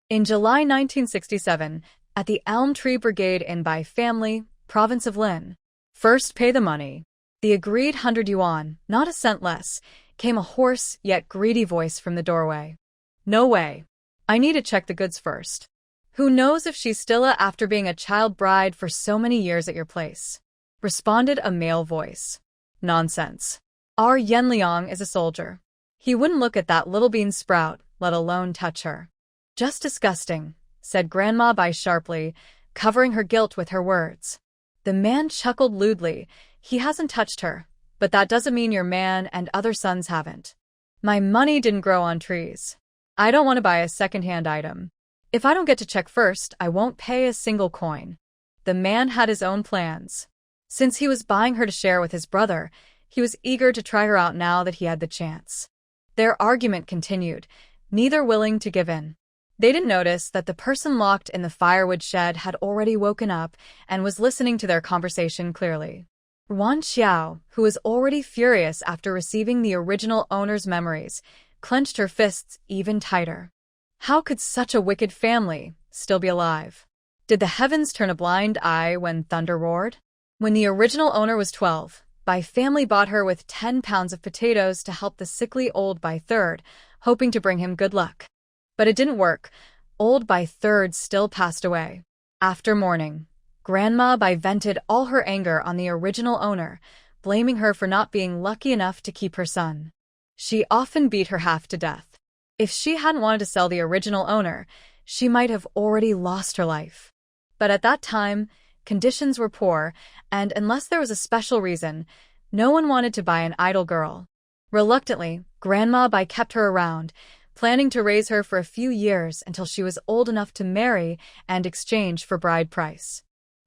In July 1967, at the Elm Tree Brigade in Bai Family, province of Lin. First pay the money. The agreed 100 yuan, not a cent less, came a hoarse yet greedy voice from the doorway. No way. I need to check the goods first. Who knows if she's still after being a child bride for so many years at your place? Responded a male voice. Nonsense. Our Yenliang is a soldier. He wouldn't look at that little bean sprout, let alone touch her. Just disgusting, said Grandma Bai sharply, covering her guilt with her words. The man chuckled lewdly. He hasn't touched her, but that doesn't mean your man and other sons haven't. My money didn't grow on trees. I don't want to buy a second-hand item. If I don't get to check first, I won't pay a single coin. The man had his own plans. Since he was buying her to share with his brother, he was eager to try her out now that he had the chance. Their argument continued, neither willing to give in. They didn't notice that the person locked in the firewood shed had already woken up and was listening to their conversation clearly. Ruan Qiao, who was already furious after receiving the original owner's memories, clenched her fists even tighter. How could such a wicked family still be alive? Did the heavens turn a blind eye when thunder roared? When the original owner was 12, Bai family bought her with 10 pounds of potatoes to help the sickly old Bai third, hoping to bring him good luck. But it didn't work. Old Bai third still passed away. After mourning, Grandma Bai vented all her anger on the original owner, blaming her for not being lucky enough to keep her son. She often beat her half to death. If she hadn't wanted to sell the original owner, she might have already lost her life. But at that time, conditions were poor, and unless there was a special reason, no one wanted to buy an idle girl. Reluctantly, Grandma Bai kept her around, planning to raise her for a few years until she was old enough to marry and exchange for bride price.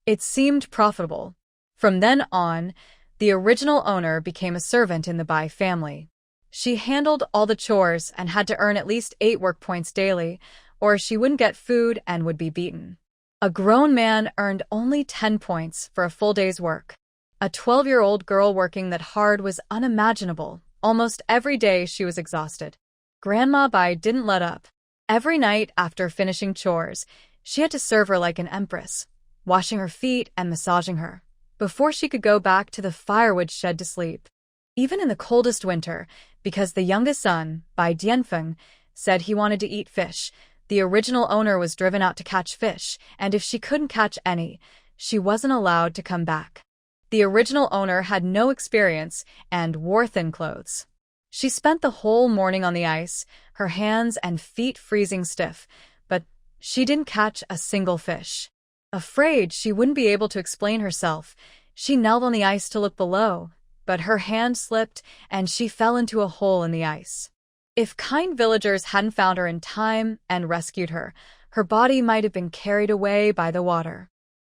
It seemed profitable. From then on, the original owner became a servant in the Bai family. She handled all the chores and had to earn at least 8 work points daily, or she wouldn't get food and would be beaten. A grown man earned only 10 points for a full day's work. A 12-year-old girl working that hard was unimaginable. Almost every day she was exhausted. Grandma Bai didn't let up. Every night after finishing chores, she had to serve her like an empress, washing her feet and massaging her, before she could go back to the firewood shed to sleep. Even in the coldest winter, because the youngest son, Bai Dianfeng, said he wanted to eat fish, the original owner was driven out to catch fish, and if she couldn't catch any, she wasn't allowed to come back. The original owner had no experience and wore thin clothes. She spent the whole morning on the ice, her hands and feet freezing stiff, but she didn't catch a single fish. Afraid she wouldn't be able to explain herself, she knelt on the ice to look below, but her hand slipped and she fell into a hole in the ice. If kind villagers hadn't found her in time and rescued her, her body might have been carried away by the water.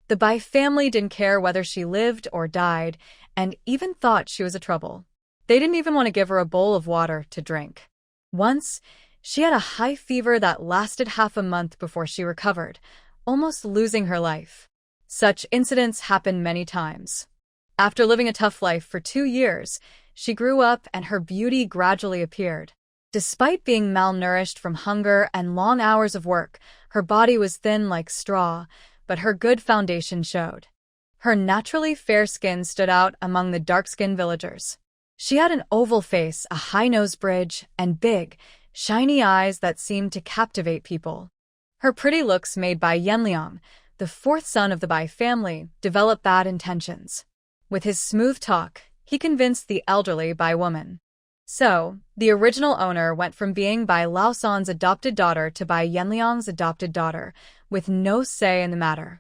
The Bai family didn't care whether she lived or died, and even thought she was a trouble. They didn't even want to give her a bowl of water to drink. Once, she had a high fever that lasted half a month before she recovered, almost losing her life. Such incidents happened many times. After living a tough life for 2 years, she grew up and her beauty gradually appeared. Despite being malnourished from hunger and long hours of work, her body was thin like straw, but her good foundation showed. Her naturally fair skin stood out among the dark-skinned villagers. She had an oval face, a high nose bridge, and big, shiny eyes that seemed to captivate people. Her pretty looks made Bai Yenliang, the 4th son of the Bai family, develop bad intentions. With his smooth talk, he convinced the elderly Bai woman. So, the original owner went from being Bai Laosan's adopted daughter to Bai Yenliang's adopted daughter, with no say in the matter.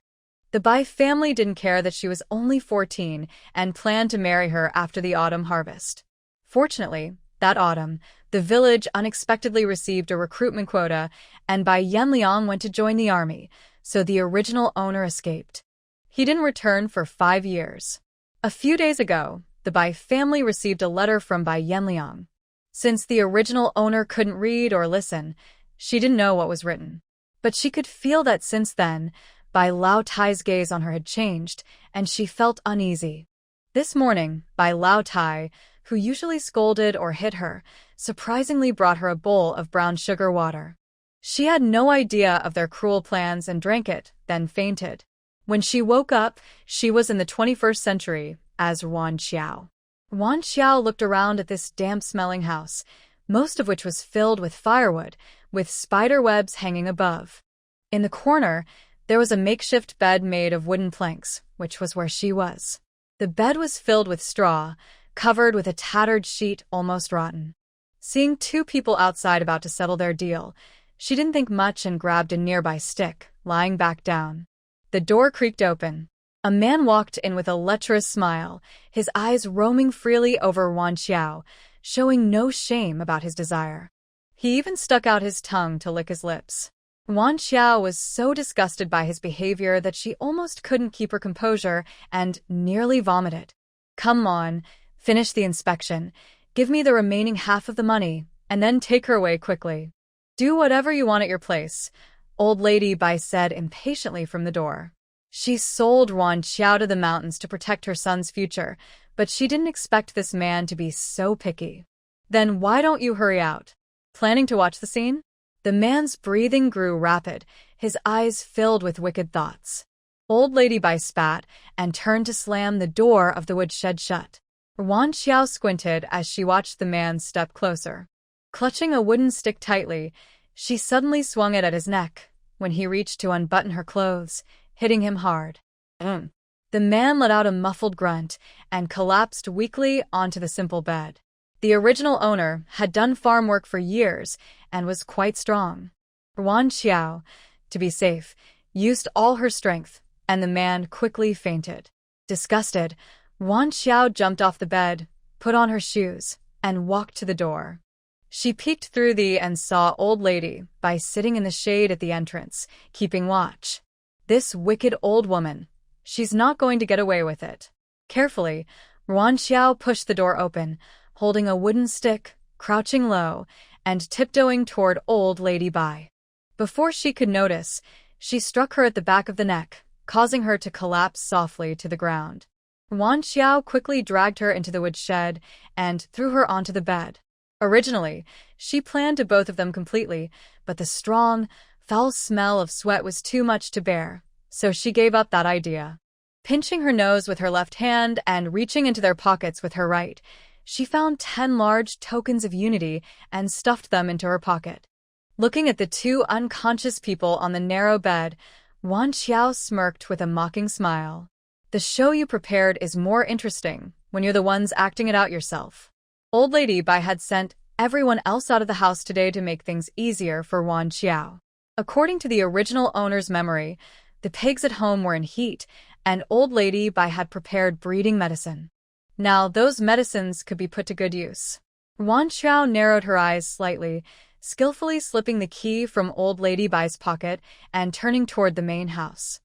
The Bai family didn't care that she was only 14 and planned to marry her after the autumn harvest. Fortunately, that autumn, the village unexpectedly received a recruitment quota, and Bai Yenliang went to join the army, so the original owner escaped. He didn't return for 5 years. A few days ago, the Bai family received a letter from Bai Yenliang. Since the original owner couldn't read or listen, she didn't know what was written. But she could feel that since then, Bai Lao Tai's gaze on her had changed, and she felt uneasy. This morning, Bai Lao Tai, who usually scolded or hit her, surprisingly brought her a bowl of brown sugar water. She had no idea of their cruel plans and drank it, then fainted. When she woke up, she was in the 21st century as Ruan Qiao. Ruan Qiao looked around at this damp-smelling house, most of which was filled with firewood, with spider webs hanging above. In the corner, there was a makeshift bed made of wooden planks, which was where she was. The bed was filled with straw, covered with a tattered sheet almost rotten. Seeing two people outside about to settle their deal, she didn't think much and grabbed a nearby stick, lying back down. The door creaked open. A man walked in with a lecherous smile, his eyes roaming freely over Ruan Qiao, showing no shame about his desire. He even stuck out his tongue to lick his lips. Ruan Qiao was so disgusted by his behavior that she almost couldn't keep her composure and nearly vomited. "Come on, finish the inspection, give me the remaining half of the money, and then take her away quickly." "Do whatever you want at your place," Old Lady Bai said impatiently from the door. She sold Ruan Qiao to the mountains to protect her son's future, but she didn't expect this man to be so picky. "Then why don't you hurry out? Planning to watch the scene?" The man's breathing grew rapid, his eyes filled with wicked thoughts. Old Lady Bai spat and turned to slam the door of the woodshed shut. Ruan Qiao squinted as she watched the man step closer. Clutching a wooden stick tightly, she suddenly swung it at his neck when he reached to unbutton her clothes, hitting him hard. The man let out a muffled grunt and collapsed weakly onto the simple bed. The original owner had done farm work for years and was quite strong. Ruan Qiao, to be safe, used all her strength, and the man quickly fainted. Disgusted, Ruan Qiao jumped off the bed, put on her shoes, and walked to the door. She peeked through and saw Old Lady Bai sitting in the shade at the entrance, keeping watch. This wicked old woman. She's not going to get away with it. Carefully, Ruan Qiao pushed the door open, holding a wooden stick, crouching low, and tiptoeing toward Old Lady Bai. Before she could notice, she struck her at the back of the neck, causing her to collapse softly to the ground. Ruan Qiao quickly dragged her into the woodshed and threw her onto the bed. Originally, she planned to both of them completely, but the strong, foul smell of sweat was too much to bear, so she gave up that idea. Pinching her nose with her left hand and reaching into their pockets with her right, she found 10 large tokens of unity and stuffed them into her pocket. Looking at the two unconscious people on the narrow bed, Ruan Qiao smirked with a mocking smile. "The show you prepared is more interesting when you're the ones acting it out yourself." Old Lady Bai had sent everyone else out of the house today to make things easier for Ruan Qiao. According to the original owner's memory, the pigs at home were in heat, and Old Lady Bai had prepared breeding medicine. Now those medicines could be put to good use. Ruan Qiao narrowed her eyes slightly, skillfully slipping the key from Old Lady Bai's pocket and turning toward the main house.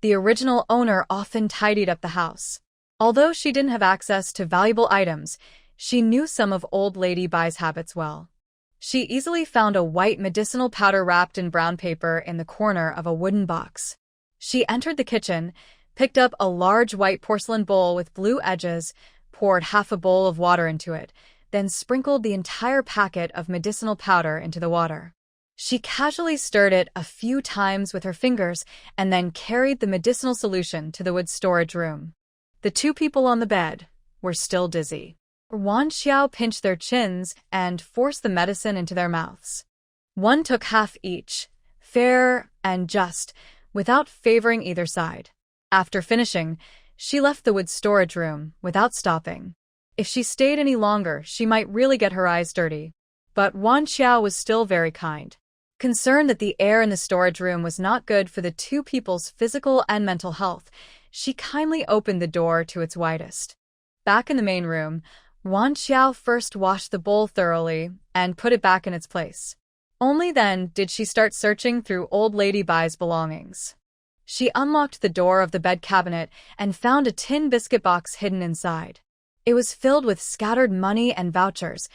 The original owner often tidied up the house. Although she didn't have access to valuable items, she knew some of Old Lady Bai's habits well. She easily found a white medicinal powder wrapped in brown paper in the corner of a wooden box. She entered the kitchen, picked up a large white porcelain bowl with blue edges, poured half a bowl of water into it, then sprinkled the entire packet of medicinal powder into the water. She casually stirred it a few times with her fingers and then carried the medicinal solution to the wood storage room. The two people on the bed were still dizzy. Ruan Qiao pinched their chins and forced the medicine into their mouths. One took half each, fair and just, without favoring either side. After finishing, she left the wood storage room without stopping. If she stayed any longer, she might really get her eyes dirty. But Ruan Qiao was still very kind. Concerned that the air in the storage room was not good for the two people's physical and mental health, she kindly opened the door to its widest. Back in the main room, Ruan Qiao first washed the bowl thoroughly and put it back in its place. Only then did she start searching through Old Lady Bai's belongings. She unlocked the door of the bed cabinet and found a tin biscuit box hidden inside. It was filled with scattered money and vouchers,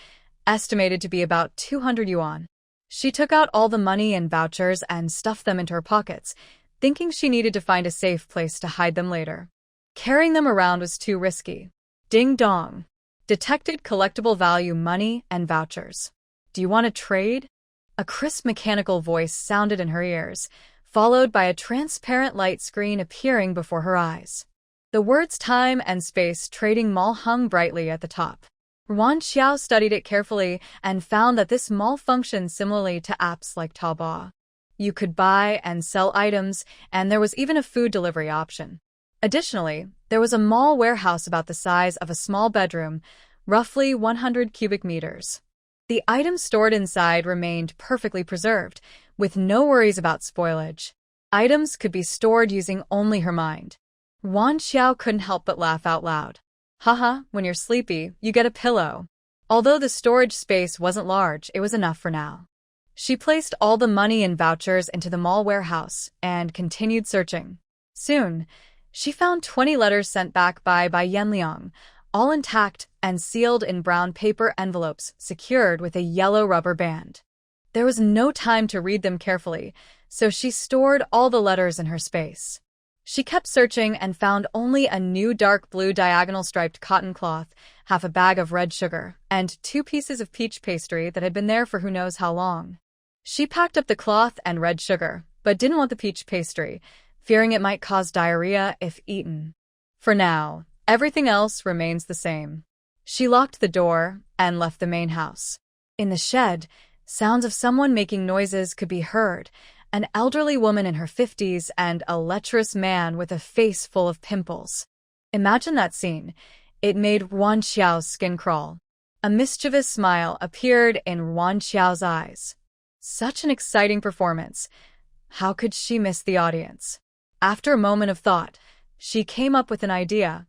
estimated to be about 200 yuan. She took out all the money and vouchers and stuffed them into her pockets, thinking she needed to find a safe place to hide them later. Carrying them around was too risky. Ding dong. Detected collectible value money and vouchers. "Do you want to trade?" A crisp mechanical voice sounded in her ears, followed by a transparent light screen appearing before her eyes. The words time and space trading mall hung brightly at the top. Ruan Qiao studied it carefully and found that this mall functioned similarly to apps like Taobao. You could buy and sell items, and there was even a food delivery option. Additionally, there was a mall warehouse about the size of a small bedroom, roughly 100 cubic meters. The items stored inside remained perfectly preserved, with no worries about spoilage. Items could be stored using only her mind. Ruan Qiao couldn't help but laugh out loud. Haha, when you're sleepy, you get a pillow. Although the storage space wasn't large, it was enough for now. She placed all the money and vouchers into the mall warehouse and continued searching. Soon, she found 20 letters sent back by Yanliang, all intact and sealed in brown paper envelopes secured with a yellow rubber band. There was no time to read them carefully, so she stored all the letters in her space. She kept searching and found only a new dark blue diagonal striped cotton cloth, half a bag of red sugar, and 2 pieces of peach pastry that had been there for who knows how long. She packed up the cloth and red sugar, but didn't want the peach pastry, fearing it might cause diarrhea if eaten. For now, everything else remains the same. She locked the door and left the main house. In the shed, sounds of someone making noises could be heard, an elderly woman in her 50s and a lecherous man with a face full of pimples. Imagine that scene. It made Ruan Qiao's skin crawl. A mischievous smile appeared in Ruan Qiao's eyes. Such an exciting performance. How could she miss the audience? After a moment of thought, she came up with an idea.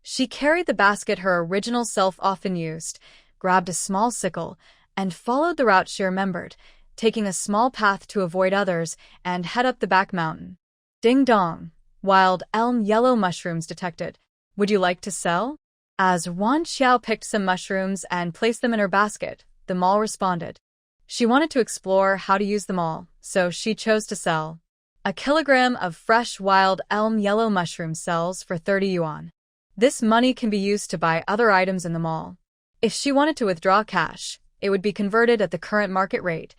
She carried the basket her original self often used, grabbed a small sickle, and followed the route she remembered, taking a small path to avoid others and head up the back mountain. Ding dong! Wild elm yellow mushrooms detected. Would you like to sell? As Ruan Qiao picked some mushrooms and placed them in her basket, the mall responded. She wanted to explore how to use them all, so she chose to sell. A kilogram of fresh wild elm yellow mushrooms sells for 30 yuan. This money can be used to buy other items in the mall. If she wanted to withdraw cash, it would be converted at the current market rate.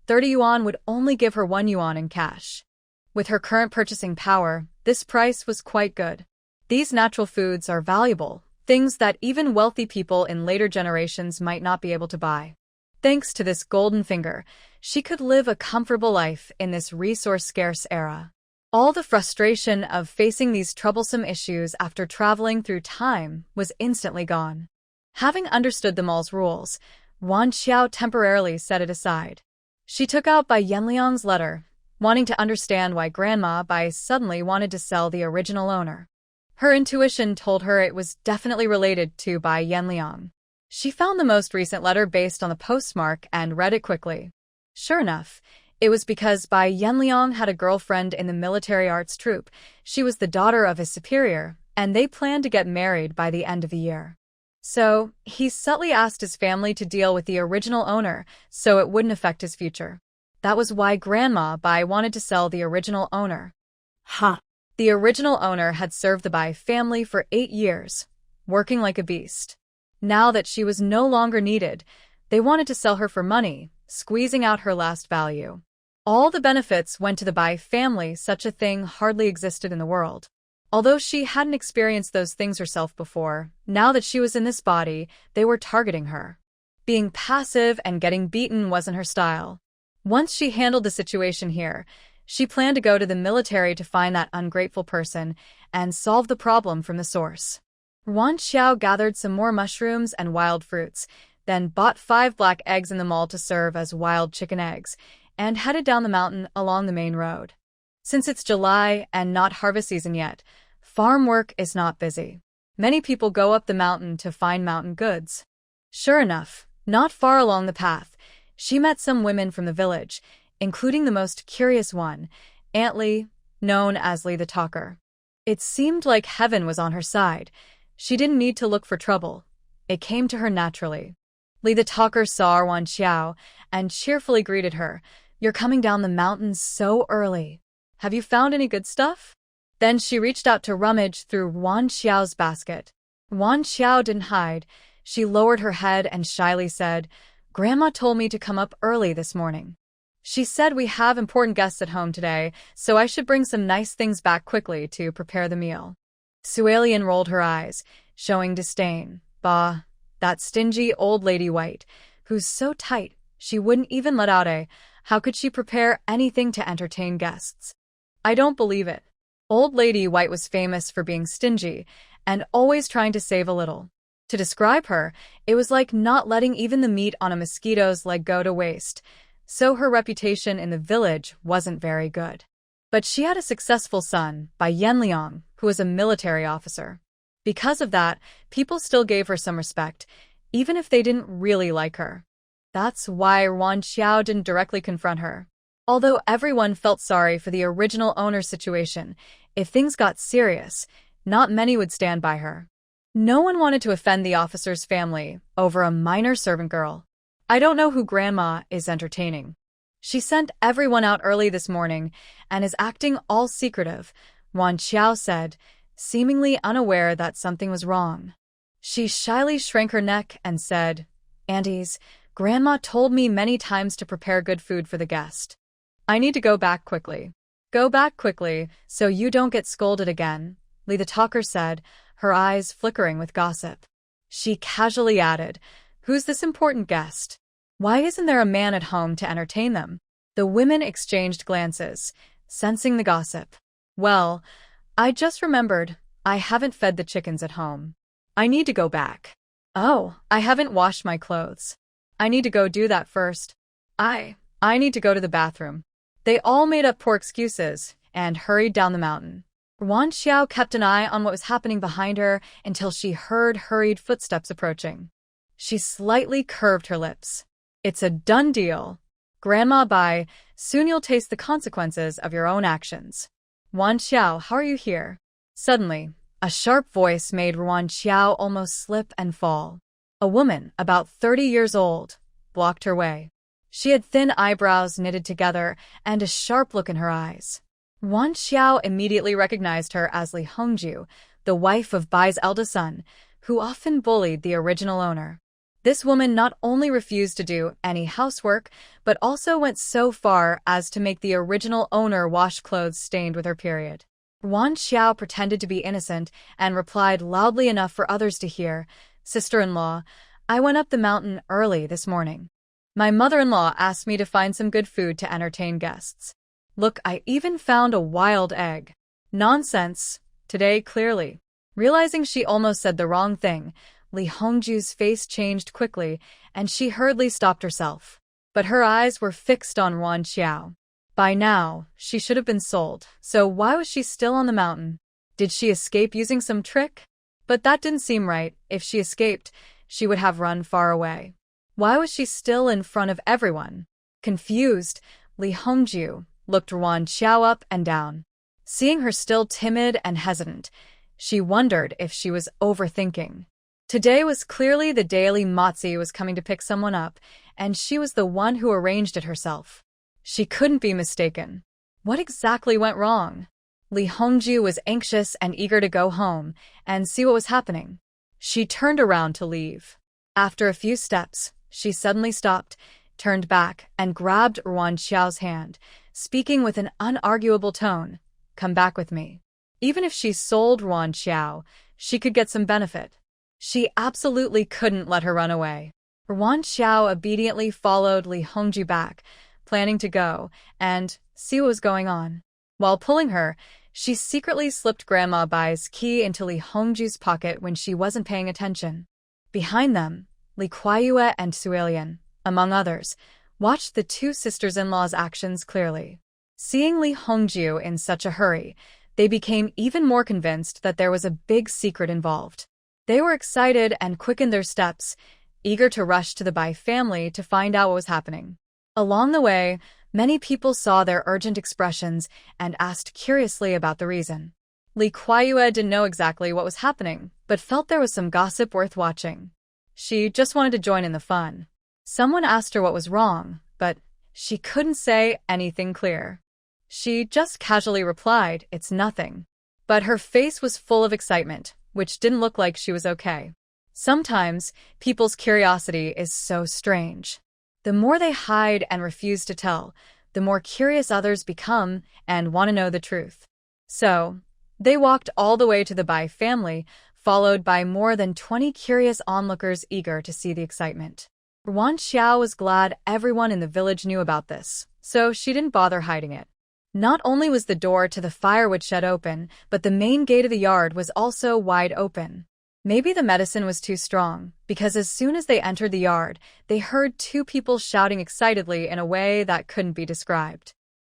30 yuan would only give her 1 yuan in cash. With her current purchasing power, this price was quite good. These natural foods are valuable, things that even wealthy people in later generations might not be able to buy. Thanks to this golden finger, she could live a comfortable life in this resource-scarce era. All the frustration of facing these troublesome issues after traveling through time was instantly gone. Having understood the mall's rules, Ruan Qiao temporarily set it aside. She took out Bai Yanliang's letter, wanting to understand why Grandma Bai suddenly wanted to sell the original owner. Her intuition told her it was definitely related to Bai Yanliang. She found the most recent letter based on the postmark and read it quickly. Sure enough, it was because Bai Yanliang had a girlfriend in the military arts troupe. She was the daughter of his superior, and they planned to get married by the end of the year. So, he subtly asked his family to deal with the original owner so it wouldn't affect his future. That was why Grandma Bai wanted to sell the original owner. The original owner had served the Bai family for 8 years, working like a beast. Now that she was no longer needed, they wanted to sell her for money, squeezing out her last value. All the benefits went to the Bai family. Such a thing hardly existed in the world. Although she hadn't experienced those things herself before, now that she was in this body, they were targeting her. Being passive and getting beaten wasn't her style. Once she handled the situation here, she planned to go to the military to find that ungrateful person and solve the problem from the source. Ruan Qiao gathered some more mushrooms and wild fruits, then bought 5 black eggs in the mall to serve as wild chicken eggs, and headed down the mountain along the main road. Since it's July and not harvest season yet, farm work is not busy. Many people go up the mountain to find mountain goods. Sure enough, not far along the path, she met some women from the village, including the most curious one, Aunt Li, known as Li the Talker. It seemed like heaven was on her side. She didn't need to look for trouble. It came to her naturally. Li the Talker saw Ruan Qiao and cheerfully greeted her. "You're coming down the mountain so early. Have you found any good stuff?" Then she reached out to rummage through Ruan Qiao's basket. Ruan Qiao didn't hide. She lowered her head and shyly said, "Grandma told me to come up early this morning. She said we have important guests at home today, so I should bring some nice things back quickly to prepare the meal. Sualian rolled her eyes, showing disdain. Bah, that stingy old lady White, who's so tight she wouldn't even let out a, how could she prepare anything to entertain guests? I don't believe it. Old Lady White was famous for being stingy and always trying to save a little. To describe her, it was like not letting even the meat on a mosquito's leg go to waste, so her reputation in the village wasn't very good. But she had a successful son, by Yanliang, who was a military officer. Because of that, people still gave her some respect, even if they didn't really like her. That's why Ruan Qiao didn't directly confront her. Although everyone felt sorry for the original owner's situation, if things got serious, not many would stand by her. No one wanted to offend the officer's family over a minor servant girl. I don't know who Grandma is entertaining. She sent everyone out early this morning and is acting all secretive, Ruan Qiao said, seemingly unaware that something was wrong. She shyly shrank her neck and said, Aunties, Grandma told me many times to prepare good food for the guest. I need to go back quickly. Go back quickly, so you don't get scolded again, Li the talker said, her eyes flickering with gossip. She casually added, Who's this important guest? Why isn't there a man at home to entertain them? The women exchanged glances, sensing the gossip. Well, I just remembered, I haven't fed the chickens at home. I need to go back. Oh, I haven't washed my clothes. I need to go do that first. I need to go to the bathroom. They all made up poor excuses and hurried down the mountain. Ruan Qiao kept an eye on what was happening behind her until she heard hurried footsteps approaching. She slightly curved her lips. It's a done deal. Grandma Bai, soon you'll taste the consequences of your own actions. Ruan Qiao, how are you here? Suddenly, a sharp voice made Ruan Qiao almost slip and fall. A woman, about 30 years old, blocked her way. She had thin eyebrows knitted together and a sharp look in her eyes. Ruan Qiao immediately recognized her as Li Hongju, the wife of Bai's eldest son, who often bullied the original owner. This woman not only refused to do any housework, but also went so far as to make the original owner wash clothes stained with her period. Ruan Qiao pretended to be innocent and replied loudly enough for others to hear, Sister-in-law, I went up the mountain early this morning. My mother-in-law asked me to find some good food to entertain guests. Look, I even found a wild egg. Nonsense. Today, clearly. Realizing she almost said the wrong thing, Li Hongju's face changed quickly, and she hurriedly stopped herself. But her eyes were fixed on Ruan Qiao. By now, she should have been sold, so why was she still on the mountain? Did she escape using some trick? But that didn't seem right. If she escaped, she would have run far away. Why was she still in front of everyone? Confused, Li Hongju looked Ruan Qiao up and down. Seeing her still timid and hesitant, she wondered if she was overthinking. Today was clearly the day Li Motzi was coming to pick someone up, and she was the one who arranged it herself. She couldn't be mistaken. What exactly went wrong? Li Hongju was anxious and eager to go home and see what was happening. She turned around to leave. After a few steps, she suddenly stopped, turned back, and grabbed Ruan Qiao's hand, speaking with an unarguable tone. Come back with me. Even if she sold Ruan Qiao, she could get some benefit. She absolutely couldn't let her run away. Ruan Qiao obediently followed Li Hongju back, planning to go and see what was going on. While pulling her, she secretly slipped Grandma Bai's key into Li Hongju's pocket when she wasn't paying attention. Behind them, Li Kuaiyue and Sualian, among others, watched the two sisters-in-law's actions clearly. Seeing Li Hongju in such a hurry, they became even more convinced that there was a big secret involved. They were excited and quickened their steps, eager to rush to the Bai family to find out what was happening. Along the way, many people saw their urgent expressions and asked curiously about the reason. Li Kuaiyue didn't know exactly what was happening, but felt there was some gossip worth watching. She just wanted to join in the fun. Someone asked her what was wrong, but she couldn't say anything clear. She just casually replied, "It's nothing." But her face was full of excitement, which didn't look like she was okay. Sometimes, people's curiosity is so strange. The more they hide and refuse to tell, the more curious others become and want to know the truth. So, they walked all the way to the Bai family, followed by more than 20 curious onlookers eager to see the excitement. Ruan Qiao was glad everyone in the village knew about this, so she didn't bother hiding it. Not only was the door to the firewood shed open, but the main gate of the yard was also wide open. Maybe the medicine was too strong, because as soon as they entered the yard, they heard two people shouting excitedly in a way that couldn't be described.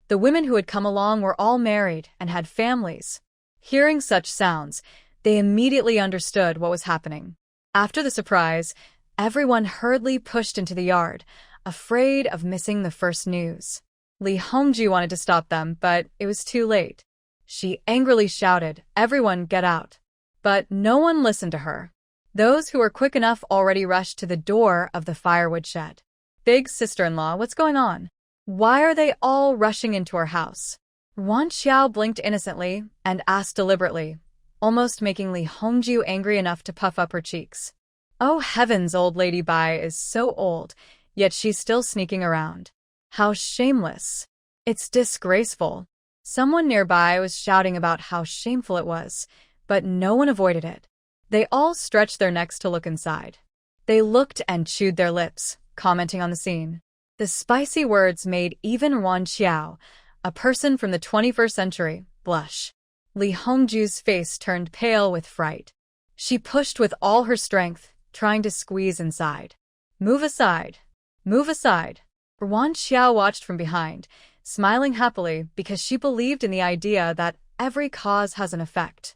The women who had come along were all married and had families. Hearing such sounds, they immediately understood what was happening. After the surprise, everyone hurriedly pushed into the yard, afraid of missing the first news. Li Hongju wanted to stop them, but it was too late. She angrily shouted, "Everyone get out!" But no one listened to her. Those who were quick enough already rushed to the door of the firewood shed. "Big sister-in-law, what's going on? Why are they all rushing into our house?" Ruan Qiao blinked innocently and asked deliberately, almost making Li Hongju angry enough to puff up her cheeks. "Oh heavens, old Lady Bai is so old, yet she's still sneaking around. How shameless. It's disgraceful." Someone nearby was shouting about how shameful it was, but no one avoided it. They all stretched their necks to look inside. They looked and chewed their lips, commenting on the scene. The spicy words made even Ruan Qiao, a person from the 21st century, blush. Li Hongju's face turned pale with fright. She pushed with all her strength, trying to squeeze inside. "Move aside. Move aside." Ruan Qiao watched from behind, smiling happily because she believed in the idea that every cause has an effect.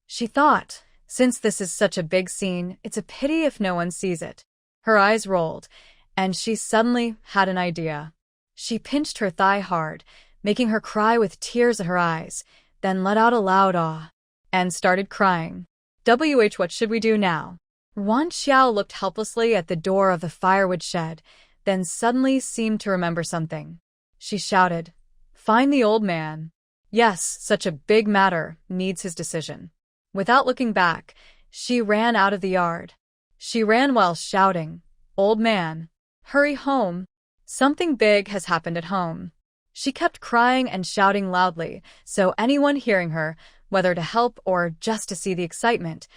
She thought, since this is such a big scene, it's a pity if no one sees it. Her eyes rolled, and she suddenly had an idea. She pinched her thigh hard, making her cry with tears in her eyes, then let out a loud "ah," and started crying. What should we do now?" Ruan Qiao looked helplessly at the door of the firewood shed, then suddenly seemed to remember something. She shouted, "Find the old man. Yes, such a big matter needs his decision." Without looking back, she ran out of the yard. She ran while shouting, "Old man, hurry home. Something big has happened at home." She kept crying and shouting loudly, so anyone hearing her, whether to help or just to see the excitement,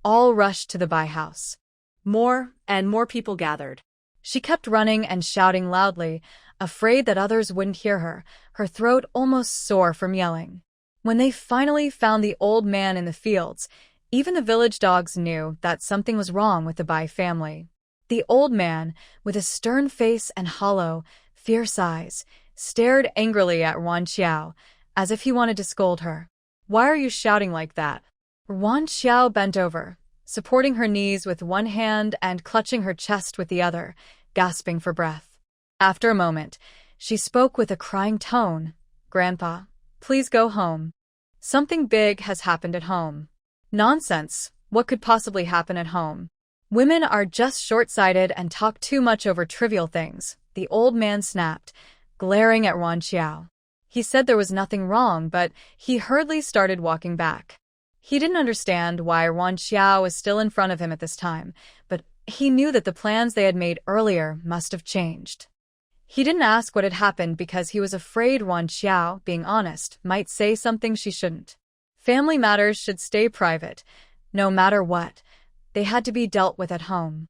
all rushed to the Bai house. More and more people gathered. She kept running and shouting loudly, afraid that others wouldn't hear her, her throat almost sore from yelling. When they finally found the old man in the fields, even the village dogs knew that something was wrong with the Bai family. The old man, with a stern face and hollow, fierce eyes, stared angrily at Ruan Qiao, as if he wanted to scold her. "Why are you shouting like that?" Ruan Qiao bent over, supporting her knees with one hand and clutching her chest with the other, gasping for breath. After a moment, she spoke with a crying tone, "Grandpa, please go home. Something big has happened at home." "Nonsense. What could possibly happen at home? Women are just short-sighted and talk too much over trivial things," the old man snapped, glaring at Ruan Qiao. He said there was nothing wrong, but he hurriedly started walking back. He didn't understand why Ruan Qiao was still in front of him at this time, but he knew that the plans they had made earlier must have changed. He didn't ask what had happened because he was afraid Ruan Qiao, being honest, might say something she shouldn't. Family matters should stay private, no matter what. They had to be dealt with at home.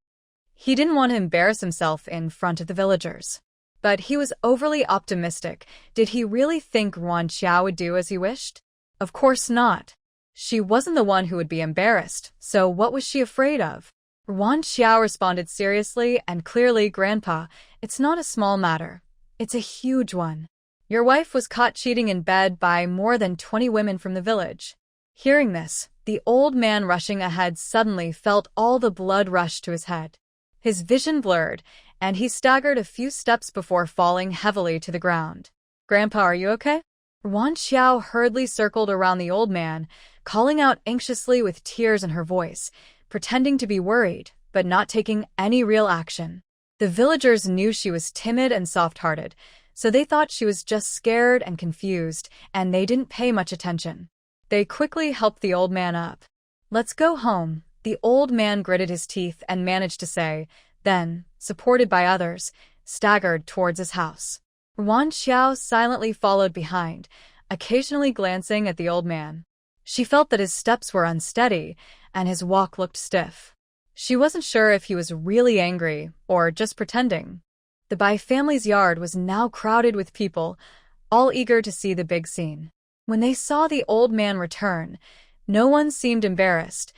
He didn't want to embarrass himself in front of the villagers. But he was overly optimistic. Did he really think Ruan Qiao would do as he wished? Of course not. She wasn't the one who would be embarrassed, so what was she afraid of? Ruan Qiao responded seriously and clearly, "Grandpa, it's not a small matter. It's a huge one. Your wife was caught cheating in bed by more than 20 women from the village." Hearing this, the old man rushing ahead suddenly felt all the blood rush to his head. His vision blurred, and he staggered a few steps before falling heavily to the ground. "Grandpa, are you okay?" Ruan Qiao hurriedly circled around the old man, calling out anxiously with tears in her voice, pretending to be worried, but not taking any real action. The villagers knew she was timid and soft-hearted, so they thought she was just scared and confused, and they didn't pay much attention. They quickly helped the old man up. "Let's go home," the old man gritted his teeth and managed to say, then, supported by others, staggered towards his house. Ruan Qiao silently followed behind, occasionally glancing at the old man. She felt that his steps were unsteady, and his walk looked stiff. She wasn't sure if he was really angry or just pretending. The Bai family's yard was now crowded with people, all eager to see the big scene. When they saw the old man return, no one seemed embarrassed.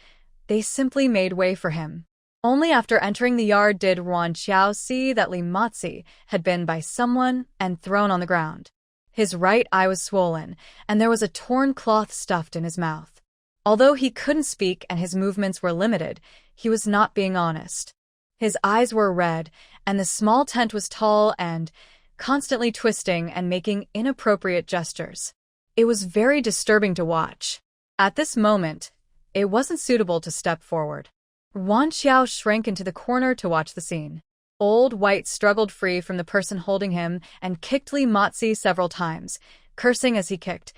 They simply made way for him. Only after entering the yard did Ruan Qiao see that Li Matzi had been by someone and thrown on the ground. His right eye was swollen, and there was a torn cloth stuffed in his mouth. Although he couldn't speak and his movements were limited, he was not being honest. His eyes were red, and the small tent was tall and constantly twisting and making inappropriate gestures. It was very disturbing to watch. At this moment, it wasn't suitable to step forward. Ruan Qiao shrank into the corner to watch the scene. Old White struggled free from the person holding him and kicked Li Matzi several times, cursing as he kicked.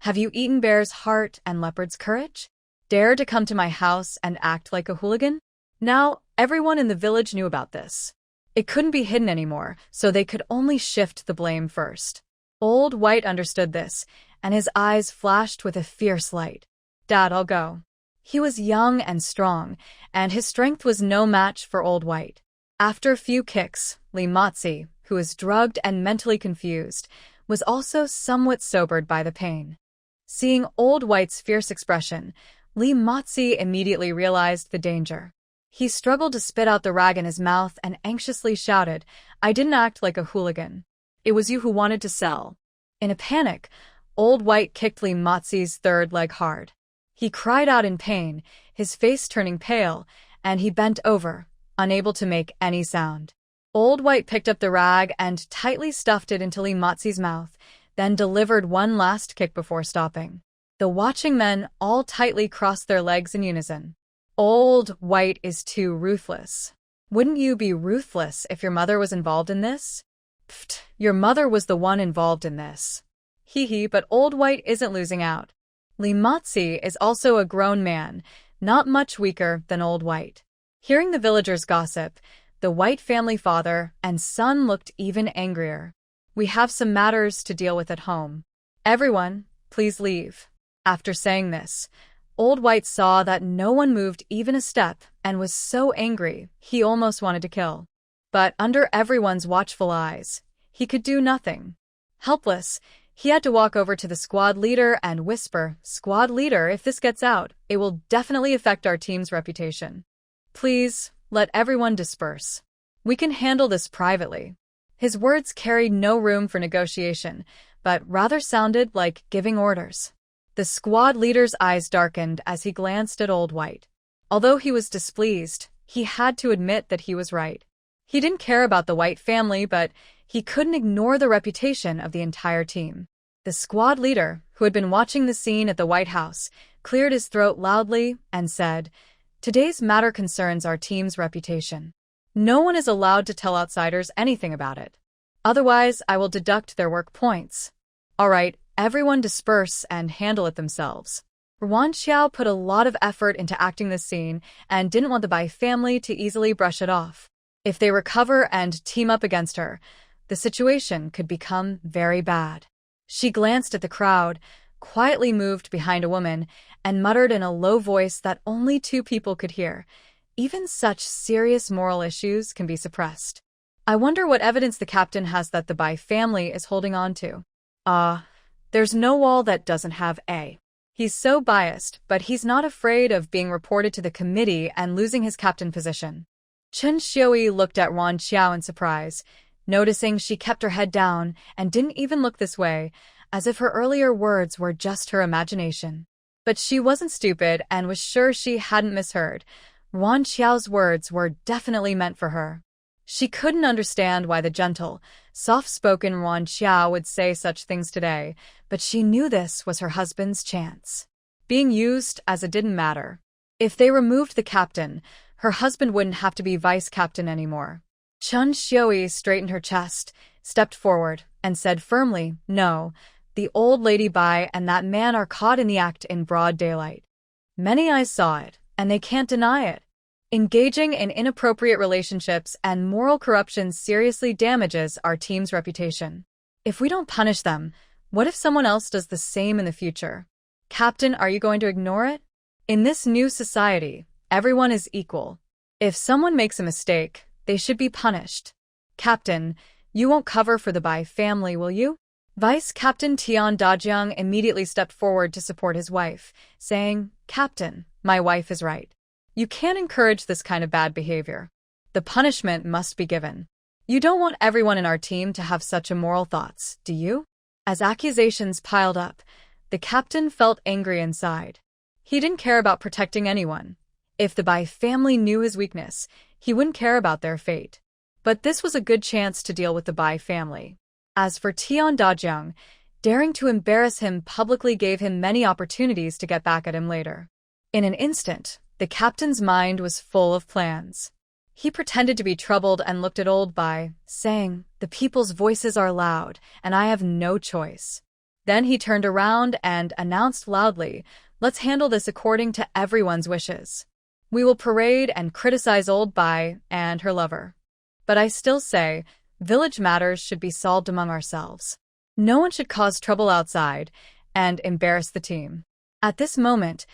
Have you eaten bear's heart and leopard's courage? Dare to come to my house and act like a hooligan? Now, everyone in the village knew about this. It couldn't be hidden anymore, so they could only shift the blame first. Old White understood this, and his eyes flashed with a fierce light. Dad, I'll go. He was young and strong, and his strength was no match for Old White. After a few kicks, Li Matzi, who was drugged and mentally confused, was also somewhat sobered by the pain. Seeing Old White's fierce expression, Li Matzi immediately realized the danger. He struggled to spit out the rag in his mouth and anxiously shouted, I didn't act like a hooligan. It was you who wanted to sell. In a panic, Old White kicked Li Matzi's third leg hard. He cried out in pain, his face turning pale, and he bent over, unable to make any sound. Old White picked up the rag and tightly stuffed it into Li Matzi's mouth, then delivered one last kick before stopping. The watching men all tightly crossed their legs in unison. Old White is too ruthless. Wouldn't you be ruthless if your mother was involved in this? Pfft, your mother was the one involved in this. Hee, but Old White isn't losing out. Li Matzi is also a grown man, not much weaker than Old White. Hearing the villagers' gossip, the White family father and son looked even angrier. We have some matters to deal with at home. Everyone, please leave. After saying this, Old White saw that no one moved even a step and was so angry he almost wanted to kill. But under everyone's watchful eyes, he could do nothing. Helpless, he had to walk over to the squad leader and whisper, Squad leader, if this gets out, it will definitely affect our team's reputation. Please, let everyone disperse. We can handle this privately. His words carried no room for negotiation, but rather sounded like giving orders. The squad leader's eyes darkened as he glanced at Old White. Although he was displeased, he had to admit that he was right. He didn't care about the White family, but he couldn't ignore the reputation of the entire team. The squad leader, who had been watching the scene at the White House, cleared his throat loudly and said, Today's matter concerns our team's reputation. No one is allowed to tell outsiders anything about it. Otherwise, I will deduct their work points. All right, everyone disperse and handle it themselves. Ruan Qiao put a lot of effort into acting this scene and didn't want the Bai family to easily brush it off. If they recover and team up against her, the situation could become very bad. She glanced at the crowd, quietly moved behind a woman, and muttered in a low voice that only two people could hear. Even such serious moral issues can be suppressed. I wonder what evidence the captain has that the Bai family is holding on to. There's no wall that doesn't have a. He's so biased, but he's not afraid of being reported to the committee and losing his captain position. Chen Xiui looked at Ruan Qiao in surprise, noticing she kept her head down and didn't even look this way, as if her earlier words were just her imagination. But she wasn't stupid and was sure she hadn't misheard. Ruan Qiao's words were definitely meant for her. She couldn't understand why the gentle, soft-spoken Ruan Qiao would say such things today, but she knew this was her husband's chance. Being used as it didn't matter. If they removed the captain, her husband wouldn't have to be vice-captain anymore. Chen Xiui straightened her chest, stepped forward, and said firmly, No, the old lady Bai and that man are caught in the act in broad daylight. Many eyes saw it, and they can't deny it. Engaging in inappropriate relationships and moral corruption seriously damages our team's reputation. If we don't punish them, what if someone else does the same in the future? Captain, are you going to ignore it? In this new society, everyone is equal. If someone makes a mistake, they should be punished. Captain, you won't cover for the Bai family, will you? Vice Captain Tian Dajiang immediately stepped forward to support his wife, saying, Captain, my wife is right. You can't encourage this kind of bad behavior. The punishment must be given. You don't want everyone in our team to have such immoral thoughts, do you? As accusations piled up, the captain felt angry inside. He didn't care about protecting anyone. If the Bai family knew his weakness, he wouldn't care about their fate. But this was a good chance to deal with the Bai family. As for Tian Dajiang, daring to embarrass him publicly gave him many opportunities to get back at him later. In an instant, the captain's mind was full of plans. He pretended to be troubled and looked at Old Bai, saying, The people's voices are loud, and I have no choice. Then he turned around and announced loudly, Let's handle this according to everyone's wishes. We will parade and criticize Old Bai and her lover. But I still say, village matters should be solved among ourselves. No one should cause trouble outside and embarrass the team. At this moment,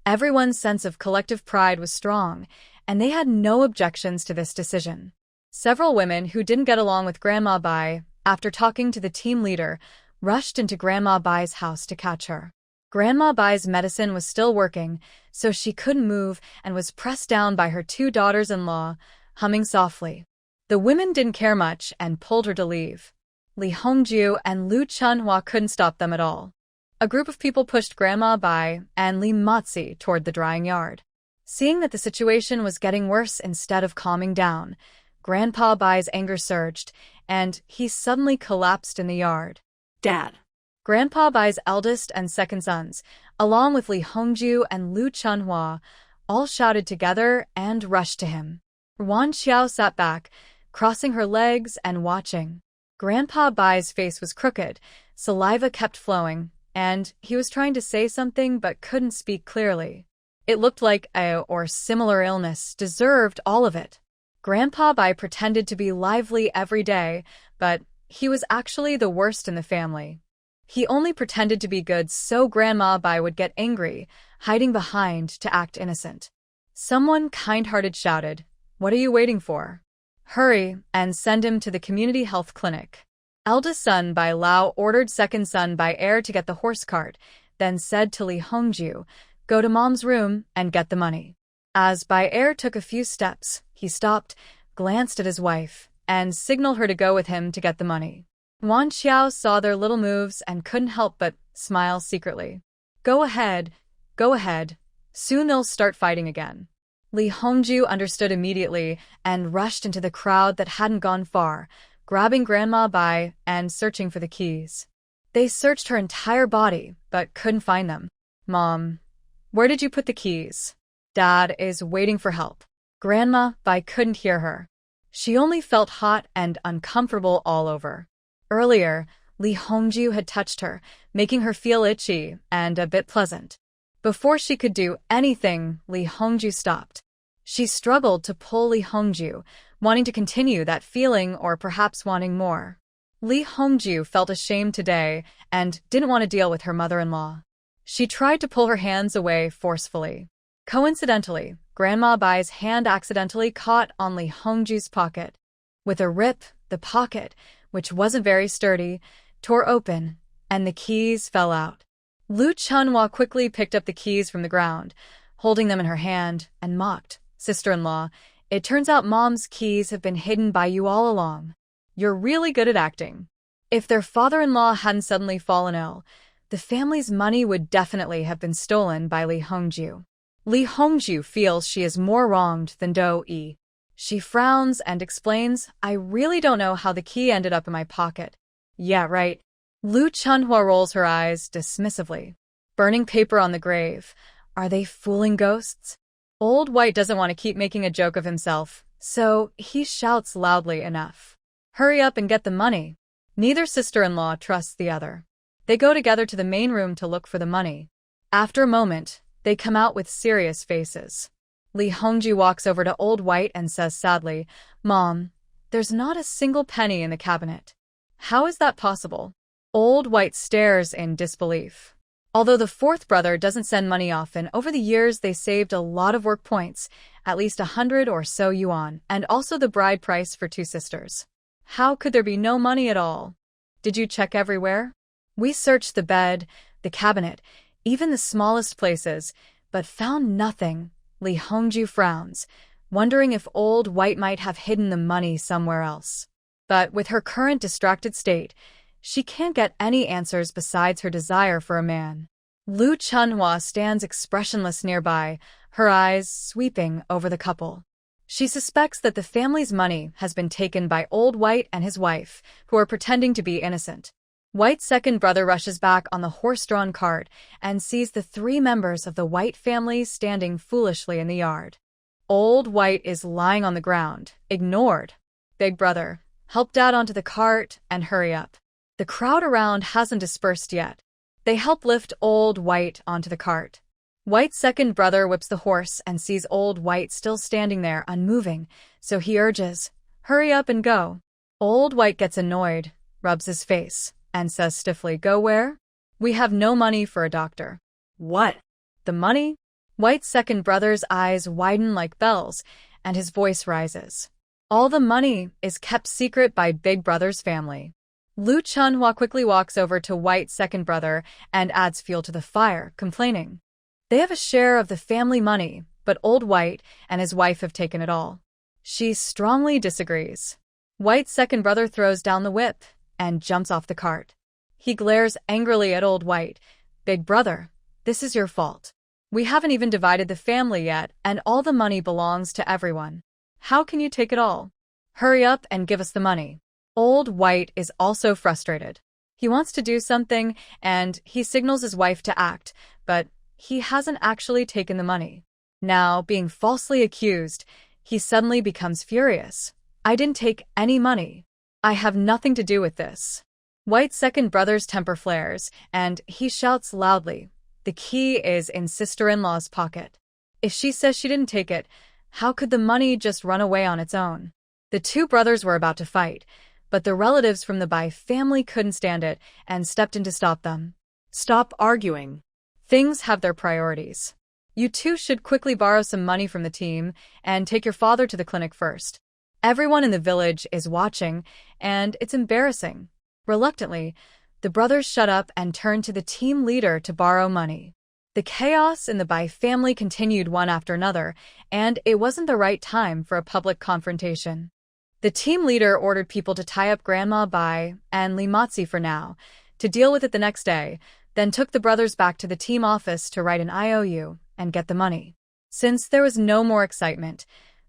everyone's sense of collective pride was strong, and they had no objections to this decision. Several women who didn't get along with Grandma Bai, after talking to the team leader, rushed into Grandma Bai's house to catch her. Grandma Bai's medicine was still working, so she couldn't move and was pressed down by her two daughters-in-law, humming softly. The women didn't care much and pulled her to leave. Li Hongjiu and Lu Chunhua couldn't stop them at all. A group of people pushed Grandma Bai and Li Matzi toward the drying yard. Seeing that the situation was getting worse instead of calming down, Grandpa Bai's anger surged, and he suddenly collapsed in the yard. Dad. Grandpa Bai's eldest and second sons, along with Li Hongjiu and Lu Chunhua, all shouted together and rushed to him. Ruan Qiao sat back, crossing her legs and watching. Grandpa Bai's face was crooked, saliva kept flowing, and he was trying to say something but couldn't speak clearly. It looked like a or similar illness deserved all of it. Grandpa Bai pretended to be lively every day, but he was actually the worst in the family. He only pretended to be good so Grandma Bai would get angry, hiding behind to act innocent. Someone kind-hearted shouted, What are you waiting for? Hurry and send him to the community health clinic. Eldest son Bai Lao ordered second son Bai Er to get the horse cart, then said to Li Hongjiu, Go to Mom's room and get the money. As Bai Er took a few steps, he stopped, glanced at his wife, and signaled her to go with him to get the money. Ruan Qiao saw their little moves and couldn't help but smile secretly. Go ahead. Soon they'll start fighting again. Li Hongjiu understood immediately and rushed into the crowd that hadn't gone far, grabbing Grandma Bai and searching for the keys. They searched her entire body, but couldn't find them. Mom, where did you put the keys? Dad is waiting for help. Grandma Bai couldn't hear her. She only felt hot and uncomfortable all over. Earlier, Li Hongjiu had touched her, making her feel itchy and a bit pleasant. Before she could do anything, Li Hongjiu stopped. She struggled to pull Li Hongjiu, wanting to continue that feeling or perhaps wanting more. Li Hongjiu felt ashamed today and didn't want to deal with her mother-in-law. She tried to pull her hands away forcefully. Coincidentally, Grandma Bai's hand accidentally caught on Li Hongjiu's pocket. With a rip, the pocket, which wasn't very sturdy, tore open, and the keys fell out. Lu Chunhua quickly picked up the keys from the ground, holding them in her hand, and mocked, Sister-in-law, it turns out Mom's keys have been hidden by you all along. You're really good at acting. If their father-in-law hadn't suddenly fallen ill, the family's money would definitely have been stolen by Li Hongjiu. Li Hongjiu feels she is more wronged than Do-yi. She frowns and explains, I really don't know how the key ended up in my pocket. Yeah, right. Lu Chunhua rolls her eyes dismissively. Burning paper on the grave. Are they fooling ghosts? Old White doesn't want to keep making a joke of himself, so he shouts loudly enough. Hurry up and get the money. Neither sister-in-law trusts the other. They go together to the main room to look for the money. After a moment, they come out with serious faces. Li Hongju walks over to Old White and says sadly, "Mom, there's not a single penny in the cabinet." "How is that possible?" Old White stares in disbelief. Although the fourth brother doesn't send money often, over the years they saved a lot of work points, at least 100 or so yuan, and also the bride price for two sisters. How could there be no money at all? Did you check everywhere? We searched the bed, the cabinet, even the smallest places, but found nothing. Li Hongju frowns, wondering if Old White might have hidden the money somewhere else. But with her current distracted state, she can't get any answers besides her desire for a man. Lu Chunhua stands expressionless nearby, her eyes sweeping over the couple. She suspects that the family's money has been taken by Old White and his wife, who are pretending to be innocent. White's second brother rushes back on the horse-drawn cart and sees the three members of the White family standing foolishly in the yard. Old White is lying on the ground, ignored. "Big brother, help Dad onto the cart and hurry up." The crowd around hasn't dispersed yet. They help lift Old White onto the cart. White's second brother whips the horse and sees Old White still standing there unmoving, so he urges, "Hurry up and go." Old White gets annoyed, rubs his face, and says stiffly, "Go where?" "We have no money for a doctor." "What? The money?" White's second brother's eyes widen like bells, and his voice rises. "All the money is kept secret by Big Brother's family." Lu Chunhua quickly walks over to White's second brother and adds fuel to the fire, complaining. They have a share of the family money, but Old White and his wife have taken it all. She strongly disagrees. White's second brother throws down the whip and jumps off the cart. He glares angrily at Old White. "Big brother, this is your fault. We haven't even divided the family yet, and all the money belongs to everyone. How can you take it all? Hurry up and give us the money." Old White is also frustrated. He wants to do something, and he signals his wife to act, but he hasn't actually taken the money. Now, being falsely accused, he suddenly becomes furious. "I didn't take any money. I have nothing to do with this." White's second brother's temper flares, and he shouts loudly, "The key is in sister-in-law's pocket. If she says she didn't take it, how could the money just run away on its own?" The two brothers were about to fight, but the relatives from the Bai family couldn't stand it and stepped in to stop them. "Stop arguing. Things have their priorities. You two should quickly borrow some money from the team and take your father to the clinic first. Everyone in the village is watching, and it's embarrassing." Reluctantly, the brothers shut up and turned to the team leader to borrow money. The chaos in the Bai family continued one after another, and it wasn't the right time for a public confrontation. The team leader ordered people to tie up Grandma Bai and Li Matzi for now, to deal with it the next day, then took the brothers back to the team office to write an IOU and get the money. Since there was no more excitement,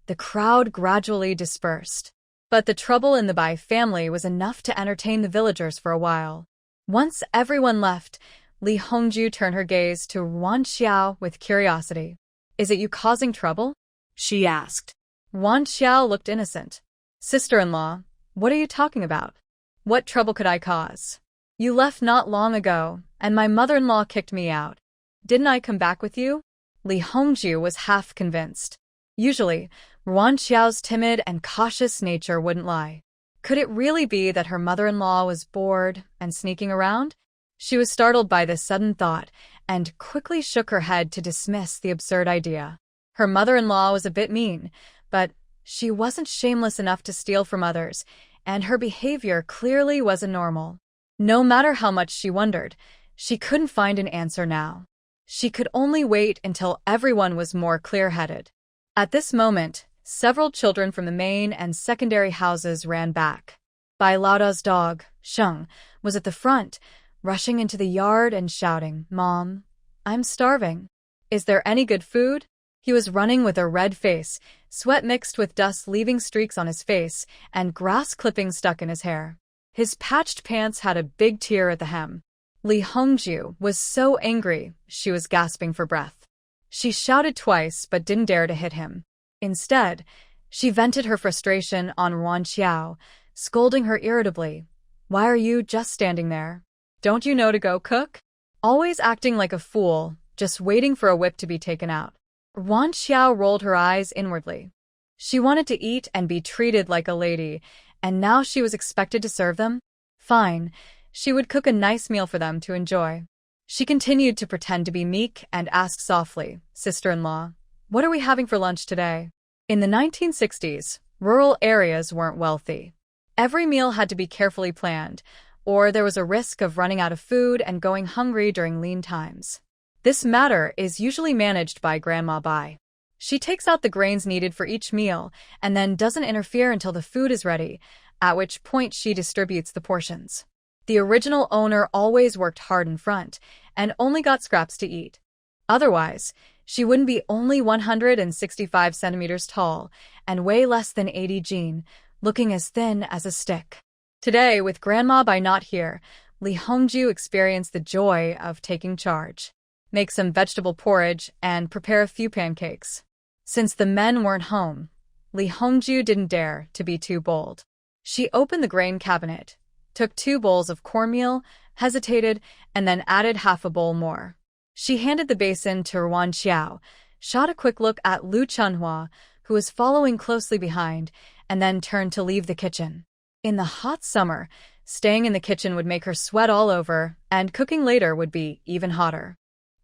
the crowd gradually dispersed. But the trouble in the Bai family was enough to entertain the villagers for a while. Once everyone left, Li Hongju turned her gaze to Ruan Qiao with curiosity. "Is it you causing trouble?" she asked. Ruan Qiao looked innocent. "Sister-in-law, what are you talking about? What trouble could I cause? You left not long ago, and my mother-in-law kicked me out. Didn't I come back with you?" Li Hongju was half convinced. Usually, Ruan Qiao's timid and cautious nature wouldn't lie. Could it really be that her mother-in-law was bored and sneaking around? She was startled by this sudden thought and quickly shook her head to dismiss the absurd idea. Her mother-in-law was a bit mean, but she wasn't shameless enough to steal from others, and her behavior clearly wasn't normal. No matter how much she wondered, she couldn't find an answer now. She could only wait until everyone was more clear-headed. At this moment, several children from the main and secondary houses ran back. Bai Laoda's dog, Sheng, was at the front, rushing into the yard and shouting, "Mom, I'm starving. Is there any good food?" He was running with a red face, sweat mixed with dust leaving streaks on his face, and grass clippings stuck in his hair. His patched pants had a big tear at the hem. Li Hongju was so angry she was gasping for breath. She shouted twice but didn't dare to hit him. Instead, she vented her frustration on Ruan Qiao, scolding her irritably. "Why are you just standing there? Don't you know to go cook? Always acting like a fool, just waiting for a whip to be taken out." Ruan Qiao rolled her eyes inwardly. She wanted to eat and be treated like a lady, and now she was expected to serve them? Fine, she would cook a nice meal for them to enjoy. She continued to pretend to be meek and asked softly, "Sister-in-law, what are we having for lunch today?" In the 1960s, rural areas weren't wealthy. Every meal had to be carefully planned, or there was a risk of running out of food and going hungry during lean times. This matter is usually managed by Grandma Bai. She takes out the grains needed for each meal and then doesn't interfere until the food is ready, at which point she distributes the portions. The original owner always worked hard in front and only got scraps to eat. Otherwise, she wouldn't be only 165 centimeters tall and weigh less than 80 jin, looking as thin as a stick. Today, with Grandma Bai not here, Li Hongju experienced the joy of taking charge. Make some vegetable porridge and prepare a few pancakes. Since the men weren't home, Li Hongju didn't dare to be too bold. She opened the grain cabinet, took 2 bowls of cornmeal, hesitated, and then added half a bowl more. She handed the basin to Ruan Qiao, shot a quick look at Lu Chunhua, who was following closely behind, and then turned to leave the kitchen. In the hot summer, staying in the kitchen would make her sweat all over, and cooking later would be even hotter.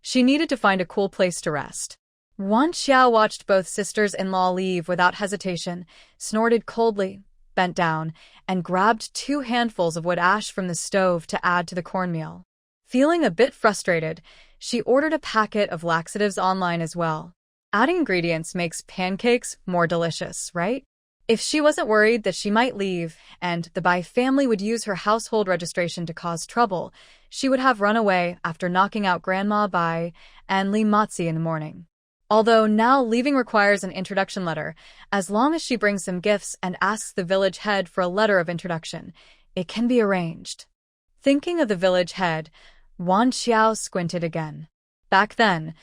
She needed to find a cool place to rest. Ruan Qiao watched both sisters-in-law leave without hesitation, snorted coldly, bent down, and grabbed 2 handfuls of wood ash from the stove to add to the cornmeal. Feeling a bit frustrated, she ordered a packet of laxatives online as well. Adding ingredients makes pancakes more delicious, right? If she wasn't worried that she might leave and the Bai family would use her household registration to cause trouble, she would have run away after knocking out Grandma Bai and Li Matzi in the morning. Although now leaving requires an introduction letter, as long as she brings some gifts and asks the village head for a letter of introduction, it can be arranged. Thinking of the village head, Ruan Qiao squinted again. Back then,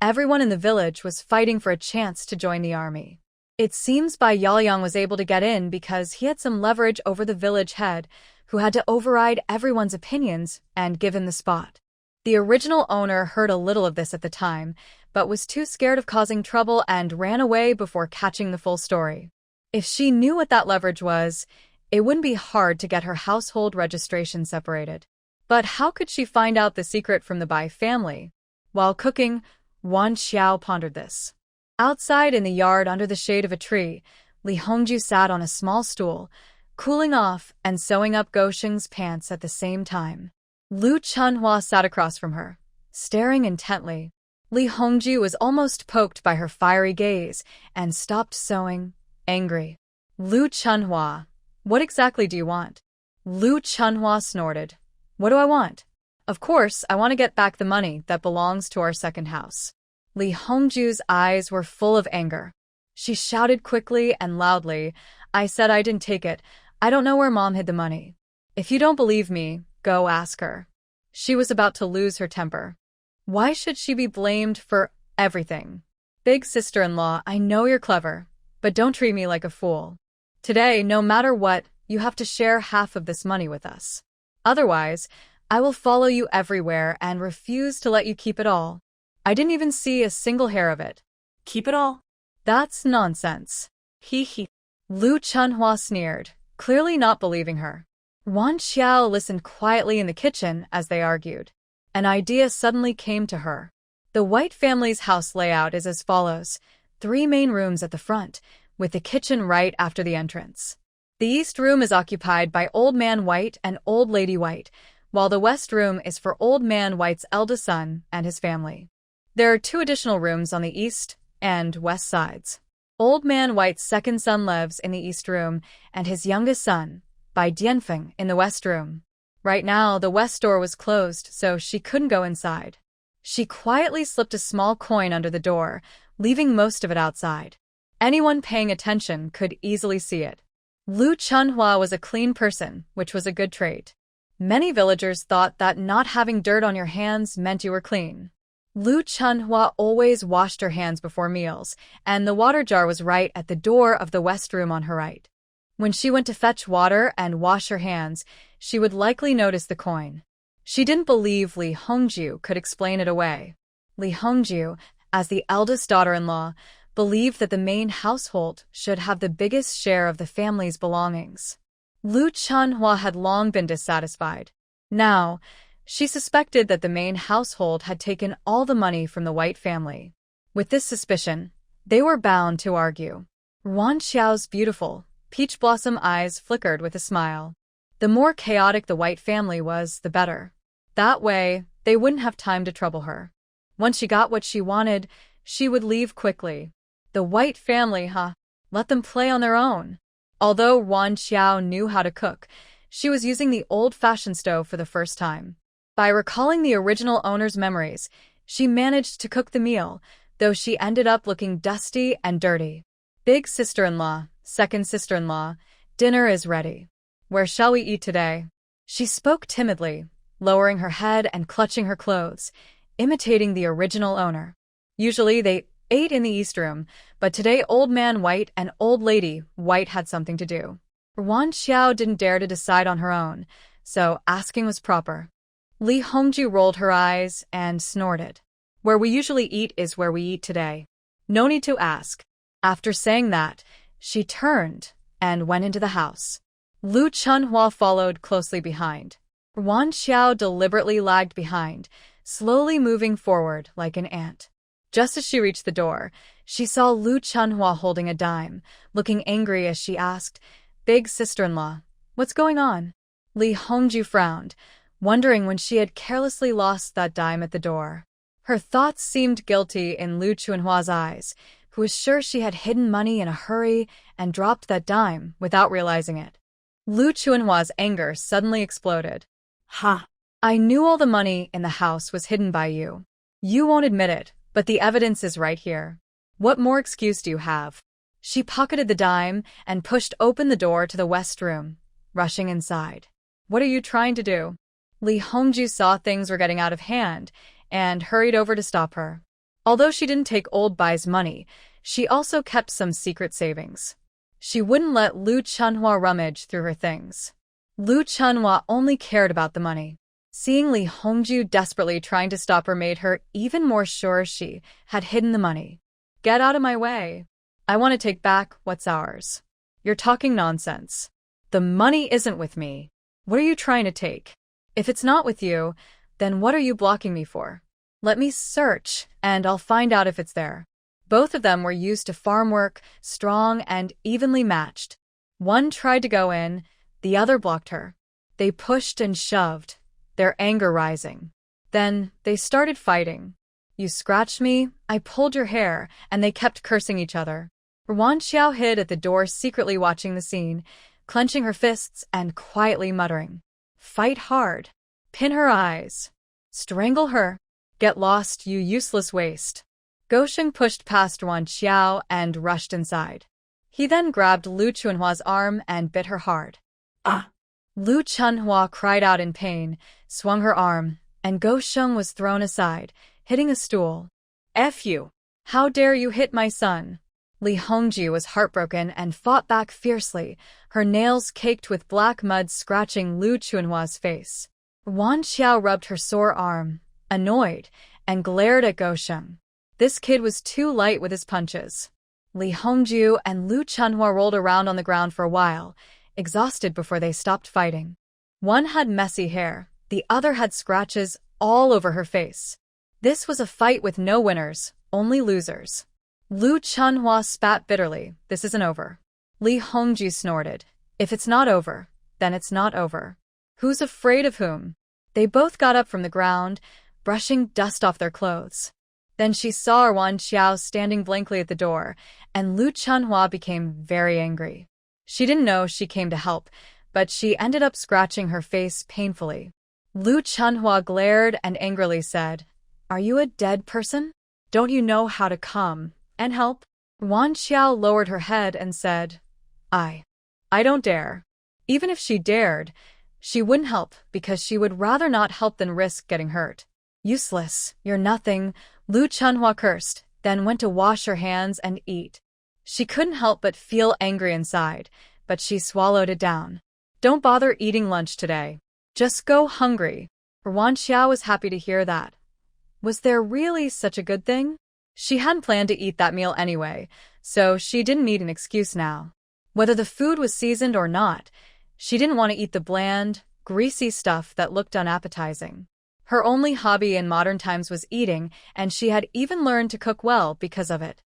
everyone in the village was fighting for a chance to join the army. It seems Bai Yaoyang was able to get in because he had some leverage over the village head, who had to override everyone's opinions and give him the spot. The original owner heard a little of this at the time, but was too scared of causing trouble and ran away before catching the full story. If she knew what that leverage was, it wouldn't be hard to get her household registration separated. But how could she find out the secret from the Bai family? While cooking, Ruan Qiao pondered this. Outside in the yard under the shade of a tree, Li Hongju sat on a small stool, cooling off and sewing up Gosheng's pants at the same time. Lu Chunhua sat across from her, staring intently. Li Hongju was almost poked by her fiery gaze and stopped sewing, angry. "Lu Chunhua, what exactly do you want?" Lu Chunhua snorted. "What do I want? Of course, I want to get back the money that belongs to our second house." Li Hongju's eyes were full of anger. She shouted quickly and loudly, "I said I didn't take it. I don't know where Mom hid the money. If you don't believe me, go ask her." She was about to lose her temper. Why should she be blamed for everything? "Big sister-in-law, I know you're clever, but don't treat me like a fool. Today, no matter what, you have to share half of this money with us. Otherwise, I will follow you everywhere and refuse to let you keep it all. I didn't even see a single hair of it." "Keep it all?" "That's nonsense." He. Lu Chunhua sneered, clearly not believing her. Ruan Qiao listened quietly in the kitchen as they argued. An idea suddenly came to her. The White family's house layout is as follows: 3 main rooms at the front, with the kitchen right after the entrance. The east room is occupied by Old Man White and Old Lady White, while the west room is for Old Man White's eldest son and his family. There are 2 additional rooms on the east and west sides. Old Man White's second son lives in the east room, and his youngest son, Bai Dianfeng, in the west room. Right now, the west door was closed, so she couldn't go inside. She quietly slipped a small coin under the door, leaving most of it outside. Anyone paying attention could easily see it. Lu Chunhua was a clean person, which was a good trait. Many villagers thought that not having dirt on your hands meant you were clean. Lu Chunhua always washed her hands before meals, and the water jar was right at the door of the west room on her right. When she went to fetch water and wash her hands, she would likely notice the coin. She didn't believe Li Hongju could explain it away. Li Hongju, as the eldest daughter-in-law, believed that the main household should have the biggest share of the family's belongings. Lu Chunhua had long been dissatisfied. Now, she suspected that the main household had taken all the money from the White family. With this suspicion, they were bound to argue. Ruan Qiao's beautiful, peach blossom eyes flickered with a smile. The more chaotic the White family was, the better. That way, they wouldn't have time to trouble her. Once she got what she wanted, she would leave quickly. The White family, huh? Let them play on their own. Although Ruan Qiao knew how to cook, she was using the old-fashioned stove for the first time. By recalling the original owner's memories, she managed to cook the meal, though she ended up looking dusty and dirty. Big sister-in-law, second sister-in-law, dinner is ready. Where shall we eat today? She spoke timidly, lowering her head and clutching her clothes, imitating the original owner. Usually they ate in the East Room, but today Old Man White and Old Lady White had something to do. Ruan Qiao didn't dare to decide on her own, so asking was proper. Li Hongju rolled her eyes and snorted. Where we usually eat is where we eat today. No need to ask. After saying that, she turned and went into the house. Lu Chunhua followed closely behind. Ruan Qiao deliberately lagged behind, slowly moving forward like an ant. Just as she reached the door, she saw Lu Chunhua holding a dime, looking angry as she asked, "Big sister-in-law, what's going on?" Li Hongju frowned, wondering when she had carelessly lost that dime at the door. Her thoughts seemed guilty in Lu Chunhua's eyes, who was sure she had hidden money in a hurry and dropped that dime without realizing it. Lu Chunhua's anger suddenly exploded. "Ha! I knew all the money in the house was hidden by you. You won't admit it, but the evidence is right here. What more excuse do you have?" She pocketed the dime and pushed open the door to the West Room, rushing inside. "What are you trying to do?" Li Hongju saw things were getting out of hand and hurried over to stop her. Although she didn't take Old Bai's money, she also kept some secret savings. She wouldn't let Lu Chunhua rummage through her things. Lu Chunhua only cared about the money. Seeing Li Hongju desperately trying to stop her made her even more sure she had hidden the money. "Get out of my way. I want to take back what's ours." "You're talking nonsense. The money isn't with me. What are you trying to take? If it's not with you, then what are you blocking me for? Let me search, and I'll find out if it's there." Both of them were used to farm work, strong and evenly matched. One tried to go in, the other blocked her. They pushed and shoved, their anger rising. Then they started fighting. "You scratched me, I pulled your hair," and they kept cursing each other. Ruan Qiao hid at the door, secretly watching the scene, clenching her fists and quietly muttering, "Fight hard. Pin her eyes. Strangle her. Get lost, you useless waste." Gosheng pushed past Ruan Qiao and rushed inside. He then grabbed Lu Chunhua's arm and bit her hard. "Ah!" Lu Chunhua cried out in pain, swung her arm, and Gosheng was thrown aside, hitting a stool. "F you! How dare you hit my son?" Li Hongju was heartbroken and fought back fiercely, her nails caked with black mud scratching Lu Chunhua's face. Ruan Qiao rubbed her sore arm, annoyed, and glared at Gosheng. This kid was too light with his punches. Li Hongju and Lu Chunhua rolled around on the ground for a while, exhausted before they stopped fighting. One had messy hair, the other had scratches all over her face. This was a fight with no winners, only losers. Lu Chunhua spat bitterly. "This isn't over." Li Hongju snorted. "If it's not over, then it's not over. Who's afraid of whom?" They both got up from the ground, brushing dust off their clothes. Then she saw Ruan Qiao standing blankly at the door, and Lu Chunhua became very angry. She didn't know she came to help, but she ended up scratching her face painfully. Lu Chunhua glared and angrily said, "Are you a dead person? Don't you know how to come and help?" Ruan Qiao lowered her head and said, I don't dare." Even if she dared, she wouldn't help because she would rather not help than risk getting hurt. "Useless, you're nothing," Lu Chunhua cursed, then went to wash her hands and eat. She couldn't help but feel angry inside, but she swallowed it down. "Don't bother eating lunch today. Just go hungry." Ruan Qiao was happy to hear that. Was there really such a good thing? She hadn't planned to eat that meal anyway, so she didn't need an excuse now. Whether the food was seasoned or not, she didn't want to eat the bland, greasy stuff that looked unappetizing. Her only hobby in modern times was eating, and she had even learned to cook well because of it.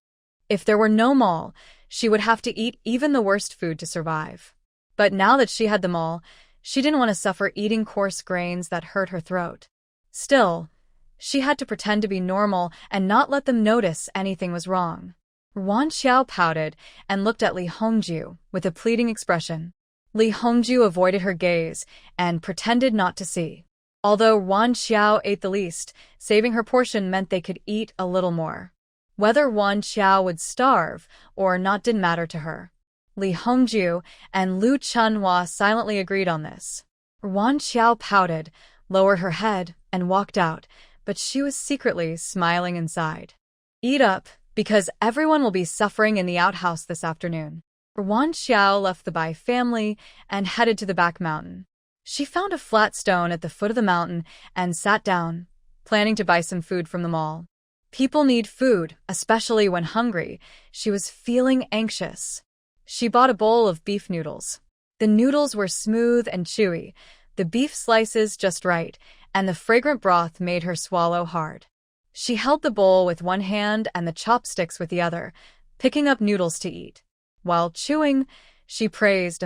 If there were no mall, she would have to eat even the worst food to survive. But now that she had them all, she didn't want to suffer eating coarse grains that hurt her throat. Still, she had to pretend to be normal and not let them notice anything was wrong. Ruan Qiao pouted and looked at Li Hongju with a pleading expression. Li Hongju avoided her gaze and pretended not to see. Although Ruan Qiao ate the least, saving her portion meant they could eat a little more. Whether Ruan Qiao would starve or not didn't matter to her. Li Hongju and Lu Chunhua silently agreed on this. Ruan Qiao pouted, lowered her head, and walked out, but she was secretly smiling inside. Eat up, because everyone will be suffering in the outhouse this afternoon. Ruan Qiao left the Bai family and headed to the back mountain. She found a flat stone at the foot of the mountain and sat down, planning to buy some food from the mall. People need food, especially when hungry. She was feeling anxious. She bought a bowl of beef noodles. The noodles were smooth and chewy, the beef slices just right, and the fragrant broth made her swallow hard. She held the bowl with one hand and the chopsticks with the other, picking up noodles to eat. While chewing, she praised,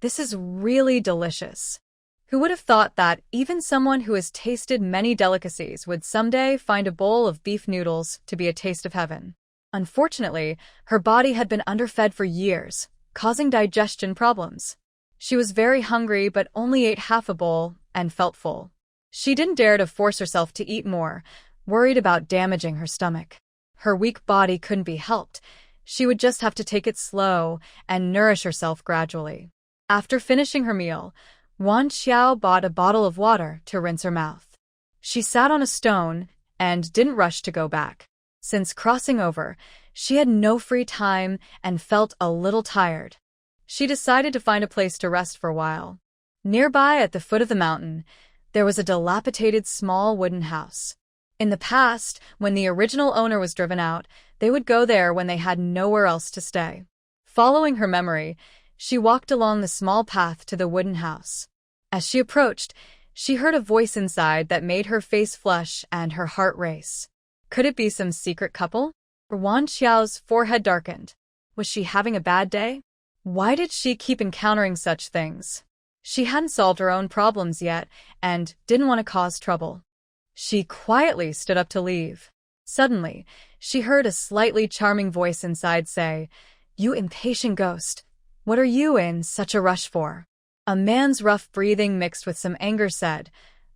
"This is really delicious." Who would have thought that even someone who has tasted many delicacies would someday find a bowl of beef noodles to be a taste of heaven? Unfortunately, her body had been underfed for years, causing digestion problems. She was very hungry but only ate half a bowl and felt full. She didn't dare to force herself to eat more, worried about damaging her stomach. Her weak body couldn't be helped. She would just have to take it slow and nourish herself gradually. After finishing her meal, Ruan Qiao bought a bottle of water to rinse her mouth. She sat on a stone and didn't rush to go back. Since crossing over, she had no free time and felt a little tired. She decided to find a place to rest for a while. Nearby, at the foot of the mountain, there was a dilapidated small wooden house. In the past, when the original owner was driven out, they would go there when they had nowhere else to stay. Following her memory, she walked along the small path to the wooden house. As she approached, she heard a voice inside that made her face flush and her heart race. Could it be some secret couple? Ruan Qiao's forehead darkened. Was she having a bad day? Why did she keep encountering such things? She hadn't solved her own problems yet and didn't want to cause trouble. She quietly stood up to leave. Suddenly, she heard a slightly charming voice inside say, "You impatient ghost. What are you in such a rush for?" A man's rough breathing mixed with some anger said,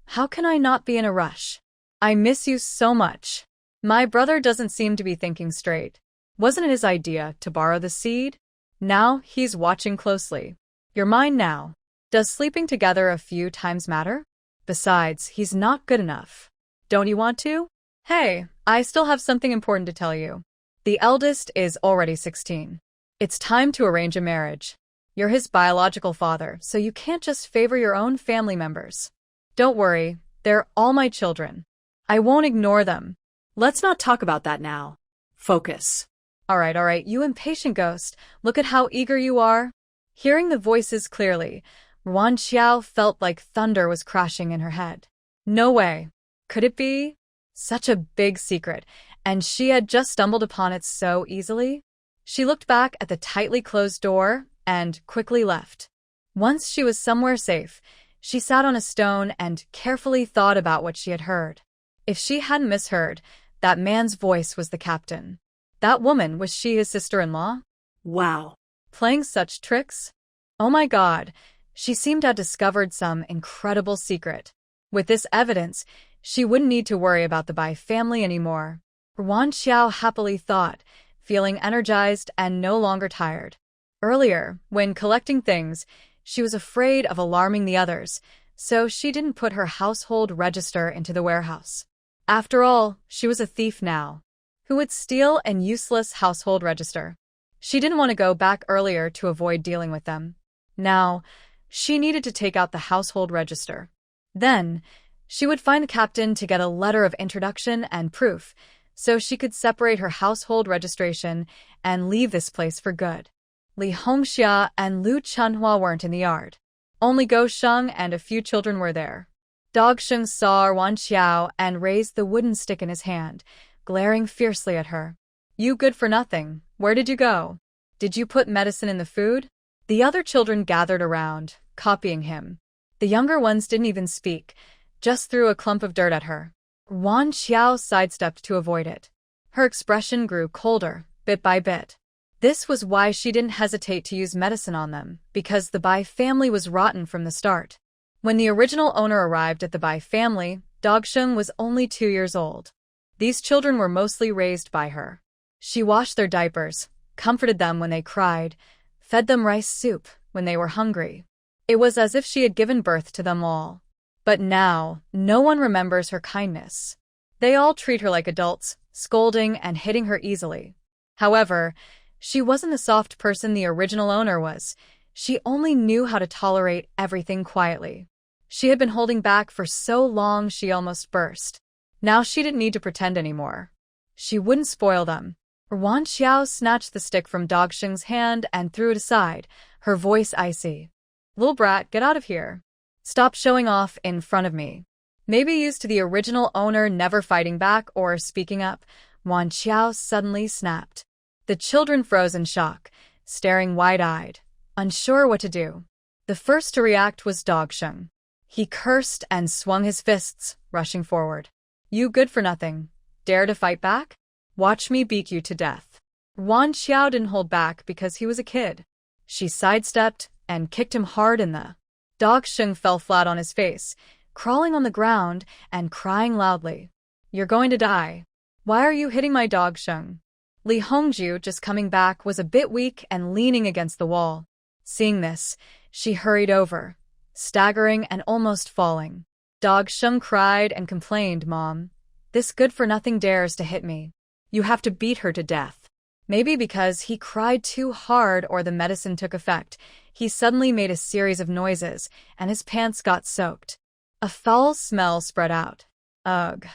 "How can I not be in a rush? I miss you so much." My brother doesn't seem to be thinking straight. Wasn't it his idea to borrow the seed? Now he's watching closely. You're mine now. Does sleeping together a few times matter? Besides, he's not good enough. Don't you want to? Hey, I still have something important to tell you. The eldest is already 16. It's time to arrange a marriage. You're his biological father, so you can't just favor your own family members. Don't worry, they're all my children. I won't ignore them. Let's not talk about that now. Focus. All right, you impatient ghost. Look at how eager you are. Hearing the voices clearly, Ruan Qiao felt like thunder was crashing in her head. No way. Could it be? Such a big secret, and she had just stumbled upon it so easily. She looked back at the tightly closed door and quickly left. Once she was somewhere safe, she sat on a stone and carefully thought about what she had heard. If she hadn't misheard, that man's voice was the captain. That woman, was she his sister-in-law? Wow. Playing such tricks? Oh my God, she seemed to have discovered some incredible secret. With this evidence, she wouldn't need to worry about the Bai family anymore. Ruan Qiao happily thought, feeling energized and no longer tired. Earlier, when collecting things, she was afraid of alarming the others, so she didn't put her household register into the warehouse. After all, she was a thief now. Who would steal an useless household register? She didn't want to go back earlier to avoid dealing with them. Now, she needed to take out the household register. Then, she would find the captain to get a letter of introduction and proof, so she could separate her household registration and leave this place for good. Li Hongxia and Lu Chunhua weren't in the yard. Only Go Sheng and a few children were there. Dog Sheng saw Ruan Qiao and raised the wooden stick in his hand, glaring fiercely at her. You good for nothing, where did you go? Did you put medicine in the food? The other children gathered around, copying him. The younger ones didn't even speak, just threw a clump of dirt at her. Ruan Qiao sidestepped to avoid it. Her expression grew colder, bit by bit. This was why she didn't hesitate to use medicine on them, because the Bai family was rotten from the start. When the original owner arrived at the Bai family, Dogsheng was only 2 years old. These children were mostly raised by her. She washed their diapers, comforted them when they cried, fed them rice soup when they were hungry. It was as if she had given birth to them all. But now, no one remembers her kindness. They all treat her like adults, scolding and hitting her easily. However, she wasn't the soft person the original owner was. She only knew how to tolerate everything quietly. She had been holding back for so long she almost burst. Now she didn't need to pretend anymore. She wouldn't spoil them. Ruan Qiao snatched the stick from Dogsheng's hand and threw it aside, her voice icy. Little brat, get out of here. Stop showing off in front of me. Maybe used to the original owner never fighting back or speaking up, Ruan Qiao suddenly snapped. The children froze in shock, staring wide-eyed, unsure what to do. The first to react was Dogsheng. He cursed and swung his fists, rushing forward. You good for nothing. Dare to fight back? Watch me beat you to death. Ruan Qiao didn't hold back because he was a kid. She sidestepped and kicked him hard in the. Dogsheng fell flat on his face, crawling on the ground and crying loudly. You're going to die. Why are you hitting my Dogsheng? Li Hongju, just coming back, was a bit weak and leaning against the wall. Seeing this, she hurried over, staggering and almost falling. Dogsheng cried and complained, Mom, this good-for-nothing dares to hit me. You have to beat her to death. Maybe because he cried too hard or the medicine took effect, he suddenly made a series of noises, and his pants got soaked. A foul smell spread out. Ugh.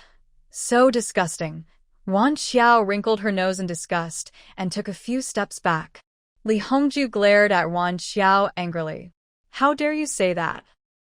So disgusting. Ruan Qiao wrinkled her nose in disgust and took a few steps back. Li Hongju glared at Ruan Qiao angrily. How dare you say that?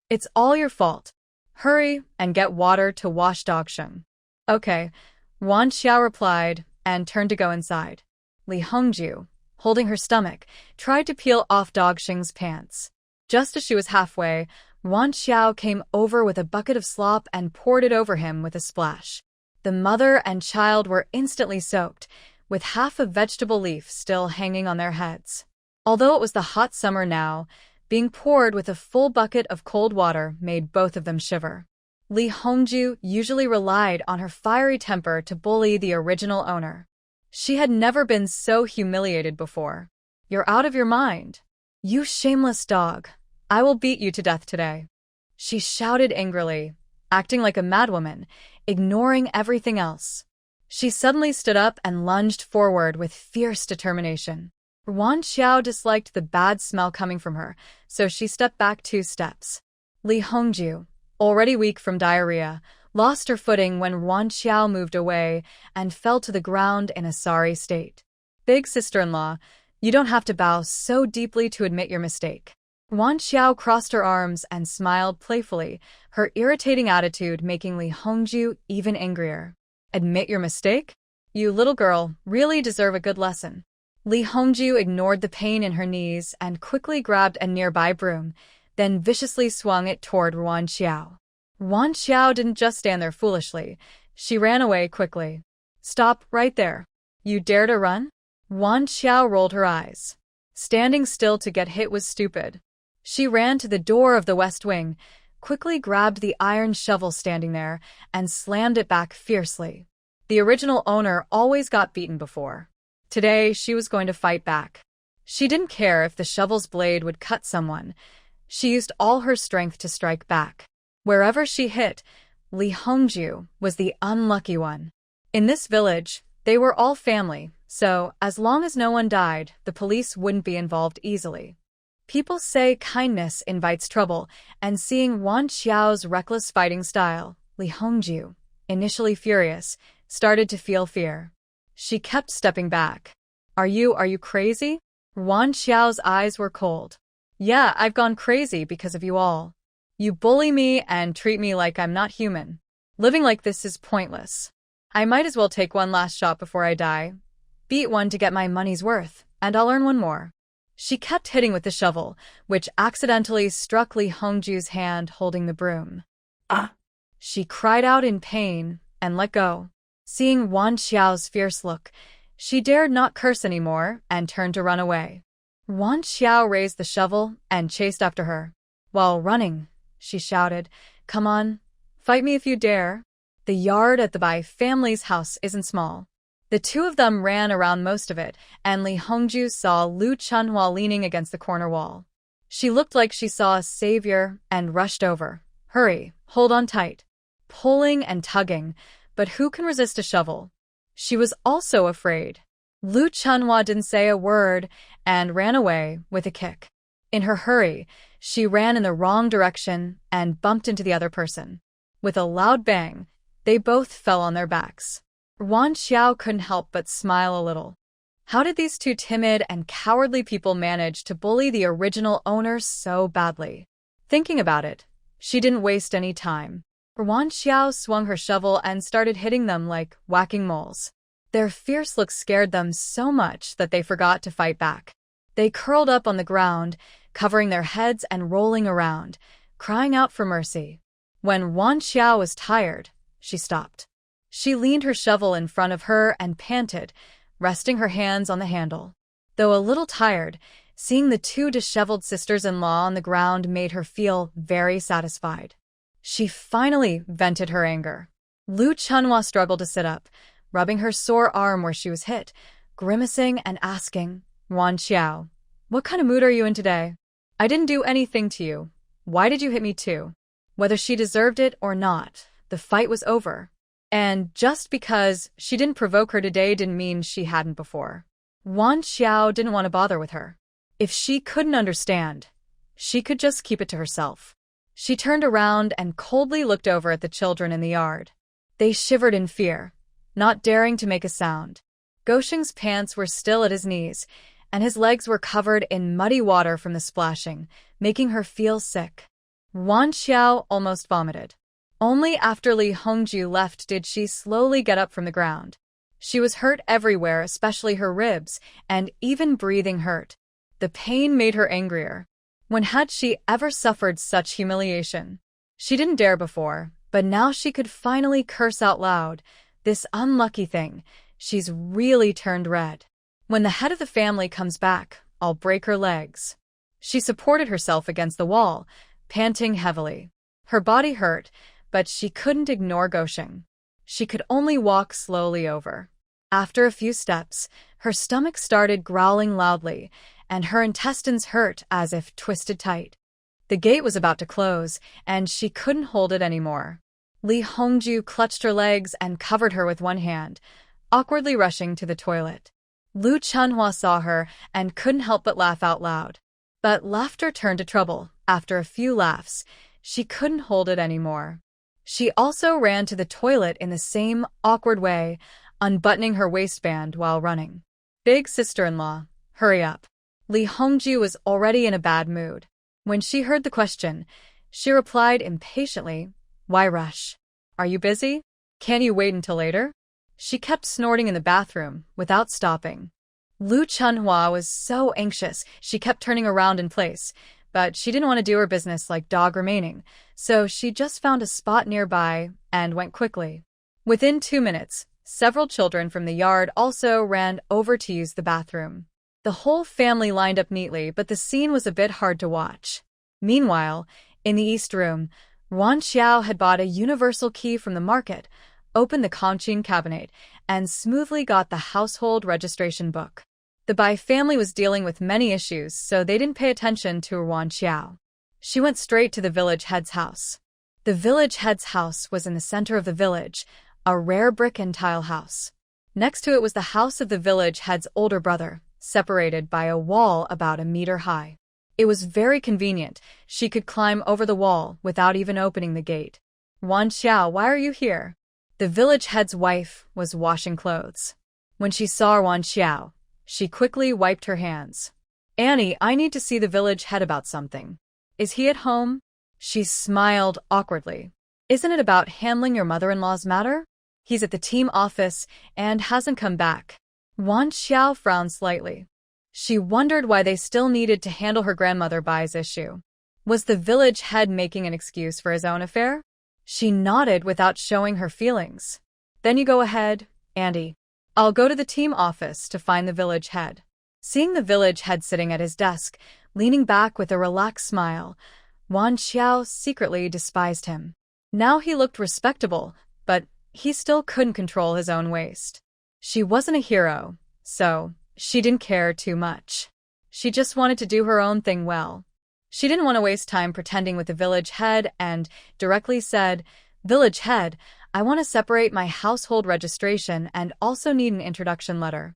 It's all your fault. Hurry and get water to wash Dogsheng. Okay, Ruan Qiao replied and turned to go inside. Li Hongju, holding her stomach, tried to peel off Dogsheng's pants. Just as she was halfway, Ruan Qiao came over with a bucket of slop and poured it over him with a splash. The mother and child were instantly soaked, with half a vegetable leaf still hanging on their heads. Although it was the hot summer now, being poured with a full bucket of cold water made both of them shiver. Li Hongju usually relied on her fiery temper to bully the original owner. She had never been so humiliated before. You're out of your mind. You shameless dog. I will beat you to death today. She shouted angrily, acting like a madwoman, ignoring everything else. She suddenly stood up and lunged forward with fierce determination. Ruan Qiao disliked the bad smell coming from her, so she stepped back 2 steps. Li Hongju, already weak from diarrhea, lost her footing when Ruan Qiao moved away and fell to the ground in a sorry state. Big sister-in-law, you don't have to bow so deeply to admit your mistake. Ruan Qiao crossed her arms and smiled playfully, her irritating attitude making Li Hongju even angrier. Admit your mistake? You little girl really deserve a good lesson. Li Hongju ignored the pain in her knees and quickly grabbed a nearby broom, then viciously swung it toward Ruan Qiao. Ruan Qiao didn't just stand there foolishly. She ran away quickly. Stop right there. You dare to run? Ruan Qiao rolled her eyes. Standing still to get hit was stupid. She ran to the door of the west wing, quickly grabbed the iron shovel standing there, and slammed it back fiercely. The original owner always got beaten before. Today, she was going to fight back. She didn't care if the shovel's blade would cut someone. She used all her strength to strike back. Wherever she hit, Li Hongju was the unlucky one. In this village, they were all family, so as long as no one died, the police wouldn't be involved easily. People say kindness invites trouble, and seeing Ruan Qiao's reckless fighting style, Li Hongju, initially furious, started to feel fear. She kept stepping back. Are you crazy? Ruan Qiao's eyes were cold. Yeah, I've gone crazy because of you all. You bully me and treat me like I'm not human. Living like this is pointless. I might as well take one last shot before I die. Beat one to get my money's worth, and I'll earn one more. She kept hitting with the shovel, which accidentally struck Li Hongju's hand holding the broom. Ah! She cried out in pain and let go. Seeing Ruan Qiao's fierce look, she dared not curse anymore and turned to run away. Ruan Qiao raised the shovel and chased after her. While running, she shouted, "Come on, fight me if you dare." The yard at the Bai family's house isn't small. The two of them ran around most of it, and Li Hongju saw Lu Chunhua leaning against the corner wall. She looked like she saw a savior and rushed over. Hurry, hold on tight. Pulling and tugging, but who can resist a shovel? She was also afraid. Lu Chunhua didn't say a word and ran away with a kick. In her hurry, she ran in the wrong direction and bumped into the other person. With a loud bang, they both fell on their backs. Ruan Qiao couldn't help but smile a little. How did these two timid and cowardly people manage to bully the original owner so badly? Thinking about it, she didn't waste any time. Ruan Qiao swung her shovel and started hitting them like whacking moles. Their fierce look scared them so much that they forgot to fight back. They curled up on the ground, covering their heads and rolling around, crying out for mercy. When Ruan Qiao was tired, she stopped. She leaned her shovel in front of her and panted, resting her hands on the handle. Though a little tired, seeing the two disheveled sisters-in-law on the ground made her feel very satisfied. She finally vented her anger. Lu Chunhua struggled to sit up, rubbing her sore arm where she was hit, grimacing and asking, "Ruan Qiao, what kind of mood are you in today? I didn't do anything to you. Why did you hit me too?" Whether she deserved it or not, the fight was over. And just because she didn't provoke her today didn't mean she hadn't before. Ruan Qiao didn't want to bother with her. If she couldn't understand, she could just keep it to herself. She turned around and coldly looked over at the children in the yard. They shivered in fear, not daring to make a sound. Gosheng's pants were still at his knees, and his legs were covered in muddy water from the splashing, making her feel sick. Ruan Qiao almost vomited. Only after Li Hongju left did she slowly get up from the ground. She was hurt everywhere, especially her ribs, and even breathing hurt. The pain made her angrier. When had she ever suffered such humiliation? She didn't dare before, but now she could finally curse out loud. This unlucky thing, she's really turned red. When the head of the family comes back, I'll break her legs. She supported herself against the wall, panting heavily. Her body hurt, but she couldn't ignore Gosheng. She could only walk slowly over. After a few steps, her stomach started growling loudly, and her intestines hurt as if twisted tight. The gate was about to close, and she couldn't hold it anymore. Li Hongju clutched her legs and covered her with one hand, awkwardly rushing to the toilet. Lu Chunhua saw her and couldn't help but laugh out loud. But laughter turned to trouble. After a few laughs, she couldn't hold it anymore. She also ran to the toilet in the same awkward way, unbuttoning her waistband while running. "Big sister-in-law, hurry up." Li Hongju was already in a bad mood. When she heard the question, she replied impatiently, "Why rush? Are you busy? Can't you wait until later?" She kept snorting in the bathroom without stopping. Lu Chunhua was so anxious she kept turning around in place, but she didn't want to do her business like dog remaining, so she just found a spot nearby and went quickly. Within 2 minutes, several children from the yard also ran over to use the bathroom. The whole family lined up neatly, but the scene was a bit hard to watch. Meanwhile, in the East Room, Ruan Qiao had bought a universal key from the market, opened the Kangqin cabinet, and smoothly got the household registration book. The Bai family was dealing with many issues, so they didn't pay attention to Ruan Qiao. She went straight to the village head's house. The village head's house was in the center of the village, a rare brick and tile house. Next to it was the house of the village head's older brother, separated by a wall about a meter high. It was very convenient. She could climb over the wall without even opening the gate. "Ruan Qiao, why are you here?" The village head's wife was washing clothes. When she saw Ruan Qiao, she quickly wiped her hands. "Annie, I need to see the village head about something. Is he at home?" She smiled awkwardly. "Isn't it about handling your mother-in-law's matter? He's at the team office and hasn't come back." Ruan Qiao frowned slightly. She wondered why they still needed to handle her grandmother Bai's issue. Was the village head making an excuse for his own affair? She nodded without showing her feelings. "Then you go ahead, Andy. I'll go to the team office to find the village head." Seeing the village head sitting at his desk, leaning back with a relaxed smile, Ruan Qiao secretly despised him. Now he looked respectable, but he still couldn't control his own waist. She wasn't a hero, so she didn't care too much. She just wanted to do her own thing well. She didn't want to waste time pretending with the village head and directly said, "Village head, I want to separate my household registration and also need an introduction letter."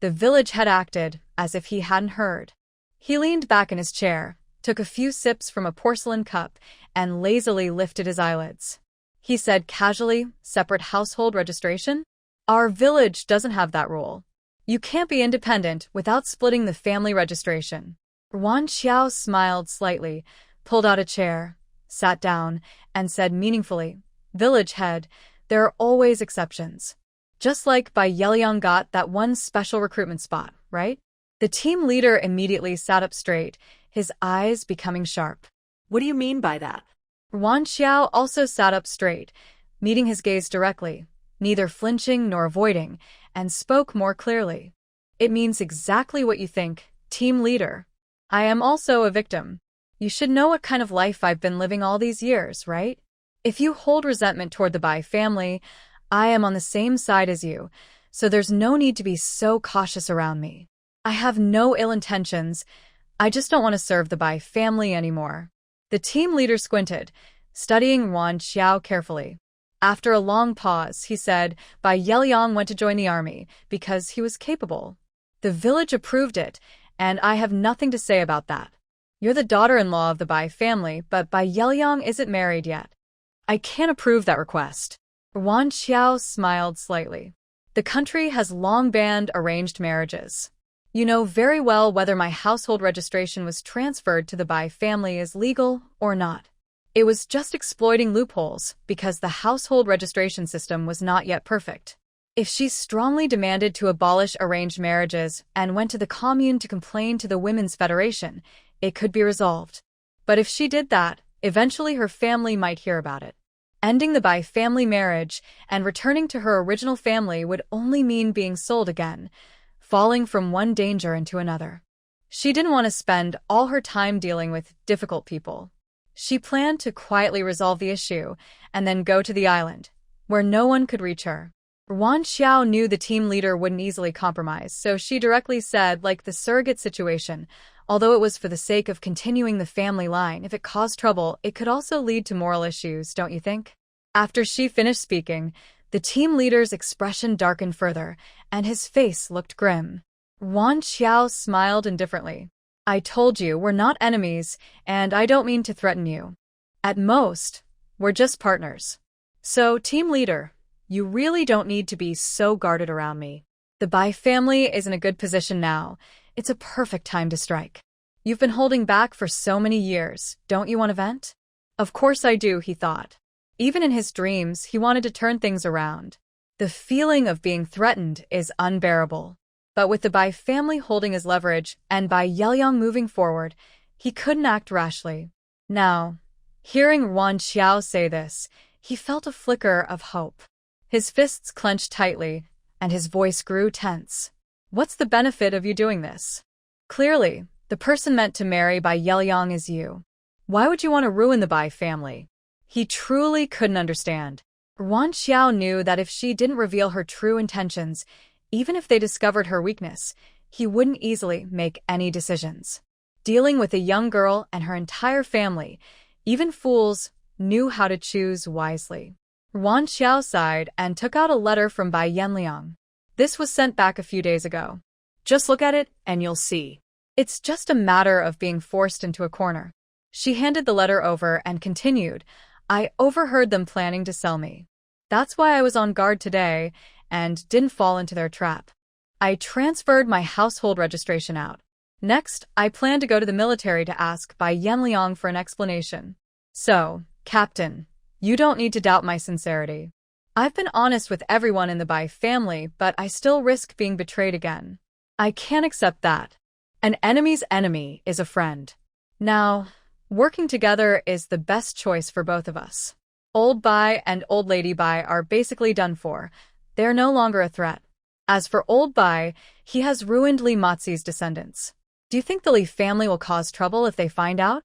The village head acted as if he hadn't heard. He leaned back in his chair, took a few sips from a porcelain cup, and lazily lifted his eyelids. He said casually, "Separate household registration? Our village doesn't have that rule. You can't be independent without splitting the family registration." Ruan Qiao smiled slightly, pulled out a chair, sat down, and said meaningfully, "Village head, there are always exceptions. Just like Bai Yeliang got that one special recruitment spot, right?" The team leader immediately sat up straight, his eyes becoming sharp. "What do you mean by that?" Ruan Qiao also sat up straight, meeting his gaze directly, neither flinching nor avoiding, and spoke more clearly. "It means exactly what you think, team leader. I am also a victim. You should know what kind of life I've been living all these years, right? If you hold resentment toward the Bai family, I am on the same side as you, so there's no need to be so cautious around me. I have no ill intentions. I just don't want to serve the Bai family anymore." The team leader squinted, studying Ruan Qiao carefully. After a long pause, he said, "Bai Yeliang went to join the army because he was capable. The village approved it, and I have nothing to say about that. You're the daughter-in-law of the Bai family, but Bai Yeliang isn't married yet. I can't approve that request." Ruan Qiao smiled slightly. "The country has long banned arranged marriages. You know very well whether my household registration was transferred to the Bai family is legal or not. It was just exploiting loopholes because the household registration system was not yet perfect. If she strongly demanded to abolish arranged marriages and went to the commune to complain to the Women's Federation, it could be resolved. But if she did that, eventually her family might hear about it. Ending the Bai family marriage and returning to her original family would only mean being sold again, falling from one danger into another. She didn't want to spend all her time dealing with difficult people. She planned to quietly resolve the issue and then go to the island, where no one could reach her. Ruan Qiao knew the team leader wouldn't easily compromise, so she directly said, like the surrogate situation, although it was for the sake of continuing the family line, if it caused trouble, it could also lead to moral issues, don't you think? After she finished speaking, the team leader's expression darkened further, and his face looked grim. Ruan Qiao smiled indifferently. "I told you, we're not enemies, and I don't mean to threaten you. At most, we're just partners. So, team leader, you really don't need to be so guarded around me. The Bai family is in a good position now. It's a perfect time to strike. You've been holding back for so many years. Don't you want to vent?" Of course I do, he thought. Even in his dreams, he wanted to turn things around. The feeling of being threatened is unbearable. But with the Bai family holding his leverage and Bai Yeliang moving forward, he couldn't act rashly. Now, hearing Ruan Qiao say this, he felt a flicker of hope. His fists clenched tightly, and his voice grew tense. "What's the benefit of you doing this? Clearly, the person meant to marry Bai Yeliang is you. Why would you want to ruin the Bai family?" He truly couldn't understand. Ruan Qiao knew that if she didn't reveal her true intentions, even if they discovered her weakness, he wouldn't easily make any decisions. Dealing with a young girl and her entire family, even fools knew how to choose wisely. Ruan Qiao sighed and took out a letter from Bai Yanliang. "This was sent back a few days ago. Just look at it and you'll see. It's just a matter of being forced into a corner." She handed the letter over and continued, "I overheard them planning to sell me. That's why I was on guard today and didn't fall into their trap. I transferred my household registration out. Next, I plan to go to the military to ask Bai Yanliang for an explanation. So, Captain, you don't need to doubt my sincerity. I've been honest with everyone in the Bai family, but I still risk being betrayed again. I can't accept that. An enemy's enemy is a friend. Now, working together is the best choice for both of us. Old Bai and Old Lady Bai are basically done for. They're no longer a threat. As for Old Bai, he has ruined Li Mozi's descendants. Do you think the Li family will cause trouble if they find out?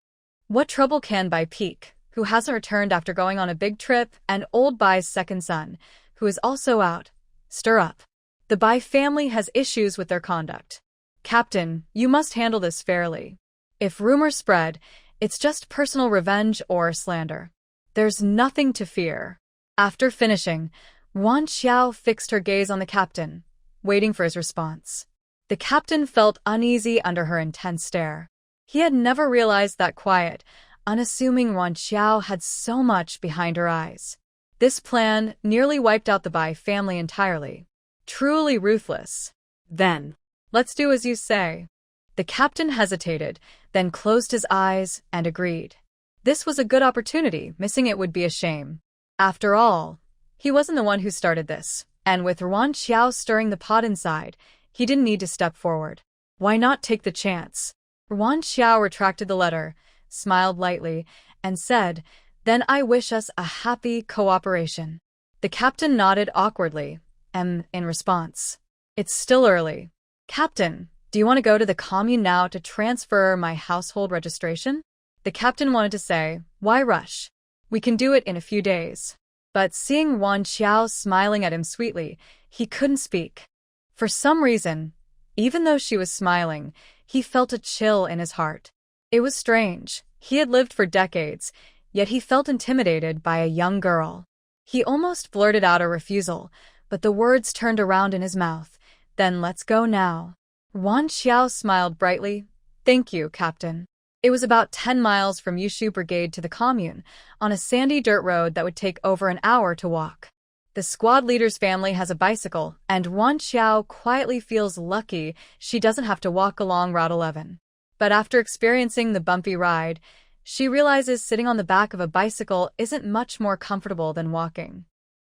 What trouble can Bai Peak, who hasn't returned after going on a big trip, and Old Bai's second son, who is also out, stir up? The Bai family has issues with their conduct. Captain, you must handle this fairly. If rumors spread, it's just personal revenge or slander. There's nothing to fear. After finishing, Ruan Qiao fixed her gaze on the captain, waiting for his response. The captain felt uneasy under her intense stare. He had never realized that quiet, unassuming Ruan Qiao had so much behind her eyes. This plan nearly wiped out the Bai family entirely. Truly ruthless. Then, let's do as you say. The captain hesitated, then closed his eyes and agreed. This was a good opportunity, missing it would be a shame. After all, he wasn't the one who started this, and with Ruan Qiao stirring the pot inside, he didn't need to step forward. Why not take the chance? Ruan Qiao retracted the letter, smiled lightly, and said, "Then I wish us a happy cooperation." The captain nodded awkwardly, and in response, "It's still early. Captain, do you want to go to the commune now to transfer my household registration?" The captain wanted to say, "Why rush? We can do it in a few days." But seeing Ruan Qiao smiling at him sweetly, he couldn't speak. For some reason, even though she was smiling, he felt a chill in his heart. It was strange. He had lived for decades, yet he felt intimidated by a young girl. He almost blurted out a refusal, but the words turned around in his mouth. "Then let's go now." Ruan Qiao smiled brightly. "Thank you, Captain." It was about 10 miles from Yushu Brigade to the commune, on a sandy dirt road that would take over an hour to walk. The squad leader's family has a bicycle, and Ruan Qiao quietly feels lucky she doesn't have to walk along Route 11. But after experiencing the bumpy ride, she realizes sitting on the back of a bicycle isn't much more comfortable than walking.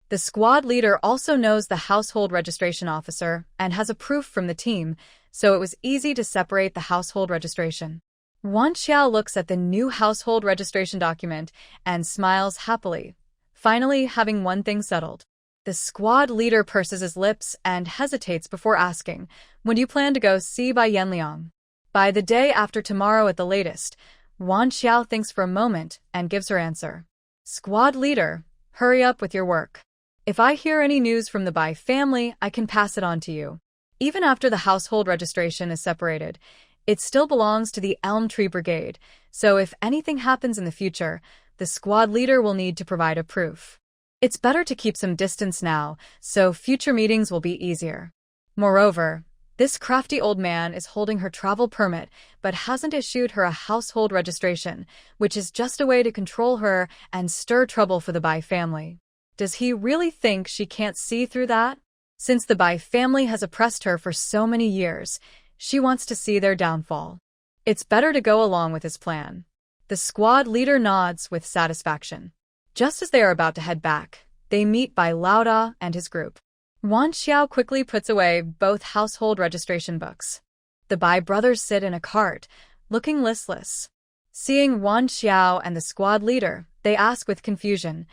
The squad leader also knows the household registration officer and has a proof from the team, so it was easy to separate the household registration. Ruan Qiao looks at the new household registration document and smiles happily, finally having one thing settled. The squad leader purses his lips and hesitates before asking, "When do you plan to go see Bai Yanliang?" "By the day after tomorrow at the latest." Ruan Qiao thinks for a moment and gives her answer. "Squad leader, hurry up with your work. If I hear any news from the Bai family, I can pass it on to you. Even after the household registration is separated, it still belongs to the Elm Tree Brigade, so if anything happens in the future, the squad leader will need to provide a proof. It's better to keep some distance now, so future meetings will be easier. Moreover, this crafty old man is holding her travel permit but hasn't issued her a household registration, which is just a way to control her and stir trouble for the Bai family. Does he really think she can't see through that? Since the Bai family has oppressed her for so many years, she wants to see their downfall. It's better to go along with his plan. The squad leader nods with satisfaction. Just as they are about to head back, they meet Bai Lauda and his group. Ruan Qiao quickly puts away both household registration books. The Bai brothers sit in a cart, looking listless. Seeing Ruan Qiao and the squad leader, they ask with confusion,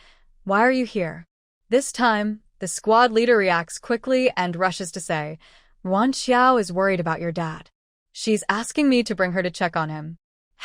"Why are you here?" This time, the squad leader reacts quickly and rushes to say, "Ruan Qiao is worried about your dad. She's asking me to bring her to check on him."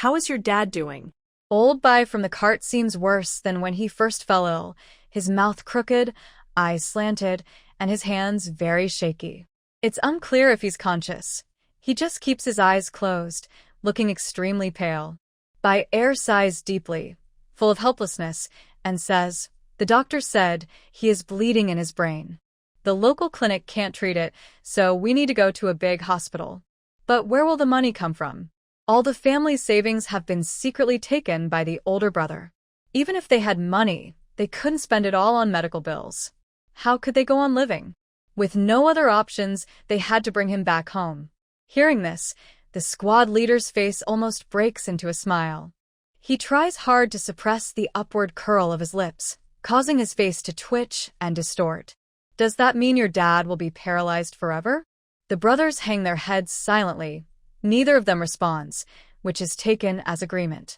"How is your dad doing?" Old Bai from the cart seems worse than when he first fell ill, his mouth crooked, eyes slanted, and his hands very shaky. It's unclear if he's conscious. He just keeps his eyes closed, looking extremely pale. Bai Air sighs deeply, full of helplessness, and says, "The doctor said he is bleeding in his brain. The local clinic can't treat it, so we need to go to a big hospital. But where will the money come from? All the family's savings have been secretly taken by the older brother. Even if they had money, They couldn't spend it all on medical bills. How could they go on living? With no other options, they had to bring him back home. Hearing this, the squad leader's face almost breaks into a smile. He tries hard to suppress the upward curl of his lips, causing his face to twitch and distort. Does that mean your dad will be paralyzed forever? The brothers hang their heads silently. Neither of them responds, which is taken as agreement.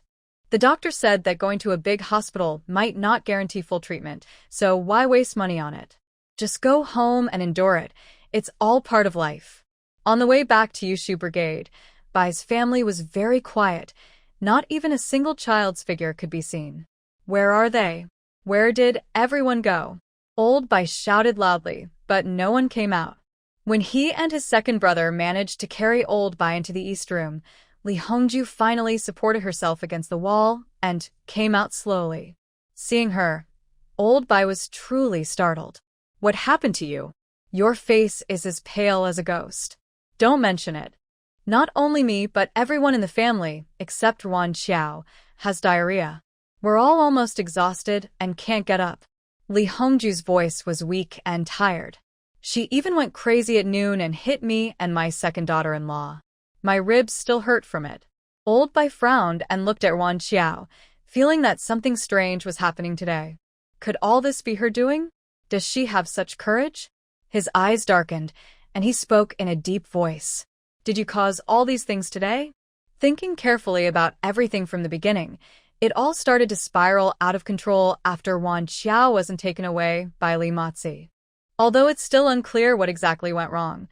The doctor said that going to a big hospital might not guarantee full treatment, so why waste money on it? Just go home and endure it. It's all part of life. On the way back to Yushu Brigade, Bai's family was very quiet. Not even a single child's figure could be seen. Where are they? Where did everyone go? Old Bai shouted loudly, but no one came out. When he and his second brother managed to carry Old Bai into the East Room, Li Hongju finally supported herself against the wall and came out slowly. Seeing her, Old Bai was truly startled. What happened to you? Your face is as pale as a ghost. Don't mention it. Not only me, but everyone in the family, except Ruan Qiao, has diarrhea. We're all almost exhausted and can't get up. Li Hongju's voice was weak and tired. She even went crazy at noon and hit me and my second daughter-in-law. My ribs still hurt from it. Old Bai frowned and looked at Ruan Qiao, feeling that something strange was happening today. Could all this be her doing? Does she have such courage? His eyes darkened, and he spoke in a deep voice. Did you cause all these things today? Thinking carefully about everything from the beginning, it all started to spiral out of control after Ruan Qiao wasn't taken away by Li Matzi. Although it's still unclear what exactly went wrong,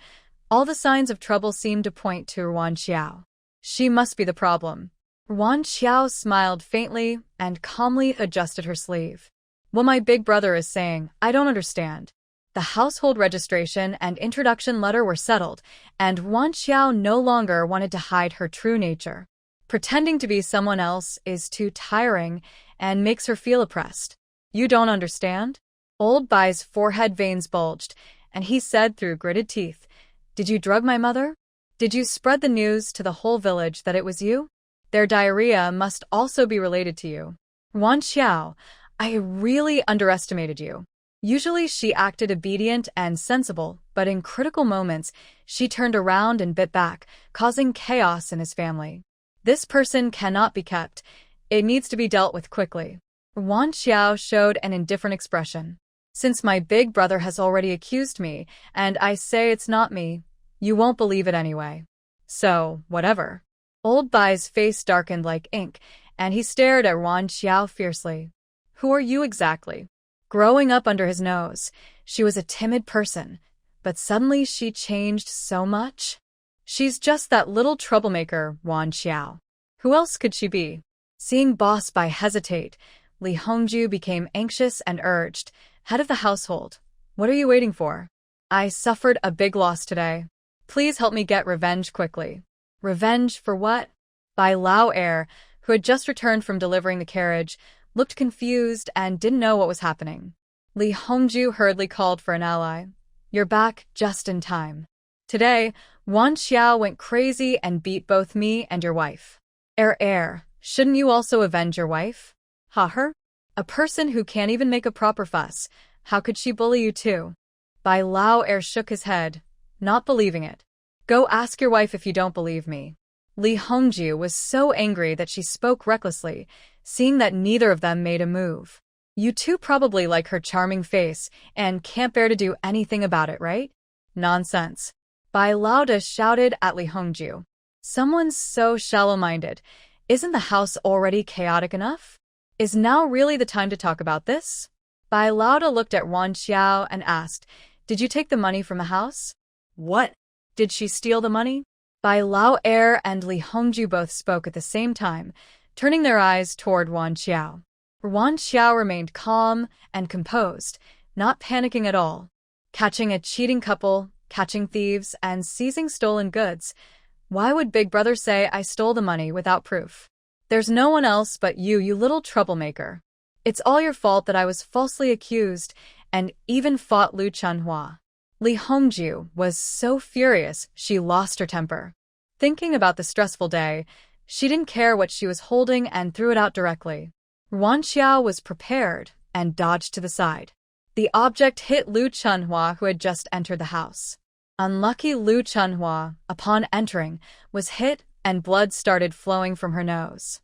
all the signs of trouble seemed to point to Ruan Qiao. She must be the problem. Ruan Qiao smiled faintly and calmly adjusted her sleeve. What my big brother is saying, I don't understand. The household registration and introduction letter were settled, and Ruan Qiao no longer wanted to hide her true nature. Pretending to be someone else is too tiring and makes her feel oppressed. You don't understand? Old Bai's forehead veins bulged, and he said through gritted teeth, Did you drug my mother? Did you spread the news to the whole village that it was you? Their diarrhea must also be related to you. Ruan Qiao, I really underestimated you. Usually she acted obedient and sensible, but in critical moments, she turned around and bit back, causing chaos in his family. This person cannot be kept. It needs to be dealt with quickly. Ruan Qiao showed an indifferent expression. Since my big brother has already accused me, and I say it's not me, you won't believe it anyway. So, whatever. Old Bai's face darkened like ink, and he stared at Ruan Qiao fiercely. Who are you exactly? Growing up under his nose, she was a timid person, but suddenly she changed so much. She's just that little troublemaker, Ruan Qiao. Who else could she be? Seeing Boss Bai hesitate, Li Hongju became anxious and urged, Head of the household, what are you waiting for? I suffered a big loss today. Please help me get revenge quickly. Revenge for what? Bai Lao Air, who had just returned from delivering the carriage, looked confused and didn't know what was happening. Li Hongju hurriedly called for an ally. You're back just in time. Today, Ruan Qiao went crazy and beat both me and your wife. Shouldn't you also avenge your wife? Her? A person who can't even make a proper fuss. How could she bully you too? Bai Lao Air shook his head, not believing it. Go ask your wife if you don't believe me. Li Hongju was so angry that she spoke recklessly, seeing that neither of them made a move. You two probably like her charming face and can't bear to do anything about it, right? Nonsense. Bai Lauda shouted at Li Hongju. Someone's so shallow-minded. Isn't the house already chaotic enough? Is now really the time to talk about this? Bai Lauda looked at Ruan Qiao and asked, Did you take the money from the house? What? Did she steal the money? Bai Lao Air and Li Hongju both spoke at the same time, turning their eyes toward Ruan Qiao. Ruan Qiao remained calm and composed, not panicking at all. Catching a cheating couple, catching thieves, and seizing stolen goods. Why would Big Brother say I stole the money without proof? There's no one else but you little troublemaker. It's all your fault that I was falsely accused and even fought Lu Chunhua. Li Hongju was so furious she lost her temper. Thinking about the stressful day, she didn't care what she was holding and threw it out directly. Ruan Qiao was prepared, and dodged to the side. The object hit Lu Chunhua, who had just entered the house. Unlucky Lu Chunhua, upon entering, was hit and blood started flowing from her nose.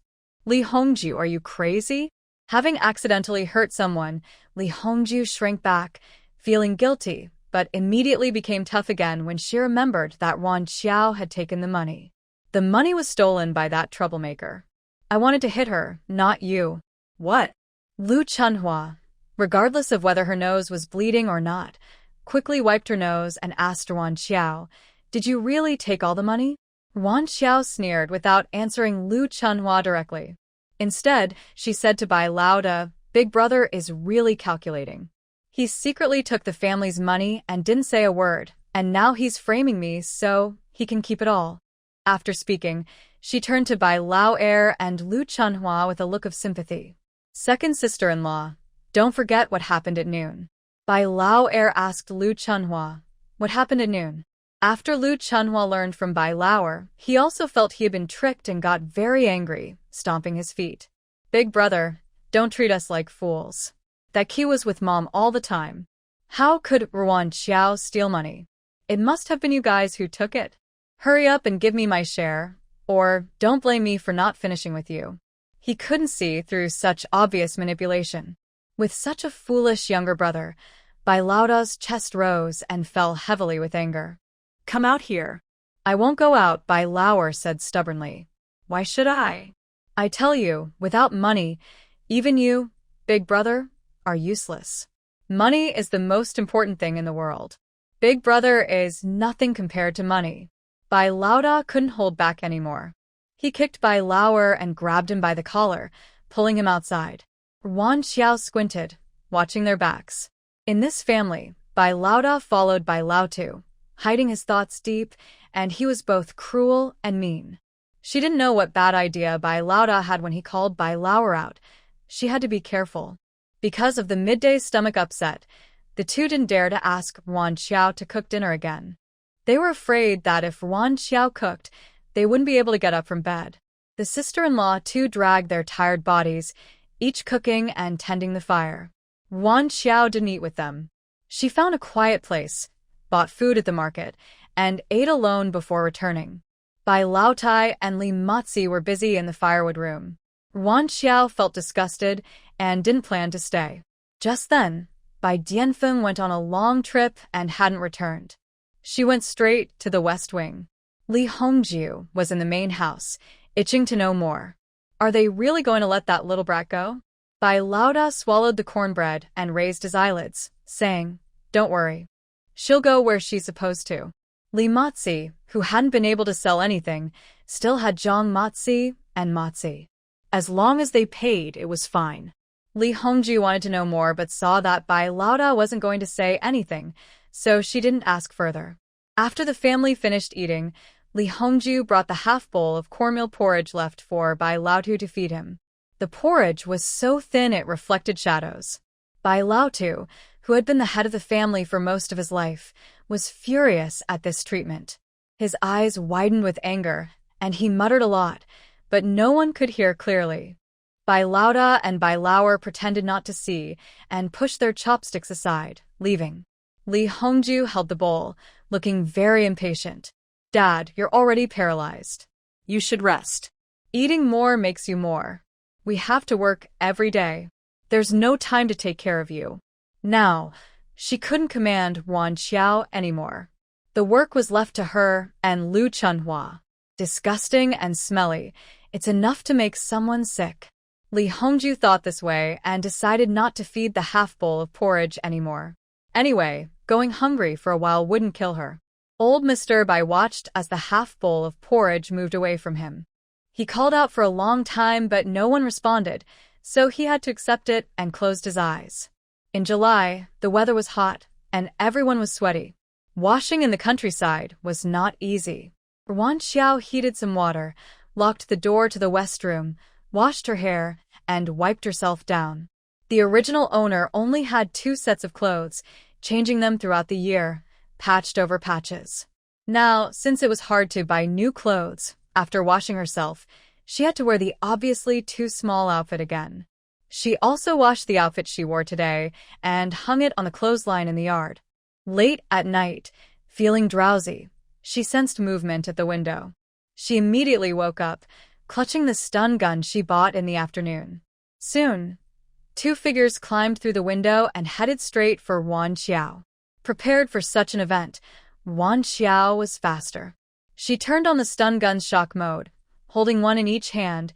Li Hongju, are you crazy? Having accidentally hurt someone, Li Hongju shrank back, feeling guilty, but immediately became tough again when she remembered that Ruan Qiao had taken the money. The money was stolen by that troublemaker. I wanted to hit her, not you. What? Lu Chunhua, regardless of whether her nose was bleeding or not, quickly wiped her nose and asked Ruan Qiao, "Did you really take all the money?" Ruan Qiao sneered without answering Lu Chunhua directly. Instead, she said to Bai Lauda, "Big brother is really calculating. He secretly took the family's money and didn't say a word, and now he's framing me so he can keep it all." After speaking, she turned to Bai Lau'er and Lu Chunhua with a look of sympathy. "Second sister-in-law, don't forget what happened at noon." Bai Lau'er asked Lu Chunhua, "What happened at noon?" After Lu Chunhua learned from Bai Lau'er, he also felt he had been tricked and got very angry, stomping his feet. "Big brother, don't treat us like fools. That key was with Mom all the time. How could Ruan Qiao steal money? It must have been you guys who took it. Hurry up and give me my share, or don't blame me for not finishing with you." He couldn't see through such obvious manipulation. With such a foolish younger brother, Bai Lauda's chest rose and fell heavily with anger. Come out here. "I won't go out," Bai Lau'er said stubbornly. "Why should I? I tell you, without money, even you, big brother, are useless. Money is the most important thing in the world. Big brother is nothing compared to money." Bai Lauda couldn't hold back anymore. He kicked Bai Lau'er and grabbed him by the collar, pulling him outside. Ruan Qiao squinted, watching their backs. In this family, Bai Lauda followed Bai Lautu, hiding his thoughts deep, and he was both cruel and mean. She didn't know what bad idea Bai Lauda had when he called Bai Lau'er out. She had to be careful. Because of the midday stomach upset, the two didn't dare to ask Ruan Qiao to cook dinner again. They were afraid that if Ruan Qiao cooked, they wouldn't be able to get up from bed. The sister-in-law too dragged their tired bodies, each cooking and tending the fire. Ruan Qiao didn't eat with them. She found a quiet place, bought food at the market, and ate alone before returning. Bai Lautai and Li Matzi were busy in the firewood room. Ruan Qiao felt disgusted and didn't plan to stay. Just then, Bai Dianfeng went on a long trip and hadn't returned. She went straight to the West Wing. Li Hongju was in the main house, itching to know more. Are they really going to let that little brat go? Bai Lauda swallowed the cornbread and raised his eyelids, saying, "Don't worry. She'll go where she's supposed to." Li Matzi, who hadn't been able to sell anything, still had Zhang Matzi and Matzi. As long as they paid, it was fine. Li Hongju wanted to know more but saw that Bai Lauda wasn't going to say anything, so she didn't ask further. After the family finished eating, Li Hongju brought the half-bowl of cornmeal porridge left for Bai Lautu to feed him. The porridge was so thin it reflected shadows. Bai Lautu, who had been the head of the family for most of his life, was furious at this treatment. His eyes widened with anger, and he muttered a lot, but no one could hear clearly. Bai Lauda and Bai Lau'er pretended not to see and pushed their chopsticks aside, leaving. Li Hongju held the bowl, looking very impatient. "Dad, you're already paralyzed. You should rest. Eating more makes you more. We have to work every day. There's no time to take care of you." Now, she couldn't command Ruan Qiao anymore. The work was left to her and Lu Chunhua. Disgusting and smelly, it's enough to make someone sick. Li Hongju thought this way and decided not to feed the half-bowl of porridge anymore. Anyway, going hungry for a while wouldn't kill her. Old Mr. Bai watched as the half-bowl of porridge moved away from him. He called out for a long time but no one responded, so he had to accept it and closed his eyes. In July, the weather was hot, and everyone was sweaty. Washing in the countryside was not easy. Ruan Qiao heated some water, locked the door to the west room, washed her hair, and wiped herself down. The original owner only had 2 sets of clothes, changing them throughout the year, patched over patches. Now, since it was hard to buy new clothes, after washing herself, she had to wear the obviously too small outfit again. She also washed the outfit she wore today and hung it on the clothesline in the yard. Late at night, feeling drowsy, she sensed movement at the window. She immediately woke up, clutching the stun gun she bought in the afternoon. Soon, two figures climbed through the window and headed straight for Ruan Qiao. Prepared for such an event, Ruan Qiao was faster. She turned on the stun gun's shock mode, holding one in each hand,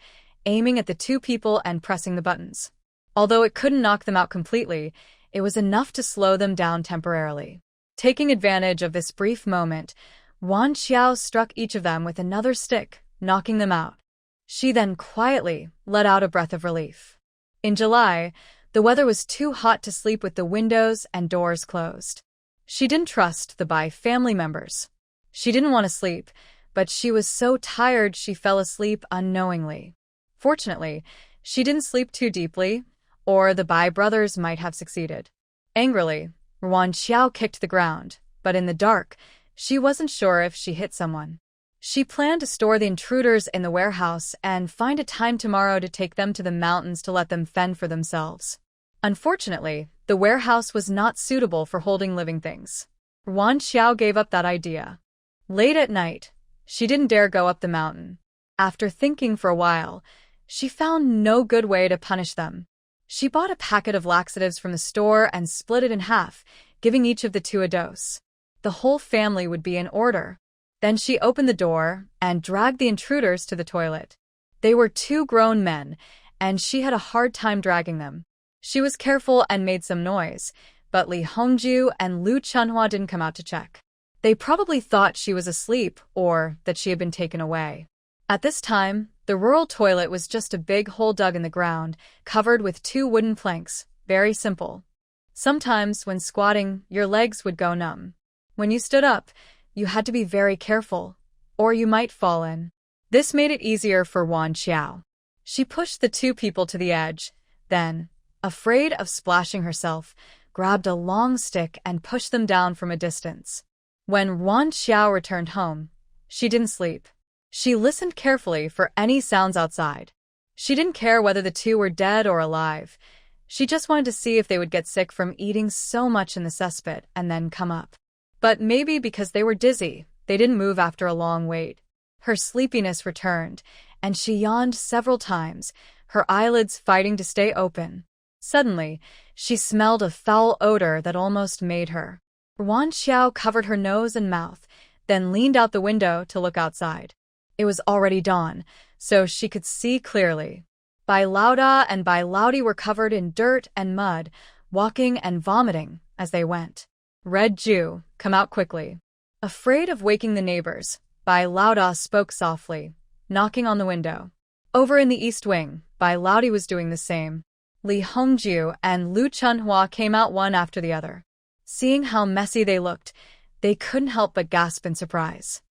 aiming at the two people and pressing the buttons. Although it couldn't knock them out completely, it was enough to slow them down temporarily. Taking advantage of this brief moment, Ruan Qiao struck each of them with another stick, knocking them out. She then quietly let out a breath of relief. In July, the weather was too hot to sleep with the windows and doors closed. She didn't trust the Bai family members. She didn't want to sleep, but she was so tired she fell asleep unknowingly. Fortunately, she didn't sleep too deeply, or the Bai brothers might have succeeded. Angrily, Ruan Qiao kicked the ground, but in the dark, she wasn't sure if she hit someone. She planned to store the intruders in the warehouse and find a time tomorrow to take them to the mountains to let them fend for themselves. Unfortunately, the warehouse was not suitable for holding living things. Ruan Qiao gave up that idea. Late at night, she didn't dare go up the mountain. After thinking for a while, she found no good way to punish them. She bought a packet of laxatives from the store and split it in half, giving each of the two a dose. The whole family would be in order. Then she opened the door and dragged the intruders to the toilet. They were two grown men, and she had a hard time dragging them. She was careful and made some noise, but Li Hongju and Lu Chunhua didn't come out to check. They probably thought she was asleep or that she had been taken away. At this time, the rural toilet was just a big hole dug in the ground, covered with two wooden planks, very simple. Sometimes, when squatting, your legs would go numb. When you stood up, you had to be very careful, or you might fall in. This made it easier for Ruan Qiao. She pushed the two people to the edge, then, afraid of splashing herself, grabbed a long stick and pushed them down from a distance. When Ruan Qiao returned home, she didn't sleep. She listened carefully for any sounds outside. She didn't care whether the two were dead or alive. She just wanted to see if they would get sick from eating so much in the cesspit and then come up. But maybe because they were dizzy, they didn't move after a long wait. Her sleepiness returned, and she yawned several times, her eyelids fighting to stay open. Suddenly, she smelled a foul odor that almost made her. Ruan Qiao covered her nose and mouth, then leaned out the window to look outside. It was already dawn, so she could see clearly. Bai Lauda and Bai Laudi were covered in dirt and mud, walking and vomiting as they went. Red Jew, come out quickly. Afraid of waking the neighbors, Bai Lauda spoke softly, knocking on the window. Over in the east wing, Bai Laudi was doing the same. Li Hongju and Lu Chunhua came out one after the other. Seeing how messy they looked, they couldn't help but gasp in surprise.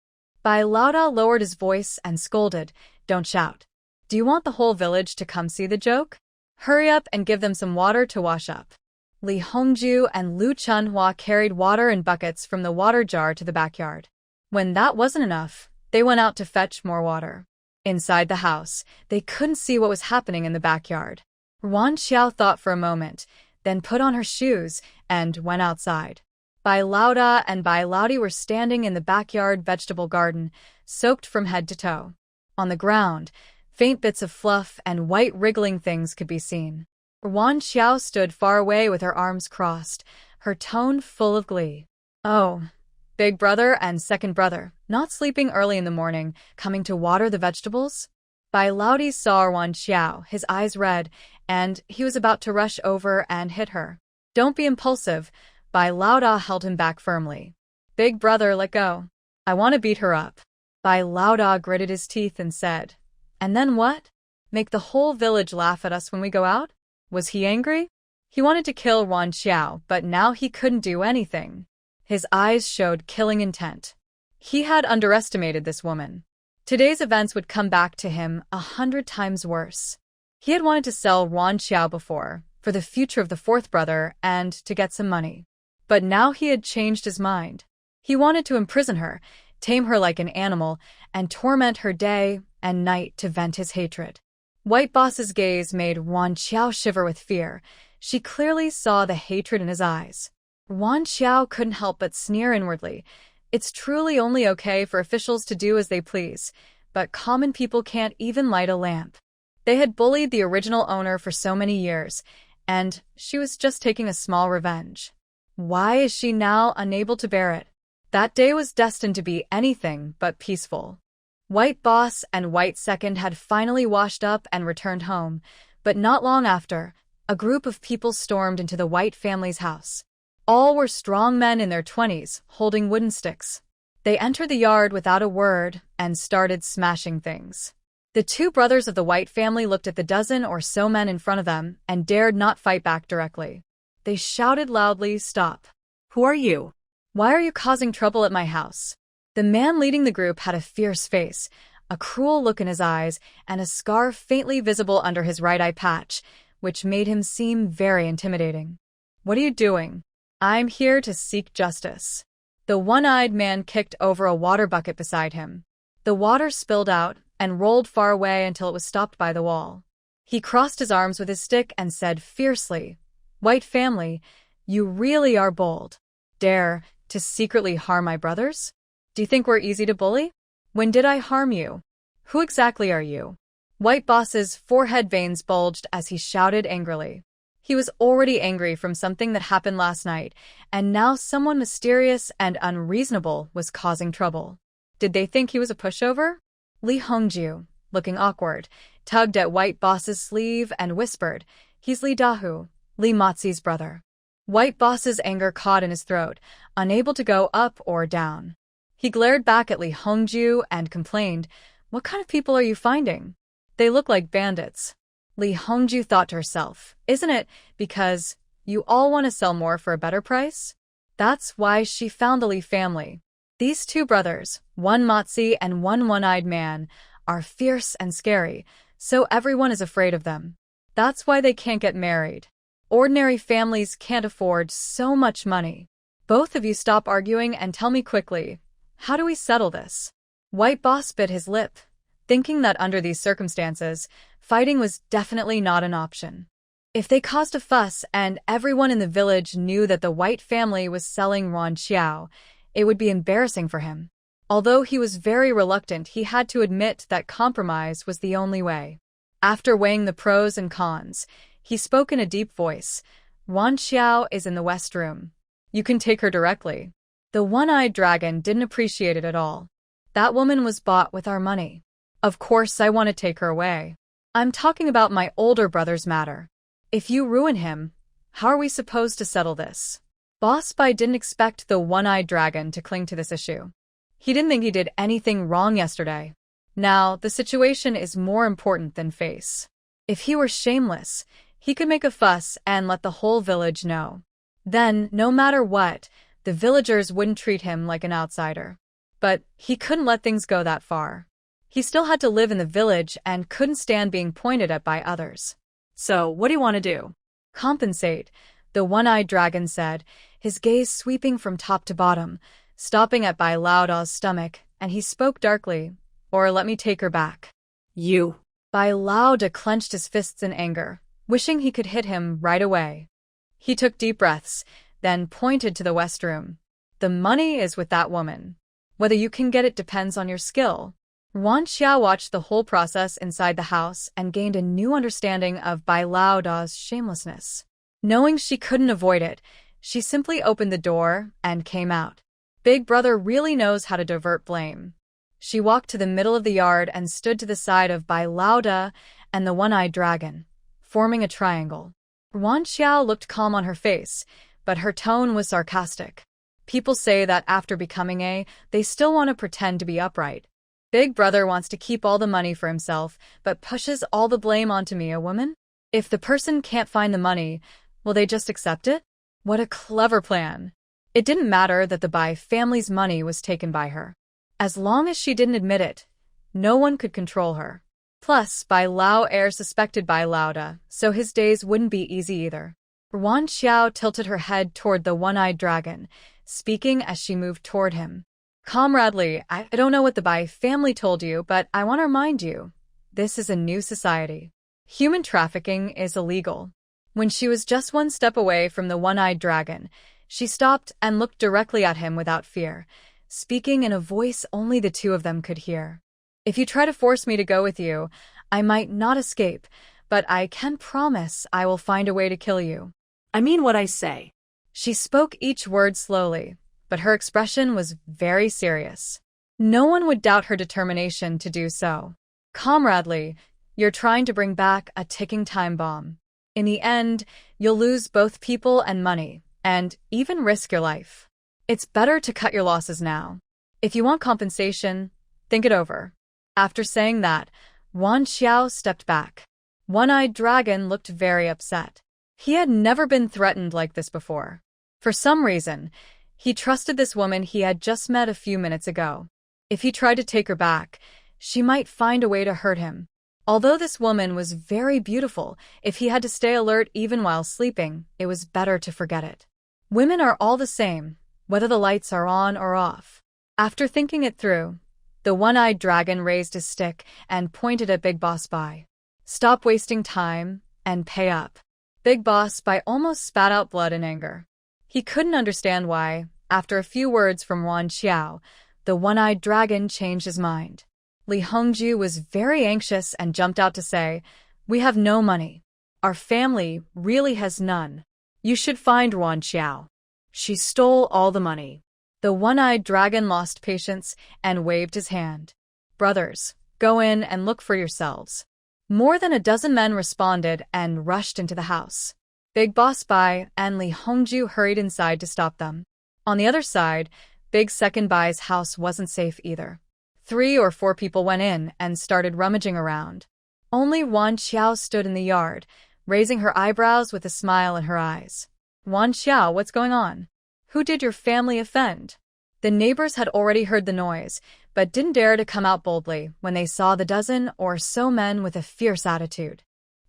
Bai Lauda lowered his voice and scolded, "Don't shout. Do you want the whole village to come see the joke? Hurry up and give them some water to wash up." Li Hongju and Lu Chunhua carried water in buckets from the water jar to the backyard. When that wasn't enough, they went out to fetch more water. Inside the house, they couldn't see what was happening in the backyard. Ruan Qiao thought for a moment, then put on her shoes and went outside. Bai Lauda and Bai Laudi were standing in the backyard vegetable garden, soaked from head to toe. On the ground, faint bits of fluff and white wriggling things could be seen. Ruan Qiao stood far away with her arms crossed, her tone full of glee. "Oh, big brother and second brother, not sleeping early in the morning, coming to water the vegetables?" Bai Laudi saw Ruan Qiao, his eyes red, and he was about to rush over and hit her. "Don't be impulsive," Bai Lauda held him back firmly. "Big brother, let go. I want to beat her up." Bai Lauda gritted his teeth and said, "And then what? Make the whole village laugh at us when we go out?" Was he angry? He wanted to kill Ruan Qiao, but now he couldn't do anything. His eyes showed killing intent. He had underestimated this woman. Today's events would come back to him 100 times worse. He had wanted to sell Ruan Qiao before, for the future of the fourth brother and to get some money. But now he had changed his mind. He wanted to imprison her, tame her like an animal, and torment her day and night to vent his hatred. White Boss's gaze made Ruan Qiao shiver with fear. She clearly saw the hatred in his eyes. Ruan Qiao couldn't help but sneer inwardly. It's truly only okay for officials to do as they please, but common people can't even light a lamp. They had bullied the original owner for so many years, and she was just taking a small revenge. Why is she now unable to bear it? That day was destined to be anything but peaceful. White Boss and White Second had finally washed up and returned home, but not long after, a group of people stormed into the White family's house. All were strong men in their 20s, holding wooden sticks. They entered the yard without a word and started smashing things. The two brothers of the White family looked at the dozen or so men in front of them and dared not fight back directly. They shouted loudly, "Stop! Who are you? Why are you causing trouble at my house?" The man leading the group had a fierce face, a cruel look in his eyes, and a scar faintly visible under his right eye patch, which made him seem very intimidating. "What are you doing?" "I'm here to seek justice." The one-eyed man kicked over a water bucket beside him. The water spilled out and rolled far away until it was stopped by the wall. He crossed his arms with his stick and said fiercely, "White family, you really are bold. Dare to secretly harm my brothers? Do you think we're easy to bully? When did I harm you? Who exactly are you?" White Boss's forehead veins bulged as he shouted angrily. He was already angry from something that happened last night, and now someone mysterious and unreasonable was causing trouble. Did they think he was a pushover? Li Hongjiu, looking awkward, tugged at White Boss's sleeve and whispered, "He's Li Dahu, Li Mozi's brother." White Boss's anger caught in his throat, unable to go up or down. He glared back at Li Hongjiu and complained, "What kind of people are you finding? They look like bandits." Li Hongjiu thought to herself, "Isn't it because you all want to sell more for a better price? That's why she found the Li family. These two brothers, one Mozi and one one-eyed man, are fierce and scary, so everyone is afraid of them. That's why they can't get married. Ordinary families can't afford so much money. Both of you stop arguing and tell me quickly, how do we settle this?" White Boss bit his lip, thinking that under these circumstances, fighting was definitely not an option. If they caused a fuss and everyone in the village knew that the White family was selling Ruan Qiao, it would be embarrassing for him. Although he was very reluctant, he had to admit that compromise was the only way. After weighing the pros and cons, he spoke in a deep voice, "Ruan Qiao is in the West Room. You can take her directly." The one-eyed dragon didn't appreciate it at all. "That woman was bought with our money. Of course I want to take her away. I'm talking about my older brother's matter. If you ruin him, how are we supposed to settle this?" Boss Bai didn't expect the one-eyed dragon to cling to this issue. He didn't think he did anything wrong yesterday. Now, the situation is more important than face. If he were shameless, he could make a fuss and let the whole village know. Then, no matter what, the villagers wouldn't treat him like an outsider. But he couldn't let things go that far. He still had to live in the village and couldn't stand being pointed at by others. "So, what do you want to do?" "Compensate," the one-eyed dragon said, his gaze sweeping from top to bottom, stopping at Bai Laoda's stomach, and he spoke darkly, "Or let me take her back." "You." Bai Laoda clenched his fists in anger, wishing he could hit him right away. He took deep breaths, then pointed to the West Room. "The money is with that woman. Whether you can get it depends on your skill." Ruan Qiao watched the whole process inside the house and gained a new understanding of Bai Laoda's shamelessness. Knowing she couldn't avoid it, she simply opened the door and came out. Big Brother really knows how to divert blame. She walked to the middle of the yard and stood to the side of Bai Laoda and the one-eyed dragon, forming a triangle. Ruan Qiao looked calm on her face, but her tone was sarcastic. People say that after becoming they still want to pretend to be upright. Big Brother wants to keep all the money for himself, but pushes all the blame onto me, a woman? If the person can't find the money, will they just accept it? What a clever plan. It didn't matter that the Bai family's money was taken by her. As long as she didn't admit it, no one could control her. Plus, Bai Lao heir suspected Bai Laoda, so his days wouldn't be easy either. Ruan Qiao tilted her head toward the one-eyed dragon, speaking as she moved toward him. "Comradely, I don't know what the Bai family told you, but I want to remind you, this is a new society. Human trafficking is illegal. When she was just one step away from the one-eyed dragon, she stopped and looked directly at him without fear, speaking in a voice only the two of them could hear. If you try to force me to go with you, I might not escape, but I can promise I will find a way to kill you. I mean what I say. She spoke each word slowly, but her expression was very serious. No one would doubt her determination to do so. Comradely, you're trying to bring back a ticking time bomb. In the end, you'll lose both people and money, and even risk your life. It's better to cut your losses now. If you want compensation, think it over. After saying that, Ruan Qiao stepped back. One-eyed dragon looked very upset. He had never been threatened like this before. For some reason, he trusted this woman he had just met a few minutes ago. If he tried to take her back, she might find a way to hurt him. Although this woman was very beautiful, if he had to stay alert even while sleeping, it was better to forget it. Women are all the same, whether the lights are on or off. After thinking it through, the one-eyed dragon raised his stick and pointed at Big Boss Bai. Stop wasting time and pay up. Big Boss Bai almost spat out blood in anger. He couldn't understand why, after a few words from Ruan Qiao, the one-eyed dragon changed his mind. Li Hongju was very anxious and jumped out to say, "We have no money. Our family really has none. You should find Ruan Qiao. She stole all the money." The one-eyed dragon lost patience and waved his hand. "Brothers, go in and look for yourselves." More than a dozen men responded and rushed into the house. Big Boss Bai and Li Hongju hurried inside to stop them. On the other side, Big Second Bai's house wasn't safe either. 3 or 4 people went in and started rummaging around. Only Ruan Qiao stood in the yard, raising her eyebrows with a smile in her eyes. "Ruan Qiao, what's going on? Who did your family offend?" The neighbors had already heard the noise, but didn't dare to come out boldly when they saw the dozen or so men with a fierce attitude.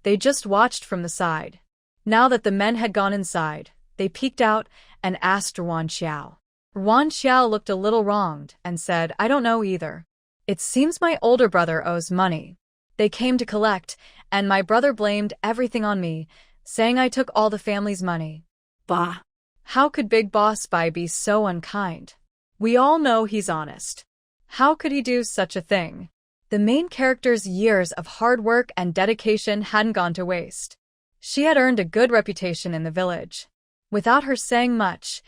They just watched from the side. Now that the men had gone inside, they peeked out and asked Ruan Qiao. Ruan Qiao looked a little wronged and said, "I don't know either. It seems my older brother owes money. They came to collect, and my brother blamed everything on me, saying I took all the family's money." Bah! How could Big Boss Bai be so unkind? We all know he's honest. How could he do such a thing? The main character's years of hard work and dedication hadn't gone to waste. She had earned a good reputation in the village. Without her saying much,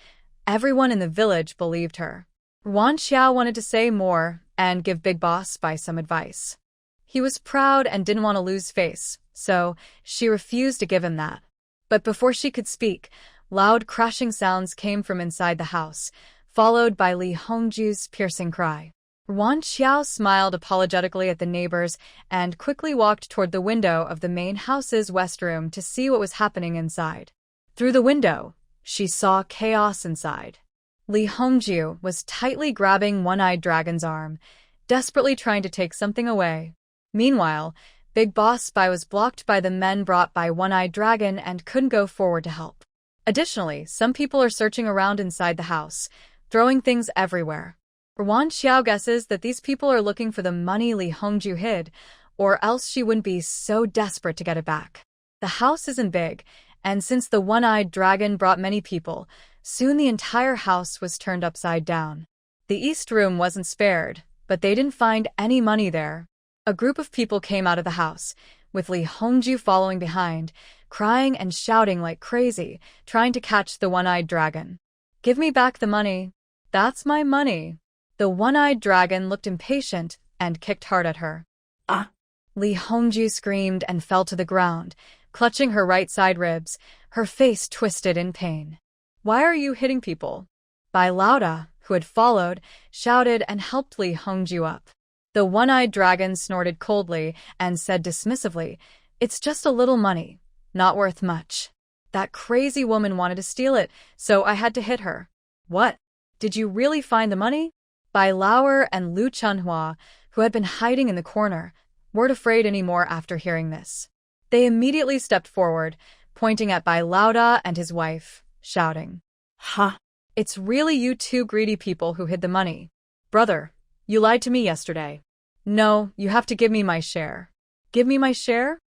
everyone in the village believed her. Ruan Qiao wanted to say more and give Big Boss Bai some advice. He was proud and didn't want to lose face, so she refused to give him that. But before she could speak, loud crashing sounds came from inside the house, followed by Li Hongju's piercing cry. Ruan Qiao smiled apologetically at the neighbors and quickly walked toward the window of the main house's west room to see what was happening inside. Through the window, she saw chaos inside. Li Hongju was tightly grabbing One-Eyed Dragon's arm, desperately trying to take something away. Meanwhile, Big Boss Bai was blocked by the men brought by One-Eyed Dragon and couldn't go forward to help. Additionally, some people are searching around inside the house, throwing things everywhere. Ruan Qiao guesses that these people are looking for the money Li Hongju hid, or else she wouldn't be so desperate to get it back. The house isn't big, and since the One-Eyed Dragon brought many people, soon the entire house was turned upside down. The east room wasn't spared, but they didn't find any money there. A group of people came out of the house, with Li Hongju following behind, crying and shouting like crazy, trying to catch the One-Eyed Dragon. "Give me back the money. That's my money." The One-Eyed Dragon looked impatient and kicked hard at her. Ah! Li Hongju screamed and fell to the ground, clutching her right side ribs, her face twisted in pain. "Why are you hitting people?" Bai Lauda, who had followed, shouted and helped Li Hongju up. The One-Eyed Dragon snorted coldly and said dismissively, "It's just a little money, not worth much. That crazy woman wanted to steal it, so I had to hit her." "What? Did you really find the money?" Bai Lauer and Lu Chunhua, who had been hiding in the corner, weren't afraid anymore after hearing this. They immediately stepped forward, pointing at Bai Lauda and his wife, shouting, "Ha! It's really you two greedy people who hid the money. Brother, you lied to me yesterday. No, you have to give me my share." "Give me my share?"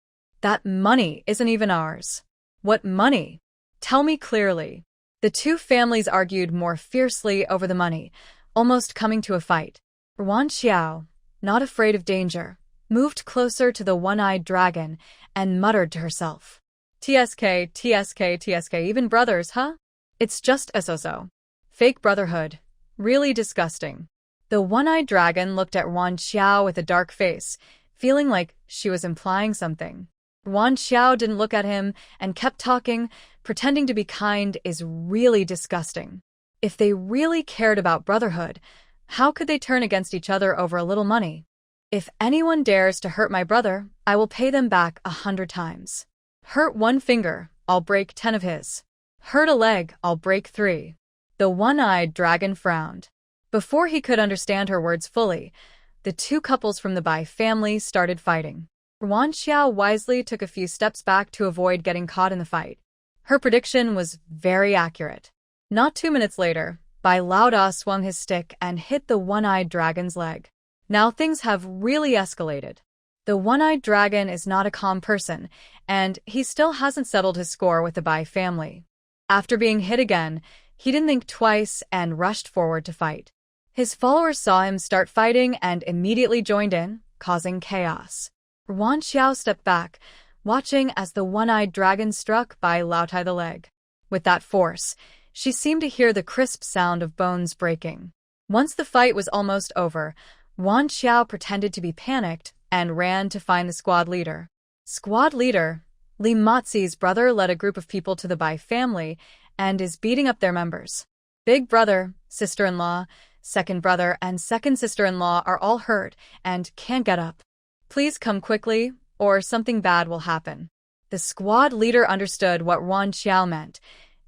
That money isn't even ours. What money? Tell me clearly. The two families argued more fiercely over the money, almost coming to a fight. Ruan Qiao, not afraid of danger, moved closer to the one-eyed dragon and muttered to herself. TSK, TSK, TSK, even brothers, huh? It's just so. Fake brotherhood. Really disgusting. The one-eyed dragon looked at Ruan Qiao with a dark face, feeling like she was implying something. Ruan Qiao didn't look at him and kept talking. Pretending to be kind is really disgusting. If they really cared about brotherhood, how could they turn against each other over a little money? If anyone dares to hurt my brother, I will pay them back 100 times. Hurt one finger, I'll break 10 of his. Hurt a leg, I'll break 3. The one-eyed dragon frowned. Before he could understand her words fully, the two couples from the Bai family started fighting. Ruan Qiao wisely took a few steps back to avoid getting caught in the fight. Her prediction was very accurate. Not 2 minutes later, Bai Laoda swung his stick and hit the one-eyed dragon's leg. Now things have really escalated. The one-eyed dragon is not a calm person, and he still hasn't settled his score with the Bai family. After being hit again, he didn't think twice and rushed forward to fight. His followers saw him start fighting and immediately joined in, causing chaos. Ruan Qiao stepped back, watching as the one-eyed dragon struck Bai Laotai the leg. With that force, she seemed to hear the crisp sound of bones breaking. Once the fight was almost over, Ruan Qiao pretended to be panicked and ran to find the squad leader. Squad leader, Li Mozi's brother, led a group of people to the Bai family and is beating up their members. Big brother, sister-in-law, second brother, and second sister-in-law are all hurt and can't get up. Please come quickly, or something bad will happen. The squad leader understood what Ruan Qiao meant.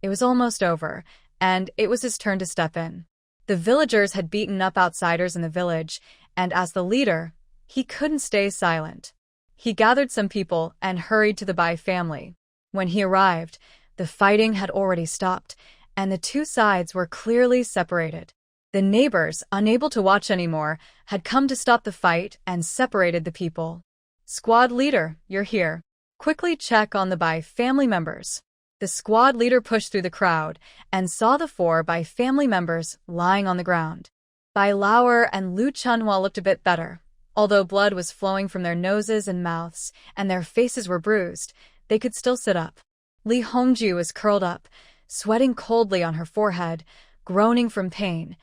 It was almost over, and it was his turn to step in. The villagers had beaten up outsiders in the village, and as the leader, he couldn't stay silent. He gathered some people and hurried to the Bai family. When he arrived, the fighting had already stopped, and the two sides were clearly separated. The neighbors, unable to watch anymore, had come to stop the fight and separated the people. Squad leader, you're here. Quickly check on the Bai family members. The squad leader pushed through the crowd and saw the 4 Bai family members lying on the ground. Bai Lauer and Lu Chunhua looked a bit better. Although blood was flowing from their noses and mouths, and their faces were bruised, they could still sit up. Li Hongju was curled up, sweating coldly on her forehead, groaning from pain,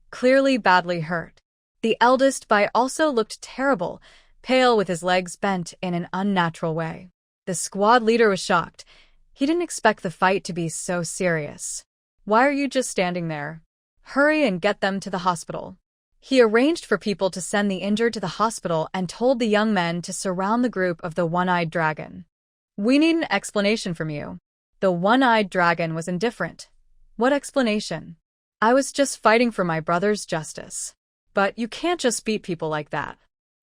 clearly badly hurt. The eldest Bai also looked terrible, pale with his legs bent in an unnatural way. The squad leader was shocked. He didn't expect the fight to be so serious. Why are you just standing there? Hurry and get them to the hospital. He arranged for people to send the injured to the hospital and told the young men to surround the group of the one-eyed dragon. We need an explanation from you. The one-eyed dragon was indifferent. What explanation? I was just fighting for my brother's justice. But you can't just beat people like that.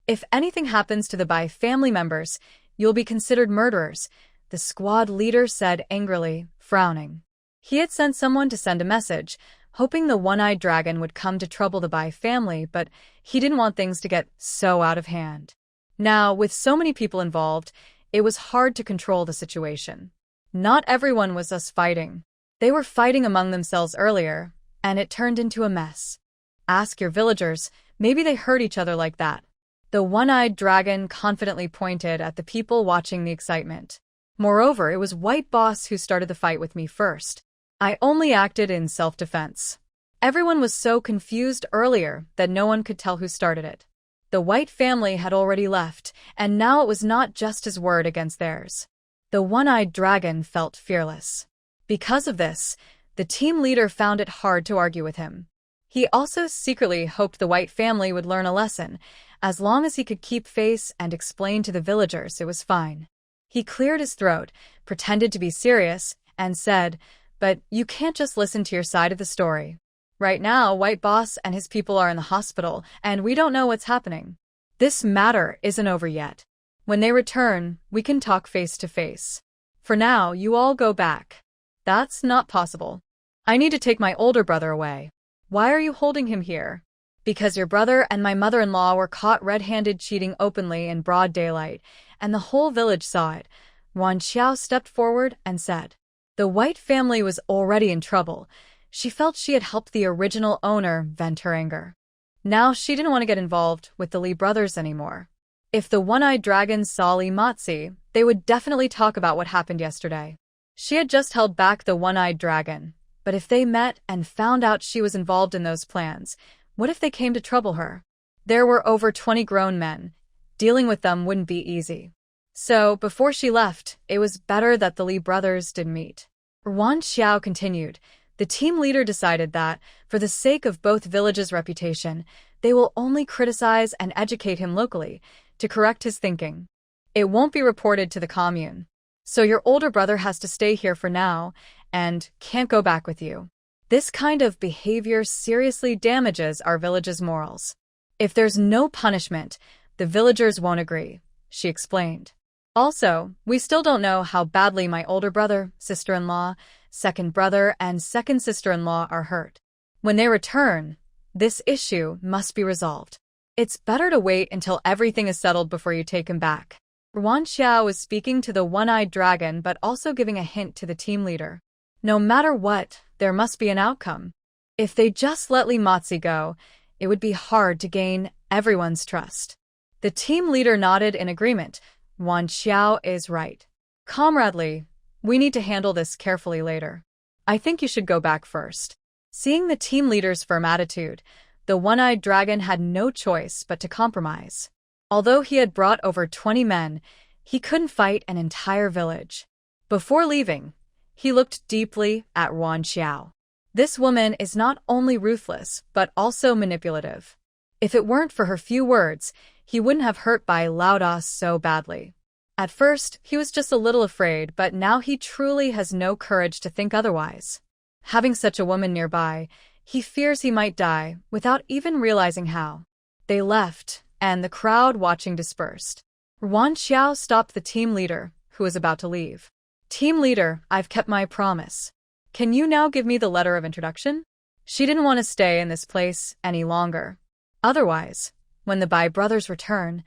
If anything happens to the Bai family members, you'll be considered murderers, the squad leader said angrily, frowning. He had sent someone to send a message, hoping the one-eyed dragon would come to trouble the Bai family, but he didn't want things to get so out of hand. Now, with so many people involved, it was hard to control the situation. Not everyone was just fighting. They were fighting among themselves earlier, and it turned into a mess. Ask your villagers, maybe they hurt each other like that. The one-eyed dragon confidently pointed at the people watching the excitement. Moreover, it was White Boss who started the fight with me first. I only acted in self-defense. Everyone was so confused earlier that no one could tell who started it. The White family had already left, and now it was not just his word against theirs. The one-eyed dragon felt fearless. Because of this, the team leader found it hard to argue with him. He also secretly hoped the White family would learn a lesson. As long as he could keep face and explain to the villagers, it was fine. He cleared his throat, pretended to be serious, and said, "But you can't just listen to your side of the story. Right now, White Boss and his people are in the hospital, and we don't know what's happening. This matter isn't over yet. When they return, we can talk face to face. For now, you all go back." "That's not possible. I need to take my older brother away." "Why are you holding him here?" "Because your brother and my mother-in-law were caught red-handed cheating openly in broad daylight, and the whole village saw it. Ruan Qiao stepped forward and said, the White family was already in trouble. She felt she had helped the original owner vent her anger. Now she didn't want to get involved with the Li brothers anymore. If the one-eyed dragons saw Li Matzi, they would definitely talk about what happened yesterday. She had just held back the one-eyed dragon, but if they met and found out she was involved in those plans, what if they came to trouble her? There were over 20 grown men. Dealing with them wouldn't be easy. So, before she left, it was better that the Li brothers did meet. Ruan Qiao continued, the team leader decided that, for the sake of both villages' reputation, they will only criticize and educate him locally, to correct his thinking. It won't be reported to the commune. So your older brother has to stay here for now, and can't go back with you. This kind of behavior seriously damages our village's morals. If there's no punishment, the villagers won't agree, she explained. Also, we still don't know how badly my older brother, sister-in-law, second brother, and second sister-in-law are hurt. When they return, this issue must be resolved. It's better to wait until everything is settled before you take him back. Ruan Qiao was speaking to the one-eyed dragon but also giving a hint to the team leader. No matter what, there must be an outcome. If they just let Li Matzi go, it would be hard to gain everyone's trust. The team leader nodded in agreement. Ruan Qiao is right. Comrade Li, we need to handle this carefully later. I think you should go back first. Seeing the team leader's firm attitude, the one-eyed dragon had no choice but to compromise. Although he had brought over 20 men, he couldn't fight an entire village. Before leaving, he looked deeply at Ruan Qiao. This woman is not only ruthless, but also manipulative. If it weren't for her few words, he wouldn't have hurt Bai Laoda so badly. At first, he was just a little afraid, but now he truly has no courage to think otherwise. Having such a woman nearby, he fears he might die without even realizing how. They left, and the crowd watching dispersed. Ruan Qiao stopped the team leader, who was about to leave. Team leader, I've kept my promise. Can you now give me the letter of introduction? She didn't want to stay in this place any longer. Otherwise, when the Bai brothers return,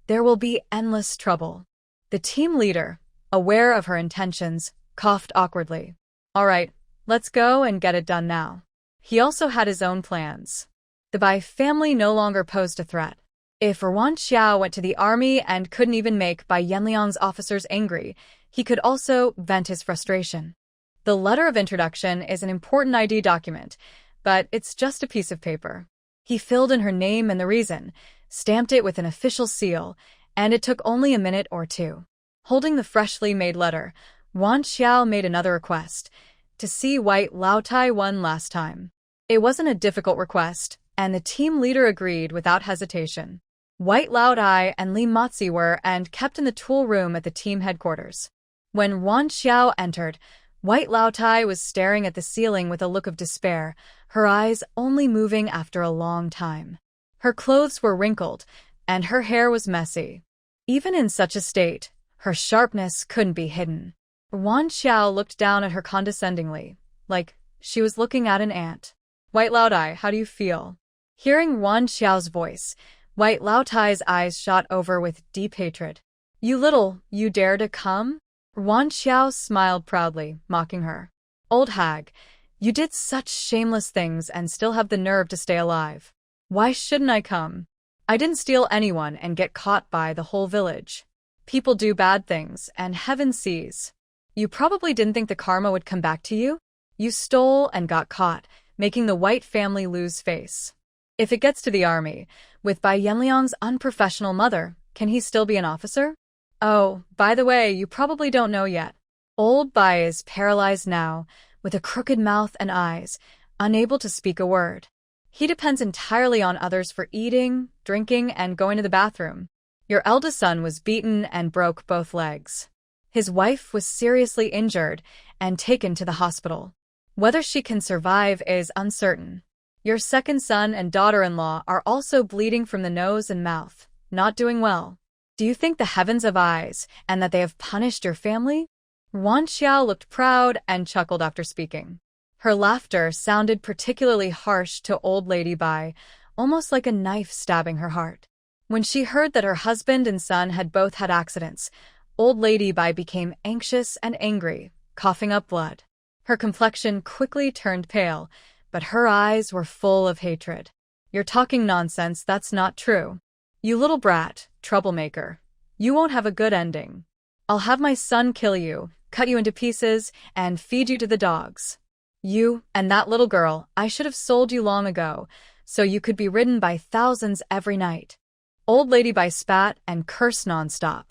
there will be endless trouble. The team leader, aware of her intentions, coughed awkwardly. All right, let's go and get it done now. He also had his own plans. The Bai family no longer posed a threat. If Ruan Qiao went to the army and couldn't even make Bai Yanliang's officers angry, he could also vent his frustration. The letter of introduction is an important ID document, but it's just a piece of paper. He filled in her name and the reason, stamped it with an official seal, and it took only a minute or two. Holding the freshly made letter, Ruan Qiao made another request, to see White Laotai one last time. It wasn't a difficult request, and the team leader agreed without hesitation. White Laotai and Li Matzi were and kept in the tool room at the team headquarters. When Ruan Qiao entered, White Laotai was staring at the ceiling with a look of despair, her eyes only moving after a long time. Her clothes were wrinkled, and her hair was messy. Even in such a state, her sharpness couldn't be hidden. Ruan Qiao looked down at her condescendingly, like she was looking at an ant. White Laotai, how do you feel? Hearing Ruan Qiao's voice, White Laotai's eyes shot over with deep hatred. You dare to come? Ruan Qiao smiled proudly, mocking her. Old hag, you did such shameless things and still have the nerve to stay alive. Why shouldn't I come? I didn't steal anyone and get caught by the whole village. People do bad things, and heaven sees. You probably didn't think the karma would come back to you? You stole and got caught, making the White family lose face. If it gets to the army, with Bai Yanliang's unprofessional mother, can he still be an officer? Oh, by the way, you probably don't know yet. Old Bai is paralyzed now, with a crooked mouth and eyes, unable to speak a word. He depends entirely on others for eating, drinking, and going to the bathroom. Your eldest son was beaten and broke both legs. His wife was seriously injured and taken to the hospital. Whether she can survive is uncertain. Your second son and daughter-in-law are also bleeding from the nose and mouth, not doing well. Do you think the heavens have eyes and that they have punished your family? Ruan Qiao looked proud and chuckled after speaking. Her laughter sounded particularly harsh to old Lady Bai, almost like a knife stabbing her heart. When she heard that her husband and son had both had accidents, old lady Bai became anxious and angry, coughing up blood. Her complexion quickly turned pale, but her eyes were full of hatred. You're talking nonsense, that's not true. You little brat, troublemaker. You won't have a good ending. I'll have my son kill you, cut you into pieces, and feed you to the dogs. You and that little girl, I should have sold you long ago, so you could be ridden by thousands every night. Old lady Bai spat and cursed nonstop.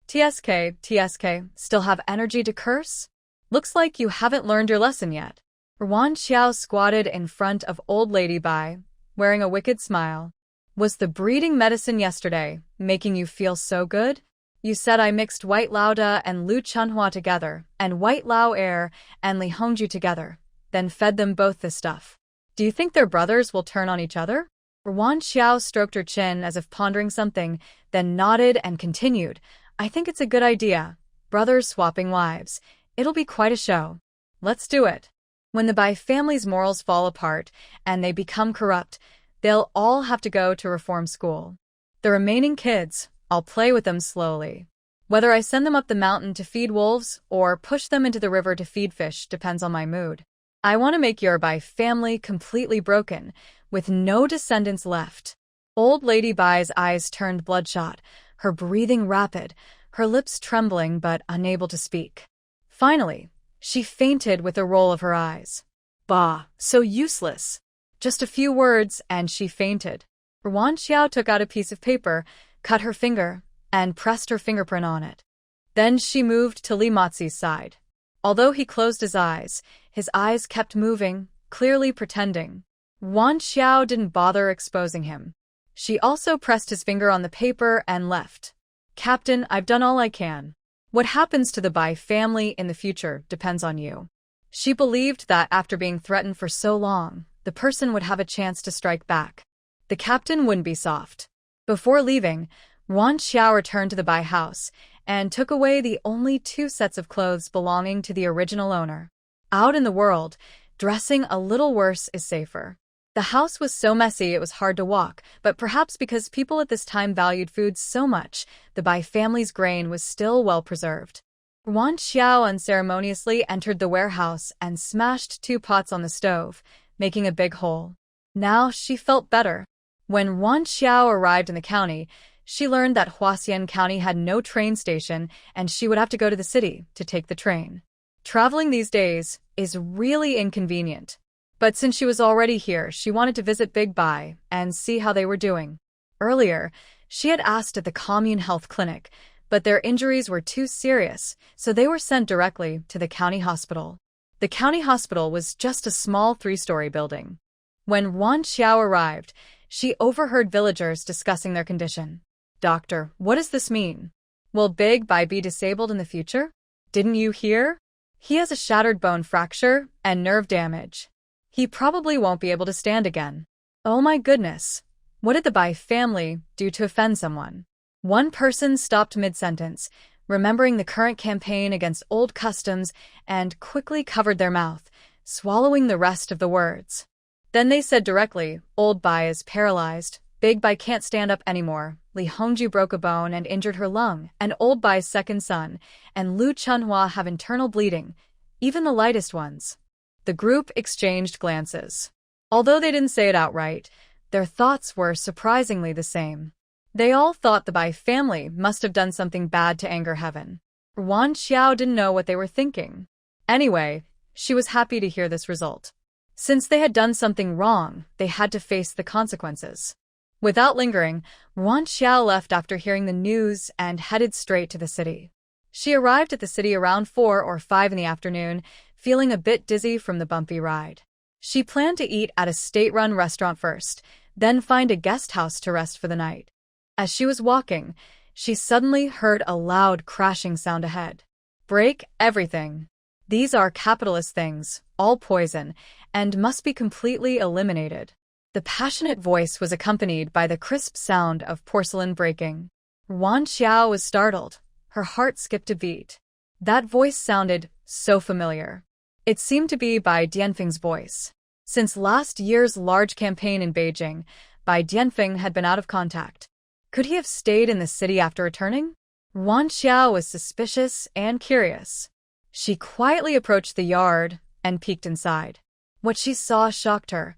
TSK, still have energy to curse? Looks like you haven't learned your lesson yet. Ruan Qiao squatted in front of old lady Bai, wearing a wicked smile. Was the breeding medicine yesterday making you feel so good? You said I mixed White Lao Da and Lu Chunhua together, and White Lao Air and Li Hongju together, then fed them both this stuff. Do you think their brothers will turn on each other? Ruan Qiao stroked her chin as if pondering something, then nodded and continued. I think it's a good idea. Brothers swapping wives. It'll be quite a show. Let's do it. When the Bai family's morals fall apart and they become corrupt, they'll all have to go to reform school. The remaining kids, I'll play with them slowly. Whether I send them up the mountain to feed wolves or push them into the river to feed fish depends on my mood. I want to make your Bai family completely broken, with no descendants left. Old lady Bai's eyes turned bloodshot, her breathing rapid, her lips trembling but unable to speak. Finally, she fainted with a roll of her eyes. Bah, so useless. Just a few words and she fainted. Ruan Qiao took out a piece of paper, cut her finger, and pressed her fingerprint on it. Then she moved to Li Mozi's side. Although he closed his eyes kept moving, clearly pretending. Ruan Qiao didn't bother exposing him. She also pressed his finger on the paper and left. Captain, I've done all I can. What happens to the Bai family in the future depends on you. She believed that after being threatened for so long, the person would have a chance to strike back. The captain wouldn't be soft. Before leaving, Ruan Qiao returned to the Bai house and took away the only 2 sets of clothes belonging to the original owner. Out in the world, dressing a little worse is safer. The house was so messy it was hard to walk, but perhaps because people at this time valued food so much, the Bai family's grain was still well preserved. Ruan Qiao unceremoniously entered the warehouse and smashed 2 pots on the stove, making a big hole. Now she felt better. When Ruan Qiao arrived in the county, she learned that Huaxian County had no train station and she would have to go to the city to take the train. Traveling these days is really inconvenient. But since she was already here, she wanted to visit Big Bai and see how they were doing. Earlier, she had asked at the commune health clinic, but their injuries were too serious, so they were sent directly to the county hospital. The county hospital was just a small 3-story building. When Ruan Qiao arrived, she overheard villagers discussing their condition. Doctor, what does this mean? Will Big Bai be disabled in the future? Didn't you hear? He has a shattered bone fracture and nerve damage. He probably won't be able to stand again. Oh my goodness. What did the Bai family do to offend someone? One person stopped mid-sentence, remembering the current campaign against old customs, and quickly covered their mouth, swallowing the rest of the words. Then they said directly, Old Bai is paralyzed, Big Bai can't stand up anymore, Li Hongju broke a bone and injured her lung, and Old Bai's second son, and Lu Chunhua have internal bleeding, even the lightest ones. The group exchanged glances. Although they didn't say it outright, their thoughts were surprisingly the same. They all thought the Bai family must have done something bad to anger heaven. Ruan Qiao didn't know what they were thinking. Anyway, she was happy to hear this result. Since they had done something wrong, they had to face the consequences. Without lingering, Ruan Qiao left after hearing the news and headed straight to the city. She arrived at the city around 4 or 5 in the afternoon, feeling a bit dizzy from the bumpy ride. She planned to eat at a state-run restaurant first, then find a guest house to rest for the night. As she was walking, she suddenly heard a loud crashing sound ahead. Break everything. These are capitalist things, all poison, and must be completely eliminated. The passionate voice was accompanied by the crisp sound of porcelain breaking. Ruan Qiao was startled. Her heart skipped a beat. That voice sounded so familiar. It seemed to be Bai Dianfeng's voice. Since last year's large campaign in Beijing, Bai Dianfeng had been out of contact. Could he have stayed in the city after returning? Ruan Qiao was suspicious and curious. She quietly approached the yard and peeked inside. What she saw shocked her.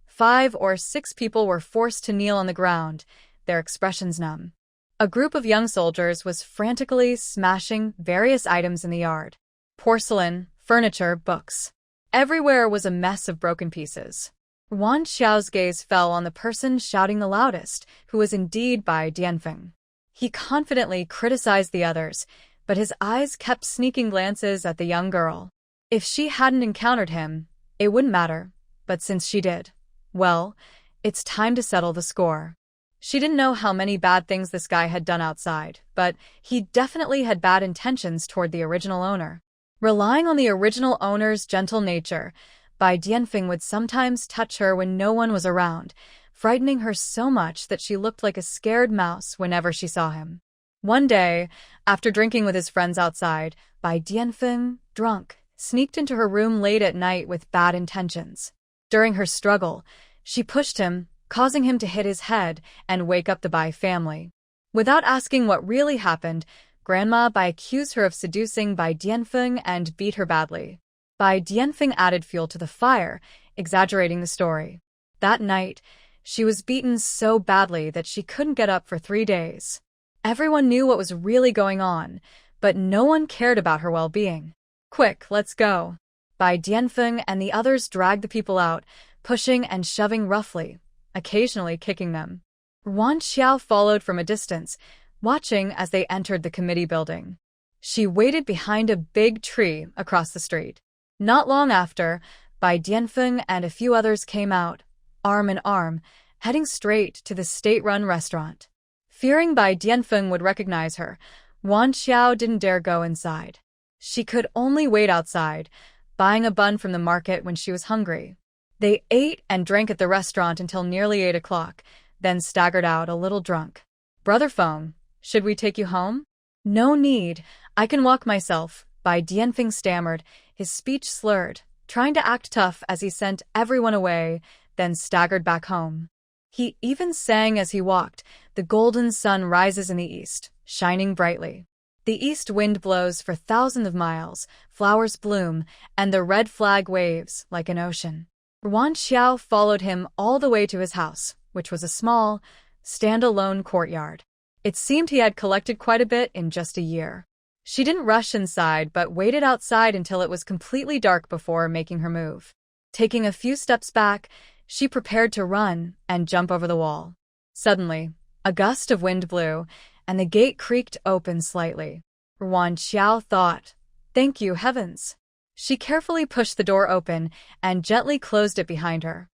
5 or 6 people were forced to kneel on the ground, their expressions numb. A group of young soldiers was frantically smashing various items in the yard. Porcelain, furniture, books. Everywhere was a mess of broken pieces. Ruan Xiao's gaze fell on the person shouting the loudest, who was indeed Bai Dianfeng. He confidently criticized the others, but his eyes kept sneaking glances at the young girl. If she hadn't encountered him, it wouldn't matter, but since she did, well, it's time to settle the score. She didn't know how many bad things this guy had done outside, but he definitely had bad intentions toward the original owner. Relying on the original owner's gentle nature, Bai Dianfeng would sometimes touch her when no one was around, frightening her so much that she looked like a scared mouse whenever she saw him. One day, after drinking with his friends outside, Bai Dianfeng, drunk, sneaked into her room late at night with bad intentions. During her struggle, she pushed him, causing him to hit his head and wake up the Bai family. Without asking what really happened, Grandma Bai accused her of seducing Bai Dianfeng and beat her badly. Bai Dianfeng added fuel to the fire, exaggerating the story. That night, she was beaten so badly that she couldn't get up for 3 days. Everyone knew what was really going on, but no one cared about her well-being. Quick, let's go. Bai Dianfeng and the others dragged the people out, pushing and shoving roughly, occasionally kicking them. Ruan Qiao followed from a distance, watching as they entered the committee building. She waited behind a big tree across the street. Not long after, Bai Dianfeng and a few others came out, arm in arm, heading straight to the state-run restaurant. Fearing Bai Dianfeng would recognize her, Ruan Qiao didn't dare go inside. She could only wait outside, buying a bun from the market when she was hungry. They ate and drank at the restaurant until nearly 8 o'clock, then staggered out a little drunk. Brother Feng, should we take you home? No need, I can walk myself, Bai Dianfeng stammered, his speech slurred, trying to act tough as he sent everyone away, then staggered back home. He even sang as he walked, "The golden sun rises in the east, shining brightly. The east wind blows for thousands of miles, flowers bloom, and the red flag waves like an ocean." Ruan Qiao followed him all the way to his house, which was a small, stand-alone courtyard. It seemed he had collected quite a bit in just a year. She didn't rush inside, but waited outside until it was completely dark before making her move. Taking a few steps back, she prepared to run and jump over the wall. Suddenly, a gust of wind blew, and the gate creaked open slightly. Ruan Qiao thought, "Thank you, heavens." She carefully pushed the door open and gently closed it behind her.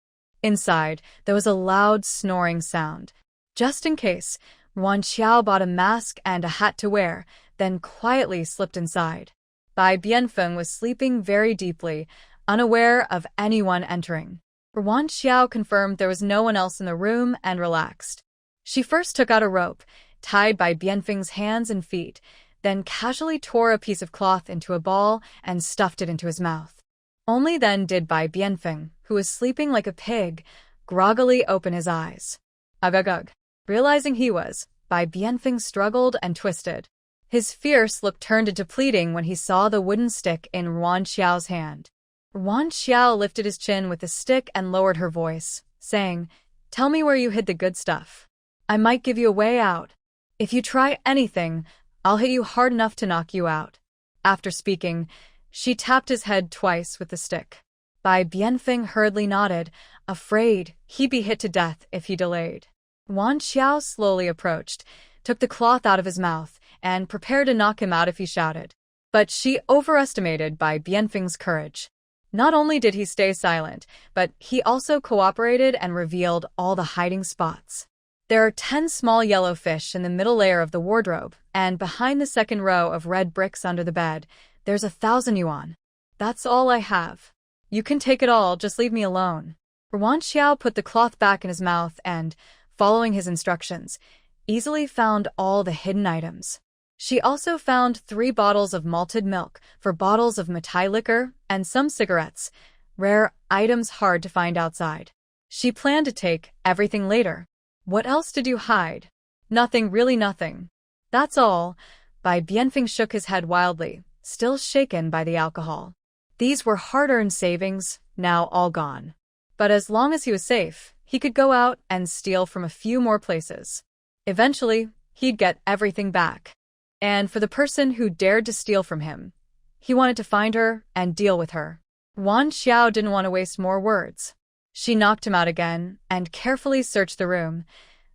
Inside, there was a loud snoring sound. Just in case, Ruan Qiao bought a mask and a hat to wear, then quietly slipped inside. Bai Dianfeng was sleeping very deeply, unaware of anyone entering. Ruan Qiao confirmed there was no one else in the room and relaxed. She first took out a rope, tied Bai Dianfeng's hands and feet, then casually tore a piece of cloth into a ball and stuffed it into his mouth. Only then did Bai Dianfeng, who was sleeping like a pig, groggily open his eyes. Ugh. Realizing he was, Bai Dianfeng struggled and twisted. His fierce look turned into pleading when he saw the wooden stick in Ruan Qiao's hand. Ruan Qiao lifted his chin with the stick and lowered her voice, saying, "Tell me where you hid the good stuff. I might give you a way out. If you try anything, I'll hit you hard enough to knock you out." After speaking, she tapped his head twice with the stick. Bai Dianfeng hurriedly nodded, afraid he'd be hit to death if he delayed. Ruan Qiao slowly approached, took the cloth out of his mouth, and prepared to knock him out if he shouted. But she overestimated Bai Dianfeng's courage. Not only did he stay silent, but he also cooperated and revealed all the hiding spots. There are 10 small yellow fish in the middle layer of the wardrobe, and behind the second row of red bricks under the bed, there's 1,000 yuan. That's all I have. You can take it all, just leave me alone. Ruan Qiao put the cloth back in his mouth and, following his instructions, easily found all the hidden items. She also found 3 bottles of malted milk, 4 bottles of Matai liquor, and some cigarettes, rare items hard to find outside. She planned to take everything later. What else did you hide? Nothing, really nothing. That's all. Bai Bianfeng shook his head wildly, still shaken by the alcohol. These were hard-earned savings, now all gone. But as long as he was safe, he could go out and steal from a few more places. Eventually, he'd get everything back. And for the person who dared to steal from him, he wanted to find her and deal with her. Ruan Qiao didn't want to waste more words. She knocked him out again and carefully searched the room.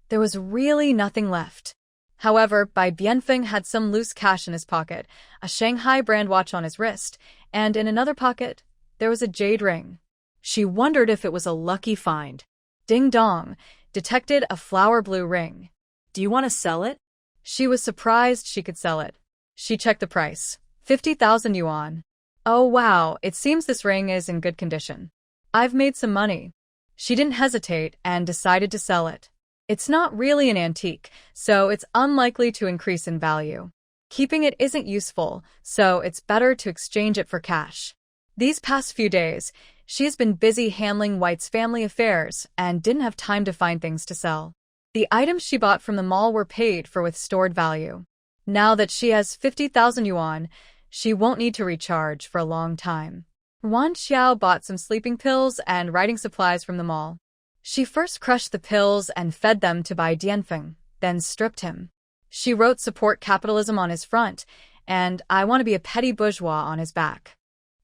There was really nothing left. However, Bai Bianfeng had some loose cash in his pocket, a Shanghai brand watch on his wrist, and in another pocket, there was a jade ring. She wondered if it was a lucky find. Ding dong, detected a flower blue ring. Do you want to sell it? She was surprised she could sell it. She checked the price. 50,000 yuan. Oh wow, it seems this ring is in good condition. I've made some money. She didn't hesitate and decided to sell it. It's not really an antique, so it's unlikely to increase in value. Keeping it isn't useful, so it's better to exchange it for cash. These past few days, she has been busy handling White's family affairs and didn't have time to find things to sell. The items she bought from the mall were paid for with stored value. Now that she has 50,000 yuan, she won't need to recharge for a long time. Ruan Qiao bought some sleeping pills and writing supplies from the mall. She first crushed the pills and fed them to Bai Dianfeng, then stripped him. She wrote "Support Capitalism" on his front, and "I want to be a petty bourgeois" on his back.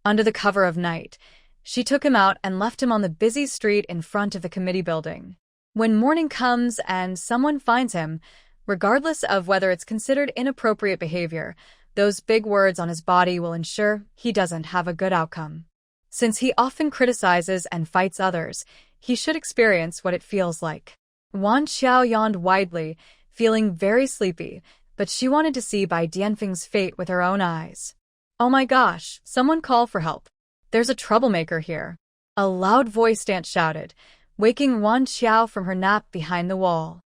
Under the cover of night, she took him out and left him on the busy street in front of the committee building. When morning comes and someone finds him, regardless of whether it's considered inappropriate behavior, those big words on his body will ensure he doesn't have a good outcome. Since he often criticizes and fights others, he should experience what it feels like. Ruan Qiao yawned widely, feeling very sleepy, but she wanted to see Bai Dianfeng's fate with her own eyes. Oh my gosh, someone call for help. There's a troublemaker here. A loud voice shouted, waking Ruan Qiao from her nap behind the wall.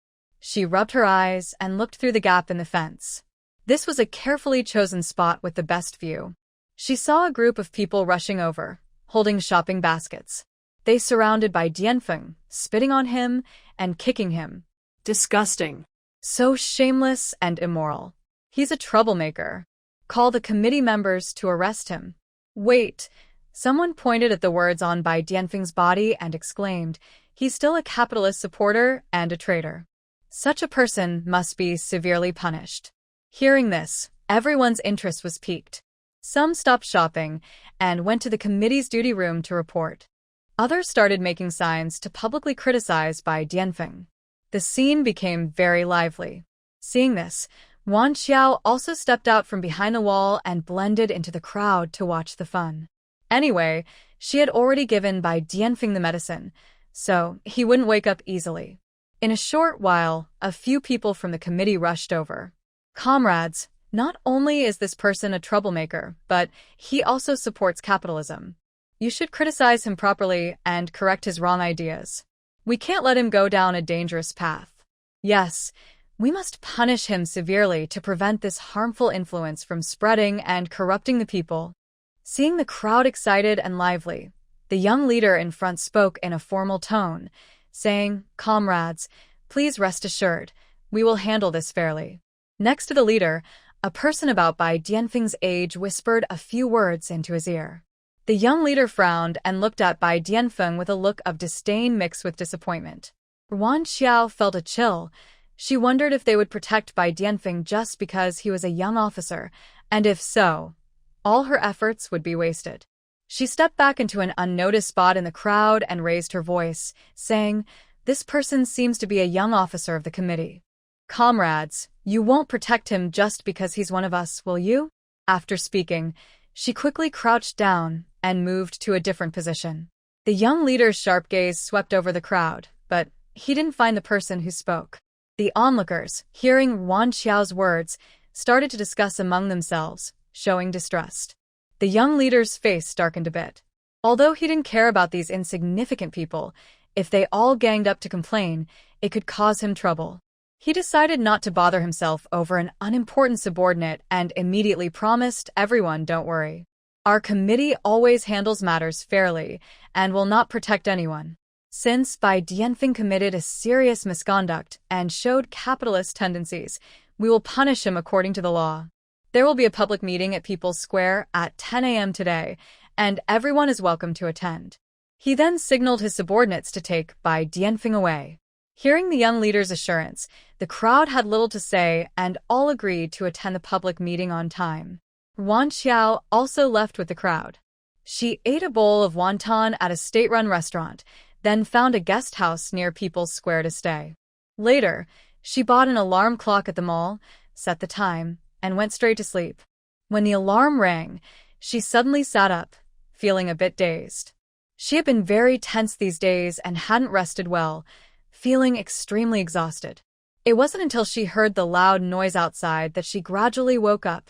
She rubbed her eyes and looked through the gap in the fence. This was a carefully chosen spot with the best view. She saw a group of people rushing over, holding shopping baskets. They surrounded Bai Dianfeng, spitting on him and kicking him. Disgusting. So shameless and immoral. He's a troublemaker. Call the committee members to arrest him. Wait. Someone pointed at the words on Bai Dianfeng's body and exclaimed, he's still a capitalist supporter and a traitor. Such a person must be severely punished. Hearing this, everyone's interest was piqued. Some stopped shopping and went to the committee's duty room to report. Others started making signs to publicly criticize Bai Dianfeng. The scene became very lively. Seeing this, Ruan Qiao also stepped out from behind the wall and blended into the crowd to watch the fun. Anyway, she had already given Bai Dianfeng the medicine, so he wouldn't wake up easily. In a short while, a few people from the committee rushed over. Comrades, not only is this person a troublemaker, but he also supports capitalism. You should criticize him properly and correct his wrong ideas. We can't let him go down a dangerous path. Yes, we must punish him severely to prevent this harmful influence from spreading and corrupting the people. Seeing the crowd excited and lively, the young leader in front spoke in a formal tone, saying, "Comrades, please rest assured, we will handle this fairly." Next to the leader, a person about Bai Dianfeng's age whispered a few words into his ear. The young leader frowned and looked at Bai Dianfeng with a look of disdain mixed with disappointment. Ruan Qiao felt a chill. She wondered if they would protect Bai Dianfeng just because he was a young officer, and if so, all her efforts would be wasted. She stepped back into an unnoticed spot in the crowd and raised her voice, saying, "This person seems to be a young officer of the committee. Comrades, you won't protect him just because he's one of us, will you?" After speaking, she quickly crouched down and moved to a different position. The young leader's sharp gaze swept over the crowd, but he didn't find the person who spoke. The onlookers, hearing Ruan Qiao's words, started to discuss among themselves, showing distrust. The young leader's face darkened a bit. Although he didn't care about these insignificant people, if they all ganged up to complain, it could cause him trouble. He decided not to bother himself over an unimportant subordinate and immediately promised everyone, "Don't worry. Our committee always handles matters fairly and will not protect anyone." Since Bai Dianfeng committed a serious misconduct and showed capitalist tendencies, we will punish him according to the law. There will be a public meeting at People's Square at 10 a.m. today, and everyone is welcome to attend. He then signaled his subordinates to take Bai Dianfeng away. Hearing the young leader's assurance, the crowd had little to say and all agreed to attend the public meeting on time. Ruan Qiao also left with the crowd. She ate a bowl of wonton at a state-run restaurant, then found a guest house near People's Square to stay. Later, she bought an alarm clock at the mall, set the time, and went straight to sleep. When the alarm rang, she suddenly sat up, feeling a bit dazed. She had been very tense these days and hadn't rested well, feeling extremely exhausted. It wasn't until she heard the loud noise outside that she gradually woke up.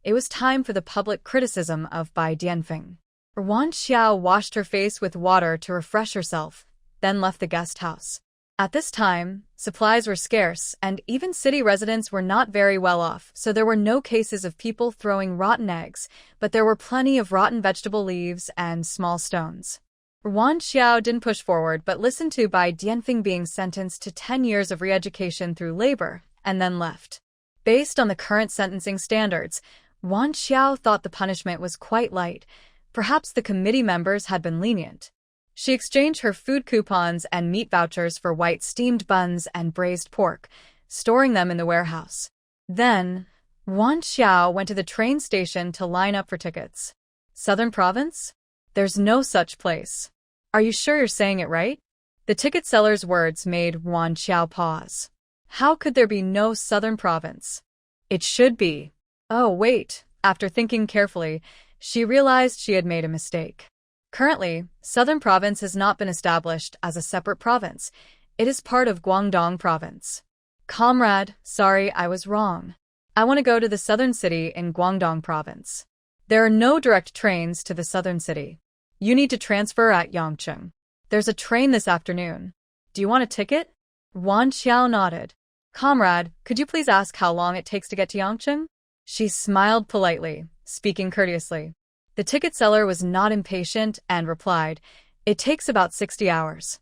It was time for the public criticism of Bai Dianfeng. Ruan Qiao washed her face with water to refresh herself, then left the guest house. At this time, supplies were scarce, and even city residents were not very well off, so there were no cases of people throwing rotten eggs, but there were plenty of rotten vegetable leaves and small stones. Ruan Qiao didn't push forward but listened to Bai Dianfeng being sentenced to 10 years of re-education through labor, and then left. Based on the current sentencing standards, Ruan Qiao thought the punishment was quite light. Perhaps the committee members had been lenient. She exchanged her food coupons and meat vouchers for white steamed buns and braised pork, storing them in the warehouse. Then, Ruan Qiao went to the train station to line up for tickets. Southern Province? There's no such place. Are you sure you're saying it right? The ticket seller's words made Ruan Qiao pause. How could there be no Southern Province? It should be. Oh, wait. After thinking carefully, she realized she had made a mistake. Currently, Southern Province has not been established as a separate province. It is part of Guangdong Province. Comrade, sorry, I was wrong. I want to go to the southern city in Guangdong Province. There are no direct trains to the southern city. You need to transfer at Yangcheng. There's a train this afternoon. Do you want a ticket? Ruan Qiao nodded. Comrade, could you please ask how long it takes to get to Yangcheng? She smiled politely, speaking courteously. The ticket seller was not impatient and replied, "It takes about 60 hours.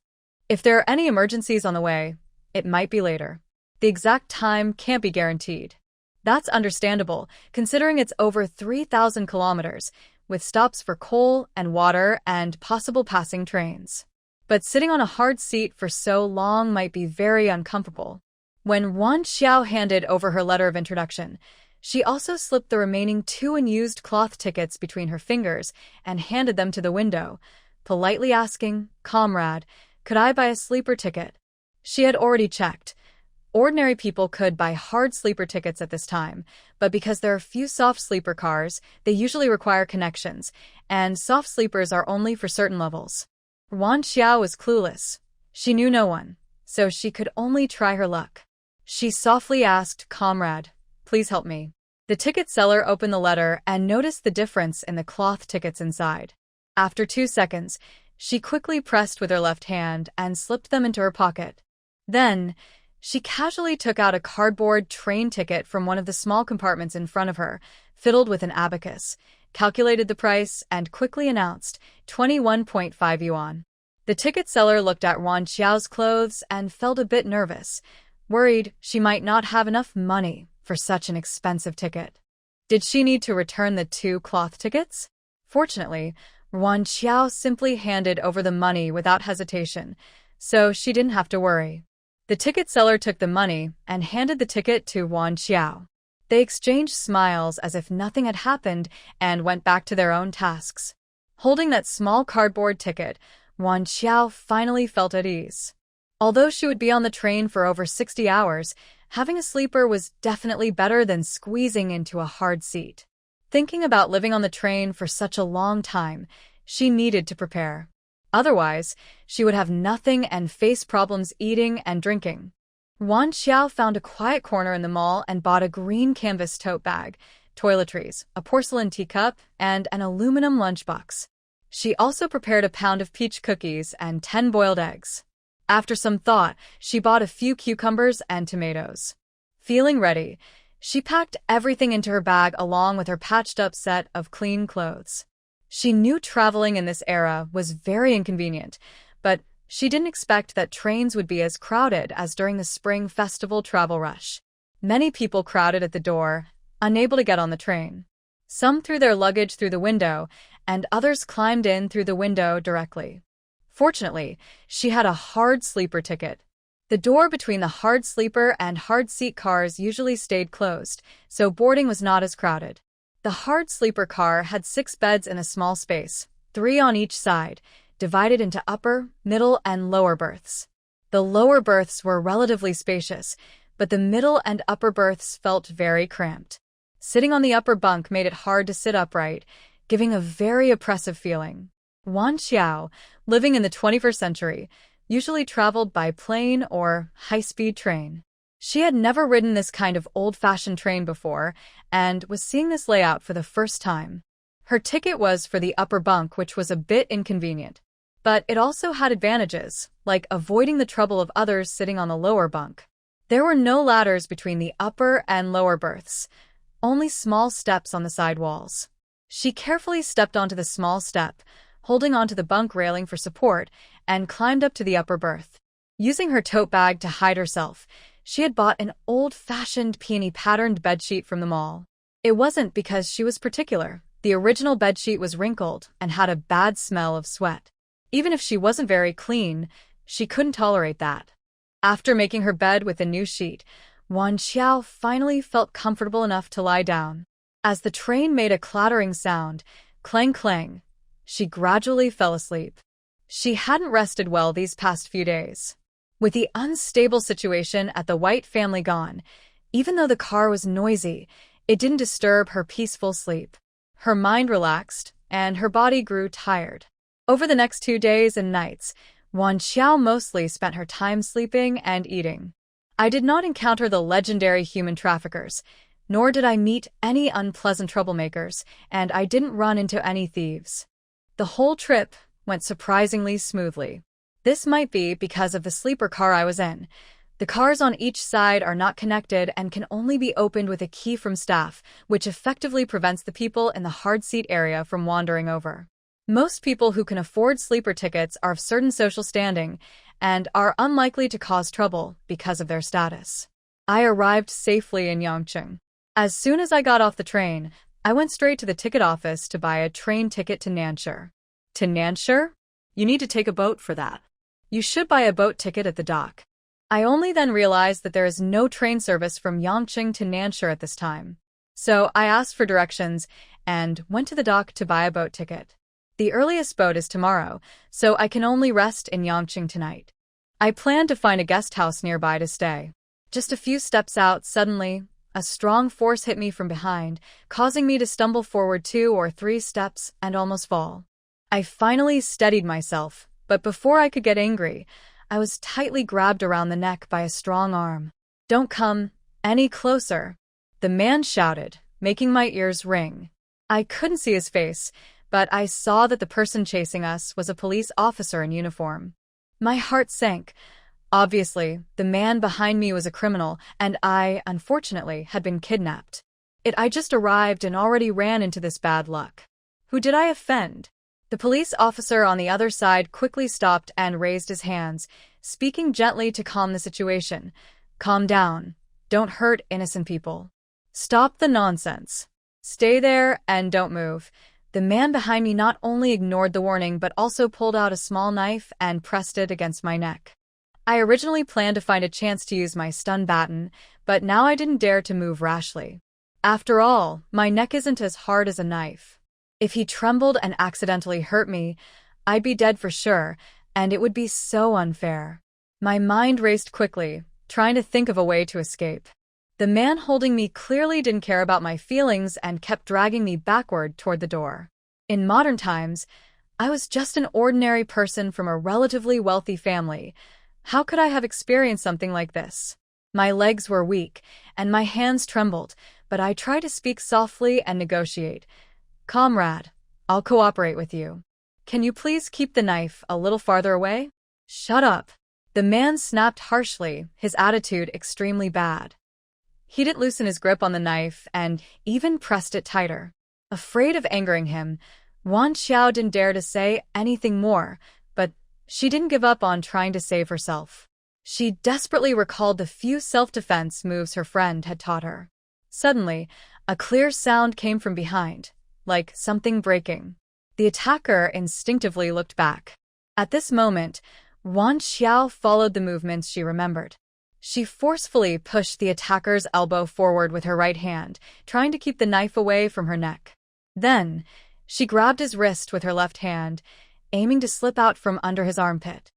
If there are any emergencies on the way, it might be later. The exact time can't be guaranteed." That's understandable, considering it's over 3,000 kilometers, with stops for coal and water and possible passing trains. But sitting on a hard seat for so long might be very uncomfortable. When Ruan Qiao handed over her letter of introduction, she also slipped the remaining 2 unused cloth tickets between her fingers and handed them to the window, politely asking, "Comrade, could I buy a sleeper ticket?" She had already checked. Ordinary people could buy hard sleeper tickets at this time, but because there are few soft sleeper cars, they usually require connections, and soft sleepers are only for certain levels. Ruan Qiao was clueless. She knew no one, so she could only try her luck. She softly asked, "Comrade, please help me." The ticket seller opened the letter and noticed the difference in the cloth tickets inside. After 2 seconds, she quickly pressed with her left hand and slipped them into her pocket. Then, she casually took out a cardboard train ticket from one of the small compartments in front of her, fiddled with an abacus, calculated the price, and quickly announced 21.5 yuan. The ticket seller looked at Ruan Qiao's clothes and felt a bit nervous, worried she might not have enough money for such an expensive ticket. Did she need to return the 2 cloth tickets? Fortunately, Ruan Qiao simply handed over the money without hesitation, so she didn't have to worry. The ticket seller took the money and handed the ticket to Ruan Qiao. They exchanged smiles as if nothing had happened and went back to their own tasks. Holding that small cardboard ticket, Ruan Qiao finally felt at ease. Although she would be on the train for over 60 hours, having a sleeper was definitely better than squeezing into a hard seat. Thinking about living on the train for such a long time, she needed to prepare. Otherwise, she would have nothing and face problems eating and drinking. Ruan Qiao found a quiet corner in the mall and bought a green canvas tote bag, toiletries, a porcelain teacup, and an aluminum lunchbox. She also prepared a pound of peach cookies and 10 boiled eggs. After some thought, she bought a few cucumbers and tomatoes. Feeling ready, she packed everything into her bag along with her patched-up set of clean clothes. She knew traveling in this era was very inconvenient, but She didn't expect that trains would be as crowded as during the spring festival travel rush. Many people crowded at the door, unable to get on the train. Some threw their luggage through the window, and others climbed in through the window directly. Fortunately, she had a hard sleeper ticket. The door between the hard sleeper and hard seat cars usually stayed closed, so boarding was not as crowded. The hard sleeper car had 6 beds in a small space, 3 on each side, divided into upper, middle, and lower berths. The lower berths were relatively spacious, but the middle and upper berths felt very cramped. Sitting on the upper bunk made it hard to sit upright, giving a very oppressive feeling. Ruan Qiao, living in the 21st century, usually traveled by plane or high-speed train. She had never ridden this kind of old-fashioned train before and was seeing this layout for the first time. Her ticket was for the upper bunk, which was a bit inconvenient. But it also had advantages, like avoiding the trouble of others sitting on the lower bunk. There were no ladders between the upper and lower berths, only small steps on the side walls. She carefully stepped onto the small step, holding onto the bunk railing for support, and climbed up to the upper berth. Using her tote bag to hide herself, she had bought an old-fashioned peony-patterned bedsheet from the mall. It wasn't because she was particular. The original bedsheet was wrinkled and had a bad smell of sweat. Even if she wasn't very clean, she couldn't tolerate that. After making her bed with a new sheet, Ruan Qiao finally felt comfortable enough to lie down. As the train made a clattering sound, clang clang, she gradually fell asleep. She hadn't rested well these past few days. With the unstable situation at the White family gone, even though the car was noisy, it didn't disturb her peaceful sleep. Her mind relaxed, and her body grew tired. Over the next 2 days and nights, Ruan Qiao mostly spent her time sleeping and eating. I did not encounter the legendary human traffickers, nor did I meet any unpleasant troublemakers, and I didn't run into any thieves. The whole trip went surprisingly smoothly. This might be because of the sleeper car I was in. The cars on each side are not connected and can only be opened with a key from staff, which effectively prevents the people in the hard seat area from wandering over. Most people who can afford sleeper tickets are of certain social standing and are unlikely to cause trouble because of their status. I arrived safely in Yangcheng. As soon as I got off the train, I went straight to the ticket office to buy a train ticket to Nanshi. To Nanshi? You need to take a boat for that. You should buy a boat ticket at the dock. I only then realized that there is no train service from Yangcheng to Nanshi at this time. So I asked for directions and went to the dock to buy a boat ticket. The earliest boat is tomorrow, so I can only rest in Yangcheng tonight. I plan to find a guest house nearby to stay. Just a few steps out, suddenly, a strong force hit me from behind, causing me to stumble forward 2 or 3 steps and almost fall. I finally steadied myself, but before I could get angry, I was tightly grabbed around the neck by a strong arm. "Don't come any closer," the man shouted, making my ears ring. I couldn't see his face, but I saw that the person chasing us was a police officer in uniform. My heart sank. Obviously, the man behind me was a criminal, and I, unfortunately, had been kidnapped. I just arrived and already ran into this bad luck. Who did I offend? The police officer on the other side quickly stopped and raised his hands, speaking gently to calm the situation. "Calm down. Don't hurt innocent people. Stop the nonsense. Stay there and don't move." The man behind me not only ignored the warning but also pulled out a small knife and pressed it against my neck. I originally planned to find a chance to use my stun baton, but now I didn't dare to move rashly. After all, my neck isn't as hard as a knife. If he trembled and accidentally hurt me, I'd be dead for sure, and it would be so unfair. My mind raced quickly, trying to think of a way to escape. The man holding me clearly didn't care about my feelings and kept dragging me backward toward the door. In modern times, I was just an ordinary person from a relatively wealthy family. How could I have experienced something like this? My legs were weak, and my hands trembled, but I tried to speak softly and negotiate. "Comrade, I'll cooperate with you. Can you please keep the knife a little farther away?" "Shut up." The man snapped harshly, his attitude extremely bad. He didn't loosen his grip on the knife and even pressed it tighter. Afraid of angering him, Ruan Qiao didn't dare to say anything more, but She didn't give up on trying to save herself. She desperately recalled the few self-defense moves her friend had taught her. Suddenly, a clear sound came from behind, like something breaking. The attacker instinctively looked back. At this moment, Ruan Qiao followed the movements she remembered. She forcefully pushed the attacker's elbow forward with her right hand, trying to keep the knife away from her neck. Then, she grabbed his wrist with her left hand, aiming to slip out from under his armpit.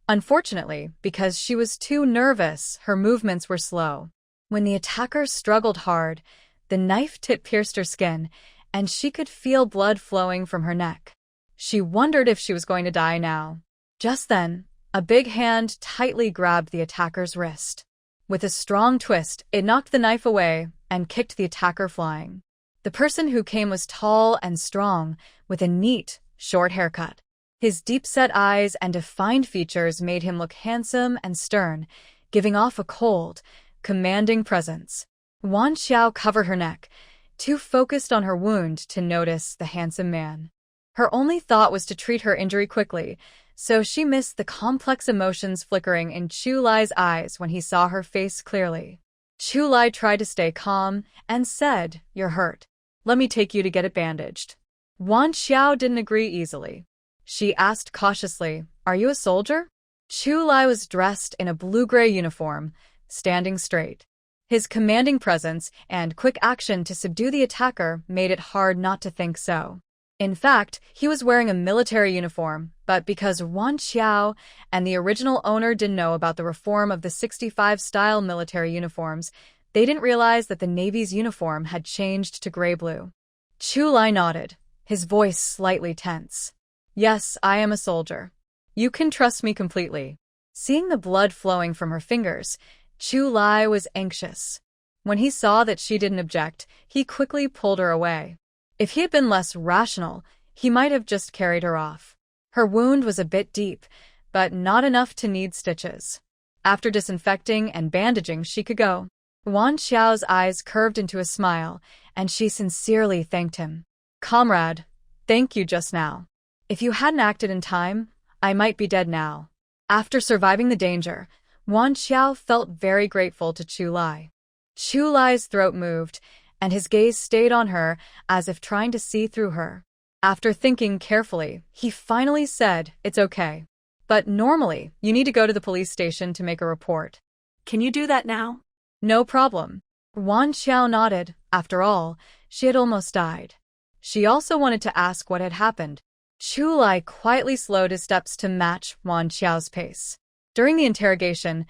Unfortunately, because she was too nervous, her movements were slow. When the attacker struggled hard, the knife tip pierced her skin, and she could feel blood flowing from her neck. She wondered if she was going to die now. Just then, a big hand tightly grabbed the attacker's wrist. With a strong twist, it knocked the knife away and kicked the attacker flying. The person who came was tall and strong, with a neat, short haircut. His deep-set eyes and defined features made him look handsome and stern, giving off a cold, commanding presence. Ruan Qiao covered her neck, too focused on her wound to notice the handsome man. Her only thought was to treat her injury quickly, so she missed the complex emotions flickering in Chu Lai's eyes when he saw her face clearly. Chu Lai tried to stay calm and said, "You're hurt. Let me take you to get it bandaged." Ruan Qiao didn't agree easily. She asked cautiously, "Are you a soldier?" Chu Lai was dressed in a blue-gray uniform, standing straight. His commanding presence and quick action to subdue the attacker made it hard not to think so. In fact, he was wearing a military uniform, but because Ruan Qiao and the original owner didn't know about the reform of the 65-style military uniforms, they didn't realize that the Navy's uniform had changed to gray-blue. Chu Lai nodded, his voice slightly tense. "Yes, I am a soldier. You can trust me completely." Seeing the blood flowing from her fingers, Chu Lai was anxious. When he saw that she didn't object, he quickly pulled her away. If he had been less rational, he might have just carried her off. Her wound was a bit deep, but not enough to need stitches. After disinfecting and bandaging, she could go. Ruan Qiao's eyes curved into a smile, and she sincerely thanked him. "Comrade, thank you just now. If you hadn't acted in time, I might be dead now." After surviving the danger, Ruan Qiao felt very grateful to Chu Lai. Chu Lai's throat moved, and his gaze stayed on her as if trying to see through her. After thinking carefully, he finally said, "It's okay. But normally, you need to go to the police station to make a report." Can you do that now? "No problem." Ruan Qiao nodded. After all, she had almost died. She also wanted to ask what had happened. Chu Lai quietly slowed his steps to match Ruan Qiao's pace. During the interrogation,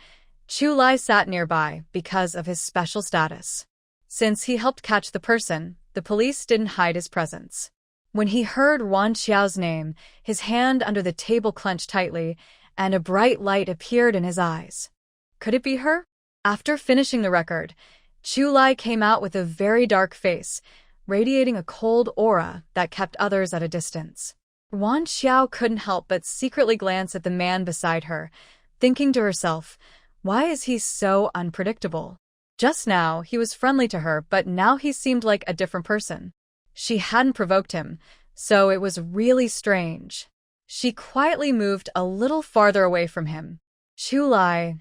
Chu Lai sat nearby because of his special status. Since he helped catch the person, the police didn't hide his presence. When he heard Ruan Qiao's name, his hand under the table clenched tightly, and a bright light appeared in his eyes. Could it be her? After finishing the record, Chu Lai came out with a very dark face, radiating a cold aura that kept others at a distance. Ruan Qiao couldn't help but secretly glance at the man beside her, thinking to herself, why is he so unpredictable? Just now, he was friendly to her, but now he seemed like a different person. She hadn't provoked him, so it was really strange. She quietly moved a little farther away from him. Chu Lai,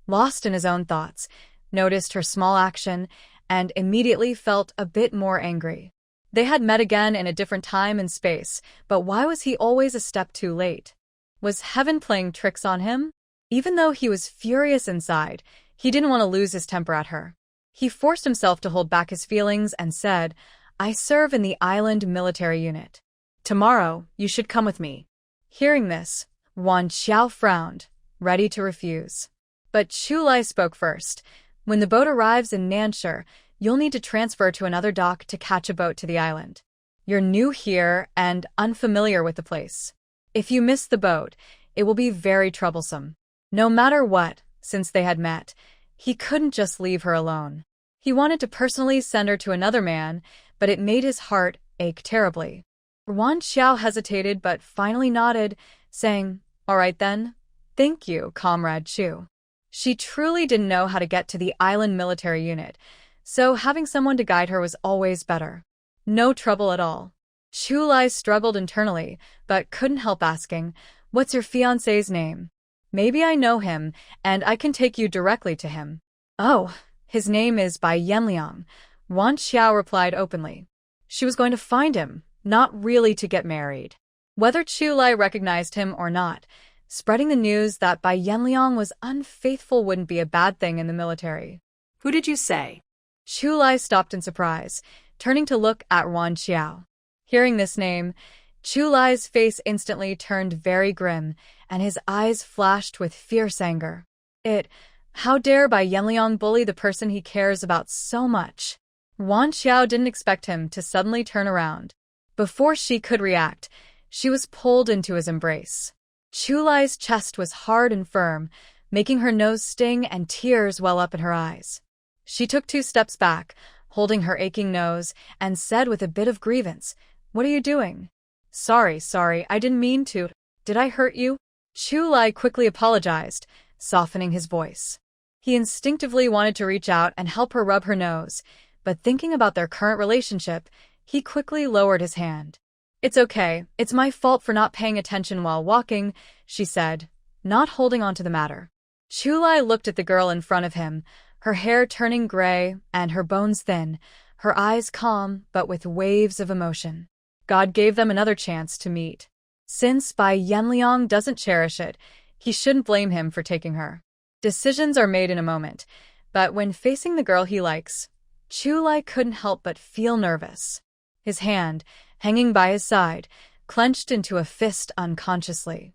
lost in his own thoughts, noticed her small action and immediately felt a bit more angry. They had met again in a different time and space, but why was he always a step too late? Was heaven playing tricks on him? Even though he was furious inside, he didn't want to lose his temper at her. He forced himself to hold back his feelings and said, I serve in the island military unit. Tomorrow, you should come with me. Hearing this, Ruan Qiao frowned, ready to refuse. But Chu Lai spoke first. When the boat arrives in Nanshur, you'll need to transfer to another dock to catch a boat to the island. You're new here and unfamiliar with the place. If you miss the boat, it will be very troublesome. No matter what, since they had met, he couldn't just leave her alone. He wanted to personally send her to another man, but it made his heart ache terribly. Ruan Qiao hesitated but finally nodded, saying, All right then. Thank you, Comrade Chu. She truly didn't know how to get to the island military unit, so having someone to guide her was always better. No trouble at all. Chu Lai struggled internally, but couldn't help asking, What's your fiancé's name? Maybe I know him, and I can take you directly to him. Oh, his name is Bai Yanliang, Ruan Qiao replied openly. She was going to find him, not really to get married. Whether Chu Lai recognized him or not, spreading the news that Bai Yanliang was unfaithful wouldn't be a bad thing in the military. Who did you say? Chu Lai stopped in surprise, turning to look at Ruan Qiao. Hearing this name, Chu Lai's face instantly turned very grim, and his eyes flashed with fierce anger. How dare Bai Yanliang bully the person he cares about so much? Ruan Qiao didn't expect him to suddenly turn around. Before she could react, she was pulled into his embrace. Chu Lai's chest was hard and firm, making her nose sting and tears well up in her eyes. She took 2 steps back, holding her aching nose, and said with a bit of grievance, "What are you doing?" Sorry, I didn't mean to. Did I hurt you?" Chu Lai quickly apologized, softening his voice. He instinctively wanted to reach out and help her rub her nose, but thinking about their current relationship, he quickly lowered his hand. "It's okay, it's my fault for not paying attention while walking," she said, not holding on to the matter. Chu Lai looked at the girl in front of him, her hair turning gray and her bones thin, her eyes calm but with waves of emotion. God gave them another chance to meet. Since Bai Yanliang doesn't cherish it, he shouldn't blame him for taking her. Decisions are made in a moment, but when facing the girl he likes, Chu Lai couldn't help but feel nervous. His hand, hanging by his side, clenched into a fist unconsciously.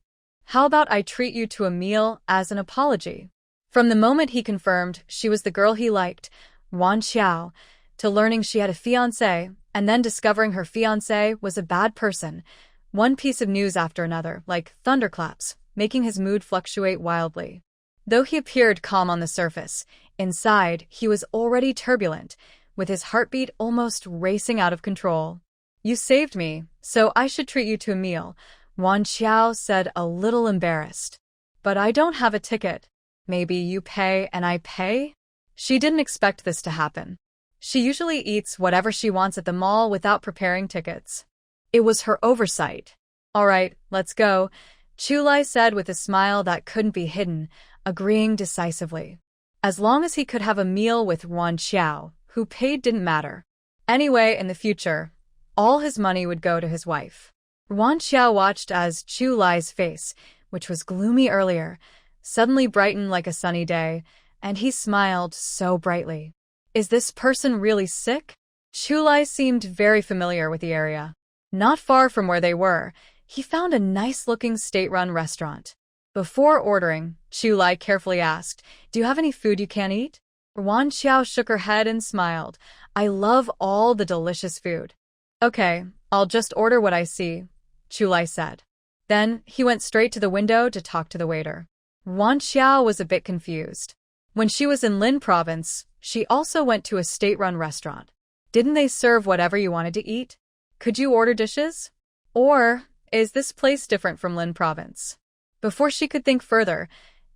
"How about I treat you to a meal as an apology?" From the moment he confirmed she was the girl he liked, Ruan Qiao, to learning she had a fiancé, and then discovering her fiancé was a bad person, one piece of news after another, like thunderclaps, making his mood fluctuate wildly. Though he appeared calm on the surface, inside he was already turbulent, with his heartbeat almost racing out of control. "You saved me, so I should treat you to a meal," Ruan Qiao said, a little embarrassed. "But I don't have a ticket. Maybe you pay and I pay?" She didn't expect this to happen. She usually eats whatever she wants at the mall without preparing tickets. It was her oversight. "All right, let's go," Chu Lai said with a smile that couldn't be hidden, agreeing decisively. As long as he could have a meal with Ruan Qiao, who paid didn't matter. Anyway, in the future, all his money would go to his wife. Ruan Qiao watched as Chu Lai's face, which was gloomy earlier, suddenly brightened like a sunny day, and he smiled so brightly. Is this person really sick? Chu Lai seemed very familiar with the area. Not far from where they were, he found a nice-looking state-run restaurant. Before ordering, Chu Lai carefully asked, "Do you have any food you can't eat?" Ruan Qiao shook her head and smiled. "I love all the delicious food." "Okay, I'll just order what I see," Chu Lai said. Then he went straight to the window to talk to the waiter. Ruan Qiao was a bit confused. When she was in Lin province, she also went to a state-run restaurant. Didn't they serve whatever you wanted to eat? Could you order dishes? Or is this place different from Lin province? Before she could think further,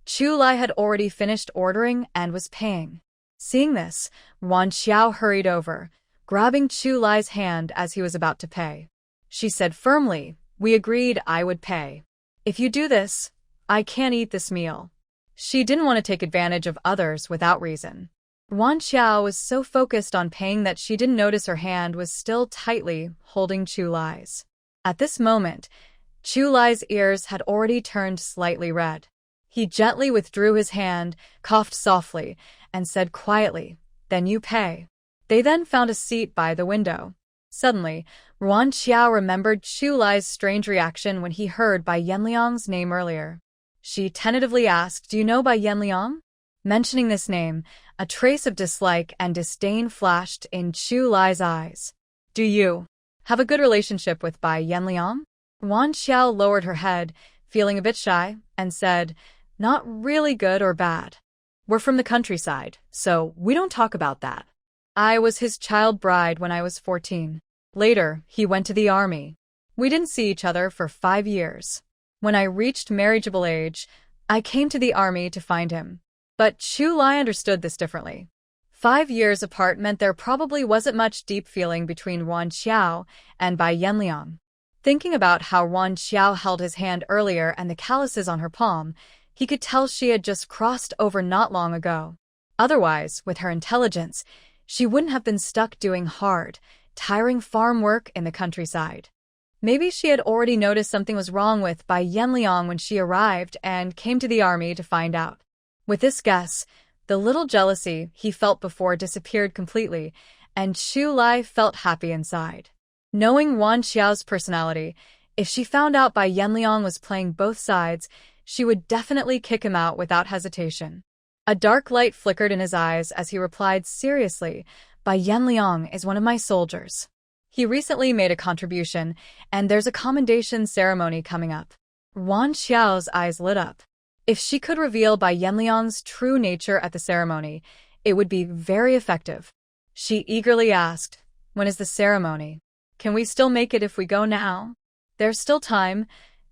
Chu Lai had already finished ordering and was paying. Seeing this, Ruan Qiao hurried over, grabbing Chu Lai's hand as he was about to pay. She said firmly, "We agreed I would pay. If you do this, I can't eat this meal." She didn't want to take advantage of others without reason. Ruan Qiao was so focused on paying that she didn't notice her hand was still tightly holding Chu Lai's. At this moment, Chu Lai's ears had already turned slightly red. He gently withdrew his hand, coughed softly, and said quietly, "Then you pay." They then found a seat by the window. Suddenly, Ruan Qiao remembered Chu Lai's strange reaction when he heard Bai Yanliang's name earlier. She tentatively asked, "Do you know Bai Yanliang?" Mentioning this name, a trace of dislike and disdain flashed in Chu Lai's eyes. "Do you have a good relationship with Bai Yanliang?" Ruan Qiao lowered her head, feeling a bit shy, and said, "Not really good or bad. We're from the countryside, so we don't talk about that. I was his child bride when I was 14. Later, he went to the army. We didn't see each other for 5 years. When I reached marriageable age, I came to the army to find him." But Chu Lai understood this differently. 5 years apart meant there probably wasn't much deep feeling between Ruan Qiao and Bai Yanliang. Thinking about how Ruan Qiao held his hand earlier and the calluses on her palm, he could tell she had just crossed over not long ago. Otherwise, with her intelligence, she wouldn't have been stuck doing hard, tiring farm work in the countryside. Maybe she had already noticed something was wrong with Bai Yanliang when she arrived and came to the army to find out. With this guess, the little jealousy he felt before disappeared completely, and Chu Lai felt happy inside. Knowing Ruan Qiao's personality, if she found out Bai Yanliang was playing both sides, she would definitely kick him out without hesitation. A dark light flickered in his eyes as he replied seriously, Bai Yanliang is one of my soldiers. He recently made a contribution, and there's a commendation ceremony coming up. Ruan Qiao's eyes lit up. If she could reveal Bai Yanliang's true nature at the ceremony, it would be very effective. She eagerly asked, when is the ceremony? Can we still make it if we go now? There's still time,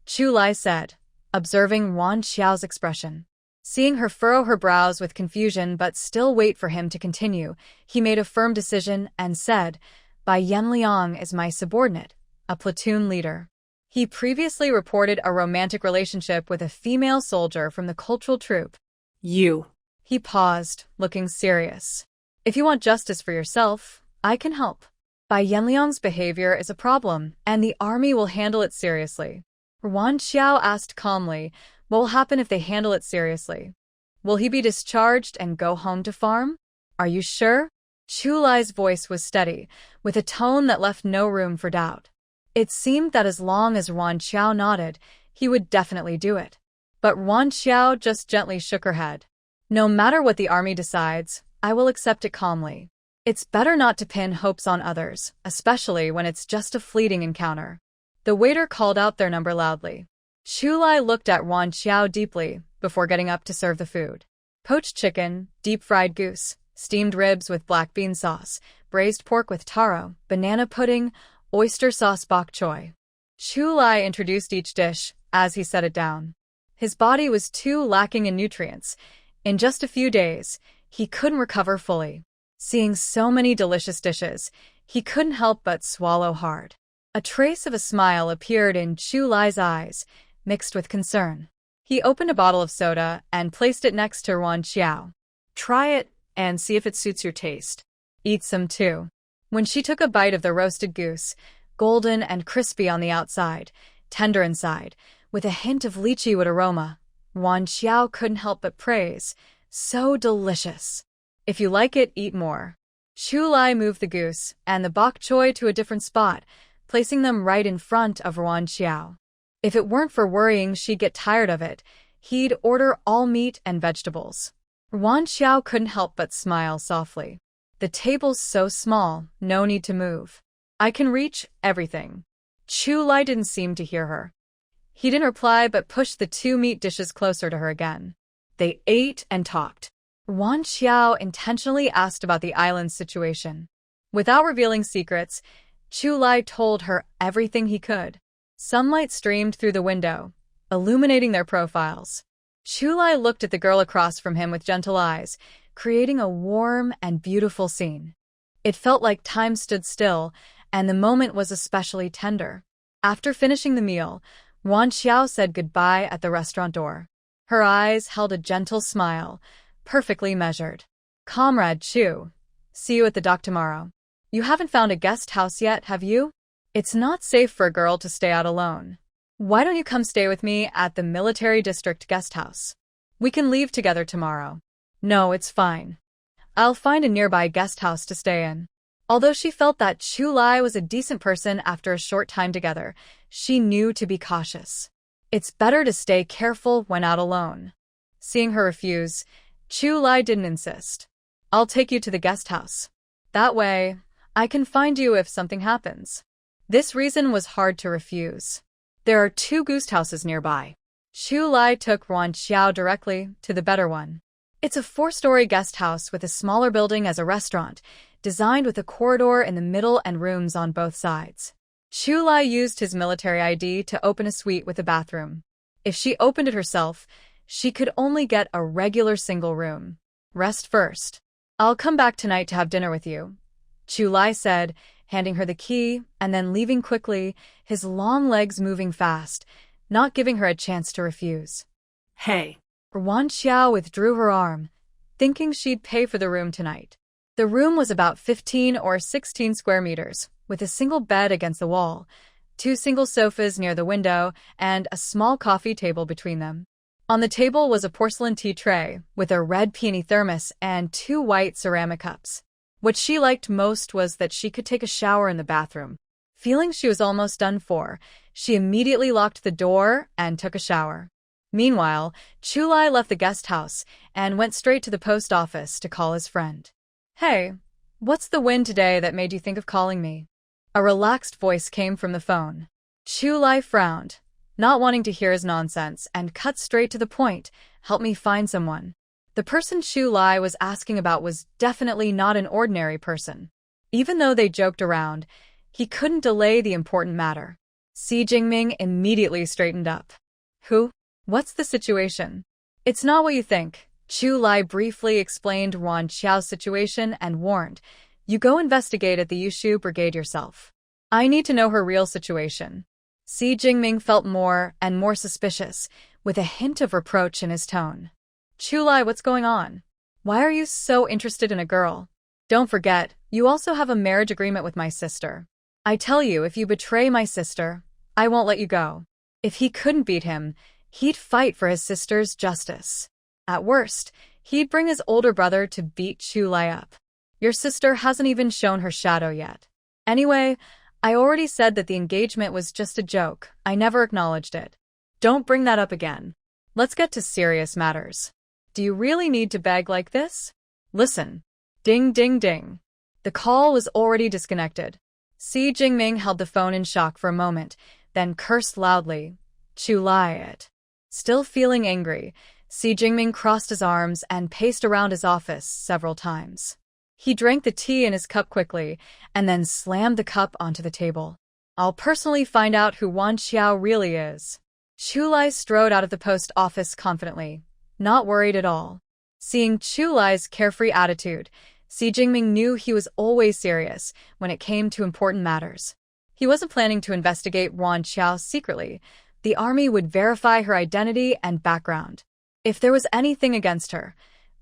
Chu Lai said, observing Ruan Qiao's expression. Seeing her furrow her brows with confusion but still wait for him to continue, he made a firm decision and said, Bai Yanliang is my subordinate, a platoon leader. He previously reported a romantic relationship with a female soldier from the cultural troop. You. He paused, looking serious. If you want justice for yourself, I can help. Bai Yanliang's behavior is a problem, and the army will handle it seriously. Ruan Qiao asked calmly, what will happen if they handle it seriously? Will he be discharged and go home to farm? Are you sure? Chu Lai's voice was steady, with a tone that left no room for doubt. It seemed that as long as Ruan Qiao nodded, he would definitely do it. But Ruan Qiao just gently shook her head. No matter what the army decides, I will accept it calmly. It's better not to pin hopes on others, especially when it's just a fleeting encounter. The waiter called out their number loudly. Chu Lai looked at Ruan Qiao deeply before getting up to serve the food. Poached chicken, deep-fried goose, steamed ribs with black bean sauce, braised pork with taro, banana pudding, oyster sauce bok choy. Chu Lai introduced each dish as he set it down. His body was too lacking in nutrients. In just a few days, he couldn't recover fully. Seeing so many delicious dishes, he couldn't help but swallow hard. A trace of a smile appeared in Chu Lai's eyes, mixed with concern. He opened a bottle of soda and placed it next to Ruan Qiao. Try it and see if it suits your taste. Eat some too. When she took a bite of the roasted goose, golden and crispy on the outside, tender inside, with a hint of lychee wood aroma, Ruan Qiao couldn't help but praise, so delicious. If you like it, eat more. Chu Lai moved the goose and the bok choy to a different spot, placing them right in front of Ruan Qiao. If it weren't for worrying she'd get tired of it, he'd order all meat and vegetables. Ruan Qiao couldn't help but smile softly. The table's so small, no need to move. I can reach everything. Chu Lai didn't seem to hear her. He didn't reply but pushed the two meat dishes closer to her again. They ate and talked. Ruan Qiao intentionally asked about the island's situation. Without revealing secrets, Chu Lai told her everything he could. Sunlight streamed through the window, illuminating their profiles. Chu Lai looked at the girl across from him with gentle eyes, creating a warm and beautiful scene. It felt like time stood still, and the moment was especially tender. After finishing the meal, Ruan Qiao said goodbye at the restaurant door. Her eyes held a gentle smile, perfectly measured. Comrade Chu, see you at the dock tomorrow. You haven't found a guest house yet, have you? It's not safe for a girl to stay out alone. Why don't you come stay with me at the military district guest house? We can leave together tomorrow. No, it's fine. I'll find a nearby guest house to stay in. Although she felt that Chu Lai was a decent person after a short time together, she knew to be cautious. It's better to stay careful when out alone. Seeing her refuse, Chu Lai didn't insist. I'll take you to the guest house. That way, I can find you if something happens. This reason was hard to refuse. There are 2 guest houses nearby. Chu Lai took Ruan Qiao directly to the better one. It's a 4-story guest house with a smaller building as a restaurant, designed with a corridor in the middle and rooms on both sides. Chu Lai used his military ID to open a suite with a bathroom. If she opened it herself, she could only get a regular single room. Rest first. I'll come back tonight to have dinner with you, Chu Lai said, handing her the key and then leaving quickly, his long legs moving fast, not giving her a chance to refuse. Hey. Ruan Qiao withdrew her arm, thinking she'd pay for the room tonight. The room was about 15 or 16 square meters, with a single bed against the wall, 2 single sofas near the window, and a small coffee table between them. On the table was a porcelain tea tray with a red peony thermos and 2 white ceramic cups. What she liked most was that she could take a shower in the bathroom. Feeling she was almost done for, she immediately locked the door and took a shower. Meanwhile, Chulai left the guest house and went straight to the post office to call his friend. Hey, what's the win today that made you think of calling me? A relaxed voice came from the phone. Chulai frowned, not wanting to hear his nonsense, and cut straight to the point. Help me find someone. The person Chulai was asking about was definitely not an ordinary person. Even though they joked around, he couldn't delay the important matter. Si Jingming immediately straightened up. Who? What's the situation? It's not what you think. Chulai briefly explained Ruan Qiao's situation and warned, you go investigate at the Yushu Brigade yourself. I need to know her real situation. Si Jingming felt more and more suspicious, with a hint of reproach in his tone. Chulai, what's going on? Why are you so interested in a girl? Don't forget, you also have a marriage agreement with my sister. I tell you, if you betray my sister, I won't let you go. If he couldn't beat him, he'd fight for his sister's justice. At worst, he'd bring his older brother to beat Chulai up. Your sister hasn't even shown her shadow yet. Anyway, I already said that the engagement was just a joke. I never acknowledged it. Don't bring that up again. Let's get to serious matters. Do you really need to beg like this? Listen. Ding, ding, ding. The call was already disconnected. Si Jingming held the phone in shock for a moment, then cursed loudly. Chulai it. Still feeling angry, Si Jingming crossed his arms and paced around his office several times. He drank the tea in his cup quickly and then slammed the cup onto the table. I'll personally find out who Ruan Qiao really is. Chulai strode out of the post office confidently, not worried at all. Seeing Chulai's carefree attitude, Si Jingming knew he was always serious when it came to important matters. He wasn't planning to investigate Ruan Qiao secretly. The army would verify her identity and background. If there was anything against her,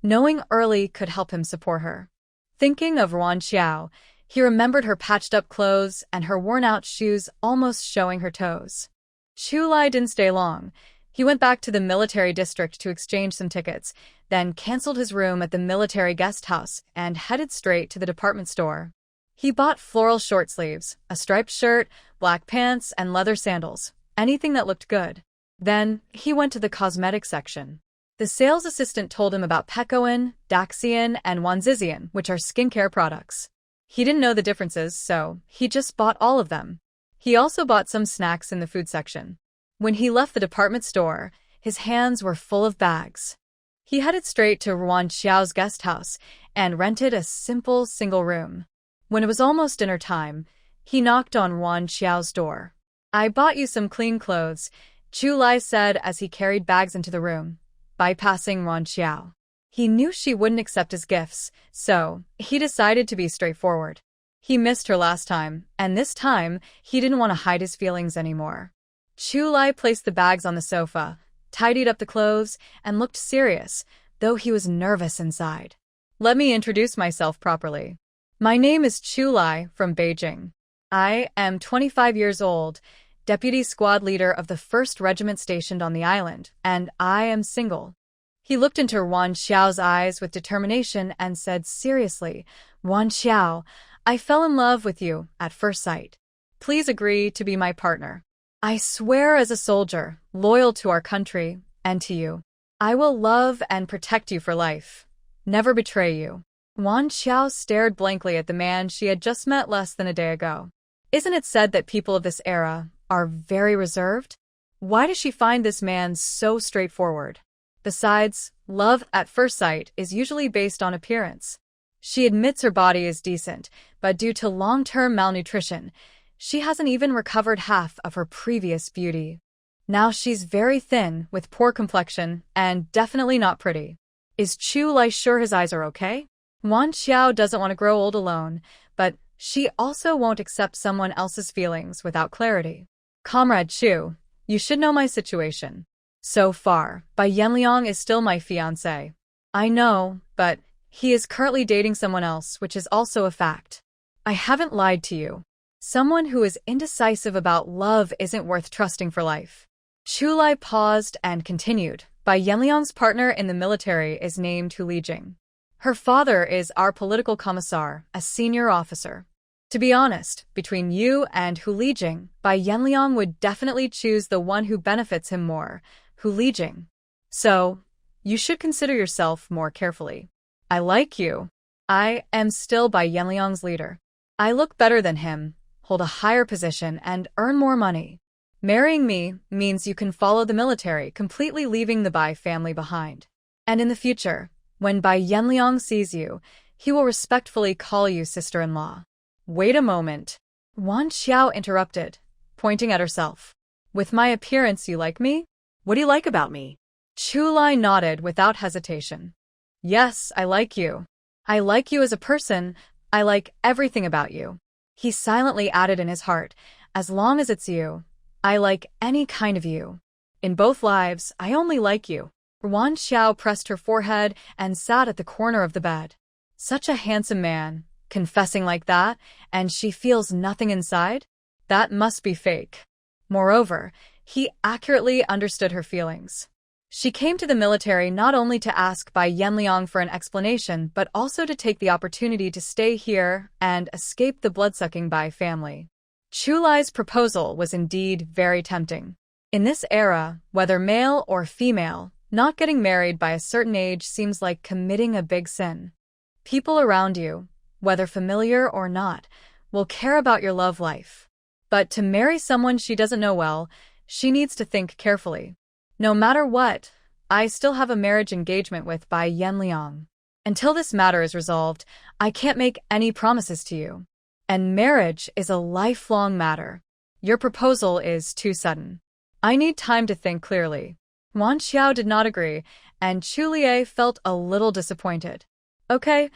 knowing early could help him support her. Thinking of Ruan Qiao, he remembered her patched-up clothes and her worn-out shoes almost showing her toes. Chulai didn't stay long. He went back to the military district to exchange some tickets, then canceled his room at the military guest house and headed straight to the department store. He bought floral short sleeves, a striped shirt, black pants, and leather sandals, anything that looked good. Then, he went to the cosmetics section. The sales assistant told him about Pecoin, Daxian, and Wanzizian, which are skincare products. He didn't know the differences, so he just bought all of them. He also bought some snacks in the food section. When he left the department store, his hands were full of bags. He headed straight to Ruan Qiao's guest house and rented a simple single room. When it was almost dinner time, he knocked on Ruan Qiao's door. I bought you some clean clothes, Chulai said as he carried bags into the room, bypassing Ruan Qiao. He knew she wouldn't accept his gifts, so he decided to be straightforward. He missed her last time, and this time, he didn't want to hide his feelings anymore. Chulai placed the bags on the sofa, tidied up the clothes, and looked serious, though he was nervous inside. Let me introduce myself properly. My name is Chulai from Beijing. I am 25 years old, deputy squad leader of the 1st Regiment stationed on the island, and I am single. He looked into Ruan Qiao's eyes with determination and said seriously, Ruan Qiao, I fell in love with you at first sight. Please agree to be my partner. I swear as a soldier, loyal to our country, and to you. I will love and protect you for life. Never betray you. Ruan Qiao stared blankly at the man she had just met less than a day ago. Isn't it said that people of this era are very reserved? Why does she find this man so straightforward? Besides, love at first sight is usually based on appearance. She admits her body is decent, but due to long-term malnutrition, she hasn't even recovered half of her previous beauty. Now she's very thin, with poor complexion, and definitely not pretty. Is Chulai sure his eyes are okay? Ruan Qiao doesn't want to grow old alone, but She also won't accept someone else's feelings without clarity. Comrade Chu, you should know my situation. So far, Bai Yanliang is still my fiancé. I know, but he is currently dating someone else, which is also a fact. I haven't lied to you. Someone who is indecisive about love isn't worth trusting for life. Chu Lai paused and continued. Bai Yanliang's partner in the military is named Hu Lijing. Her father is our political commissar, a senior officer. To be honest, between you and Hu Lijing, Bai Yanliang would definitely choose the one who benefits him more, Hu Lijing. So, you should consider yourself more carefully. I like you. I am still Bai Yanliang's leader. I look better than him, hold a higher position, and earn more money. Marrying me means you can follow the military, completely leaving the Bai family behind. And in the future, when Bai Yanliang sees you, he will respectfully call you sister-in-law. Wait a moment. Ruan Qiao interrupted, pointing at herself. With my appearance you like me? What do you like about me? Chu Lai nodded without hesitation. Yes, I like you. I like you as a person. I like everything about you. He silently added in his heart, as long as it's you. I like any kind of you. In both lives, I only like you. Ruan Qiao pressed her forehead and sat at the corner of the bed. Such a handsome man, confessing like that, and she feels nothing inside? That must be fake. Moreover, he accurately understood her feelings. She came to the military not only to ask Bai Yanliang for an explanation, but also to take the opportunity to stay here and escape the bloodsucking Bai family. Chu Lai's proposal was indeed very tempting. In this era, whether male or female, not getting married by a certain age seems like committing a big sin. People around you, whether familiar or not, will care about your love life. But to marry someone she doesn't know well, she needs to think carefully. No matter what, I still have a marriage engagement with Bai Yanliang. Until this matter is resolved, I can't make any promises to you. And marriage is a lifelong matter. Your proposal is too sudden. I need time to think clearly. Ruan Qiao did not agree, and Chu Lie felt a little disappointed. Okay,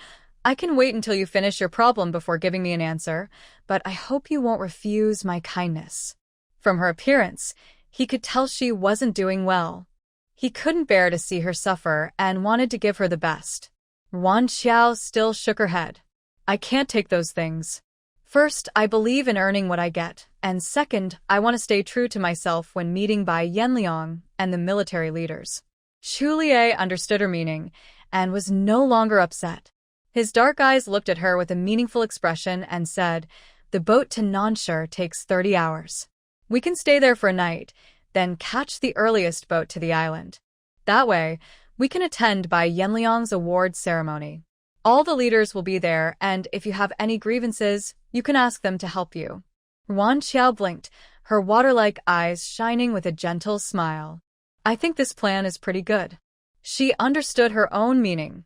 I can wait until you finish your problem before giving me an answer, but I hope you won't refuse my kindness. From her appearance, he could tell she wasn't doing well. He couldn't bear to see her suffer and wanted to give her the best. Ruan Qiao still shook her head. I can't take those things. First, I believe in earning what I get, and second, I want to stay true to myself when meeting Bai Yanliang and the military leaders. Chu Lie understood her meaning and was no longer upset. His dark eyes looked at her with a meaningful expression and said, "The boat to Nansha takes 30 hours. We can stay there for a night, then catch the earliest boat to the island. That way, we can attend Bai Yanliang's award ceremony. All the leaders will be there, and if you have any grievances, you can ask them to help you." Ruan Qiao blinked, her water-like eyes shining with a gentle smile. I think this plan is pretty good. She understood her own meaning.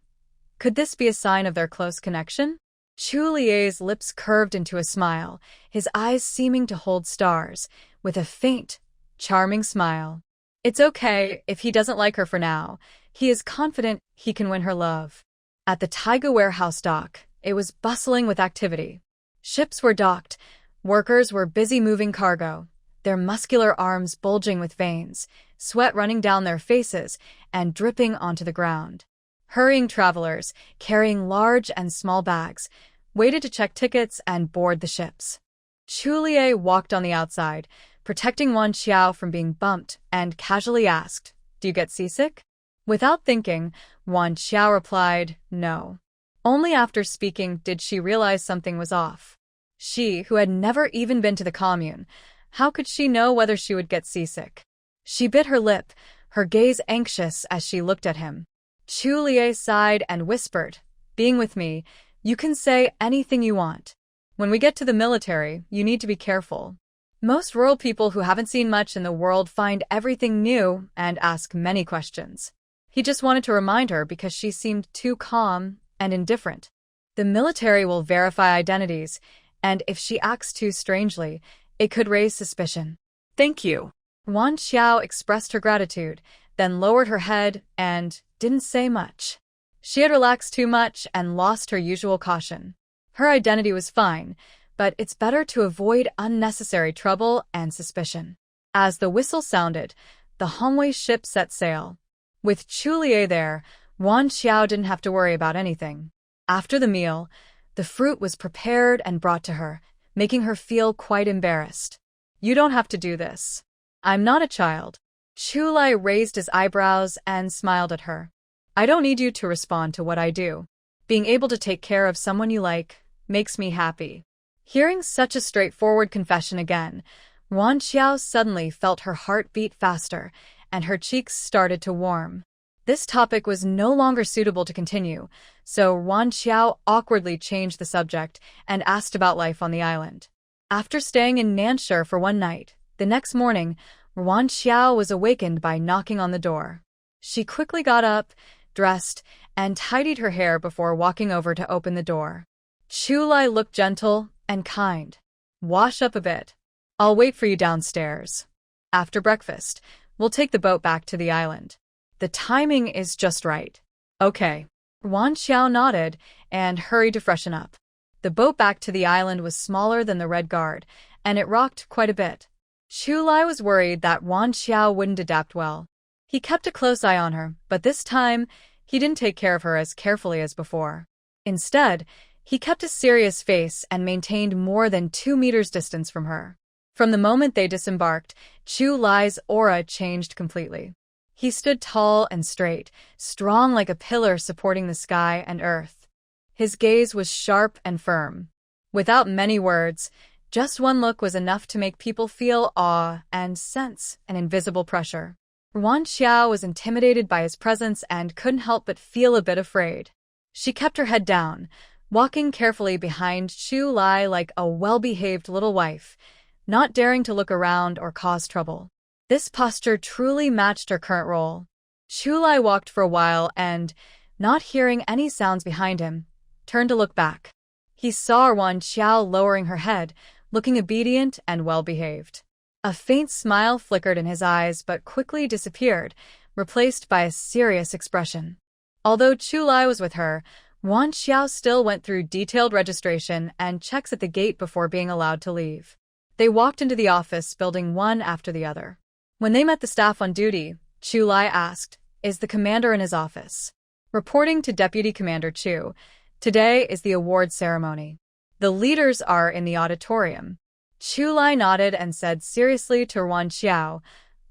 Could this be a sign of their close connection? Chu Lie's lips curved into a smile, his eyes seeming to hold stars, with a faint, charming smile. It's okay if he doesn't like her for now. He is confident he can win her love. At the Taiga warehouse dock, it was bustling with activity. Ships were docked, workers were busy moving cargo, their muscular arms bulging with veins, sweat running down their faces and dripping onto the ground. Hurrying travelers, carrying large and small bags, waited to check tickets and board the ships. Chu Lie walked on the outside, protecting Ruan Qiao from being bumped, and casually asked, "Do you get seasick?" Without thinking, Ruan Qiao replied, "No." Only after speaking did she realize something was off. She, who had never even been to the commune, how could she know whether she would get seasick? She bit her lip, her gaze anxious as she looked at him. Chu Lie sighed and whispered, "Being with me, you can say anything you want. When we get to the military, you need to be careful. Most rural people who haven't seen much in the world find everything new and ask many questions." He just wanted to remind her because she seemed too calm and indifferent. The military will verify identities, and if she acts too strangely, it could raise suspicion. Thank you. Ruan Qiao expressed her gratitude, then lowered her head and didn't say much. She had relaxed too much and lost her usual caution. Her identity was fine, but it's better to avoid unnecessary trouble and suspicion. As the whistle sounded, the Hongwei ship set sail. With Chu Lie there, Ruan Qiao didn't have to worry about anything. After the meal, the fruit was prepared and brought to her, making her feel quite embarrassed. You don't have to do this. I'm not a child. Chu Lie raised his eyebrows and smiled at her. I don't need you to respond to what I do. Being able to take care of someone you like makes me happy. Hearing such a straightforward confession again, Ruan Qiao suddenly felt her heart beat faster, and her cheeks started to warm. This topic was no longer suitable to continue, so Ruan Qiao awkwardly changed the subject and asked about life on the island. After staying in Nansha for one night, the next morning, Ruan Qiao was awakened by knocking on the door. She quickly got up, dressed, and tidied her hair before walking over to open the door. Chu Lie looked gentle and kind. Wash up a bit. I'll wait for you downstairs. After breakfast, we'll take the boat back to the island. The timing is just right. Okay. Ruan Qiao nodded and hurried to freshen up. The boat back to the island was smaller than the Red Guard, and it rocked quite a bit. Chu Lie was worried that Ruan Qiao wouldn't adapt well. He kept a close eye on her, but this time, he didn't take care of her as carefully as before. Instead, he kept a serious face and maintained more than 2 meters distance from her. From the moment they disembarked, Chu Lie's aura changed completely. He stood tall and straight, strong like a pillar supporting the sky and earth. His gaze was sharp and firm. Without many words, just one look was enough to make people feel awe and sense an invisible pressure. Ruan Qiao was intimidated by his presence and couldn't help but feel a bit afraid. She kept her head down, walking carefully behind Chu Lie like a well-behaved little wife, not daring to look around or cause trouble. This posture truly matched her current role. Chu Lie walked for a while and, not hearing any sounds behind him, turned to look back. He saw Ruan Qiao lowering her head, looking obedient and well-behaved. A faint smile flickered in his eyes but quickly disappeared, replaced by a serious expression. Although Chu Lie was with her, Ruan Qiao still went through detailed registration and checks at the gate before being allowed to leave. They walked into the office building one after the other. When they met the staff on duty, Chu Lie asked, "Is the commander in his office?" Reporting to Deputy Commander Chu, "Today is the award ceremony. The leaders are in the auditorium." Chu Lie nodded and said seriously to Ruan Qiao,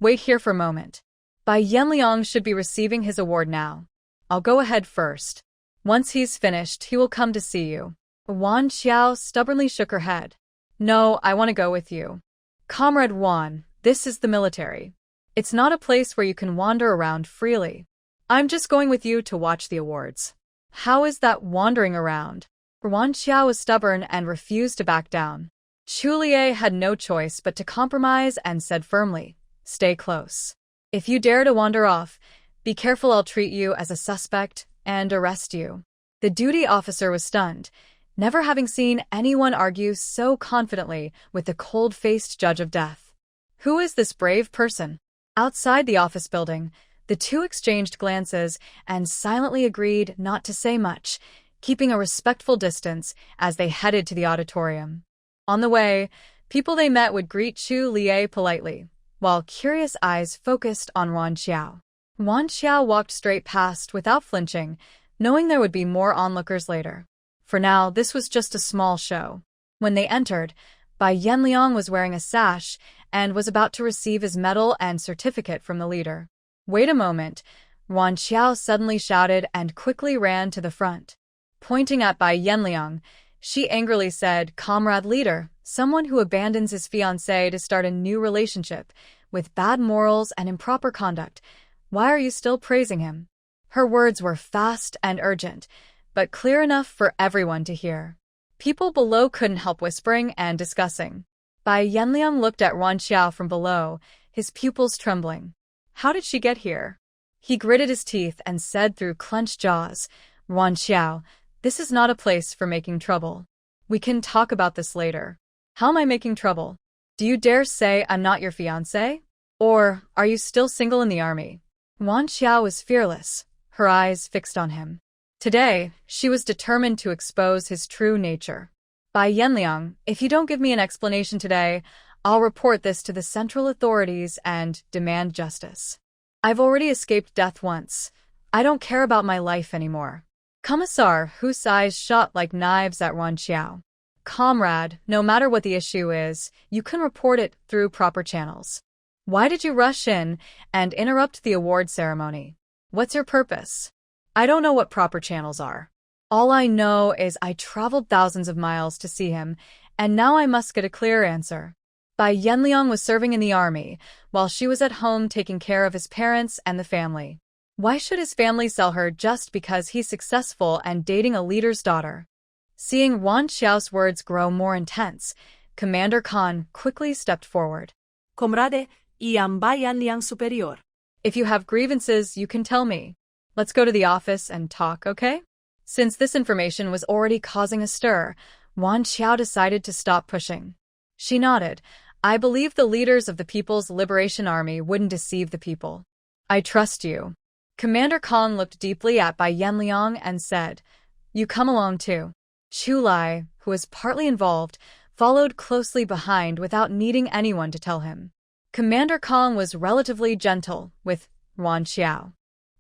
"Wait here for a moment. Bai Yanliang should be receiving his award now. I'll go ahead first. Once he's finished, he will come to see you." Ruan Qiao stubbornly shook her head. "No, I want to go with you. Comrade Ruan, this is the military. It's not a place where you can wander around freely. I'm just going with you to watch the awards." "How is that wandering around?" Ruan Qiao was stubborn and refused to back down. Chu Lie had no choice but to compromise and said firmly, "Stay close. If you dare to wander off, be careful I'll treat you as a suspect and arrest you." The duty officer was stunned, never having seen anyone argue so confidently with the cold-faced judge of death. Who is this brave person? Outside the office building, the two exchanged glances and silently agreed not to say much, keeping a respectful distance as they headed to the auditorium. On the way, people they met would greet Chu Lie politely, while curious eyes focused on Ruan Qiao. Ruan Qiao walked straight past without flinching, knowing there would be more onlookers later. For now, this was just a small show. When they entered, Bai Yanliang was wearing a sash and was about to receive his medal and certificate from the leader. "Wait a moment," Ruan Qiao suddenly shouted and quickly ran to the front. Pointing at Bai Yanliang, she angrily said, "Comrade leader, someone who abandons his fiancée to start a new relationship with bad morals and improper conduct, why are you still praising him?" Her words were fast and urgent, but clear enough for everyone to hear. People below couldn't help whispering and discussing. Bai Yanliang looked at Ruan Qiao from below, his pupils trembling. How did she get here? He gritted his teeth and said through clenched jaws, "Ruan Qiao, this is not a place for making trouble. We can talk about this later." "How am I making trouble? Do you dare say I'm not your fiancé? Or are you still single in the army?" Ruan Qiao was fearless, her eyes fixed on him. Today, she was determined to expose his true nature. Bai Yanliang, if you don't give me an explanation today, I'll report this to the central authorities and demand justice. I've already escaped death once. I don't care about my life anymore. Commissar, whose eyes shot like knives at Ruan Qiao. Comrade, no matter what the issue is, you can report it through proper channels. Why did you rush in and interrupt the award ceremony? What's your purpose? I don't know what proper channels are. All I know is I traveled thousands of miles to see him, and now I must get a clear answer. Bai Yanliang was serving in the army, while she was at home taking care of his parents and the family. Why should his family sell her just because he's successful and dating a leader's daughter? Seeing Ruan Qiao's words grow more intense, Commander Khan quickly stepped forward. Comrade, iam Bai Yanliang superior. If you have grievances, you can tell me. Let's go to the office and talk, okay? Since this information was already causing a stir, Ruan Qiao decided to stop pushing. She nodded. I believe the leaders of the People's Liberation Army wouldn't deceive the people. I trust you. Commander Khan looked deeply at Bai Yanliang and said, You come along too. Chu Lai, who was partly involved, followed closely behind without needing anyone to tell him. Commander Khan was relatively gentle with Ruan Qiao.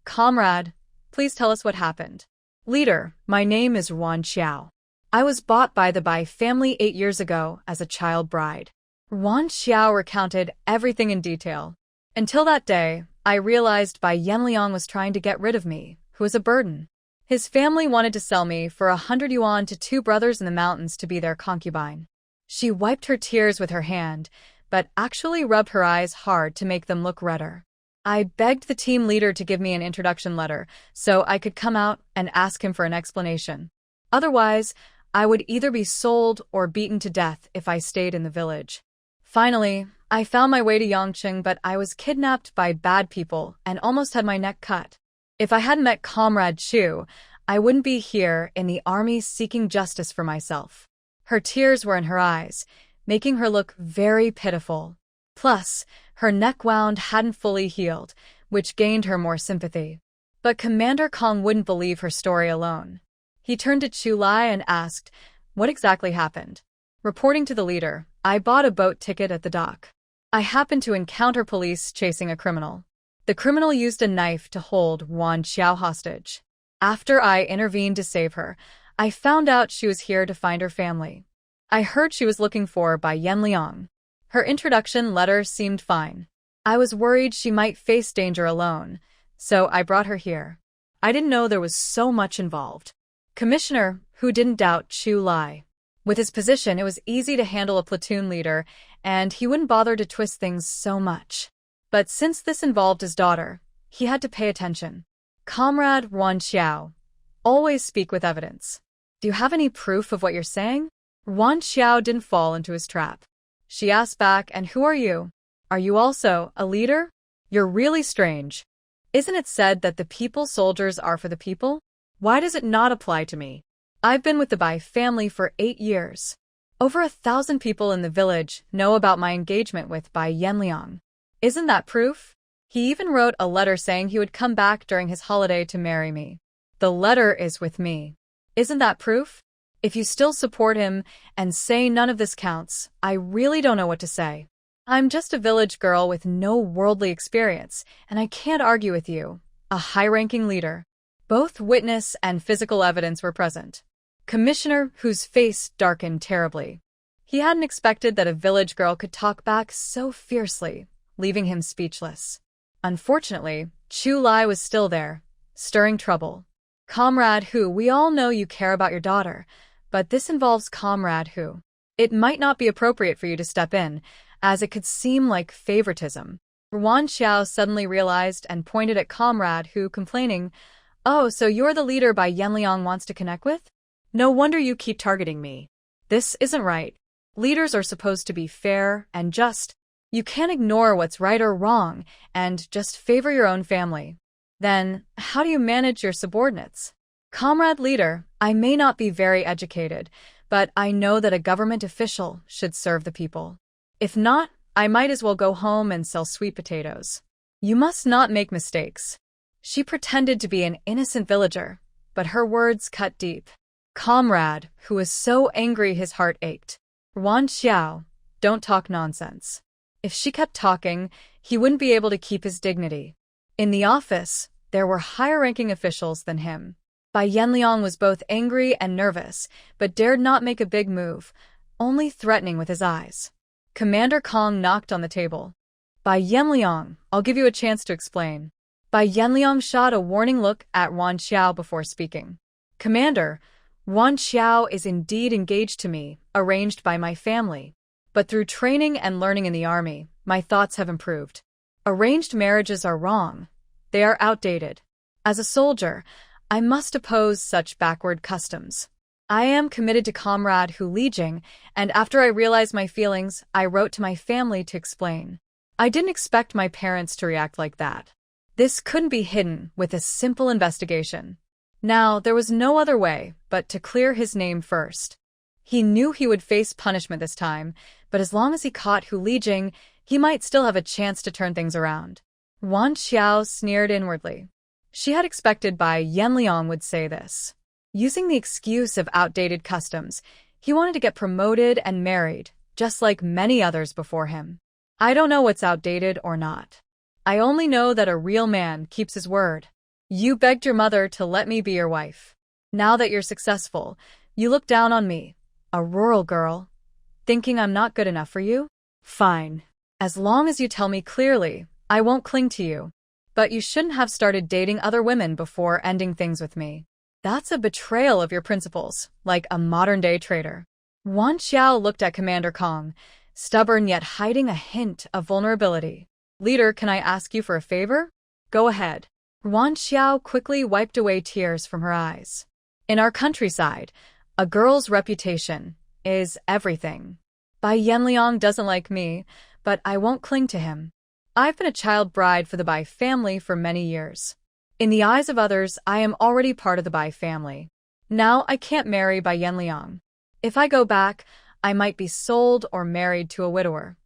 Comrade, please tell us what happened. Leader, my name is Ruan Qiao. I was bought by the Bai family 8 years ago as a child bride. Ruan Qiao recounted everything in detail. Until that day, I realized Bai Yanliang was trying to get rid of me, who was a burden. His family wanted to sell me for 100 yuan to 2 brothers in the mountains to be their concubine. She wiped her tears with her hand, but actually rubbed her eyes hard to make them look redder. I begged the team leader to give me an introduction letter so I could come out and ask him for an explanation. Otherwise, I would either be sold or beaten to death if I stayed in the village. Finally, I found my way to Yangqing, but I was kidnapped by bad people and almost had my neck cut. If I hadn't met Comrade Chu, I wouldn't be here in the army seeking justice for myself. Her tears were in her eyes, making her look very pitiful. Plus, her neck wound hadn't fully healed, which gained her more sympathy. But Commander Kong wouldn't believe her story alone. He turned to Chu Lai and asked, What exactly happened? Reporting to the leader, I bought a boat ticket at the dock. I happened to encounter police chasing a criminal. The criminal used a knife to hold Ruan Qiao hostage. After I intervened to save her, I found out she was here to find her family. I heard she was looking for Bai Yanliang. Her introduction letter seemed fine. I was worried she might face danger alone, so I brought her here. I didn't know there was so much involved. Commissioner, who didn't doubt Chu Lai. With his position, it was easy to handle a platoon leader, and he wouldn't bother to twist things so much. But since this involved his daughter, he had to pay attention. Comrade Ruan Qiao, always speak with evidence. Do you have any proof of what you're saying? Ruan Qiao didn't fall into his trap. She asked back, and who are you? Are you also a leader? You're really strange. Isn't it said that the people soldiers are for the people? Why does it not apply to me? I've been with the Bai family for 8 years. Over 1,000 people in the village know about my engagement with Bai Yanliang. Isn't that proof? He even wrote a letter saying he would come back during his holiday to marry me. The letter is with me. Isn't that proof? If you still support him and say none of this counts, I really don't know what to say. I'm just a village girl with no worldly experience, and I can't argue with you, a high-ranking leader. Both witness and physical evidence were present. Commissioner, whose face darkened terribly. He hadn't expected that a village girl could talk back so fiercely, leaving him speechless. Unfortunately, Chu Lai was still there, stirring trouble. Comrade Hu, we all know you care about your daughter, but this involves Comrade Hu. It might not be appropriate for you to step in, as it could seem like favoritism. Ruan Qiao suddenly realized and pointed at Comrade Hu, complaining, Oh, so you're the leader Bai Yanliang wants to connect with? No wonder you keep targeting me. This isn't right. Leaders are supposed to be fair and just. You can't ignore what's right or wrong and just favor your own family. Then, how do you manage your subordinates? Comrade leader, I may not be very educated, but I know that a government official should serve the people. If not, I might as well go home and sell sweet potatoes. You must not make mistakes. She pretended to be an innocent villager, but her words cut deep. Comrade, who was so angry his heart ached. Ruan Qiao, don't talk nonsense. If she kept talking, he wouldn't be able to keep his dignity. In the office, there were higher-ranking officials than him. Bai Yanliang was both angry and nervous, but dared not make a big move, only threatening with his eyes. Commander Kong knocked on the table. Bai Yanliang, I'll give you a chance to explain. Bai Yanliang shot a warning look at Ruan Qiao before speaking. Commander, Ruan Qiao is indeed engaged to me, arranged by my family. But through training and learning in the army, my thoughts have improved. Arranged marriages are wrong. They are outdated. As a soldier, I must oppose such backward customs. I am committed to Comrade Hu Lijing, and after I realized my feelings, I wrote to my family to explain. I didn't expect my parents to react like that. This couldn't be hidden with a simple investigation. Now, there was no other way but to clear his name first. He knew he would face punishment this time, but as long as he caught Hu Lijing, he might still have a chance to turn things around. Ruan Qiao sneered inwardly. She had expected Bai Yanliang would say this. Using the excuse of outdated customs, he wanted to get promoted and married, just like many others before him. I don't know what's outdated or not. I only know that a real man keeps his word. You begged your mother to let me be your wife. Now that you're successful, you look down on me, a rural girl, thinking I'm not good enough for you? Fine. As long as you tell me clearly, I won't cling to you. But you shouldn't have started dating other women before ending things with me. That's a betrayal of your principles, like a modern-day traitor. Ruan Qiao looked at Commander Kong, stubborn yet hiding a hint of vulnerability. Leader, can I ask you for a favor? Go ahead. Ruan Qiao quickly wiped away tears from her eyes. In our countryside, a girl's reputation is everything. Bai Yanliang doesn't like me, but I won't cling to him. I've been a child bride for the Bai family for many years. In the eyes of others, I am already part of the Bai family. Now I can't marry Bai Yanliang. If I go back, I might be sold or married to a widower.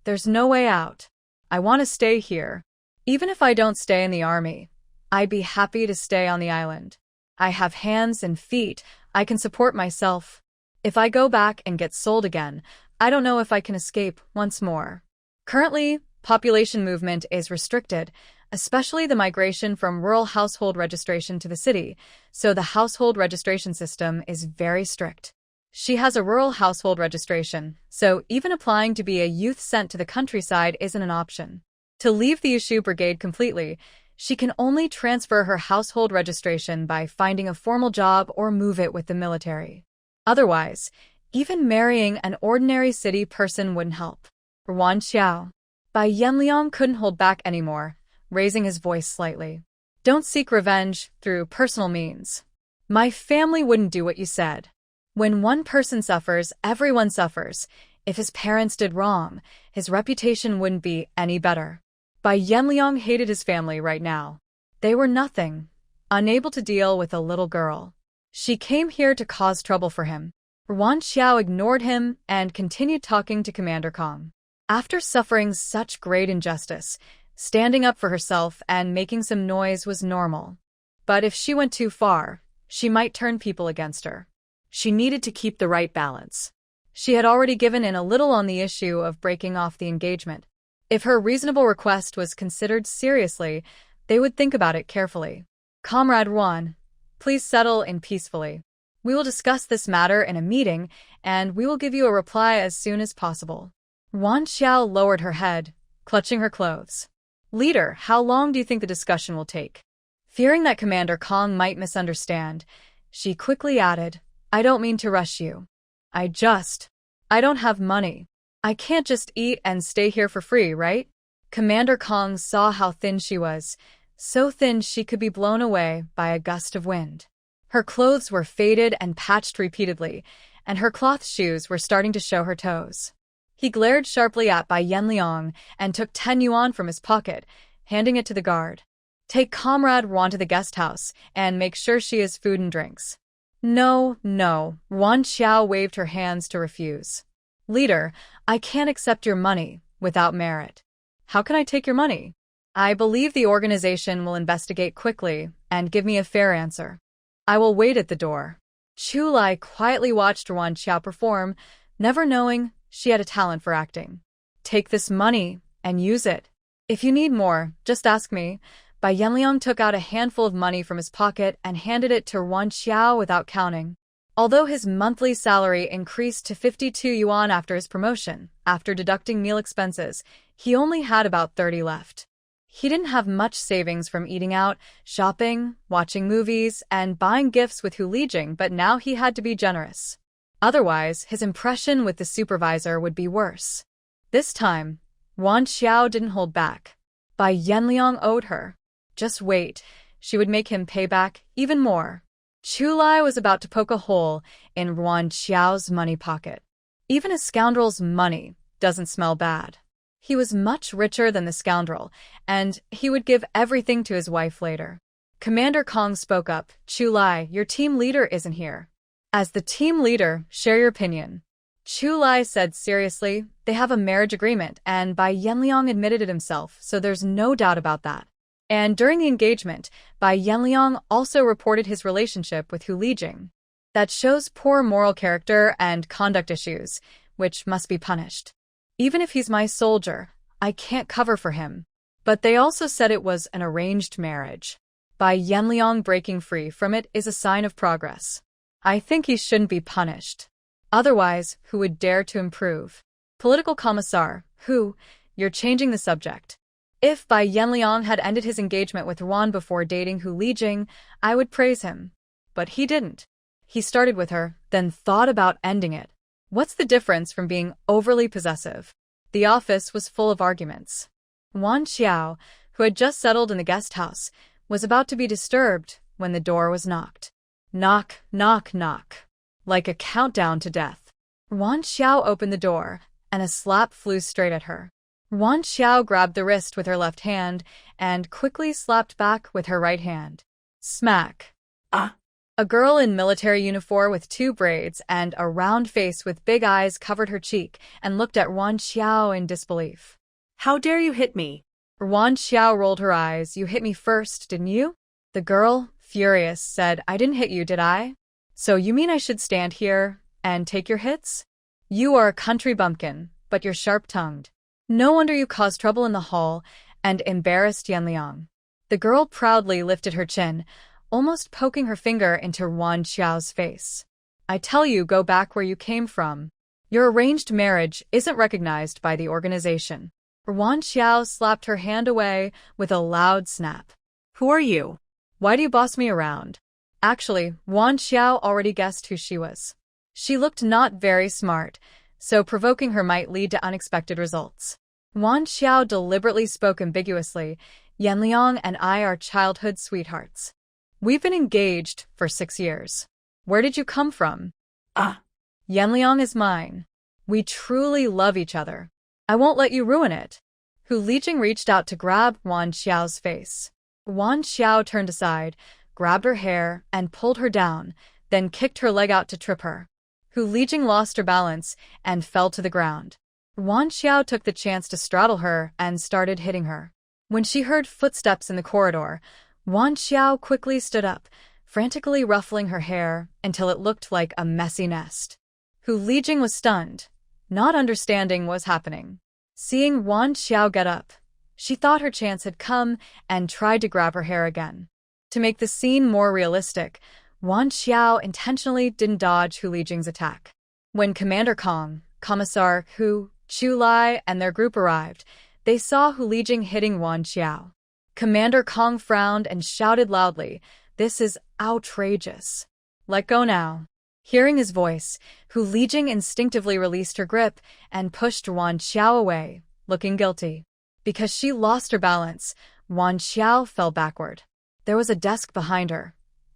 There's no way out. I want to stay here. Even if I don't stay in the army, I'd be happy to stay on the island. I have hands and feet. I can support myself. If I go back and get sold again, I don't know if I can escape once more. Currently, population movement is restricted, especially the migration from rural household registration to the city, so the household registration system is very strict. She has a rural household registration, so even applying to be a youth sent to the countryside isn't an option. To leave the Yushu Brigade completely, she can only transfer her household registration by finding a formal job or move it with the military. Otherwise, even marrying an ordinary city person wouldn't help. Ruan Qiao. Bai Yanliang couldn't hold back anymore, raising his voice slightly. Don't seek revenge through personal means. My family wouldn't do what you said. When one person suffers, everyone suffers. If his parents did wrong, his reputation wouldn't be any better. Bai Yanliang hated his family right now. They were nothing, unable to deal with a little girl. She came here to cause trouble for him. Ruan Qiao ignored him and continued talking to Commander Kong. After suffering such great injustice, standing up for herself and making some noise was normal. But if she went too far, she might turn people against her. She needed to keep the right balance. She had already given in a little on the issue of breaking off the engagement. If her reasonable request was considered seriously, they would think about it carefully. Comrade Ruan, please settle in peacefully. We will discuss this matter in a meeting, and we will give you a reply as soon as possible. Ruan Qiao lowered her head, clutching her clothes. Leader, how long do you think the discussion will take? Fearing that Commander Kong might misunderstand, she quickly added, I don't mean to rush you. I don't have money. I can't just eat and stay here for free, right? Commander Kong saw how thin she was, so thin she could be blown away by a gust of wind. Her clothes were faded and patched repeatedly, and her cloth shoes were starting to show her toes. He glared sharply at Bai Yanliang and took 10 yuan from his pocket, handing it to the guard. Take Comrade Ruan to the guest house and make sure she has food and drinks. No. Ruan Qiao waved her hands to refuse. Leader, I can't accept your money without merit. How can I take your money? I believe the organization will investigate quickly and give me a fair answer. I will wait at the door. Chu Lai quietly watched Ruan Qiao perform, never knowing she had a talent for acting. Take this money and use it. If you need more, just ask me. Bai Yanliang took out a handful of money from his pocket and handed it to Ruan Qiao without counting. Although his monthly salary increased to 52 yuan after his promotion, after deducting meal expenses, he only had about 30 left. He didn't have much savings from eating out, shopping, watching movies, and buying gifts with Hu Lijing, but now he had to be generous. Otherwise, his impression with the supervisor would be worse. This time, Ruan Qiao didn't hold back. Bai Yanliang owed her. Just wait, she would make him pay back even more. Chu Lai was about to poke a hole in Ruan Qiao's money pocket. Even a scoundrel's money doesn't smell bad. He was much richer than the scoundrel, and he would give everything to his wife later. Commander Kong spoke up. Chu Lai, your team leader isn't here. As the team leader, share your opinion. Chu Lai said seriously, they have a marriage agreement, and Bai Yanliang admitted it himself, so there's no doubt about that. And during the engagement, Bai Yanliang also reported his relationship with Hu Lijing. That shows poor moral character and conduct issues, which must be punished. Even if he's my soldier, I can't cover for him. But they also said it was an arranged marriage. Bai Yanliang breaking free from it is a sign of progress. I think he shouldn't be punished. Otherwise, who would dare to improve? Political Commissar, who? You're changing the subject. If Bai Yanliang had ended his engagement with Ruan before dating Hu Lijing, I would praise him. But he didn't. He started with her, then thought about ending it. What's the difference from being overly possessive? The office was full of arguments. Ruan Qiao, who had just settled in the guest house, was about to be disturbed when the door was knocked. Knock, knock, knock. Like a countdown to death. Ruan Qiao opened the door, and a slap flew straight at her. Ruan Qiao grabbed the wrist with her left hand and quickly slapped back with her right hand. Smack. Ah! A girl in military uniform with 2 braids and a round face with big eyes covered her cheek and looked at Ruan Qiao in disbelief. How dare you hit me? Ruan Qiao rolled her eyes. You hit me first, didn't you? The girl, furious, said, I didn't hit you, did I? So you mean I should stand here and take your hits? You are a country bumpkin, but you're sharp-tongued. No wonder you caused trouble in the hall and embarrassed Yanliang. The girl proudly lifted her chin, almost poking her finger into Ruan Qiao's face. I tell you, go back where you came from. Your arranged marriage isn't recognized by the organization. Ruan Qiao slapped her hand away with a loud snap. Who are you? Why do you boss me around? Actually, Ruan Qiao already guessed who she was. She looked not very smart, so provoking her might lead to unexpected results. Ruan Qiao deliberately spoke ambiguously. Yanliang and I are childhood sweethearts. We've been engaged for 6 years. Where did you come from? Ah! Yanliang is mine. We truly love each other. I won't let you ruin it. Hu Lijing reached out to grab Ruan Qiao's face. Ruan Qiao turned aside, grabbed her hair, and pulled her down, then kicked her leg out to trip her. Hu Lijing lost her balance and fell to the ground. Ruan Qiao took the chance to straddle her and started hitting her. When she heard footsteps in the corridor, Ruan Qiao quickly stood up, frantically ruffling her hair until it looked like a messy nest. Hu Lijing was stunned, not understanding what was happening. Seeing Ruan Qiao get up, she thought her chance had come and tried to grab her hair again. To make the scene more realistic, Ruan Qiao intentionally didn't dodge Hu Lijing's attack. When Commander Kong, Commissar Hu, Chu Lai, and their group arrived, they saw Hu Lijing hitting Ruan Qiao. Commander Kong frowned and shouted loudly, "This is outrageous. Let go now." Hearing his voice, Hu Lijing instinctively released her grip and pushed Ruan Qiao away, looking guilty. Because she lost her balance, Ruan Qiao fell backward. There was a desk behind her.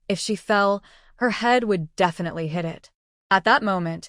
If she fell, her head would definitely hit it. At that moment,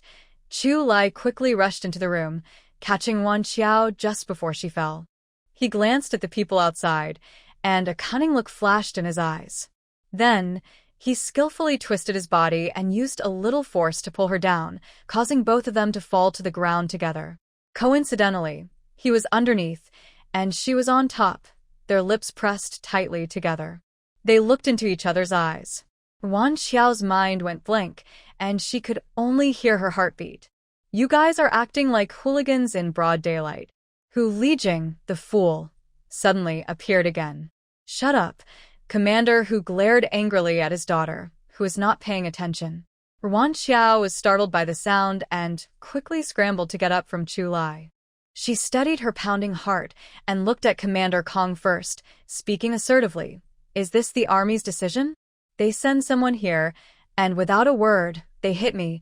Chu Lai quickly rushed into the room, catching Ruan Qiao just before she fell. He glanced at the people outside, and a cunning look flashed in his eyes. Then, he skillfully twisted his body and used a little force to pull her down, causing both of them to fall to the ground together. Coincidentally, he was underneath, and she was on top, their lips pressed tightly together. They looked into each other's eyes. Ruan Qiao's mind went blank, and she could only hear her heartbeat. You guys are acting like hooligans in broad daylight. Hu Lijing, the fool, suddenly appeared again. Shut up, Commander Hu glared angrily at his daughter, who was not paying attention. Ruan Qiao was startled by the sound and quickly scrambled to get up from Chu Lai. She steadied her pounding heart and looked at Commander Kong first, speaking assertively. Is this the army's decision? They send someone here, and without a word, they hit me,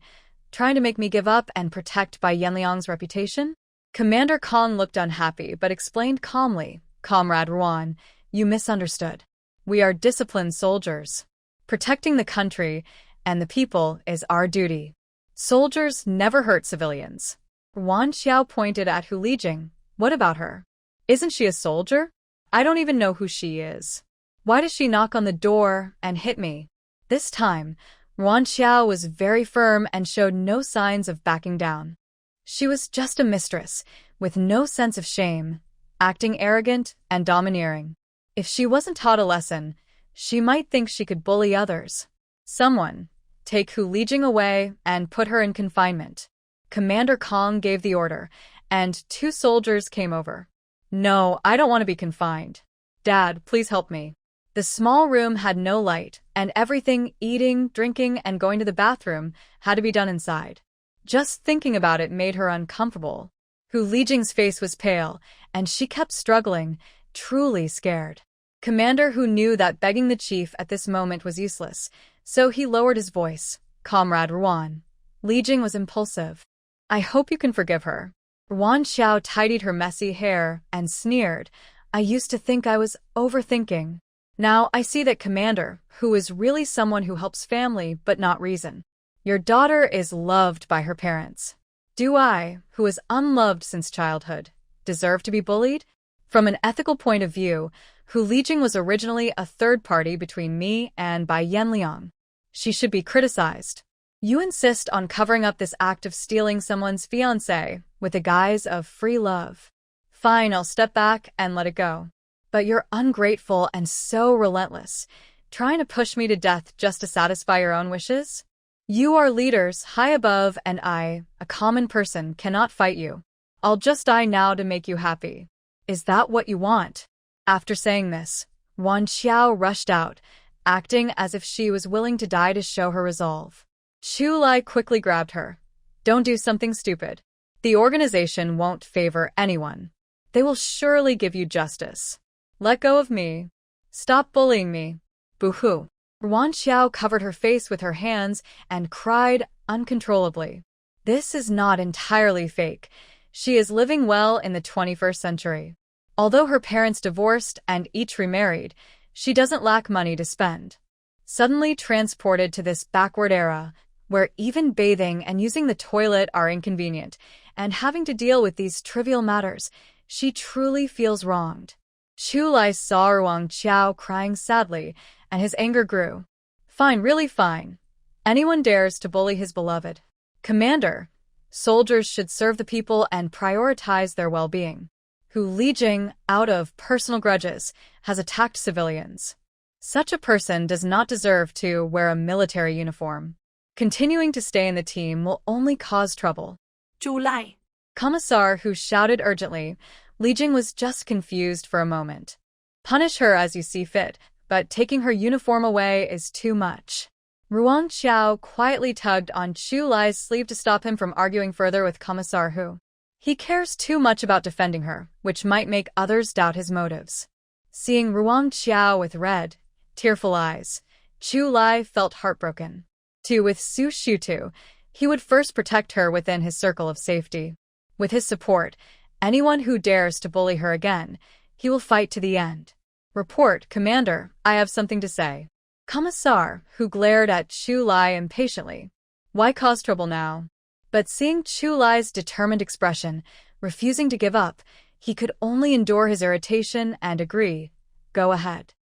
trying to make me give up and protect Bai Yanliang's reputation? Commander Kong looked unhappy but explained calmly, Comrade Ruan, you misunderstood. We are disciplined soldiers. Protecting the country and the people is our duty. Soldiers never hurt civilians. Ruan Qiao pointed at Hu Lijing. What about her? Isn't she a soldier? I don't even know who she is. Why does she knock on the door and hit me? This time, Ruan Qiao was very firm and showed no signs of backing down. She was just a mistress, with no sense of shame, acting arrogant and domineering. If she wasn't taught a lesson, she might think she could bully others. Someone, take Hu Lijing away and put her in confinement. Commander Kong gave the order, and 2 soldiers came over. No, I don't want to be confined. Dad, please help me. The small room had no light, and everything, eating, drinking, and going to the bathroom, had to be done inside. Just thinking about it made her uncomfortable. Hu Lijing's face was pale, and she kept struggling, truly scared. Commander Hu knew that begging the chief at this moment was useless, so he lowered his voice. Comrade Ruan. Lijing was impulsive. I hope you can forgive her. Ruan Qiao tidied her messy hair and sneered. I used to think I was overthinking. Now I see that Commander Hu is really someone who helps family but not reason. Your daughter is loved by her parents. Do I, who is unloved since childhood, deserve to be bullied? From an ethical point of view, Hu Lijing was originally a third party between me and Bai Yanliang. She should be criticized. You insist on covering up this act of stealing someone's fiancé with the guise of free love. Fine, I'll step back and let it go. But you're ungrateful and so relentless, trying to push me to death just to satisfy your own wishes? You are leaders high above, and I, a common person, cannot fight you. I'll just die now to make you happy. Is that what you want? After saying this, Ruan Qiao rushed out, acting as if she was willing to die to show her resolve. Chu Lai quickly grabbed her. Don't do something stupid. The organization won't favor anyone. They will surely give you justice. Let go of me. Stop bullying me. Boo-hoo. Ruan Qiao covered her face with her hands and cried uncontrollably. This is not entirely fake. She is living well in the 21st century. Although her parents divorced and each remarried, she doesn't lack money to spend. Suddenly transported to this backward era, where even bathing and using the toilet are inconvenient, and having to deal with these trivial matters, she truly feels wronged. Chu Lai saw Ruan Qiao crying sadly, and his anger grew. Fine, really fine. Anyone dares to bully his beloved. Commander, soldiers should serve the people and prioritize their well-being. Hu Lijing, out of personal grudges, has attacked civilians. Such a person does not deserve to wear a military uniform. Continuing to stay in the team will only cause trouble. Chu Lai. Commissar Hu shouted urgently. Lijing was just confused for a moment. Punish her as you see fit, but taking her uniform away is too much. Ruan Qiao quietly tugged on Chu Lai's sleeve to stop him from arguing further with Commissar Hu. He cares too much about defending her, which might make others doubt his motives. Seeing Ruan Qiao with red, tearful eyes, Chu Lai felt heartbroken. With Su Shutu, he would first protect her within his circle of safety. With his support, anyone who dares to bully her again, he will fight to the end. Report, Commander, I have something to say. Commissar, who glared at Chu Lai impatiently. Why cause trouble now? But seeing Chu Lai's determined expression, refusing to give up, he could only endure his irritation and agree. Go ahead.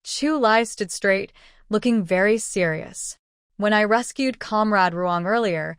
Chu Lai stood straight, looking very serious. When I rescued Comrade Ruang earlier,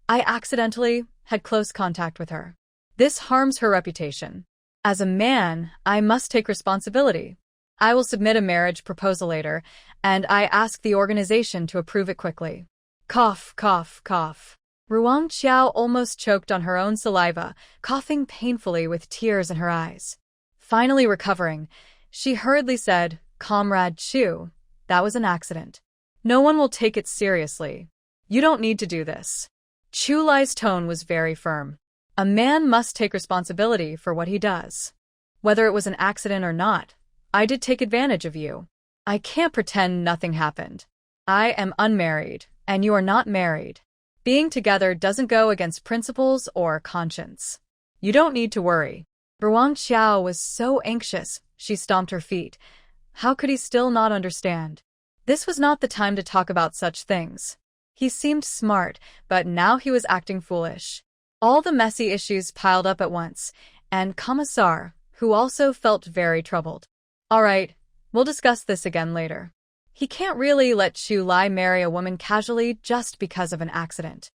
I accidentally had close contact with her. This harms her reputation. As a man, I must take responsibility. I will submit a marriage proposal later, and I ask the organization to approve it quickly. Cough, cough, cough. Ruan Qiao almost choked on her own saliva, coughing painfully with tears in her eyes. Finally recovering, she hurriedly said, Comrade Chu, that was an accident. No one will take it seriously. You don't need to do this. Chu Lai's tone was very firm. A man must take responsibility for what he does. Whether it was an accident or not, I did take advantage of you. I can't pretend nothing happened. I am unmarried, and you are not married. Being together doesn't go against principles or conscience. You don't need to worry. Ruan Qiao was so anxious, she stomped her feet. How could he still not understand? This was not the time to talk about such things. He seemed smart, but now he was acting foolish. All the messy issues piled up at once, and Commissar, who also felt very troubled. All right, we'll discuss this again later. He can't really let Chu Lai marry a woman casually just because of an accident.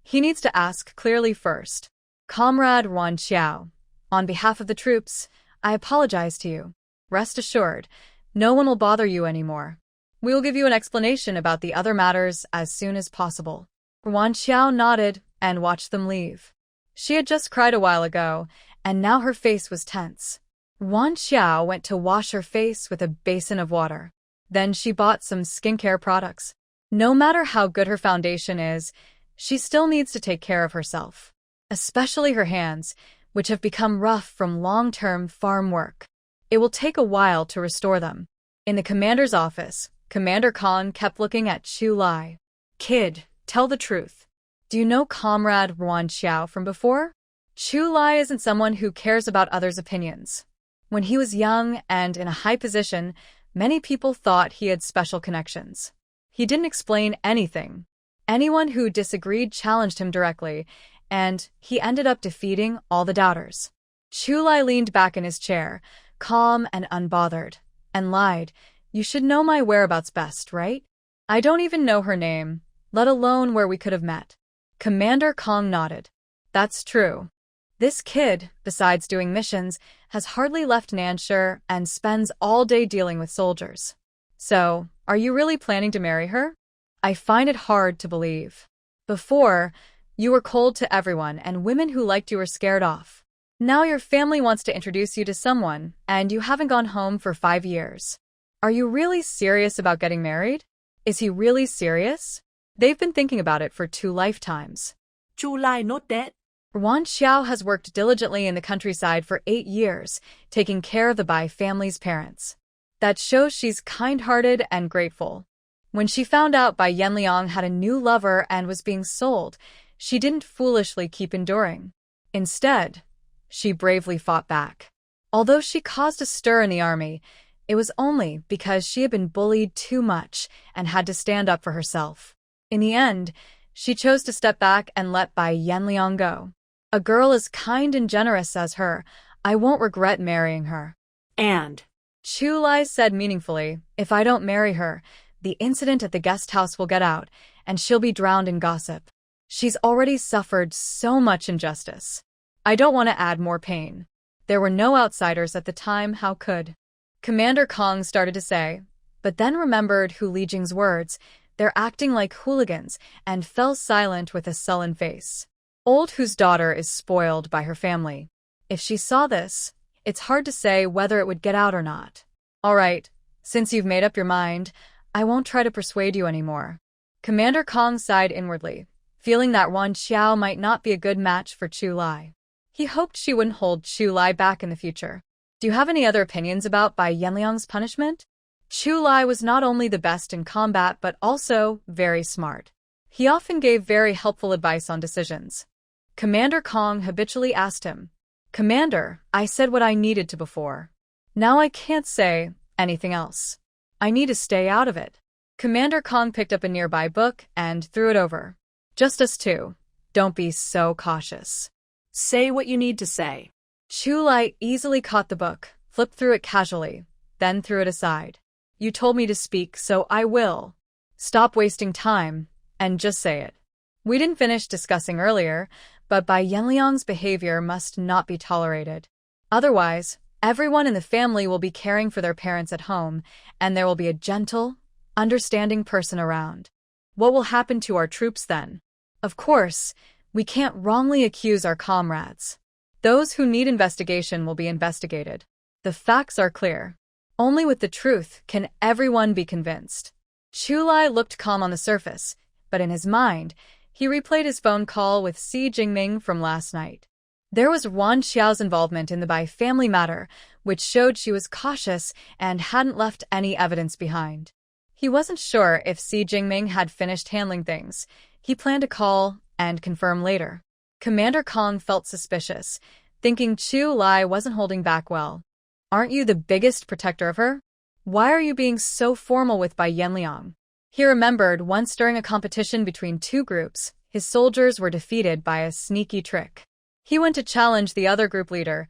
He needs to ask clearly first. Comrade Ruan Qiao, on behalf of the troops, I apologize to you. Rest assured, no one will bother you anymore. We will give you an explanation about the other matters as soon as possible. Ruan Qiao nodded and watched them leave. She had just cried a while ago, and now her face was tense. Ruan Qiao went to wash her face with a basin of water. Then she bought some skincare products. No matter how good her foundation is, she still needs to take care of herself. Especially her hands, which have become rough from long-term farm work. It will take a while to restore them. In the commander's office, Commander Kong kept looking at Chu Lai. Kid, tell the truth. Do you know Comrade Ruan Qiao from before? Chu Lai isn't someone who cares about others' opinions. When he was young and in a high position, many people thought he had special connections. He didn't explain anything. Anyone who disagreed challenged him directly, and he ended up defeating all the doubters. Chu Lai leaned back in his chair, calm and unbothered, and lied, You should know my whereabouts best, right? I don't even know her name, let alone where we could have met. Commander Kong nodded. That's true. This kid, besides doing missions, has hardly left Nanshire and spends all day dealing with soldiers. So, are you really planning to marry her? I find it hard to believe. Before, you were cold to everyone and women who liked you were scared off. Now your family wants to introduce you to someone, and you haven't gone home for 5 years. Are you really serious about getting married? Is he really serious? They've been thinking about it for 2 lifetimes. Chu Lai not dead. Ruan Qiao has worked diligently in the countryside for 8 years, taking care of the Bai family's parents. That shows she's kind-hearted and grateful. When she found out Bai Yanliang had a new lover and was being sold, she didn't foolishly keep enduring. Instead, she bravely fought back. Although she caused a stir in the army, it was only because she had been bullied too much and had to stand up for herself. In the end, she chose to step back and let Bai Yanliang go. A girl as kind and generous as her, I won't regret marrying her. And Chu Lai said meaningfully, if I don't marry her, the incident at the guest house will get out, and she'll be drowned in gossip. She's already suffered so much injustice. I don't want to add more pain. There were no outsiders at the time, how could? Commander Kong started to say, but then remembered Hu Lijing's words, they're acting like hooligans, and fell silent with a sullen face. Old Hu's daughter is spoiled by her family. If she saw this, it's hard to say whether it would get out or not. All right, since you've made up your mind, I won't try to persuade you anymore. Commander Kong sighed inwardly, feeling that Ruan Qiao might not be a good match for Chu Lai. He hoped she wouldn't hold Chu Lai back in the future. Do you have any other opinions about Bai Yanliang's punishment? Chu Lai was not only the best in combat but also very smart. He often gave very helpful advice on decisions. Commander Kong habitually asked him, Commander, I said what I needed to before. Now I can't say anything else. I need to stay out of it. Commander Kong picked up a nearby book and threw it over. Just us two. Don't be so cautious. Say what you need to say. Chu Lai easily caught the book, flipped through it casually, then threw it aside. You told me to speak, so I will. Stop wasting time, and just say it. We didn't finish discussing earlier, but Bai Yanliang's behavior must not be tolerated. Otherwise, Everyone in the family will be caring for their parents at home, and there will be a gentle, understanding person around. What will happen to our troops then? Of course, we can't wrongly accuse our comrades. Those who need investigation will be investigated. The facts are clear. Only with the truth can everyone be convinced. Chulai looked calm on the surface, but in his mind, he replayed his phone call with Si Jingming from last night. There was Ruan Qiao's involvement in the Bai family matter, which showed she was cautious and hadn't left any evidence behind. He wasn't sure if Si Jingming had finished handling things. He planned to call and confirm later. Commander Kong felt suspicious, thinking Chu Lai wasn't holding back well. Aren't you the biggest protector of her? Why are you being so formal with Bai Yanliang? He remembered once during a competition between two groups, his soldiers were defeated by a sneaky trick. He went to challenge the other group leader,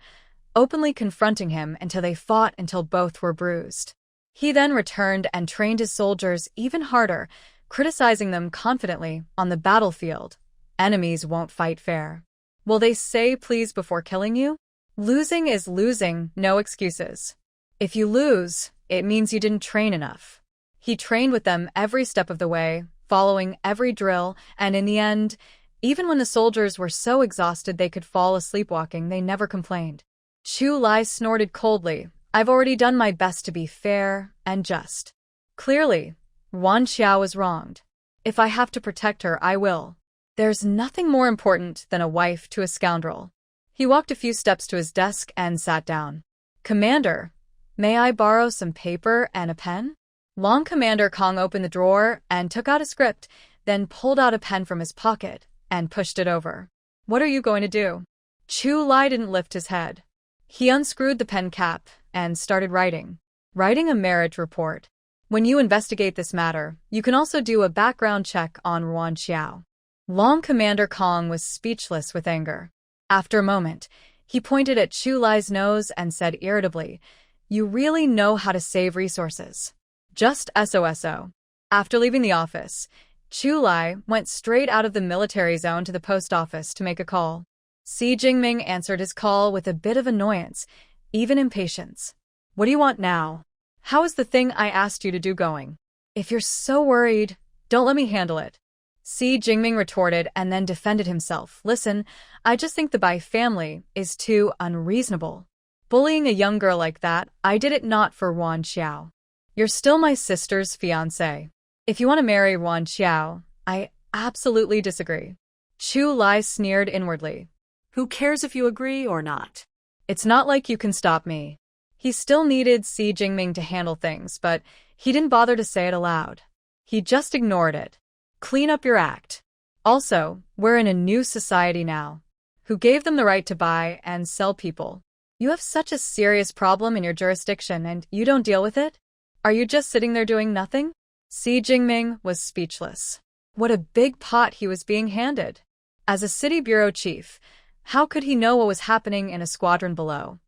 openly confronting him until they fought until both were bruised. He then returned and trained his soldiers even harder, criticizing them confidently on the battlefield. Enemies won't fight fair. Will they say please before killing you? Losing is losing, no excuses. If you lose, it means you didn't train enough. He trained with them every step of the way, following every drill, and in the end, even when the soldiers were so exhausted they could fall asleep walking, they never complained. Chu Lai snorted coldly. I've already done my best to be fair and just. Clearly, Ruan Qiao was wronged. If I have to protect her, I will. There's nothing more important than a wife to a scoundrel. He walked a few steps to his desk and sat down. Commander, may I borrow some paper and a pen? Long Commander Kong opened the drawer and took out a script, then pulled out a pen from his pocket and pushed it over. What are you going to do? Chu Lai didn't lift his head. He unscrewed the pen cap and started writing. Writing a marriage report. When you investigate this matter, you can also do a background check on Ruan Qiao. Long Commander Kong was speechless with anger. After a moment, he pointed at Chu Lai's nose and said irritably, You really know how to save resources. Just SOSO. After leaving the office, Chu Lai went straight out of the military zone to the post office to make a call. Si Jingming answered his call with a bit of annoyance, even impatience. What do you want now? How is the thing I asked you to do going? If you're so worried, don't let me handle it. Si Jingming retorted and then defended himself. Listen, I just think the Bai family is too unreasonable. Bullying a young girl like that, I did it not for Ruan Qiao. You're still my sister's fiancé. If you want to marry Ruan Qiao, I absolutely disagree. Chu Lai sneered inwardly. Who cares if you agree or not? It's not like you can stop me. He still needed Si Jingming to handle things, but he didn't bother to say it aloud. He just ignored it. Clean up your act. Also, we're in a new society now. Who gave them the right to buy and sell people? You have such a serious problem in your jurisdiction and you don't deal with it? Are you just sitting there doing nothing? Si Jingming was speechless. What a big pot he was being handed. As a city bureau chief, how could he know what was happening in a squadron below?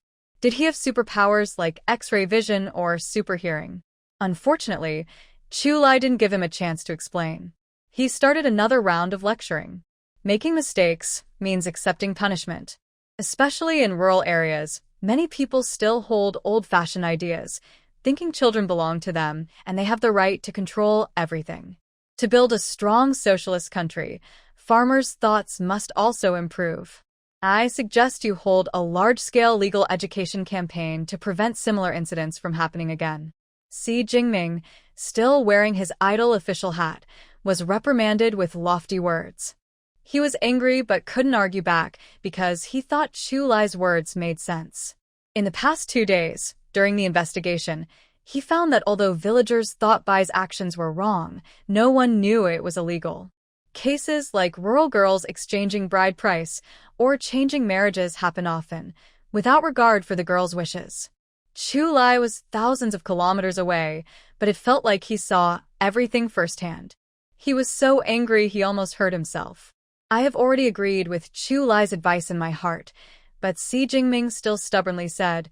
Did he have superpowers like X-ray vision or super hearing? Unfortunately, Chu Lai didn't give him a chance to explain. He started another round of lecturing. Making mistakes means accepting punishment. Especially in rural areas, many people still hold old-fashioned ideas, thinking children belong to them and they have the right to control everything. To build a strong socialist country, farmers' thoughts must also improve. I suggest you hold a large-scale legal education campaign to prevent similar incidents from happening again. Si Jingming, still wearing his idle official hat, was reprimanded with lofty words. He was angry but couldn't argue back because he thought Chu Lai's words made sense. In the past 2 days, during the investigation, he found that although villagers thought Bai's actions were wrong, no one knew it was illegal. Cases like rural girls exchanging bride price or changing marriages happen often, without regard for the girl's wishes. Chu Lai was thousands of kilometers away, but it felt like he saw everything firsthand. He was so angry he almost hurt himself. I have already agreed with Chu Lai's advice in my heart, but Si Jingming still stubbornly said,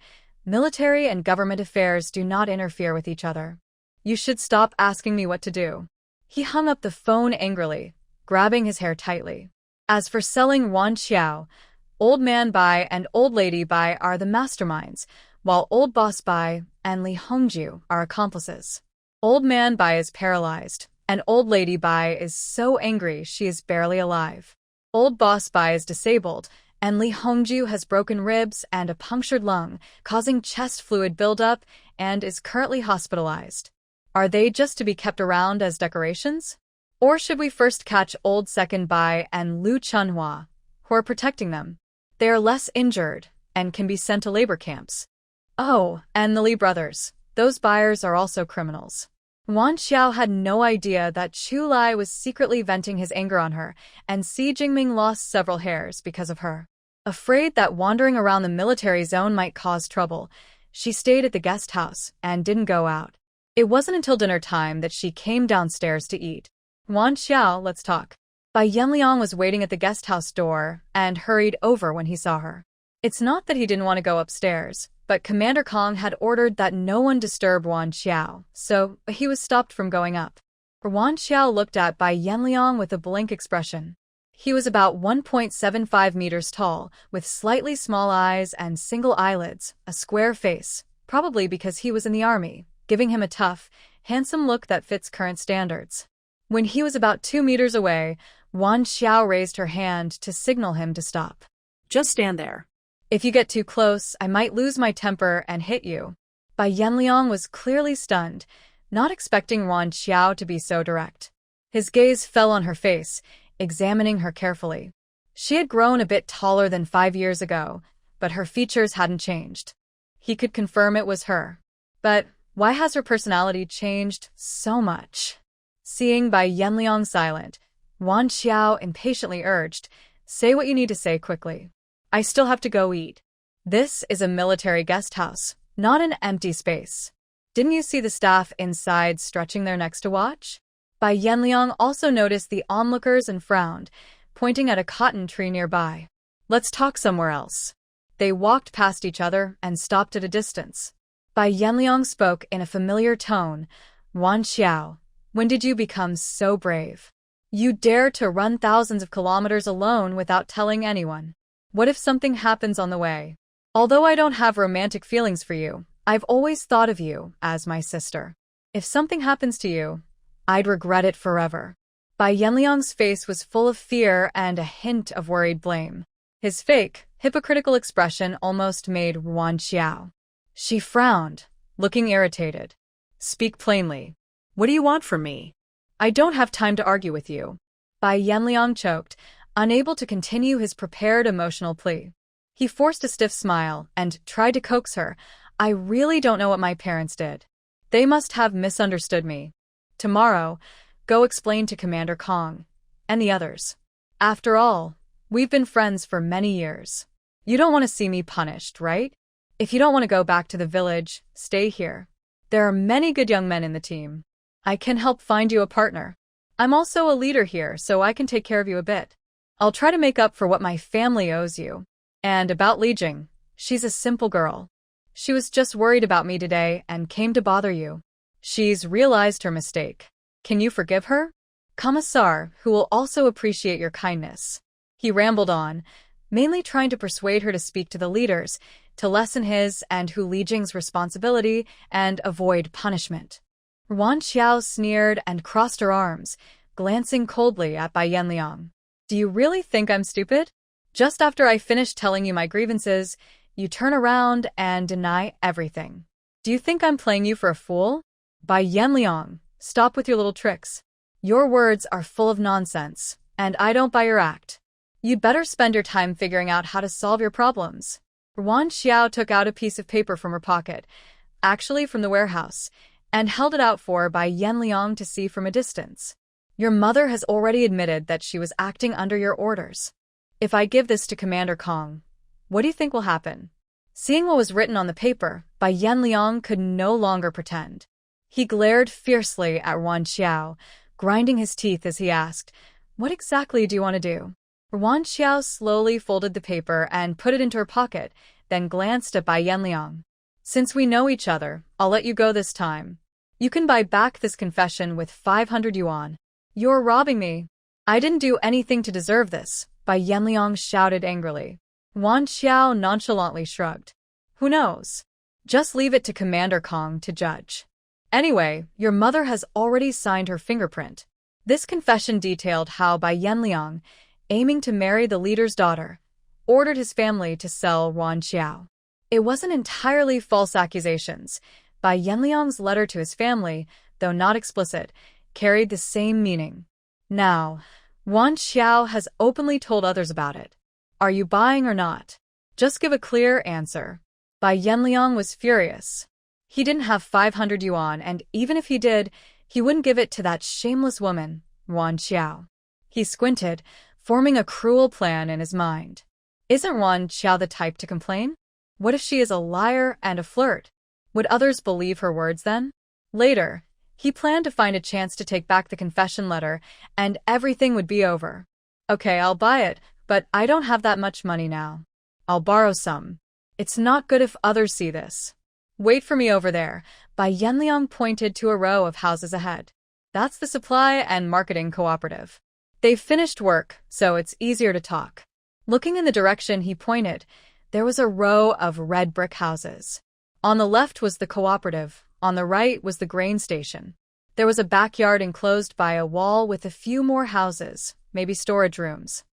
Military and government affairs do not interfere with each other. You should stop asking me what to do. He hung up the phone angrily, grabbing his hair tightly. As for selling Ruan Qiao, Old Man Bai and Old Lady Bai are the masterminds, while Old Boss Bai and Li Hongju are accomplices. Old Man Bai is paralyzed, and Old Lady Bai is so angry she is barely alive. Old Boss Bai is disabled, and Li Hongju has broken ribs and a punctured lung, causing chest fluid buildup, and is currently hospitalized. Are they just to be kept around as decorations? Or should we first catch Old Second Bai and Lu Chunhua, who are protecting them? They are less injured and can be sent to labor camps. Oh, and the Li brothers. Those buyers are also criminals. Ruan Qiao had no idea that Chu Lai was secretly venting his anger on her, and Si Jingming lost several hairs because of her. Afraid that wandering around the military zone might cause trouble, she stayed at the guest house and didn't go out. It wasn't until dinner time that she came downstairs to eat. Ruan Qiao, let's talk. Bai Yanliang was waiting at the guest house door and hurried over when he saw her. It's not that he didn't want to go upstairs, but Commander Kong had ordered that no one disturb Ruan Qiao, so he was stopped from going up. Ruan Qiao looked at Bai Yanliang with a blank expression. He was about 1.75 meters tall, with slightly small eyes and single eyelids, a square face, probably because he was in the army, giving him a tough, handsome look that fits current standards. When he was about 2 meters away, Ruan Qiao raised her hand to signal him to stop. Just stand there. If you get too close, I might lose my temper and hit you. Bai Yanliang was clearly stunned, not expecting Ruan Qiao to be so direct. His gaze fell on her face, examining her carefully. She had grown a bit taller than 5 years ago, but her features hadn't changed. He could confirm it was her. But why has her personality changed so much? Seeing Bai Yanliang silent, Ruan Qiao impatiently urged, "Say what you need to say quickly. I still have to go eat. This is a military guest house, not an empty space. Didn't you see the staff inside stretching their necks to watch?" Bai Yanliang also noticed the onlookers and frowned, pointing at a cotton tree nearby. "Let's talk somewhere else." They walked past each other and stopped at a distance. Bai Yanliang spoke in a familiar tone. "Ruan Qiao, when did you become so brave? You dare to run thousands of kilometers alone without telling anyone. What if something happens on the way? Although I don't have romantic feelings for you, I've always thought of you as my sister. If something happens to you, I'd regret it forever." Bai Yanliang's face was full of fear and a hint of worried blame. His fake, hypocritical expression almost made Ruan Qiao. She frowned, looking irritated. "Speak plainly. What do you want from me?" "I don't have time to argue with you." Bai Yanliang choked, unable to continue his prepared emotional plea. He forced a stiff smile and tried to coax her. "I really don't know what my parents did. They must have misunderstood me. Tomorrow, go explain to Commander Kong and the others. After all, we've been friends for many years. You don't want to see me punished, right? If you don't want to go back to the village, stay here. There are many good young men in the team. I can help find you a partner. I'm also a leader here, so I can take care of you a bit. I'll try to make up for what my family owes you. And about Li Jing, she's a simple girl. She was just worried about me today and came to bother you. She's realized her mistake. Can you forgive her? Commissar, who will also appreciate your kindness." He rambled on, mainly trying to persuade her to speak to the leaders, to lessen his and Hu Lijing's responsibility and avoid punishment. Ruan Qiao sneered and crossed her arms, glancing coldly at Bai Yanliang. "Do you really think I'm stupid? Just after I finish telling you my grievances, you turn around and deny everything. Do you think I'm playing you for a fool? Bai Yanliang, stop with your little tricks. Your words are full of nonsense, and I don't buy your act. You'd better spend your time figuring out how to solve your problems." Ruan Qiao took out a piece of paper from her pocket, actually from the warehouse, and held it out for Bai Yanliang to see from a distance. "Your mother has already admitted that she was acting under your orders. If I give this to Commander Kong, what do you think will happen?" Seeing what was written on the paper, Bai Yanliang could no longer pretend. He glared fiercely at Ruan Qiao, grinding his teeth as he asked, "What exactly do you want to do?" Ruan Qiao slowly folded the paper and put it into her pocket, then glanced at Bai Yanliang. "Since we know each other, I'll let you go this time. You can buy back this confession with 500 yuan. You're robbing me. I didn't do anything to deserve this," Bai Yanliang shouted angrily. Ruan Qiao nonchalantly shrugged. "Who knows? Just leave it to Commander Kong to judge. Anyway, your mother has already signed her fingerprint. This confession detailed how Bai Yanliang, aiming to marry the leader's daughter, ordered his family to sell Ruan Qiao. It wasn't entirely false accusations. Bai Yanliang's letter to his family, though not explicit, carried the same meaning. Now, Ruan Qiao has openly told others about it. Are you buying or not? Just give a clear answer. Bai Yanliang was furious. He didn't have 500 yuan, and even if he did, he wouldn't give it to that shameless woman, Ruan Qiao. He squinted, forming a cruel plan in his mind. Isn't Ruan Qiao the type to complain? What if she is a liar and a flirt? Would others believe her words then? Later, he planned to find a chance to take back the confession letter, and everything would be over. Okay, I'll buy it, but I don't have that much money now. I'll borrow some. It's not good if others see this. Wait for me over there. Bai Yanliang pointed to a row of houses ahead. That's the supply and marketing cooperative. They've finished work, so it's easier to talk. Looking in the direction he pointed, there was a row of red brick houses. On the left was the cooperative, on the right was the grain station. There was a backyard enclosed by a wall with a few more houses, maybe storage rooms.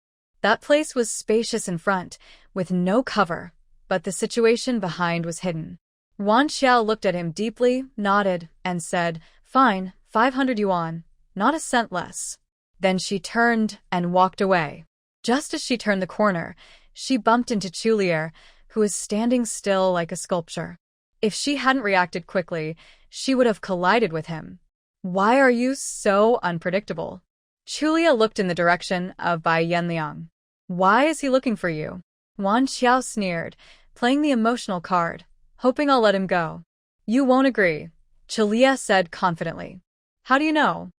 That place was spacious in front, with no cover, but the situation behind was hidden. Ruan Qiao looked at him deeply, nodded, and said, Fine, 500 yuan, not a cent less. Then she turned and walked away. Just as she turned the corner, she bumped into Chulier, who was standing still like a sculpture. If she hadn't reacted quickly, she would have collided with him. Why are you so unpredictable? Chulia looked in the direction of Bai Yanliang. Why is he looking for you? Ruan Qiao sneered, playing the emotional card, hoping I'll let him go. You won't agree, Chulia said confidently. How do you know?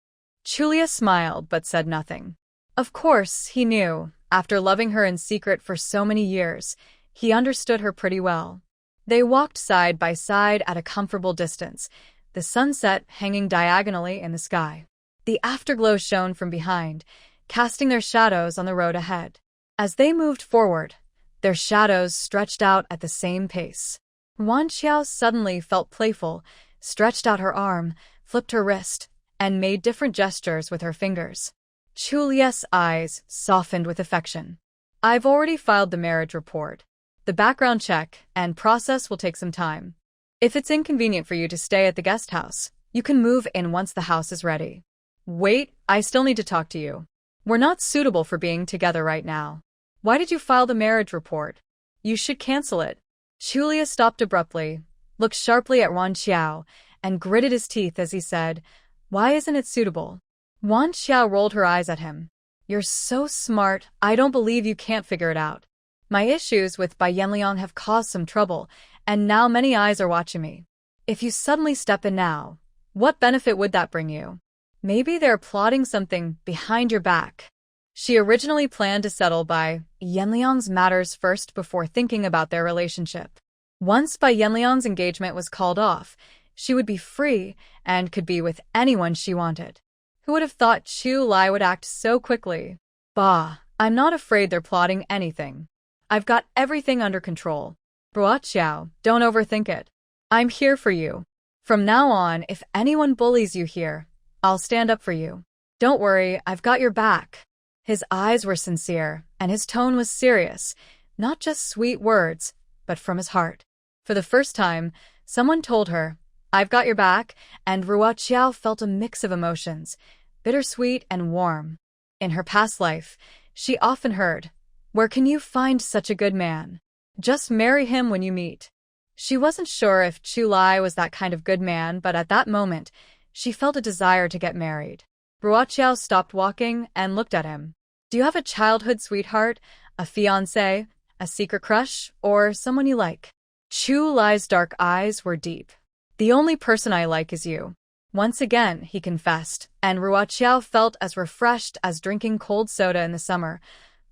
Chulia smiled but said nothing. Of course, he knew. After loving her in secret for so many years, he understood her pretty well. They walked side by side at a comfortable distance, the sunset hanging diagonally in the sky. The afterglow shone from behind, casting their shadows on the road ahead. As they moved forward, their shadows stretched out at the same pace. Ruan Qiao suddenly felt playful, stretched out her arm, flipped her wrist, and made different gestures with her fingers. Chulia's eyes softened with affection. I've already filed the marriage report. The background check and process will take some time. If it's inconvenient for you to stay at the guest house, you can move in once the house is ready. Wait, I still need to talk to you. We're not suitable for being together right now. Why did you file the marriage report? You should cancel it. Chulia stopped abruptly, looked sharply at Ruan Qiao, and gritted his teeth as he said, Why isn't it suitable? Ruan Qiao rolled her eyes at him. You're so smart, I don't believe you can't figure it out. My issues with Bai Yanliang have caused some trouble, and now many eyes are watching me. If you suddenly step in now, what benefit would that bring you? Maybe they're plotting something behind your back. She originally planned to settle Bai Yanliang's matters first before thinking about their relationship. Once Bai Yanliang's engagement was called off, she would be free and could be with anyone she wanted. Who would have thought Chu Lai would act so quickly? Bah, I'm not afraid they're plotting anything. I've got everything under control. Ruan Qiao, don't overthink it. I'm here for you. From now on, if anyone bullies you here, I'll stand up for you. Don't worry, I've got your back. His eyes were sincere, and his tone was serious, not just sweet words, but from his heart. For the first time, someone told her, I've got your back, and Ruan Qiao felt a mix of emotions, bittersweet and warm. In her past life, she often heard, Where can you find such a good man? Just marry him when you meet. She wasn't sure if Chu Lai was that kind of good man, but at that moment, she felt a desire to get married. Ruan Qiao stopped walking and looked at him. Do you have a childhood sweetheart, a fiancé, a secret crush, or someone you like? Chu Lai's dark eyes were deep. The only person I like is you. Once again, he confessed, and Ruan Qiao felt as refreshed as drinking cold soda in the summer.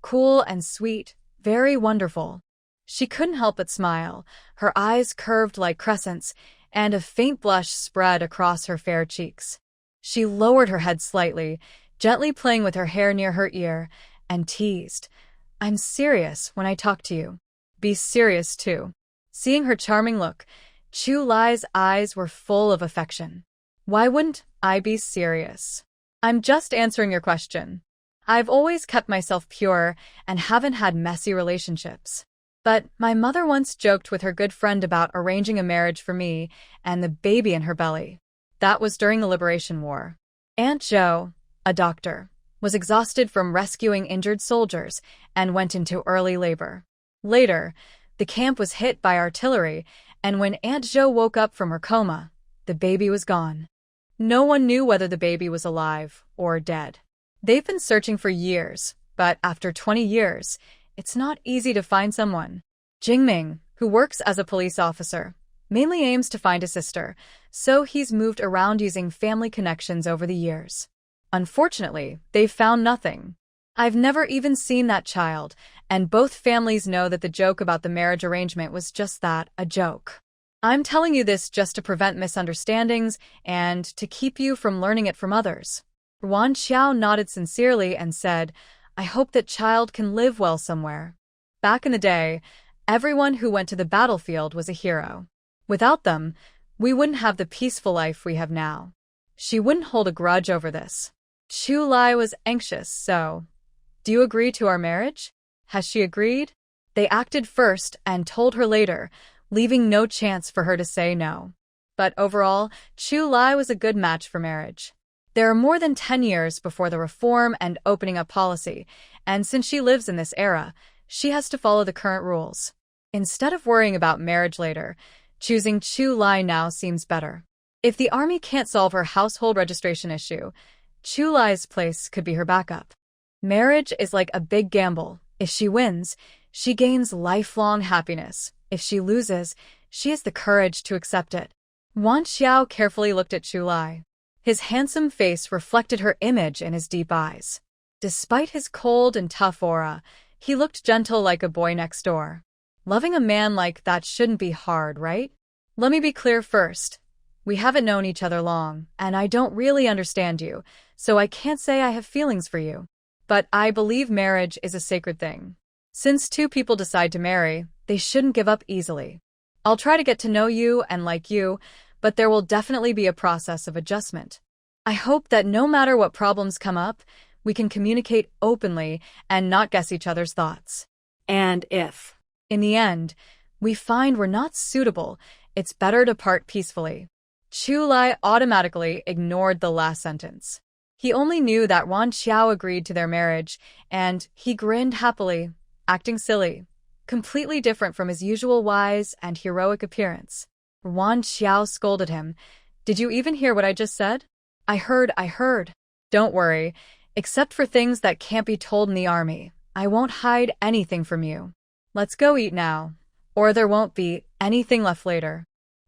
Cool and sweet, very wonderful. She couldn't help but smile, her eyes curved like crescents, and a faint blush spread across her fair cheeks. She lowered her head slightly, gently playing with her hair near her ear, and teased, I'm serious when I talk to you. Be serious too. Seeing her charming look, Chu Lai's eyes were full of affection. Why wouldn't I be serious? I'm just answering your question. I've always kept myself pure and haven't had messy relationships. But my mother once joked with her good friend about arranging a marriage for me and the baby in her belly. That was during the Liberation War. Aunt Jo, a doctor, was exhausted from rescuing injured soldiers and went into early labor. Later, the camp was hit by artillery, and when Aunt Jo woke up from her coma, the baby was gone. No one knew whether the baby was alive or dead. They've been searching for years, but after 20 years, it's not easy to find someone. Jingming, who works as a police officer, mainly aims to find a sister, so he's moved around using family connections over the years. Unfortunately, they've found nothing. I've never even seen that child, and both families know that the joke about the marriage arrangement was just that, a joke. I'm telling you this just to prevent misunderstandings and to keep you from learning it from others. Ruan Qiao nodded sincerely and said, I hope that child can live well somewhere. Back in the day, everyone who went to the battlefield was a hero. Without them, we wouldn't have the peaceful life we have now. She wouldn't hold a grudge over this. Chu Lai was anxious, so, do you agree to our marriage? Has she agreed? They acted first and told her later, leaving no chance for her to say no. But overall, Chu Lai was a good match for marriage. There are more than 10 years before the reform and opening up policy, and since she lives in this era, she has to follow the current rules. Instead of worrying about marriage later, choosing Chu Lai now seems better. If the army can't solve her household registration issue, Chu Lai's place could be her backup. Marriage is like a big gamble. If she wins, she gains lifelong happiness. If she loses, she has the courage to accept it. Ruan Qiao carefully looked at Chu Lai. His handsome face reflected her image in his deep eyes. Despite his cold and tough aura, he looked gentle like a boy next door. Loving a man like that shouldn't be hard, right? Let me be clear first. We haven't known each other long, and I don't really understand you, so I can't say I have feelings for you. But I believe marriage is a sacred thing. Since two people decide to marry, they shouldn't give up easily. I'll try to get to know you and like you, but there will definitely be a process of adjustment. I hope that no matter what problems come up, we can communicate openly and not guess each other's thoughts. And if, in the end, we find we're not suitable, it's better to part peacefully. Chu Lai automatically ignored the last sentence. He only knew that Ruan Qiao agreed to their marriage, and he grinned happily, acting silly, completely different from his usual wise and heroic appearance. Ruan Qiao scolded him. Did you even hear what I just said? I heard. Don't worry. Except for things that can't be told in the army, I won't hide anything from you. Let's go eat now, or there won't be anything left later.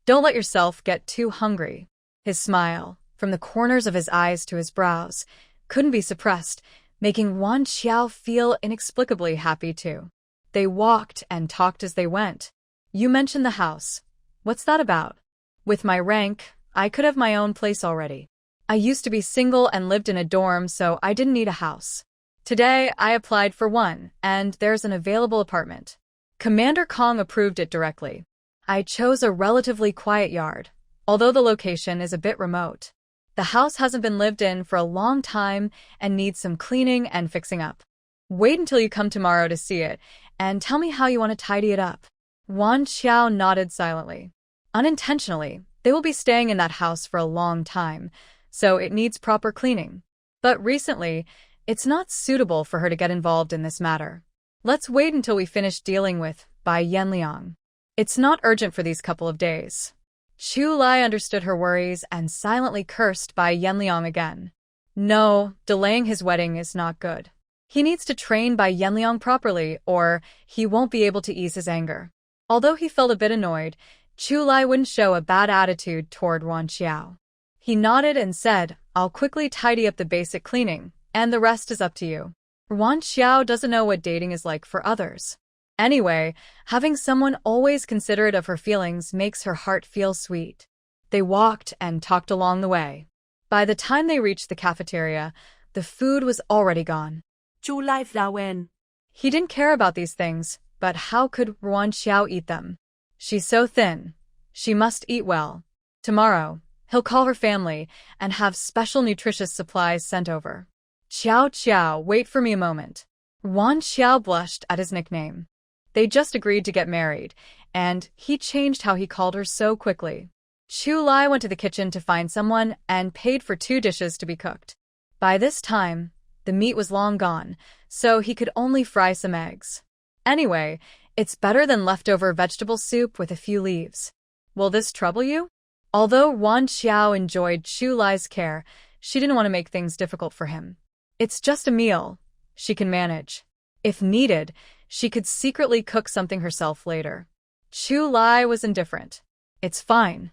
Don't let yourself get too hungry. His smile, from the corners of his eyes to his brows, couldn't be suppressed, making Ruan Qiao feel inexplicably happy too. They walked and talked as they went. You mentioned the house. What's that about? With my rank, I could have my own place already. I used to be single and lived in a dorm, so I didn't need a house. Today, I applied for one, and there's an available apartment. Commander Kong approved it directly. I chose a relatively quiet yard, although the location is a bit remote. The house hasn't been lived in for a long time and needs some cleaning and fixing up. Wait until you come tomorrow to see it, and tell me how you want to tidy it up. Ruan Qiao nodded silently. Unintentionally, they will be staying in that house for a long time, so it needs proper cleaning. But recently, it's not suitable for her to get involved in this matter. Let's wait until we finish dealing with Bai Yanliang. It's not urgent for these couple of days. Chu Lai understood her worries and silently cursed Bai Yanliang again. No, delaying his wedding is not good. He needs to train Bai Yanliang properly, or he won't be able to ease his anger. Although he felt a bit annoyed, Chu Lai wouldn't show a bad attitude toward Ruan Qiao. He nodded and said, I'll quickly tidy up the basic cleaning, and the rest is up to you. Ruan Qiao doesn't know what dating is like for others. Anyway, having someone always considerate of her feelings makes her heart feel sweet. They walked and talked along the way. By the time they reached the cafeteria, the food was already gone. Chu Lai Flawen. He didn't care about these things, but how could Ruan Qiao eat them? She's so thin. She must eat well. Tomorrow, he'll call her family and have special nutritious supplies sent over. Qiao Qiao, wait for me a moment. Ruan Qiao blushed at his nickname. They just agreed to get married, and he changed how he called her so quickly. Chu Lai went to the kitchen to find someone and paid for 2 dishes to be cooked. By this time, the meat was long gone, so he could only fry some eggs. Anyway, it's better than leftover vegetable soup with a few leaves. Will this trouble you? Although Ruan Qiao enjoyed Chu Lai's care, she didn't want to make things difficult for him. It's just a meal. She can manage. If needed, she could secretly cook something herself later. Chu Lai was indifferent. It's fine.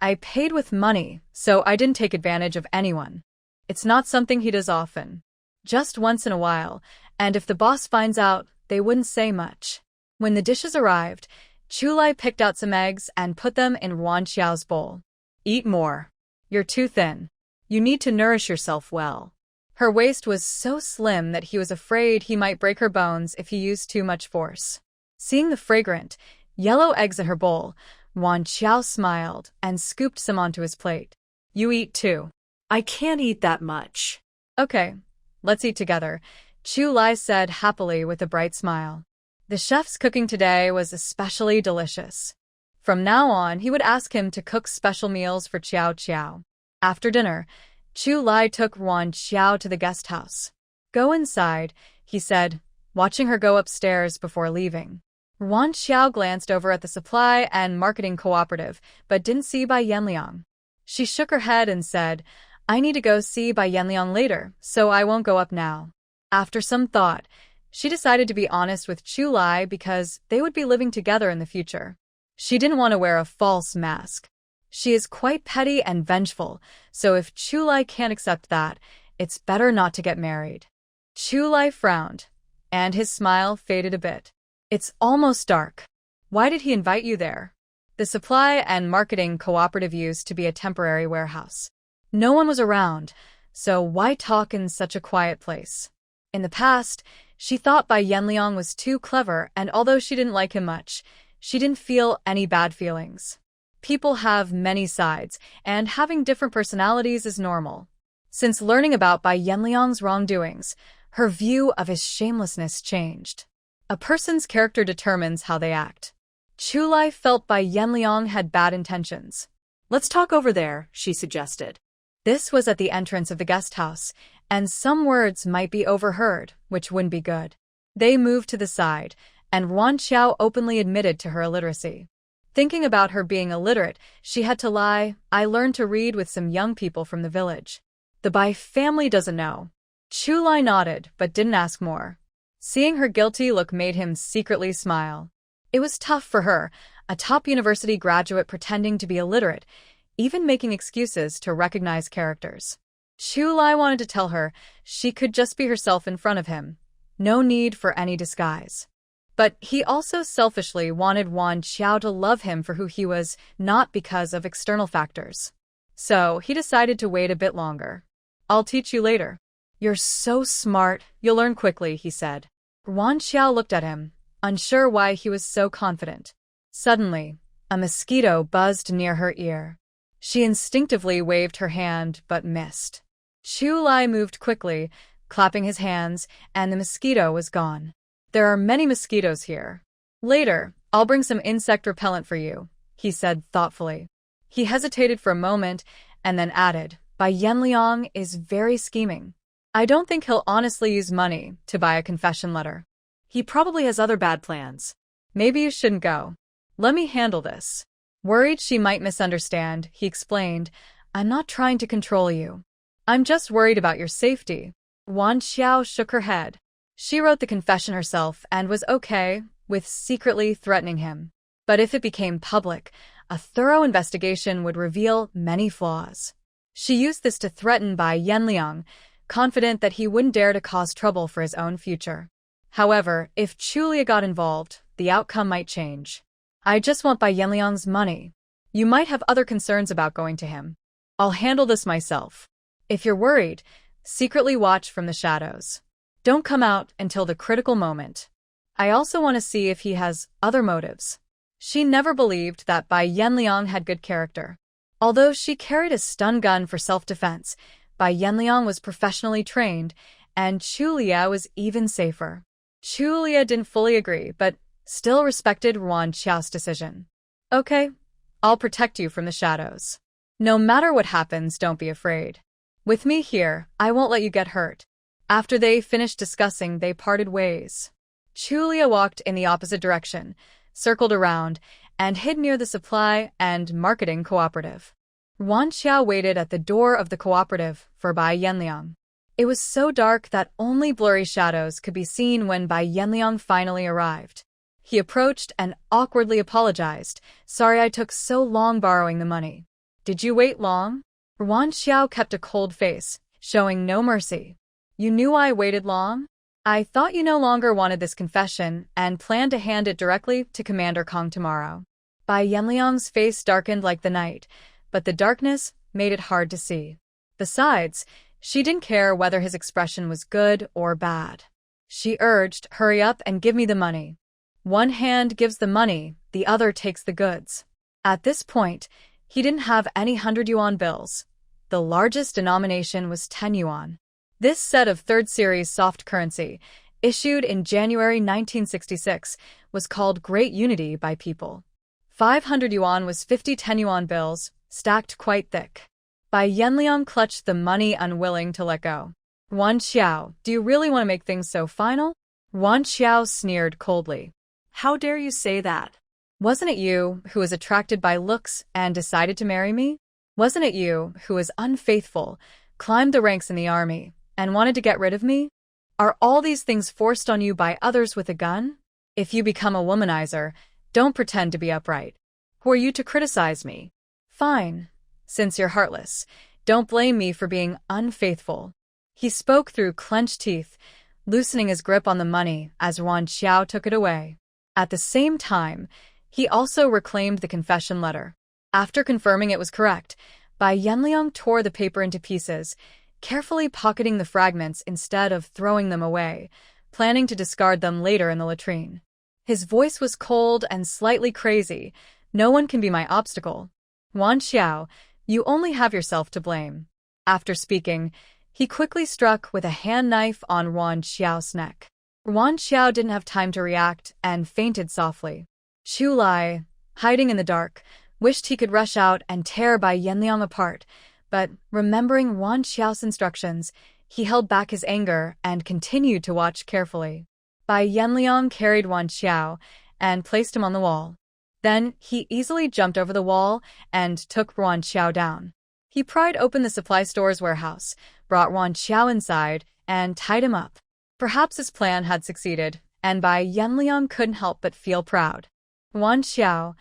I paid with money, so I didn't take advantage of anyone. It's not something he does often. Just once in a while, and if the boss finds out, they wouldn't say much. When the dishes arrived, Chu Lai picked out some eggs and put them in Ruan Qiao's bowl. Eat more. You're too thin. You need to nourish yourself well. Her waist was so slim that he was afraid he might break her bones if he used too much force. Seeing the fragrant, yellow eggs in her bowl, Ruan Qiao smiled and scooped some onto his plate. You eat too. I can't eat that much. Okay, let's eat together, Chu Lai said happily with a bright smile. The chef's cooking today was especially delicious. From now on, he would ask him to cook special meals for Qiao Qiao. After dinner, Chu Lai took Ruan Qiao to the guest house. Go inside, he said, watching her go upstairs before leaving. Ruan Qiao glanced over at the supply and marketing cooperative, but didn't see Bai Yanliang. She shook her head and said, I need to go see Bai Yanliang later, so I won't go up now. After some thought, she decided to be honest with Chu Lai because they would be living together in the future. She didn't want to wear a false mask. She is quite petty and vengeful, so if Chu Lai can't accept that, it's better not to get married. Chu Lai frowned, and his smile faded a bit. It's almost dark. Why did he invite you there? The supply and marketing cooperative used to be a temporary warehouse. No one was around, so why talk in such a quiet place? In the past, she thought Bai Yanliang was too clever, and although she didn't like him much, she didn't feel any bad feelings. People have many sides, and having different personalities is normal. Since learning about Bai Yanliang's wrongdoings, her view of his shamelessness changed. A person's character determines how they act. Chu Lai felt Bai Yanliang had bad intentions. Let's talk over there, she suggested. This was at the entrance of the guest house, and some words might be overheard, which wouldn't be good. They moved to the side, and Ruan Qiao openly admitted to her illiteracy. Thinking about her being illiterate, she had to lie, I learned to read with some young people from the village. The Bai family doesn't know. Chu Lai nodded, but didn't ask more. Seeing her guilty look made him secretly smile. It was tough for her, a top university graduate pretending to be illiterate, even making excuses to recognize characters. Chu Lai wanted to tell her she could just be herself in front of him. No need for any disguise. But he also selfishly wanted Ruan Qiao to love him for who he was, not because of external factors. So he decided to wait a bit longer. I'll teach you later. You're so smart, you'll learn quickly, he said. Ruan Qiao looked at him, unsure why he was so confident. Suddenly, a mosquito buzzed near her ear. She instinctively waved her hand but missed. Chu Lai moved quickly, clapping his hands, and the mosquito was gone. There are many mosquitoes here. Later, I'll bring some insect repellent for you, he said thoughtfully. He hesitated for a moment and then added, Bai Yanliang is very scheming. I don't think he'll honestly use money to buy a confession letter. He probably has other bad plans. Maybe you shouldn't go. Let me handle this. Worried she might misunderstand, he explained, I'm not trying to control you. I'm just worried about your safety. Ruan Qiao shook her head. She wrote the confession herself and was okay with secretly threatening him. But if it became public, a thorough investigation would reveal many flaws. She used this to threaten Bai Yanliang, confident that he wouldn't dare to cause trouble for his own future. However, if Chulia got involved, the outcome might change. I just want Bai Yanliang's money. You might have other concerns about going to him. I'll handle this myself. If you're worried, secretly watch from the shadows. Don't come out until the critical moment. I also want to see if he has other motives. She never believed that Bai Yanliang had good character. Although she carried a stun gun for self-defense, Bai Yanliang was professionally trained, and Chu Lia was even safer. Chu Lia didn't fully agree, but still respected Ruan Qiao's decision. Okay, I'll protect you from the shadows. No matter what happens, don't be afraid. With me here, I won't let you get hurt. After they finished discussing, they parted ways. Chu Lia walked in the opposite direction, circled around, and hid near the supply and marketing cooperative. Ruan Qiao waited at the door of the cooperative for Bai Yanliang. It was so dark that only blurry shadows could be seen when Bai Yanliang finally arrived. He approached and awkwardly apologized. Sorry I took so long borrowing the money. Did you wait long? Ruan Qiao kept a cold face, showing no mercy. You knew I waited long? I thought you no longer wanted this confession and planned to hand it directly to Commander Kong tomorrow. Bai Yanliang's face darkened like the night, but the darkness made it hard to see. Besides, she didn't care whether his expression was good or bad. She urged, hurry up and give me the money. One hand gives the money, the other takes the goods. At this point, he didn't have any 100 yuan bills. The largest denomination was 10 yuan. This set of third series soft currency, issued in January 1966, was called Great Unity by people. 500 yuan was 50 10 yuan bills, stacked quite thick. Bai Yanliang clutched the money, unwilling to let go. Ruan Qiao, do you really want to make things so final? Ruan Qiao sneered coldly. How dare you say that? Wasn't it you who was attracted by looks and decided to marry me? Wasn't it you who was unfaithful, climbed the ranks in the army, and wanted to get rid of me? Are all these things forced on you by others with a gun? If you become a womanizer, don't pretend to be upright. Who are you to criticize me? Fine. Since you're heartless, don't blame me for being unfaithful. He spoke through clenched teeth, loosening his grip on the money as Ruan Qiao took it away. At the same time, he also reclaimed the confession letter. After confirming it was correct, Bai Yanliang tore the paper into pieces, carefully pocketing the fragments instead of throwing them away, planning to discard them later in the latrine. His voice was cold and slightly crazy. No one can be my obstacle. Ruan Qiao, you only have yourself to blame. After speaking, he quickly struck with a hand knife on Ruan Qiao's neck. Ruan Qiao didn't have time to react and fainted softly. Chu Lai, hiding in the dark, wished he could rush out and tear Bai Yanliang apart, but remembering Ruan Qiao's instructions, he held back his anger and continued to watch carefully. Bai Yanliang carried Ruan Qiao and placed him on the wall. Then he easily jumped over the wall and took Ruan Qiao down. He pried open the supply store's warehouse, brought Ruan Qiao inside, and tied him up. Perhaps his plan had succeeded, and Bai Yanliang couldn't help but feel proud. Ruan Qiao,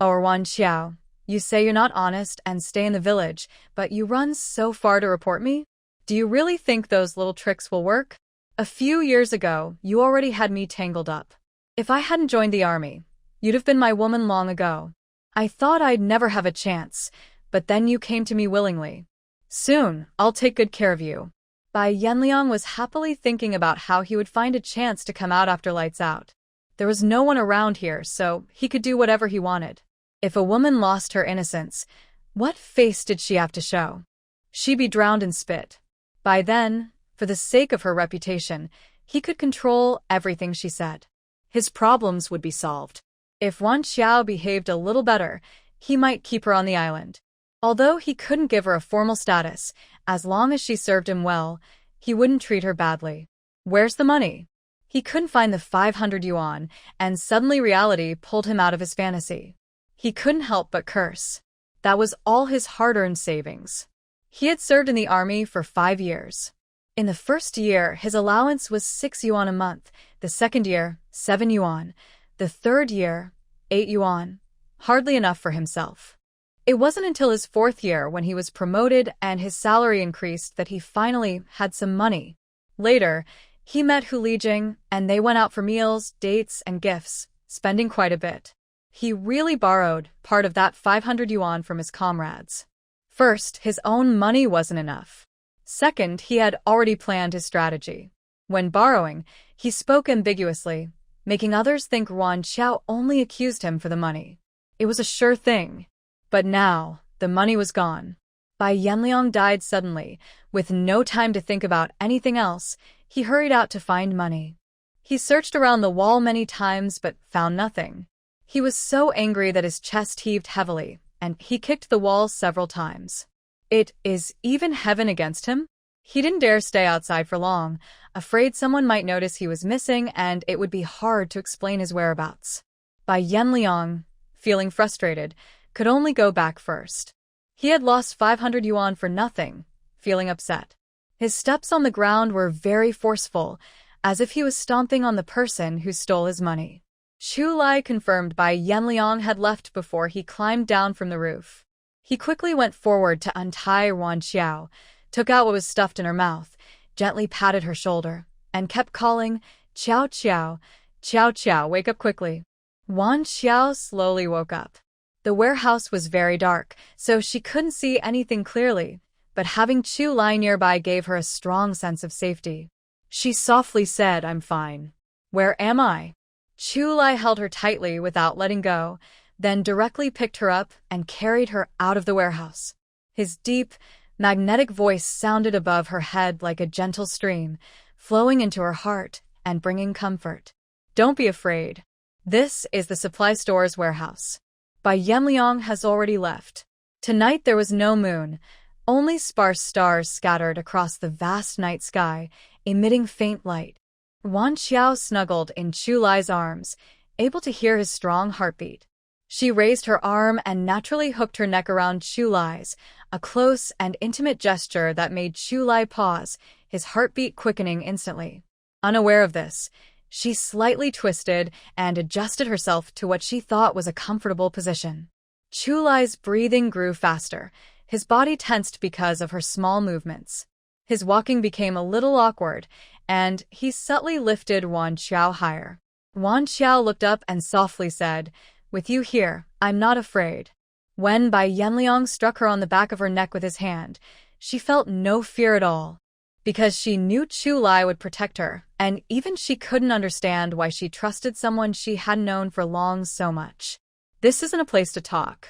oh Ruan Qiao, you say you're not honest and stay in the village, but you run so far to report me? Do you really think those little tricks will work? A few years ago, you already had me tangled up. If I hadn't joined the army, you'd have been my woman long ago. I thought I'd never have a chance, but then you came to me willingly. Soon, I'll take good care of you. Bai Yanliang was happily thinking about how he would find a chance to come out after lights out. There was no one around here, so he could do whatever he wanted. If a woman lost her innocence, what face did she have to show? She'd be drowned in spit. By then, for the sake of her reputation, he could control everything she said. His problems would be solved. If Ruan Qiao behaved a little better, he might keep her on the island. Although he couldn't give her a formal status, as long as she served him well, he wouldn't treat her badly. Where's the money? He couldn't find the 500 yuan, and suddenly reality pulled him out of his fantasy. He couldn't help but curse. That was all his hard-earned savings. He had served in the army for 5 years. In the first year, his allowance was 6 yuan a month, the second year, 7 yuan, the third year, 8 yuan, hardly enough for himself. It wasn't until his 4th year when he was promoted and his salary increased that he finally had some money. Later, he met Hu Lijing, and they went out for meals, dates, and gifts, spending quite a bit. He really borrowed part of that 500 yuan from his comrades. First, his own money wasn't enough. Second, he had already planned his strategy. When borrowing, he spoke ambiguously. making others think Ruan Qiao only accused him for the money. It was a sure thing. But now, the money was gone. Bai Yanliang died suddenly. With no time to think about anything else, he hurried out to find money. He searched around the wall many times but found nothing. He was so angry that his chest heaved heavily, and he kicked the wall several times. It is even heaven against him? He didn't dare stay outside for long, afraid someone might notice he was missing and it would be hard to explain his whereabouts. Bai Yanliang, feeling frustrated, could only go back first. He had lost 500 yuan for nothing, feeling upset. His steps on the ground were very forceful, as if he was stomping on the person who stole his money. Chu Lai confirmed Bai Yanliang had left before he climbed down from the roof. He quickly went forward to untie Ruan Qiao, took out what was stuffed in her mouth, gently patted her shoulder, and kept calling, "Qiao Qiao, Qiao Qiao, wake up quickly." Ruan Qiao slowly woke up. The warehouse was very dark, so she couldn't see anything clearly, but having Chu Lai nearby gave her a strong sense of safety. She softly said, "I'm fine. Where am I?" Chu Lai held her tightly without letting go, then directly picked her up and carried her out of the warehouse. His deep, magnetic voice sounded above her head like a gentle stream, flowing into her heart and bringing comfort. "Don't be afraid. This is the supply store's warehouse. Bai Yanliang has already left." Tonight there was no moon, only sparse stars scattered across the vast night sky, emitting faint light. Ruan Qiao snuggled in Chu Lai's arms, able to hear his strong heartbeat. She raised her arm and naturally hooked her neck around Chu Lai's, a close and intimate gesture that made Chu Lai pause, his heartbeat quickening instantly. Unaware of this, she slightly twisted and adjusted herself to what she thought was a comfortable position. Chu Lai's breathing grew faster, his body tensed because of her small movements. His walking became a little awkward, and he subtly lifted Ruan Qiao higher. Ruan Qiao looked up and softly said, "With you here, I'm not afraid." When Bai Yanliang struck her on the back of her neck with his hand, she felt no fear at all. Because she knew Chu Lai would protect her, and even she couldn't understand why she trusted someone she hadn't known for long so much. "This isn't a place to talk.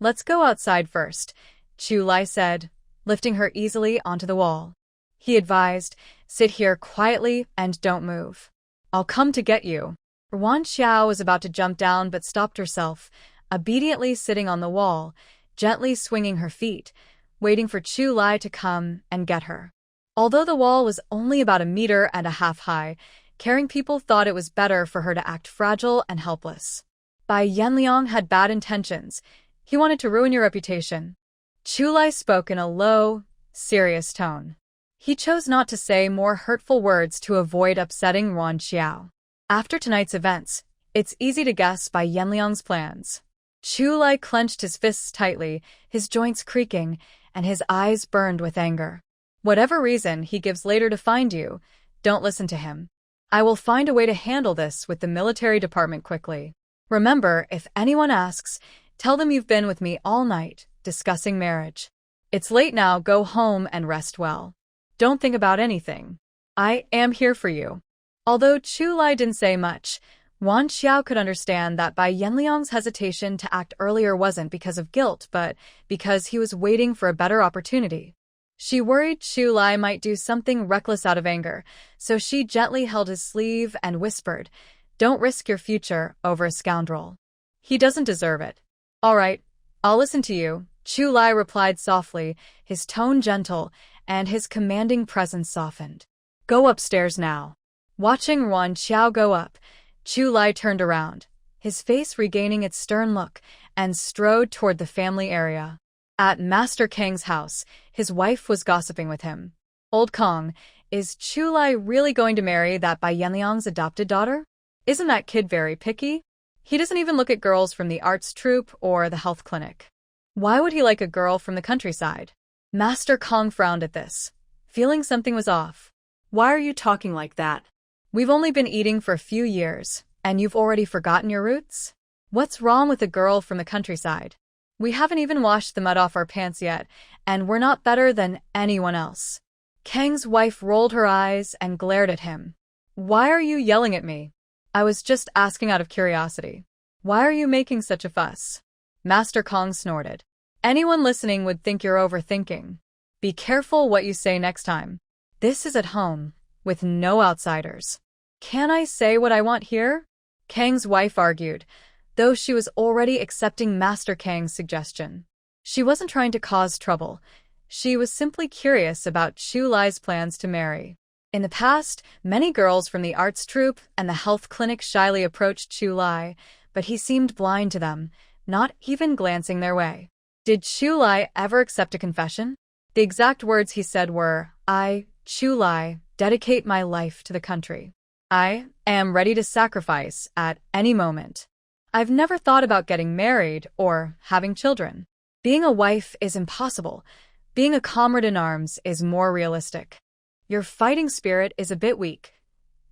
Let's go outside first," Chu Lai said, lifting her easily onto the wall. He advised, "Sit here quietly and don't move. I'll come to get you." Ruan Qiao was about to jump down but stopped herself, obediently sitting on the wall, gently swinging her feet, waiting for Chu Lai to come and get her. Although the wall was only about 1.5 meters high, caring people thought it was better for her to act fragile and helpless. Bai Yanliang had bad intentions. He wanted to ruin your reputation. Chu Lai spoke in a low, serious tone. He chose not to say more hurtful words to avoid upsetting Ruan Qiao. After tonight's events, it's easy to guess Bai Yanliang's plans. Chu Lai clenched his fists tightly, his joints creaking, and his eyes burned with anger. "Whatever reason he gives later to find you, don't listen to him. I will find a way to handle this with the military department quickly. Remember, if anyone asks, tell them you've been with me all night, discussing marriage. It's late now, go home and rest well. Don't think about anything. I am here for you." Although Chu Lai didn't say much, Ruan Qiao could understand that Bai Yanliang's hesitation to act earlier wasn't because of guilt, but because he was waiting for a better opportunity. She worried Chu Lai might do something reckless out of anger, so she gently held his sleeve and whispered, "Don't risk your future over a scoundrel. He doesn't deserve it." "All right, I'll listen to you," Chu Lai replied softly, his tone gentle, and his commanding presence softened. "Go upstairs now." Watching Ruan Qiao go up, Chu Lai turned around, his face regaining its stern look, and strode toward the family area. At Master Kang's house, his wife was gossiping with him. "Old Kong, is Chu Lai really going to marry that Bai Yanliang's adopted daughter? Isn't that kid very picky? He doesn't even look at girls from the arts troupe or the health clinic. Why would he like a girl from the countryside?" Master Kong frowned at this, feeling something was off. Why are you talking like that? "We've only been eating for a few years, and you've already forgotten your roots? What's wrong with a girl from the countryside? We haven't even washed the mud off our pants yet, and we're not better than anyone else." Kang's wife rolled her eyes and glared at him. "Why are you yelling at me? I was just asking out of curiosity. Why are you making such a fuss? Master Kong snorted. Anyone listening would think you're overthinking. Be careful what you say next time. This is at home, with no outsiders. Can I say what I want here? Kang's wife argued, though she was already accepting Master Kang's suggestion. She wasn't trying to cause trouble. She was simply curious about Chu Lai's plans to marry. In the past, many girls from the arts troupe and the health clinic shyly approached Chu Lai, but he seemed blind to them, not even glancing their way. Did Chu Lai ever accept a confession? The exact words he said were, I, Chu Lai, dedicate my life to the country. I am ready to sacrifice at any moment. I've never thought about getting married or having children. Being a wife is impossible. Being a comrade in arms is more realistic. Your fighting spirit is a bit weak.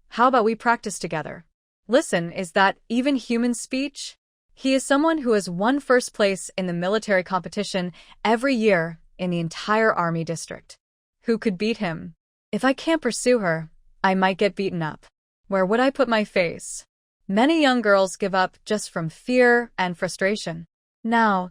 How about we practice together? Listen, is that even human speech? He is someone who has won first place in the military competition every year in the entire army district. Who could beat him? If I can't pursue her, I might get beaten up. Where would I put my face? Many young girls give up just from fear and frustration. Now,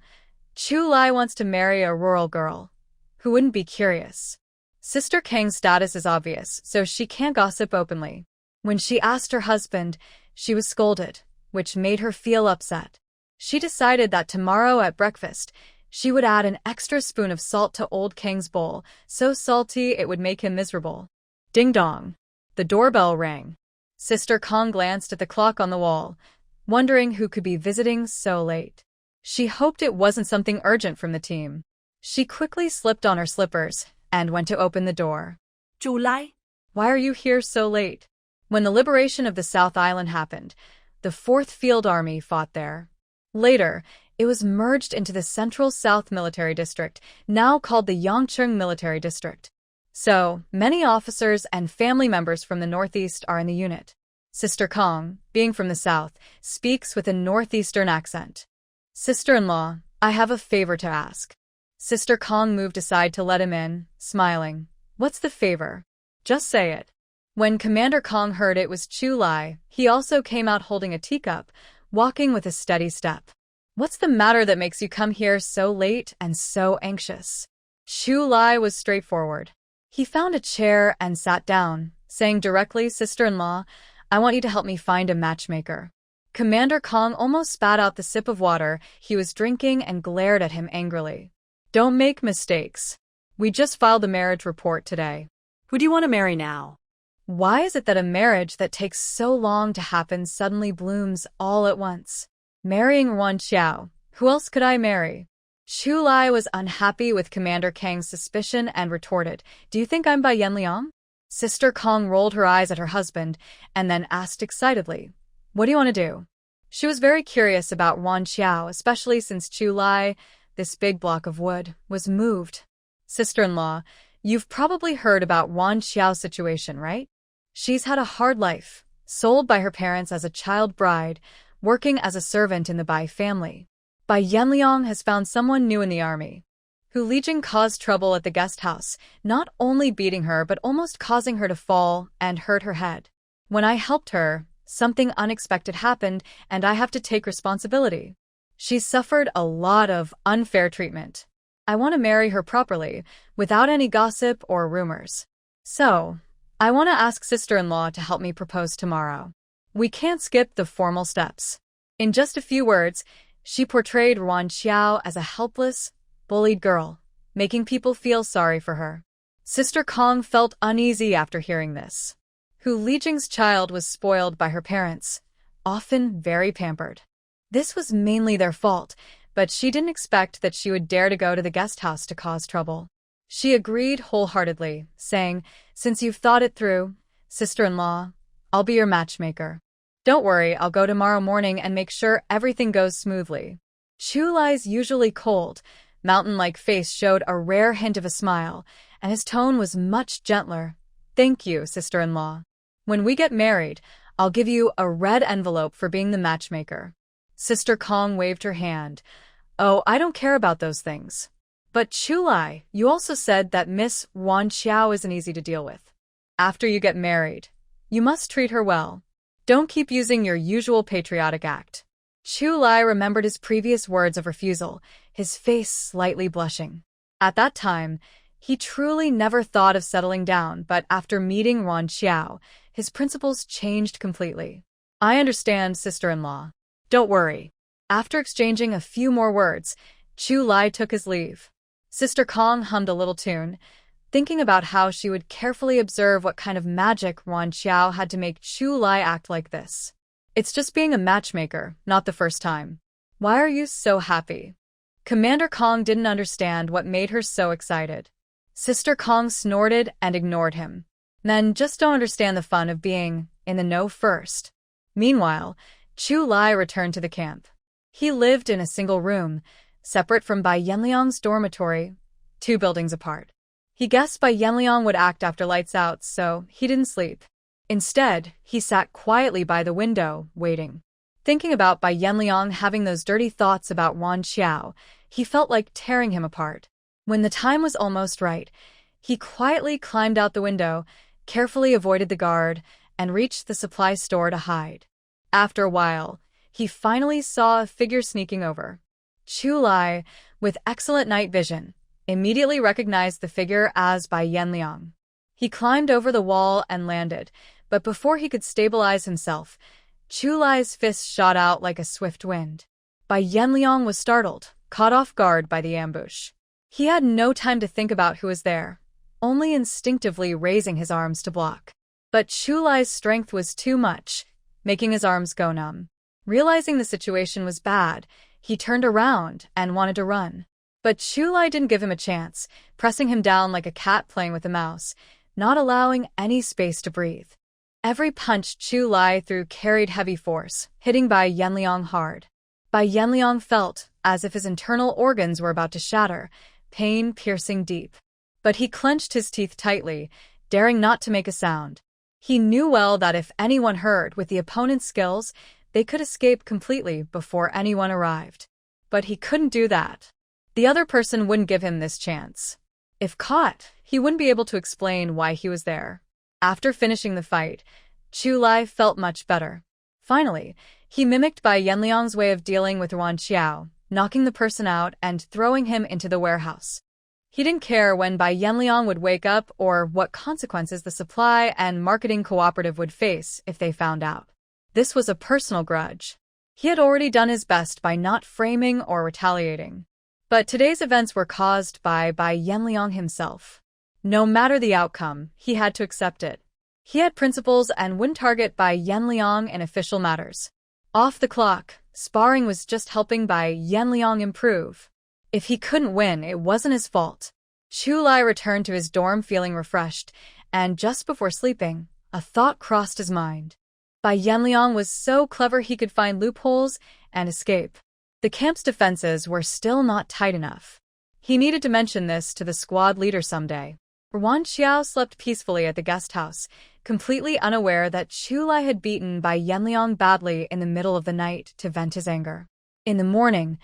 Chu Lai wants to marry a rural girl. Who wouldn't be curious? Sister Kang's status is obvious, so she can't gossip openly. When she asked her husband, she was scolded, which made her feel upset. She decided that tomorrow at breakfast, she would add an extra spoon of salt to old Kang's bowl, so salty it would make him miserable. Ding dong. The doorbell rang. Sister Kang glanced at the clock on the wall, wondering who could be visiting so late. She hoped it wasn't something urgent from the team. She quickly slipped on her slippers and went to open the door. Chu Lai? Why are you here so late? When the liberation of the South Island happened, the 4th Field Army fought there. Later, it was merged into the Central South Military District, now called the Yangcheng Military District. So, many officers and family members from the Northeast are in the unit. Sister Kang, being from the South, speaks with a Northeastern accent. Sister-in-law, I have a favor to ask. Sister Kang moved aside to let him in, smiling. What's the favor? Just say it. When Commander Kang heard it was Chu Lai, he also came out holding a teacup, walking with a steady step. What's the matter that makes you come here so late and so anxious? Chu Lai was straightforward. He found a chair and sat down, saying directly, Sister-in-law, I want you to help me find a matchmaker. Commander Kang almost spat out the sip of water he was drinking and glared at him angrily. Don't make mistakes. We just filed the marriage report today. Who do you want to marry now? Why is it that a marriage that takes so long to happen suddenly blooms all at once? Marrying Ruan Qiao. Who else could I marry? Chu Lai was unhappy with Commander Kang's suspicion and retorted, Do you think I'm Bai Yanliang? Sister Kang rolled her eyes at her husband and then asked excitedly, What do you want to do? She was very curious about Ruan Qiao, especially since Chu Lai, this big block of wood, was moved. Sister-in-law, you've probably heard about Ruan Qiao's situation, right? She's had a hard life, sold by her parents as a child bride, working as a servant in the Bai family. Bai Yanliang has found someone new in the army. Hu Lijing caused trouble at the guest house, not only beating her but almost causing her to fall and hurt her head. When I helped her, something unexpected happened and I have to take responsibility. She's suffered a lot of unfair treatment. I want to marry her properly, without any gossip or rumors. So, I want to ask sister-in-law to help me propose tomorrow. We can't skip the formal steps. In just a few words, she portrayed Ruan Qiao as a helpless, bullied girl, making people feel sorry for her. Sister Kang felt uneasy after hearing this. Hu Lijing's child was spoiled by her parents, often very pampered. This was mainly their fault, but she didn't expect that she would dare to go to the guest house to cause trouble. She agreed wholeheartedly, saying, Since you've thought it through, sister-in-law, I'll be your matchmaker. Don't worry, I'll go tomorrow morning and make sure everything goes smoothly. Chu Lai's usually cold, mountain-like face showed a rare hint of a smile, and his tone was much gentler. Thank you, sister-in-law. When we get married, I'll give you a red envelope for being the matchmaker. Sister Kang waved her hand. Oh, I don't care about those things. But Chu Lai, you also said that Miss Ruan Qiao isn't easy to deal with. After you get married, you must treat her well. Don't keep using your usual patriotic act. Chu Lai remembered his previous words of refusal, his face slightly blushing. At that time, he truly never thought of settling down, but after meeting Ruan Qiao, his principles changed completely. I understand, sister-in-law. Don't worry. After exchanging a few more words, Chu Lai took his leave. Sister Kong hummed a little tune, thinking about how she would carefully observe what kind of magic Ruan Qiao had to make Chu Lai act like this. It's just being a matchmaker, not the first time. Why are you so happy? Commander Kong didn't understand what made her so excited. Sister Kong snorted and ignored him. Men just don't understand the fun of being in the know first. Meanwhile, Chu Lai returned to the camp. He lived in a single room, separate from Bai Yanliang's dormitory, 2 buildings apart. He guessed Bai Yanliang would act after lights out, so he didn't sleep. Instead, he sat quietly by the window, waiting. Thinking about Bai Yanliang having those dirty thoughts about Ruan Qiao, he felt like tearing him apart. When the time was almost right, he quietly climbed out the window, carefully avoided the guard, and reached the supply store to hide. After a while, he finally saw a figure sneaking over. Chu Lai, with excellent night vision, immediately recognized the figure as Bai Yanliang. He climbed over the wall and landed, but before he could stabilize himself, Chu Lai's fist shot out like a swift wind. Bai Yanliang was startled, caught off guard by the ambush. He had no time to think about who was there, only instinctively raising his arms to block. But Chu Lai's strength was too much, making his arms go numb. Realizing the situation was bad, he turned around and wanted to run. But Chu Lai didn't give him a chance, pressing him down like a cat playing with a mouse, not allowing any space to breathe. Every punch Chu Lai threw carried heavy force, hitting Bai Yanliang hard. Bai Yanliang felt as if his internal organs were about to shatter, pain piercing deep. But he clenched his teeth tightly, daring not to make a sound. He knew well that if anyone heard with the opponent's skills, they could escape completely before anyone arrived. But he couldn't do that. The other person wouldn't give him this chance. If caught, he wouldn't be able to explain why he was there. After finishing the fight, Chu Lai felt much better. Finally, he mimicked Bai Yanliang's way of dealing with Ruan Qiao, knocking the person out and throwing him into the warehouse. He didn't care when Bai Yanliang would wake up or what consequences the supply and marketing cooperative would face if they found out. This was a personal grudge. He had already done his best by not framing or retaliating. But today's events were caused by Bai Yanliang himself. No matter the outcome, he had to accept it. He had principles and wouldn't target Bai Yanliang in official matters. Off the clock, sparring was just helping Bai Yanliang improve. If he couldn't win, it wasn't his fault. Chu Lai returned to his dorm feeling refreshed, and just before sleeping, a thought crossed his mind. Bai Yanliang was so clever he could find loopholes and escape. The camp's defenses were still not tight enough. He needed to mention this to the squad leader someday. Ruan Qiao slept peacefully at the guest house, completely unaware that Chu Lai had beaten Bai Yanliang badly in the middle of the night to vent his anger. In the morning,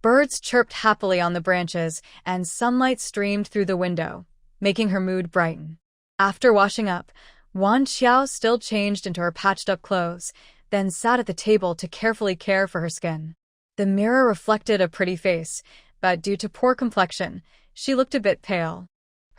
birds chirped happily on the branches and sunlight streamed through the window, making her mood brighten. After washing up, Ruan Qiao still changed into her patched-up clothes, then sat at the table to carefully care for her skin. The mirror reflected a pretty face, but due to poor complexion, she looked a bit pale.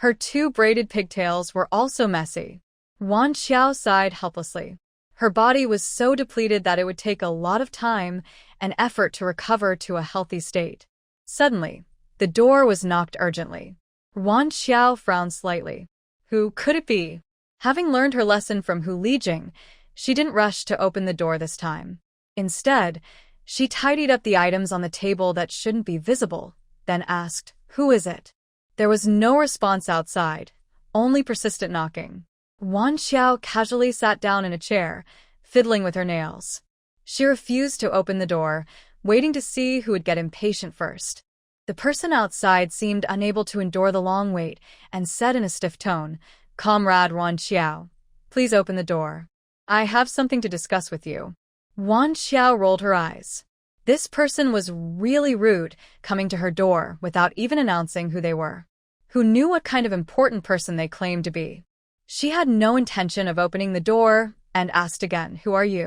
Her 2 braided pigtails were also messy. Ruan Qiao sighed helplessly. Her body was so depleted that it would take a lot of time and effort to recover to a healthy state. Suddenly, the door was knocked urgently. Ruan Qiao frowned slightly. Who could it be? Having learned her lesson from Hu Lijing, she didn't rush to open the door this time. Instead, she tidied up the items on the table that shouldn't be visible, then asked, "Who is it?" There was no response outside, only persistent knocking. Ruan Qiao casually sat down in a chair, fiddling with her nails. She refused to open the door, waiting to see who would get impatient first. The person outside seemed unable to endure the long wait and said in a stiff tone, "Comrade Ruan Qiao, please open the door. I have something to discuss with you." Ruan Qiao rolled her eyes. This person was really rude, coming to her door without even announcing who they were. Who knew what kind of important person they claimed to be? She had no intention of opening the door and asked again, "Who are you?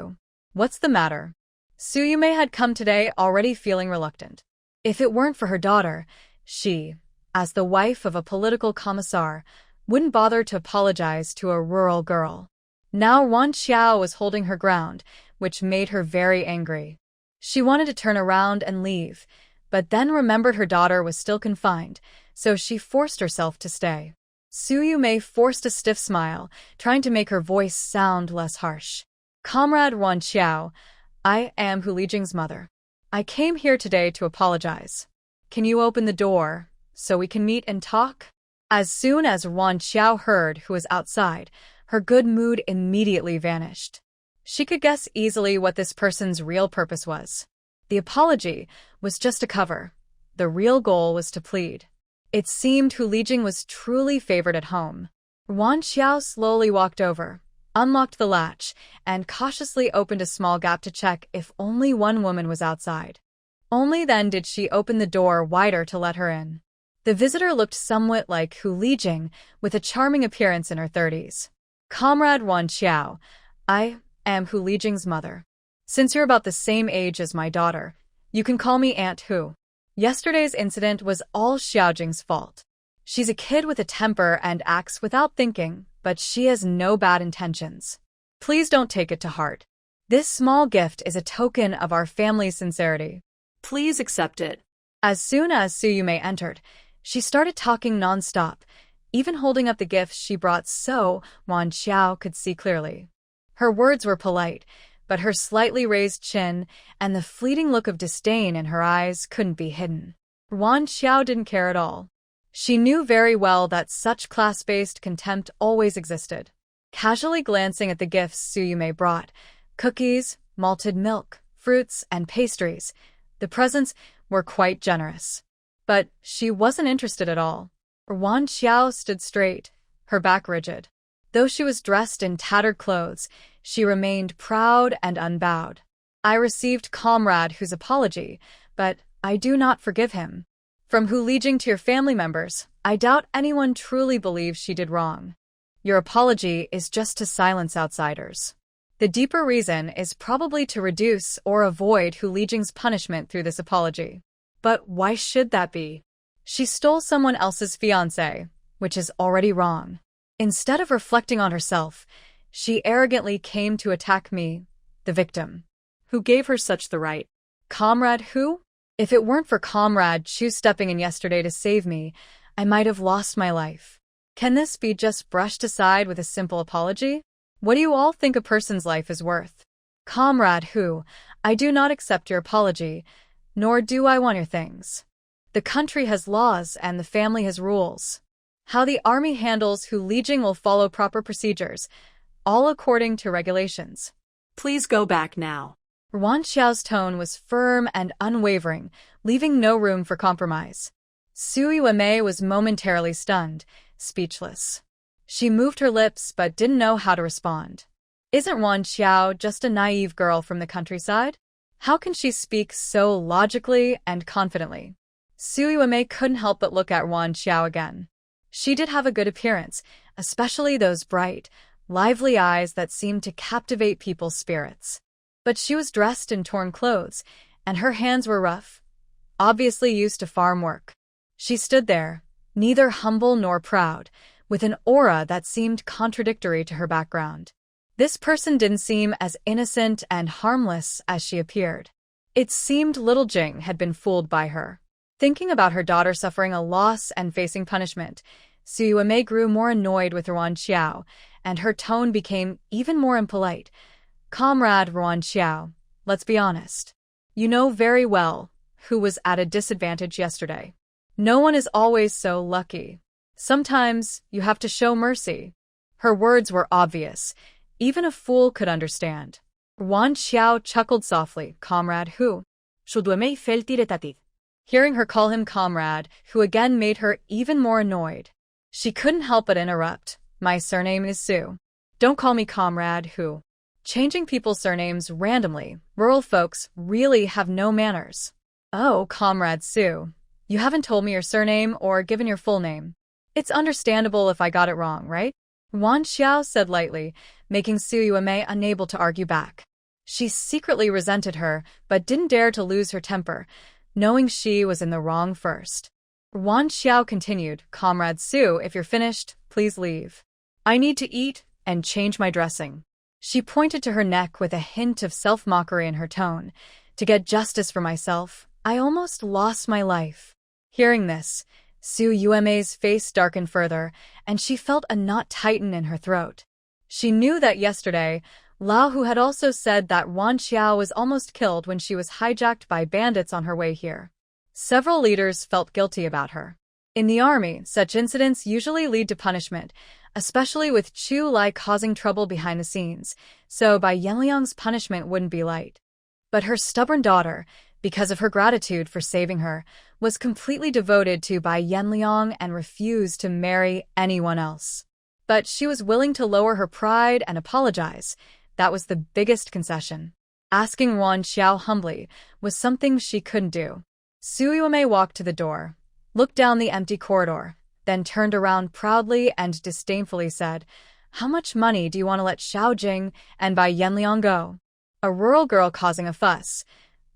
What's the matter?" Suyume had come today already feeling reluctant. If it weren't for her daughter, she, as the wife of a political commissar, wouldn't bother to apologize to a rural girl. Now Ruan Qiao was holding her ground, which made her very angry. She wanted to turn around and leave, but then remembered her daughter was still confined, so she forced herself to stay. Suyume forced a stiff smile, trying to make her voice sound less harsh. "Comrade Ruan Qiao, I am Hu Lijing's mother. I came here today to apologize. Can you open the door so we can meet and talk?" As soon as Ruan Qiao heard who was outside, her good mood immediately vanished. She could guess easily what this person's real purpose was. The apology was just a cover. The real goal was to plead. It seemed Hu Lijing was truly favored at home. Ruan Qiao slowly walked over, unlocked the latch, and cautiously opened a small gap to check if only one woman was outside. Only then did she open the door wider to let her in. The visitor looked somewhat like Hu Lijing, with a charming appearance in her 30s. "Comrade Ruan Qiao, I am Hu Lijing's mother. Since you're about the same age as my daughter, you can call me Aunt Hu. Yesterday's incident was all Xiaojing's fault. She's a kid with a temper and acts without thinking, but she has no bad intentions. Please don't take it to heart. This small gift is a token of our family's sincerity. Please accept it." As soon as Suyume entered, she started talking non-stop, even holding up the gifts she brought so Ruan Qiao could see clearly. Her words were polite, but her slightly raised chin and the fleeting look of disdain in her eyes couldn't be hidden. Ruan Qiao didn't care at all. She knew very well that such class-based contempt always existed. Casually glancing at the gifts Suyume brought, cookies, malted milk, fruits, and pastries, the presents were quite generous. But she wasn't interested at all. Ruan Qiao stood straight, her back rigid. Though she was dressed in tattered clothes, she remained proud and unbowed. "I received Comrade Hu's apology, but I do not forgive him. From Hu Lijing to your family members, I doubt anyone truly believes she did wrong. Your apology is just to silence outsiders. The deeper reason is probably to reduce or avoid Hu Lijing's punishment through this apology. But why should that be? She stole someone else's fiancé, which is already wrong. Instead of reflecting on herself, she arrogantly came to attack me, the victim. Who gave her such the right? Comrade Hu? If it weren't for Comrade Chu stepping in yesterday to save me, I might have lost my life. Can this be just brushed aside with a simple apology? What do you all think a person's life is worth? Comrade Hu, I do not accept your apology, nor do I want your things. The country has laws and the family has rules. How the army handles Hu Lijing will follow proper procedures, all according to regulations. Please go back now." Ruan Qiao's tone was firm and unwavering, leaving no room for compromise. Suyume was momentarily stunned, speechless. She moved her lips but didn't know how to respond. Isn't Ruan Qiao just a naive girl from the countryside? How can she speak so logically and confidently? Suyume couldn't help but look at Ruan Qiao again. She did have a good appearance, especially those bright, lively eyes that seemed to captivate people's spirits. But she was dressed in torn clothes, and her hands were rough, obviously used to farm work. She stood there, neither humble nor proud, with an aura that seemed contradictory to her background. This person didn't seem as innocent and harmless as she appeared. It seemed little Jing had been fooled by her. Thinking about her daughter suffering a loss and facing punishment, Suyume grew more annoyed with Ruan Qiao, and her tone became even more impolite. Comrade Ruan Qiao, let's be honest. You know very well who was at a disadvantage yesterday. No one is always so lucky. Sometimes you have to show mercy. Her words were obvious. Even a fool could understand. Ruan Qiao chuckled softly. Comrade Hu. Shudweme felti retatit. Hearing her call him comrade, Hu again made her even more annoyed. She couldn't help but interrupt. My surname is Su. Don't call me Comrade Hu. Changing people's surnames randomly, rural folks really have no manners. Oh, Comrade Su. You haven't told me your surname or given your full name. It's understandable if I got it wrong, right? Ruan Qiao said lightly, making Su Yuemei unable to argue back. She secretly resented her, but didn't dare to lose her temper, knowing she was in the wrong first. Ruan Qiao continued, Comrade Su, if you're finished, please leave. I need to eat and change my dressing. She pointed to her neck with a hint of self-mockery in her tone. To get justice for myself, I almost lost my life. Hearing this, Su Yuemei's face darkened further, and she felt a knot tighten in her throat. She knew that yesterday, Lao Hu had also said that Ruan Qiao was almost killed when she was hijacked by bandits on her way here. Several leaders felt guilty about her. In the army, such incidents usually lead to punishment, especially with Chu Lai causing trouble behind the scenes, so Bai Yanliang's punishment wouldn't be light. But her stubborn daughter, because of her gratitude for saving her, was completely devoted to Bai Yanliang and refused to marry anyone else. But she was willing to lower her pride and apologize. That was the biggest concession. Asking Ruan Qiao humbly was something she couldn't do. Su Yuemei walked to the door, looked down the empty corridor, then turned around proudly and disdainfully said, How much money do you want to let Xiao Jing and Bai Yanliang go? A rural girl causing a fuss.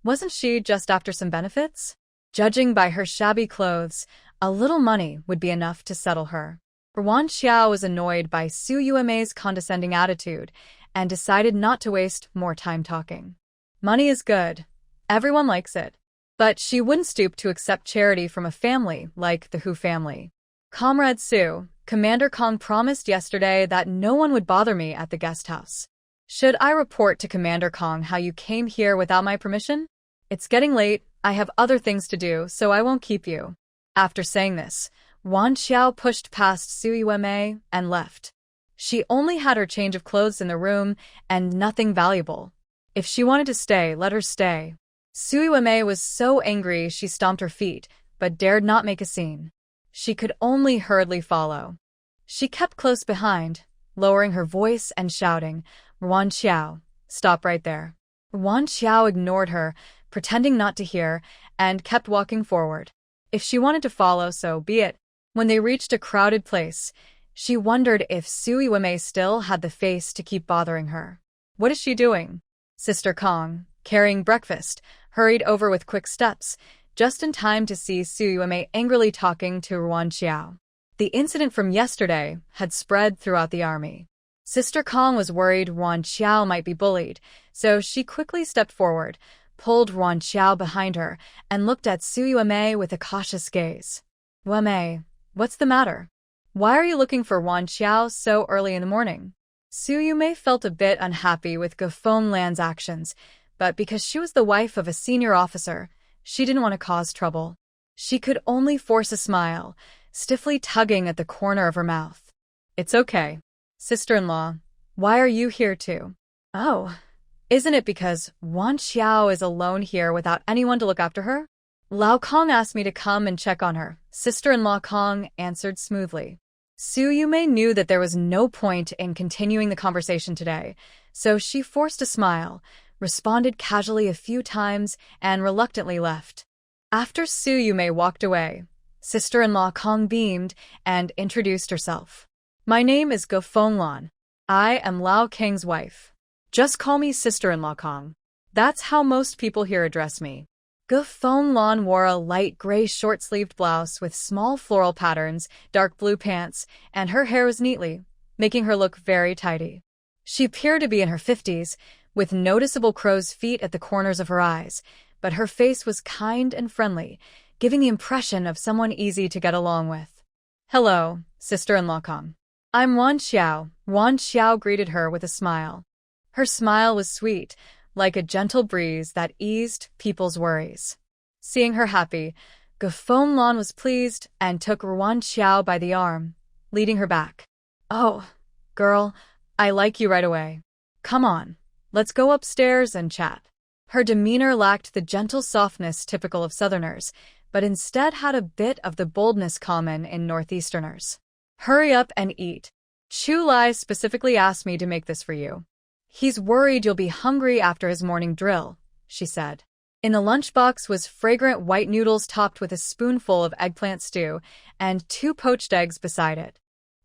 Wasn't she just after some benefits? Judging by her shabby clothes, a little money would be enough to settle her. Ruan Qiao was annoyed by Su Yuemei's condescending attitude and decided not to waste more time talking. Money is good. Everyone likes it. But she wouldn't stoop to accept charity from a family like the Hu family. Comrade Su, Commander Kong promised yesterday that no one would bother me at the guest house. Should I report to Commander Kong how you came here without my permission? It's getting late, I have other things to do, so I won't keep you. After saying this, Ruan Qiao pushed past Su Yuemei and left. She only had her change of clothes in the room and nothing valuable. If she wanted to stay, let her stay. Su Yuemei was so angry she stomped her feet, but dared not make a scene. She could only hurriedly follow. She kept close behind, lowering her voice and shouting, Ruan Qiao, stop right there. Ruan Qiao ignored her, pretending not to hear, and kept walking forward. If she wanted to follow, so be it. When they reached a crowded place, she wondered if Su Yuemei still had the face to keep bothering her. What is she doing? Sister Kong, carrying breakfast, hurried over with quick steps, just in time to see Su Yuemei angrily talking to Ruan Qiao. The incident from yesterday had spread throughout the army. Sister Kong was worried Ruan Qiao might be bullied, so she quickly stepped forward, pulled Ruan Qiao behind her, and looked at Su Yuemei with a cautious gaze. Yuemei, what's the matter? Why are you looking for Ruan Qiao so early in the morning? Su Yuemei felt a bit unhappy with Gofeng Lan's actions, but because she was the wife of a senior officer, she didn't want to cause trouble. She could only force a smile, stiffly tugging at the corner of her mouth. It's okay. Sister-in-law, why are you here too? Oh, isn't it because Ruan Qiao is alone here without anyone to look after her? Lao Kong asked me to come and check on her. Sister-in-law Kong answered smoothly. Su Yuemei knew that there was no point in continuing the conversation today, so she forced a smile, responded casually a few times, and reluctantly left. After Su Yuemei walked away, sister-in-law Kong beamed and introduced herself. My name is Gofeng Lan. I am Lao King's wife. Just call me sister-in-law Kong. That's how most people here address me. Gofeng Lan wore a light gray short-sleeved blouse with small floral patterns, dark blue pants, and her hair was neatly, making her look very tidy. She appeared to be in her 50s, with noticeable crow's feet at the corners of her eyes, but her face was kind and friendly, giving the impression of someone easy to get along with. Hello, sister-in-law Kong. I'm Ruan Qiao. Ruan Qiao greeted her with a smile. Her smile was sweet, like a gentle breeze that eased people's worries. Seeing her happy, Gofeng Lan was pleased and took Ruan Qiao by the arm, leading her back. Oh, girl, I like you right away. Come on. Let's go upstairs and chat. Her demeanor lacked the gentle softness typical of Southerners, but instead had a bit of the boldness common in Northeasterners. Hurry up and eat. Chu Lai specifically asked me to make this for you. He's worried you'll be hungry after his morning drill, she said. In the lunchbox was fragrant white noodles topped with a spoonful of eggplant stew and 2 poached eggs beside it.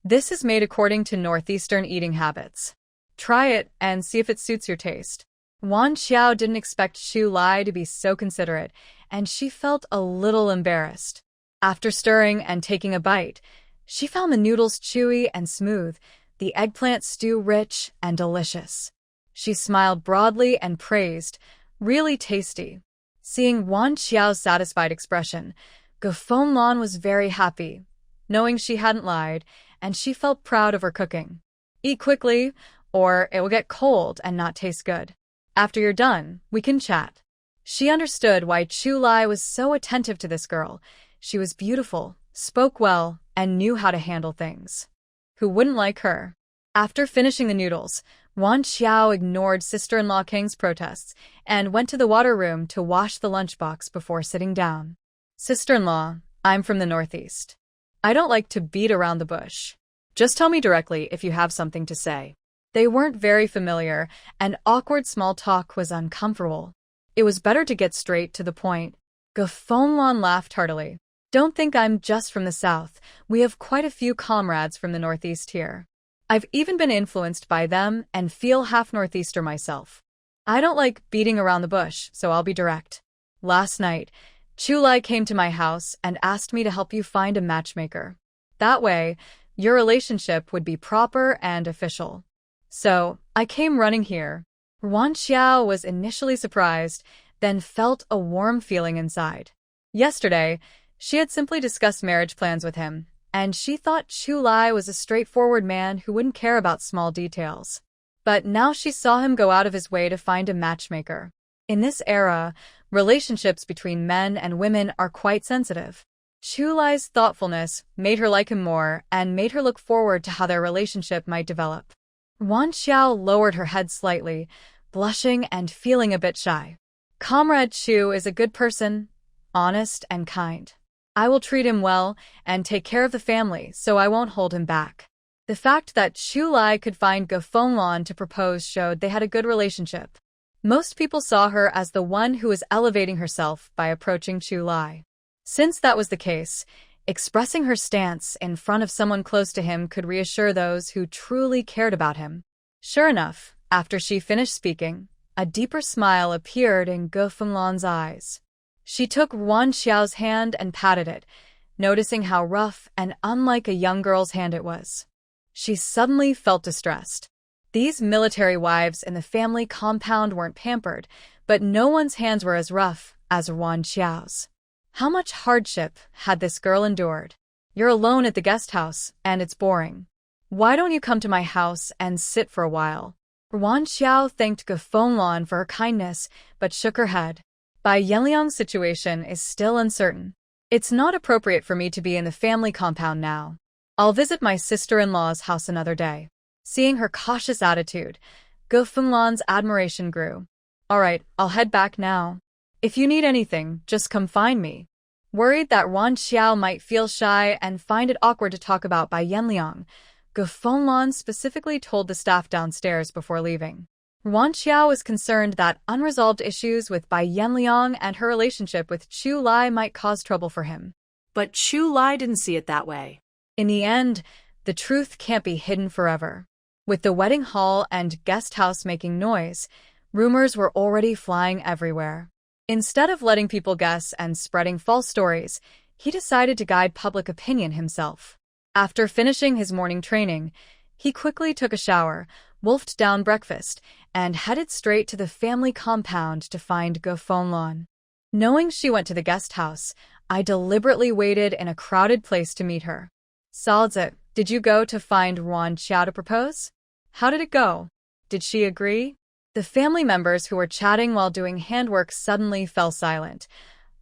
This is made according to Northeastern eating habits. Try it and see if it suits your taste. Ruan Qiao didn't expect Chu Lai to be so considerate, and she felt a little embarrassed. After stirring and taking a bite, she found the noodles chewy and smooth, the eggplant stew rich and delicious. She smiled broadly and praised, "Really tasty." Seeing Ruan Qiao's satisfied expression, Lan was very happy, knowing she hadn't lied, and she felt proud of her cooking. Eat quickly, or it will get cold and not taste good. After you're done, we can chat. She understood why Chu Lai was so attentive to this girl. She was beautiful, spoke well, and knew how to handle things. Who wouldn't like her? After finishing the noodles, Ruan Qiao ignored sister-in-law Kang's protests and went to the water room to wash the lunchbox before sitting down. Sister-in-law, I'm from the Northeast. I don't like to beat around the bush. Just tell me directly if you have something to say. They weren't very familiar, and awkward small talk was uncomfortable. It was better to get straight to the point. Lan laughed heartily. Don't think I'm just from the South. We have quite a few comrades from the Northeast here. I've even been influenced by them and feel half Northeaster myself. I don't like beating around the bush, so I'll be direct. Last night, Chu Lai came to my house and asked me to help you find a matchmaker. That way, your relationship would be proper and official. So, I came running here. Ruan Qiao was initially surprised, then felt a warm feeling inside. Yesterday, she had simply discussed marriage plans with him, and she thought Chu Lai was a straightforward man who wouldn't care about small details. But now she saw him go out of his way to find a matchmaker. In this era, relationships between men and women are quite sensitive. Chu Lai's thoughtfulness made her like him more and made her look forward to how their relationship might develop. Ruan Qiao lowered her head slightly, blushing and feeling a bit shy. Comrade Chu is a good person, honest and kind. I will treat him well and take care of the family, so I won't hold him back. The fact that Chu Lai could find Lan to propose showed they had a good relationship. Most people saw her as the one who was elevating herself by approaching Chu Lai. Since that was the case, expressing her stance in front of someone close to him could reassure those who truly cared about him. Sure enough, after she finished speaking, a deeper smile appeared in Lan's eyes. She took Ruan Qiao's hand and patted it, noticing how rough and unlike a young girl's hand it was. She suddenly felt distressed. These military wives in the family compound weren't pampered, but no one's hands were as rough as Ruan Qiao's. How much hardship had this girl endured? You're alone at the guest house, and it's boring. Why don't you come to my house and sit for a while? Ruan Qiao thanked Lan for her kindness, but shook her head. Bai Yanliang's situation is still uncertain. It's not appropriate for me to be in the family compound now. I'll visit my sister-in-law's house another day. Seeing her cautious attitude, Lan's admiration grew. All right, I'll head back now. If you need anything, just come find me. Worried that Ruan Qiao might feel shy and find it awkward to talk about Bai Yanliang, Lan specifically told the staff downstairs before leaving. Ruan Qiao was concerned that unresolved issues with Bai Yanliang and her relationship with Chu Lai might cause trouble for him. But Chu Lai didn't see it that way. In the end, the truth can't be hidden forever. With the wedding hall and guest house making noise, rumors were already flying everywhere. Instead of letting people guess and spreading false stories, he decided to guide public opinion himself. After finishing his morning training, he quickly took a shower, wolfed down breakfast, and headed straight to the family compound to find Lan. Knowing she went to the guest house, I deliberately waited in a crowded place to meet her. Salze, did you go to find Ruan Qiao to propose? How did it go? Did she agree? The family members who were chatting while doing handwork suddenly fell silent,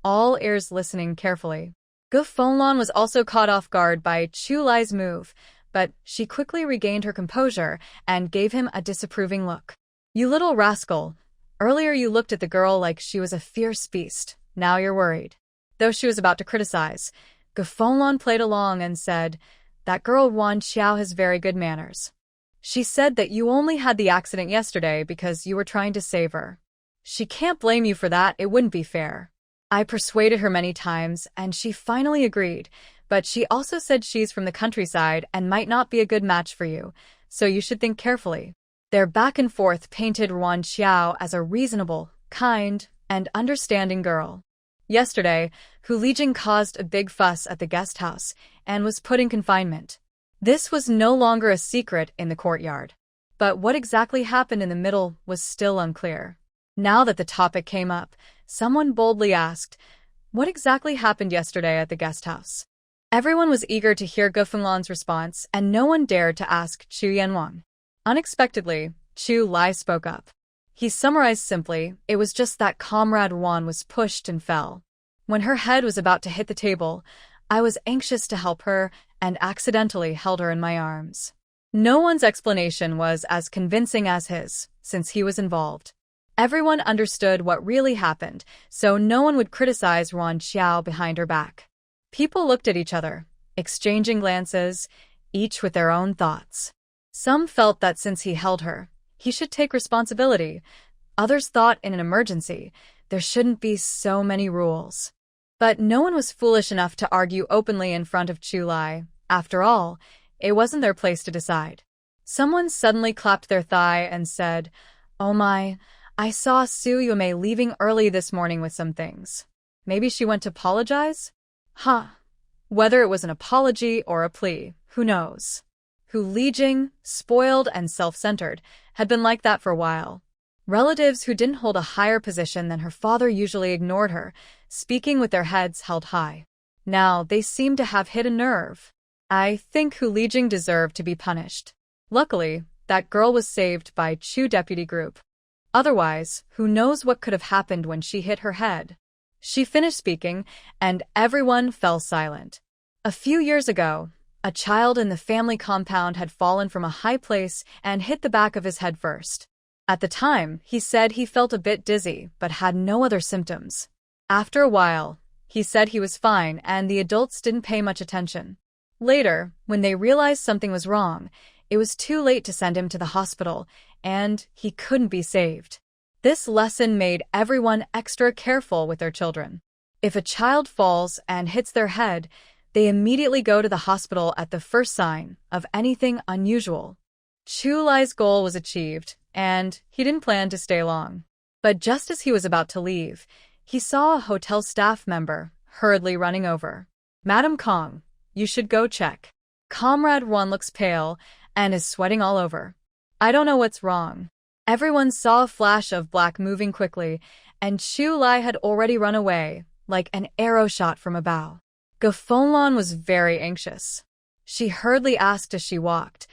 all ears listening carefully. Lan was also caught off guard by Chu Lai's move, but she quickly regained her composure and gave him a disapproving look. You little rascal, earlier you looked at the girl like she was a fierce beast, now you're worried. Though she was about to criticize, Lan played along and said, that girl Ruan Qiao has very good manners. She said that you only had the accident yesterday because you were trying to save her. She can't blame you for that, it wouldn't be fair. I persuaded her many times, and she finally agreed, but she also said she's from the countryside and might not be a good match for you, so you should think carefully. Their back and forth painted Ruan Qiao as a reasonable, kind, and understanding girl. Yesterday, Hu Lijing caused a big fuss at the guest house and was put in confinement. This was no longer a secret in the courtyard. But what exactly happened in the middle was still unclear. Now that the topic came up, someone boldly asked, "What exactly happened yesterday at the guest house?" Everyone was eager to hear Ge Fenglan's response, and no one dared to ask Chu Yanwang. Unexpectedly, Chu Lai spoke up. He summarized simply, "It was just that Comrade Ruan was pushed and fell. When her head was about to hit the table, I was anxious to help her and accidentally held her in my arms." No one's explanation was as convincing as his, since he was involved. Everyone understood what really happened, so no one would criticize Ruan Qiao behind her back. People looked at each other, exchanging glances, each with their own thoughts. Some felt that since he held her, he should take responsibility. Others thought in an emergency, there shouldn't be so many rules. But no one was foolish enough to argue openly in front of Chu Lai. After all, it wasn't their place to decide. Someone suddenly clapped their thigh and said, "Oh my, I saw Su Yume leaving early this morning with some things. Maybe she went to apologize?" Huh. Whether it was an apology or a plea, who knows? Hu Lijing, spoiled and self-centered, had been like that for a while. Relatives who didn't hold a higher position than her father usually ignored her, speaking with their heads held high. Now they seemed to have hit a nerve. I think Hu Lijing deserved to be punished. Luckily, that girl was saved by Chu deputy group. Otherwise, who knows what could have happened when she hit her head. She finished speaking, and everyone fell silent. A few years ago, a child in the family compound had fallen from a high place and hit the back of his head first. At the time, he said he felt a bit dizzy but had no other symptoms. After a while, he said he was fine and the adults didn't pay much attention. Later, when they realized something was wrong, it was too late to send him to the hospital, and he couldn't be saved. This lesson made everyone extra careful with their children. If a child falls and hits their head, they immediately go to the hospital at the first sign of anything unusual. Chu Lai's goal was achieved, and he didn't plan to stay long. But just as he was about to leave, he saw a hotel staff member hurriedly running over. "Madam Kong, you should go check. Comrade Ruan looks pale and is sweating all over. I don't know what's wrong." Everyone saw a flash of black moving quickly, and Chu Lai had already run away, like an arrow shot from a bow. Ge Fenglan was very anxious. She hurriedly asked as she walked,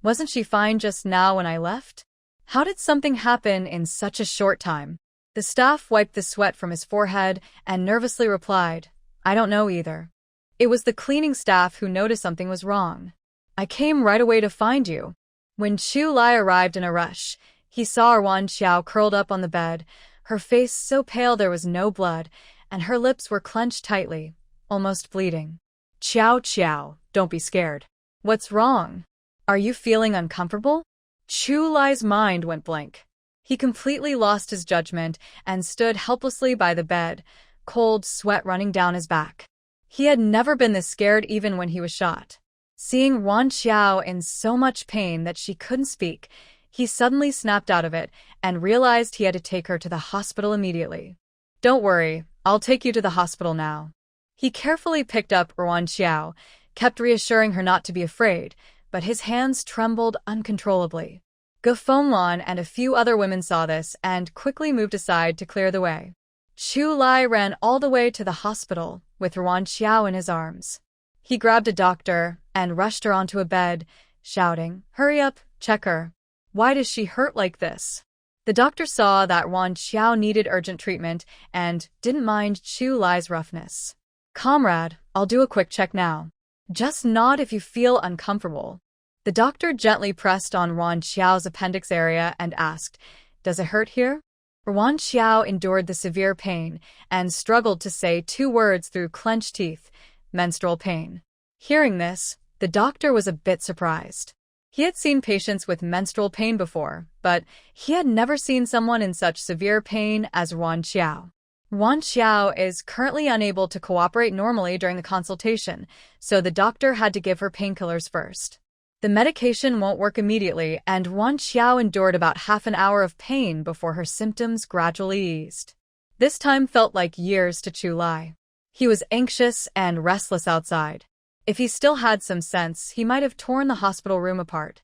"Wasn't she fine just now when I left? How did something happen in such a short time?" The staff wiped the sweat from his forehead and nervously replied, "I don't know either." It was the cleaning staff who noticed something was wrong. "I came right away to find you." When Chu Lai arrived in a rush, he saw Ruan Qiao curled up on the bed, her face so pale there was no blood, and her lips were clenched tightly, almost bleeding. Qiao, don't be scared. What's wrong? Are you feeling uncomfortable?" Chu Lai's mind went blank. He completely lost his judgment and stood helplessly by the bed, cold sweat running down his back. He had never been this scared even when he was shot. Seeing Ruan Qiao in so much pain that she couldn't speak, he suddenly snapped out of it and realized he had to take her to the hospital immediately. "Don't worry, I'll take you to the hospital now." He carefully picked up Ruan Qiao, kept reassuring her not to be afraid, but his hands trembled uncontrollably. Ge Fenglan and a few other women saw this and quickly moved aside to clear the way. Chu Lai ran all the way to the hospital with Ruan Qiao in his arms. He grabbed a doctor and rushed her onto a bed, shouting, "Hurry up, check her. Why does she hurt like this?" The doctor saw that Ruan Qiao needed urgent treatment and didn't mind Chu Lai's roughness. "Comrade, I'll do a quick check now. Just nod if you feel uncomfortable." The doctor gently pressed on Ruan Qiao's appendix area and asked, "Does it hurt here?" Ruan Qiao endured the severe pain and struggled to say 2 words through clenched teeth, "Menstrual pain." Hearing this, the doctor was a bit surprised. He had seen patients with menstrual pain before, but he had never seen someone in such severe pain as Ruan Qiao. Ruan Qiao is currently unable to cooperate normally during the consultation, so the doctor had to give her painkillers first. The medication won't work immediately, and Ruan Qiao endured about half an hour of pain before her symptoms gradually eased. This time felt like years to Chu Lai. He was anxious and restless outside. If he still had some sense, he might have torn the hospital room apart.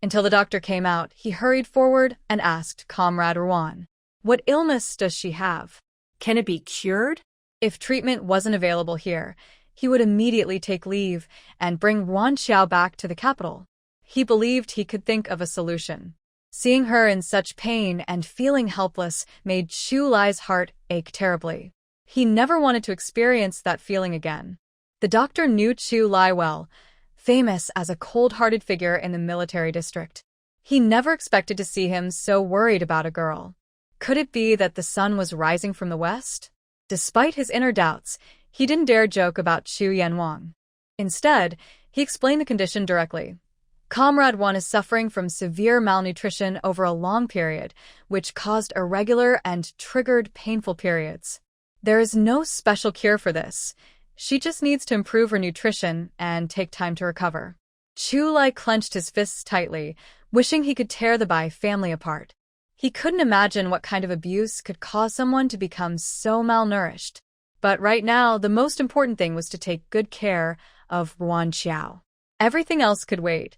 Until the doctor came out, he hurried forward and asked Comrade Ruan, "What illness does she have? Can it be cured?" If treatment wasn't available here, he would immediately take leave and bring Ruan Qiao back to the capital. He believed he could think of a solution. Seeing her in such pain and feeling helpless made Chu Lai's heart ache terribly. He never wanted to experience that feeling again. The doctor knew Chu Lai well, famous as a cold-hearted figure in the military district. He never expected to see him so worried about a girl. Could it be that the sun was rising from the west? Despite his inner doubts, he didn't dare joke about Chu Yanwang. Instead, he explained the condition directly. Comrade 1 is suffering from severe malnutrition over a long period, which caused irregular and triggered painful periods. There is no special cure for this. She just needs to improve her nutrition and take time to recover. Chu Lai clenched his fists tightly, wishing he could tear the Bai family apart. He couldn't imagine what kind of abuse could cause someone to become so malnourished. But right now, the most important thing was to take good care of Ruan Qiao. Everything else could wait.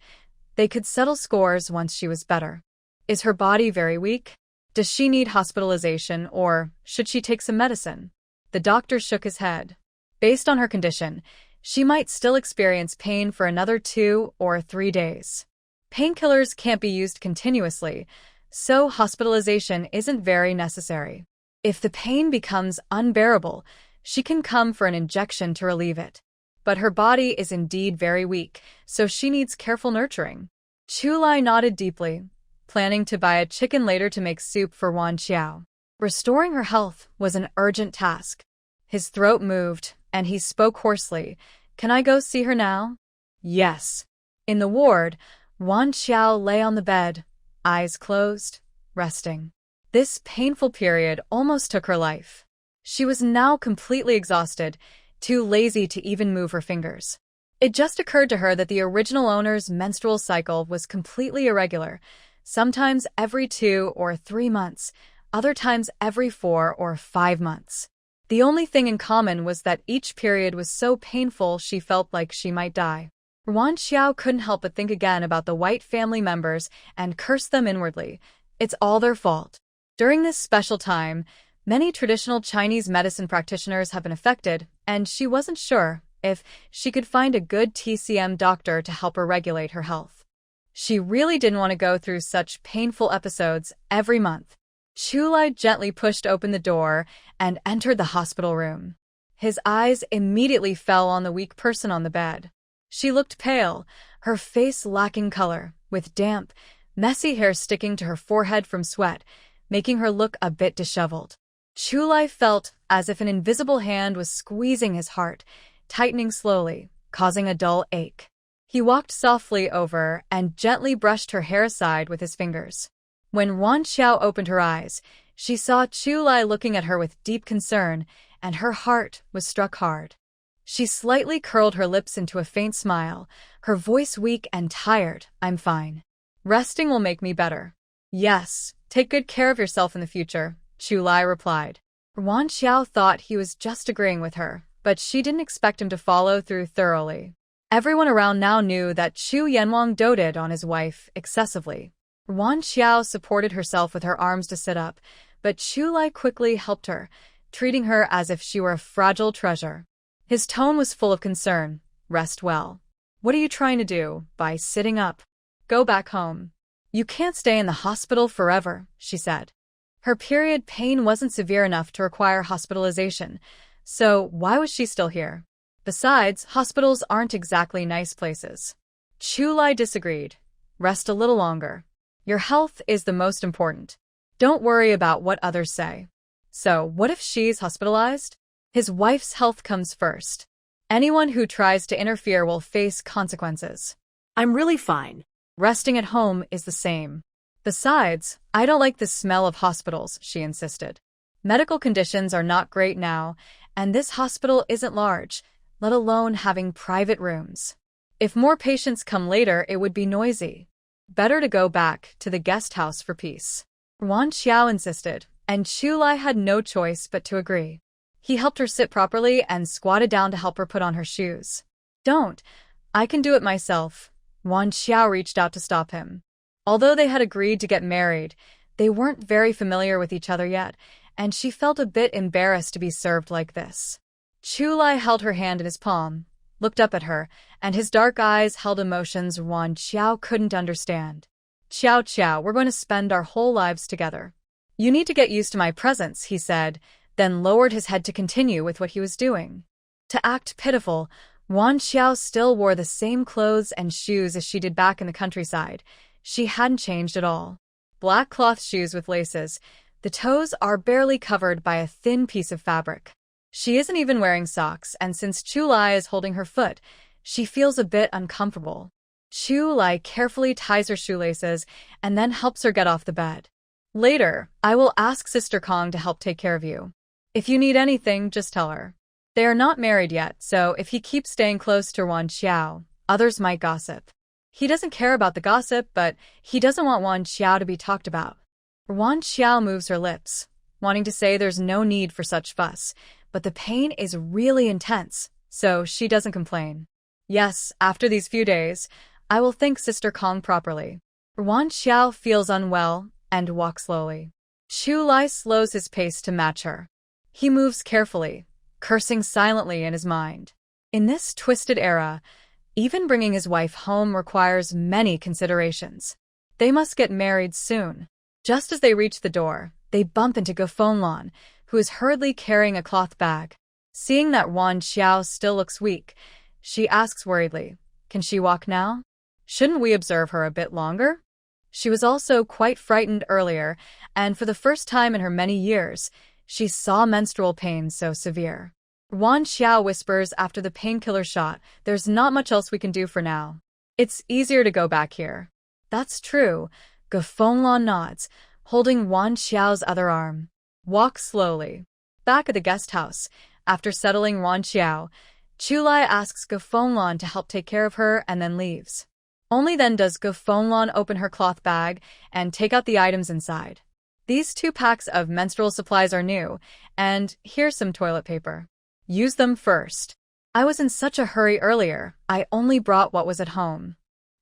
They could settle scores once she was better. Is her body very weak? Does she need hospitalization, or should she take some medicine? The doctor shook his head. Based on her condition, she might still experience pain for another 2 or 3 days. Painkillers can't be used continuously, so hospitalization isn't very necessary. If the pain becomes unbearable, she can come for an injection to relieve it. But her body is indeed very weak, so she needs careful nurturing. Chu Lai nodded deeply, planning to buy a chicken later to make soup for Ruan Qiao. Restoring her health was an urgent task. His throat moved, and he spoke hoarsely. "Can I go see her now?" "Yes." In the ward, Ruan Qiao lay on the bed, eyes closed, resting. This painful period almost took her life. She was now completely exhausted, too lazy to even move her fingers. It just occurred to her that the original owner's menstrual cycle was completely irregular, sometimes every 2 or 3 months, other times every 4 or 5 months. The only thing in common was that each period was so painful she felt like she might die. Ruan Qiao couldn't help but think again about the white family members and curse them inwardly. It's all their fault. During this special time, many traditional Chinese medicine practitioners have been affected, and she wasn't sure if she could find a good TCM doctor to help her regulate her health. She really didn't want to go through such painful episodes every month. Chu Lai gently pushed open the door and entered the hospital room. His eyes immediately fell on the weak person on the bed. She looked pale, her face lacking color, with damp, messy hair sticking to her forehead from sweat, making her look a bit disheveled. Chu Lai felt as if an invisible hand was squeezing his heart, tightening slowly, causing a dull ache. He walked softly over and gently brushed her hair aside with his fingers. When Ruan Qiao opened her eyes, she saw Chu Lai looking at her with deep concern, and her heart was struck hard. She slightly curled her lips into a faint smile, her voice weak and tired. "I'm fine. Resting will make me better." "Yes, take good care of yourself in the future," Chu Lai replied. Ruan Qiao thought he was just agreeing with her, but she didn't expect him to follow through thoroughly. Everyone around now knew that Chu Yanwang doted on his wife excessively. Ruan Qiao supported herself with her arms to sit up, but Chu Lai quickly helped her, treating her as if she were a fragile treasure. His tone was full of concern. "Rest well. What are you trying to do by sitting up? Go back home. You can't stay in the hospital forever," she said. Her period pain wasn't severe enough to require hospitalization, so why was she still here? Besides, hospitals aren't exactly nice places. Chu Lai disagreed. "Rest a little longer. Your health is the most important. Don't worry about what others say." "So, what if she's hospitalized?" "His wife's health comes first. Anyone who tries to interfere will face consequences." "I'm really fine." "Resting at home is the same. Besides, I don't like the smell of hospitals," she insisted. Medical conditions are not great now, and this hospital isn't large, let alone having private rooms. If more patients come later, it would be noisy. Better to go back to the guest house for peace. Ruan Qiao insisted, and Chulai had no choice but to agree. He helped her sit properly and squatted down to help her put on her shoes. Don't. I can do it myself. Ruan Qiao reached out to stop him. Although they had agreed to get married, they weren't very familiar with each other yet, and she felt a bit embarrassed to be served like this. Chulai held her hand in his palm, looked up at her, and his dark eyes held emotions Ruan Qiao couldn't understand. Qiao, we're going to spend our whole lives together. You need to get used to my presence, he said, then lowered his head to continue with what he was doing. To act pitiful, Ruan Qiao still wore the same clothes and shoes as she did back in the countryside. She hadn't changed at all. Black cloth shoes with laces. The toes are barely covered by a thin piece of fabric. She isn't even wearing socks, and since Chulai is holding her foot, she feels a bit uncomfortable. Chulai carefully ties her shoelaces and then helps her get off the bed. Later, I will ask Sister Kong to help take care of you. If you need anything, just tell her. They are not married yet, so if he keeps staying close to Ruan Qiao, others might gossip. He doesn't care about the gossip, but he doesn't want Ruan Qiao to be talked about. Ruan Qiao moves her lips, wanting to say there's no need for such fuss, but the pain is really intense, so she doesn't complain. Yes, after these few days, I will thank Sister Kong properly. Ruan Qiao feels unwell and walks slowly. Chulai slows his pace to match her. He moves carefully, cursing silently in his mind. In this twisted era, even bringing his wife home requires many considerations. They must get married soon. Just as they reach the door, they bump into Gofenglan, who is hurriedly carrying a cloth bag. Seeing that Ruan Qiao still looks weak, she asks worriedly, "Can she walk now? Shouldn't we observe her a bit longer?" She was also quite frightened earlier, and for the first time in her many years, she saw menstrual pain so severe. Ruan Qiao whispers after the painkiller shot, "There's not much else we can do for now. It's easier to go back here." That's true. Gofenglan nods, holding Ruan Qiao's other arm. Walk slowly. Back at the guest house, after settling Ruan Qiao, Chulai asks Gofenglan to help take care of her and then leaves. Only then does Gofenglan open her cloth bag and take out the items inside. These 2 packs of menstrual supplies are new, and here's some toilet paper. Use them first. I was in such a hurry earlier, I only brought what was at home.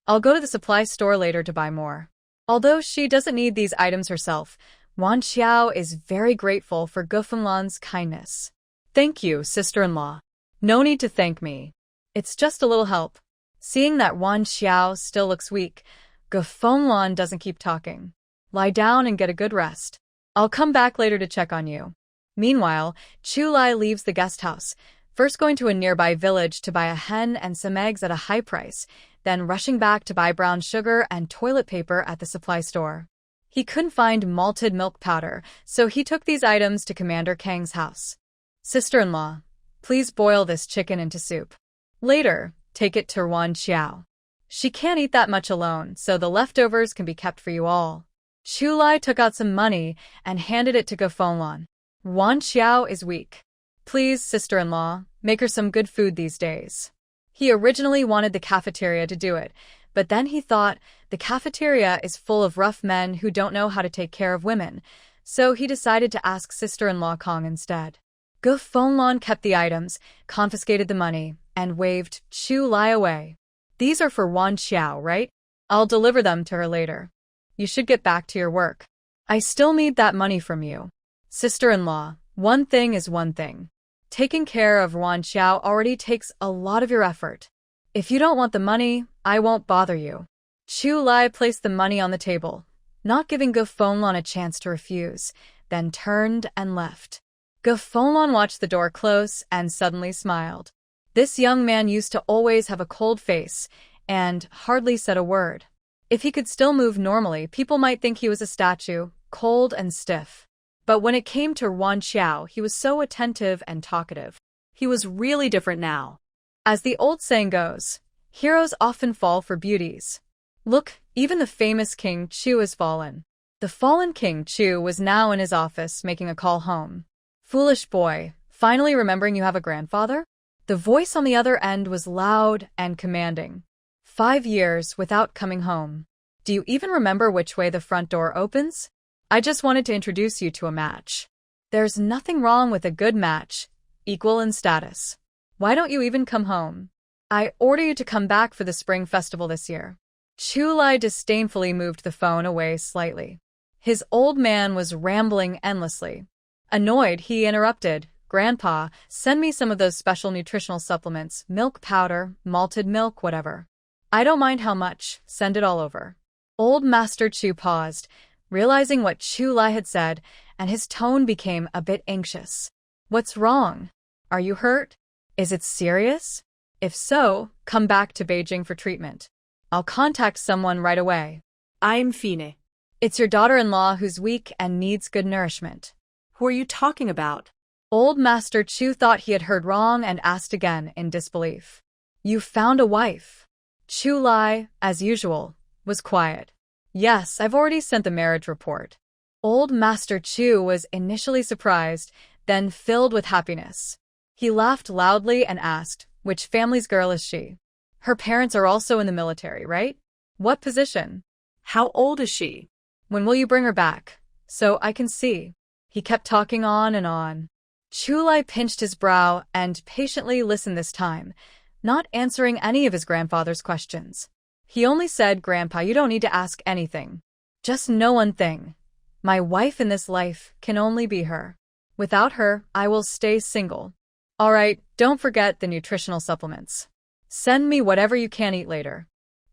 I'll go to the supply store later to buy more. Although she doesn't need these items herself, Ruan Qiao is very grateful for Gofenglan's kindness. Thank you, sister-in-law. No need to thank me. It's just a little help. Seeing that Ruan Qiao still looks weak, Gofenglan doesn't keep talking. Lie down and get a good rest. I'll come back later to check on you. Meanwhile, Chulai leaves the guest house, first going to a nearby village to buy a hen and some eggs at a high price, then rushing back to buy brown sugar and toilet paper at the supply store. He couldn't find malted milk powder, so he took these items to Commander Kang's house. Sister-in-law, please boil this chicken into soup. Later, take it to Ruan Qiao. She can't eat that much alone, so the leftovers can be kept for you all. Chulai took out some money and handed it to Gofenglan. Ruan Qiao is weak. Please, sister-in-law, make her some good food these days. He originally wanted the cafeteria to do it, but then he thought the cafeteria is full of rough men who don't know how to take care of women, so he decided to ask sister-in-law Kong instead. Gofenglan kept the items, confiscated the money, and waved Chulai away. These are for Ruan Qiao, right? I'll deliver them to her later. You should get back to your work. I still need that money from you. Sister-in-law, one thing is one thing. Taking care of Ruan Qiao already takes a lot of your effort. If you don't want the money, I won't bother you. Chulai placed the money on the table, not giving Gofenglan a chance to refuse, then turned and left. Gofenglan watched the door close and suddenly smiled. This young man used to always have a cold face and hardly said a word. If he could still move normally, people might think he was a statue, cold and stiff. But when it came to Ruan Qiao, he was so attentive and talkative. He was really different now. As the old saying goes, heroes often fall for beauties. Look, even the famous King Chu has fallen. The fallen King Chu was now in his office making a call home. Foolish boy, finally remembering you have a grandfather? The voice on the other end was loud and commanding. 5 years without coming home. Do you even remember which way the front door opens? I just wanted to introduce you to a match. There's nothing wrong with a good match, equal in status. Why don't you even come home? I order you to come back for the spring festival this year. Chu Lai disdainfully moved the phone away slightly. His old man was rambling endlessly. Annoyed, he interrupted. Grandpa, send me some of those special nutritional supplements, milk powder, malted milk, whatever. I don't mind how much, send it all over. Old Master Chu paused, realizing what Chu Lai had said, and his tone became a bit anxious. What's wrong? Are you hurt? Is it serious? If so, come back to Beijing for treatment. I'll contact someone right away. I'm Fine. It's your daughter-in-law who's weak and needs good nourishment. Who are you talking about? Old Master Chu thought he had heard wrong and asked again in disbelief. You found a wife. Chu Lai, as usual, was quiet. Yes, I've already sent the marriage report. Old Master Chu was initially surprised, then filled with happiness. He laughed loudly and asked, which family's girl is she? Her parents are also in the military, right? What position? How old is she? When will you bring her back? So I can see. He kept talking on and on. Chu Lai pinched his brow and patiently listened this time, not answering any of his grandfather's questions. He only said, Grandpa, you don't need to ask anything. Just know one thing. My wife in this life can only be her. Without her, I will stay single. All right, don't forget the nutritional supplements. Send me whatever you can eat later.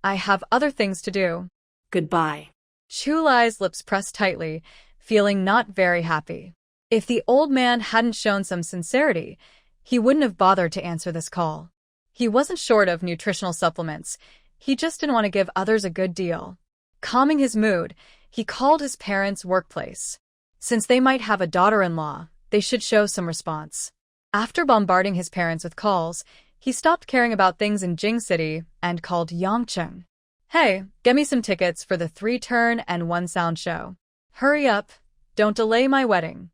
I have other things to do. Goodbye. Chu Lai's lips pressed tightly, feeling not very happy. If the old man hadn't shown some sincerity, he wouldn't have bothered to answer this call. He wasn't short of nutritional supplements. He just didn't want to give others a good deal. Calming his mood, he called his parents' workplace. Since they might have a daughter-in-law, they should show some response. After bombarding his parents with calls, he stopped caring about things in Jing City and called Yangcheng. Hey, get me some tickets for the 3-turn and 1-sound show. Hurry up, don't delay my wedding.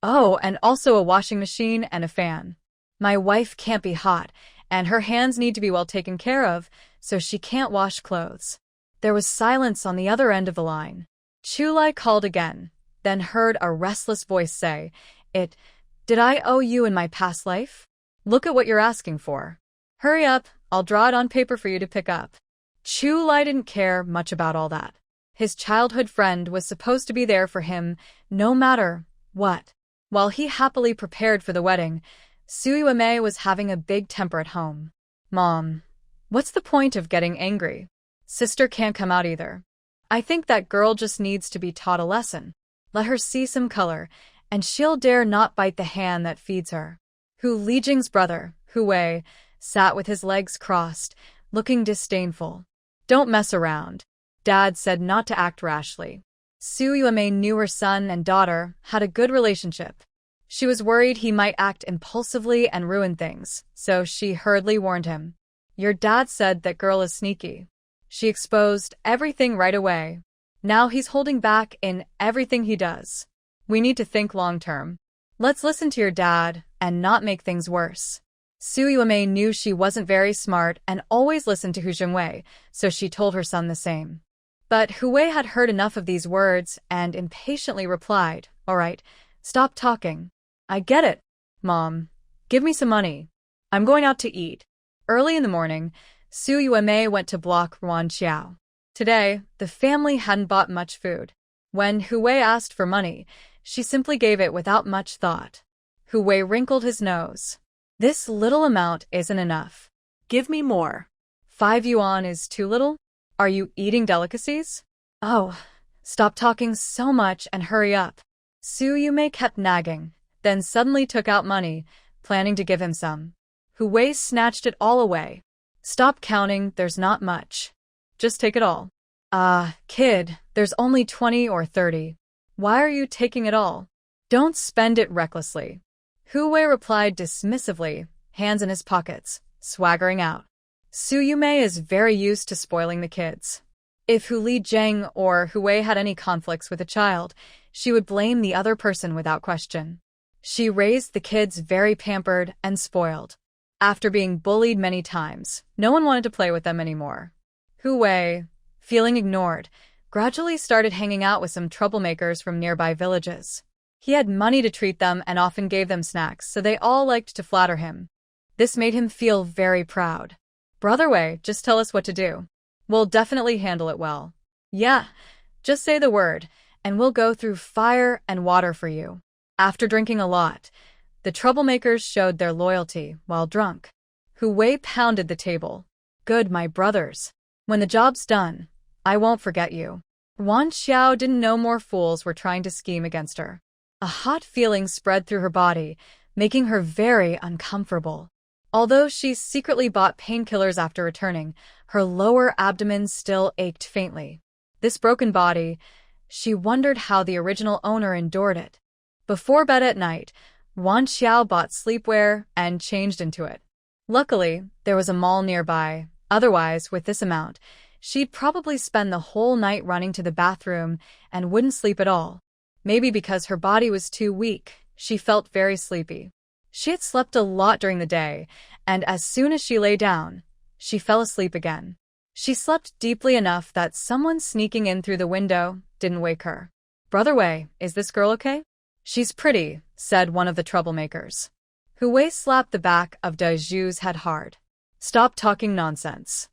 Oh, and also a washing machine and a fan. My wife can't be hot, and her hands need to be well taken care of, so she can't wash clothes. There was silence on the other end of the line. Chu Lai called again, then heard a restless voice say, Did I owe you in my past life? Look at what you're asking for. Hurry up, I'll draw it on paper for you to pick up. Chu Lai didn't care much about all that. His childhood friend was supposed to be there for him, no matter what. While he happily prepared for the wedding, Su Yuemei was having a big temper at home. Mom, what's the point of getting angry? Sister can't come out either. I think that girl just needs to be taught a lesson. Let her see some color, and she'll dare not bite the hand that feeds her. Hu Lijing's brother, Hu Wei, sat with his legs crossed, looking disdainful. Don't mess around. Dad said not to act rashly. Su Yuemei knew her son and daughter had a good relationship. She was worried he might act impulsively and ruin things, so she hurriedly warned him. Your dad said that girl is sneaky. She exposed everything right away. Now he's holding back in everything he does. We need to think long-term. Let's listen to your dad and not make things worse. Su Yuemei knew she wasn't very smart and always listened to Hu Jingwei, so she told her son the same. But Hu Wei had heard enough of these words and impatiently replied, All right, stop talking. I get it, Mom. Give me some money. I'm going out to eat. Early in the morning, Su Yuemei went to block Ruan Qiao. Today, the family hadn't bought much food. When Hu Wei asked for money, she simply gave it without much thought. Hu Wei wrinkled his nose. This little amount isn't enough. Give me more. 5 yuan is too little? Are you eating delicacies? Oh, stop talking so much and hurry up. Su Yuemei kept nagging, then suddenly took out money, planning to give him some. Hu Wei snatched it all away. Stop counting, there's not much. Just take it all. Kid, there's only 20 or 30. Why are you taking it all? Don't spend it recklessly. Hu Wei replied dismissively, hands in his pockets, swaggering out. Su Yuemei is very used to spoiling the kids. If Hu Li Zheng or Hu Wei had any conflicts with a child, she would blame the other person without question. She raised the kids very pampered and spoiled. After being bullied many times, no one wanted to play with them anymore. Hu Wei, feeling ignored, gradually started hanging out with some troublemakers from nearby villages. He had money to treat them and often gave them snacks, so they all liked to flatter him. This made him feel very proud. Brother Wei, just tell us what to do. We'll definitely handle it well. Yeah, just say the word, and we'll go through fire and water for you. After drinking a lot, the troublemakers showed their loyalty while drunk. Hu Wei pounded the table. Good, my brothers. When the job's done, I won't forget you. Ruan Qiao didn't know more fools were trying to scheme against her. A hot feeling spread through her body, making her very uncomfortable. Although she secretly bought painkillers after returning, her lower abdomen still ached faintly. This broken body, she wondered how the original owner endured it. Before bed at night, Ruan Qiao bought sleepwear and changed into it. Luckily, there was a mall nearby. Otherwise, with this amount, she'd probably spend the whole night running to the bathroom and wouldn't sleep at all. Maybe because her body was too weak, she felt very sleepy. She had slept a lot during the day, and as soon as she lay down, she fell asleep again. She slept deeply enough that someone sneaking in through the window didn't wake her. Brother Wei, is this girl okay? She's pretty, said one of the troublemakers. Hu Wei slapped the back of De Zhu's head hard. Stop talking nonsense.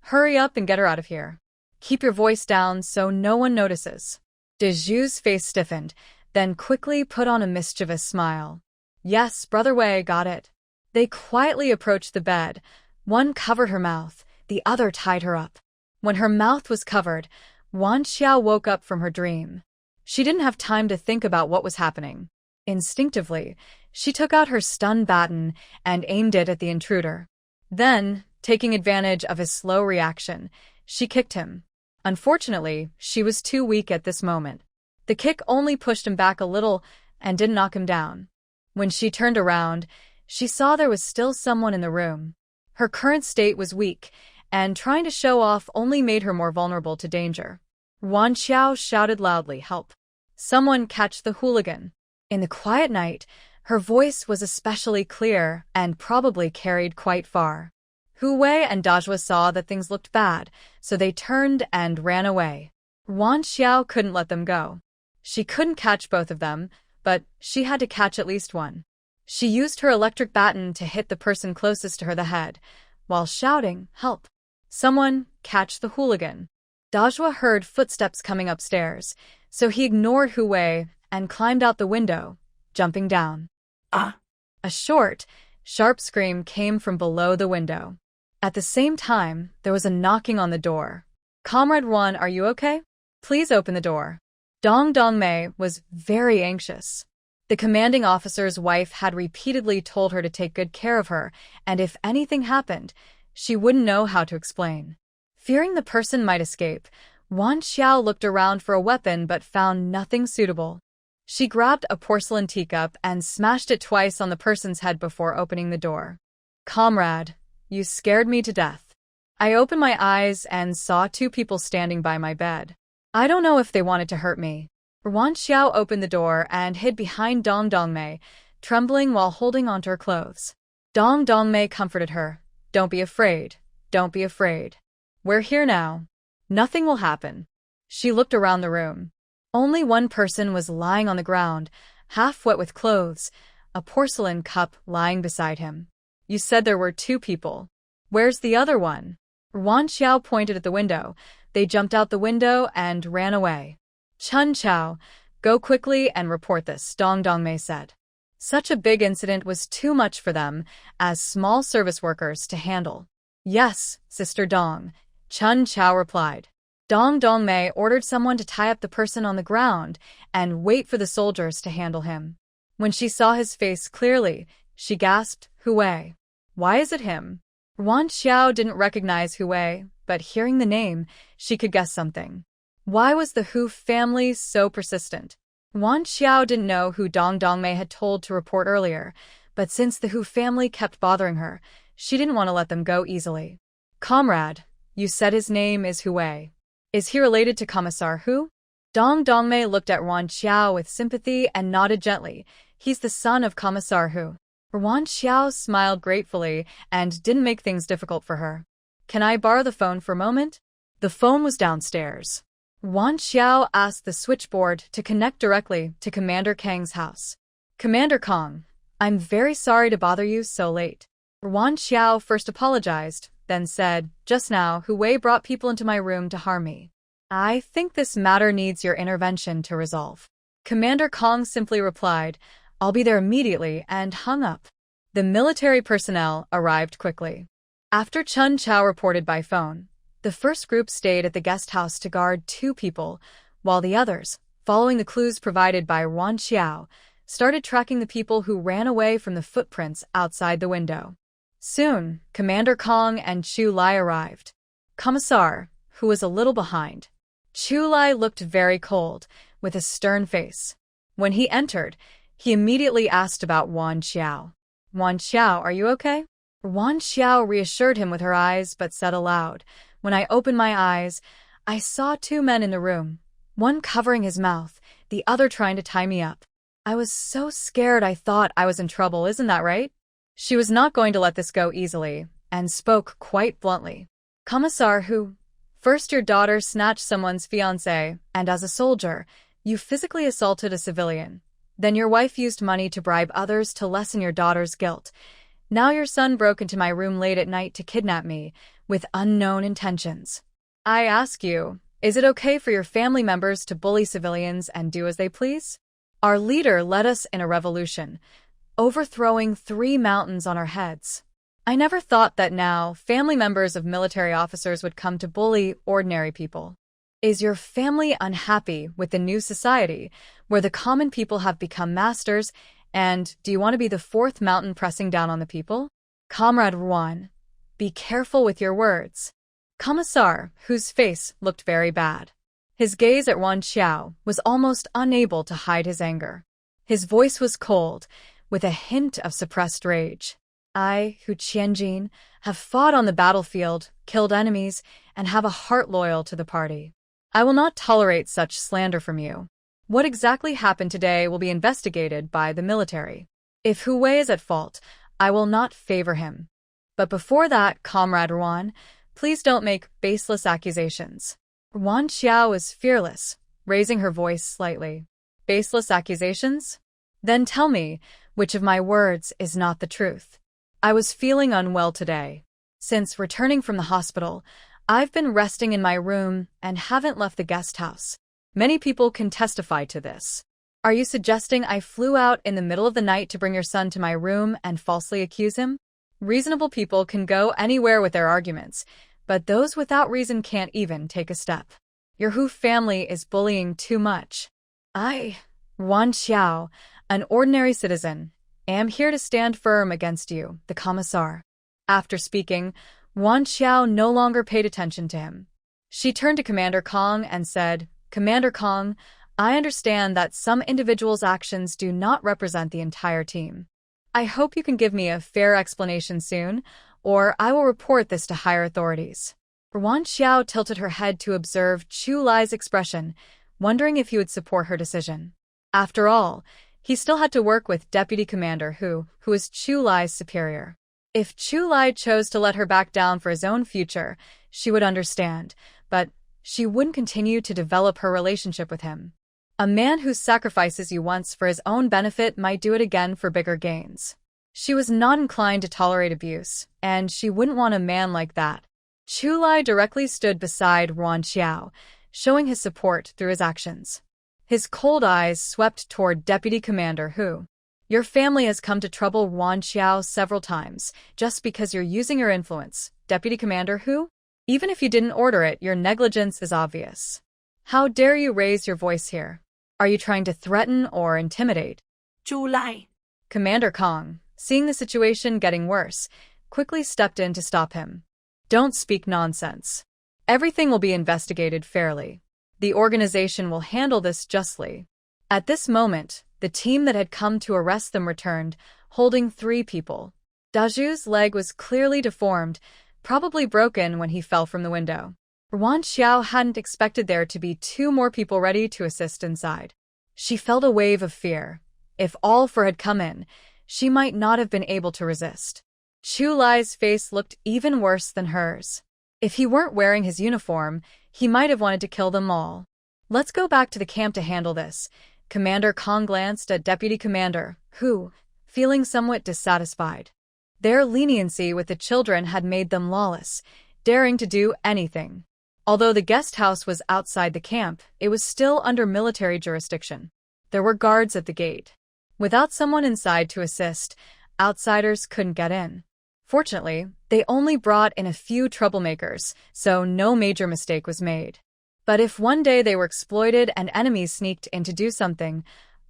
Hurry up and get her out of here. Keep your voice down so no one notices. De Zhu's face stiffened, then quickly put on a mischievous smile. Yes, Brother Wei got it. They quietly approached the bed. One covered her mouth, the other tied her up. When her mouth was covered, Ruan Qiao woke up from her dream. She didn't have time to think about what was happening. Instinctively, she took out her stun baton and aimed it at the intruder. Then, taking advantage of his slow reaction, she kicked him. Unfortunately, she was too weak at this moment. The kick only pushed him back a little and didn't knock him down. When she turned around, she saw there was still someone in the room. Her current state was weak, and trying to show off only made her more vulnerable to danger. Ruan Qiao shouted loudly, "Help! Someone catch the hooligan!" In the quiet night, her voice was especially clear and probably carried quite far. Hu Wei and Dajua saw that things looked bad, so they turned and ran away. Ruan Qiao couldn't let them go. She couldn't catch both of them, but she had to catch at least one. She used her electric baton to hit the person closest to her the head, while shouting, "Help! Someone catch the hooligan!" Dajua heard footsteps coming upstairs, so he ignored Hu Wei and climbed out the window, jumping down. Ah! A short, sharp scream came from below the window. At the same time, there was a knocking on the door. Comrade Ruan, are you okay? Please open the door. Dong Dongmei was very anxious. The commanding officer's wife had repeatedly told her to take good care of her, and if anything happened, she wouldn't know how to explain. Fearing the person might escape, Ruan Qiao looked around for a weapon but found nothing suitable. She grabbed a porcelain teacup and smashed it twice on the person's head before opening the door. Comrade, you scared me to death. I opened my eyes and saw two people standing by my bed. I don't know if they wanted to hurt me. Ruan Qiao opened the door and hid behind Dong Dongmei, trembling while holding onto her clothes. Dong Dongmei comforted her. Don't be afraid. Don't be afraid. We're here now. Nothing will happen. She looked around the room. Only one person was lying on the ground, half wet with clothes, a porcelain cup lying beside him. You said there were two people. Where's the other one? Ruan Qiao pointed at the window. They jumped out the window and ran away. Chun Chao, go quickly and report this, Dong Dongmei said. Such a big incident was too much for them, as small service workers, to handle. Yes, Sister Dong, Chun Chao replied. Dong Dongmei ordered someone to tie up the person on the ground and wait for the soldiers to handle him. When she saw his face clearly, she gasped, Hu Wei. Why is it him? Ruan Qiao didn't recognize Hu Wei, but hearing the name, she could guess something. Why was the Hu family so persistent? Ruan Qiao didn't know who Dong Dongmei had told to report earlier, but since the Hu family kept bothering her, she didn't want to let them go easily. Comrade, you said his name is Hu Wei. Is he related to Commissar Hu? Dong Dongmei looked at Ruan Qiao with sympathy and nodded gently. He's the son of Commissar Hu. Ruan Qiao smiled gratefully and didn't make things difficult for her. Can I borrow the phone for a moment? The phone was downstairs. Ruan Qiao asked the switchboard to connect directly to Commander Kang's house. Commander Kang, I'm very sorry to bother you so late. Ruan Qiao first apologized, then said, just now Hu Wei brought people into my room to harm me. I think this matter needs your intervention to resolve. Commander Kang simply replied, I'll be there immediately, and hung up. The military personnel arrived quickly. After Chun Chao reported by phone, the first group stayed at the guest house to guard 2 people, while the others, following the clues provided by Ruan Qiao, started tracking the people who ran away from the footprints outside the window. Soon, Commander Kang and Chu Lai arrived. Commissar, who was a little behind. Chu Lai looked very cold, with a stern face. When he entered, he immediately asked about Ruan Qiao. Ruan Qiao, are you okay? Ruan Qiao reassured him with her eyes but said aloud, when I opened my eyes, I saw 2 men in the room, one covering his mouth, the other trying to tie me up. I was so scared I thought I was in trouble, isn't that right? She was not going to let this go easily, and spoke quite bluntly. Commissar Hu, first your daughter snatched someone's fiancé, and as a soldier, you physically assaulted a civilian. Then your wife used money to bribe others to lessen your daughter's guilt. Now your son broke into my room late at night to kidnap me, with unknown intentions. I ask you, is it okay for your family members to bully civilians and do as they please? Our leader led us in a revolution, overthrowing 3 mountains on our heads. I never thought that now family members of military officers would come to bully ordinary people. Is your family unhappy with the new society, where the common people have become masters, and do you want to be the 4th mountain pressing down on the people? Comrade Ruan, be careful with your words. Commissar, whose face looked very bad. His gaze at Ruan Qiao was almost unable to hide his anger. His voice was cold, with a hint of suppressed rage. I, Hu Qianjin, have fought on the battlefield, killed enemies, and have a heart loyal to the party. I will not tolerate such slander from you. What exactly happened today will be investigated by the military. If Hu Wei is at fault, I will not favor him. But before that, Comrade Ruan, please don't make baseless accusations. Ruan Qiao was fearless, raising her voice slightly. Baseless accusations? Then tell me, which of my words is not the truth? I was feeling unwell today. Since returning from the hospital, I've been resting in my room and haven't left the guest house. Many people can testify to this. Are you suggesting I flew out in the middle of the night to bring your son to my room and falsely accuse him? Reasonable people can go anywhere with their arguments, but those without reason can't even take a step. Your Hu family is bullying too much. I, Ruan Qiao, an ordinary citizen, am here to stand firm against you, the Commissar. After speaking, Ruan Qiao no longer paid attention to him. She turned to Commander Kang and said, Commander Kang, I understand that some individuals' actions do not represent the entire team. I hope you can give me a fair explanation soon, or I will report this to higher authorities. Ruan Qiao tilted her head to observe Chu Lai's expression, wondering if he would support her decision. After all, he still had to work with Deputy Commander Hu was Chu Lai's superior. If Chu Lai chose to let her back down for his own future, she would understand, but she wouldn't continue to develop her relationship with him. A man who sacrifices you once for his own benefit might do it again for bigger gains. She was not inclined to tolerate abuse, and she wouldn't want a man like that. Chu Lai directly stood beside Ruan Qiao, showing his support through his actions. His cold eyes swept toward Deputy Commander Hu. Your family has come to trouble Ruan Qiao several times, just because you're using your influence, Deputy Commander Hu? Even if you didn't order it, your negligence is obvious. How dare you raise your voice here? Are you trying to threaten or intimidate? Chu Lai. Commander Kang, seeing the situation getting worse, quickly stepped in to stop him. Don't speak nonsense. Everything will be investigated fairly. The organization will handle this justly. At this moment, the team that had come to arrest them returned, holding 3 people. Daju's leg was clearly deformed, probably broken when he fell from the window. Ruan Qiao hadn't expected there to be 2 more people ready to assist inside. She felt a wave of fear. If all 4 had come in, she might not have been able to resist. Chu Lai's face looked even worse than hers. If he weren't wearing his uniform, he might have wanted to kill them all. Let's go back to the camp to handle this. Commander Kong glanced at Deputy Commander, who, feeling somewhat dissatisfied. Their leniency with the children had made them lawless, daring to do anything. Although the guest house was outside the camp, it was still under military jurisdiction. There were guards at the gate. Without someone inside to assist, outsiders couldn't get in. Fortunately, they only brought in a few troublemakers, so no major mistake was made. But if one day they were exploited and enemies sneaked in to do something,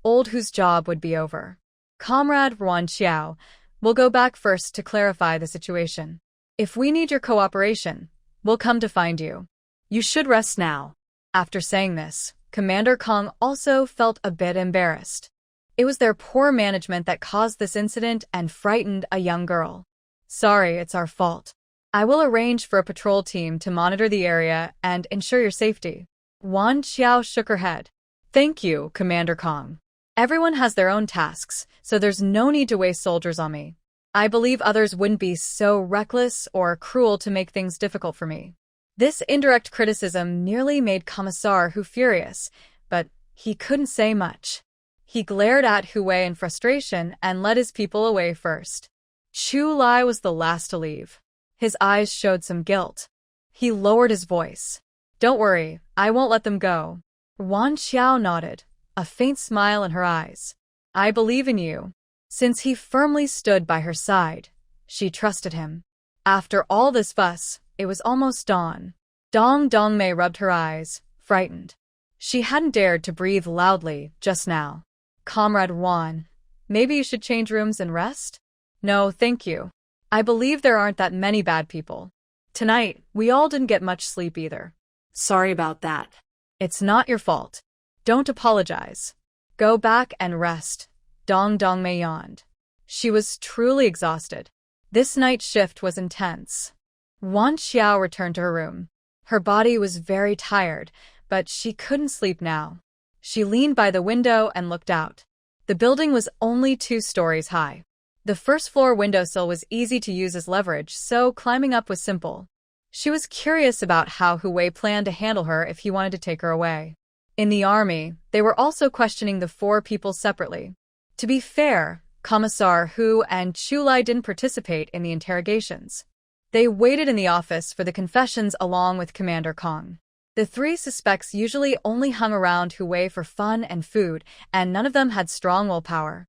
Old Hu's job would be over. Comrade Ruan Qiao, we'll go back first to clarify the situation. If we need your cooperation, we'll come to find you. You should rest now. After saying this, Commander Kong also felt a bit embarrassed. It was their poor management that caused this incident and frightened a young girl. Sorry, it's our fault. I will arrange for a patrol team to monitor the area and ensure your safety. Ruan Qiao shook her head. Thank you, Commander Kong. Everyone has their own tasks, so there's no need to waste soldiers on me. I believe others wouldn't be so reckless or cruel to make things difficult for me. This indirect criticism nearly made Commissar Hu furious, but he couldn't say much. He glared at Hu Wei in frustration and led his people away first. Chu Lai was the last to leave. His eyes showed some guilt. He lowered his voice. Don't worry, I won't let them go. Ruan Qiao nodded, a faint smile in her eyes. I believe in you. Since he firmly stood by her side, she trusted him. After all this fuss, it was almost dawn. Dong Dongmei rubbed her eyes, frightened. She hadn't dared to breathe loudly just now. Comrade Ruan, maybe you should change rooms and rest? No, thank you. I believe there aren't that many bad people. Tonight, we all didn't get much sleep either. Sorry about that. It's not your fault. Don't apologize. Go back and rest. Dong Dongmei yawned. She was truly exhausted. This night shift was intense. Ruan Qiao returned to her room. Her body was very tired, but she couldn't sleep now. She leaned by the window and looked out. The building was only 2 stories high. The first-floor windowsill was easy to use as leverage, so climbing up was simple. She was curious about how Hu Wei planned to handle her if he wanted to take her away. In the army, they were also questioning the 4 people separately. To be fair, Commissar Hu and Chu Lai didn't participate in the interrogations. They waited in the office for the confessions along with Commander Kong. The 3 suspects usually only hung around Hu Wei for fun and food, and none of them had strong willpower.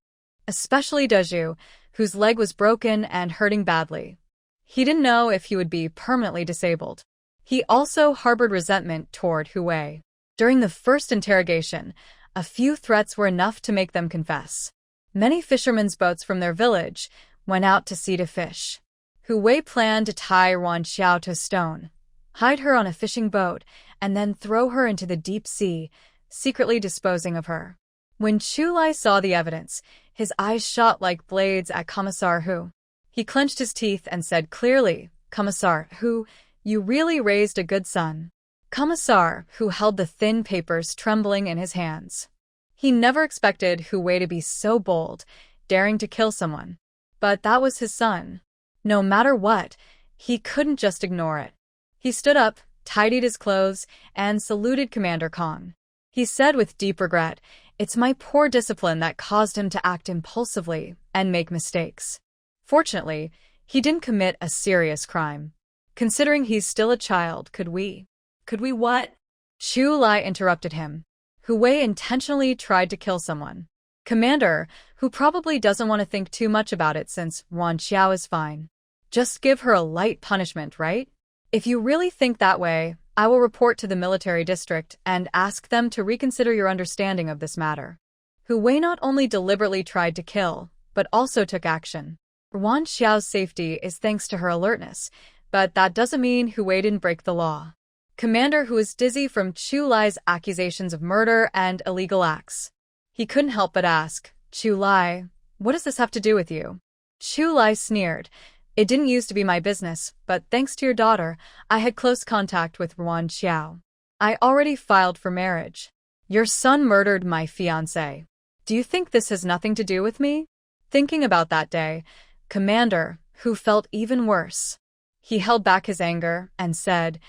Especially Deju, whose leg was broken and hurting badly. He didn't know if he would be permanently disabled. He also harbored resentment toward Hu Wei. During the first interrogation, a few threats were enough to make them confess. Many fishermen's boats from their village went out to sea to fish. Hu Wei planned to tie Ruan Qiao to a stone, hide her on a fishing boat, and then throw her into the deep sea, secretly disposing of her. When Chu Lai saw the evidence, his eyes shot like blades at Commissar Hu. He clenched his teeth and said clearly, Commissar Hu, you really raised a good son. Commissar Hu held the thin papers trembling in his hands. He never expected Hu Wei to be so bold, daring to kill someone. But that was his son. No matter what, he couldn't just ignore it. He stood up, tidied his clothes, and saluted Commander Kong. He said with deep regret, it's my poor discipline that caused him to act impulsively and make mistakes. Fortunately, he didn't commit a serious crime. Considering he's still a child, could we what? Chu Lai interrupted him. Hu Wei intentionally tried to kill someone. Commander, who probably doesn't want to think too much about it since Ruan Qiao is fine. Just give her a light punishment, right? If you really think that way, I will report to the military district and ask them to reconsider your understanding of this matter. Hu Wei not only deliberately tried to kill, but also took action. Ruan Qiao's safety is thanks to her alertness, but that doesn't mean Hu Wei didn't break the law. Commander Hu was dizzy from Chu Lai's accusations of murder and illegal acts. He couldn't help but ask, Chu Lai, what does this have to do with you? Chu Lai sneered, It didn't used to be my business, but thanks to your daughter, I had close contact with Ruan Qiao. I already filed for marriage. Your son murdered my fiancé. Do you think this has nothing to do with me? Thinking about that day, Commander, who felt even worse. He held back his anger and said,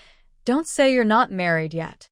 "Don't say you're not married yet.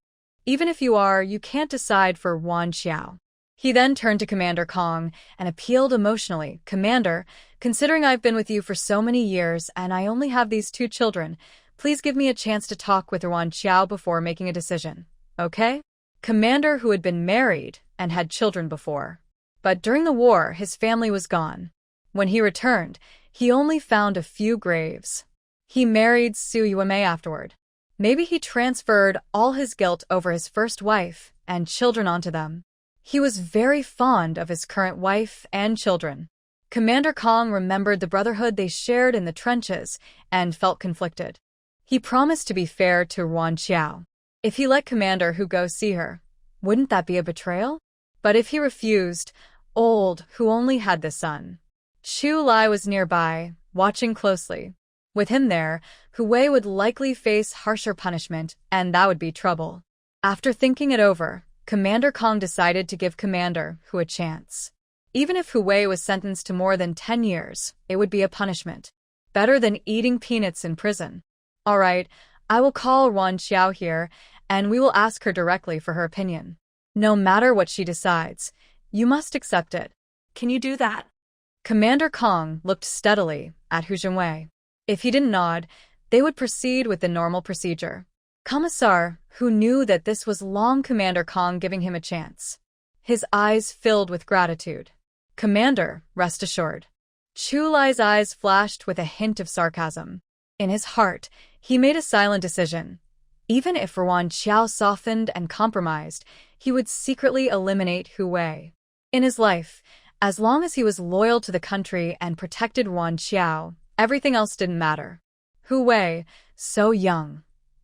Even if you are, you can't decide for Ruan Qiao." He then turned to Commander Kong and appealed emotionally, "Commander, considering I've been with you for so many years and I only have these 2 children, please give me a chance to talk with Ruan Qiao before making a decision, okay?" Commander, who had been married and had children before. But during the war, his family was gone. When he returned, he only found a few graves. He married Su Yuemei afterward. Maybe he transferred all his guilt over his first wife and children onto them. He was very fond of his current wife and children. Commander Kong remembered the brotherhood they shared in the trenches and felt conflicted. He promised to be fair to Ruan Qiao. If he let Commander Hu go see her, wouldn't that be a betrayal? But if he refused, Old, who only had the son. Shu Lai was nearby, watching closely. With him there, Hu Wei would likely face harsher punishment, and that would be trouble. After thinking it over, Commander Kong decided to give Commander Hu a chance. Even if Hu Wei was sentenced to more than 10 years, it would be a punishment. Better than eating peanuts in prison. All right, I will call Ruan Qiao here, and we will ask her directly for her opinion. No matter what she decides, you must accept it. Can you do that? Commander Kong looked steadily at Hu Jinwei. If he didn't nod, they would proceed with the normal procedure. Commissar, who knew that this was Long Commander Kong giving him a chance. His eyes filled with gratitude. Commander, rest assured. Chu Lai's eyes flashed with a hint of sarcasm. In his heart, he made a silent decision. Even if Ruan Qiao softened and compromised, he would secretly eliminate Hu Wei. In his life, as long as he was loyal to the country and protected Ruan Qiao, everything else didn't matter. Hu Wei, so young,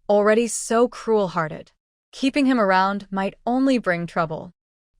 already so cruel-hearted. Keeping him around might only bring trouble.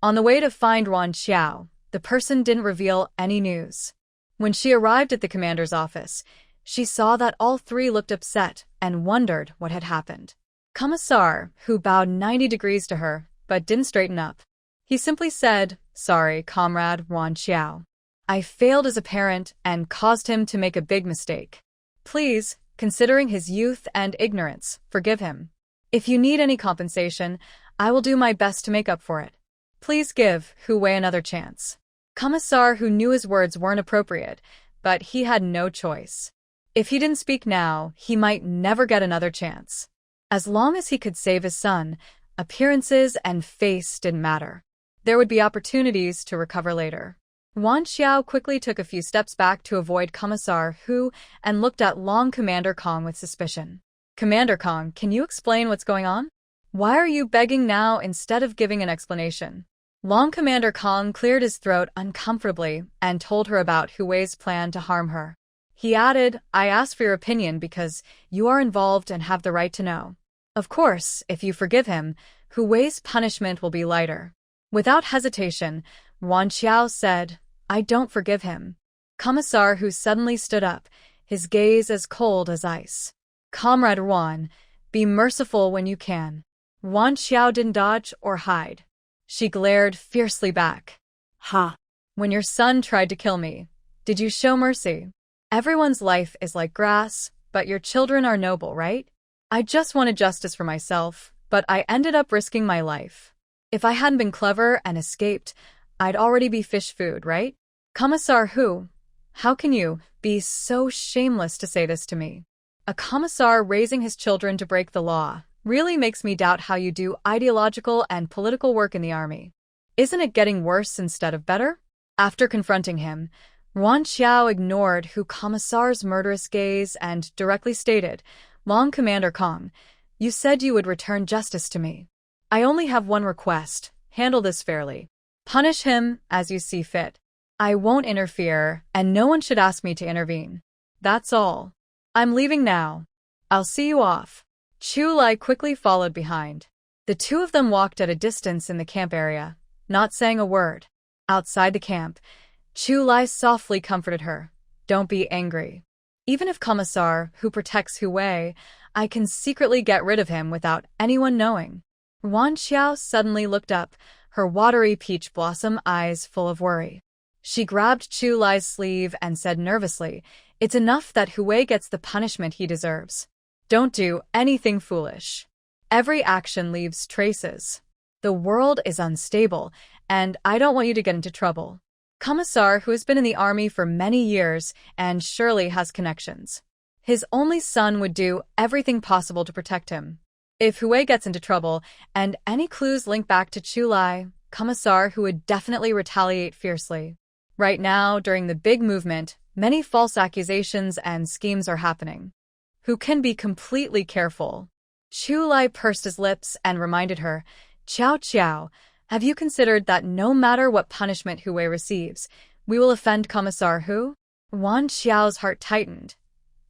On the way to find Ruan Qiao, the person didn't reveal any news. When she arrived at the commander's office, she saw that all 3 looked upset and wondered what had happened. Commissar, who bowed 90 degrees to her, but didn't straighten up. He simply said, "Sorry, Comrade Ruan Qiao. I failed as a parent and caused him to make a big mistake. Please, considering his youth and ignorance, forgive him. If you need any compensation, I will do my best to make up for it. Please give Hu Wei another chance." Commissar, who knew his words weren't appropriate, but he had no choice. If he didn't speak now, he might never get another chance. As long as he could save his son, appearances and face didn't matter. There would be opportunities to recover later. Ruan Qiao quickly took a few steps back to avoid Commissar Hu and looked at Long Commander Kong with suspicion. "Commander Kong, can you explain what's going on? Why are you begging now instead of giving an explanation?" Long Commander Kong cleared his throat uncomfortably and told her about Hu Wei's plan to harm her. He added, "I asked for your opinion because you are involved and have the right to know. Of course, if you forgive him, Hu Wei's punishment will be lighter." Without hesitation, Ruan Qiao said, "I don't forgive him." Commissar Hu suddenly stood up, his gaze as cold as ice. "Comrade Ruan, be merciful when you can." Ruan Qiao didn't dodge or hide. She glared fiercely back. Ha! "When your son tried to kill me, did you show mercy? Everyone's life is like grass, but your children are noble, right? I just wanted justice for myself, but I ended up risking my life. If I hadn't been clever and escaped, I'd already be fish food, right? Commissar Hu, how can you be so shameless to say this to me? A commissar raising his children to break the law really makes me doubt how you do ideological and political work in the army. Isn't it getting worse instead of better?" After confronting him, Ruan Qiao ignored Hu Commissar's murderous gaze and directly stated, "Long Commander Kong, you said you would return justice to me. I only have one request. Handle this fairly. Punish him as you see fit. I won't interfere, and no one should ask me to intervene. That's all. I'm leaving now. I'll see you off." Chu Lai quickly followed behind. The 2 of them walked at a distance in the camp area, not saying a word. Outside the camp, Chu Lai softly comforted her. "Don't be angry. Even if Commissar, who protects Hu Wei, I can secretly get rid of him without anyone knowing. Ruan Qiao suddenly looked up, her watery peach blossom eyes full of worry. She grabbed Chu Lai's sleeve and said nervously, "It's enough that Hu Wei gets the punishment he deserves. Don't do anything foolish. Every action leaves traces. The world is unstable, and I don't want you to get into trouble." Commissar, who has been in the army for many years and surely has connections. His only son would do everything possible to protect him. If Hu Wei gets into trouble, and any clues link back to Chu Lai, Commissar who would definitely retaliate fiercely. Right now, during the big movement, many false accusations and schemes are happening. Who can be completely careful? Chu Lai pursed his lips and reminded her, "Qiao Qiao, have you considered that no matter what punishment Hu Wei receives, we will offend Commissar Hu?" Ruan Qiao's heart tightened.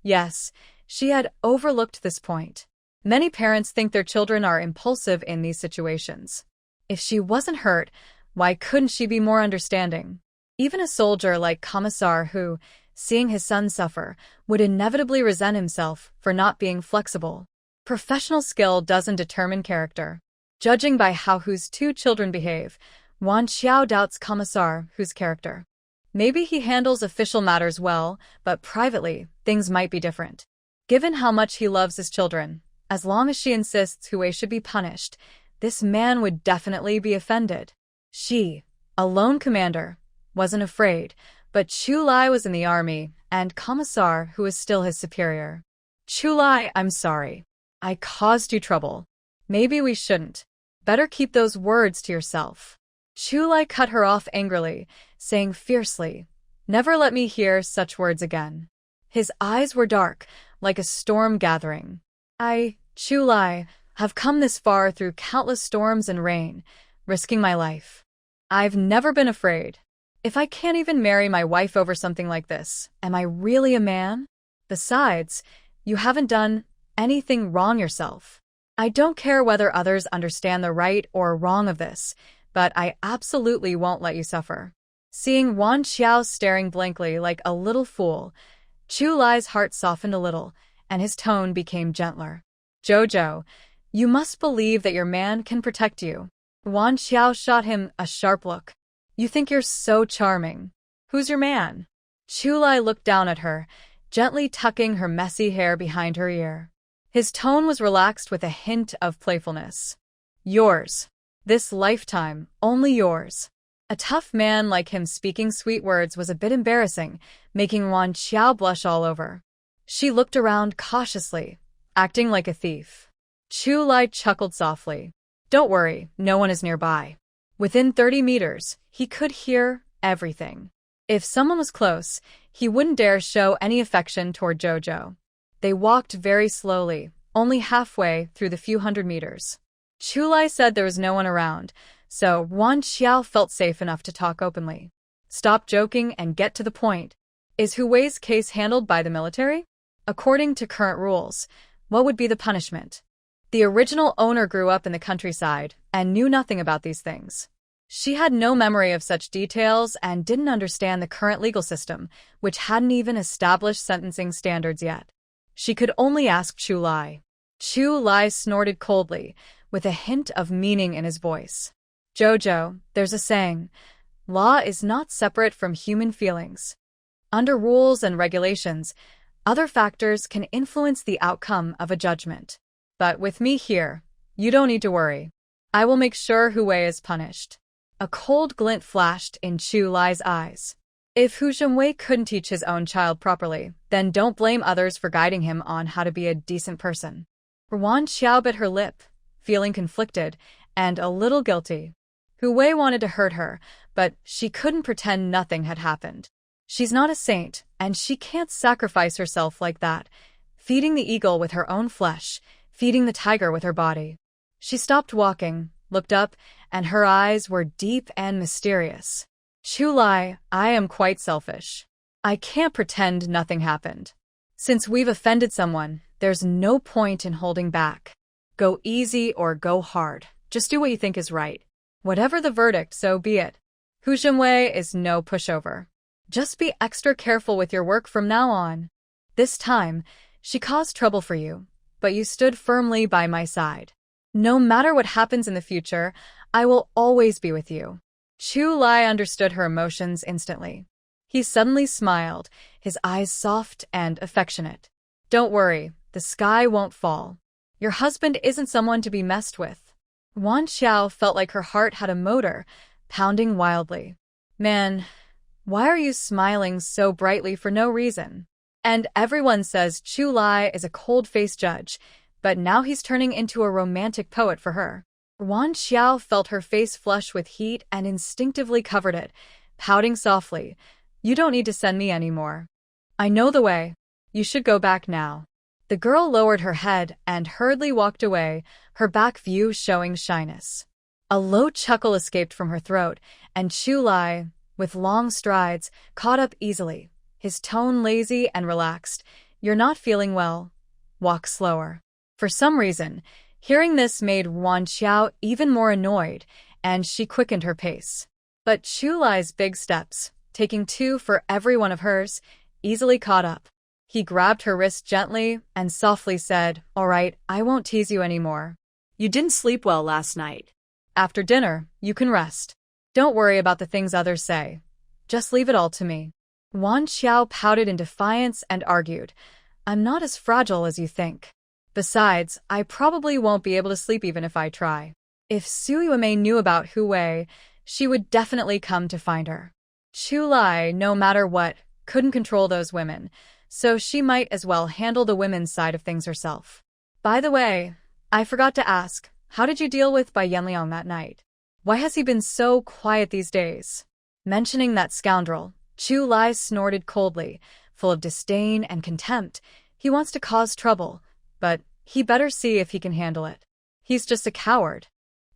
Yes, she had overlooked this point. Many parents think their children are impulsive in these situations. If she wasn't hurt, why couldn't she be more understanding? Even a soldier like Commissar Hu, seeing his son suffer, would inevitably resent himself for not being flexible. Professional skill doesn't determine character. Judging by how Hu's two children behave, Ruan Qiao doubts Commissar Hu's character. Maybe he handles official matters well, but privately, things might be different. Given how much he loves his children, as long as she insists Hu Wei should be punished, this man would definitely be offended. She, a lone commander, wasn't afraid, but Chu Lai was in the army, and Commissar Hu is still his superior. "Chu Lai, I'm sorry. I caused you trouble. Maybe we shouldn't. Better keep those words to yourself." Chu Lai cut her off angrily, saying fiercely, "Never let me hear such words again." His eyes were dark, like a storm gathering. "I, Chu Lai, have come this far through countless storms and rain, risking my life. I've never been afraid. If I can't even marry my wife over something like this, am I really a man? Besides, you haven't done anything wrong yourself. I don't care whether others understand the right or wrong of this, but I absolutely won't let you suffer." Seeing Ruan Qiao staring blankly like a little fool, Chu Lai's heart softened a little, and his tone became gentler. "Jojo, you must believe that your man can protect you." Ruan Qiao shot him a sharp look. "You think you're so charming. Who's your man?" Chu Lai looked down at her, gently tucking her messy hair behind her ear. His tone was relaxed with a hint of playfulness. "Yours. This lifetime, only yours." A tough man like him speaking sweet words was a bit embarrassing, making Ruan Qiao blush all over. She looked around cautiously, acting like a thief. Chu Lai chuckled softly. "Don't worry, no one is nearby." Within 30 meters, he could hear everything. If someone was close, he wouldn't dare show any affection toward Jojo. They walked very slowly, only halfway through the few hundred meters. Chu Lai said there was no one around, so Ruan Qiao felt safe enough to talk openly. "Stop joking and get to the point. Is Hu Wei's case handled by the military? According to current rules, what would be the punishment?" The original owner grew up in the countryside and knew nothing about these things. She had no memory of such details and didn't understand the current legal system, which hadn't even established sentencing standards yet. She could only ask Chu Lai. Chu Lai snorted coldly, with a hint of meaning in his voice. "Jojo, there's a saying, law is not separate from human feelings. Under rules and regulations, other factors can influence the outcome of a judgment. But with me here, you don't need to worry. I will make sure Hu Wei is punished." A cold glint flashed in Chu Lai's eyes. If Hu Wei couldn't teach his own child properly, then don't blame others for guiding him on how to be a decent person. Ruan Qiao bit her lip, feeling conflicted and a little guilty. Hu Wei wanted to hurt her, but she couldn't pretend nothing had happened. She's not a saint, and she can't sacrifice herself like that, feeding the eagle with her own flesh, feeding the tiger with her body. She stopped walking, looked up, and her eyes were deep and mysterious. "Chu Lai, I am quite selfish. I can't pretend nothing happened. Since we've offended someone, there's no point in holding back. Go easy or go hard. Just do what you think is right. Whatever the verdict, so be it. Hu Wei is no pushover. Just be extra careful with your work from now on." This time, she caused trouble for you, but you stood firmly by my side. No matter what happens in the future, I will always be with you." Chu Lai understood her emotions instantly. He suddenly smiled, his eyes soft and affectionate. "Don't worry, the sky won't fall. Your husband isn't someone to be messed with." Ruan Qiao felt like her heart had a motor, pounding wildly. "Man, why are you smiling so brightly for no reason?" And everyone says Chu Lai is a cold-faced judge, but now he's turning into a romantic poet for her. Ruan Qiao felt her face flush with heat and instinctively covered it, pouting softly. "You don't need to send me anymore. I know the way. You should go back now." The girl lowered her head and hurriedly walked away, her back view showing shyness. A low chuckle escaped from her throat, and Chu Lai, with long strides, caught up easily, his tone lazy and relaxed. "You're not feeling well. Walk slower." For some reason, hearing this made Ruan Qiao even more annoyed, and she quickened her pace. But Chu Lai's big steps, taking 2 for every one of hers, easily caught up. He grabbed her wrist gently and softly said, "All right, I won't tease you anymore. You didn't sleep well last night. After dinner, you can rest. Don't worry about the things others say. Just leave it all to me." Ruan Qiao pouted in defiance and argued, "I'm not as fragile as you think. Besides, I probably won't be able to sleep even if I try. If Su Yuemei knew about Hu Wei, she would definitely come to find her." Chu Lai, no matter what, couldn't control those women, so she might as well handle the women's side of things herself. "By the way, I forgot to ask, how did you deal with Bai Yanliang that night? Why has he been so quiet these days?" Mentioning that scoundrel, Chu Lai snorted coldly, full of disdain and contempt. "He wants to cause trouble, but he better see if he can handle it. He's just a coward."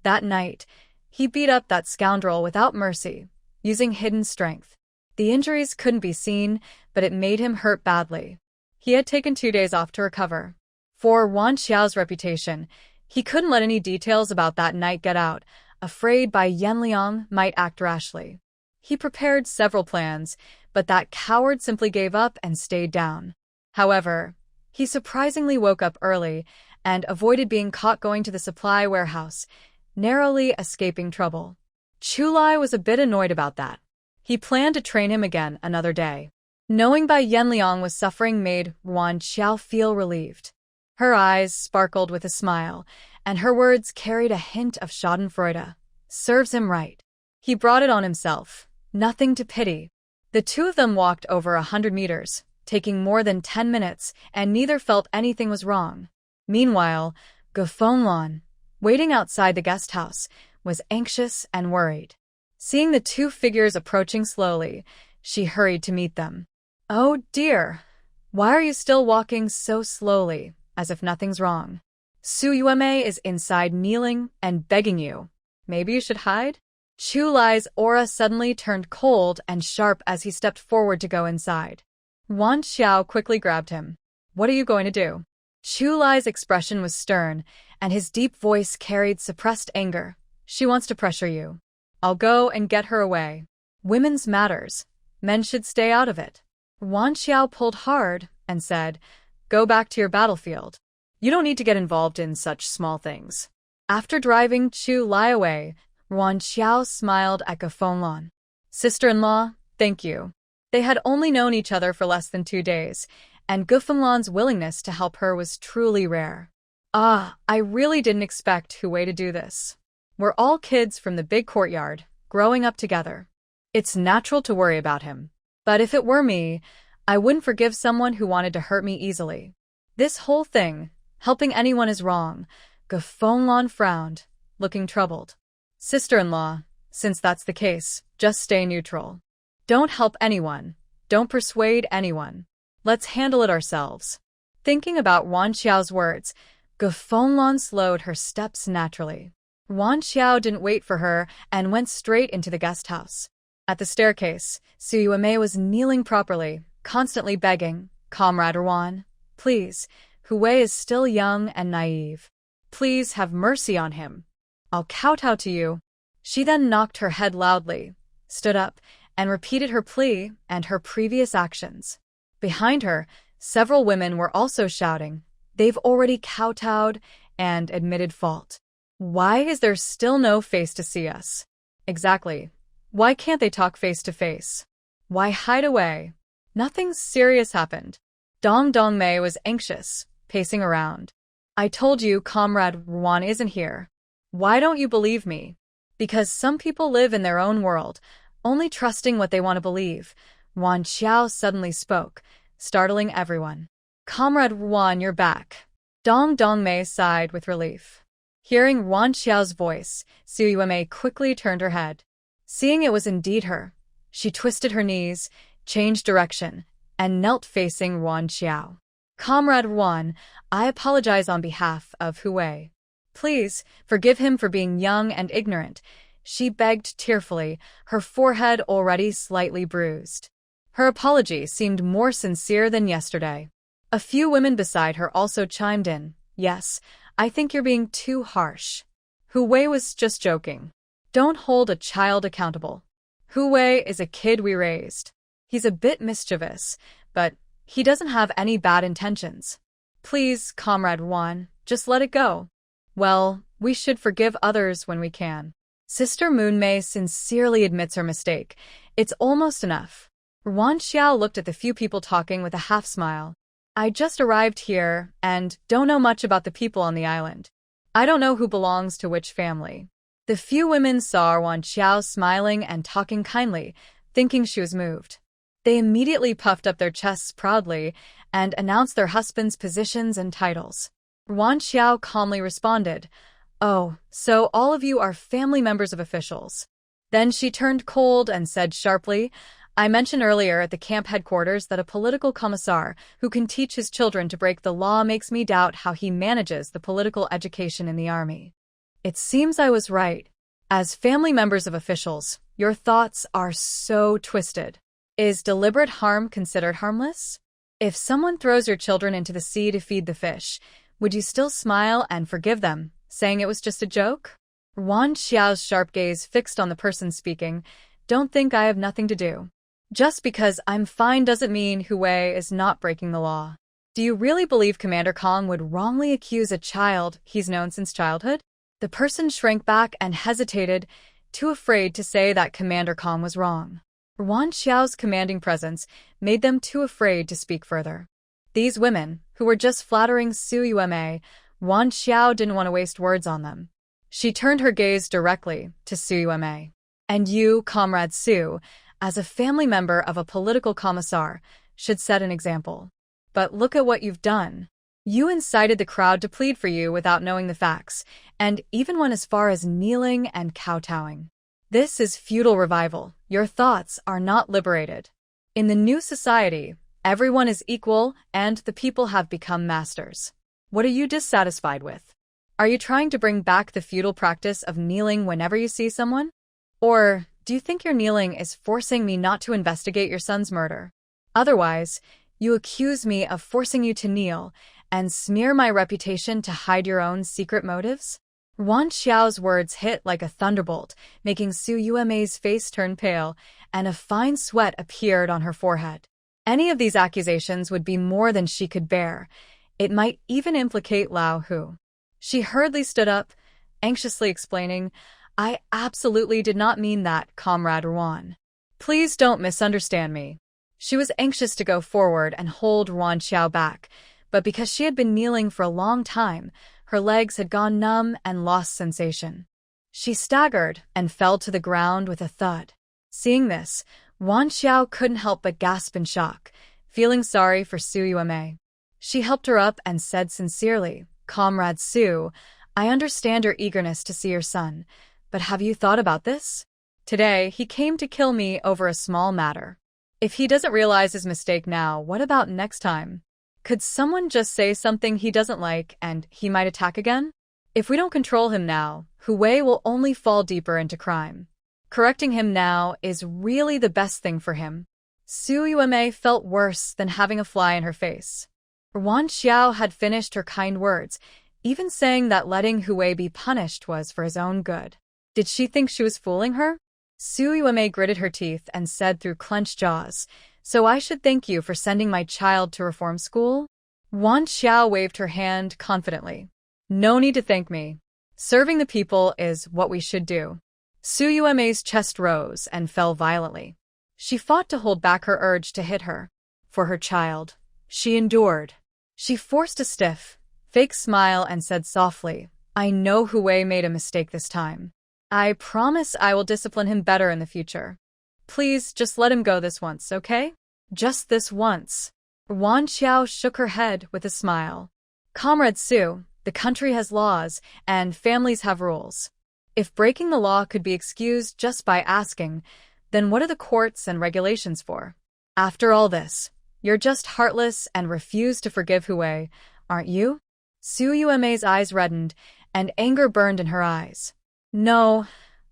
That night, he beat up that scoundrel without mercy, using hidden strength. The injuries couldn't be seen, but it made him hurt badly. He had taken 2 days off to recover. For Ruan Qiao's reputation, he couldn't let any details about that night get out, afraid Bai Yanliang might act rashly. He prepared several plans, but that coward simply gave up and stayed down. However, he surprisingly woke up early and avoided being caught going to the supply warehouse, narrowly escaping trouble. Chu Lai was a bit annoyed about that. He planned to train him again another day. Knowing Bai Yanliang was suffering made Ruan Qiao feel relieved. Her eyes sparkled with a smile, and her words carried a hint of schadenfreude. "Serves him right. He brought it on himself. Nothing to pity." The 2 of them walked over 100 meters, taking more than 10 minutes, and neither felt anything was wrong. Meanwhile, Gufenglan, waiting outside the guest house, was anxious and worried. Seeing the 2 figures approaching slowly, she hurried to meet them. "Oh dear, why are you still walking so slowly, as if nothing's wrong? Su Yuemei is inside kneeling and begging you. Maybe you should hide?" Chu Lai's aura suddenly turned cold and sharp as he stepped forward to go inside. Ruan Qiao quickly grabbed him. "What are you going to do?" Chu Lai's expression was stern, and his deep voice carried suppressed anger. "She wants to pressure you. I'll go and get her away. Women's matters. Men should stay out of it." Ruan Qiao pulled hard and said, "Go back to your battlefield. You don't need to get involved in such small things." After driving Chu Lai away, Ruan Qiao smiled at Gufenglan. "Sister-in-law, thank you." They had only known each other for less than 2 days, and Gufenglan's willingness to help her was truly rare. "Ah, I really didn't expect Hu Wei to do this. We're all kids from the big courtyard, growing up together. It's natural to worry about him. But if it were me, I wouldn't forgive someone who wanted to hurt me easily. This whole thing, helping anyone is wrong." Gufenglan frowned, looking troubled. "Sister-in-law, since that's the case, just stay neutral. Don't help anyone. Don't persuade anyone. Let's handle it ourselves." Thinking about Ruan Qiao's words, Gufenglan slowed her steps naturally. Ruan Qiao didn't wait for her and went straight into the guest house. At the staircase, Su Yuemei was kneeling properly, constantly begging, "Comrade Ruan, please, Hu Wei is still young and naive. Please have mercy on him. I'll kowtow to you." She then knocked her head loudly, stood up, and repeated her plea and her previous actions. Behind her, Several women were also shouting. They've already kowtowed and admitted fault. Why is there still no face to see us? Exactly. Why can't they talk face to face? Why hide away? Nothing serious happened. Dong Dongmei was anxious, pacing around. I told you Comrade Ruan isn't here. Why don't you believe me? Because some people live in their own world, only trusting what they want to believe. Ruan Qiao suddenly spoke, startling everyone. Comrade Ruan, you're back. Dong Dongmei sighed with relief. Hearing Ruan Qiao's voice, Su Yuemei quickly turned her head. Seeing it was indeed her, she twisted her knees, changed direction, and knelt facing Ruan Qiao. Comrade Ruan, I apologize on behalf of Hui. Please, forgive him for being young and ignorant, she begged tearfully, her forehead already slightly bruised. Her apology seemed more sincere than yesterday. A few women beside her also chimed in. Yes, I think you're being too harsh. Hui was just joking. Don't hold a child accountable. Hui is a kid we raised. He's a bit mischievous, but he doesn't have any bad intentions. Please, Comrade Ruan, just let it go. Well, we should forgive others when we can. Sister Moonmei sincerely admits her mistake. It's almost enough. Ruan Qiao looked at the few people talking with a half-smile. I just arrived here and don't know much about the people on the island. I don't know who belongs to which family. The few women saw Ruan Qiao smiling and talking kindly, thinking she was moved. They immediately puffed up their chests proudly and announced their husbands' positions and titles. Ruan Qiao calmly responded, Oh, so all of you are family members of officials. Then she turned cold and said sharply, I mentioned earlier at the camp headquarters that a political commissar who can teach his children to break the law makes me doubt how he manages the political education in the army. It seems I was right. As family members of officials, your thoughts are so twisted. Is deliberate harm considered harmless? If someone throws your children into the sea to feed the fish, would you still smile and forgive them, saying it was just a joke? Ruan Qiao's sharp gaze fixed on the person speaking. Don't think I have nothing to do. Just because I'm fine doesn't mean Hui is not breaking the law. Do you really believe Commander Kong would wrongly accuse a child he's known since childhood? The person shrank back and hesitated, too afraid to say that Commander Kong was wrong. Ruan Qiao's commanding presence made them too afraid to speak further. These women, who were just flattering Su Yuemei, Ruan Qiao didn't want to waste words on them. She turned her gaze directly to Su Yuemei. And you, Comrade Su, as a family member of a political commissar, should set an example. But look at what you've done. You incited the crowd to plead for you without knowing the facts, and even went as far as kneeling and kowtowing. This is feudal revival. Your thoughts are not liberated. In the new society, everyone is equal and the people have become masters. What are you dissatisfied with? Are you trying to bring back the feudal practice of kneeling whenever you see someone? Or do you think your kneeling is forcing me not to investigate your son's murder? Otherwise, you accuse me of forcing you to kneel and smear my reputation to hide your own secret motives? Ruan Qiao's words hit like a thunderbolt, making Su Yuemei's face turn pale, and a fine sweat appeared on her forehead. Any of these accusations would be more than she could bear. It might even implicate Lao Hu. She hurriedly stood up, anxiously explaining, I absolutely did not mean that, Comrade Ruan. Please don't misunderstand me. She was anxious to go forward and hold Ruan Qiao back, but because she had been kneeling for a long time, her legs had gone numb and lost sensation. She staggered and fell to the ground with a thud. Seeing this, Ruan Qiao couldn't help but gasp in shock, feeling sorry for Su Yuemei. She helped her up and said sincerely, Comrade Su, I understand your eagerness to see your son, but have you thought about this? Today, he came to kill me over a small matter. If he doesn't realize his mistake now, what about next time? Could someone just say something he doesn't like and he might attack again? If we don't control him now, Hui will only fall deeper into crime. Correcting him now is really the best thing for him. Su Yuemei felt worse than having a fly in her face. Ruan Qiao had finished her kind words, even saying that letting Hui be punished was for his own good. Did she think she was fooling her? Su Yuemei gritted her teeth and said through clenched jaws, So I should thank you for sending my child to reform school? Ruan Qiao waved her hand confidently. No need to thank me. Serving the people is what we should do. Su Yume's chest rose and fell violently. She fought to hold back her urge to hit her. For her child, she endured. She forced a stiff, fake smile and said softly, I know Hui made a mistake this time. I promise I will discipline him better in the future. Please just let him go this once, okay? Just this once. Ruan Qiao shook her head with a smile. Comrade Su, the country has laws, and families have rules. If breaking the law could be excused just by asking, then what are the courts and regulations for? After all this, you're just heartless and refuse to forgive Hui, aren't you? Su Yume's eyes reddened, and anger burned in her eyes. No,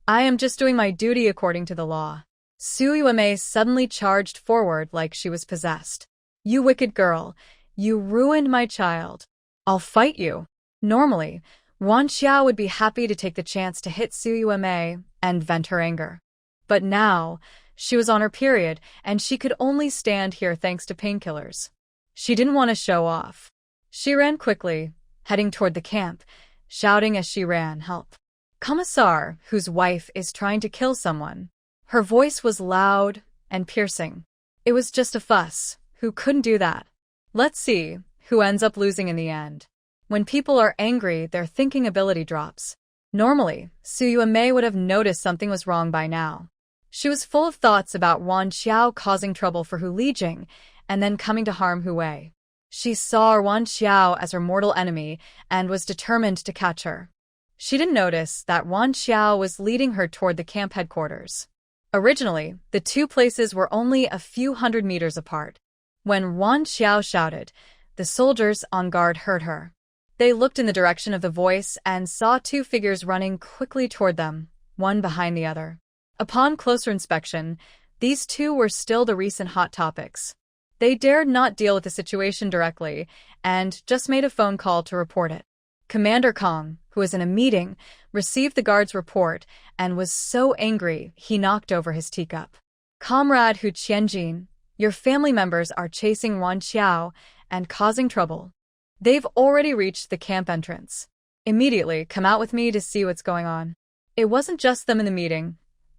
I am just doing my duty according to the law. Su Yume suddenly charged forward like she was possessed. You wicked girl, you ruined my child. I'll fight you. Normally, Ruan Qiao would be happy to take the chance to hit Su Yume and vent her anger. But now, she was on her period, and she could only stand here thanks to painkillers. She didn't want to show off. She ran quickly, heading toward the camp, shouting as she ran, help. Commissar, whose wife is trying to kill someone. Her voice was loud and piercing. It was just a fuss. Who couldn't do that? Let's see who ends up losing in the end. When people are angry, their thinking ability drops. Normally, Su Yume would have noticed something was wrong by now. She was full of thoughts about Ruan Qiao causing trouble for Hu Lijing and then coming to harm Hui. She saw Ruan Qiao as her mortal enemy and was determined to catch her. She didn't notice that Ruan Qiao was leading her toward the camp headquarters. Originally, the two places were only a few hundred meters apart. When Ruan Qiao shouted, the soldiers on guard heard her. They looked in the direction of the voice and saw two figures running quickly toward them, one behind the other. Upon closer inspection, these two were still the recent hot topics. They dared not deal with the situation directly and just made a phone call to report it. Commander Kong, who was in a meeting, received the guard's report and was so angry he knocked over his teacup. Comrade Hu Qianjin, your family members are chasing Ruan Qiao and causing trouble. They've already reached the camp entrance. Immediately, come out with me to see what's going on. It wasn't just them in the meeting.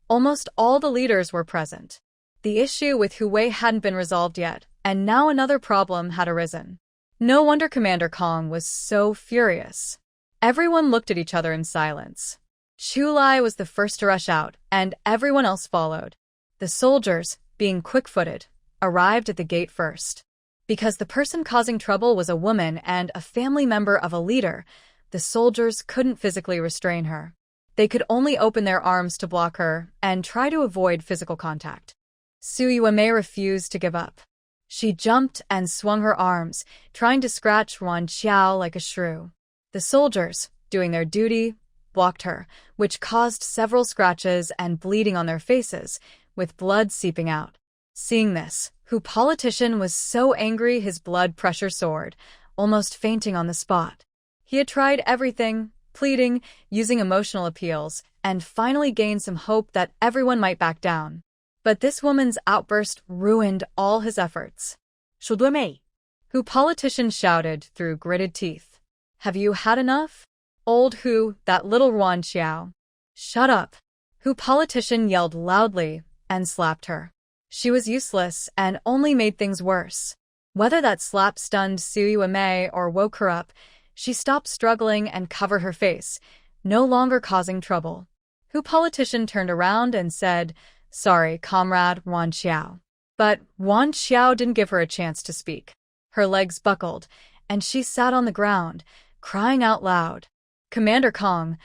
Almost all the leaders were present. The issue with Hui hadn't been resolved yet, and now another problem had arisen. No wonder Commander Kong was so furious. Everyone looked at each other in silence. Chu Lai was the first to rush out, and everyone else followed. The soldiers, being quick-footed, arrived at the gate first. Because the person causing trouble was a woman and a family member of a leader, the soldiers couldn't physically restrain her. They could only open their arms to block her and try to avoid physical contact. Su Yume refused to give up. She jumped and swung her arms, trying to scratch Ruan Qiao like a shrew. The soldiers, doing their duty, blocked her, which caused several scratches and bleeding on their faces, with blood seeping out. Seeing this, Hu politician was so angry his blood pressure soared, almost fainting on the spot. He had tried everything, pleading, using emotional appeals, and finally gained some hope that everyone might back down. But this woman's outburst ruined all his efforts. Showdown. Hu politician shouted through gritted teeth. Have you had enough? Old Hu, that little Ruan Qiao. Shut up. Hu politician yelled loudly and slapped her. She was useless and only made things worse. Whether that slap stunned Su Yume or woke her up, she stopped struggling and covered her face, no longer causing trouble. Hu politician turned around and said, Sorry, comrade Ruan Qiao. But Ruan Qiao didn't give her a chance to speak. Her legs buckled, and she sat on the ground, crying out loud. Commander Kong,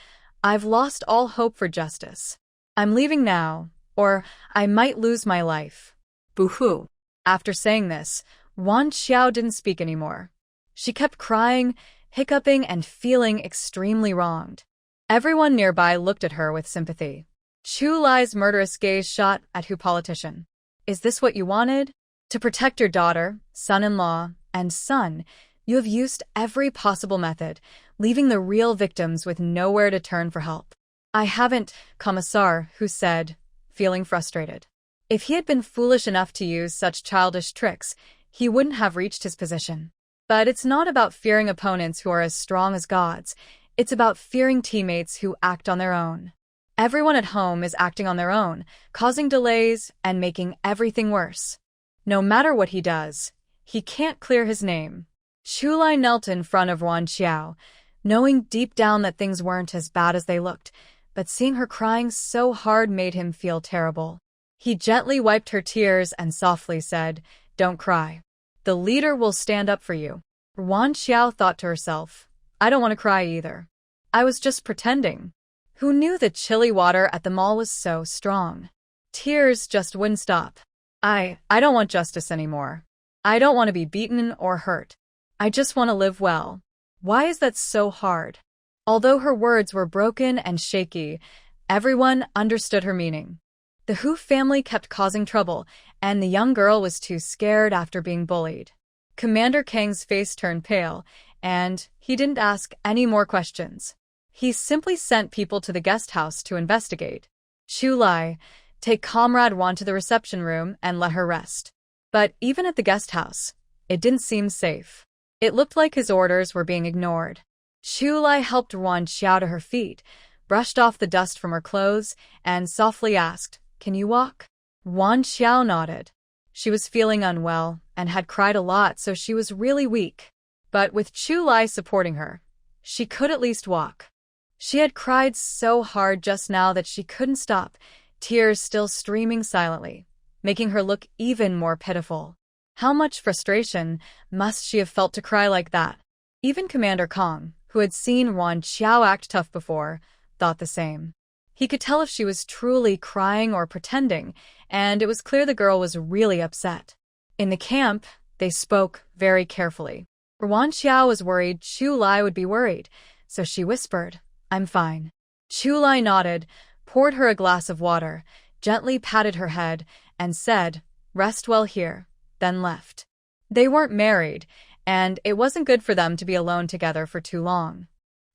I've lost all hope for justice. I'm leaving now, or I might lose my life. Boo-hoo. After saying this, Ruan Qiao didn't speak anymore. She kept crying, hiccuping, and feeling extremely wronged. Everyone nearby looked at her with sympathy. Chu Lai's murderous gaze shot at Hu politician. Is this what you wanted? To protect your daughter, son-in-law, and son, you have used every possible method, leaving the real victims with nowhere to turn for help. I haven't, Commissar, Hu said, feeling frustrated. If he had been foolish enough to use such childish tricks, he wouldn't have reached his position. But it's not about fearing opponents who are as strong as gods. It's about fearing teammates who act on their own. Everyone at home is acting on their own, causing delays and making everything worse. No matter what he does, he can't clear his name. Shulai knelt in front of Ruan Qiao, knowing deep down that things weren't as bad as they looked, but seeing her crying so hard made him feel terrible. He gently wiped her tears and softly said, "Don't cry. The leader will stand up for you." Ruan Qiao thought to herself, "I don't want to cry either. I was just pretending." Who knew the chilly water at the mall was so strong? Tears just wouldn't stop. I don't want justice anymore. I don't want to be beaten or hurt. I just want to live well. Why is that so hard? Although her words were broken and shaky, everyone understood her meaning. The Hu family kept causing trouble, and the young girl was too scared after being bullied. Commander Kang's face turned pale, and he didn't ask any more questions. He simply sent people to the guest house to investigate. Shulai, take Comrade Wan to the reception room and let her rest. But even at the guest house, it didn't seem safe. It looked like his orders were being ignored. Shulai helped Ruan Qiao to her feet, brushed off the dust from her clothes, and softly asked, "Can you walk?" Ruan Qiao nodded. She was feeling unwell and had cried a lot, so she was really weak. But with Shulai supporting her, she could at least walk. She had cried so hard just now that she couldn't stop, tears still streaming silently, making her look even more pitiful. How much frustration must she have felt to cry like that? Even Commander Kong, who had seen Ruan Qiao act tough before, thought the same. He could tell if she was truly crying or pretending, and it was clear the girl was really upset. In the camp, they spoke very carefully. Ruan Qiao was worried Shulai would be worried, so she whispered, "I'm fine." Shulai nodded, poured her a glass of water, gently patted her head, and said, "Rest well here," then left. They weren't married, and it wasn't good for them to be alone together for too long.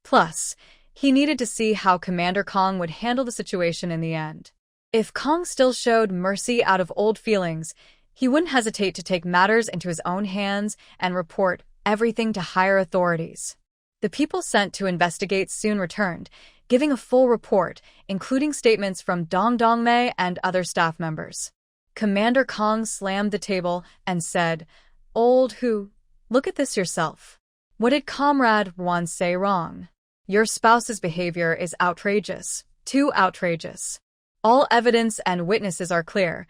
Plus, he needed to see how Commander Kong would handle the situation in the end. If Kong still showed mercy out of old feelings, he wouldn't hesitate to take matters into his own hands and report everything to higher authorities. The people sent to investigate soon returned, giving a full report, including statements from Dong Dongmei and other staff members. Commander Kong slammed the table and said, "Old Hu, look at this yourself. What did Comrade Ruan say wrong? Your spouse's behavior is outrageous, too outrageous. All evidence and witnesses are clear.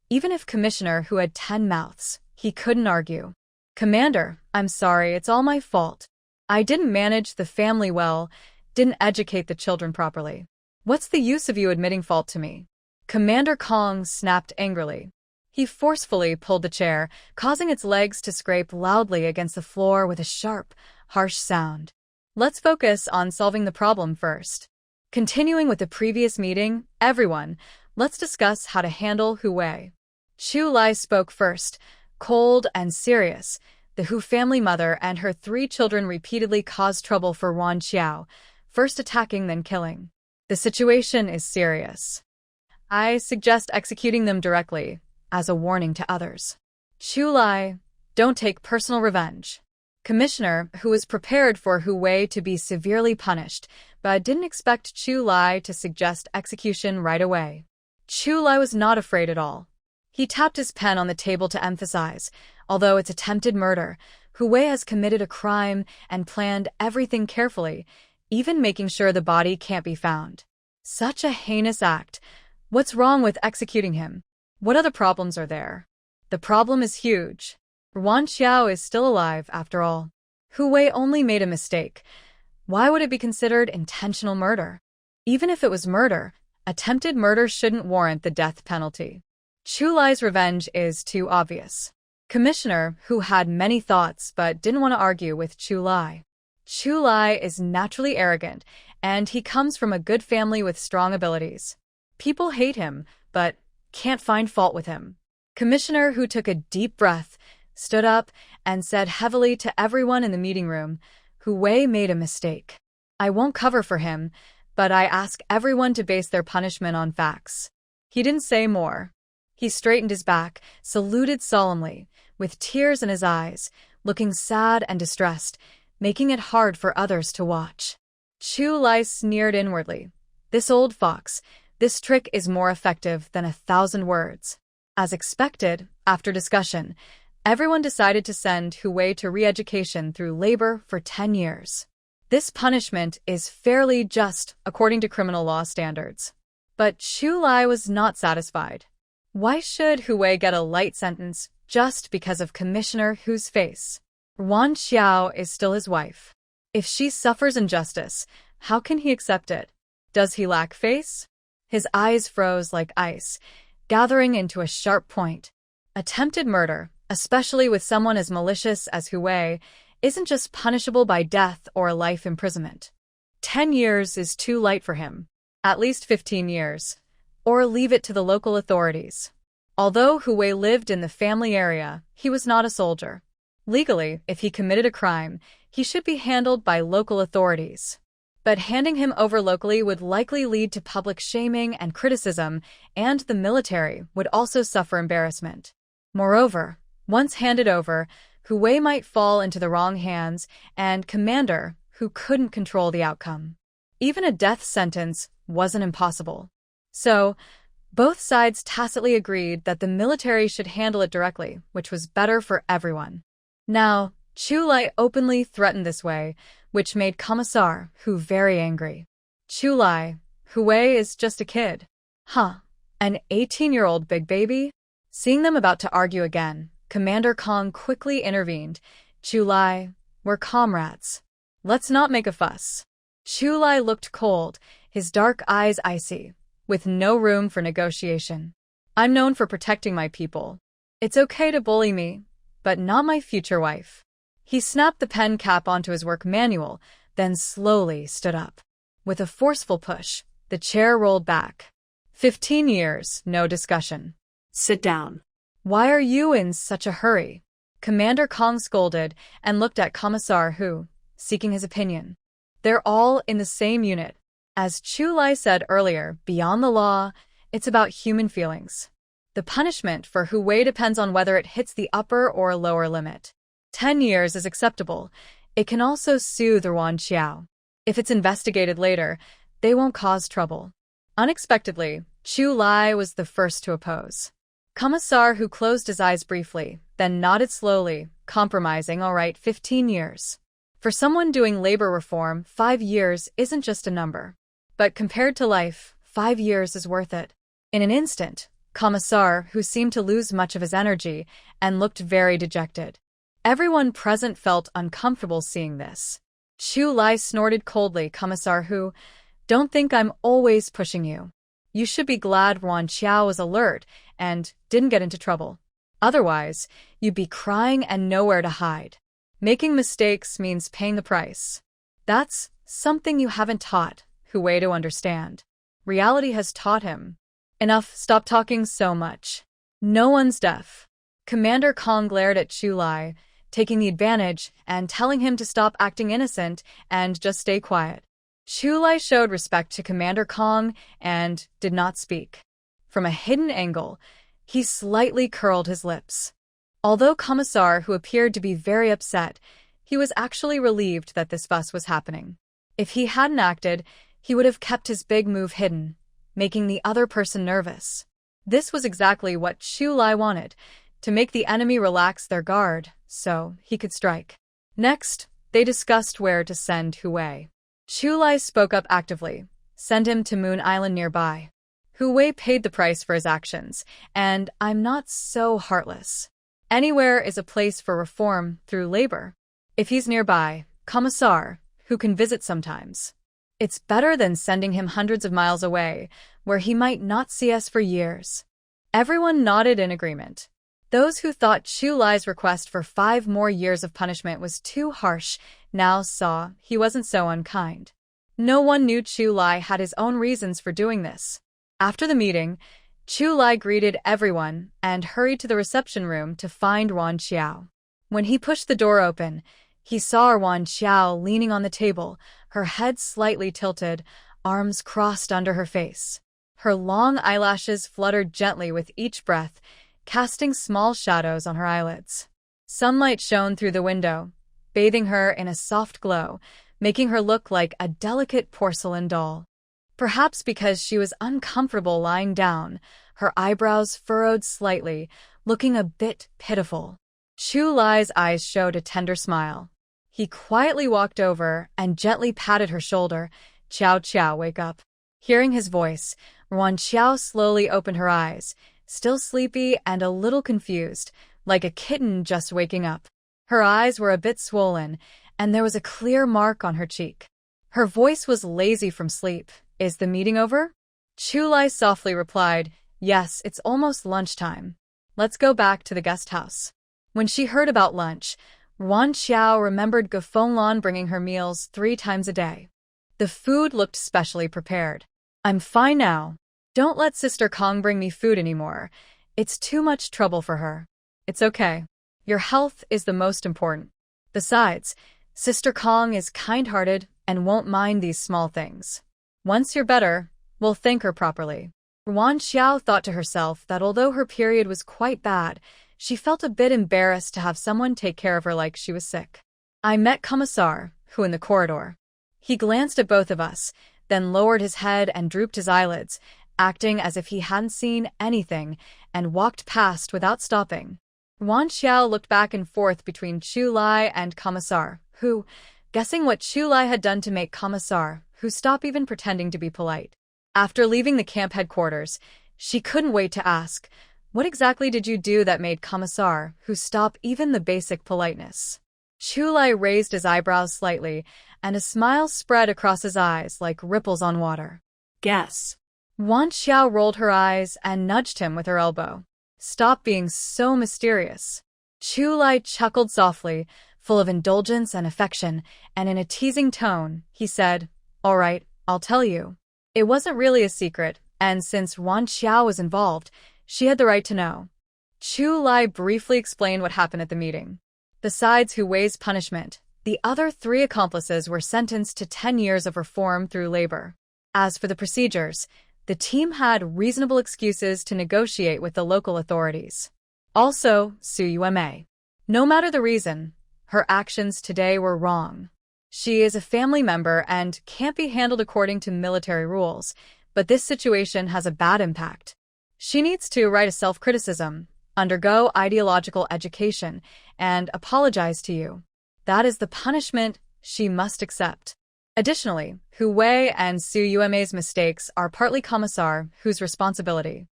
Even if Commissioner, who had 10 mouths, he couldn't argue. Commander, I'm sorry, it's all my fault. I didn't manage the family well, didn't educate the children properly. What's the use of you admitting fault to me?" Commander Kong snapped angrily. He forcefully pulled the chair, causing its legs to scrape loudly against the floor with a sharp, harsh sound. "Let's focus on solving the problem first. Continuing with the previous meeting, everyone, let's discuss how to handle Hu Wei." Chu Lai spoke first, cold and serious. The Hu family mother and her 3 children repeatedly caused trouble for Ruan Qiao, first attacking then killing. The situation is serious. I suggest executing them directly, as a warning to others. Chu Lai, don't take personal revenge. Commissioner, who was prepared for Hu Wei to be severely punished, but didn't expect Chu Lai to suggest execution right away. Chu Lai was not afraid at all. He tapped his pen on the table to emphasize, although it's attempted murder, Hu Wei has committed a crime and planned everything carefully, even making sure the body can't be found. Such a heinous act. What's wrong with executing him? What other problems are there? The problem is huge. Ruan Qiao is still alive, after all. Hu Wei only made a mistake. Why would it be considered intentional murder? Even if it was murder, attempted murder shouldn't warrant the death penalty. Chu Lai's revenge is too obvious. Commissioner, who had many thoughts but didn't want to argue with Chu Lai. Chu Lai is naturally arrogant, and he comes from a good family with strong abilities. People hate him, but can't find fault with him. Commissioner, who took a deep breath, stood up and said heavily to everyone in the meeting room, Hu Wei made a mistake. I won't cover for him, but I ask everyone to base their punishment on facts. He didn't say more. He straightened his back, saluted solemnly, with tears in his eyes, looking sad and distressed, making it hard for others to watch. Chu Lai sneered inwardly. This old fox, this trick is more effective than 1,000 words. As expected, after discussion, everyone decided to send Hu Wei to re-education through labor for 10 years. This punishment is fairly just according to criminal law standards. But Chu Lai was not satisfied. Why should Hu Wei get a light sentence just because of Commissioner Hu's face? Ruan Qiao is still his wife. If she suffers injustice, how can he accept it? Does he lack face? His eyes froze like ice, gathering into a sharp point. Attempted murder, especially with someone as malicious as Hu Wei, isn't just punishable by death or life imprisonment. 10 years is too light for him. At least 15 years. Or leave it to the local authorities. Although Hu Wei lived in the family area, he was not a soldier. Legally, if he committed a crime, he should be handled by local authorities. But handing him over locally would likely lead to public shaming and criticism, and the military would also suffer embarrassment. Moreover, once handed over, Hu Wei might fall into the wrong hands, and Commander Hu couldn't control the outcome. Even a death sentence wasn't impossible. So, both sides tacitly agreed that the military should handle it directly, which was better for everyone. Now, Chu Lai openly threatened this way, which made Commissar Hu very angry. Chu Lai, Hu Wei is just a kid. Huh, an 18-year-old big baby? Seeing them about to argue again, Commander Kong quickly intervened. Chu Lai, we're comrades. Let's not make a fuss. Chu Lai looked cold, his dark eyes icy, with no room for negotiation. I'm known for protecting my people. It's okay to bully me, but not my future wife. He snapped the pen cap onto his work manual, then slowly stood up. With a forceful push, the chair rolled back. 15 years, no discussion. Sit down. Why are you in such a hurry? Commander Kong scolded and looked at Commissar Hu, seeking his opinion. They're all in the same unit. As Chu Lai said earlier, beyond the law, it's about human feelings. The punishment for Hu Wei depends on whether it hits the upper or lower limit. 10 years is acceptable. It can also soothe Ruan Qiao. If it's investigated later, they won't cause trouble. Unexpectedly, Chu Lai was the first to oppose. Commissar Hu closed his eyes briefly, then nodded slowly, compromising. All right, 15 years. For someone doing labor reform, 5 years isn't just a number. But compared to life, 5 years is worth it. In an instant, Commissar Hu seemed to lose much of his energy and looked very dejected. Everyone present felt uncomfortable seeing this. Chu Lai snorted coldly. Commissar Hu, don't think I'm always pushing you. You should be glad Ruan Qiao was alert and didn't get into trouble. Otherwise, you'd be crying and nowhere to hide. Making mistakes means paying the price. That's something you haven't taught Hu Wei to understand. Reality has taught him. Enough, stop talking so much. No one's deaf. Commander Kong glared at Chu Lai, taking the advantage and telling him to stop acting innocent and just stay quiet. Chu Lai showed respect to Commander Kong and did not speak. From a hidden angle, he slightly curled his lips. Although Commissar Hu appeared to be very upset, he was actually relieved that this fuss was happening. If he hadn't acted, he would have kept his big move hidden, making the other person nervous. This was exactly what Chu Lai wanted, to make the enemy relax their guard, so he could strike. Next, they discussed where to send Hu Wei. Chu Lai spoke up actively. Send him to Moon Island nearby. Hu Wei paid the price for his actions, and I'm not so heartless. Anywhere is a place for reform through labor. If he's nearby, Commissar, who can visit sometimes. It's better than sending him hundreds of miles away, where he might not see us for years. Everyone nodded in agreement. Those who thought Chu Lai's request for 5 more years of punishment was too harsh now saw he wasn't so unkind. No one knew Chu Lai had his own reasons for doing this. After the meeting, Chu Lai greeted everyone and hurried to the reception room to find Ruan Qiao. When he pushed the door open, he saw Ruan Qiao leaning on the table, her head slightly tilted, arms crossed under her face. Her long eyelashes fluttered gently with each breath, casting small shadows on her eyelids. Sunlight shone through the window, bathing her in a soft glow, making her look like a delicate porcelain doll. Perhaps because she was uncomfortable lying down, her eyebrows furrowed slightly, looking a bit pitiful. Chu Lai's eyes showed a tender smile. He quietly walked over and gently patted her shoulder. "Qiao Qiao, wake up." Hearing his voice, Ruan Qiao slowly opened her eyes, still sleepy and a little confused, like a kitten just waking up. Her eyes were a bit swollen, and there was a clear mark on her cheek. Her voice was lazy from sleep. "Is the meeting over?" Chu Lai softly replied, "Yes, it's almost lunchtime. Let's go back to the guest house." When she heard about lunch, Ruan Qiao remembered Gafenglan bringing her meals 3 times a day. The food looked specially prepared. "I'm fine now. Don't let Sister Kong bring me food anymore. It's too much trouble for her." "It's okay. Your health is the most important. Besides, Sister Kong is kind-hearted and won't mind these small things. Once you're better, we'll thank her properly." Ruan Qiao thought to herself that although her period was quite bad, she felt a bit embarrassed to have someone take care of her like she was sick. "I met Commissar, who in the corridor." He glanced at both of us, then lowered his head and drooped his eyelids, acting as if he hadn't seen anything, and walked past without stopping. Ruan Qiao looked back and forth between Chu Lai and Commissar, who, guessing what Chu Lai had done to make Commissar, who stopped even pretending to be polite. After leaving the camp headquarters, she couldn't wait to ask, "What exactly did you do that made Commissar, who stop even the basic politeness?" Chu Lai raised his eyebrows slightly, and a smile spread across his eyes like ripples on water. "Guess." Ruan Qiao rolled her eyes and nudged him with her elbow. "Stop being so mysterious." Chu Lai chuckled softly, full of indulgence and affection, and in a teasing tone, he said, "All right, I'll tell you." It wasn't really a secret, and since Ruan Qiao was involved, she had the right to know. Chu Lai briefly explained what happened at the meeting. Besides Hu Wei's punishment, the other 3 accomplices were sentenced to 10 years of reform through labor. As for the procedures, the team had reasonable excuses to negotiate with the local authorities. Also, Su Yume. No matter the reason, her actions today were wrong. She is a family member and can't be handled according to military rules, but this situation has a bad impact. She needs to write a self-criticism, undergo ideological education, and apologize to you. That is the punishment she must accept. Additionally, Hu Wei and Su Yume's mistakes are partly Commissar, whose responsibility.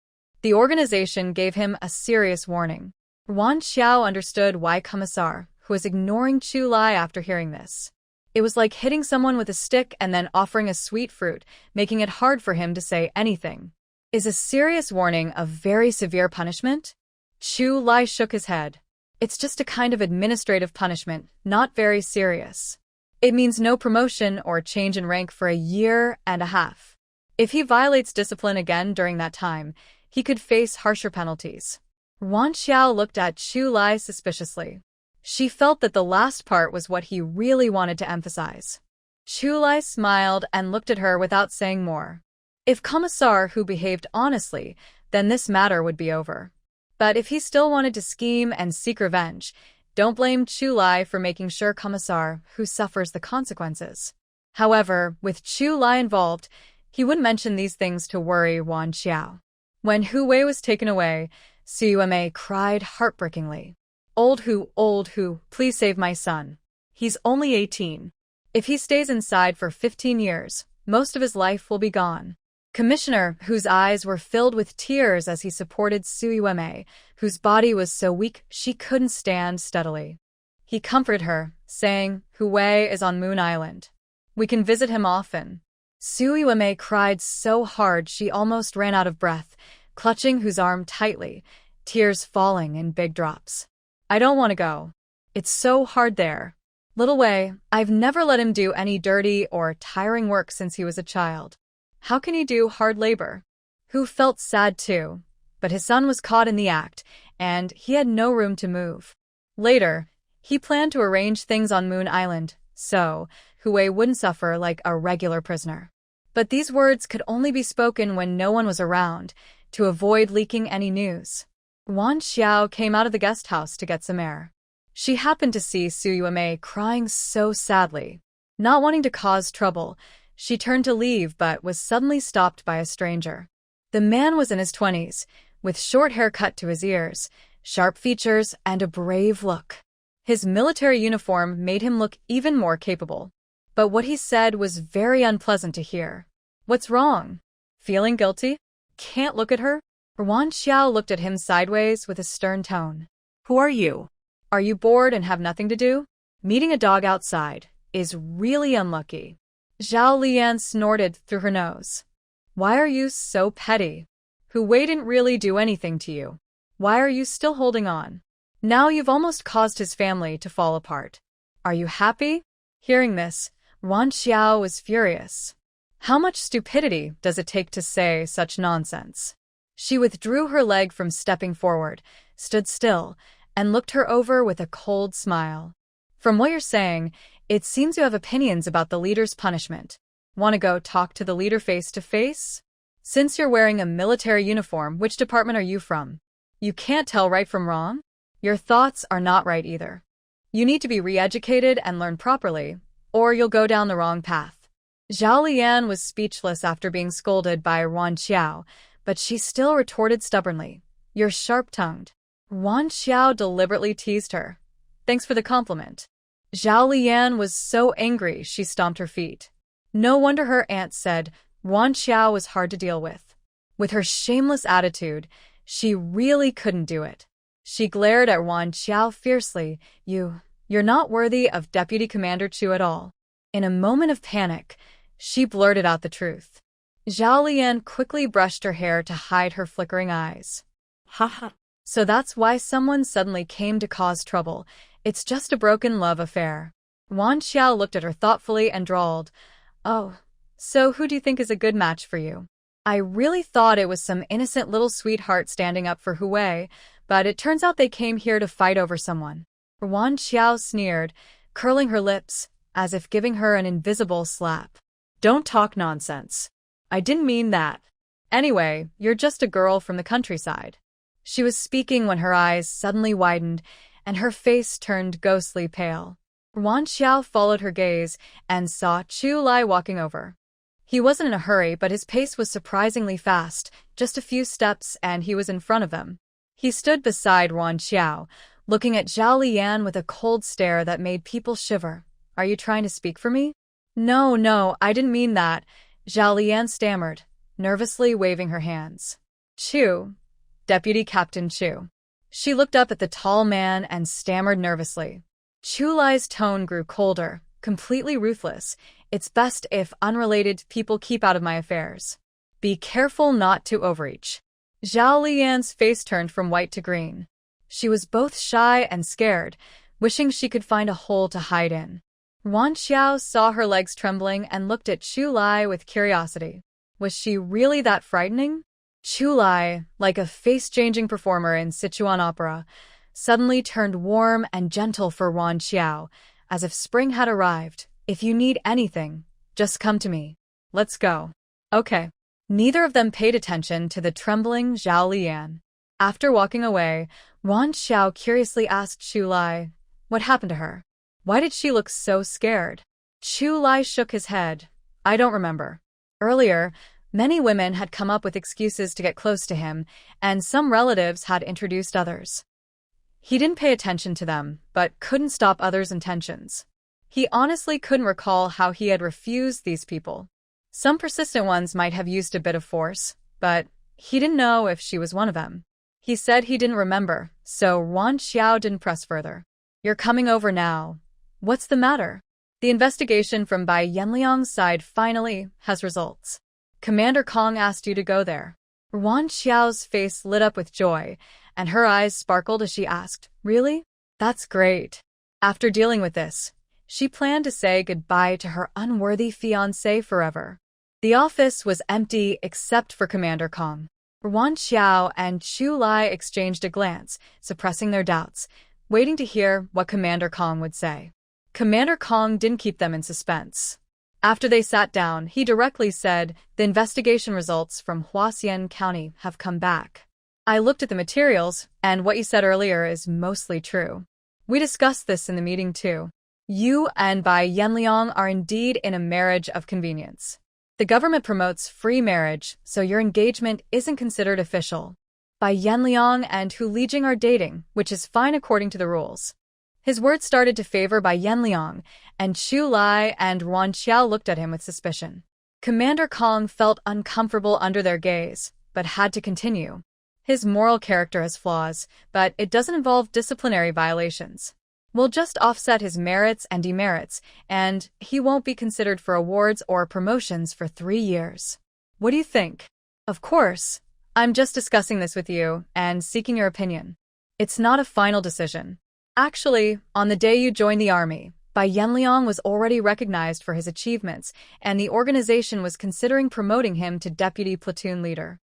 The organization gave him a serious warning. Ruan Qiao understood why Commissar, who was ignoring Chu Lai after hearing this. It was like hitting someone with a stick and then offering a sweet fruit, making it hard for him to say anything. Is a serious warning a very severe punishment? Chu Lai shook his head. It's just a kind of administrative punishment, not very serious. It means no promotion or change in rank for a year and a half. If he violates discipline again during that time, he could face harsher penalties. Ruan Qiao looked at Chu Lai suspiciously. She felt that the last part was what he really wanted to emphasize. Chu Lai smiled and looked at her without saying more. If Commissar Hu behaved honestly, then this matter would be over. But if he still wanted to scheme and seek revenge, don't blame Chu Lai for making sure Commissar Hu suffers the consequences. However, with Chu Lai involved, he wouldn't mention these things to worry Ruan Qiao. When Hu Wei was taken away, Su Yume cried heartbreakingly. Old Hu, please save my son. He's only 18. If he stays inside for 15 years, most of his life will be gone." Commissioner, whose eyes were filled with tears as he supported Su Yume, whose body was so weak she couldn't stand steadily. He comforted her, saying, "Hu Wei is on Moon Island. We can visit him often." Su Yume cried so hard she almost ran out of breath, clutching Hu's arm tightly, tears falling in big drops. "I don't want to go. It's so hard there. Little Wei, I've never let him do any dirty or tiring work since he was a child. How can he do hard labor?" Hu felt sad too, but his son was caught in the act, and he had no room to move. Later, he planned to arrange things on Moon Island, so Hu Wei wouldn't suffer like a regular prisoner. But these words could only be spoken when no one was around, to avoid leaking any news. Ruan Qiao came out of the guest house to get some air. She happened to see Su Yuemei crying so sadly. Not wanting to cause trouble, she turned to leave but was suddenly stopped by a stranger. The man was in his 20s, with short hair cut to his ears, sharp features, and a brave look. His military uniform made him look even more capable. But what he said was very unpleasant to hear. "What's wrong? Feeling guilty? Can't look at her?" Ruan Qiao looked at him sideways with a stern tone. Who are you? "Are you bored and have nothing to do? Meeting a dog outside is really unlucky." Zhao Lian snorted through her nose. "Why are you so petty? Hu Wei didn't really do anything to you. Why are you still holding on? Now you've almost caused his family to fall apart. Are you happy?" Hearing this, Ruan Qiao was furious. How much stupidity does it take to say such nonsense? She withdrew her leg from stepping forward, stood still, and looked her over with a cold smile. "From what you're saying, it seems you have opinions about the leader's punishment. Want to go talk to the leader face to face? Since you're wearing a military uniform, which department are you from? You can't tell right from wrong? Your thoughts are not right either. You need to be re-educated and learn properly, or you'll go down the wrong path." Zhao Lian was speechless after being scolded by Ruan Qiao, but she still retorted stubbornly, "You're sharp-tongued." Ruan Qiao deliberately teased her. "Thanks for the compliment." Zhao Lian was so angry she stomped her feet. No wonder her aunt said Ruan Qiao was hard to deal with. With her shameless attitude, she really couldn't do it. She glared at Ruan Qiao fiercely. You're not worthy of Deputy Commander Chu at all." In a moment of panic, she blurted out the truth. Zhao Lian quickly brushed her hair to hide her flickering eyes. Haha. "So that's why someone suddenly came to cause trouble. It's just a broken love affair." Ruan Qiao looked at her thoughtfully and drawled, "Oh, so who do you think is a good match for you? I really thought it was some innocent little sweetheart standing up for Hu Wei, but it turns out they came here to fight over someone." Ruan Qiao sneered, curling her lips, as if giving her an invisible slap. "Don't talk nonsense. I didn't mean that. Anyway, you're just a girl from the countryside." She was speaking when her eyes suddenly widened, and her face turned ghostly pale. Ruan Qiao followed her gaze and saw Chu Lai walking over. He wasn't in a hurry, but his pace was surprisingly fast. Just a few steps and he was in front of them. He stood beside Ruan Qiao, looking at Zhao Lian with a cold stare that made people shiver. "Are you trying to speak for me?" No, I didn't mean that," Zhao Lian stammered, nervously waving her hands. "Chu, Deputy Captain Chu." She looked up at the tall man and stammered nervously. Chu Lai's tone grew colder, completely ruthless. "It's best if unrelated people keep out of my affairs. Be careful not to overreach." Zhao Lian's face turned from white to green. She was both shy and scared, wishing she could find a hole to hide in. Ruan Qiao saw her legs trembling and looked at Chu Lai with curiosity. Was she really that frightening? Chu Lai, like a face-changing performer in Sichuan opera, suddenly turned warm and gentle for Ruan Qiao, as if spring had arrived. "If you need anything, just come to me. Let's go." "Okay." Neither of them paid attention to the trembling Zhao Lian. After walking away, Ruan Qiao curiously asked Chu Lai, "What happened to her? Why did she look so scared?" Chu Lai shook his head. "I don't remember." Earlier, many women had come up with excuses to get close to him, and some relatives had introduced others. He didn't pay attention to them, but couldn't stop others' intentions. He honestly couldn't recall how he had refused these people. Some persistent ones might have used a bit of force, but he didn't know if she was one of them. He said he didn't remember, so Ruan Qiao didn't press further. "You're coming over now. What's the matter?" The investigation from Bai Yanliang's side finally has results. Commander Kong asked you to go there. Ruan Qiao's face lit up with joy, and her eyes sparkled as she asked, "Really? That's great." After dealing with this, she planned to say goodbye to her unworthy fiancé forever. The office was empty except for Commander Kong. Ruan Qiao and Chu Lai exchanged a glance, suppressing their doubts, waiting to hear what Commander Kong would say. Commander Kong didn't keep them in suspense. After they sat down, he directly said, "The investigation results from Huasien County have come back. I looked at the materials, and what you said earlier is mostly true. We discussed this in the meeting too. You and Bai Yanliang are indeed in a marriage of convenience. The government promotes free marriage, so your engagement isn't considered official. Bai Yanliang and Hu Lijing are dating, which is fine according to the rules." His words started to favor Bai Yanliang, and Chu Lai and Ruan Qiao looked at him with suspicion. Commander Kong felt uncomfortable under their gaze, but had to continue. His moral character has flaws, but it doesn't involve disciplinary violations. We'll just offset his merits and demerits, and he won't be considered for awards or promotions for 3 years. What do you think? Of course, I'm just discussing this with you and seeking your opinion. It's not a final decision. Actually, on the day you joined the army, Bai Yanliang was already recognized for his achievements, and the organization was considering promoting him to deputy platoon leader.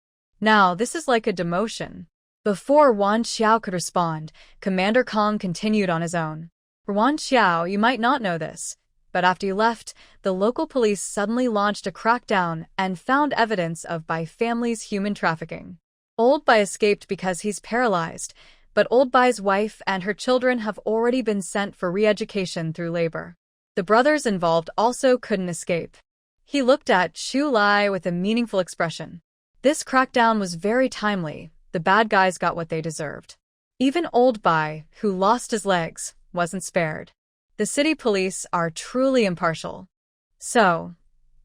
Now, this is like a demotion. Before Ruan Qiao could respond, Commander Kong continued on his own. "Ruan Qiao, you might not know this, but after you left, the local police suddenly launched a crackdown and found evidence of Bai family's human trafficking. Old Bai escaped because he's paralyzed, but Old Bai's wife and her children have already been sent for re-education through labor. The brothers involved also couldn't escape." He looked at Chu Lai with a meaningful expression. This crackdown was very timely. The bad guys got what they deserved. Even Old Bai, who lost his legs, wasn't spared. The city police are truly impartial. So,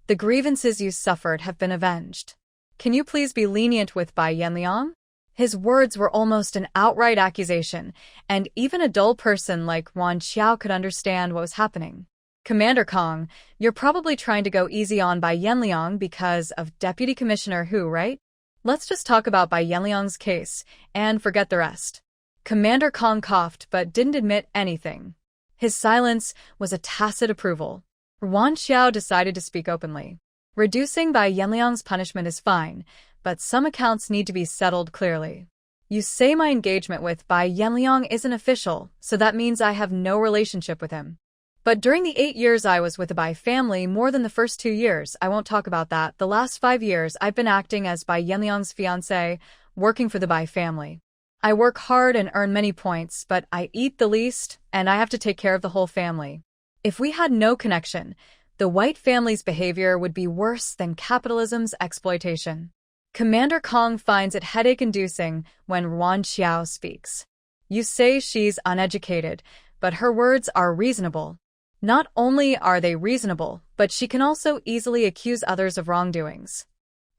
the grievances you suffered have been avenged. Can you please be lenient with Bai Yanliang? His words were almost an outright accusation, and even a dull person like Ruan Qiao could understand what was happening. "Commander Kong, you're probably trying to go easy on Bai Yanliang because of Deputy Commissioner Hu, right? Let's just talk about Bai Yanliang's case, and forget the rest." Commander Kong coughed but didn't admit anything. His silence was a tacit approval. Ruan Qiao decided to speak openly. "Reducing Bai Yanliang's punishment is fine, but some accounts need to be settled clearly. You say my engagement with Bai Yanliang isn't official, so that means I have no relationship with him. But during the 8 years I was with the Bai family, more than the first 2 years, I won't talk about that. The last 5 years I've been acting as Bai Yanliang's fiancé, working for the Bai family. I work hard and earn many points, but I eat the least, and I have to take care of the whole family. If we had no connection, the White family's behavior would be worse than capitalism's exploitation." Commander Kong finds it headache-inducing when Ruan Qiao speaks. "You say she's uneducated, but her words are reasonable. Not only are they reasonable, but she can also easily accuse others of wrongdoings.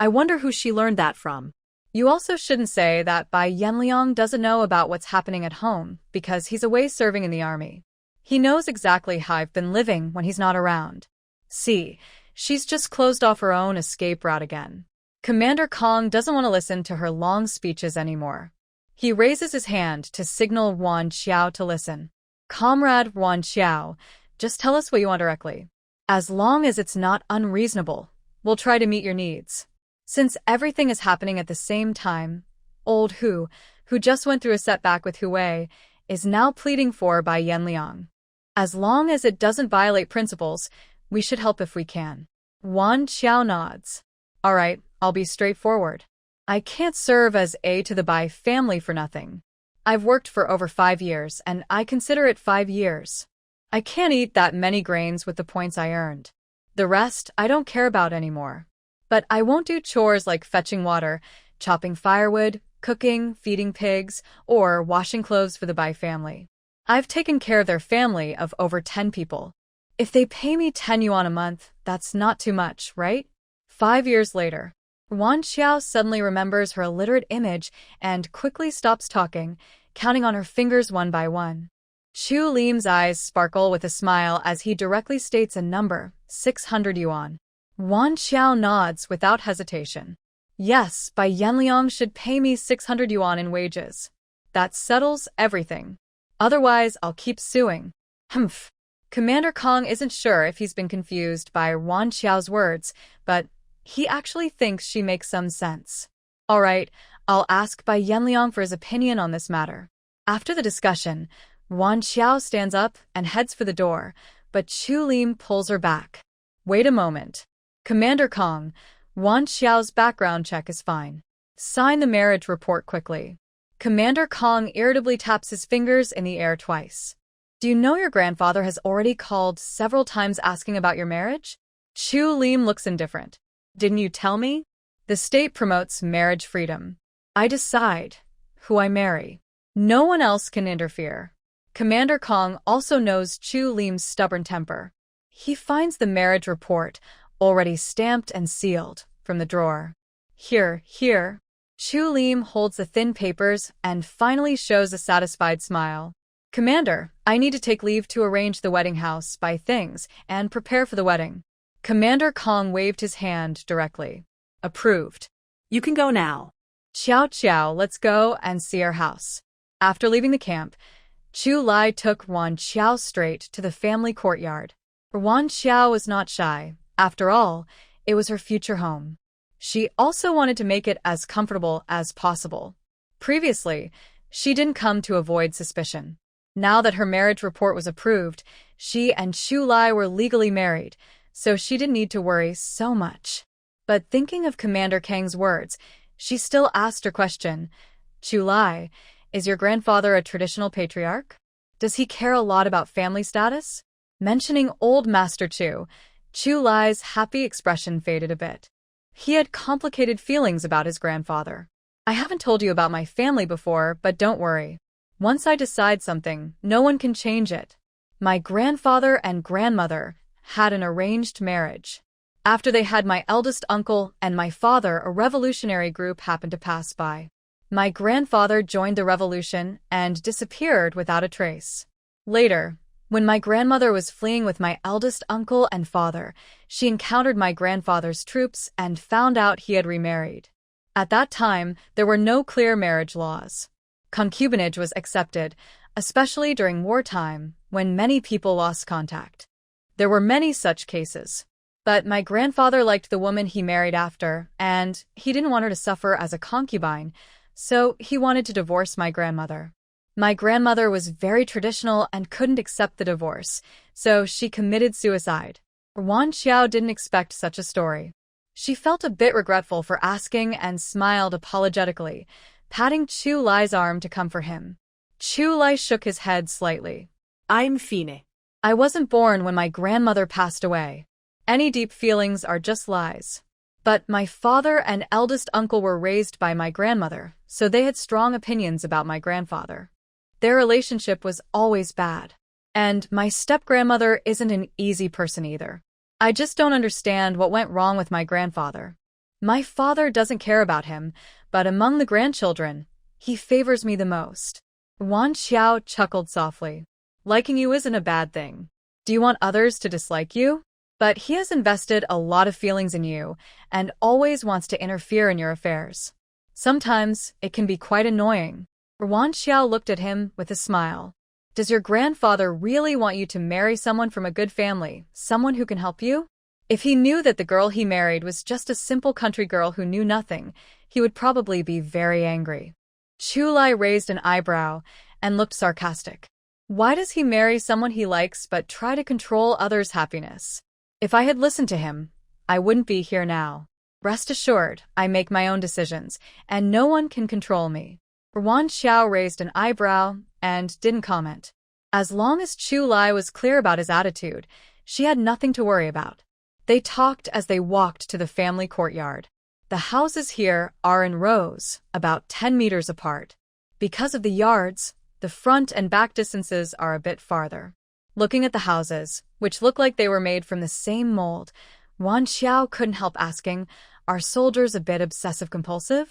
I wonder who she learned that from." You also shouldn't say that Bai Yanliang doesn't know about what's happening at home, because he's away serving in the army. He knows exactly how I've been living when he's not around. See, she's just closed off her own escape route again." Commander Kong doesn't want to listen to her long speeches anymore. He raises his hand to signal Ruan Qiao to listen. "Comrade Ruan Qiao, just tell us what you want directly. As long as it's not unreasonable, we'll try to meet your needs." Since everything is happening at the same time, old Hu, who just went through a setback with Hu Wei, is now pleading for Bai Yanliang. As long as it doesn't violate principles, we should help if we can. Ruan Qiao nods. "All right, I'll be straightforward. I can't serve as aide to the Bai family for nothing. I've worked for over 5 years, and I consider it 5 years. I can't eat that many grains with the points I earned. The rest I don't care about anymore. But I won't do chores like fetching water, chopping firewood, cooking, feeding pigs, or washing clothes for the Bai family. I've taken care of their family of over 10 people. If they pay me 10 yuan a month, that's not too much, right?" 5 years later, Ruan Qiao suddenly remembers her illiterate image and quickly stops talking, counting on her fingers one by one. Chu Lim's eyes sparkle with a smile as he directly states a number, 600 yuan. Ruan Qiao nods without hesitation. "Yes, Bai Yanliang should pay me 600 yuan in wages. That settles everything. Otherwise, I'll keep suing." Humph. Commander Kong isn't sure if he's been confused by Ruan Qiao's words, but he actually thinks she makes some sense. "All right, I'll ask Bai Yanliang for his opinion on this matter." After the discussion, Ruan Qiao stands up and heads for the door, but Chu Lim pulls her back. Wait a moment. Commander Kong, Ruan Qiao's background check is fine. Sign the marriage report quickly. Commander Kong irritably taps his fingers in the air twice. Do you know your grandfather has already called several times asking about your marriage? Chu Lim looks indifferent. Didn't you tell me? The state promotes marriage freedom. I decide who I marry. No one else can interfere. Commander Kong also knows Chu Lim's stubborn temper. He finds the marriage report, already stamped and sealed, from the drawer. Here. Chu Lim holds the thin papers and finally shows a satisfied smile. Commander, I need to take leave to arrange the wedding house, buy things, and prepare for the wedding. Commander Kong waved his hand directly. Approved. You can go now. Qiao, let's go and see our house. After leaving the camp, Chu Lai took Ruan Qiao straight to the family courtyard. Ruan Qiao was not shy. After all, it was her future home. She also wanted to make it as comfortable as possible. Previously, she didn't come to avoid suspicion. Now that her marriage report was approved, she and Chu Lai were legally married, so she didn't need to worry so much. But thinking of Commander Kang's words, she still asked her question. Chu Lai, is your grandfather a traditional patriarch? Does he care a lot about family status? Mentioning old Master Chu Lai's happy expression faded a bit. He had complicated feelings about his grandfather. I haven't told you about my family before, but don't worry. Once I decide something, no one can change it. My grandfather and grandmother had an arranged marriage. After they had my eldest uncle and my father, a revolutionary group happened to pass by. My grandfather joined the revolution and disappeared without a trace. Later, when my grandmother was fleeing with my eldest uncle and father, she encountered my grandfather's troops and found out he had remarried. At that time, there were no clear marriage laws. Concubinage was accepted, especially during wartime, when many people lost contact. There were many such cases. But my grandfather liked the woman he married after, and he didn't want her to suffer as a concubine, so he wanted to divorce my grandmother. My grandmother was very traditional and couldn't accept the divorce, so she committed suicide. Ruan Qiao didn't expect such a story. She felt a bit regretful for asking and smiled apologetically, patting Chu Lai's arm to comfort him. Chu Lai shook his head slightly. I'm Fine. I wasn't born when my grandmother passed away. Any deep feelings are just lies. But my father and eldest uncle were raised by my grandmother, so they had strong opinions about my grandfather. Their relationship was always bad. And my step-grandmother isn't an easy person either. I just don't understand what went wrong with my grandfather. My father doesn't care about him, but among the grandchildren, he favors me the most. Ruan Qiao chuckled softly. Liking you isn't a bad thing. Do you want others to dislike you? But he has invested a lot of feelings in you and always wants to interfere in your affairs. Sometimes it can be quite annoying. Ruan Qiao looked at him with a smile. Does your grandfather really want you to marry someone from a good family, someone who can help you? If he knew that the girl he married was just a simple country girl who knew nothing, he would probably be very angry. Chu Lai raised an eyebrow and looked sarcastic. Why does he marry someone he likes but try to control others' happiness? If I had listened to him, I wouldn't be here now. Rest assured, I make my own decisions, and no one can control me. Ruan Qiao raised an eyebrow and didn't comment. As long as Chu Lai was clear about his attitude, she had nothing to worry about. They talked as they walked to the family courtyard. The houses here are in rows, about 10 meters apart. Because of the yards, the front and back distances are a bit farther. Looking at the houses, which looked like they were made from the same mold, Ruan Qiao couldn't help asking, are soldiers a bit obsessive-compulsive?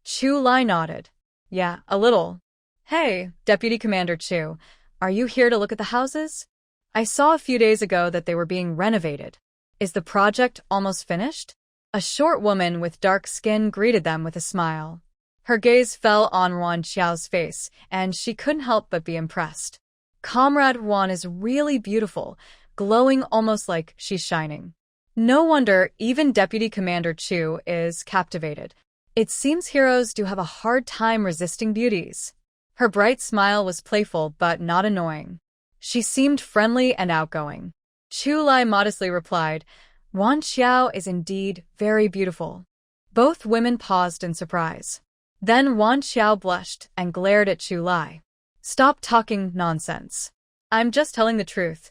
Chu Lai nodded. Yeah, a little. Hey, Deputy Commander Chu, are you here to look at the houses? I saw a few days ago that they were being renovated. Is the project almost finished? A short woman with dark skin greeted them with a smile. Her gaze fell on Ruan Qiao's face, and she couldn't help but be impressed. Comrade Ruan is really beautiful, glowing almost like she's shining. No wonder even Deputy Commander Chu is captivated. It seems heroes do have a hard time resisting beauties. Her bright smile was playful but not annoying. She seemed friendly and outgoing. Chu Lai modestly replied, Ruan Qiao is indeed very beautiful. Both women paused in surprise. Then Ruan Qiao blushed and glared at Chu Lai. Stop talking nonsense. I'm just telling the truth,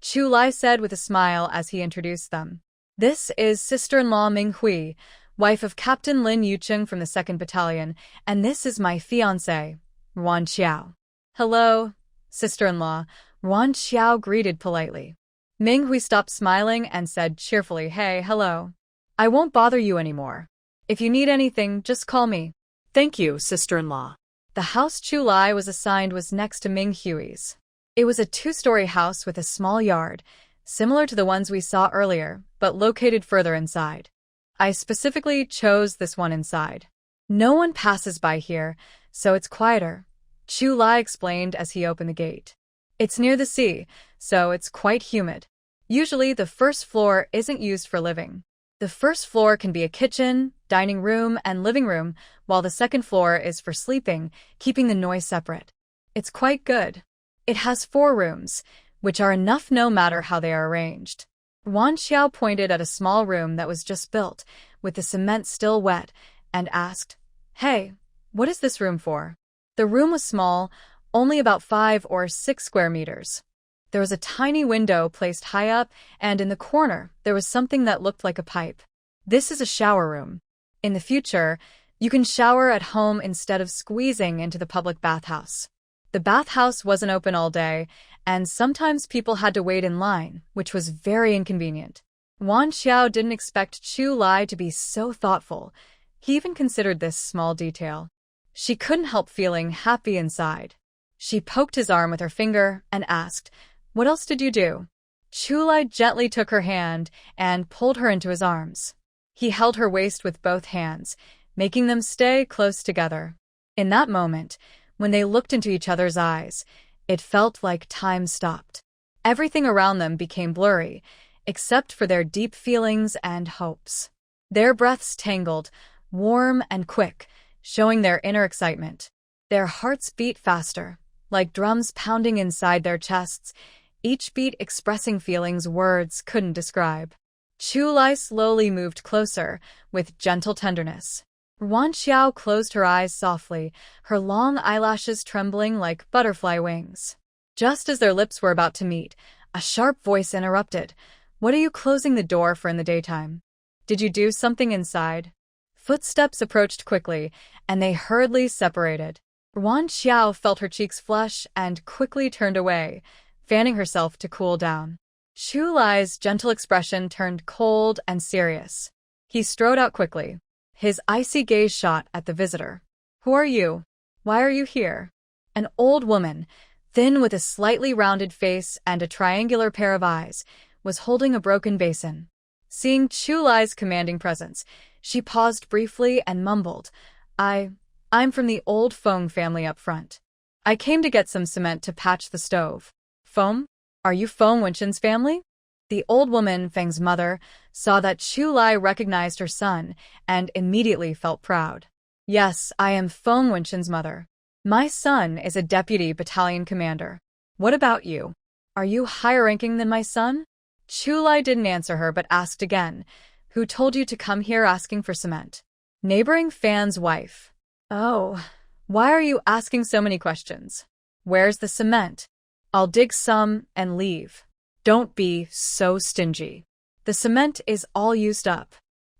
Chu Lai said with a smile as he introduced them. This is sister-in-law Ming Hui, wife of Captain Lin Yucheng from the 2nd Battalion, and this is my fiancé, Ruan Qiao. Hello, sister-in-law, Ruan Qiao greeted politely. Ming Hui stopped smiling and said cheerfully, Hey, hello. I won't bother you anymore. If you need anything, just call me. Thank you, sister-in-law. The house Chu Lai was assigned was next to Ming Hui's. It was a 2-story house with a small yard, similar to the ones we saw earlier, but located further inside. I specifically chose this one inside. No one passes by here, so it's quieter, Chu Lai explained as he opened the gate. It's near the sea, so it's quite humid. Usually the first floor isn't used for living. The first floor can be a kitchen, dining room, and living room, while the second floor is for sleeping, keeping the noise separate. It's quite good. It has 4 rooms, which are enough no matter how they are arranged. Ruan Qiao pointed at a small room that was just built, with the cement still wet, and asked, Hey, what is this room for? The room was small, only about 5 or 6 square meters. There was a tiny window placed high up, and in the corner, there was something that looked like a pipe. This is a shower room. In the future, you can shower at home instead of squeezing into the public bathhouse. The bathhouse wasn't open all day, and sometimes people had to wait in line, which was very inconvenient. Ruan Qiao didn't expect Chu Lai to be so thoughtful. He even considered this small detail. She couldn't help feeling happy inside. She poked his arm with her finger and asked, What else did you do? Chu Lai gently took her hand and pulled her into his arms. He held her waist with both hands, making them stay close together. In that moment, when they looked into each other's eyes, it felt like time stopped. Everything around them became blurry, except for their deep feelings and hopes. Their breaths tangled, warm and quick, showing their inner excitement. Their hearts beat faster, like drums pounding inside their chests, each beat expressing feelings words couldn't describe. Chu Lai slowly moved closer, with gentle tenderness. Ruan Qiao closed her eyes softly, her long eyelashes trembling like butterfly wings. Just as their lips were about to meet, a sharp voice interrupted. What are you closing the door for in the daytime? Did you do something inside? Footsteps approached quickly, and they hurriedly separated. Ruan Qiao felt her cheeks flush and quickly turned away, fanning herself to cool down. Chu Lai's gentle expression turned cold and serious. He strode out quickly. His icy gaze shot at the visitor. Who are you? Why are you here? An old woman, thin with a slightly rounded face and a triangular pair of eyes, was holding a broken basin. Seeing Chu Lai's commanding presence, she paused briefly and mumbled, I'm from the old Feng family up front. I came to get some cement to patch the stove. Feng? Are you Feng Wenqin's family? The old woman, Feng's mother, saw that Chu Lai recognized her son and immediately felt proud. Yes, I am Feng Wenqin's mother. My son is a deputy battalion commander. What about you? Are you higher ranking than my son? Chu Lai didn't answer her but asked again, Who told you to come here asking for cement? Neighboring Fan's wife. Oh, why are you asking so many questions? Where's the cement? I'll dig some and leave. Don't be so stingy. The cement is all used up.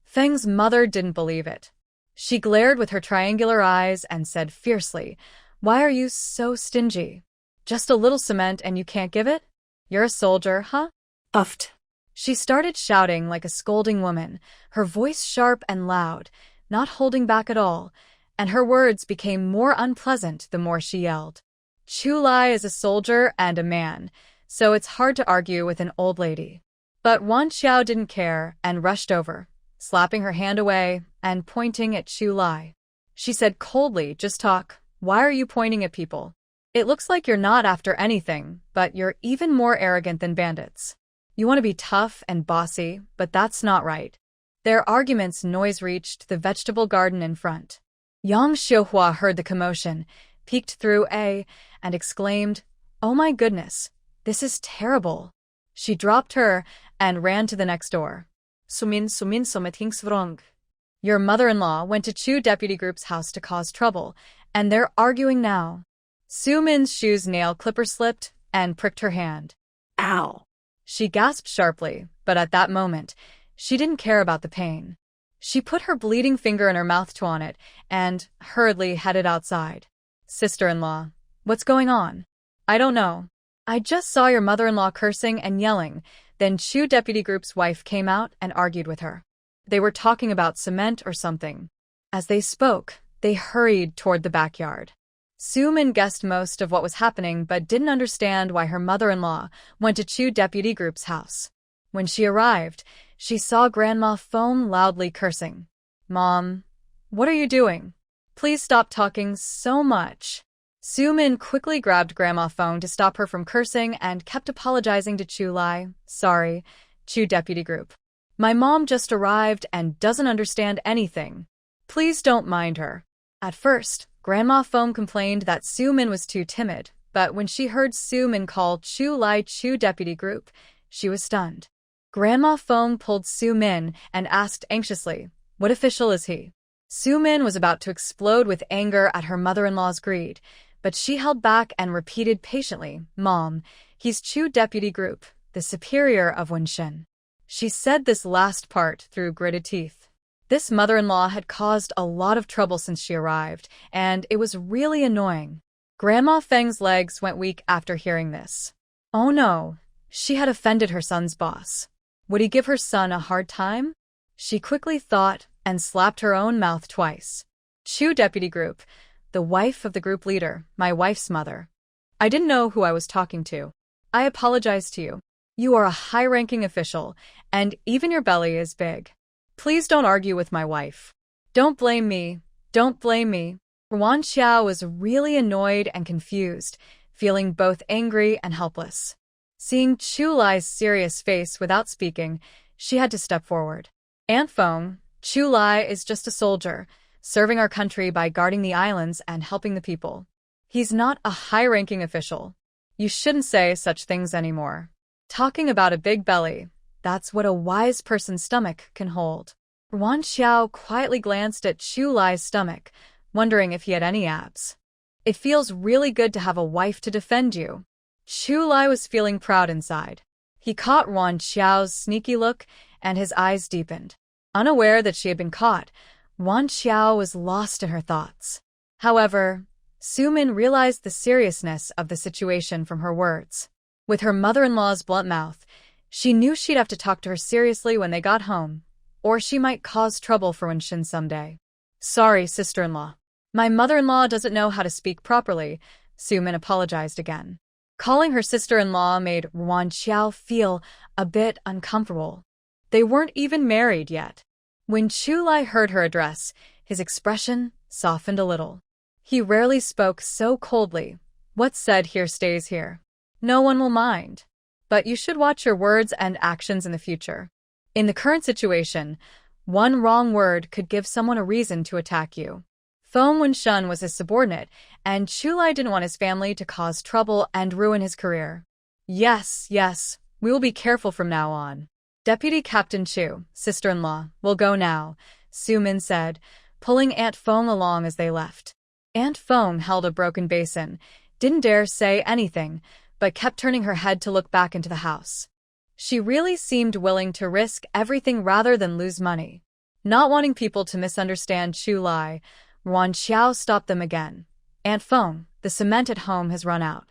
Feng's mother didn't believe it. She glared with her triangular eyes and said fiercely, Why are you so stingy? Just a little cement and you can't give it? You're a soldier, huh? Uffed. She started shouting like a scolding woman, her voice sharp and loud, not holding back at all, and her words became more unpleasant the more she yelled. Chu Lai is a soldier and a man, so it's hard to argue with an old lady. But Ruan Qiao didn't care and rushed over, slapping her hand away and pointing at Chu Lai. She said coldly, Just talk. Why are you pointing at people? It looks like you're not after anything, but you're even more arrogant than bandits. You want to be tough and bossy, but that's not right. Their arguments' noise reached the vegetable garden in front. Yang Xiuhua heard the commotion, peeked through and exclaimed, Oh my goodness, this is terrible. She dropped her and ran to the next door. Sumin something's wrong. Your mother-in-law went to Chu Deputy Group's house to cause trouble, and they're arguing now. Sumin's shoe's nail clipper slipped and pricked her hand. Ow. She gasped sharply, but at that moment, she didn't care about the pain. She put her bleeding finger in her mouth to on it and hurriedly headed outside. Sister-in-law, what's going on? I don't know. I just saw your mother-in-law cursing and yelling. Then Chu Deputy Group's wife came out and argued with her. They were talking about cement or something. As they spoke, they hurried toward the backyard. Sumin guessed most of what was happening but didn't understand why her mother-in-law went to Chu Deputy Group's house. When she arrived, she saw Grandma Feng loudly cursing. Mom, what are you doing? Please stop talking so much. Sumin quickly grabbed Grandma Feng to stop her from cursing and kept apologizing to Chu Lai. Sorry, Chu Deputy Group. My mom just arrived and doesn't understand anything. Please don't mind her. At first, Grandma Feng complained that Sumin was too timid, but when she heard Sumin call Chu Lai Chu Deputy Group, she was stunned. Grandma Feng pulled Sumin and asked anxiously, what official is he? Sumin was about to explode with anger at her mother-in-law's greed, but she held back and repeated patiently, Mom, he's Chu Deputy Group, the superior of Wenshin. She said this last part through gritted teeth. This mother-in-law had caused a lot of trouble since she arrived, and it was really annoying. Grandma Feng's legs went weak after hearing this. Oh no, she had offended her son's boss. Would he give her son a hard time? She quickly thought and slapped her own mouth twice. Chu Deputy Group, the wife of the group leader, my wife's mother. I didn't know who I was talking to. I apologize to you. You are a high-ranking official, and even your belly is big. Please don't argue with my wife. Don't blame me. Don't blame me. Ruan Qiao was really annoyed and confused, feeling both angry and helpless. Seeing Chu Lai's serious face without speaking, she had to step forward. Aunt Feng, Chu Lai is just a soldier, serving our country by guarding the islands and helping the people. He's not a high-ranking official. You shouldn't say such things anymore. Talking about a big belly, that's what a wise person's stomach can hold. Ruan Qiao quietly glanced at Chu Lai's stomach, wondering if he had any abs. It feels really good to have a wife to defend you. Chu Lai was feeling proud inside. He caught Ruan Qiao's sneaky look, and his eyes deepened. Unaware that she had been caught, Ruan Qiao was lost in her thoughts. However, Sumin realized the seriousness of the situation from her words. With her mother-in-law's blunt mouth, she knew she'd have to talk to her seriously when they got home, or she might cause trouble for Wenshin someday. Sorry, sister-in-law. My mother-in-law doesn't know how to speak properly, Sumin apologized again. Calling her sister-in-law made Ruan Qiao feel a bit uncomfortable. They weren't even married yet. When Chu Lai heard her address, his expression softened a little. He rarely spoke so coldly. What's said here stays here. No one will mind. But you should watch your words and actions in the future. In the current situation, one wrong word could give someone a reason to attack you. Feng Wenshun was his subordinate, and Chu Lai didn't want his family to cause trouble and ruin his career. Yes, we will be careful from now on. Deputy Captain Chu, sister-in-law, will go now, Sumin said, pulling Aunt Feng along as they left. Aunt Feng held a broken basin, didn't dare say anything, but kept turning her head to look back into the house. She really seemed willing to risk everything rather than lose money. Not wanting people to misunderstand Chu Lai, Ruan Qiao stopped them again. Aunt Feng, the cement at home has run out.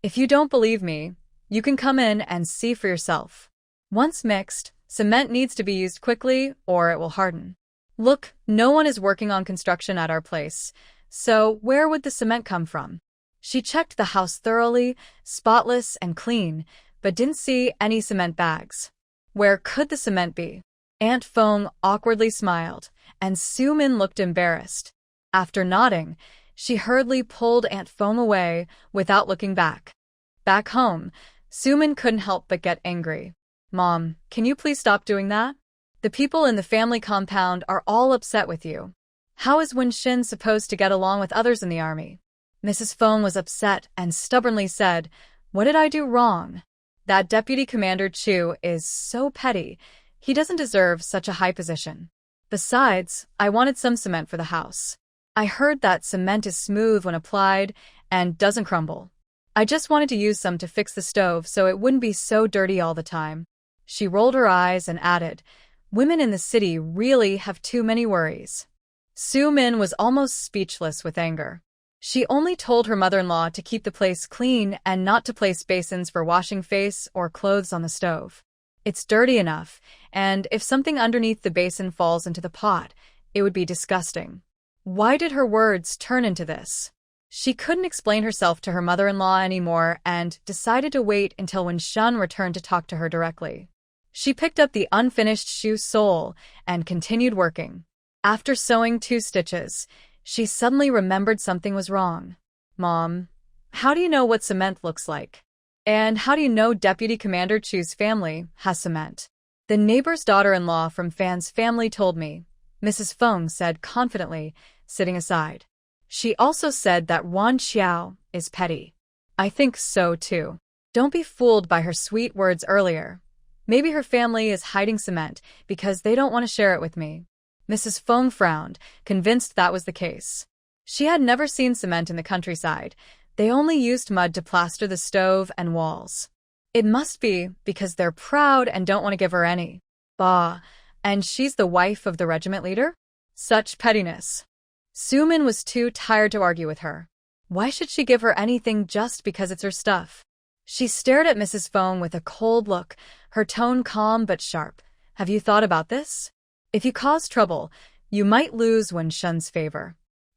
If you don't believe me, you can come in and see for yourself. Once mixed, cement needs to be used quickly or it will harden. Look, no one is working on construction at our place, so where would the cement come from? She checked the house thoroughly, spotless and clean, but didn't see any cement bags. Where could the cement be? Aunt Feng awkwardly smiled, and Sumin looked embarrassed. After nodding, she hurriedly pulled Aunt Feng away without looking back. Back home, Sumin couldn't help but get angry. Mom, can you please stop doing that? The people in the family compound are all upset with you. How is Wenshin supposed to get along with others in the army? Mrs. Feng was upset and stubbornly said, What did I do wrong? That Deputy Commander Chu is so petty. He doesn't deserve such a high position. Besides, I wanted some cement for the house. I heard that cement is smooth when applied and doesn't crumble. I just wanted to use some to fix the stove so it wouldn't be so dirty all the time. She rolled her eyes and added, women in the city really have too many worries. Su-min was almost speechless with anger. She only told her mother-in-law to keep the place clean and not to place basins for washing face or clothes on the stove. It's dirty enough, and if something underneath the basin falls into the pot, it would be disgusting. Why did her words turn into this? She couldn't explain herself to her mother-in-law anymore and decided to wait until when Shun returned to talk to her directly. She picked up the unfinished shoe sole and continued working. After sewing 2 stitches, she suddenly remembered something was wrong. Mom, how do you know what cement looks like? And how do you know Deputy Commander Chu's family has cement? The neighbor's daughter-in-law from Fan's family told me, Mrs. Feng said confidently, sitting aside. She also said that Ruan Qiao is petty. I think so too. Don't be fooled by her sweet words earlier. Maybe her family is hiding cement because they don't want to share it with me. Mrs. Feng frowned, convinced that was the case. She had never seen cement in the countryside. They only used mud to plaster the stove and walls. It must be because they're proud and don't want to give her any. Bah, and she's the wife of the regiment leader? Such pettiness. Su-min was too tired to argue with her. Why should she give her anything just because it's her stuff? She stared at Mrs. Feng with a cold look, her tone calm but sharp. Have you thought about this? If you cause trouble, you might lose Wen Shun's favor.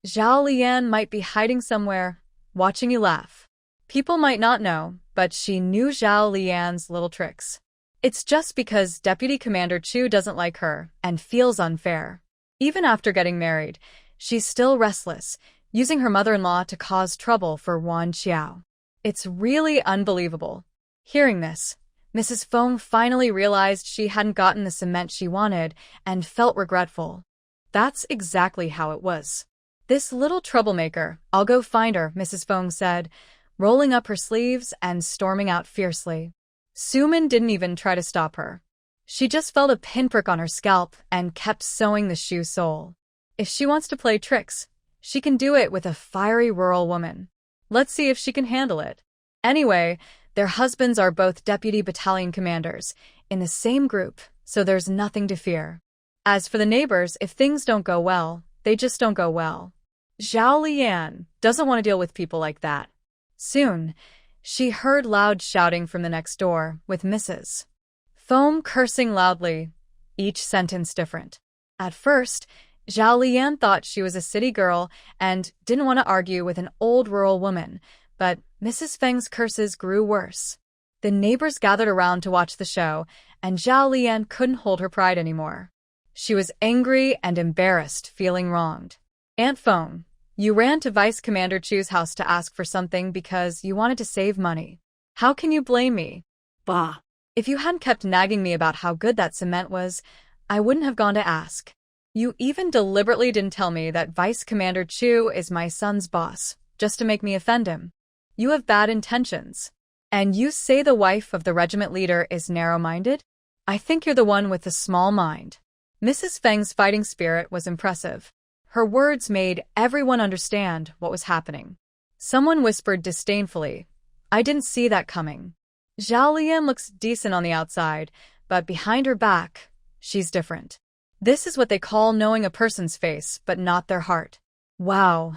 Zhao Lian might be hiding somewhere, watching you laugh. People might not know, but she knew Zhao Lian's little tricks. It's just because Deputy Commander Chu doesn't like her and feels unfair. Even after getting married, she's still restless, using her mother-in-law to cause trouble for Ruan Qiao. It's really unbelievable. Hearing this, Mrs. Feng finally realized she hadn't gotten the cement she wanted and felt regretful. That's exactly how it was. This little troublemaker, I'll go find her, Mrs. Feng said, rolling up her sleeves and storming out fiercely. Su-min didn't even try to stop her. She just felt a pinprick on her scalp and kept sewing the shoe sole. If she wants to play tricks, she can do it with a fiery rural woman. Let's see if she can handle it. Anyway, their husbands are both deputy battalion commanders, in the same group, so there's nothing to fear. As for the neighbors, if things don't go well, they just don't go well. Zhao Lian doesn't want to deal with people like that. Soon, she heard loud shouting from the next door, with Mrs. Feng cursing loudly, each sentence different. At first, Zhao Lian thought she was a city girl and didn't want to argue with an old rural woman, but Mrs. Feng's curses grew worse. The neighbors gathered around to watch the show, and Zhao Lian couldn't hold her pride anymore. She was angry and embarrassed, feeling wronged. Aunt Feng, you ran to Vice Commander Chu's house to ask for something because you wanted to save money. How can you blame me? Bah. If you hadn't kept nagging me about how good that cement was, I wouldn't have gone to ask. You even deliberately didn't tell me that Vice Commander Chu is my son's boss, just to make me offend him. You have bad intentions. And you say the wife of the regiment leader is narrow-minded? I think you're the one with the small mind. Mrs. Feng's fighting spirit was impressive. Her words made everyone understand what was happening. Someone whispered disdainfully, I didn't see that coming. Zhao Lian looks decent on the outside, but behind her back, she's different. This is what they call knowing a person's face, but not their heart. Wow.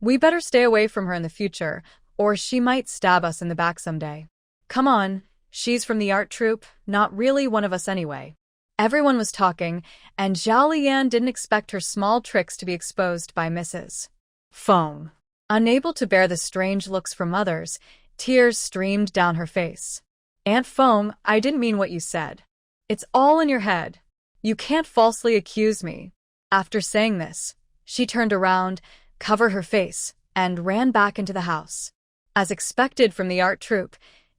We better stay away from her in the future, or she might stab us in the back someday. Come on, she's from the art troupe, not really one of us anyway. Everyone was talking, and Zhao Lian didn't expect her small tricks to be exposed by Mrs. Feng. Unable to bear the strange looks from others, tears streamed down her face. Aunt Feng, I didn't mean what you said. It's all in your head. You can't falsely accuse me. After saying this, she turned around, covered her face, and ran back into the house. As expected from the art troupe,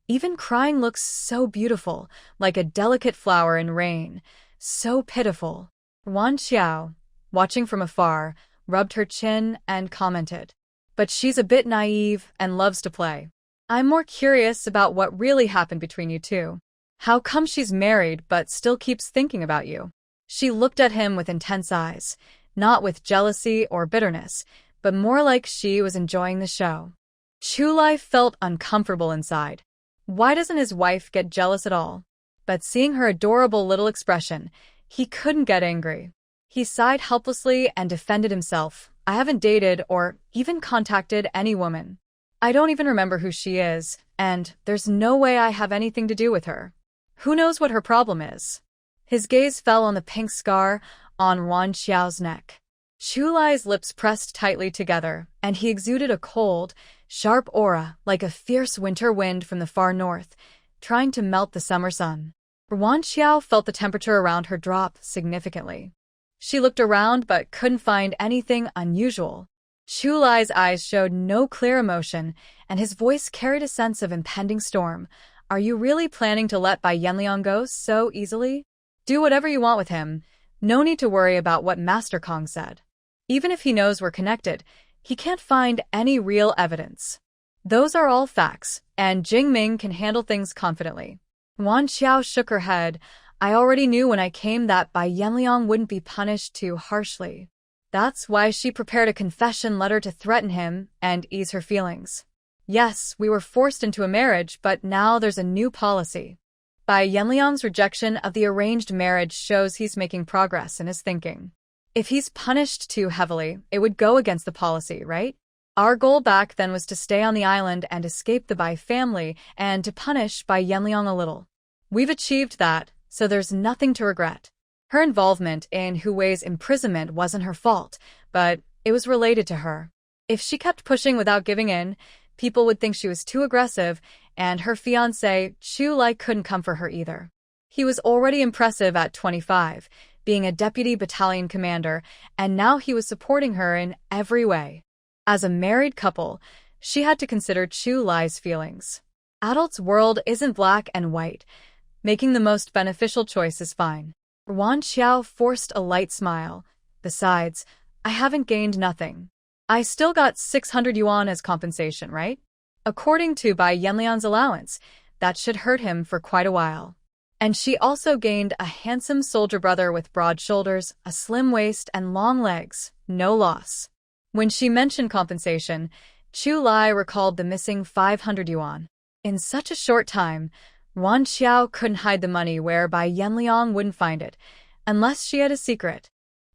even crying looks so beautiful, like a delicate flower in rain, so pitiful. Ruan Qiao, watching from afar, rubbed her chin and commented, but she's a bit naive and loves to play. I'm more curious about what really happened between you two. How come she's married but still keeps thinking about you? She looked at him with intense eyes, not with jealousy or bitterness, but more like she was enjoying the show. Chulai felt uncomfortable inside. Why doesn't his wife get jealous at all? But seeing her adorable little expression, he couldn't get angry. He sighed helplessly and defended himself. I haven't dated or even contacted any woman. I don't even remember who she is, and there's no way I have anything to do with her. Who knows what her problem is? His gaze fell on the pink scar on Ruan Qiao's neck. Chulai's lips pressed tightly together, and he exuded a cold, sharp aura like a fierce winter wind from the far north, trying to melt the summer sun. Ruan Qiao felt the temperature around her drop significantly. She looked around but couldn't find anything unusual. Chulai's eyes showed no clear emotion, and his voice carried a sense of impending storm. Are you really planning to let Bai Yanliang go so easily? Do whatever you want with him. No need to worry about what Master Kong said. Even if he knows we're connected, he can't find any real evidence. Those are all facts, and Jingming can handle things confidently. Ruan Qiao shook her head. I already knew when I came that Bai Yanliang wouldn't be punished too harshly. That's why she prepared a confession letter to threaten him and ease her feelings. Yes, we were forced into a marriage, but now there's a new policy. Bai Yanliang's rejection of the arranged marriage shows he's making progress in his thinking. If he's punished too heavily, it would go against the policy, right? Our goal back then was to stay on the island and escape the Bai family and to punish Bai Yanliang a little. We've achieved that, so there's nothing to regret. Her involvement in Hu Wei's imprisonment wasn't her fault, but it was related to her. If she kept pushing without giving in, people would think she was too aggressive, and her fiancé, Chulai, couldn't come for her either. He was already impressive at 25, being a deputy battalion commander, and now he was supporting her in every way. As a married couple, she had to consider Chulai's feelings. Adults' world isn't black and white. Making the most beneficial choice is fine. Ruan Qiao forced a light smile. Besides, I haven't gained nothing. I still got 600 yuan as compensation, right? According to Bai Yanliang's allowance, that should hurt him for quite a while. And she also gained a handsome soldier brother with broad shoulders, a slim waist, and long legs. No loss. When she mentioned compensation, Chulai recalled the missing 500 yuan. In such a short time, Ruan Qiao couldn't hide the money where Bai Yanliang wouldn't find it, unless she had a secret.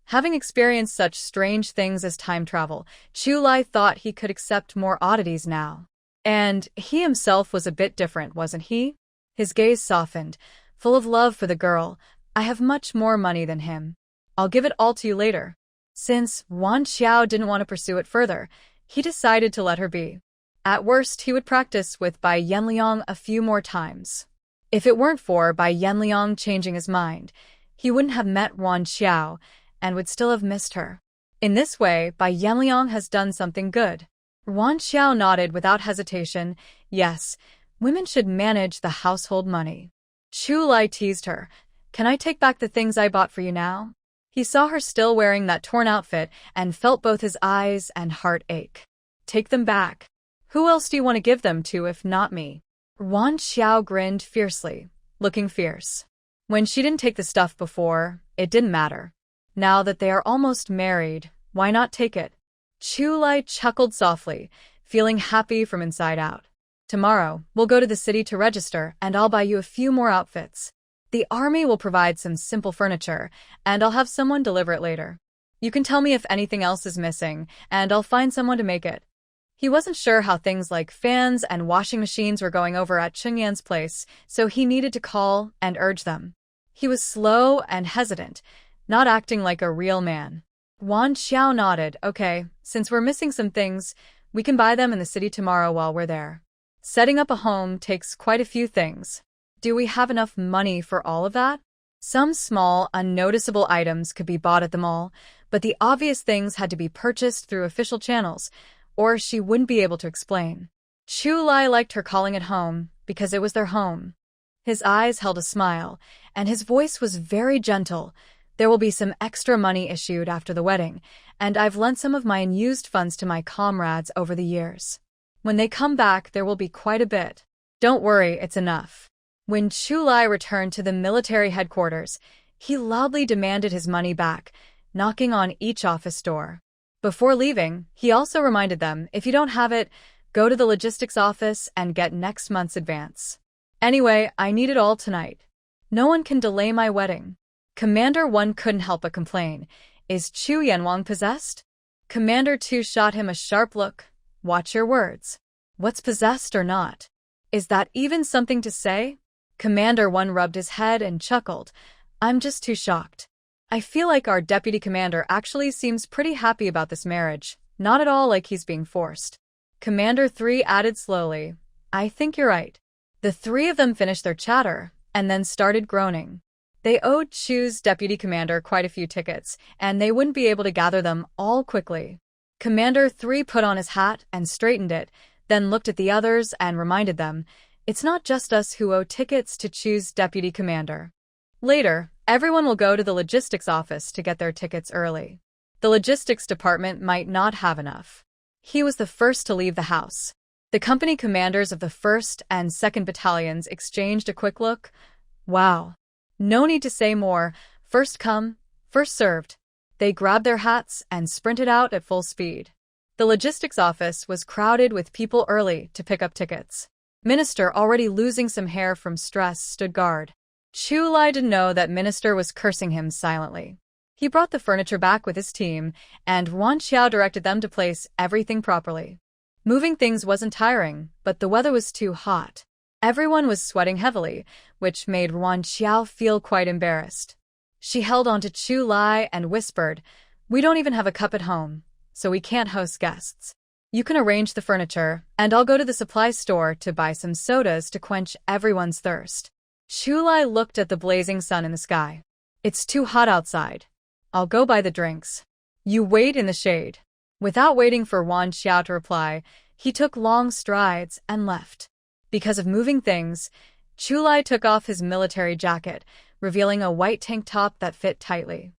Having experienced such strange things as time travel, Chulai thought he could accept more oddities now. And he himself was a bit different, wasn't he? His gaze softened, full of love for the girl. I have much more money than him. I'll give it all to you later. Since Ruan Qiao didn't want to pursue it further, he decided to let her be. At worst, he would practice with Bai Yanliang a few more times. If it weren't for Bai Yanliang changing his mind, he wouldn't have met Ruan Qiao and would still have missed her. In this way, Bai Yanliang has done something good. Ruan Qiao nodded without hesitation. Yes, women should manage the household money. Chulai teased her. Can I take back the things I bought for you now? He saw her still wearing that torn outfit and felt both his eyes and heart ache. Take them back. Who else do you want to give them to if not me? Ruan Qiao grinned fiercely, looking fierce. When she didn't take the stuff before, it didn't matter. Now that they are almost married, why not take it? Chulai chuckled softly, feeling happy from inside out. Tomorrow, we'll go to the city to register, and I'll buy you a few more outfits. The army will provide some simple furniture, and I'll have someone deliver it later. You can tell me if anything else is missing, and I'll find someone to make it. He wasn't sure how things like fans and washing machines were going over at Chengyan's place, so he needed to call and urge them. He was slow and hesitant, not acting like a real man. Ruan Qiao nodded. Okay, since we're missing some things, we can buy them in the city tomorrow while we're there. Setting up a home takes quite a few things. Do we have enough money for all of that? Some small, unnoticeable items could be bought at the mall, but the obvious things had to be purchased through official channels, or she wouldn't be able to explain. Chulai liked her calling it home because it was their home. His eyes held a smile, and his voice was very gentle. There will be some extra money issued after the wedding, and I've lent some of my unused funds to my comrades over the years. When they come back, there will be quite a bit. Don't worry, it's enough. When Chu Lai returned to the military headquarters, he loudly demanded his money back, knocking on each office door. Before leaving, he also reminded them, if you don't have it, go to the logistics office and get next month's advance. Anyway, I need it all tonight. No one can delay my wedding. Commander 1 couldn't help but complain. Is Chu Yanwang possessed? Commander 2 shot him a sharp look. Watch your words. What's possessed or not? Is that even something to say? Commander 1 rubbed his head and chuckled. I'm just too shocked. I feel like our deputy commander actually seems pretty happy about this marriage, not at all like he's being forced. Commander 3 added slowly, I think you're right. The three of them finished their chatter, and then started groaning. They owed Chu's deputy commander quite a few tickets, and they wouldn't be able to gather them all quickly. Commander 3 put on his hat and straightened it, then looked at the others and reminded them, it's not just us who owe tickets to Chu's deputy commander. Later, everyone will go to the logistics office to get their tickets early. The logistics department might not have enough. He was the first to leave the house. The company commanders of the 1st and 2nd battalions exchanged a quick look. Wow. No need to say more. First come, first served. They grabbed their hats and sprinted out at full speed. The logistics office was crowded with people early to pick up tickets. Minister, already losing some hair from stress, stood guard. Chu Lai didn't know that Minister was cursing him silently. He brought the furniture back with his team, and Ruan Qiao directed them to place everything properly. Moving things wasn't tiring, but the weather was too hot. Everyone was sweating heavily, which made Ruan Qiao feel quite embarrassed. She held on to Chu Lai and whispered, we don't even have a cup at home, so we can't host guests. You can arrange the furniture, and I'll go to the supply store to buy some sodas to quench everyone's thirst. Chu Lai looked at the blazing sun in the sky. It's too hot outside. I'll go buy the drinks. You wait in the shade. Without waiting for Ruan Qiao to reply, he took long strides and left. Because of moving things, Chu Lai took off his military jacket, revealing a white tank top that fit tightly.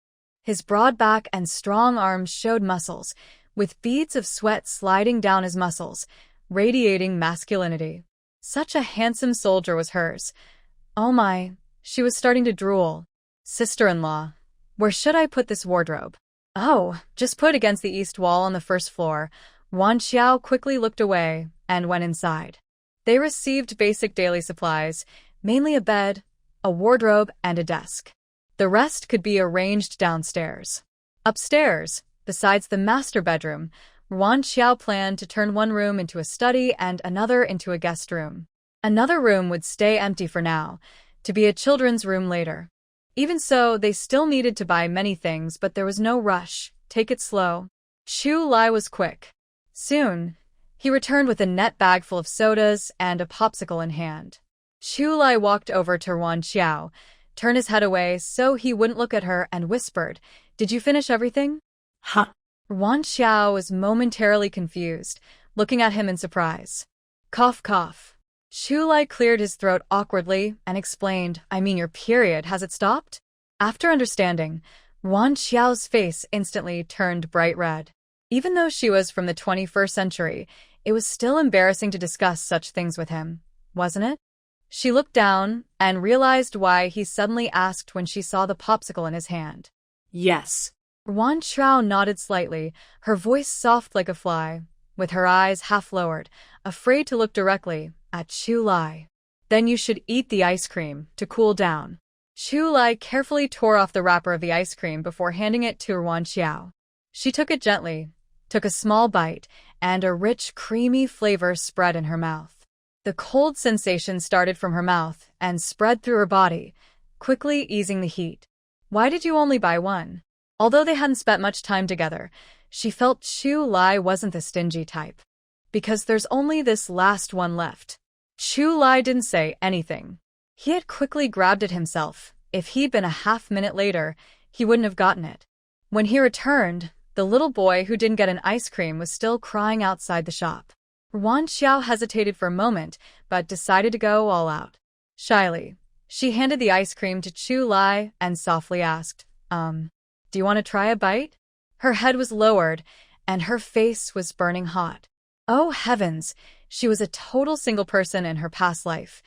His broad back and strong arms showed muscles, with beads of sweat sliding down his muscles, radiating masculinity. Such a handsome soldier was hers. Oh my, she was starting to drool. Sister-in-law, where should I put this wardrobe? Oh, just put against the east wall on the first floor. Ruan Qiao quickly looked away and went inside. They received basic daily supplies, mainly a bed, a wardrobe, and a desk. The rest could be arranged downstairs. Upstairs, besides the master bedroom, Ruan Qiao planned to turn one room into a study and another into a guest room. Another room would stay empty for now, to be a children's room later. Even so, they still needed to buy many things, but there was no rush. Take it slow. Chu Lai was quick. Soon, he returned with a net bag full of sodas and a popsicle in hand. Chu Lai walked over to Ruan Qiao, turned his head away so he wouldn't look at her, and whispered, Did you finish everything? Huh? Ruan Qiao was momentarily confused, looking at him in surprise. Cough, cough. Chu Lai cleared his throat awkwardly and explained, I mean, your period, has it stopped? After understanding, Ruan Qiao's face instantly turned bright red. Even though she was from the 21st century, it was still embarrassing to discuss such things with him, wasn't it? She looked down and realized why he suddenly asked when she saw the popsicle in his hand. Yes. Ruan Qiao nodded slightly, her voice soft like a fly, with her eyes half lowered, afraid to look directly at Chu Lai. Then you should eat the ice cream to cool down. Chu Lai carefully tore off the wrapper of the ice cream before handing it to Ruan Qiao. She took it gently, took a small bite, and a rich, creamy flavor spread in her mouth. The cold sensation started from her mouth and spread through her body, quickly easing the heat. Why did you only buy one? Although they hadn't spent much time together, she felt Chu Lai wasn't the stingy type. Because there's only this last one left. Chu Lai didn't say anything. He had quickly grabbed it himself. If he'd been a half-minute later, he wouldn't have gotten it. When he returned, the little boy who didn't get an ice cream was still crying outside the shop. Ruan Qiao hesitated for a moment, but decided to go all out. Shyly, she handed the ice cream to Chu Lai and softly asked, do you want to try a bite? Her head was lowered, and her face was burning hot. Oh heavens, she was a total single person in her past life.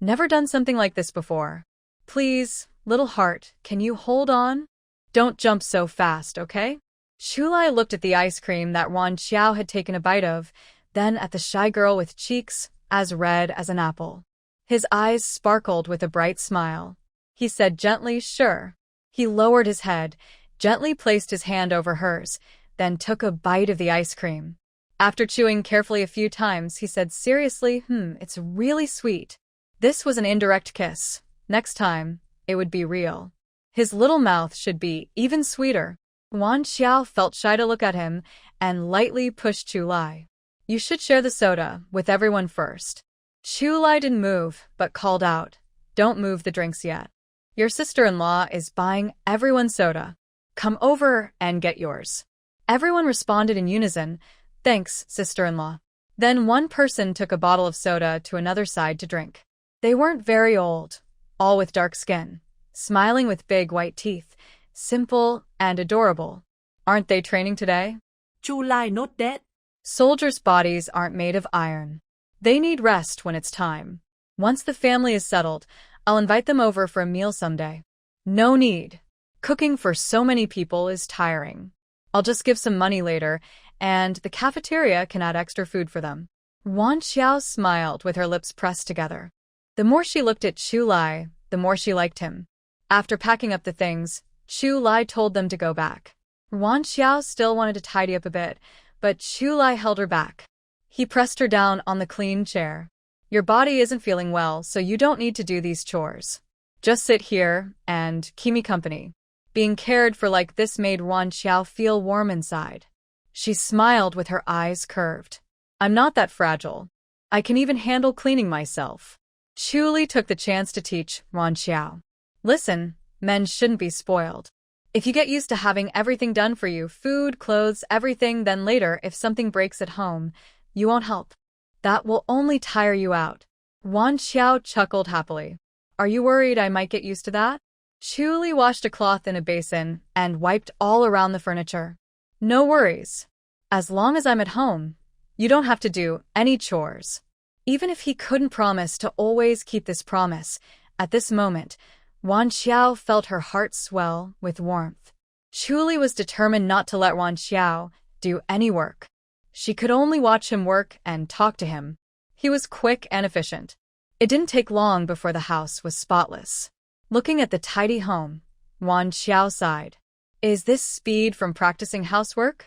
Never done something like this before. Please, little heart, can you hold on? Don't jump so fast, okay? Chulai looked at the ice cream that Ruan Qiao had taken a bite of, then at the shy girl with cheeks as red as an apple. His eyes sparkled with a bright smile. He said gently, sure. He lowered his head, gently placed his hand over hers, then took a bite of the ice cream. After chewing carefully a few times, he said seriously, it's really sweet. This was an indirect kiss. Next time, it would be real. His little mouth should be even sweeter. Ruan Qiao felt shy to look at him and lightly pushed Chulai. You should share the soda with everyone first. Chulai didn't move, but called out, don't move the drinks yet. Your sister-in-law is buying everyone soda. Come over and get yours. Everyone responded in unison, thanks, sister-in-law. Then one person took a bottle of soda to another side to drink. They weren't very old, all with dark skin, smiling with big white teeth, simple and adorable. Aren't they training today? Chulai note that. Soldiers' bodies aren't made of iron. They need rest when it's time. Once the family is settled, I'll invite them over for a meal someday. No need. Cooking for so many people is tiring. I'll just give some money later, and the cafeteria can add extra food for them. Ruan Qiao smiled with her lips pressed together. The more she looked at Chulai, the more she liked him. After packing up the things, Chulai told them to go back. Ruan Qiao still wanted to tidy up a bit, but Chulai held her back. He pressed her down on the clean chair. Your body isn't feeling well, so you don't need to do these chores. Just sit here and keep me company. Being cared for like this made Ruan Qiao feel warm inside. She smiled with her eyes curved. I'm not that fragile. I can even handle cleaning myself. Chuli took the chance to teach Ruan Qiao. Listen, men shouldn't be spoiled. If you get used to having everything done for you, food, clothes, everything, then later, if something breaks at home, you won't help. That will only tire you out. Ruan Qiao chuckled happily. Are you worried I might get used to that? Chuli washed a cloth in a basin and wiped all around the furniture. No worries. As long as I'm at home, you don't have to do any chores. Even if he couldn't promise to always keep this promise, at this moment, Ruan Qiao felt her heart swell with warmth. Chuli was determined not to let Ruan Qiao do any work. She could only watch him work and talk to him. He was quick and efficient. It didn't take long before the house was spotless. Looking at the tidy home, Ruan Qiao sighed. Is this speed from practicing housework?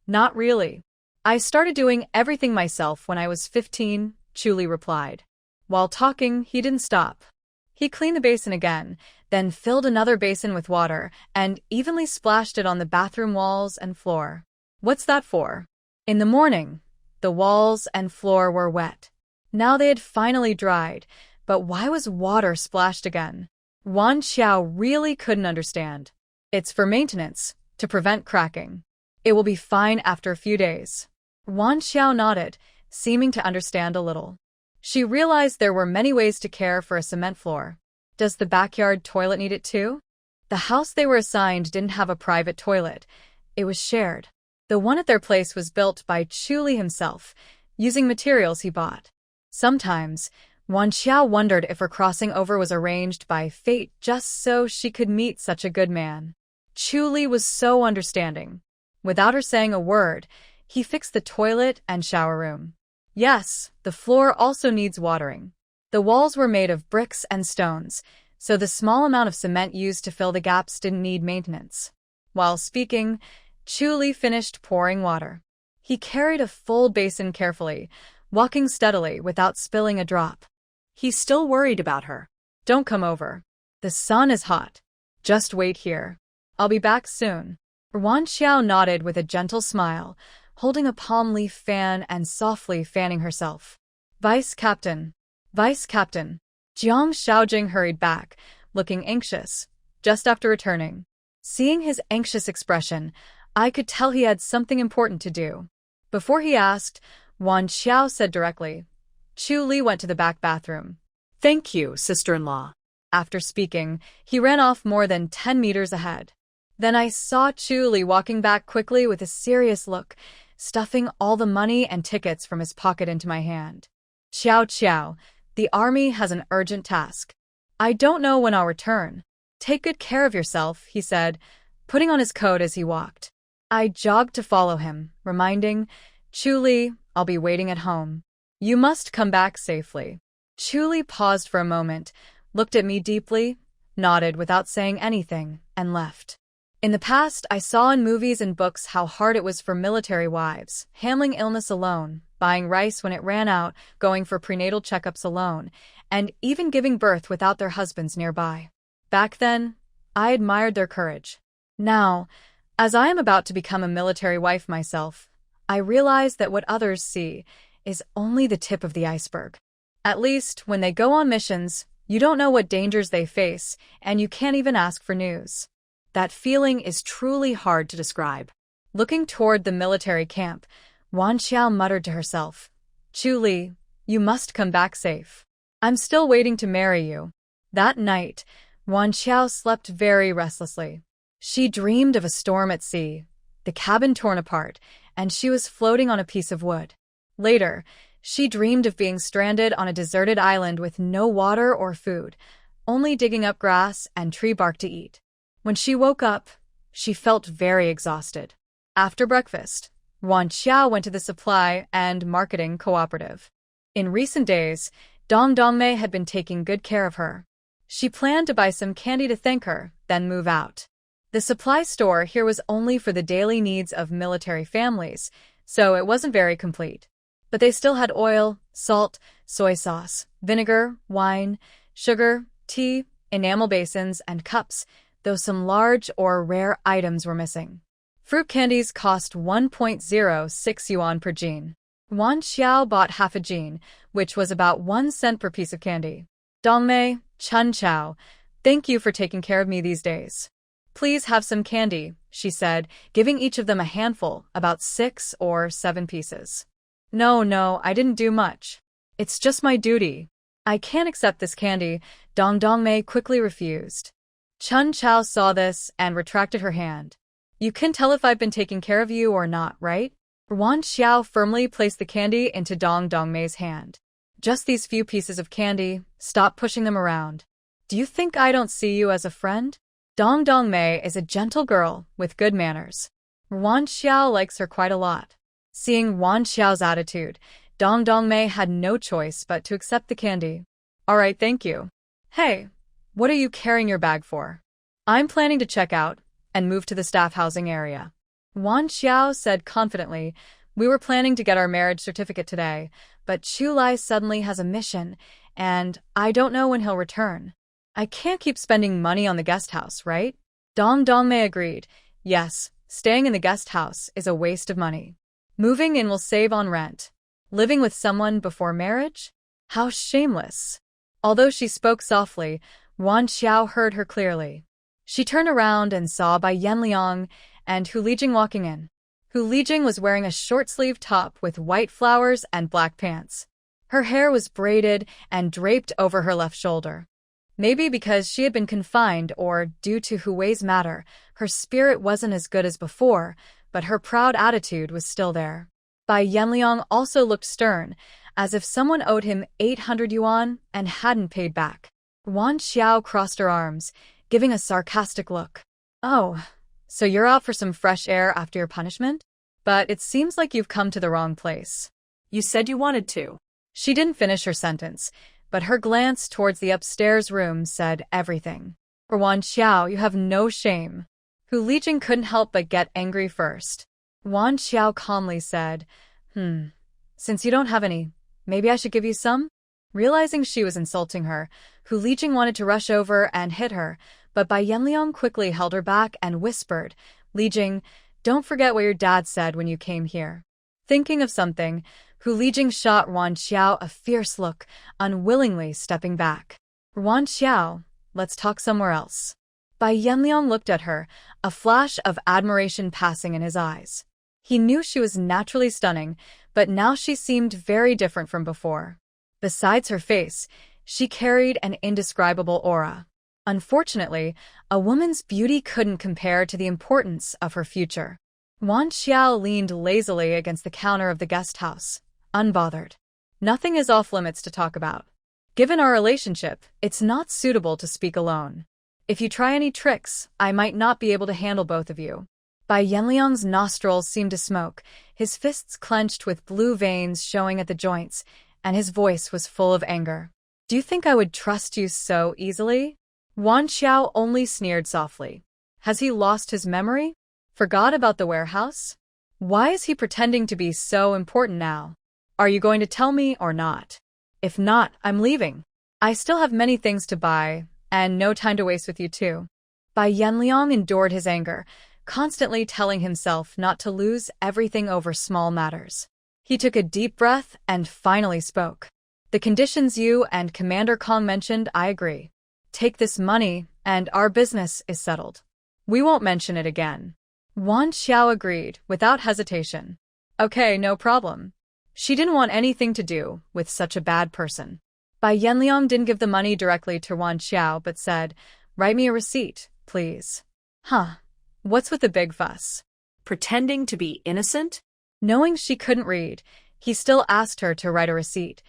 Not really. I started doing everything myself when I was 15, Chuli replied. While talking, he didn't stop. He cleaned the basin again, then filled another basin with water and evenly splashed it on the bathroom walls and floor. What's that for? In the morning, the walls and floor were wet. Now they had finally dried, but why was water splashed again? Ruan Qiao really couldn't understand. It's for maintenance, to prevent cracking. It will be fine after a few days. Ruan Qiao nodded, seeming to understand a little. She realized there were many ways to care for a cement floor. Does the backyard toilet need it too? The house they were assigned didn't have a private toilet. It was shared. The one at their place was built by Chuli himself, using materials he bought. Sometimes, Ruan Qiao wondered if her crossing over was arranged by fate just so she could meet such a good man. Chuli was so understanding. Without her saying a word, he fixed the toilet and shower room. Yes, the floor also needs watering. The walls were made of bricks and stones, so the small amount of cement used to fill the gaps didn't need maintenance. While speaking, Chuli finished pouring water. He carried a full basin carefully, walking steadily without spilling a drop. He's still worried about her. Don't come over. The sun is hot. Just wait here. I'll be back soon. Ruan Qiao nodded with a gentle smile, holding a palm leaf fan and softly fanning herself. Vice Captain. Vice Captain. Jiang Shaojing hurried back, looking anxious, just after returning. Seeing his anxious expression, I could tell he had something important to do. Before he asked, Ruan Qiao said directly. Chuli went to the back bathroom. Thank you, sister-in-law. After speaking, he ran off more than 10 meters ahead. Then I saw Chuli walking back quickly with a serious look, stuffing all the money and tickets from his pocket into my hand. Qiao Qiao, The army has an urgent task. I don't know when I'll return. Take good care of yourself, he said, putting on his coat as he walked. I jogged to follow him, reminding, Chuli, I'll be waiting at home. You must come back safely. Chuli paused for a moment, looked at me deeply, nodded without saying anything, and left. In the past, I saw in movies and books how hard it was for military wives, handling illness alone, buying rice when it ran out, going for prenatal checkups alone, and even giving birth without their husbands nearby. Back then, I admired their courage. Now, as I am about to become a military wife myself, I realize that what others see is only the tip of the iceberg. At least, when they go on missions, you don't know what dangers they face, and you can't even ask for news. That feeling is truly hard to describe. Looking toward the military camp, Ruan Qiao muttered to herself, Chuli, you must come back safe. I'm still waiting to marry you. That night, Ruan Qiao slept very restlessly. She dreamed of a storm at sea, the cabin torn apart, and she was floating on a piece of wood. Later, she dreamed of being stranded on a deserted island with no water or food, only digging up grass and tree bark to eat. When she woke up, she felt very exhausted. After breakfast, Ruan Qiao went to the supply and marketing cooperative. In recent days, Dong Dongmei had been taking good care of her. She planned to buy some candy to thank her, then move out. The supply store here was only for the daily needs of military families, so it wasn't very complete. But they still had oil, salt, soy sauce, vinegar, wine, sugar, tea, enamel basins, and cups, though some large or rare items were missing. Fruit candies cost 1.06 yuan per jean. Ruan Qiao bought half a jean, which was about 1 cent per piece of candy. Dongmei, Chun Chao, thank you for taking care of me these days. Please have some candy, she said, giving each of them a handful, about 6 or 7 pieces. No, I didn't do much. It's just my duty. I can't accept this candy, Dongmei quickly refused. Chun Chao saw this and retracted her hand. You can tell if I've been taking care of you or not, right? Ruan Qiao firmly placed the candy into Dongmei's hand. Just these few pieces of candy, stop pushing them around. Do you think I don't see you as a friend? Dongmei is a gentle girl with good manners. Ruan Qiao likes her quite a lot. Seeing Ruan Qiao's attitude, Dongmei had no choice but to accept the candy. All right, thank you. Hey, what are you carrying your bag for? I'm planning to check out and move to the staff housing area. Ruan Qiao said confidently, we were planning to get our marriage certificate today, but Chuli suddenly has a mission, and I don't know when he'll return. I can't keep spending money on the guest house, right? Dongmei agreed. Yes, staying in the guest house is a waste of money. Moving in will save on rent. Living with someone before marriage? How shameless. Although she spoke softly, Ruan Qiao heard her clearly. She turned around and saw Bai Yanliang and Hu Lijing walking in. Hu Lijing was wearing a short-sleeved top with white flowers and black pants. Her hair was braided and draped over her left shoulder. Maybe because she had been confined or due to Hu Wei's matter, her spirit wasn't as good as before, but her proud attitude was still there. Bai Yanliang also looked stern, as if someone owed him 800 yuan and hadn't paid back. Ruan Qiao crossed her arms, giving a sarcastic look. Oh, so you're out for some fresh air after your punishment? But it seems like you've come to the wrong place. You said you wanted to. She didn't finish her sentence, but her glance towards the upstairs room said everything. Ruan Qiao, you have no shame. Hu Lijing couldn't help but get angry first. Ruan Qiao calmly said, since you don't have any, maybe I should give you some? Realizing she was insulting her, Hu Lijing wanted to rush over and hit her, but Bai Yanliang quickly held her back and whispered, Lijing, don't forget what your dad said when you came here. Thinking of something, Hu Lijing shot Ruan Qiao a fierce look, unwillingly stepping back. Ruan Qiao, let's talk somewhere else. Bai Yanliang looked at her, a flash of admiration passing in his eyes. He knew she was naturally stunning, but now she seemed very different from before. Besides her face, she carried an indescribable aura. Unfortunately, a woman's beauty couldn't compare to the importance of her future. Ruan Qiao leaned lazily against the counter of the guest house, unbothered. Nothing is off limits to talk about. Given our relationship, it's not suitable to speak alone. If you try any tricks, I might not be able to handle both of you. Bai Yanliang's nostrils seemed to smoke, his fists clenched with blue veins showing at the joints, and his voice was full of anger. Do you think I would trust you so easily? Ruan Qiao only sneered softly. Has he lost his memory? Forgot about the warehouse? Why is he pretending to be so important now? Are you going to tell me or not? If not, I'm leaving. I still have many things to buy, and no time to waste with you too. Bai Yanliang endured his anger, constantly telling himself not to lose everything over small matters. He took a deep breath and finally spoke. The conditions you and Commander Kong mentioned, I agree. Take this money, and our business is settled. We won't mention it again. Ruan Qiao agreed, without hesitation. Okay, no problem. She didn't want anything to do with such a bad person. Bai Yanliang didn't give the money directly to Ruan Qiao but said, "Write me a receipt, please." Huh. What's with the big fuss? Pretending to be innocent? Knowing she couldn't read, he still asked her to write a receipt,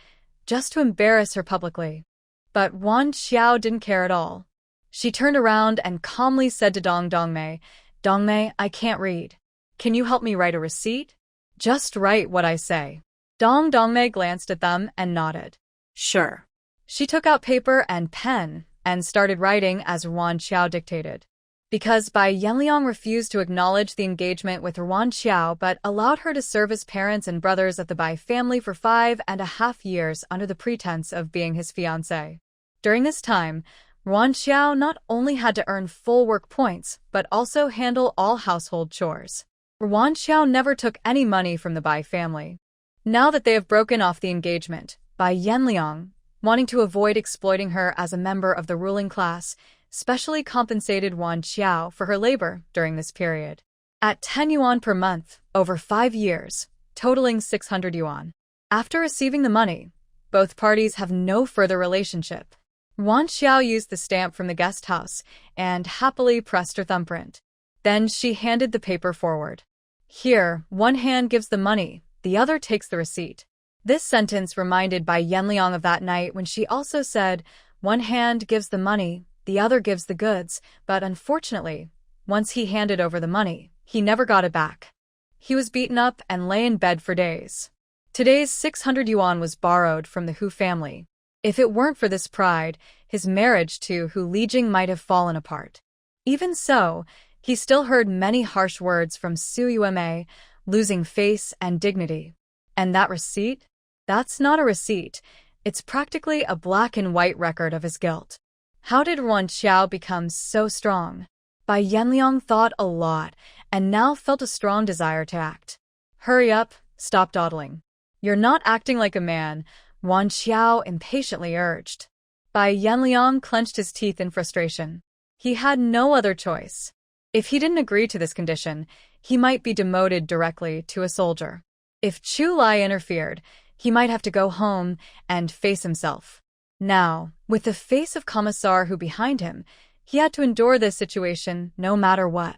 just to embarrass her publicly. But Ruan Qiao didn't care at all. She turned around and calmly said to Dongmei, "Dongmei, I can't read. Can you help me write a receipt? Just write what I say." Dongmei glanced at them and nodded. Sure. She took out paper and pen and started writing as Ruan Qiao dictated. Because Bai Yanliang refused to acknowledge the engagement with Ruan Qiao but allowed her to serve as parents and brothers of the Bai family for 5.5 years under the pretense of being his fiancée. During this time, Ruan Qiao not only had to earn full work points, but also handle all household chores. Ruan Qiao never took any money from the Bai family. Now that they have broken off the engagement, Bai Yanliang, wanting to avoid exploiting her as a member of the ruling class, specially compensated Ruan Qiao for her labor during this period. At 10 yuan per month, over 5 years, totaling 600 yuan. After receiving the money, both parties have no further relationship. Ruan Qiao used the stamp from the guest house and happily pressed her thumbprint. Then she handed the paper forward. Here, one hand gives the money, the other takes the receipt. This sentence reminded Bai Yanliang of that night when she also said, one hand gives the money, the other gives the goods, but unfortunately, once he handed over the money, he never got it back. He was beaten up and lay in bed for days. Today's 600 yuan was borrowed from the Hu family. If it weren't for this pride, his marriage to Hu Lijing might have fallen apart. Even so, he still heard many harsh words from Su Yuemei, losing face and dignity. And that receipt? That's not a receipt. It's practically a black and white record of his guilt. How did Ruan Qiao become so strong? Bai Yanliang thought a lot, and now felt a strong desire to act. Hurry up, stop dawdling. You're not acting like a man, Ruan Qiao impatiently urged. Bai Yanliang clenched his teeth in frustration. He had no other choice. If he didn't agree to this condition, he might be demoted directly to a soldier. If Chu Lai interfered, he might have to go home and face himself. Now, with the face of Commissar Hu behind him, he had to endure this situation no matter what.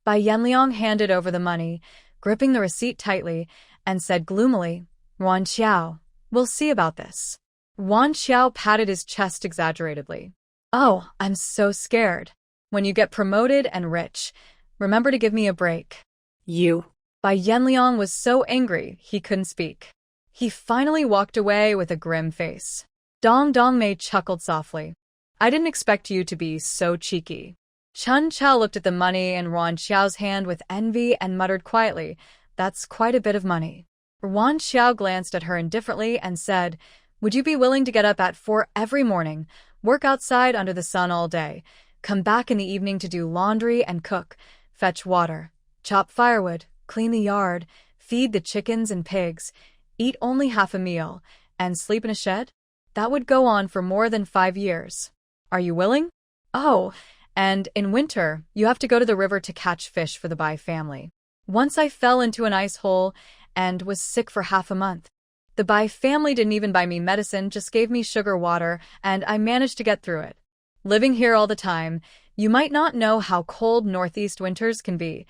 Bai Yanliang handed over the money, gripping the receipt tightly, and said gloomily, Ruan Qiao, we'll see about this. Ruan Qiao patted his chest exaggeratedly. Oh, I'm so scared. When you get promoted and rich, remember to give me a break. You. Bai Yanliang was so angry he couldn't speak. He finally walked away with a grim face. Dongmei chuckled softly. I didn't expect you to be so cheeky. Chen Chao looked at the money in Ruan Qiao's hand with envy and muttered quietly, that's quite a bit of money. Ruan Qiao glanced at her indifferently and said, would you be willing to get up at 4 every morning, work outside under the sun all day, come back in the evening to do laundry and cook, fetch water, chop firewood, clean the yard, feed the chickens and pigs, eat only half a meal, and sleep in a shed? That would go on for more than 5 years. Are you willing? Oh, and in winter, you have to go to the river to catch fish for the Bai family. Once I fell into an ice hole and was sick for half a month. The Bai family didn't even buy me medicine, just gave me sugar water, and I managed to get through it. Living here all the time, you might not know how cold northeast winters can be.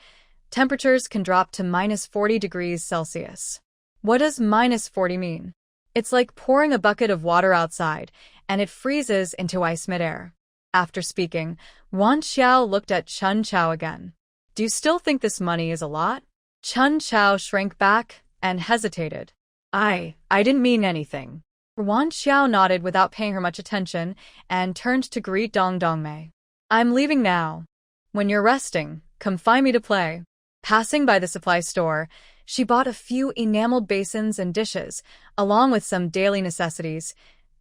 Temperatures can drop to -40 degrees Celsius. What does -40 mean? It's like pouring a bucket of water outside, and it freezes into ice midair. After speaking, Ruan Qiao looked at Chun Chao again. Do you still think this money is a lot? Chun Chao shrank back and hesitated. I didn't mean anything. Ruan Qiao nodded without paying her much attention and turned to greet Dong Dongmei. I'm leaving now. When you're resting, come find me to play. Passing by the supply store, she bought a few enameled basins and dishes, along with some daily necessities,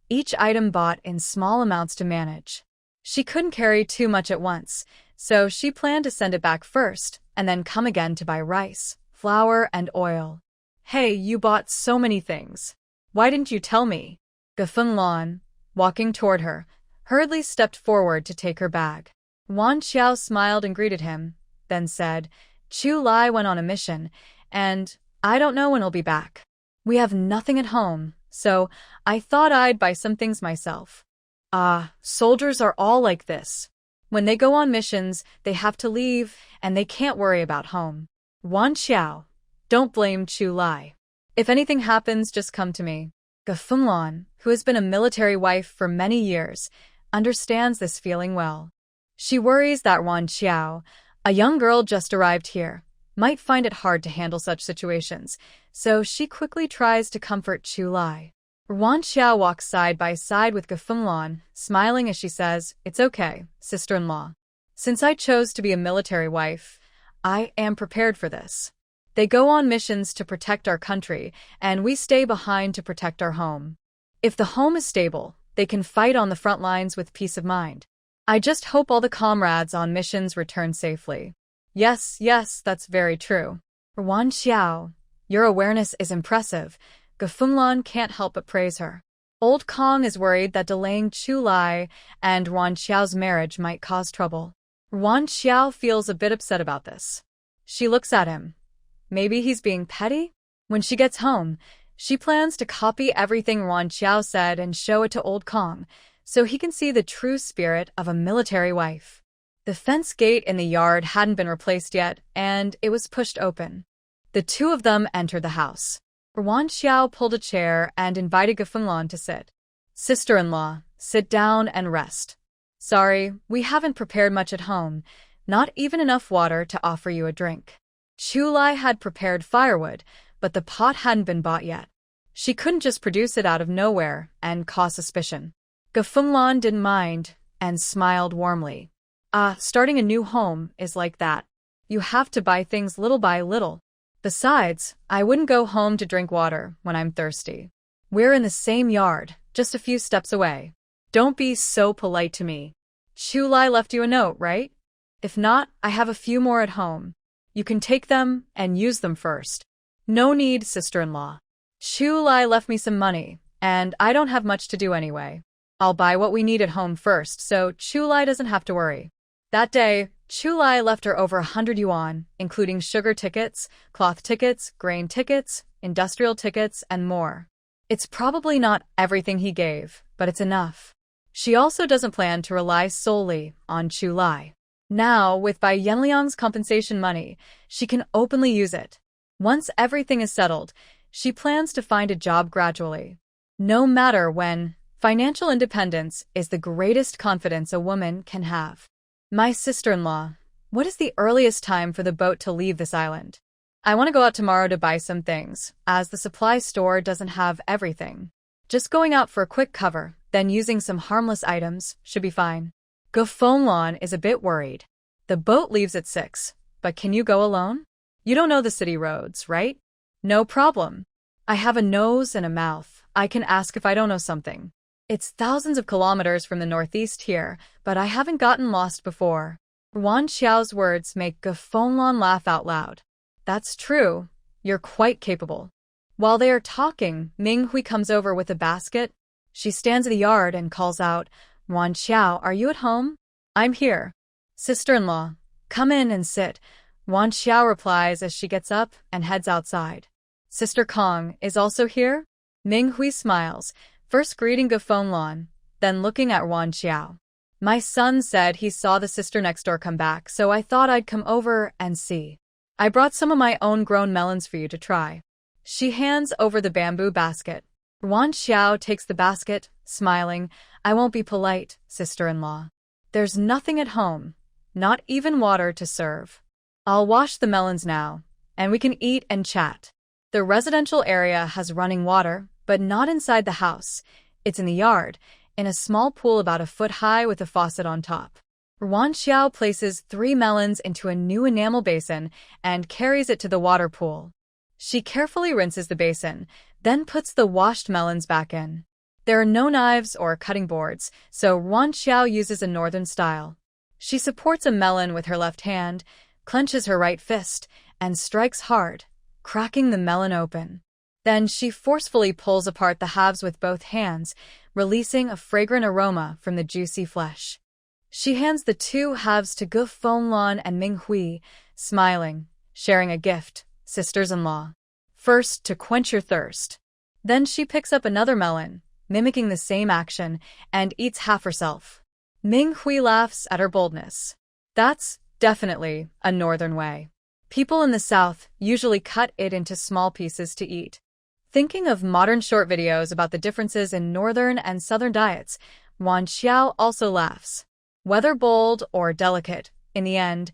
each item bought in small amounts to manage. She couldn't carry too much at once, so she planned to send it back first and then come again to buy rice, flour, and oil. Hey, you bought so many things. Why didn't you tell me? Gafeng Lan, walking toward her, hurriedly stepped forward to take her bag. Ruan Qiao smiled and greeted him, then said, Chu Lai went on a mission, and I don't know when he'll be back. We have nothing at home, so I thought I'd buy some things myself. Soldiers are all like this. When they go on missions, they have to leave, and they can't worry about home. Ruan Qiao, don't blame Chu Lai. If anything happens, just come to me. Gafeng Lan, who has been a military wife for many years, understands this feeling well. She worries that Ruan Qiao, a young girl just arrived here, might find it hard to handle such situations, so she quickly tries to comfort Chu Lai. Ruan Qiao walks side by side with Gafeng Lan, smiling as she says, It's okay, sister-in-law. Since I chose to be a military wife, I am prepared for this. They go on missions to protect our country, and we stay behind to protect our home. If the home is stable, they can fight on the front lines with peace of mind. I just hope all the comrades on missions return safely. Yes, that's very true. Ruan Qiao, your awareness is impressive. Gafeng Lan can't help but praise her. Old Kong is worried that delaying Chu Lai and Ruan Qiao's marriage might cause trouble. Ruan Qiao feels a bit upset about this. She looks at him. Maybe he's being petty? When she gets home, she plans to copy everything Ruan Qiao said and show it to Old Kong, so he can see the true spirit of a military wife. The fence gate in the yard hadn't been replaced yet, and it was pushed open. The two of them entered the house. Ruan Qiao pulled a chair and invited Gafeng Lan to sit. Sister-in-law, sit down and rest. Sorry, we haven't prepared much at home, not even enough water to offer you a drink. Chu Lai had prepared firewood, but the pot hadn't been bought yet. She couldn't just produce it out of nowhere and cause suspicion. Gafeng Lan didn't mind and smiled warmly. Starting a new home is like that. You have to buy things little by little. Besides, I wouldn't go home to drink water when I'm thirsty. We're in the same yard, just a few steps away. Don't be so polite to me. Chu Lai left you a note, right? If not, I have a few more at home. You can take them and use them first. No need, sister-in-law. Chu Lai left me some money, and I don't have much to do anyway. I'll buy what we need at home first, so Chu Lai doesn't have to worry. That day, Chu Lai left her over 100 yuan, including sugar tickets, cloth tickets, grain tickets, industrial tickets, and more. It's probably not everything he gave, but it's enough. She also doesn't plan to rely solely on Chu Lai. Now, with Bai Yanliang's compensation money, she can openly use it. Once everything is settled, she plans to find a job gradually. No matter when, financial independence is the greatest confidence a woman can have. My sister-in-law, what is the earliest time for the boat to leave this island? I want to go out tomorrow to buy some things, as the supply store doesn't have everything. Just going out for a quick cover, then using some harmless items, should be fine. Gafeng Lan is a bit worried. The boat leaves at 6, but can you go alone? You don't know the city roads, right? No problem. I have a nose and a mouth. I can ask if I don't know something. It's thousands of kilometers from the northeast here, but I haven't gotten lost before. Ruan Qiao's words make Gafeng Lan laugh out loud. That's true. You're quite capable. While they are talking, Ming Hui comes over with a basket. She stands in the yard and calls out, Ruan Qiao, are you at home? I'm here. Sister-in-law, come in and sit. Ruan Qiao replies as she gets up and heads outside. Sister Kong is also here? Ming Hui smiles, first greeting Gafeng Lan, then looking at Ruan Qiao. My son said he saw the sister next door come back, so I thought I'd come over and see. I brought some of my own grown melons for you to try. She hands over the bamboo basket. Ruan Qiao takes the basket, smiling. I won't be polite, sister-in-law. There's nothing at home, not even water to serve. I'll wash the melons now, and we can eat and chat. The residential area has running water, but not inside the house. It's in the yard, in a small pool about a foot high with a faucet on top. Ruan Qiao places 3 melons into a new enamel basin and carries it to the water pool. She carefully rinses the basin, then puts the washed melons back in. There are no knives or cutting boards, so Ruan Qiao uses a northern style. She supports a melon with her left hand, clenches her right fist, and strikes hard, cracking the melon open. Then she forcefully pulls apart the halves with both hands, releasing a fragrant aroma from the juicy flesh. She hands the 2 halves to Gu Fenglan and Ming Hui, smiling, sharing a gift, sisters-in-law. First, to quench your thirst. Then she picks up another melon, mimicking the same action, and eats half herself. Ming Hui laughs at her boldness. That's definitely a northern way. People in the south usually cut it into small pieces to eat. Thinking of modern short videos about the differences in northern and southern diets, Ruan Qiao also laughs. Whether bold or delicate, in the end,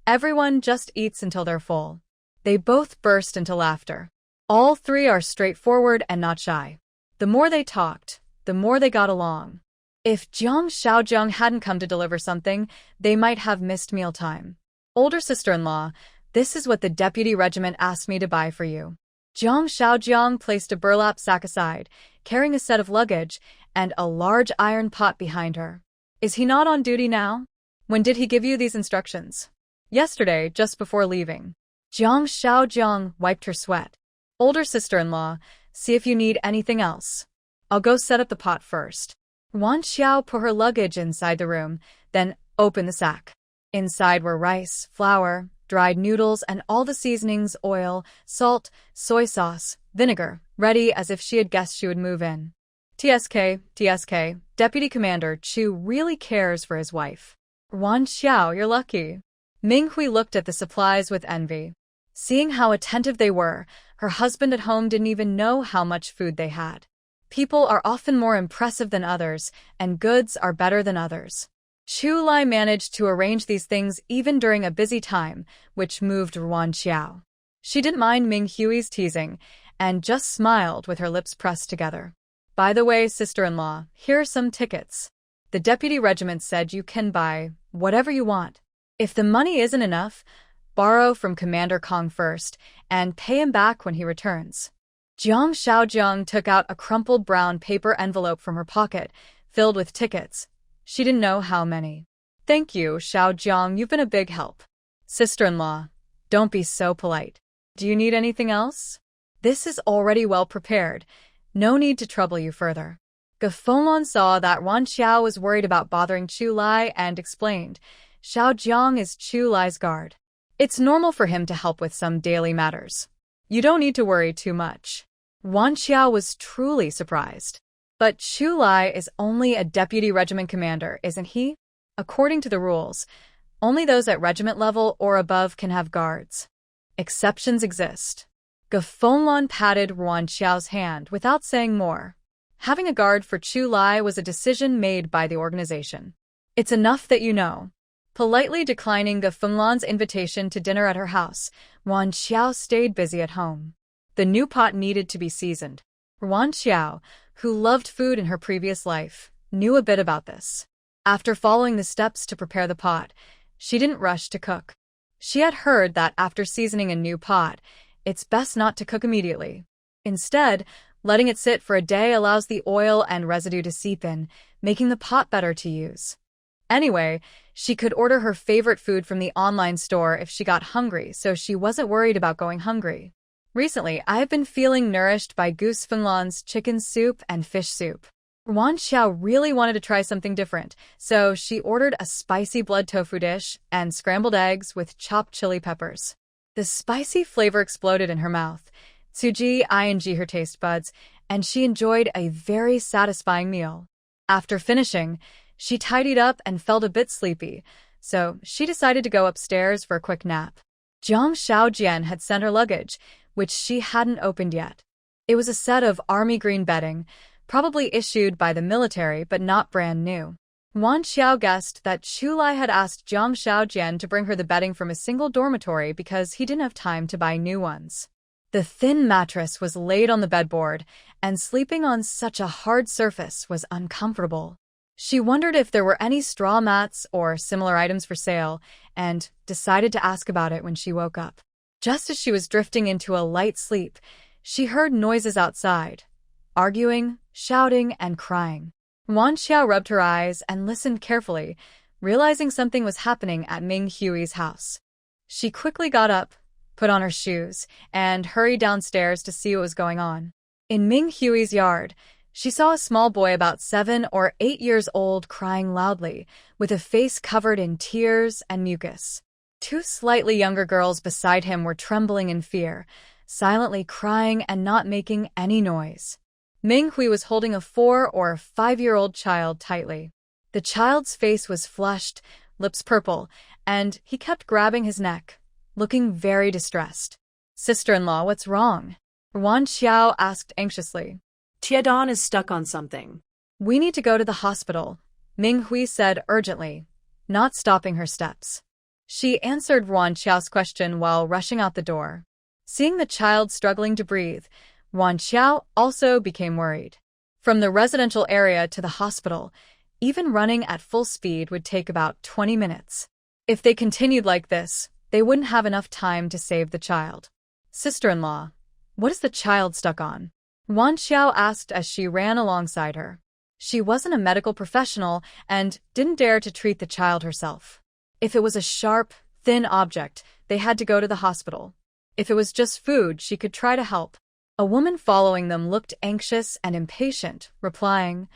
everyone just eats until they're full. They both burst into laughter. All 3 are straightforward and not shy. The more they talked, the more they got along. If Jiang Shaojiang hadn't come to deliver something, they might have missed mealtime. Older sister-in-law, this is what the deputy regiment asked me to buy for you. Jiang Shaojiang placed a burlap sack aside, carrying a set of luggage and a large iron pot behind her. Is he not on duty now? When did he give you these instructions? Yesterday, just before leaving. Jiang Shaojiang wiped her sweat. Older sister-in-law, see if you need anything else. I'll go set up the pot first. Ruan Qiao put her luggage inside the room, then opened the sack. Inside were rice, flour, dried noodles, and all the seasonings, oil, salt, soy sauce, vinegar, ready as if she had guessed she would move in. TSK, Deputy Commander Chu really cares for his wife. Ruan Qiao, you're lucky. Ming Hui looked at the supplies with envy. Seeing how attentive they were, her husband at home didn't even know how much food they had. People are often more impressive than others, and goods are better than others. Chu Lai managed to arrange these things even during a busy time, which moved Ruan Qiao. She didn't mind Ming Hui's teasing, and just smiled with her lips pressed together. By the way, sister-in-law, here are some tickets. The deputy regiment said you can buy whatever you want. If the money isn't enough, borrow from Commander Kong first, and pay him back when he returns. Jiang Shaojiang took out a crumpled brown paper envelope from her pocket, filled with tickets. She didn't know how many. Thank you, Shaojiang, you've been a big help. Sister-in-law, don't be so polite. Do you need anything else? This is already well prepared. No need to trouble you further. Gu Fenglan saw that Ruan Qiao was worried about bothering Chu Lai and explained, Shaojiang is Chu Lai's guard. It's normal for him to help with some daily matters. You don't need to worry too much. Ruan Qiao was truly surprised. But Chu Lai is only a deputy regiment commander, isn't he? According to the rules, only those at regiment level or above can have guards. Exceptions exist. Gu Fenglan patted Ruan Qiao's hand without saying more. Having a guard for Chu Lai was a decision made by the organization. It's enough that you know. Politely declining Gu Fenglan's invitation to dinner at her house, Ruan Qiao stayed busy at home. The new pot needed to be seasoned. Ruan Qiao, who loved food in her previous life, knew a bit about this. After following the steps to prepare the pot, she didn't rush to cook. She had heard that after seasoning a new pot, it's best not to cook immediately. Instead, letting it sit for a day allows the oil and residue to seep in, making the pot better to use. Anyway, she could order her favorite food from the online store if she got hungry, so she wasn't worried about going hungry. Recently, I have been feeling nourished by Gu Fenglan's chicken soup and fish soup. Ruan Qiao really wanted to try something different, so she ordered a spicy blood tofu dish and scrambled eggs with chopped chili peppers. The spicy flavor exploded in her mouth, ing her taste buds, and she enjoyed a very satisfying meal. After finishing, she tidied up and felt a bit sleepy, so she decided to go upstairs for a quick nap. Jiang Shaojian had sent her luggage, which she hadn't opened yet. It was a set of army green bedding, probably issued by the military but not brand new. Ruan Qiao guessed that Chulai had asked Jiang Xiaojian to bring her the bedding from a single dormitory because he didn't have time to buy new ones. The thin mattress was laid on the bedboard, and sleeping on such a hard surface was uncomfortable. She wondered if there were any straw mats or similar items for sale, and decided to ask about it when she woke up. Just as she was drifting into a light sleep, she heard noises outside, arguing, shouting, and crying. Ruan Qiao rubbed her eyes and listened carefully, realizing something was happening at Ming Hui's house. She quickly got up, put on her shoes, and hurried downstairs to see what was going on. In Ming Hui's yard, she saw a small boy about 7 or 8 years old crying loudly, with a face covered in tears and mucus. 2 slightly younger girls beside him were trembling in fear, silently crying and not making any noise. Ming Hui was holding a 4 or 5-year-old child tightly. The child's face was flushed, lips purple, and he kept grabbing his neck, looking very distressed. "Sister-in-law, what's wrong?" Ruan Qiao asked anxiously. Tiadon is stuck on something. "We need to go to the hospital," Ming Hui said urgently, not stopping her steps. She answered Ruan Qiao's question while rushing out the door. Seeing the child struggling to breathe, Ruan Qiao also became worried. From the residential area to the hospital, even running at full speed would take about 20 minutes. If they continued like this, they wouldn't have enough time to save the child. "Sister-in-law, what is the child stuck on?" Ruan Qiao asked as she ran alongside her. She wasn't a medical professional and didn't dare to treat the child herself. If it was a sharp, thin object, they had to go to the hospital. If it was just food, she could try to help. A woman following them looked anxious and impatient, replying,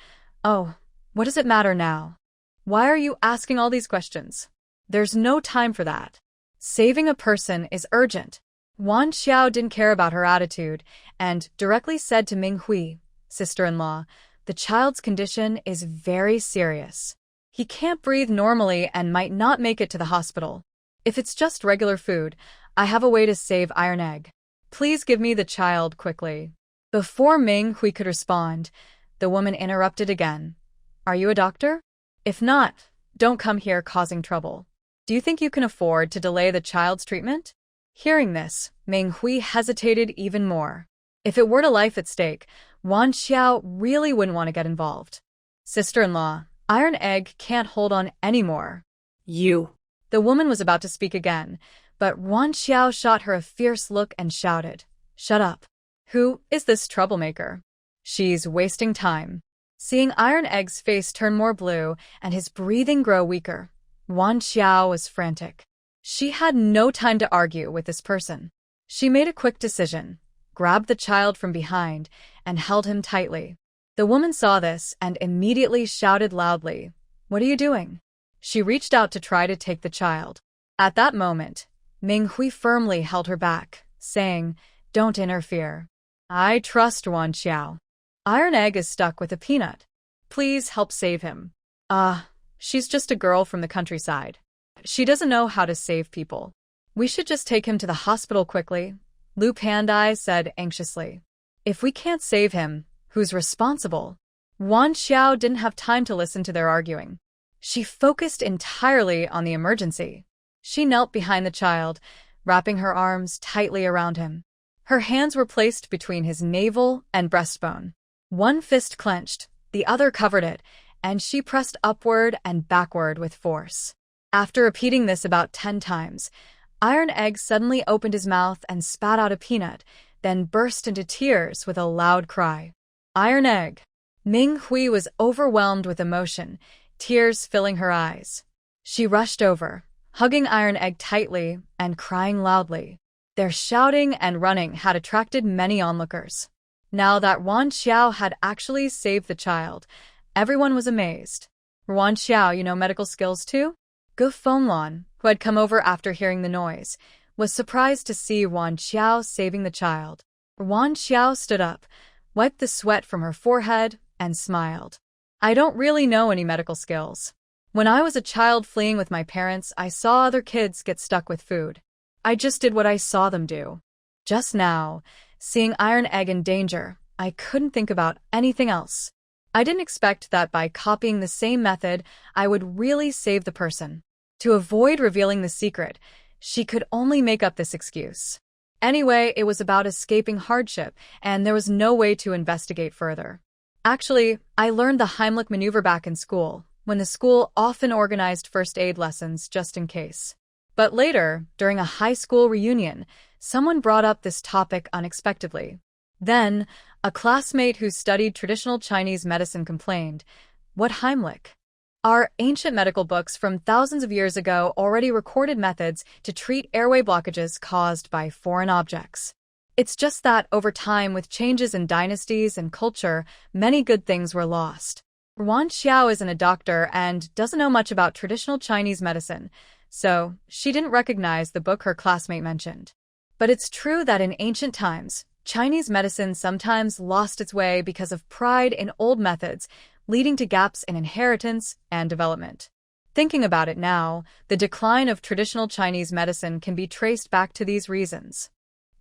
"Oh, what does it matter now? Why are you asking all these questions? There's no time for that. Saving a person is urgent." Ruan Qiao didn't care about her attitude and directly said to Ming Hui, "Sister-in-law, the child's condition is very serious. He can't breathe normally and might not make it to the hospital. If it's just regular food, I have a way to save Iron Egg. Please give me the child quickly." Before Ming Hui could respond, the woman interrupted again. "Are you a doctor? If not, don't come here causing trouble. Do you think you can afford to delay the child's treatment?" Hearing this, Ming Hui hesitated even more. If it were to life at stake, Ruan Qiao really wouldn't want to get involved. "Sister-in-law, Iron Egg can't hold on anymore." "You." The woman was about to speak again, but Ruan Qiao shot her a fierce look and shouted, "Shut up. Who is this troublemaker? She's wasting time." Seeing Iron Egg's face turn more blue and his breathing grow weaker, Ruan Qiao was frantic. She had no time to argue with this person. She made a quick decision, grabbed the child from behind, and held him tightly. The woman saw this and immediately shouted loudly, "What are you doing?" She reached out to try to take the child. At that moment, Ming Hui firmly held her back, saying, "Don't interfere. I trust Ruan Qiao. Iron Egg is stuck with a peanut. Please help save him." She's just a girl from the countryside. She doesn't know how to save people. "We should just take him to the hospital quickly," Lu Pandai said anxiously. "If we can't save him, who's responsible?" Ruan Qiao didn't have time to listen to their arguing. She focused entirely on the emergency. She knelt behind the child, wrapping her arms tightly around him. Her hands were placed between his navel and breastbone. One fist clenched, the other covered it, and she pressed upward and backward with force. After repeating this about 10 times, Iron Egg suddenly opened his mouth and spat out a peanut, then burst into tears with a loud cry. "Iron Egg!" Ming Hui was overwhelmed with emotion, tears filling her eyes. She rushed over, hugging Iron Egg tightly and crying loudly. Their shouting and running had attracted many onlookers. Now that Ruan Qiao had actually saved the child, everyone was amazed. "Ruan Qiao, you know medical skills too?" Gu Fenglan, who had come over after hearing the noise, was surprised to see Ruan Qiao saving the child. Ruan Qiao stood up, wiped the sweat from her forehead, and smiled. "I don't really know any medical skills. When I was a child fleeing with my parents, I saw other kids get stuck with food. I just did what I saw them do." Just now, Seeing Iron Egg in danger, I couldn't think about anything else. I didn't expect that by copying the same method, I would really save the person. To avoid revealing the secret, she could only make up this excuse. Anyway, it was about escaping hardship, and there was no way to investigate further. Actually, I learned the Heimlich maneuver back in school, when the school often organized first aid lessons just in case. But later, during a high school reunion, someone brought up this topic unexpectedly. Then, a classmate who studied traditional Chinese medicine complained, "What Heimlich? Our ancient medical books from thousands of years ago already recorded methods to treat airway blockages caused by foreign objects. It's just that over time, with changes in dynasties and culture, many good things were lost." Ruan Qiao isn't a doctor and doesn't know much about traditional Chinese medicine, so she didn't recognize the book her classmate mentioned. But it's true that in ancient times, Chinese medicine sometimes lost its way because of pride in old methods, leading to gaps in inheritance and development. Thinking about it now, the decline of traditional Chinese medicine can be traced back to these reasons.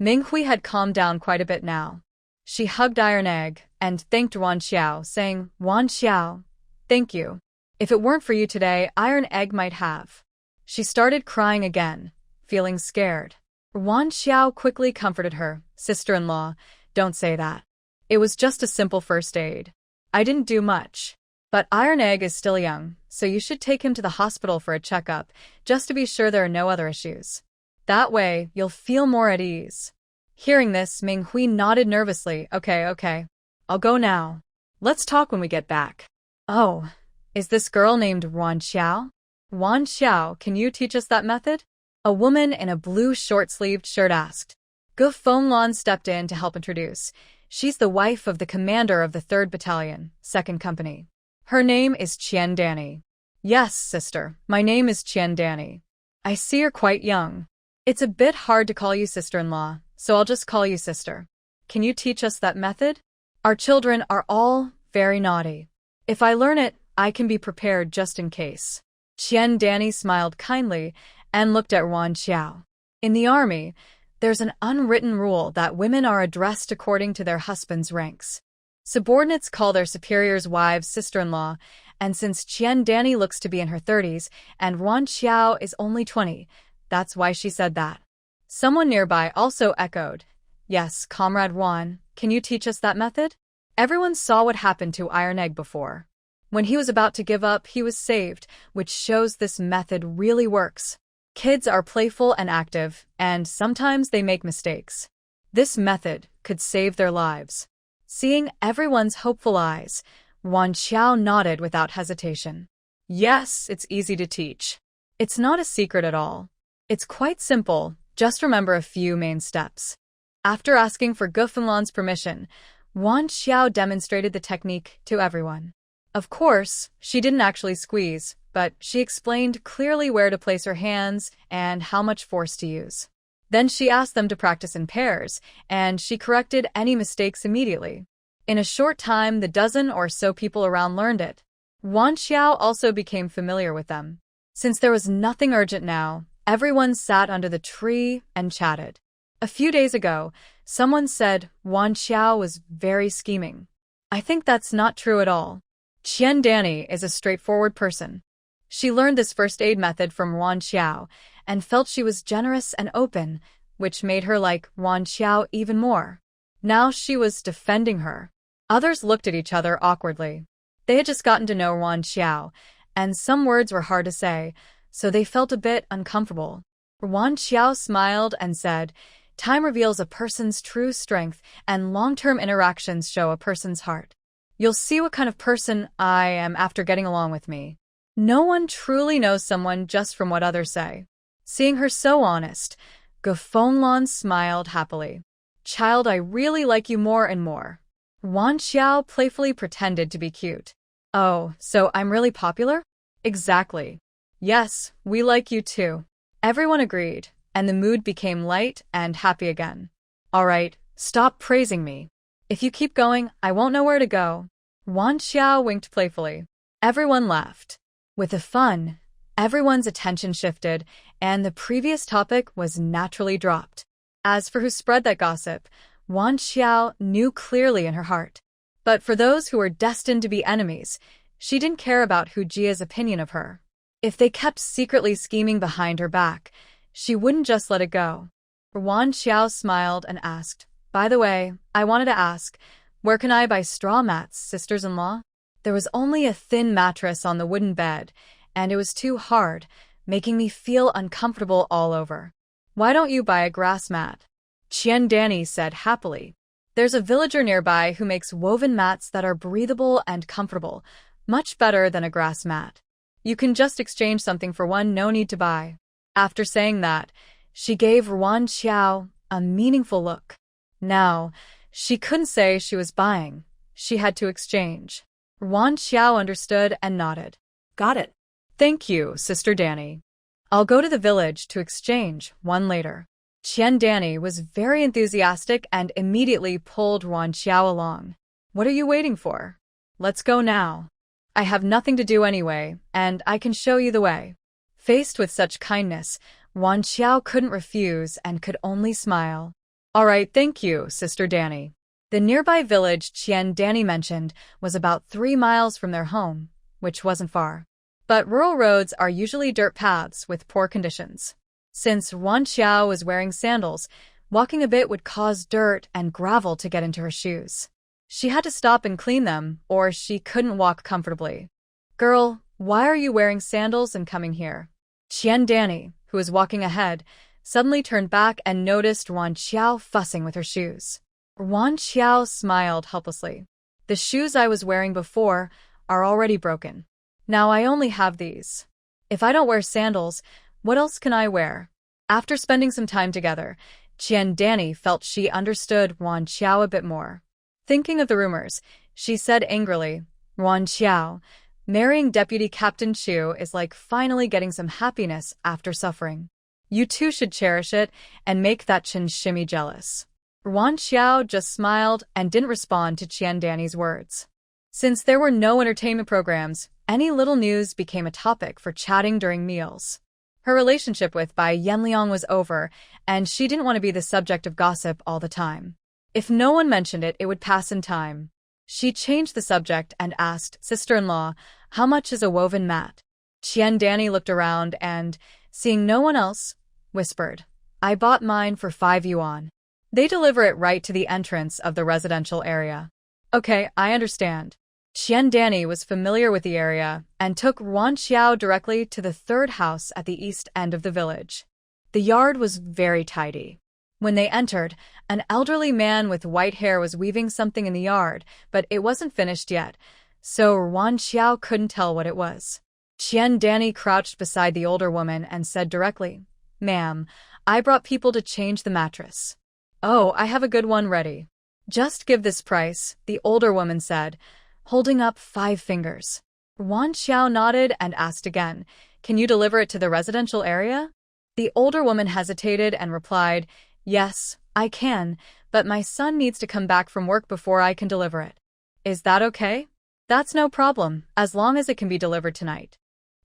Minghui had calmed down quite a bit now. She hugged Iron Egg and thanked Ruan Qiao, saying, "Ruan Qiao, thank you. If it weren't for you today, Iron Egg might have." She started crying again, feeling scared. Ruan Qiao quickly comforted her, "Sister-in-law, don't say that. It was just a simple first aid. I didn't do much. But Iron Egg is still young, so you should take him to the hospital for a checkup, just to be sure there are no other issues. That way, you'll feel more at ease." Hearing this, Minghui nodded nervously. Okay. I'll go now. Let's talk when we get back." "Oh, is this girl named Ruan Qiao? Ruan Qiao, can you teach us that method?" A woman in a blue short-sleeved shirt asked. Gu Fenglan stepped in to help introduce. She's the wife of the commander of the 3rd Battalion, 2nd Company. Her name is Qian Danny. "Yes, sister, my name is Qian Danny. I see you're quite young. It's a bit hard to call you sister-in-law, so I'll just call you sister. Can you teach us that method? Our children are all very naughty. If I learn it, I can be prepared just in case." Qian Danny smiled kindly and looked at Ruan Qiao. In the army, there's an unwritten rule that women are addressed according to their husband's ranks. Subordinates call their superiors' wives sister-in-law, and since Qian Danny looks to be in her 30s and Ruan Qiao is only 20, that's why she said that. Someone nearby also echoed, "Yes, Comrade Ruan, can you teach us that method?" Everyone saw what happened to Iron Egg before. When he was about to give up, he was saved, which shows this method really works. Kids are playful and active, and sometimes they make mistakes. This method could save their lives. Seeing everyone's hopeful eyes, Ruan Qiao nodded without hesitation. "Yes, it's easy to teach. It's not a secret at all. It's quite simple, just remember a few main steps." After asking for Gu Fenglan's permission, Ruan Qiao demonstrated the technique to everyone. Of course, she didn't actually squeeze, but she explained clearly where to place her hands and how much force to use. Then she asked them to practice in pairs, and she corrected any mistakes immediately. In a short time, the dozen or so people around learned it. Ruan Qiao also became familiar with them. Since there was nothing urgent now, everyone sat under the tree and chatted. A few days ago, someone said Ruan Qiao was very scheming. I think that's not true at all. Qian Danny is a straightforward person. She learned this first aid method from Ruan Qiao and felt she was generous and open, which made her like Ruan Qiao even more. Now she was defending her. Others looked at each other awkwardly. They had just gotten to know Ruan Qiao, and some words were hard to say, so they felt a bit uncomfortable. Ruan Qiao smiled and said, "Time reveals a person's true strength, and long-term interactions show a person's heart. You'll see what kind of person I am after getting along with me." No one truly knows someone just from what others say. Seeing her so honest, Gu Fenglan smiled happily. "Child, I really like you more and more." Ruan Qiao playfully pretended to be cute. "Oh, so I'm really popular?" "Exactly. Yes, we like you too." Everyone agreed, and the mood became light and happy again. "All right, stop praising me. If you keep going, I won't know where to go." Ruan Qiao winked playfully. Everyone laughed. With the fun, everyone's attention shifted, and the previous topic was naturally dropped. As for who spread that gossip, Ruan Qiao knew clearly in her heart. But for those who were destined to be enemies, she didn't care about Hu Jia's opinion of her. If they kept secretly scheming behind her back, she wouldn't just let it go. Ruan Qiao smiled and asked, "By the way, I wanted to ask, where can I buy straw mats, sisters-in-law?" There was only a thin mattress on the wooden bed, and it was too hard, making me feel uncomfortable all over. "Why don't you buy a grass mat?" Qian Danny said happily. "There's a villager nearby who makes woven mats that are breathable and comfortable, much better than a grass mat. You can just exchange something for one, no need to buy." After saying that, she gave Ruan Qiao a meaningful look. Now, she couldn't say she was buying. She had to exchange. Ruan Qiao understood and nodded. Got it. "Thank you, Sister Danny. I'll go to the village to exchange one later." Qian Danny was very enthusiastic and immediately pulled Ruan Qiao along. "What are you waiting for? Let's go now. I have nothing to do anyway, and I can show you the way." Faced with such kindness, Ruan Qiao couldn't refuse and could only smile. "All right, thank you, Sister Danny." The nearby village Qian Danny mentioned was about 3 miles from their home, which wasn't far. But rural roads are usually dirt paths with poor conditions. Since Ruan Qiao was wearing sandals, walking a bit would cause dirt and gravel to get into her shoes. She had to stop and clean them, or she couldn't walk comfortably. "Girl, why are you wearing sandals and coming here?" Qian Danny, who was walking ahead, suddenly turned back and noticed Ruan Qiao fussing with her shoes. Ruan Qiao smiled helplessly. "The shoes I was wearing before are already broken. Now I only have these. If I don't wear sandals, what else can I wear?" After spending some time together, Qian Danny felt she understood Ruan Qiao a bit more. Thinking of the rumors, she said angrily, "Ruan Qiao, marrying Deputy Captain Chu is like finally getting some happiness after suffering. You too should cherish it and make that Chen Shimi jealous." Ruan Qiao just smiled and didn't respond to Qian Danny's words. Since there were no entertainment programs, any little news became a topic for chatting during meals. Her relationship with Bai Yanliang was over, and she didn't want to be the subject of gossip all the time. If no one mentioned it, it would pass in time. She changed the subject and asked, "Sister-in-law, how much is a woven mat?" Qian Danny looked around and, seeing no one else, whispered, "I bought mine for 5 yuan. They deliver it right to the entrance of the residential area." "Okay, I understand." Qian Danny was familiar with the area and took Ruan Qiao directly to the 3rd house at the east end of the village. The yard was very tidy. When they entered, an elderly man with white hair was weaving something in the yard, but it wasn't finished yet, so Ruan Qiao couldn't tell what it was. Qian Danny crouched beside the older woman and said directly, "Ma'am, I brought people to change the mattress." "Oh, I have a good one ready." "Just give this price," the older woman said, holding up 5 fingers. Ruan Qiao nodded and asked again, "Can you deliver it to the residential area?" The older woman hesitated and replied, "Yes, I can, but my son needs to come back from work before I can deliver it." "Is that okay?" "That's no problem, as long as it can be delivered tonight."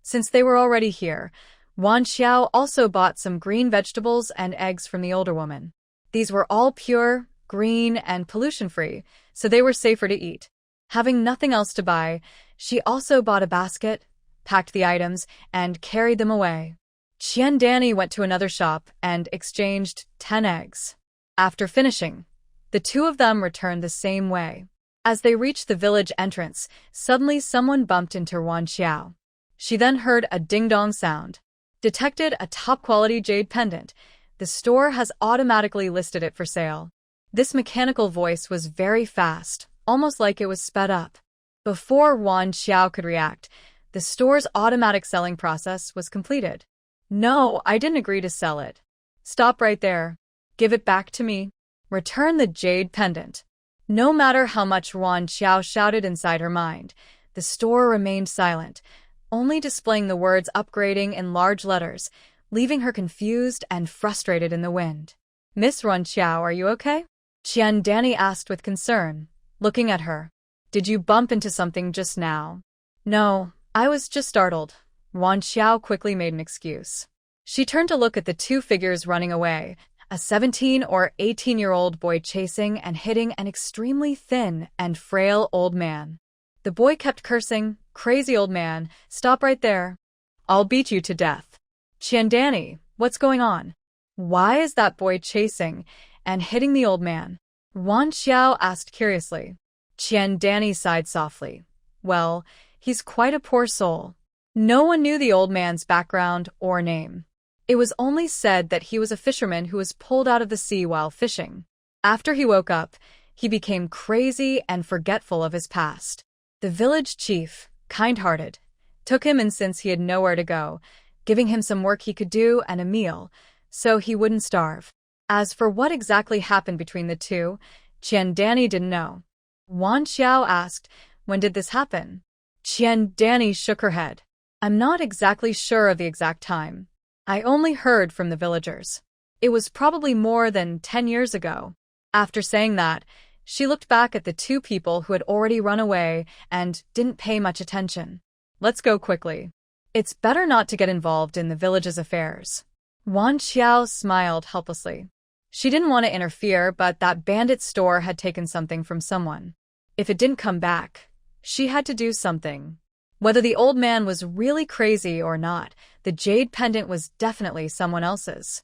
Since they were already here, Ruan Qiao also bought some green vegetables and eggs from the older woman. These were all pure, green, and pollution-free, so they were safer to eat. Having nothing else to buy, she also bought a basket, packed the items, and carried them away. Qian Danny went to another shop and exchanged 10 eggs. After finishing, the two of them returned the same way. As they reached the village entrance, suddenly someone bumped into Ruan Qiao. She then heard a ding-dong sound. Detected a top-quality jade pendant. The store has automatically listed it for sale. This mechanical voice was very fast, almost like it was sped up. Before Ruan Qiao could react, the store's automatic selling process was completed. "No, I didn't agree to sell it." "Stop right there. Give it back to me. Return the jade pendant." No matter how much Ruan Qiao shouted inside her mind, the store remained silent, only displaying the words upgrading in large letters, leaving her confused and frustrated in the wind. "Miss Ruan Qiao, are you okay?" Qian Danny asked with concern, looking at her. "Did you bump into something just now?" "No, I was just startled." Ruan Qiao quickly made an excuse. She turned to look at the 2 figures running away. a 17 or 18-year-old boy chasing and hitting an extremely thin and frail old man. The boy kept cursing, "Crazy old man, stop right there. I'll beat you to death." "Danny, what's going on? Why is that boy chasing and hitting the old man?" Ruan Qiao asked curiously. Danny sighed softly. "Well, he's quite a poor soul." No one knew the old man's background or name. It was only said that he was a fisherman who was pulled out of the sea while fishing. After he woke up, he became crazy and forgetful of his past. The village chief, kind-hearted, took him in since he had nowhere to go, giving him some work he could do and a meal, so he wouldn't starve. As for what exactly happened between the two, Danny didn't know. Ruan Qiao asked, "When did this happen?" Danny shook her head. "I'm not exactly sure of the exact time. I only heard from the villagers. It was probably more than 10 years ago." After saying that, she looked back at the two people who had already run away and didn't pay much attention. "Let's go quickly. It's better not to get involved in the village's affairs." Ruan Qiao smiled helplessly. She didn't want to interfere, but that bandit store had taken something from someone. If it didn't come back, she had to do something. Whether the old man was really crazy or not, the jade pendant was definitely someone else's.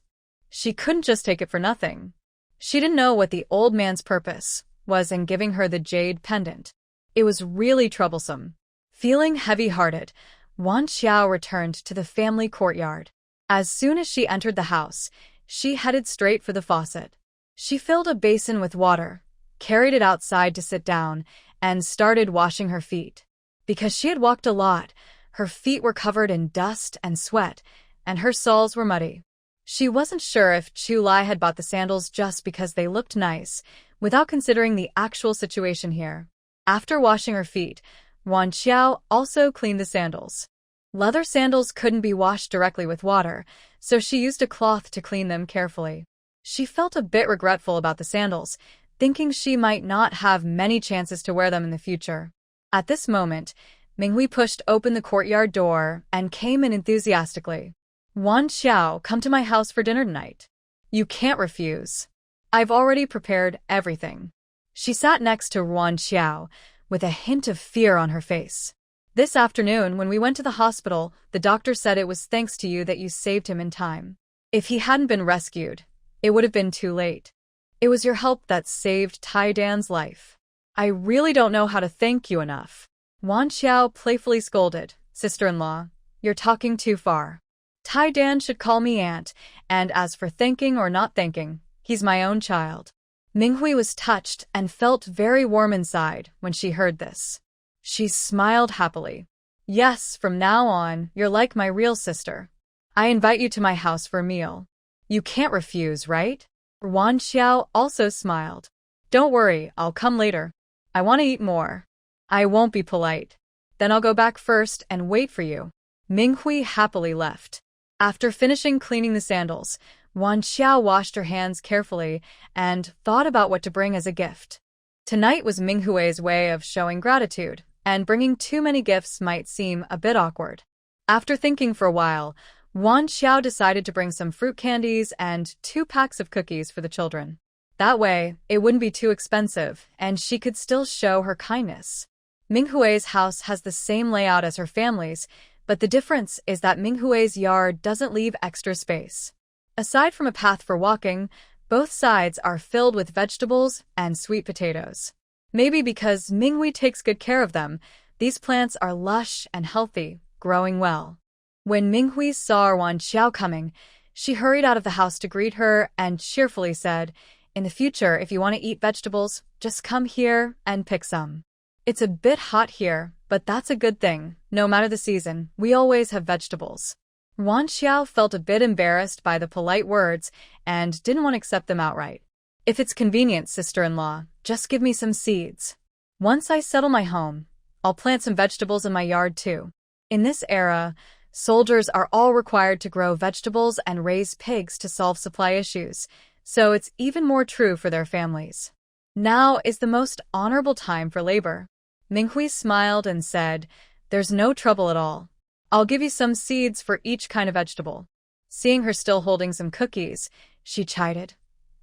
She couldn't just take it for nothing. She didn't know what the old man's purpose was in giving her the jade pendant. It was really troublesome. Feeling heavy-hearted, Ruan Qiao returned to the family courtyard. As soon as she entered the house, she headed straight for the faucet. She filled a basin with water, carried it outside to sit down, and started washing her feet. Because she had walked a lot, her feet were covered in dust and sweat, and her soles were muddy. She wasn't sure if Chu Lai had bought the sandals just because they looked nice, without considering the actual situation here. After washing her feet, Ruan Qiao also cleaned the sandals. Leather sandals couldn't be washed directly with water, so she used a cloth to clean them carefully. She felt a bit regretful about the sandals, thinking she might not have many chances to wear them in the future. At this moment, Minghui pushed open the courtyard door and came in enthusiastically. "Ruan Qiao, come to my house for dinner tonight. You can't refuse. I've already prepared everything." She sat next to Ruan Qiao, with a hint of fear on her face. "This afternoon, when we went to the hospital, the doctor said it was thanks to you that you saved him in time. If he hadn't been rescued, it would have been too late. It was your help that saved Tai Dan's life. I really don't know how to thank you enough." Ruan Qiao playfully scolded, "Sister-in-law, you're talking too far. Tai Dan should call me aunt, and as for thanking or not thanking, he's my own child." Minghui was touched and felt very warm inside when she heard this. She smiled happily. "Yes, from now on, you're like my real sister. I invite you to my house for a meal. You can't refuse, right?" Ruan Qiao also smiled. "Don't worry, I'll come later. I want to eat more. I won't be polite. Then I'll go back first and wait for you." Minghui happily left. After finishing cleaning the sandals, Ruan Qiao washed her hands carefully and thought about what to bring as a gift. Tonight was Minghui's way of showing gratitude, and bringing too many gifts might seem a bit awkward. After thinking for a while, Ruan Qiao decided to bring some fruit candies and 2 packs of cookies for the children. That way, it wouldn't be too expensive, and she could still show her kindness. Minghui's house has the same layout as her family's, but the difference is that Minghui's yard doesn't leave extra space. Aside from a path for walking, both sides are filled with vegetables and sweet potatoes. Maybe because Minghui takes good care of them, these plants are lush and healthy, growing well. When Minghui saw Ruan Qiao coming, she hurried out of the house to greet her and cheerfully said, "In the future, if you want to eat vegetables, just come here and pick some. It's a bit hot here, but that's a good thing. No matter the season, we always have vegetables." Ruan Qiao felt a bit embarrassed by the polite words and didn't want to accept them outright. "If it's convenient, sister-in-law, just give me some seeds. Once I settle my home, I'll plant some vegetables in my yard too." In this era, soldiers are all required to grow vegetables and raise pigs to solve supply issues, so it's even more true for their families. Now is the most honorable time for labor. Minghui smiled and said, "There's no trouble at all. I'll give you some seeds for each kind of vegetable." Seeing her still holding some cookies, she chided,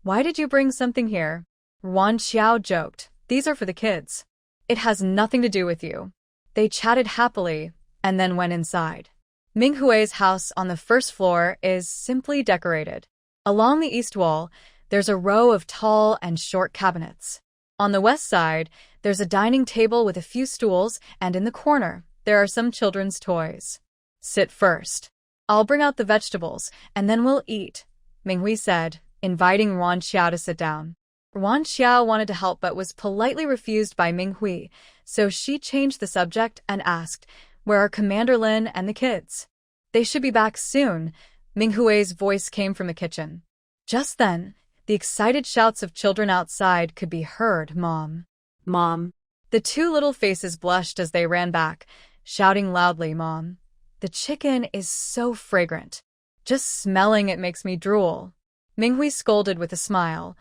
Why did you bring something here? Ruan Qiao joked. These are for the kids. It has nothing to do with you. They chatted happily and then went inside. Minghui's house on the first floor is simply decorated. Along the east wall, there's a row of tall and short cabinets. On the west side, there's a dining table with a few stools, and in the corner, there are some children's toys. Sit first. I'll bring out the vegetables, and then we'll eat, Minghui said, inviting Ruan Qiao to sit down. Ruan Qiao wanted to help but was politely refused by Minghui, so she changed the subject and asked, "Where are Commander Lin and the kids?" "They should be back soon," Minghui's voice came from the kitchen. Just then, the excited shouts of children outside could be heard. "Mom! Mom!" The two little faces blushed as they ran back, shouting loudly, "Mom! The chicken is so fragrant. Just smelling it makes me drool." Minghui scolded with a smile.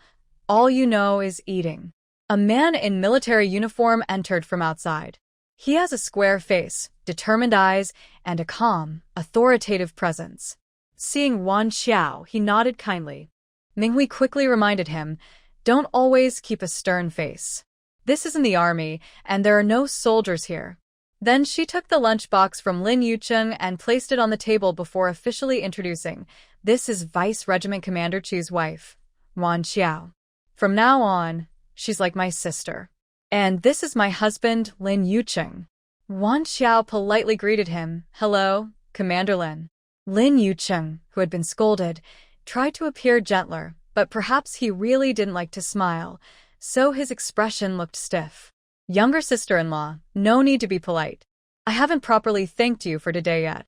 "All you know is eating." A man in military uniform entered from outside. He has a square face, determined eyes, and a calm, authoritative presence. Seeing Ruan Qiao, he nodded kindly. Minghui quickly reminded him, "Don't always keep a stern face. This isn't the army, and there are no soldiers here." Then she took the lunchbox from Lin Yucheng and placed it on the table before officially introducing, "This is Vice Regiment Commander Chu's wife, Ruan Qiao. From now on, she's like my sister. And this is my husband, Lin Yucheng." Ruan Qiao politely greeted him, "Hello, Commander Lin." Lin Yucheng, who had been scolded, tried to appear gentler, but perhaps he really didn't like to smile, so his expression looked stiff. "Younger sister-in-law, no need to be polite. I haven't properly thanked you for today yet."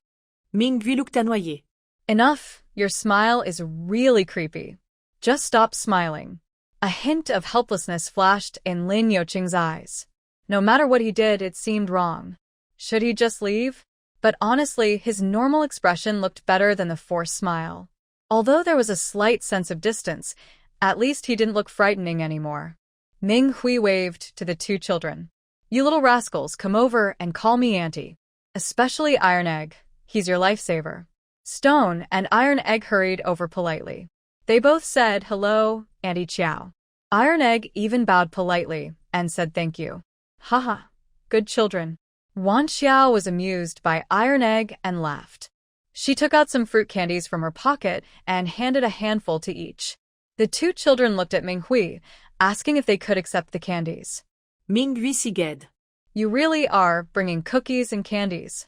Minghui looked annoyé. "Enough, your smile is really creepy. Just stop smiling." A hint of helplessness flashed in Lin Yucheng's eyes. No matter what he did, it seemed wrong. Should he just leave? But honestly, his normal expression looked better than the forced smile. Although there was a slight sense of distance, at least he didn't look frightening anymore. Minghui waved to the two children. "You little rascals, come over and call me Auntie. Especially Iron Egg. He's your lifesaver." Stone and Iron Egg hurried over politely. They both said, "Hello, Auntie Qiao." Iron Egg even bowed politely and said thank you. "Haha, good children." Ruan Qiao was amused by Iron Egg and laughed. She took out some fruit candies from her pocket and handed a handful to each. The two children looked at Minghui, asking if they could accept the candies. Minghui sighed. "You really are bringing cookies and candies.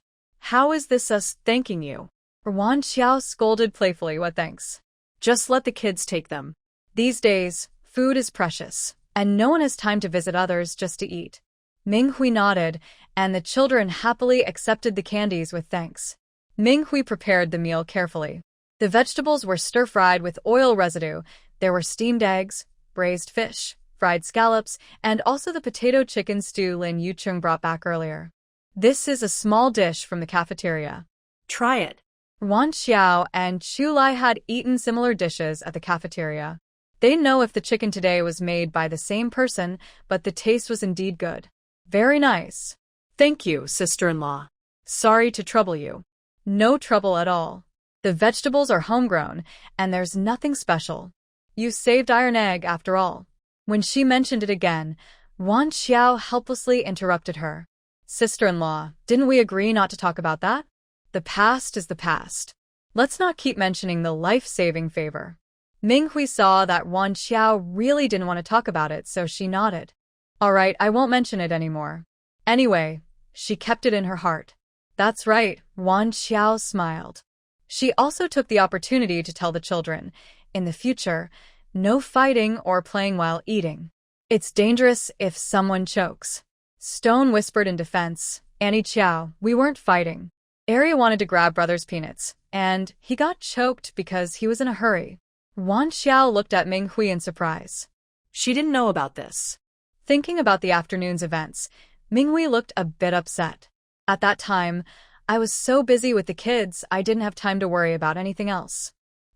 How is this us thanking you?" Ruan Qiao scolded playfully, "What thanks? Just let the kids take them. These days, food is precious, and no one has time to visit others just to eat." Minghui nodded, and the children happily accepted the candies with thanks. Minghui prepared the meal carefully. The vegetables were stir-fried with oil residue. There were steamed eggs, braised fish, fried scallops, and also the potato chicken stew Lin Yucheng brought back earlier. "This is a small dish from the cafeteria. Try it." Ruan Qiao and Chu Lai had eaten similar dishes at the cafeteria. They didn't know if the chicken today was made by the same person, but the taste was indeed good. "Very nice." "Thank you, sister-in-law." "Sorry to trouble you." "No trouble at all. The vegetables are homegrown, and there's nothing special. You saved Iron Egg after all." When she mentioned it again, Ruan Qiao helplessly interrupted her. "Sister-in-law, didn't we agree not to talk about that? The past is the past. Let's not keep mentioning the life-saving favor." Minghui saw that Ruan Qiao really didn't want to talk about it, so she nodded. "All right, I won't mention it anymore." Anyway, she kept it in her heart. "That's right," Ruan Qiao smiled. She also took the opportunity to tell the children, in the future, no fighting or playing while eating. It's dangerous if someone chokes. Stone whispered in defense, "Auntie Qiao, we weren't fighting. Arya wanted to grab brother's peanuts, and he got choked because he was in a hurry." Ruan Qiao looked at Minghui in surprise. She didn't know about this. Thinking about the afternoon's events, Minghui looked a bit upset. "At that time, I was so busy with the kids I didn't have time to worry about anything else."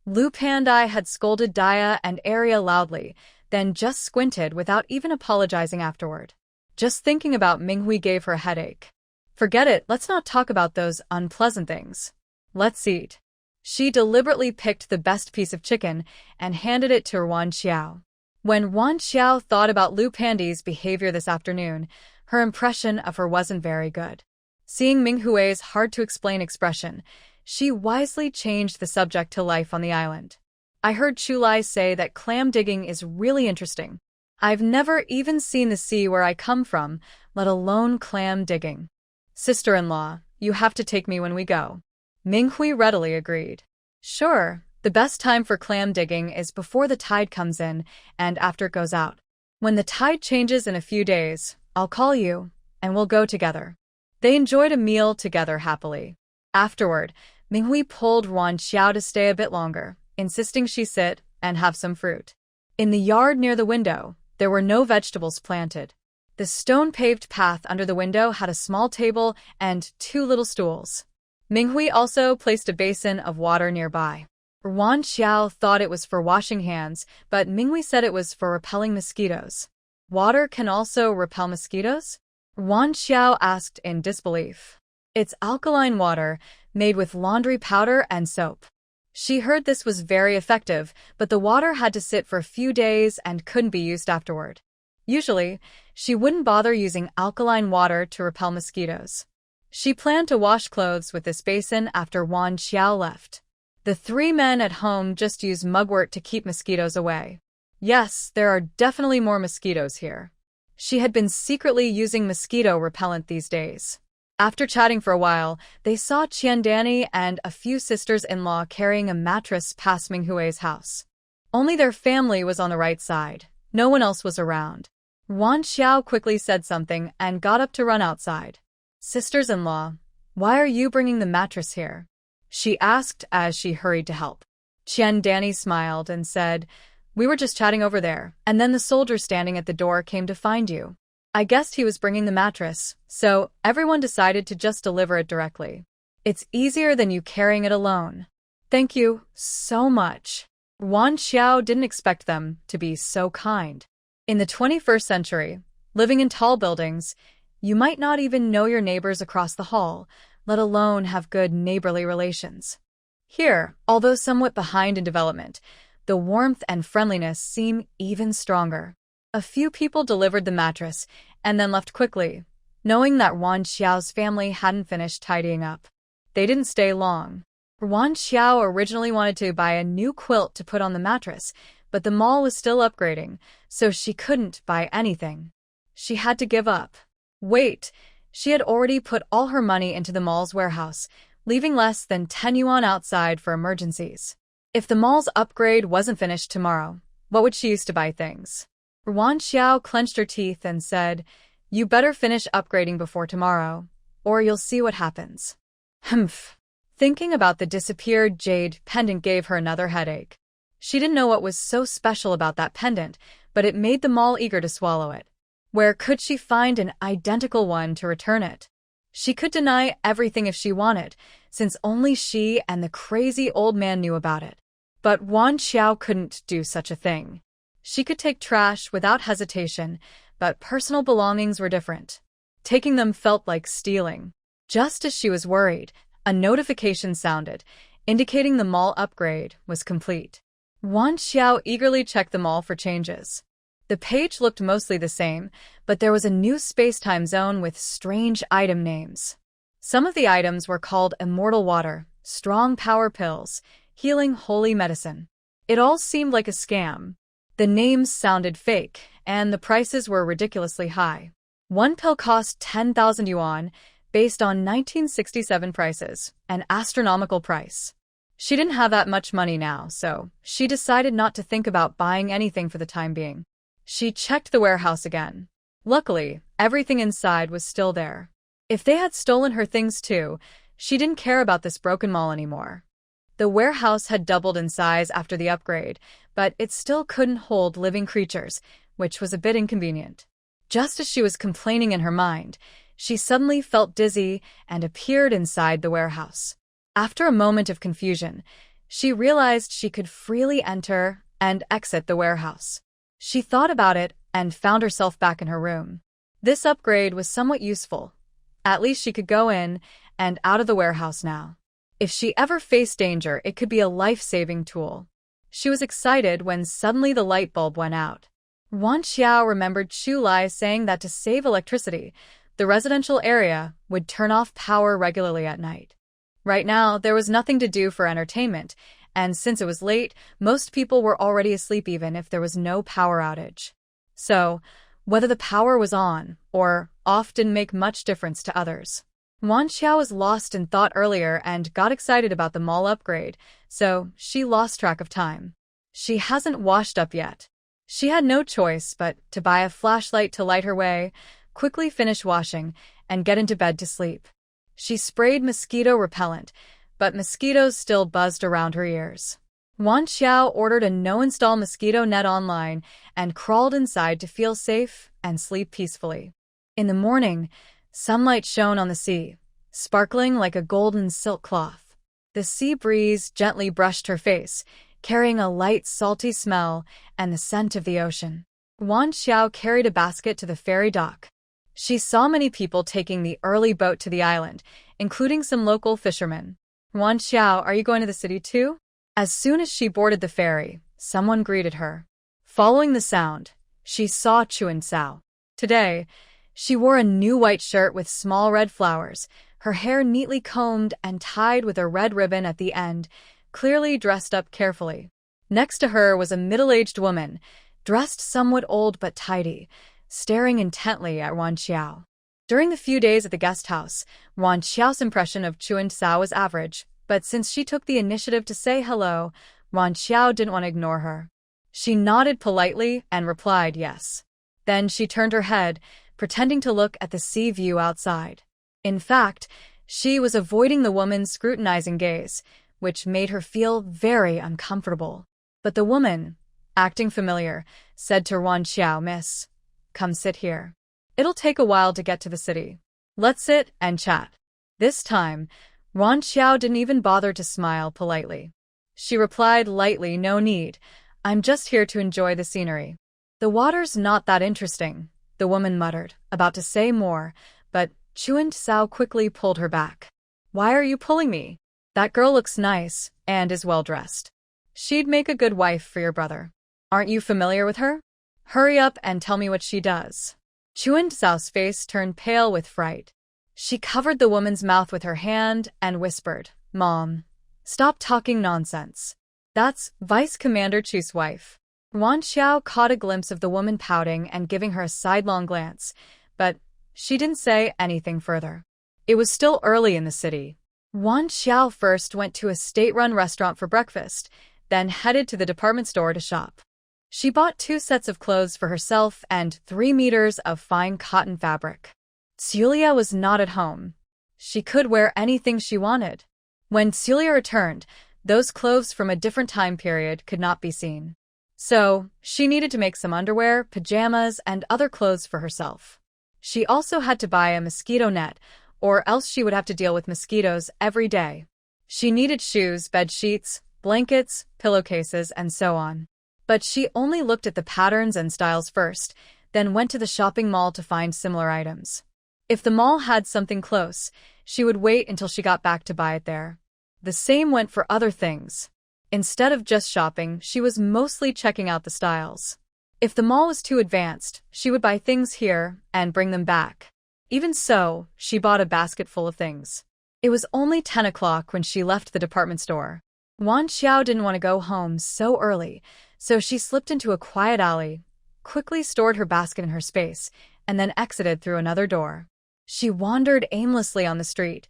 Lu Pandai had scolded Daya and Arya loudly, then just squinted without even apologizing afterward. Just thinking about Minghui gave her a headache. "Forget it, let's not talk about those unpleasant things. Let's eat." She deliberately picked the best piece of chicken and handed it to Ruan Qiao. When Ruan Qiao thought about Lu Pandi's behavior this afternoon, her impression of her wasn't very good. Seeing Ming Hui's hard-to-explain expression, she wisely changed the subject to life on the island. I heard Chulai say that clam digging is really interesting. I've never even seen the sea where I come from, let alone clam digging. Sister-in-law, you have to take me when we go. Ming Hui readily agreed. Sure, the best time for clam digging is before the tide comes in and after it goes out. When the tide changes in a few days, I'll call you, and we'll go together. They enjoyed a meal together happily. Afterward, Ming Hui pulled Ruan Qiao to stay a bit longer, insisting she sit and have some fruit. In the yard near the window, there were no vegetables planted. The stone-paved path under the window had a small table and 2 little stools. Ming Hui also placed a basin of water nearby. Ruan Qiao thought it was for washing hands, but Ming Hui said it was for repelling mosquitoes. Water can also repel mosquitoes? Ruan Qiao asked in disbelief. It's alkaline water, made with laundry powder and soap. She heard this was very effective, but the water had to sit for a few days and couldn't be used afterward. Usually, she wouldn't bother using alkaline water to repel mosquitoes. She planned to wash clothes with this basin after Ruan Qiao left. The 3 men at home just used mugwort to keep mosquitoes away. Yes, there are definitely more mosquitoes here. She had been secretly using mosquito repellent these days. After chatting for a while, they saw Qiandani and a few sisters-in-law carrying a mattress past Ming Hui's house. Only their family was on the right side. No one else was around. Ruan Qiao quickly said something and got up to run outside. Sisters-in-law, why are you bringing the mattress here? She asked as she hurried to help. Qiandani smiled and said, we were just chatting over there, and then the soldier standing at the door came to find you. I guessed he was bringing the mattress, so everyone decided to just deliver it directly. It's easier than you carrying it alone. Thank you so much. Ruan Qiao didn't expect them to be so kind. In the 21st century, living in tall buildings, you might not even know your neighbors across the hall, let alone have good neighborly relations. Here, although somewhat behind in development, the warmth and friendliness seem even stronger. A few people delivered the mattress and then left quickly, knowing that Ruan Qiao's family hadn't finished tidying up. They didn't stay long. Ruan Qiao originally wanted to buy a new quilt to put on the mattress, but the mall was still upgrading, so she couldn't buy anything. She had to give up. Wait, she had already put all her money into the mall's warehouse, leaving less than 10 yuan outside for emergencies. If the mall's upgrade wasn't finished tomorrow, what would she use to buy things? Ruan Qiao clenched her teeth and said, you better finish upgrading before tomorrow, or you'll see what happens. Humph. Thinking about the disappeared jade pendant gave her another headache. She didn't know what was so special about that pendant, but it made them all eager to swallow it. Where could she find an identical one to return it? She could deny everything if she wanted, since only she and the crazy old man knew about it. But Ruan Qiao couldn't do such a thing. She could take trash without hesitation, but personal belongings were different. Taking them felt like stealing. Just as she was worried, a notification sounded, indicating the mall upgrade was complete. Ruan Qiao eagerly checked the mall for changes. The page looked mostly the same, but there was a new space-time zone with strange item names. Some of the items were called immortal water, strong power pills, healing holy medicine. It all seemed like a scam. The names sounded fake, and the prices were ridiculously high. One pill cost 10,000 yuan, based on 1967 prices, an astronomical price. She didn't have that much money now, so she decided not to think about buying anything for the time being. She checked the warehouse again. Luckily, everything inside was still there. If they had stolen her things too, she didn't care about this broken mall anymore. The warehouse had doubled in size after the upgrade, but it still couldn't hold living creatures, which was a bit inconvenient. Just as she was complaining in her mind, she suddenly felt dizzy and appeared inside the warehouse. After a moment of confusion, she realized she could freely enter and exit the warehouse. She thought about it and found herself back in her room. This upgrade was somewhat useful. At least she could go in and out of the warehouse now. If she ever faced danger, it could be a life-saving tool. She was excited when suddenly the light bulb went out. Ruan Qiao remembered Chu Lai saying that to save electricity, the residential area would turn off power regularly at night. Right now, there was nothing to do for entertainment, and since it was late, most people were already asleep even if there was no power outage. So, whether the power was on or off didn't make much difference to others. Ruan Qiao was lost in thought earlier and got excited about the mall upgrade, so she lost track of time. She hasn't washed up yet. She had no choice but to buy a flashlight to light her way, quickly finish washing, and get into bed to sleep. She sprayed mosquito repellent, but mosquitoes still buzzed around her ears. Ruan Qiao ordered a no-install mosquito net online and crawled inside to feel safe and sleep peacefully. In the morning, sunlight shone on the sea, sparkling like a golden silk cloth. The sea breeze gently brushed her face, carrying a light, salty smell and the scent of the ocean. Ruan Qiao carried a basket to the ferry dock. She saw many people taking the early boat to the island, including some local fishermen. Ruan Qiao, are you going to the city too? As soon as she boarded the ferry, someone greeted her. Following the sound, she saw Chuan Sao. Today, she wore a new white shirt with small red flowers, her hair neatly combed and tied with a red ribbon at the end, clearly dressed up carefully. Next to her was a middle-aged woman, dressed somewhat old but tidy, staring intently at Ruan Qiao. During the few days at the guest house, Ruan Qiao's impression of Chuan Sao was average, but since she took the initiative to say hello, Ruan Qiao didn't want to ignore her. She nodded politely and replied yes. Then she turned her head, pretending to look at the sea view outside. In fact, she was avoiding the woman's scrutinizing gaze, which made her feel very uncomfortable. But the woman, acting familiar, said to Ruan Qiao, "Miss, come sit here. It'll take a while to get to the city. Let's sit and chat." This time, Ruan Qiao didn't even bother to smile politely. She replied lightly, "No need. I'm just here to enjoy the scenery." "The water's not that interesting," the woman muttered, about to say more, but Chuan Sao quickly pulled her back. "Why are you pulling me? That girl looks nice and is well-dressed. She'd make a good wife for your brother. Aren't you familiar with her? Hurry up and tell me what she does." Chuan Sao's face turned pale with fright. She covered the woman's mouth with her hand and whispered, "Mom, stop talking nonsense. That's Vice Commander Chu's wife." Ruan Qiao caught a glimpse of the woman pouting and giving her a sidelong glance, but she didn't say anything further. It was still early in the city. Ruan Qiao first went to a state-run restaurant for breakfast, then headed to the department store to shop. She bought 2 sets of clothes for herself and 3 meters of fine cotton fabric. Celia was not at home. She could wear anything she wanted. When Celia returned, those clothes from a different time period could not be seen. So, she needed to make some underwear, pajamas, and other clothes for herself. She also had to buy a mosquito net, or else she would have to deal with mosquitoes every day. She needed shoes, bed sheets, blankets, pillowcases, and so on. But she only looked at the patterns and styles first, then went to the shopping mall to find similar items. If the mall had something close, she would wait until she got back to buy it there. The same went for other things. Instead of just shopping, she was mostly checking out the styles. If the mall was too advanced, she would buy things here and bring them back. Even so, she bought a basket full of things. It was only 10 o'clock when she left the department store. Ruan Qiao didn't want to go home so early, so she slipped into a quiet alley, quickly stored her basket in her space, and then exited through another door. She wandered aimlessly on the street,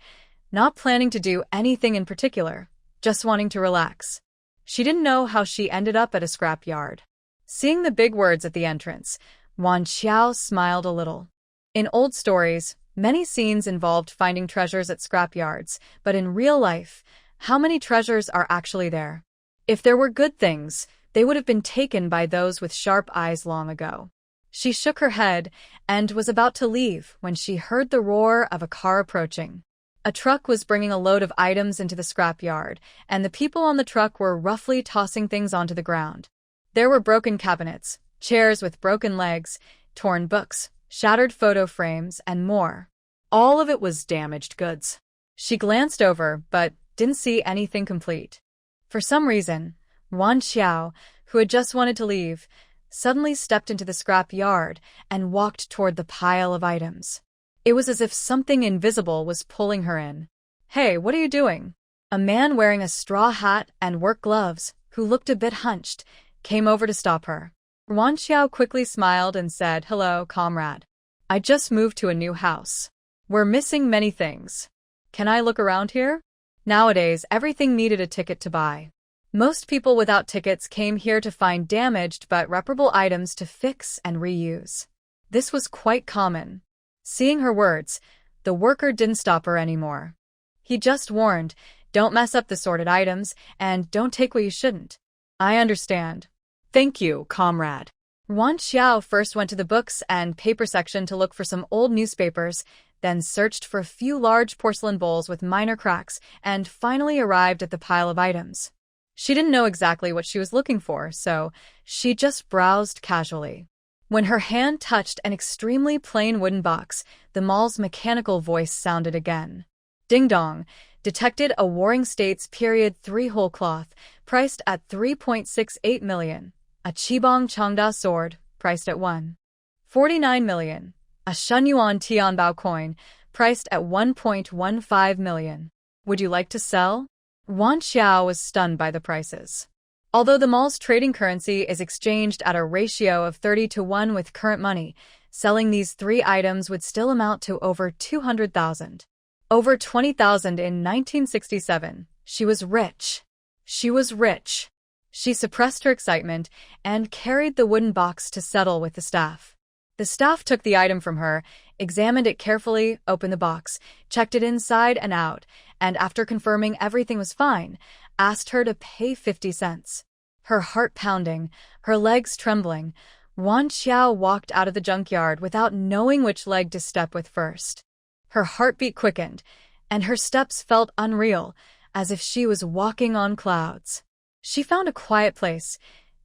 not planning to do anything in particular, just wanting to relax. She didn't know how she ended up at a scrap yard. Seeing the big words at the entrance, Ruan Qiao smiled a little. In old stories, many scenes involved finding treasures at scrap yards, but in real life, how many treasures are actually there? If there were good things, they would have been taken by those with sharp eyes long ago. She shook her head and was about to leave when she heard the roar of a car approaching. A truck was bringing a load of items into the scrap yard, and the people on the truck were roughly tossing things onto the ground. There were broken cabinets, chairs with broken legs, torn books, shattered photo frames, and more. All of it was damaged goods. She glanced over, but didn't see anything complete. For some reason, Ruan Qiao, who had just wanted to leave, suddenly stepped into the scrap yard and walked toward the pile of items. It was as if something invisible was pulling her in. "Hey, what are you doing?" A man wearing a straw hat and work gloves, who looked a bit hunched, came over to stop her. Ruan Qiao quickly smiled and said, "Hello, comrade. I just moved to a new house. We're missing many things. Can I look around here?" Nowadays, everything needed a ticket to buy. Most people without tickets came here to find damaged but reparable items to fix and reuse. This was quite common. Seeing her words, the worker didn't stop her anymore. He just warned, "Don't mess up the sorted items, and don't take what you shouldn't." "I understand. Thank you, comrade." Ruan Qiao first went to the books and paper section to look for some old newspapers, then searched for a few large porcelain bowls with minor cracks, and finally arrived at the pile of items. She didn't know exactly what she was looking for, so she just browsed casually. When her hand touched an extremely plain wooden box, the mall's mechanical voice sounded again. "Ding dong, detected a Warring States period 3 whole cloth, priced at 3.68 million. A Qibong Changda sword, priced at 1.49 million. A Shenyuan Tianbao coin, priced at 1.15 million. Would you like to sell?" Ruan Qiao was stunned by the prices. Although the mall's trading currency is exchanged at a ratio of 30-1 with current money, selling these 3 items would still amount to over 200,000. Over 20,000 in 1967. She was rich. She was rich. She suppressed her excitement and carried the wooden box to settle with the staff. The staff took the item from her, examined it carefully, opened the box, checked it inside and out, and after confirming everything was fine, asked her to pay 50 cents. Her heart pounding, her legs trembling, Ruan Qiao walked out of the junkyard without knowing which leg to step with first. Her heartbeat quickened, and her steps felt unreal, as if she was walking on clouds. She found a quiet place,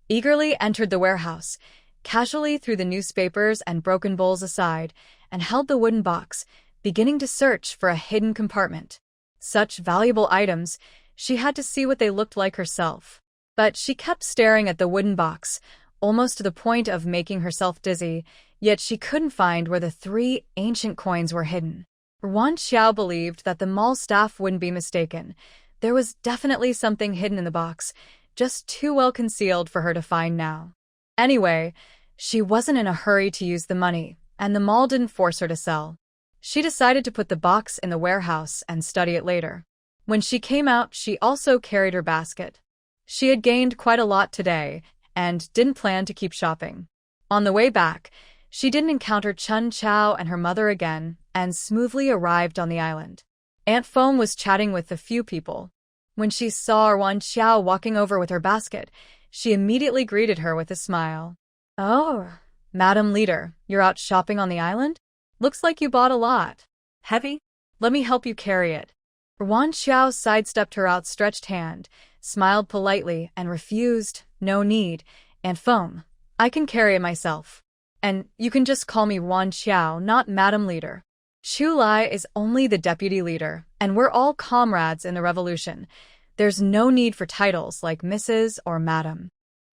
eagerly entered the warehouse, casually threw the newspapers and broken bowls aside, and held the wooden box, beginning to search for a hidden compartment. Such valuable items, she had to see what they looked like herself. But she kept staring at the wooden box, almost to the point of making herself dizzy, yet she couldn't find where the 3 ancient coins were hidden. Ruan Qiao believed that the mall staff wouldn't be mistaken. There was definitely something hidden in the box, just too well concealed for her to find now. Anyway, she wasn't in a hurry to use the money, and the mall didn't force her to sell. She decided to put the box in the warehouse and study it later. When she came out, she also carried her basket. She had gained quite a lot today, and didn't plan to keep shopping. On the way back, she didn't encounter Chun Chao and her mother again, and smoothly arrived on the island. Aunt Feng was chatting with a few people. When she saw Ruan Qiao walking over with her basket, she immediately greeted her with a smile. "Oh, Madam Leader, you're out shopping on the island? Looks like you bought a lot. Heavy? Let me help you carry it." Ruan Qiao sidestepped her outstretched hand, smiled politely, and refused. "No need, Aunt Feng. I can carry it myself. And you can just call me Ruan Qiao, not Madam Leader. Chu Lai is only the deputy leader, and we're all comrades in the revolution. There's no need for titles like Mrs. or Madam."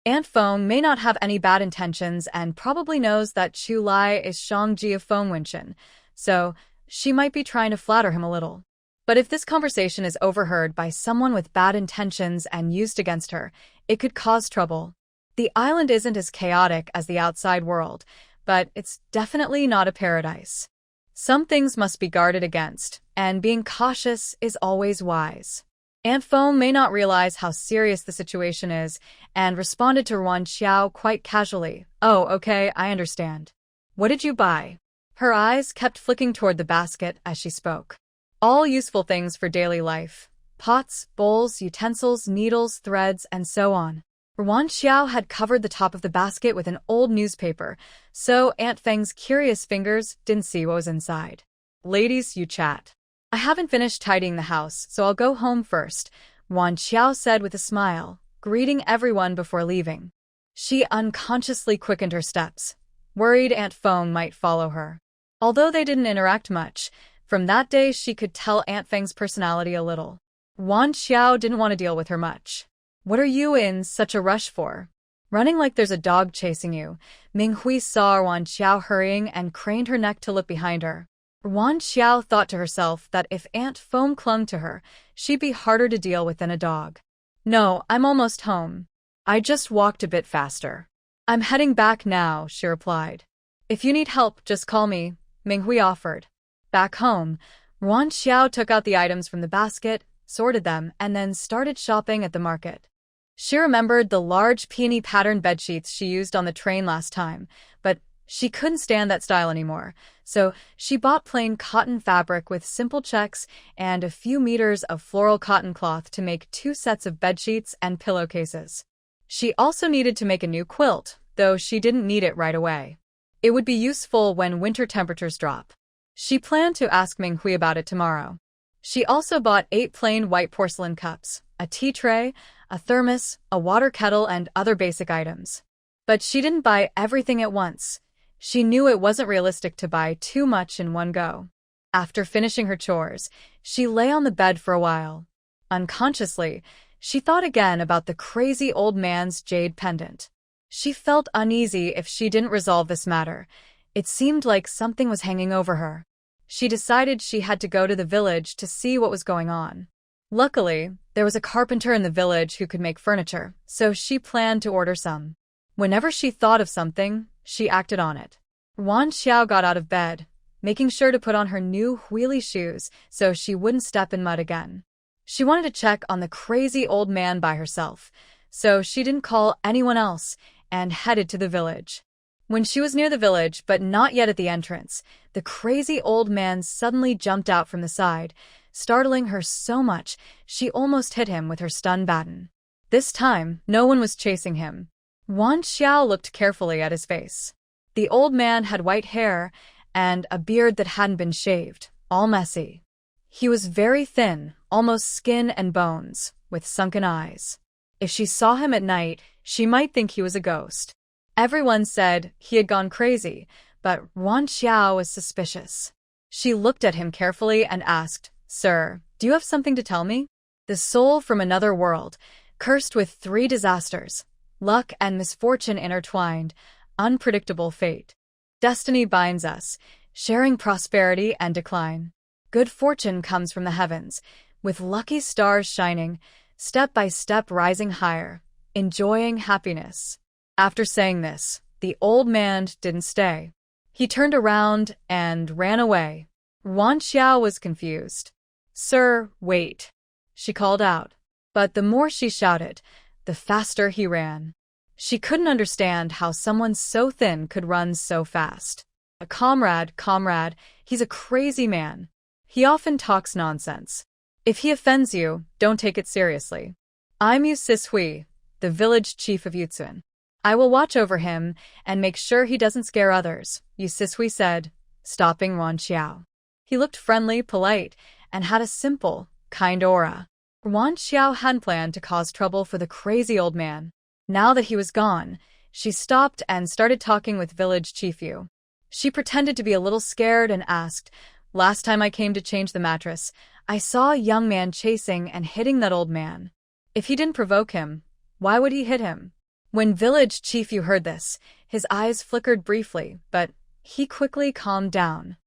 Aunt Feng may not have any bad intentions and probably knows that Chu Lai is Shangji of Fengwenchen, so she might be trying to flatter him a little. But if this conversation is overheard by someone with bad intentions and used against her, it could cause trouble. The island isn't as chaotic as the outside world, but it's definitely not a paradise. Some things must be guarded against, and being cautious is always wise. Aunt Feng may not realize how serious the situation is, and responded to Ruan Qiao quite casually. "Oh, okay, I understand. What did you buy?" Her eyes kept flicking toward the basket as she spoke. All useful things for daily life. Pots, bowls, utensils, needles, threads, and so on. Ruan Qiao had covered the top of the basket with an old newspaper, so Aunt Feng's curious fingers didn't see what was inside. "Ladies, you chat. I haven't finished tidying the house, so I'll go home first," Ruan Qiao said with a smile, greeting everyone before leaving. She unconsciously quickened her steps, worried Aunt Feng might follow her. Although they didn't interact much, from that day she could tell Aunt Feng's personality a little. Ruan Qiao didn't want to deal with her much. What are you in such a rush for? Running like there's a dog chasing you. Minghui saw Ruan Qiao hurrying and craned her neck to look behind her. Ruan Qiao thought to herself that if Aunt Foam clung to her, she'd be harder to deal with than a dog. No, I'm almost home. I just walked a bit faster. I'm heading back now, she replied. If you need help, just call me, Minghui offered. Back home, Ruan Qiao took out the items from the basket, sorted them, and then started shopping at the market. She remembered the large peony patterned bedsheets she used on the train last time, but she couldn't stand that style anymore, so she bought plain cotton fabric with simple checks and a few meters of floral cotton cloth to make 2 sets of bedsheets and pillowcases. She also needed to make a new quilt, though she didn't need it right away. It would be useful when winter temperatures drop. She planned to ask Minghui about it tomorrow. She also bought 8 plain white porcelain cups, a tea tray, a thermos, a water kettle, and other basic items. But she didn't buy everything at once. She knew it wasn't realistic to buy too much in one go. After finishing her chores, she lay on the bed for a while. Unconsciously, she thought again about the crazy old man's jade pendant. She felt uneasy if she didn't resolve this matter. It seemed like something was hanging over her. She decided she had to go to the village to see what was going on. Luckily, there was a carpenter in the village who could make furniture, so she planned to order some. Whenever she thought of something, she acted on it. Ruan Qiao got out of bed, making sure to put on her new wheelie shoes so she wouldn't step in mud again. She wanted to check on the crazy old man by herself, so she didn't call anyone else and headed to the village. When she was near the village, but not yet at the entrance, the crazy old man suddenly jumped out from the side, startling her so much she almost hit him with her stun baton. This time, no one was chasing him. Ruan Qiao looked carefully at his face. The old man had white hair and a beard that hadn't been shaved, all messy. He was very thin, almost skin and bones, with sunken eyes. If she saw him at night, she might think he was a ghost. Everyone said he had gone crazy, but Ruan Qiao was suspicious. She looked at him carefully and asked, "Sir, do you have something to tell me?" The soul from another world, cursed with 3 disasters, luck and misfortune intertwined, unpredictable fate. Destiny binds us, sharing prosperity and decline. Good fortune comes from the heavens, with lucky stars shining, step by step rising higher, enjoying happiness. After saying this, the old man didn't stay. He turned around and ran away. Ruan Qiao was confused. "Sir, wait," she called out. But the more she shouted, the faster he ran. She couldn't understand how someone so thin could run so fast. "A comrade, he's a crazy man. He often talks nonsense. If he offends you, don't take it seriously. I'm Yu Sishui, the village chief of Yutsun. I will watch over him and make sure he doesn't scare others," Yu Sishui said, stopping Ruan Qiao. He looked friendly, polite, and had a simple, kind aura. Ruan Qiao hadn't planned to cause trouble for the crazy old man. Now that he was gone, she stopped and started talking with village chief Yu. She pretended to be a little scared and asked, "Last time I came to change the mattress, I saw a young man chasing and hitting that old man. If he didn't provoke him, why would he hit him?" When village chief Yu heard this, his eyes flickered briefly, but he quickly calmed down.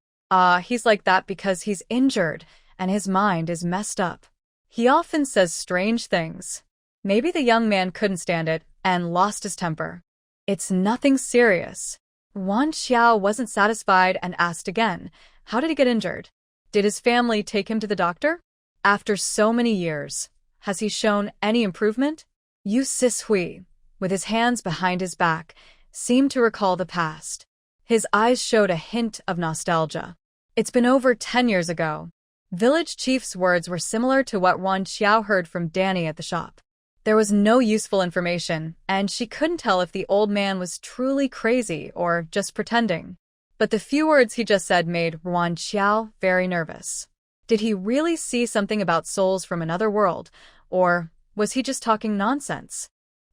He's like that because he's injured and his mind is messed up. He often says strange things. Maybe the young man couldn't stand it and lost his temper. It's nothing serious. Ruan Qiao wasn't satisfied and asked again, "How did he get injured? Did his family take him to the doctor? After so many years, has he shown any improvement?" Yu Sishui, with his hands behind his back, seemed to recall the past. His eyes showed a hint of nostalgia. It's been over 10 years ago. Village chief's words were similar to what Ruan Qiao heard from Danny at the shop. There was no useful information, and she couldn't tell if the old man was truly crazy or just pretending. But the few words he just said made Ruan Qiao very nervous. Did he really see something about souls from another world, or was he just talking nonsense?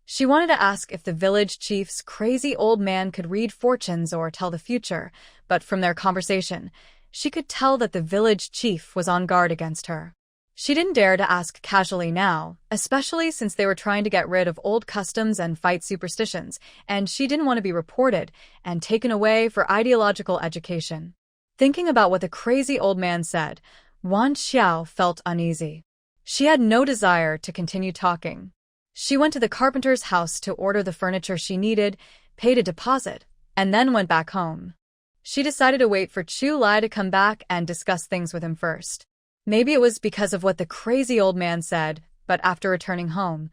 She wanted to ask if the village chief's crazy old man could read fortunes or tell the future, but from their conversation, she could tell that the village chief was on guard against her. She didn't dare to ask casually now, especially since they were trying to get rid of old customs and fight superstitions, and she didn't want to be reported and taken away for ideological education. Thinking about what the crazy old man said, Ruan Qiao felt uneasy. She had no desire to continue talking. She went to the carpenter's house to order the furniture she needed, paid a deposit, and then went back home. She decided to wait for Chu Lai to come back and discuss things with him first. Maybe it was because of what the crazy old man said, but after returning home,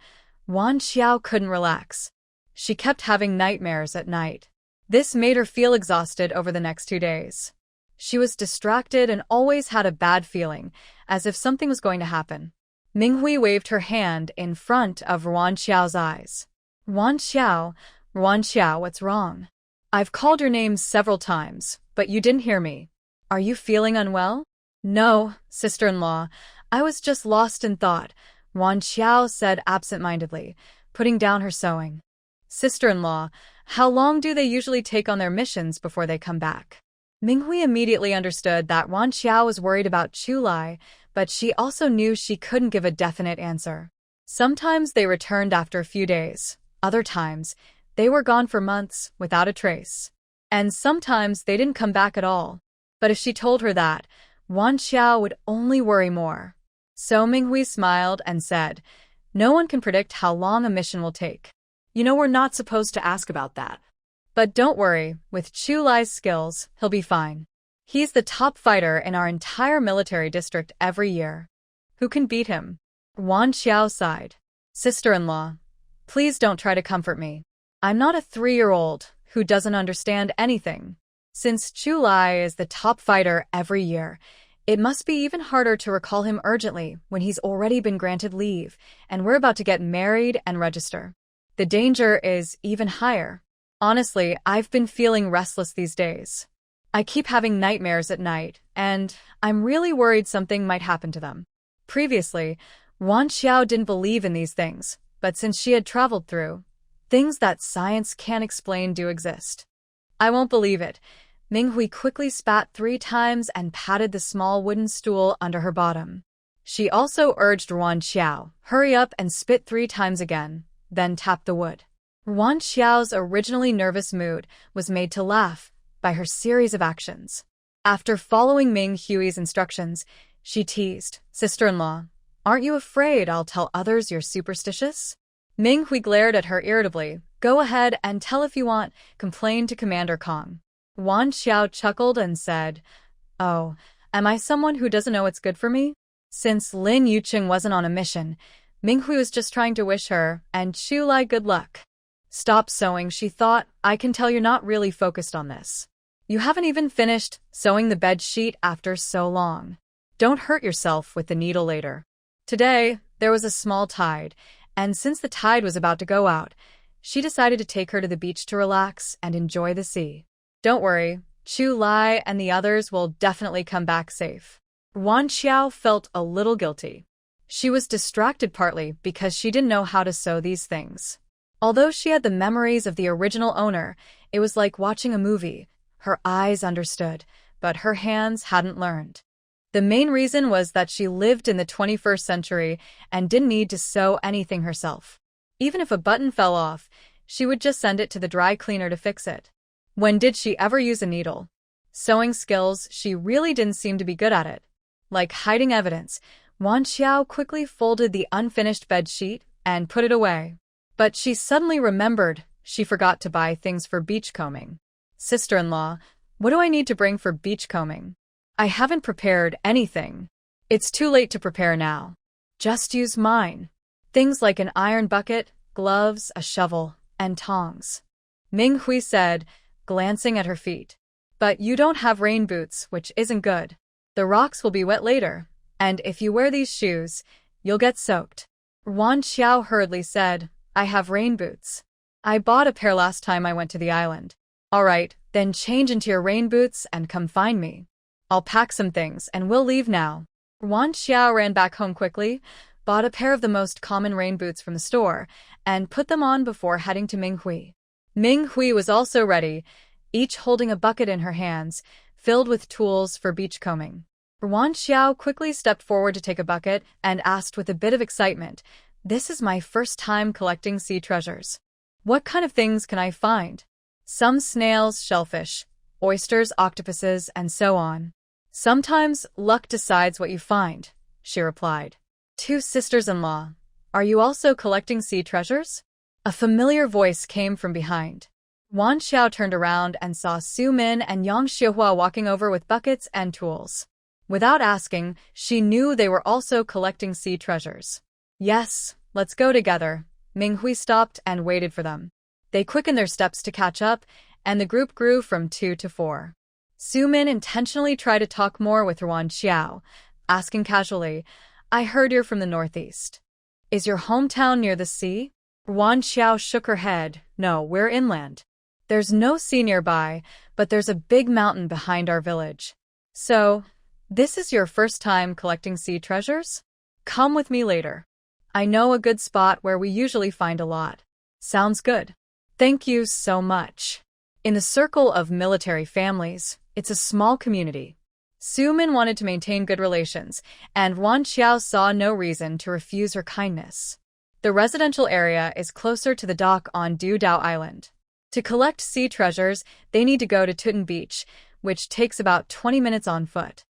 Ruan Qiao couldn't relax. She kept having nightmares at night. This made her feel exhausted over the next 2 days. She was distracted and always had a bad feeling, as if something was going to happen. Minghui waved her hand in front of Ruan Qiao's eyes. Ruan Qiao, what's wrong? I've called your name several times, but you didn't hear me. Are you feeling unwell? No, sister-in-law, I was just lost in thought, Ruan Qiao said absent-mindedly, putting down her sewing. Sister-in-law, how long do they usually take on their missions before they come back? Minghui immediately understood that Ruan Qiao was worried about Chu Lai, but she also knew she couldn't give a definite answer. Sometimes they returned after a few days. Other times, they were gone for months without a trace. And sometimes they didn't come back at all. But if she told her that, Ruan Qiao would only worry more. So Minghui smiled and said, "No one can predict how long a mission will take. You know we're not supposed to ask about that. But don't worry, with Chu Lai's skills, he'll be fine. He's the top fighter in our entire military district every year. Who can beat him?" Ruan Qiao sighed. Sister-in-law, please don't try to comfort me. I'm not a 3-year-old who doesn't understand anything. Since Chu Lai is the top fighter every year, it must be even harder to recall him urgently when he's already been granted leave, and we're about to get married and register. The danger is even higher. Honestly, I've been feeling restless these days. I keep having nightmares at night, and I'm really worried something might happen to them. Previously, Ruan Qiao didn't believe in these things, but since she had traveled through, things that science can't explain do exist. I won't believe it. Minghui quickly spat 3 times and patted the small wooden stool under her bottom. She also urged Ruan Qiao, hurry up and spit 3 times again, then tap the wood. Ruan Qiao's originally nervous mood was made to laugh by her series of actions. After following Ming Hui's instructions, she teased, "Sister-in-law, aren't you afraid I'll tell others you're superstitious?" Ming Hui glared at her irritably. "Go ahead and tell if you want," complained to Commander Kong. Ruan Qiao chuckled and said, "Oh, am I someone who doesn't know what's good for me?" Since Lin Yuqing wasn't on a mission, Ming Hui was just trying to wish her and Chu Lai good luck. "Stop sewing," she thought. "I can tell you're not really focused on this. You haven't even finished sewing the bed sheet after so long. Don't hurt yourself with the needle later." Today, there was a small tide, and since the tide was about to go out, she decided to take her to the beach to relax and enjoy the sea. "Don't worry, Chu Lai and the others will definitely come back safe." Ruan Qiao felt a little guilty. She was distracted partly because she didn't know how to sew these things. Although she had the memories of the original owner, it was like watching a movie. Her eyes understood, but her hands hadn't learned. The main reason was that she lived in the 21st century and didn't need to sew anything herself. Even if a button fell off, she would just send it to the dry cleaner to fix it. When did she ever use a needle? Sewing skills, she really didn't seem to be good at it. Like hiding evidence, Ruan Qiao quickly folded the unfinished bed sheet and put it away. But she suddenly remembered she forgot to buy things for beachcombing. "Sister-in-law, what do I need to bring for beachcombing? I haven't prepared anything." "It's too late to prepare now. Just use mine. Things like an iron bucket, gloves, a shovel, and tongs," Ming Hui said, glancing at her feet. "But you don't have rain boots, which isn't good. The rocks will be wet later, and if you wear these shoes, you'll get soaked." Ruan Qiao hurriedly said, "I have rain boots. I bought a pair last time I went to the island." "All right, then change into your rain boots and come find me. I'll pack some things and we'll leave now." Ruan Qiao ran back home quickly, bought a pair of the most common rain boots from the store, and put them on before heading to Ming Hui. Ming Hui was also ready, each holding a bucket in her hands, filled with tools for beachcombing. Ruan Qiao quickly stepped forward to take a bucket and asked with a bit of excitement, "This is my first time collecting sea treasures. What kind of things can I find?" "Some snails, shellfish, oysters, octopuses, and so on. Sometimes luck decides what you find," she replied. "Two sisters-in-law, are you also collecting sea treasures?" A familiar voice came from behind. Ruan Qiao turned around and saw Su Min and Yang Xiehua walking over with buckets and tools. Without asking, she knew they were also collecting sea treasures. "Yes, let's go together." Minghui stopped and waited for them. They quickened their steps to catch up, and the group grew from 2 to 4. Su Min intentionally tried to talk more with Ruan Qiao, asking casually, "I heard you're from the northeast. Is your hometown near the sea?" Ruan Qiao shook her head. "No, we're inland. There's no sea nearby, but there's a big mountain behind our village. So, this is your first time collecting sea treasures? Come with me later. I know a good spot where we usually find a lot." "Sounds good. Thank you so much." In the circle of military families, it's a small community. Su Min wanted to maintain good relations, and Ruan Qiao saw no reason to refuse her kindness. The residential area is closer to the dock on Dudao Island. To collect sea treasures, they need to go to Tuten Beach, which takes about 20 minutes on foot.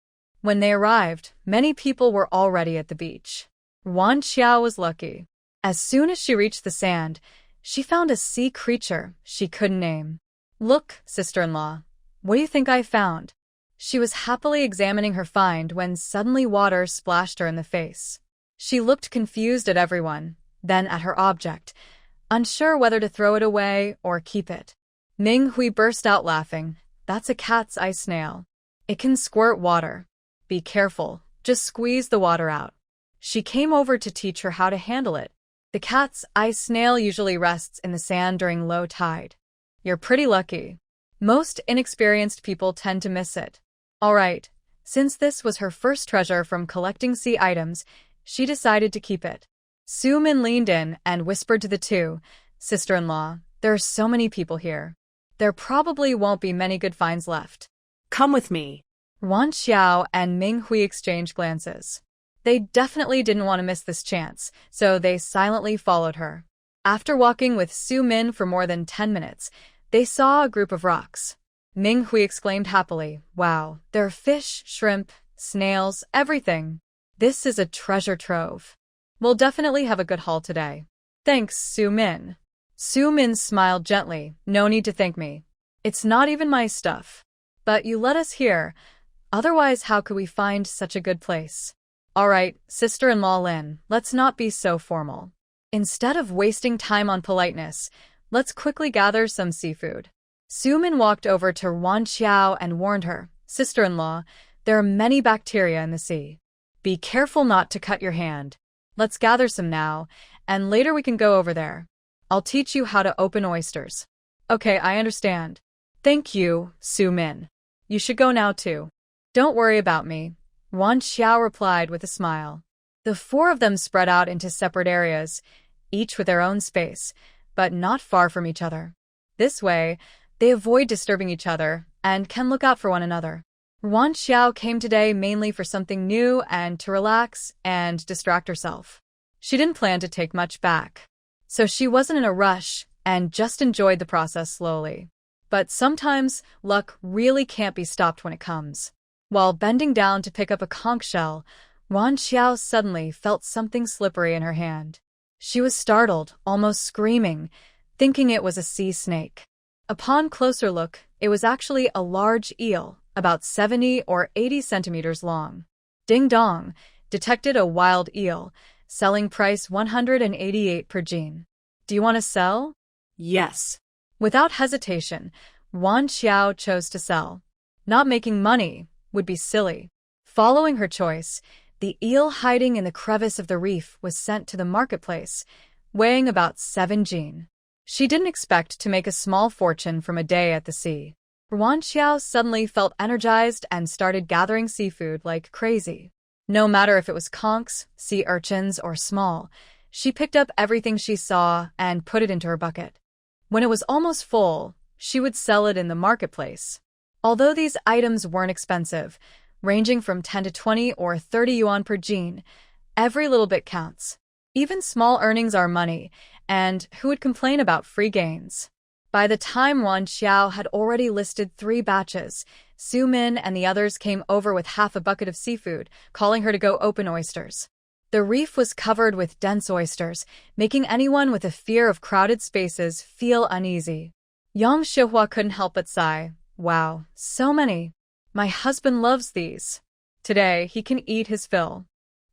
When they arrived, many people were already at the beach. Ruan Qiao was lucky. As soon as she reached the sand, she found a sea creature she couldn't name. "Look, sister-in-law, what do you think I found?" She was happily examining her find when suddenly water splashed her in the face. She looked confused at everyone, then at her object, unsure whether to throw it away or keep it. Minghui burst out laughing. "That's a cat's eye snail. It can squirt water. Be careful, just squeeze the water out." She came over to teach her how to handle it. The cat's eye snail usually rests in the sand during low tide. You're pretty lucky. Most inexperienced people tend to miss it. All right, since this was her first treasure from collecting sea items, she decided to keep it. Su Min leaned in and whispered to the two, "Sister-in-law, there are so many people here. There probably won't be many good finds left. Come with me." Ruan Qiao and Ming Hui exchanged glances. They definitely didn't want to miss this chance, so they silently followed her. After walking with Su Min for more than 10 minutes, they saw a group of rocks. Ming Hui exclaimed happily, "Wow, there are fish, shrimp, snails, everything. This is a treasure trove. We'll definitely have a good haul today." "Thanks, Su Min." Su Min smiled gently. "No need to thank me. It's not even my stuff. But you let us here. Otherwise, how could we find such a good place? All right, sister-in-law Lin, let's not be so formal. Instead of wasting time on politeness, let's quickly gather some seafood." Su Min walked over to Ruan Qiao and warned her, "Sister-in-law, there are many bacteria in the sea. Be careful not to cut your hand. Let's gather some now, and later we can go over there. I'll teach you how to open oysters." "Okay, I understand. Thank you, Su Min. You should go now too." "Don't worry about me," Ruan Qiao replied with a smile. The four of them spread out into separate areas, each with their own space, but not far from each other. This way, they avoid disturbing each other and can look out for one another. Ruan Qiao came today mainly for something new and to relax and distract herself. She didn't plan to take much back, so she wasn't in a rush and just enjoyed the process slowly. But sometimes, luck really can't be stopped when it comes. While bending down to pick up a conch shell, Ruan Qiao suddenly felt something slippery in her hand. She was startled, almost screaming, thinking it was a sea snake. Upon closer look, it was actually a large eel, about 70 or 80 centimeters long. Ding dong, detected a wild eel, selling price 188 per jean. "Do you want to sell?" "Yes." Without hesitation, Ruan Qiao chose to sell. Not making money would be silly. Following her choice, the eel hiding in the crevice of the reef was sent to the marketplace, weighing about 7 jean. She didn't expect to make a small fortune from a day at the sea. Ruan Qiao suddenly felt energized and started gathering seafood like crazy. No matter if it was conchs, sea urchins, or small, she picked up everything she saw and put it into her bucket. When it was almost full, she would sell it in the marketplace. Although these items weren't expensive, ranging from 10 to 20 or 30 yuan per jean. Every little bit counts. Even small earnings are money, and who would complain about free gains? By the time Ruan Qiao had already listed 3 batches, Su Min and the others came over with half a bucket of seafood, calling her to go open oysters. The reef was covered with dense oysters, making anyone with a fear of crowded spaces feel uneasy. Yang Shihua couldn't help but sigh. Wow, so many. My husband loves these. Today, he can eat his fill.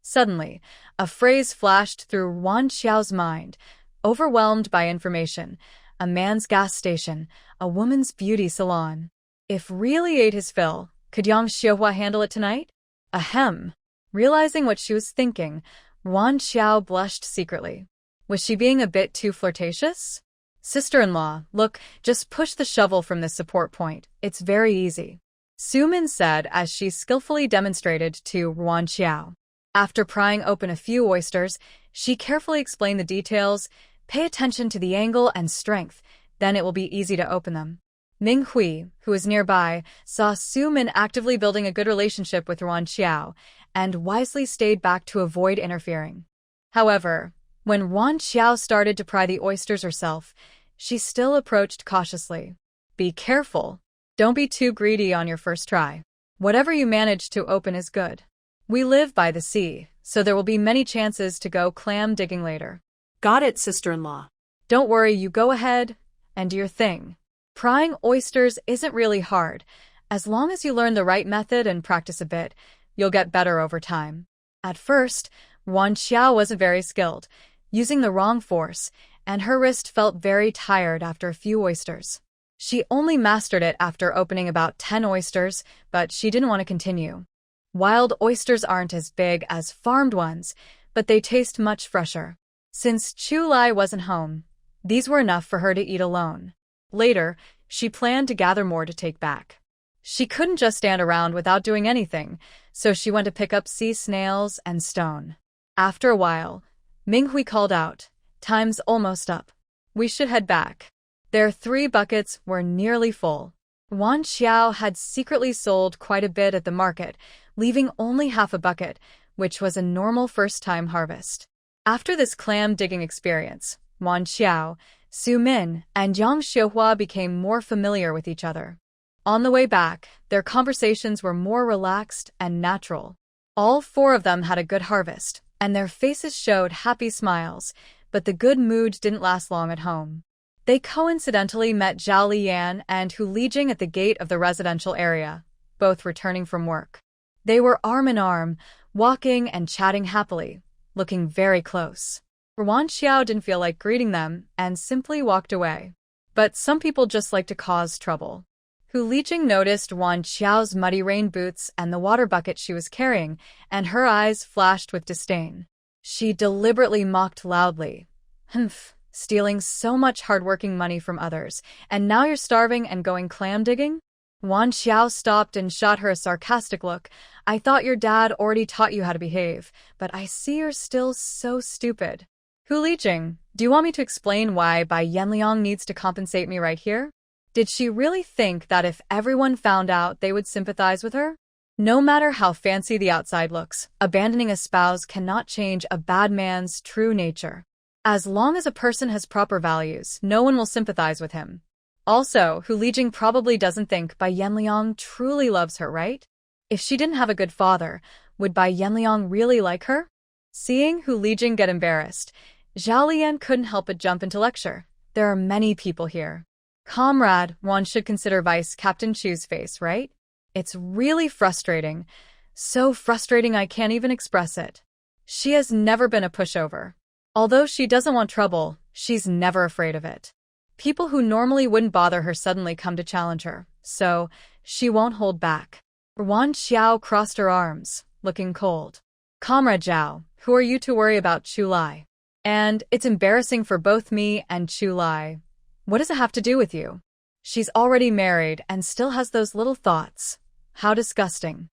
Suddenly, a phrase flashed through Ruan Qiao's mind. Overwhelmed by information, a man's gas station, a woman's beauty salon. If really ate his fill, could Yang Shihua handle it tonight? Ahem. Realizing what she was thinking, Ruan Qiao blushed secretly. Was she being a bit too flirtatious? Sister-in-law, look, just push the shovel from this support point. It's very easy. Su Min said as she skillfully demonstrated to Ruan Qiao. After prying open a few oysters, she carefully explained the details. Pay attention to the angle and strength, then it will be easy to open them. Ming Hui, who was nearby, saw Su Min actively building a good relationship with Ruan Qiao, and wisely stayed back to avoid interfering. However, when Ruan Qiao started to pry the oysters herself, she still approached cautiously. Be careful. Don't be too greedy on your first try. Whatever you manage to open is good. We live by the sea, so there will be many chances to go clam digging later. Got it, sister-in-law. Don't worry, you go ahead and do your thing. Prying oysters isn't really hard. As long as you learn the right method and practice a bit, you'll get better over time. At first, Ruan Qiao wasn't very skilled, using the wrong force, and her wrist felt very tired after a few oysters. She only mastered it after opening about 10 oysters, but she didn't want to continue. Wild oysters aren't as big as farmed ones, but they taste much fresher. Since Chu Lai wasn't home, these were enough for her to eat alone. Later, she planned to gather more to take back. She couldn't just stand around without doing anything, so she went to pick up sea snails and stone. After a while, Ming Hui called out, "Time's almost up. We should head back." Their 3 buckets were nearly full. Ruan Qiao had secretly sold quite a bit at the market, leaving only half a bucket, which was a normal first-time harvest. After this clam digging experience, Ruan Qiao, Su Min, and Yang Shihua became more familiar with each other. On the way back, their conversations were more relaxed and natural. All 4 of them had a good harvest, and their faces showed happy smiles, but the good mood didn't last long at home. They coincidentally met Zhao Liyan and Hu Lijing at the gate of the residential area, both returning from work. They were arm in arm, walking and chatting happily, looking very close. Ruan Qiao didn't feel like greeting them and simply walked away. But some people just like to cause trouble. Hu Lijing noticed Ruan Qiao's muddy rain boots and the water bucket she was carrying, and her eyes flashed with disdain. She deliberately mocked loudly. "Humph, stealing so much hard-working money from others, and now you're starving and going clam digging?" Ruan Qiao stopped and shot her a sarcastic look. "I thought your dad already taught you how to behave, but I see you're still so stupid." Hu Lijing, do you want me to explain why Bai Yanliang needs to compensate me right here? Did she really think that if everyone found out they would sympathize with her? No matter how fancy the outside looks, abandoning a spouse cannot change a bad man's true nature. As long as a person has proper values, no one will sympathize with him. Also, Hu Lijing probably doesn't think Bai Yanliang truly loves her, right? If she didn't have a good father, would Bai Yanliang really like her? Seeing Hu Lijing get embarrassed, Zhao Liyan couldn't help but jump into lecture. There are many people here. Comrade, one should consider Vice Captain Chu's face, right? It's really frustrating. So frustrating I can't even express it. She has never been a pushover. Although she doesn't want trouble, she's never afraid of it. People who normally wouldn't bother her suddenly come to challenge her, so she won't hold back. Ruan Qiao crossed her arms, looking cold. Comrade Zhao, who are you to worry about Chu Lai? And it's embarrassing for both me and Chu Lai. What does it have to do with you? She's already married and still has those little thoughts. How disgusting.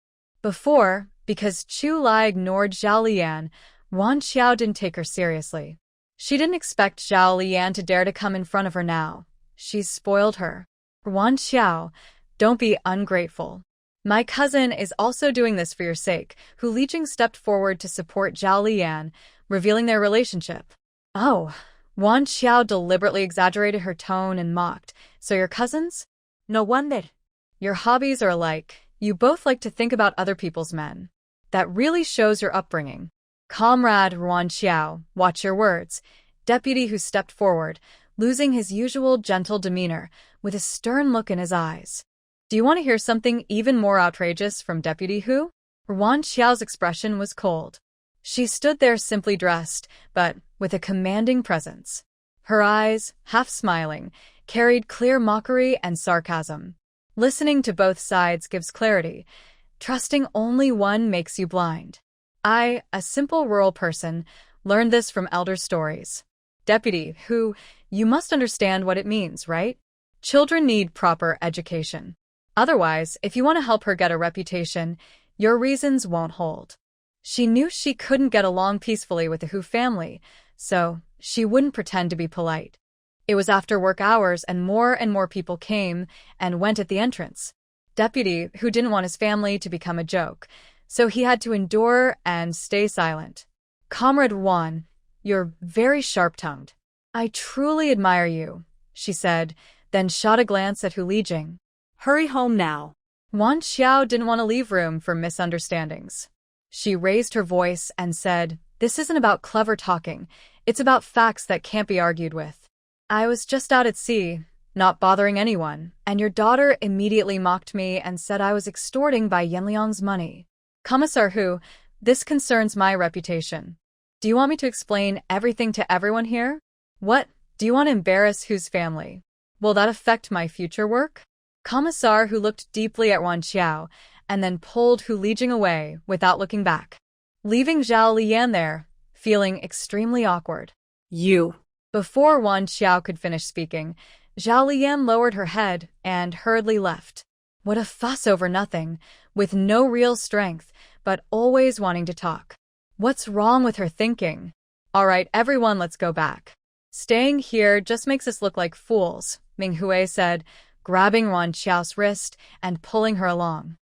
Before, because Chu Lai ignored Zhao Liyan, Ruan Qiao didn't take her seriously. She didn't expect Zhao Liyan to dare to come in front of her now. She's spoiled her. Ruan Qiao, don't be ungrateful. My cousin is also doing this for your sake, Hu Lijing stepped forward to support Zhao Liyan, revealing their relationship. Oh, Ruan Qiao deliberately exaggerated her tone and mocked. So you're cousins? No wonder. Your hobbies are alike. You both like to think about other people's men. That really shows your upbringing. Comrade Ruan Qiao, watch your words. Deputy Hu stepped forward, losing his usual gentle demeanor, with a stern look in his eyes. Do you want to hear something even more outrageous from Deputy Hu? Ruan Qiao's expression was cold. She stood there simply dressed, but with a commanding presence. Her eyes, half smiling, carried clear mockery and sarcasm. Listening to both sides gives clarity. Trusting only one makes you blind. I, a simple rural person, learned this from elder stories. Deputy Hu, you must understand what it means, right? Children need proper education. Otherwise, if you want to help her get a reputation, your reasons won't hold. She knew she couldn't get along peacefully with the Hu family, so she wouldn't pretend to be polite. It was after work hours and more people came and went at the entrance. Deputy Hu didn't want his family to become a joke, so he had to endure and stay silent. Comrade Ruan, you're very sharp-tongued. I truly admire you, she said, then shot a glance at Hu Lijing. Hurry home now. Ruan Qiao didn't want to leave room for misunderstandings. She raised her voice and said, this isn't about clever talking, it's about facts that can't be argued with. I was just out at sea, not bothering anyone, and your daughter immediately mocked me and said I was extorting by Yanliang's money. Commissar Hu, this concerns my reputation. Do you want me to explain everything to everyone here? What? Do you want to embarrass Hu's family? Will that affect my future work? Commissar Hu looked deeply at Ruan Qiao and then pulled Hu Lijing away without looking back, leaving Zhao Liyan there, feeling extremely awkward. You. Before Ruan Qiao could finish speaking, Zhao Liyan lowered her head and hurriedly left. What a fuss over nothing, with no real strength, but always wanting to talk. What's wrong with her thinking? All right, everyone, let's go back. Staying here just makes us look like fools, Minghui said, grabbing Ruan Qiao's wrist and pulling her along.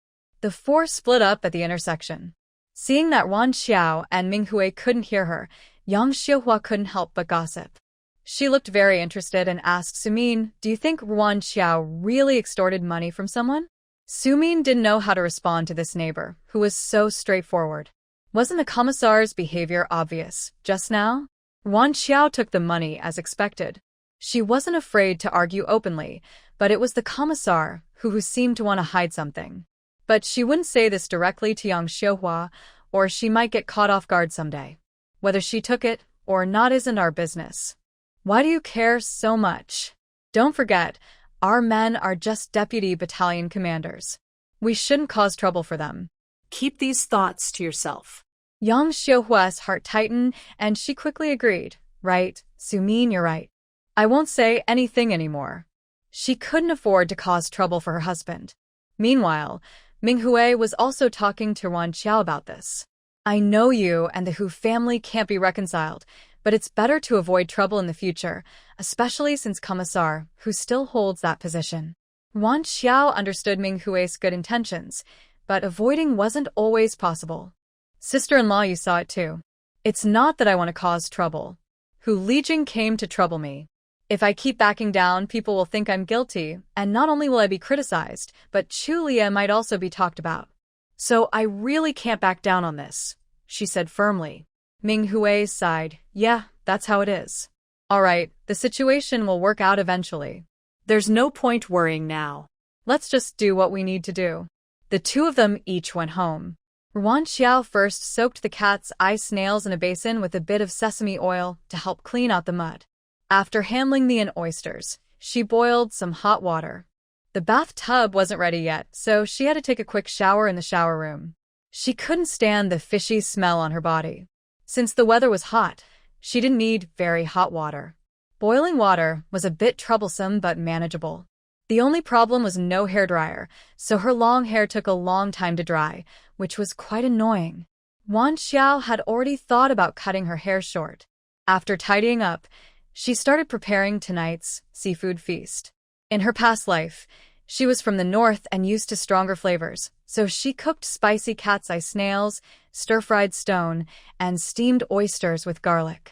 The four split up at the intersection. Seeing that Ruan Qiao and Minghui couldn't hear her, Yang Xiuhua couldn't help but gossip. She looked very interested and asked Sumin, do you think Ruan Qiao really extorted money from someone? Sumin didn't know how to respond to this neighbor, who was so straightforward. Wasn't the commissar's behavior obvious just now? Ruan Qiao took the money as expected. She wasn't afraid to argue openly, but it was the commissar who seemed to want to hide something. But she wouldn't say this directly to Yang Xiuhua, or she might get caught off guard someday. Whether she took it or not isn't our business. Why do you care so much? Don't forget, our men are just deputy battalion commanders. We shouldn't cause trouble for them. Keep these thoughts to yourself. Yang Xiuhua's heart tightened, and she quickly agreed. Right, Sumin, you're right. I won't say anything anymore. She couldn't afford to cause trouble for her husband. Meanwhile, Minghui was also talking to Ruan Qiao about this. I know you and the Hu family can't be reconciled, but it's better to avoid trouble in the future, especially since Commissar Hu still holds that position. Ruan Qiao understood Minghui's good intentions, but avoiding wasn't always possible. Sister-in-law, you saw it too. It's not that I want to cause trouble. Hu Lijing came to trouble me. If I keep backing down, people will think I'm guilty, and not only will I be criticized, but Chulia might also be talked about. So I really can't back down on this, she said firmly. Minghui sighed. Yeah, that's how it is. All right, the situation will work out eventually. There's no point worrying now. Let's just do what we need to do. The two of them each went home. Ruan Qiao first soaked the cat's eye snails in a basin with a bit of sesame oil to help clean out the mud. After handling the oysters, she boiled some hot water. The bathtub wasn't ready yet, so she had to take a quick shower in the shower room. She couldn't stand the fishy smell on her body. Since the weather was hot, she didn't need very hot water. Boiling water was a bit troublesome but manageable. The only problem was no hairdryer, so her long hair took a long time to dry, which was quite annoying. Ruan Qiao had already thought about cutting her hair short. After tidying up, she started preparing tonight's seafood feast. In her past life, She was from the north and used to stronger flavors, so she cooked spicy cat's eye snails, stir-fried stone, and steamed oysters with garlic.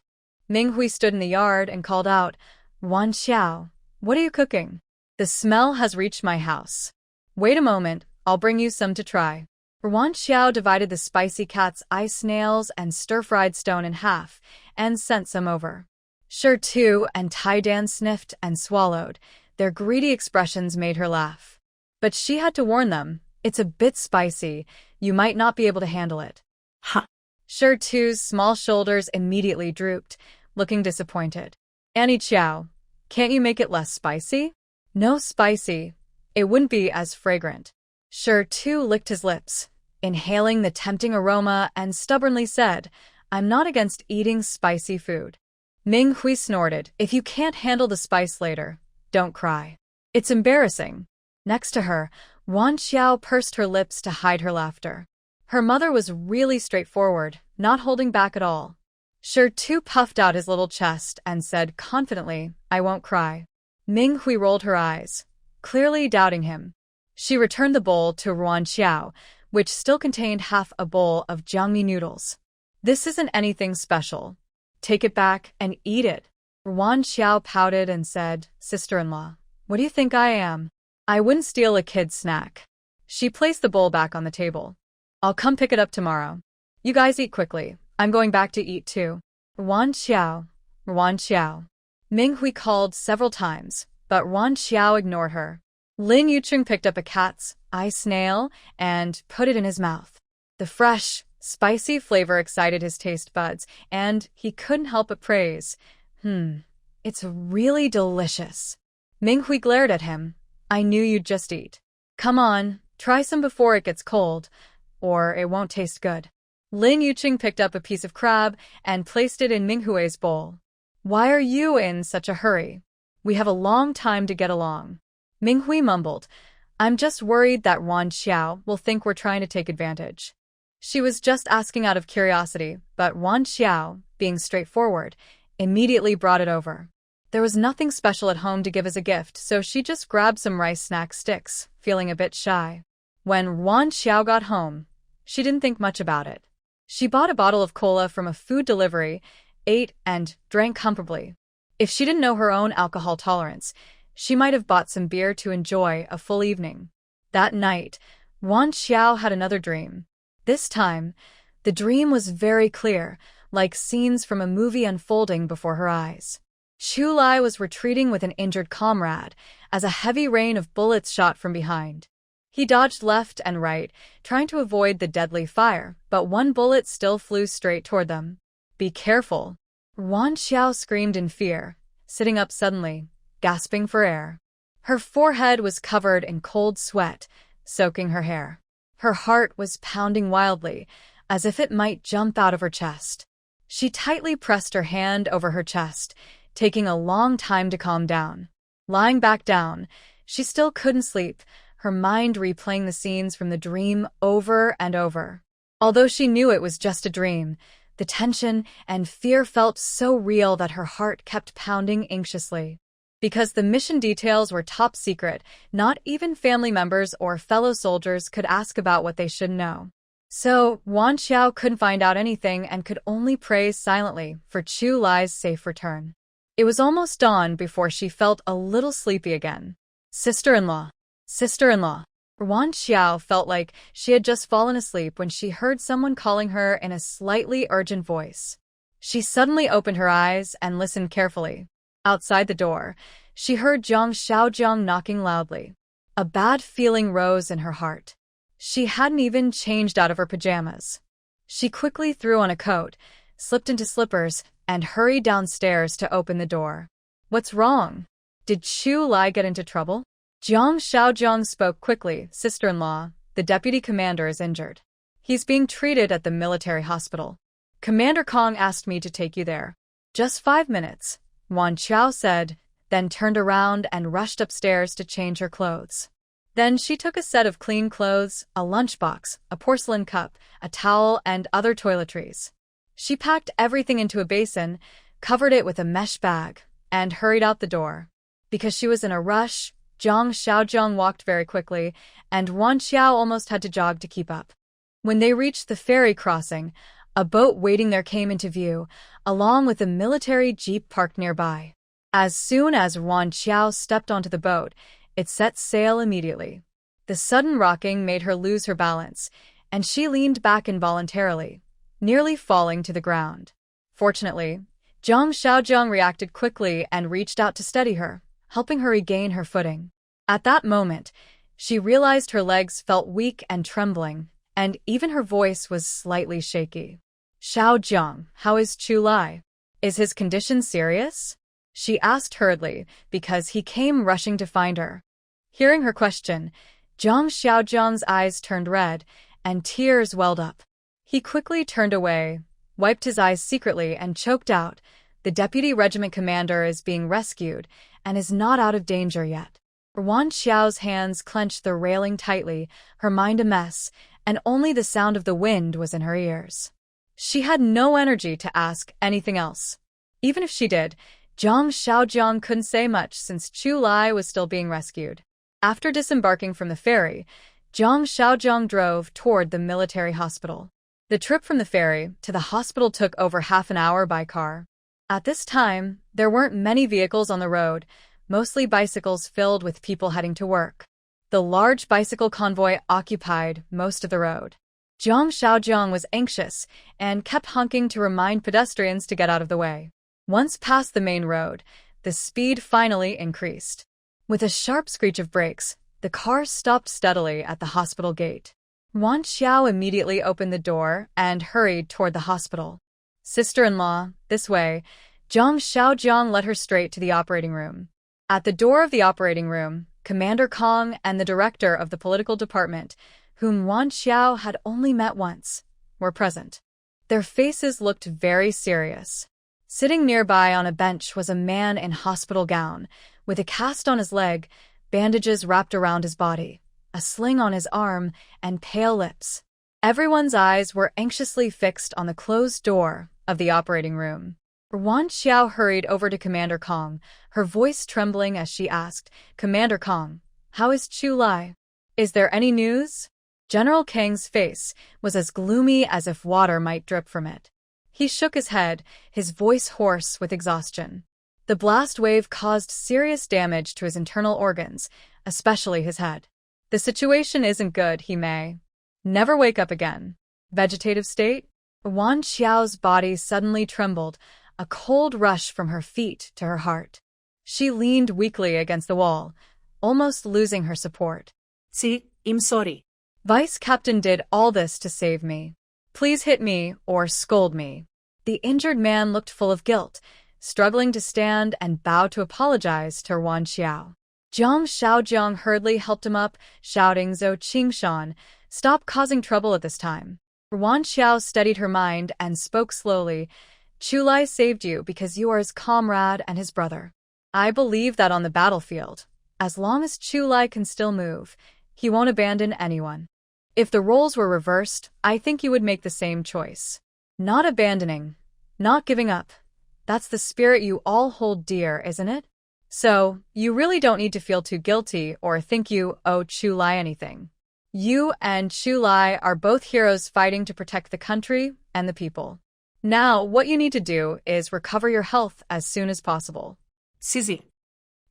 Minghui stood in the yard and called out, "Ruan Qiao, what are you cooking? The smell has reached my house. Wait a moment, I'll bring you some to try." Ruan Qiao divided the spicy cat's eye snails and stir-fried stone in half and sent some over. Shi Tu and Tai Dan sniffed and swallowed. Their greedy expressions made her laugh. But she had to warn them, "It's a bit spicy, you might not be able to handle it." Ha! Shi Tu's small shoulders immediately drooped, looking disappointed. "Annie Qiao, can't you make it less spicy?" "No spicy. It wouldn't be as fragrant." Shi Tu licked his lips, inhaling the tempting aroma, and stubbornly said, "I'm not against eating spicy food." Minghui snorted, "If you can't handle the spice later, don't cry. It's embarrassing." Next to her, Ruan Qiao pursed her lips to hide her laughter. Her mother was really straightforward, not holding back at all. Shi Tu puffed out his little chest and said confidently, "I won't cry." Minghui rolled her eyes, clearly doubting him. She returned the bowl to Ruan Qiao, which still contained half a bowl of jiangmi noodles. "This isn't anything special. Take it back and eat it." Ruan Qiao pouted and said, "Sister-in-law, what do you think I am? I wouldn't steal a kid's snack." She placed the bowl back on the table. "I'll come pick it up tomorrow. You guys eat quickly. I'm going back to eat too." "Ruan Qiao, Ruan Qiao." Minghui called several times, but Ruan Qiao ignored her. Lin Yucheng picked up a cat's eye snail and put it in his mouth. The fresh, spicy flavor excited his taste buds, and he couldn't help but praise, "It's really delicious." Minghui glared at him. "I knew you'd just eat. Come on, try some before it gets cold, or it won't taste good." Lin Yucheng picked up a piece of crab and placed it in Minghui's bowl. "Why are you in such a hurry? We have a long time to get along." Minghui mumbled, "I'm just worried that Ruan Qiao will think we're trying to take advantage." She was just asking out of curiosity, but Ruan Qiao, being straightforward, immediately brought it over. There was nothing special at home to give as a gift, so she just grabbed some rice snack sticks, feeling a bit shy. When Ruan Qiao got home, she didn't think much about it. She bought a bottle of cola from a food delivery, ate and drank comfortably. If she didn't know her own alcohol tolerance, she might have bought some beer to enjoy a full evening. That night, Ruan Qiao had another dream. This time, the dream was very clear, like scenes from a movie unfolding before her eyes. Chu Lai was retreating with an injured comrade as a heavy rain of bullets shot from behind. He dodged left and right, trying to avoid the deadly fire, but one bullet still flew straight toward them. "Be careful." Ruan Qiao screamed in fear, sitting up suddenly, gasping for air. Her forehead was covered in cold sweat, soaking her hair. Her heart was pounding wildly, as if it might jump out of her chest. She tightly pressed her hand over her chest, taking a long time to calm down. Lying back down, she still couldn't sleep, her mind replaying the scenes from the dream over and over. Although she knew it was just a dream, the tension and fear felt so real that her heart kept pounding anxiously. Because the mission details were top secret, not even family members or fellow soldiers could ask about what they should know. So, Ruan Qiao couldn't find out anything and could only pray silently for Chu Lai's safe return. It was almost dawn before she felt a little sleepy again. Sister-in-law. Sister-in-law. Ruan Qiao felt like she had just fallen asleep when she heard someone calling her in a slightly urgent voice. She suddenly opened her eyes and listened carefully. Outside the door, she heard Zhang Xiaojiang knocking loudly. A bad feeling rose in her heart. She hadn't even changed out of her pajamas. She quickly threw on a coat, slipped into slippers, and hurried downstairs to open the door. "What's wrong? Did Chu Lai get into trouble?" Zhang Xiaojiang spoke quickly. "Sister-in-law, the deputy commander is injured. He's being treated at the military hospital. Commander Kong asked me to take you there." "Just 5 minutes," Ruan Qiao said, then turned around and rushed upstairs to change her clothes. Then she took a set of clean clothes, a lunchbox, a porcelain cup, a towel, and other toiletries. She packed everything into a basin, covered it with a mesh bag, and hurried out the door. Because she was in a rush, Zhang Xiaozhang walked very quickly, and Ruan Qiao almost had to jog to keep up. When they reached the ferry crossing, a boat waiting there came into view, along with a military jeep parked nearby. As soon as Ruan Qiao stepped onto the boat, it set sail immediately. The sudden rocking made her lose her balance, and she leaned back involuntarily, nearly falling to the ground. Fortunately, Zhang Xiaozhang reacted quickly and reached out to steady her, helping her regain her footing. At that moment, she realized her legs felt weak and trembling, and even her voice was slightly shaky. "Xiaozhang, how is Chu Lai? Is his condition serious?" she asked hurriedly, because he came rushing to find her. Hearing her question, Zhang Xiaozhang's eyes turned red, and tears welled up. He quickly turned away, wiped his eyes secretly, and choked out, "The deputy regiment commander is being rescued and is not out of danger yet." Ruan Qiao's hands clenched the railing tightly, her mind a mess, and only the sound of the wind was in her ears. She had no energy to ask anything else. Even if she did, Zhang Xiaozhang couldn't say much since Chu Lai was still being rescued. After disembarking from the ferry, Zhang Xiaozhang drove toward the military hospital. The trip from the ferry to the hospital took over half an hour by car. At this time, there weren't many vehicles on the road, mostly bicycles filled with people heading to work. The large bicycle convoy occupied most of the road. Zhang Xiaozhang was anxious and kept honking to remind pedestrians to get out of the way. Once past the main road, the speed finally increased. With a sharp screech of brakes, the car stopped steadily at the hospital gate. Ruan Qiao immediately opened the door and hurried toward the hospital. "Sister-in-law, this way." Zhang Xiaozhang led her straight to the operating room. At the door of the operating room, Commander Kong and the director of the political department, whom Ruan Qiao had only met once, were present. Their faces looked very serious. Sitting nearby on a bench was a man in hospital gown, with a cast on his leg, bandages wrapped around his body, a sling on his arm, and pale lips. Everyone's eyes were anxiously fixed on the closed door of the operating room. Ruan Qiao hurried over to Commander Kong, her voice trembling as she asked, "Commander Kong, how is Chu Lai? Is there any news?" General Kang's face was as gloomy as if water might drip from it. He shook his head, his voice hoarse with exhaustion. The blast wave caused serious damage to his internal organs, especially his head. "The situation isn't good, he may never wake up again." Vegetative state? Ruan Qiao's body suddenly trembled, a cold rush from her feet to her heart. She leaned weakly against the wall, almost losing her support. "See, I'm sorry." "Vice Captain did all this to save me. Please hit me or scold me." The injured man looked full of guilt, struggling to stand and bow to apologize to Ruan Qiao. Zhang Xiaozhang hurriedly helped him up, shouting, "Zhou Qingshan, stop causing trouble at this time." Ruan Qiao steadied her mind and spoke slowly, "Chu Lai saved you because you are his comrade and his brother. I believe that on the battlefield, as long as Chu Lai can still move, he won't abandon anyone. If the roles were reversed, I think you would make the same choice. Not abandoning, not giving up. That's the spirit you all hold dear, isn't it? So, you really don't need to feel too guilty or think you owe Chu Lai anything. You and Chu Lai are both heroes fighting to protect the country and the people. Now, what you need to do is recover your health as soon as possible." "Sisi."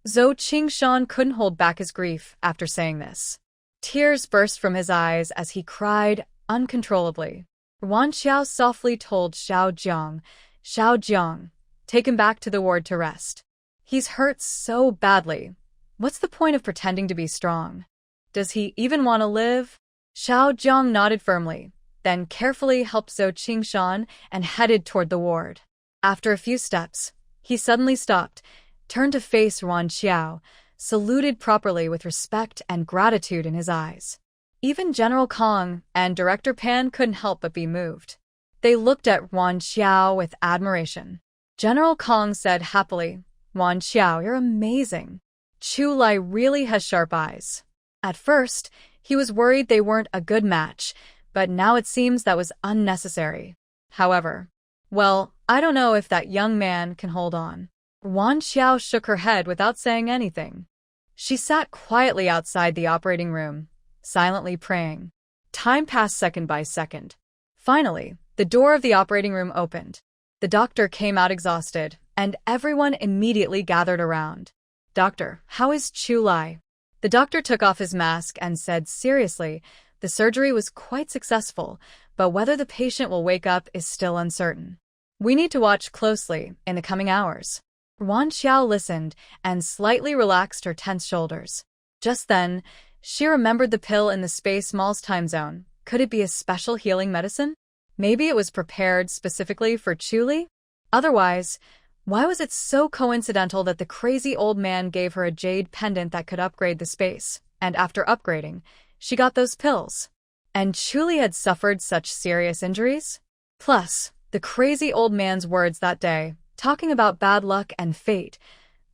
Zhou Qingshan couldn't hold back his grief after saying this. Tears burst from his eyes as he cried uncontrollably. Ruan Qiao softly told Xiaozhang, "Xiaozhang, take him back to the ward to rest. He's hurt so badly. What's the point of pretending to be strong? Does he even want to live?" Xiaozhang nodded firmly, then carefully helped Zhou Qingshan and headed toward the ward. After a few steps, he suddenly stopped, turned to face Ruan Qiao, saluted properly with respect and gratitude in his eyes. Even General Kong and Director Pan couldn't help but be moved. They looked at Ruan Qiao with admiration. General Kong said happily, "Ruan Qiao, you're amazing. Chu Lai really has sharp eyes." At first, he was worried they weren't a good match, but now it seems that was unnecessary. However, well, I don't know if that young man can hold on. Ruan Qiao shook her head without saying anything. She sat quietly outside the operating room, silently praying. Time passed second by second. Finally, the door of the operating room opened. The doctor came out exhausted, and everyone immediately gathered around. "Doctor, how is Chu Lai?" The doctor took off his mask and said seriously, "The surgery was quite successful, but whether the patient will wake up is still uncertain. We need to watch closely in the coming hours." Ruan Qiao listened and slightly relaxed her tense shoulders. Just then, she remembered the pill in the Space Mall's time zone. Could it be a special healing medicine? Maybe it was prepared specifically for Chu Li? Otherwise, why was it so coincidental that the crazy old man gave her a jade pendant that could upgrade the space, and after upgrading, she got those pills? And Chu Li had suffered such serious injuries? Plus, the crazy old man's words that day, talking about bad luck and fate.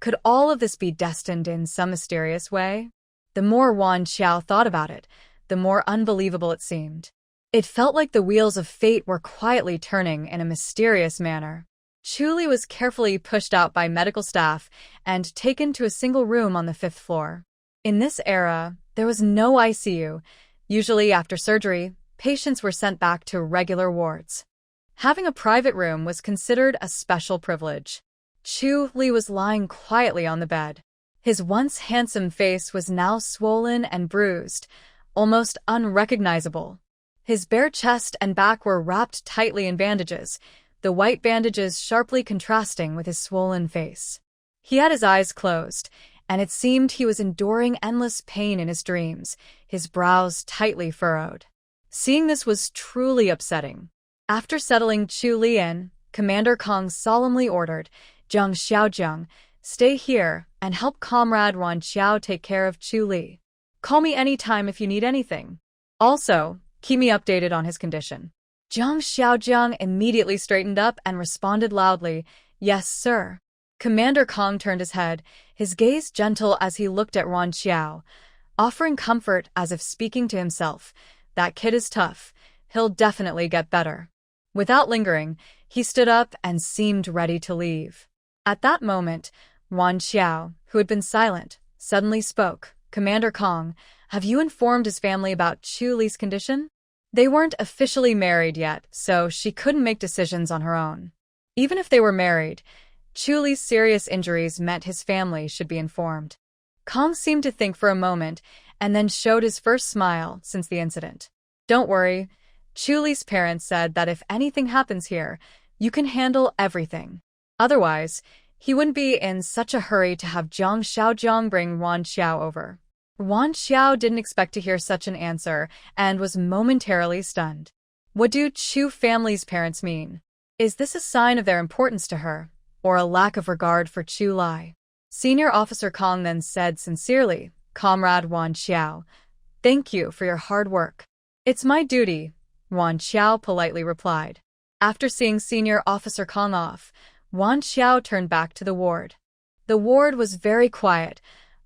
Could all of this be destined in some mysterious way? The more Ruan Qiao thought about it, the more unbelievable it seemed. It felt like the wheels of fate were quietly turning in a mysterious manner. Chu Li was carefully pushed out by medical staff and taken to a single room on the 5th floor. In this era, there was no ICU. Usually after surgery, patients were sent back to regular wards. Having a private room was considered a special privilege. Chu Li was lying quietly on the bed. His once handsome face was now swollen and bruised, almost unrecognizable. His bare chest and back were wrapped tightly in bandages, the white bandages sharply contrasting with his swollen face. He had his eyes closed, and it seemed he was enduring endless pain in his dreams, his brows tightly furrowed. Seeing this was truly upsetting. After settling Chu Li in, Commander Kong solemnly ordered, "Zhang Xiaozhang, stay here and help Comrade Ruan Qiao take care of Chu Li. Call me anytime if you need anything. Also, keep me updated on his condition." Zhang Xiaozhang immediately straightened up and responded loudly, "Yes, sir." Commander Kong turned his head, his gaze gentle as he looked at Ruan Qiao, offering comfort as if speaking to himself. "That kid is tough. He'll definitely get better." Without lingering, he stood up and seemed ready to leave. At that moment, Ruan Qiao, who had been silent, suddenly spoke. "Commander Kong, have you informed his family about Chu Li's condition?" They weren't officially married yet, so she couldn't make decisions on her own. Even if they were married, Chu Li's serious injuries meant his family should be informed. Kong seemed to think for a moment and then showed his first smile since the incident. "Don't worry. Chu Li's parents said that if anything happens here, you can handle everything. Otherwise, he wouldn't be in such a hurry to have Zhang Xiaozhang bring Ruan Qiao over." Ruan Qiao didn't expect to hear such an answer and was momentarily stunned. What do Chu family's parents mean? Is this a sign of their importance to her, or a lack of regard for Chu Lai? Senior Officer Kong then said sincerely, "Comrade Ruan Qiao, thank you for your hard work." "It's my duty," Ruan Qiao politely replied. After seeing Senior Officer Kong off, Ruan Qiao turned back to the ward. The ward was very quiet.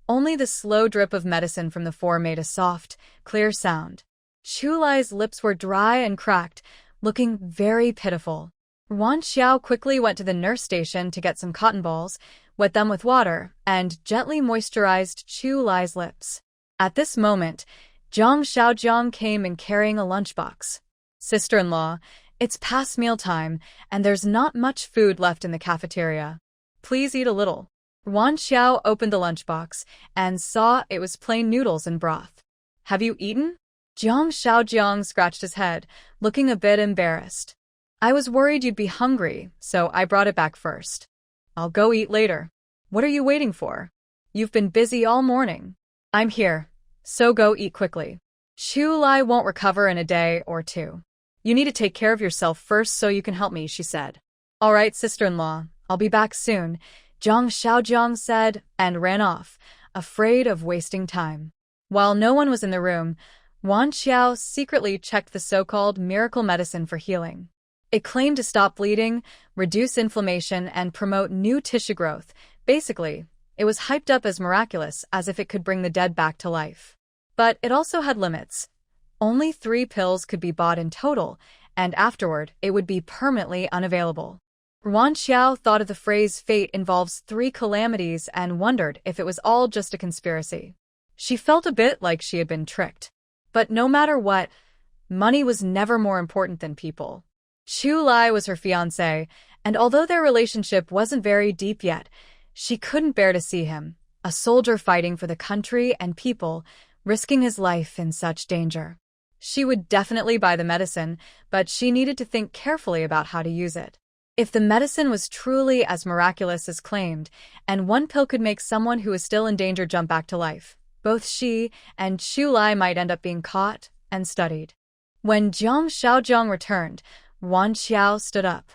Only the slow drip of medicine from the floor made a soft, clear sound. Chu Lai's lips were dry and cracked, looking very pitiful. Ruan Qiao quickly went to the nurse station to get some cotton balls, wet them with water, and gently moisturized Chu Lai's lips. At this moment, Zhang Xiaozhang came in carrying a lunchbox. "Sister-in-law, it's past mealtime, and there's not much food left in the cafeteria. Please eat a little." Ruan Qiao opened the lunchbox and saw it was plain noodles and broth. "Have you eaten?" Zhang Xiaozhang scratched his head, looking a bit embarrassed. "I was worried you'd be hungry, so I brought it back first. I'll go eat later." "What are you waiting for? You've been busy all morning." "I'm here, so go eat quickly. Chu Lai won't recover in a day or two. You need to take care of yourself first so you can help me," she said. "All right, sister-in-law, I'll be back soon," Zhang Xiaozhang said and ran off, afraid of wasting time. While no one was in the room, Ruan Qiao secretly checked the so-called miracle medicine for healing. It claimed to stop bleeding, reduce inflammation, and promote new tissue growth. Basically, it was hyped up as miraculous, as if it could bring the dead back to life. But it also had limits. Only 3 pills could be bought in total, and afterward it would be permanently unavailable. Ruan Qiao thought of the phrase fate involves 3 calamities and wondered if it was all just a conspiracy. She felt a bit like she had been tricked. But no matter what, money was never more important than people. Chu Lai was her fiancé, and although their relationship wasn't very deep yet, she couldn't bear to see him, a soldier fighting for the country and people, risking his life in such danger. She would definitely buy the medicine, but she needed to think carefully about how to use it. If the medicine was truly as miraculous as claimed, and one pill could make someone who is still in danger jump back to life, both she and Chu Lai might end up being caught and studied. When Jiang Shaojiang returned, Ruan Qiao stood up.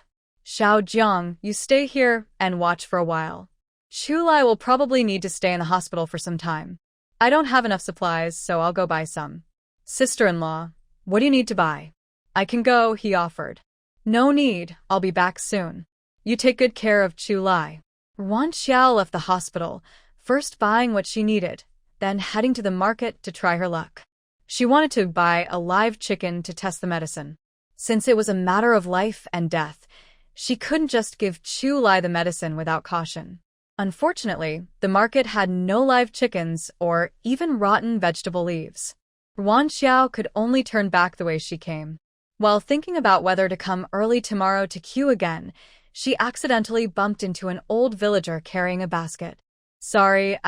Shaojiang, you stay here and watch for a while. Chu Lai will probably need to stay in the hospital for some time. I don't have enough supplies, so I'll go buy some. Sister-in-law, what do you need to buy? I can go, he offered. No need, I'll be back soon. You take good care of Chu Lai. Ruan Qiao left the hospital, first buying what she needed, then heading to the market to try her luck. She wanted to buy a live chicken to test the medicine. Since it was a matter of life and death, she couldn't just give Chu Lai the medicine without caution. Unfortunately, the market had no live chickens or even rotten vegetable leaves. Ruan Qiao could only turn back the way she came. While thinking about whether to come early tomorrow to queue again, she accidentally bumped into an old villager carrying a basket. Sorry,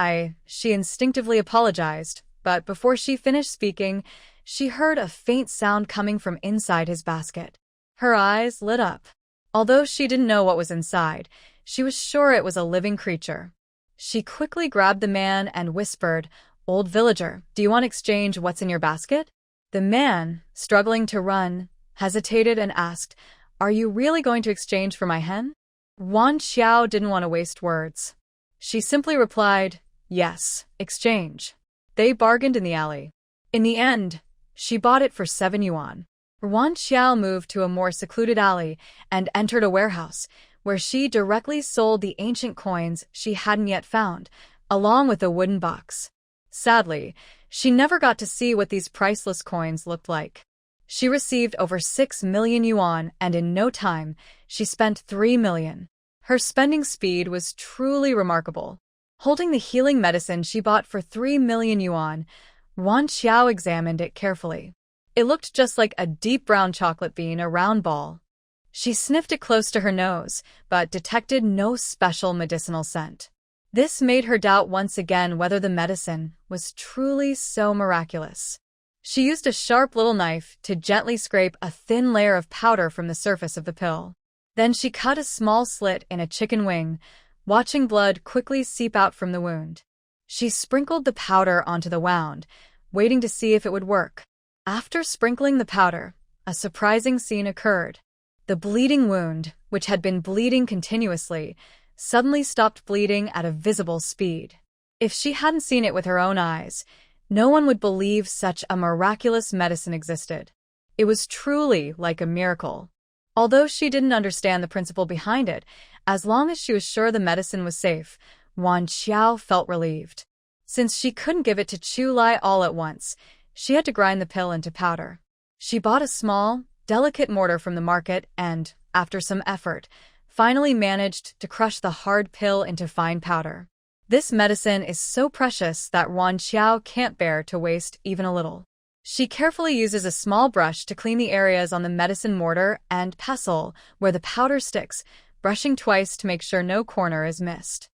she instinctively apologized, but before she finished speaking, she heard a faint sound coming from inside his basket. Her eyes lit up. Although she didn't know what was inside, she was sure it was a living creature. She quickly grabbed the man and whispered, "Old villager, do you want to exchange what's in your basket?" The man, struggling to run, hesitated and asked, "Are you really going to exchange for my hen?" Ruan Qiao didn't want to waste words. She simply replied, "Yes, exchange." They bargained in the alley. In the end, she bought it for 7 yuan. Ruan Qiao moved to a more secluded alley and entered a warehouse, where she directly sold the ancient coins she hadn't yet found, along with a wooden box. Sadly, she never got to see what these priceless coins looked like. She received over 6 million yuan, and in no time, she spent 3 million. Her spending speed was truly remarkable. Holding the healing medicine she bought for 3 million yuan, Ruan Qiao examined it carefully. It looked just like a deep brown chocolate bean, a round ball. She sniffed it close to her nose, but detected no special medicinal scent. This made her doubt once again whether the medicine was truly so miraculous. She used a sharp little knife to gently scrape a thin layer of powder from the surface of the pill. Then she cut a small slit in a chicken wing, watching blood quickly seep out from the wound. She sprinkled the powder onto the wound, waiting to see if it would work. After sprinkling the powder, a surprising scene occurred. The bleeding wound, which had been bleeding continuously, suddenly stopped bleeding at a visible speed. If she hadn't seen it with her own eyes, no one would believe such a miraculous medicine existed. It was truly like a miracle. Although she didn't understand the principle behind it, as long as she was sure the medicine was safe, Ruan Qiao felt relieved. Since she couldn't give it to Chu Lai all at once, she had to grind the pill into powder. She bought a small, delicate mortar from the market and, after some effort, finally managed to crush the hard pill into fine powder. This medicine is so precious that Ruan Qiao can't bear to waste even a little. She carefully uses a small brush to clean the areas on the medicine mortar and pestle where the powder sticks, brushing twice to make sure no corner is missed.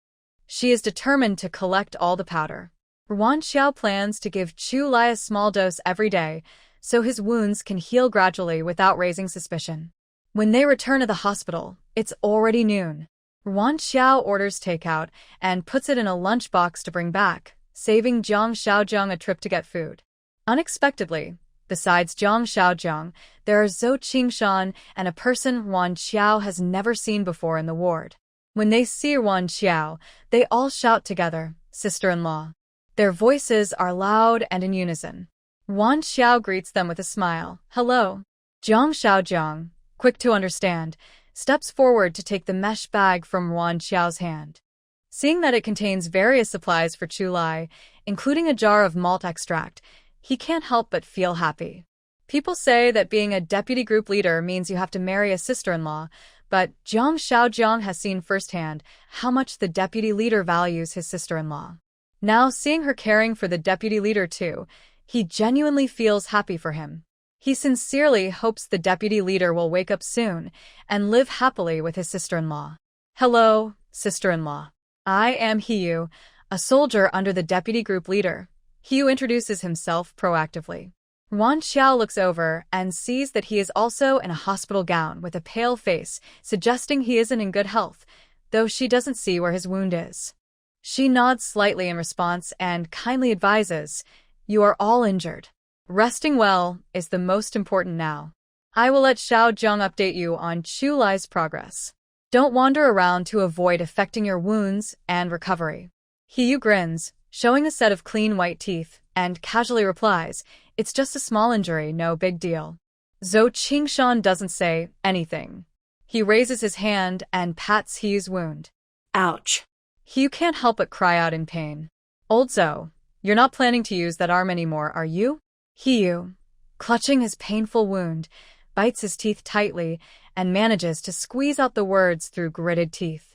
She is determined to collect all the powder. Ruan Qiao plans to give Chu Lai a small dose every day, so his wounds can heal gradually without raising suspicion. When they return to the hospital, it's already noon. Ruan Qiao orders takeout and puts it in a lunchbox to bring back, saving Jiang Shaojiang a trip to get food. Unexpectedly, besides Jiang Shaojiang, there are Zhou Qingshan and a person Ruan Qiao has never seen before in the ward. When they see Ruan Qiao, they all shout together, "Sister-in-law." Their voices are loud and in unison. Ruan Qiao greets them with a smile. "Hello." Jiang Shaojiang, quick to understand, steps forward to take the mesh bag from Ruan Qiao's hand. Seeing that it contains various supplies for Chu Lai, including a jar of malt extract, he can't help but feel happy. People say that being a deputy group leader means you have to marry a sister-in-law, but Jiang Shaojiang has seen firsthand how much the deputy leader values his sister-in-law. Now, seeing her caring for the deputy leader too, he genuinely feels happy for him. He sincerely hopes the deputy leader will wake up soon and live happily with his sister-in-law. Hello, sister-in-law. I am Hiyu, a soldier under the deputy group leader. Hiyu introduces himself proactively. Ruan Qiao looks over and sees that he is also in a hospital gown with a pale face, suggesting he isn't in good health, though she doesn't see where his wound is. She nods slightly in response and kindly advises, "You are all injured. Resting well is the most important now. I will let Xiao Zheng update you on Chu Lai's progress. Don't wander around to avoid affecting your wounds and recovery." Hiyu grins, showing a set of clean white teeth, and casually replies, "It's just a small injury, no big deal." Zhou Qingshan doesn't say anything. He raises his hand and pats Hiyu's wound. Ouch. Hiyu can't help but cry out in pain. "Old Zhou, you're not planning to use that arm anymore, are you?" Hiyu, clutching his painful wound, bites his teeth tightly and manages to squeeze out the words through gritted teeth.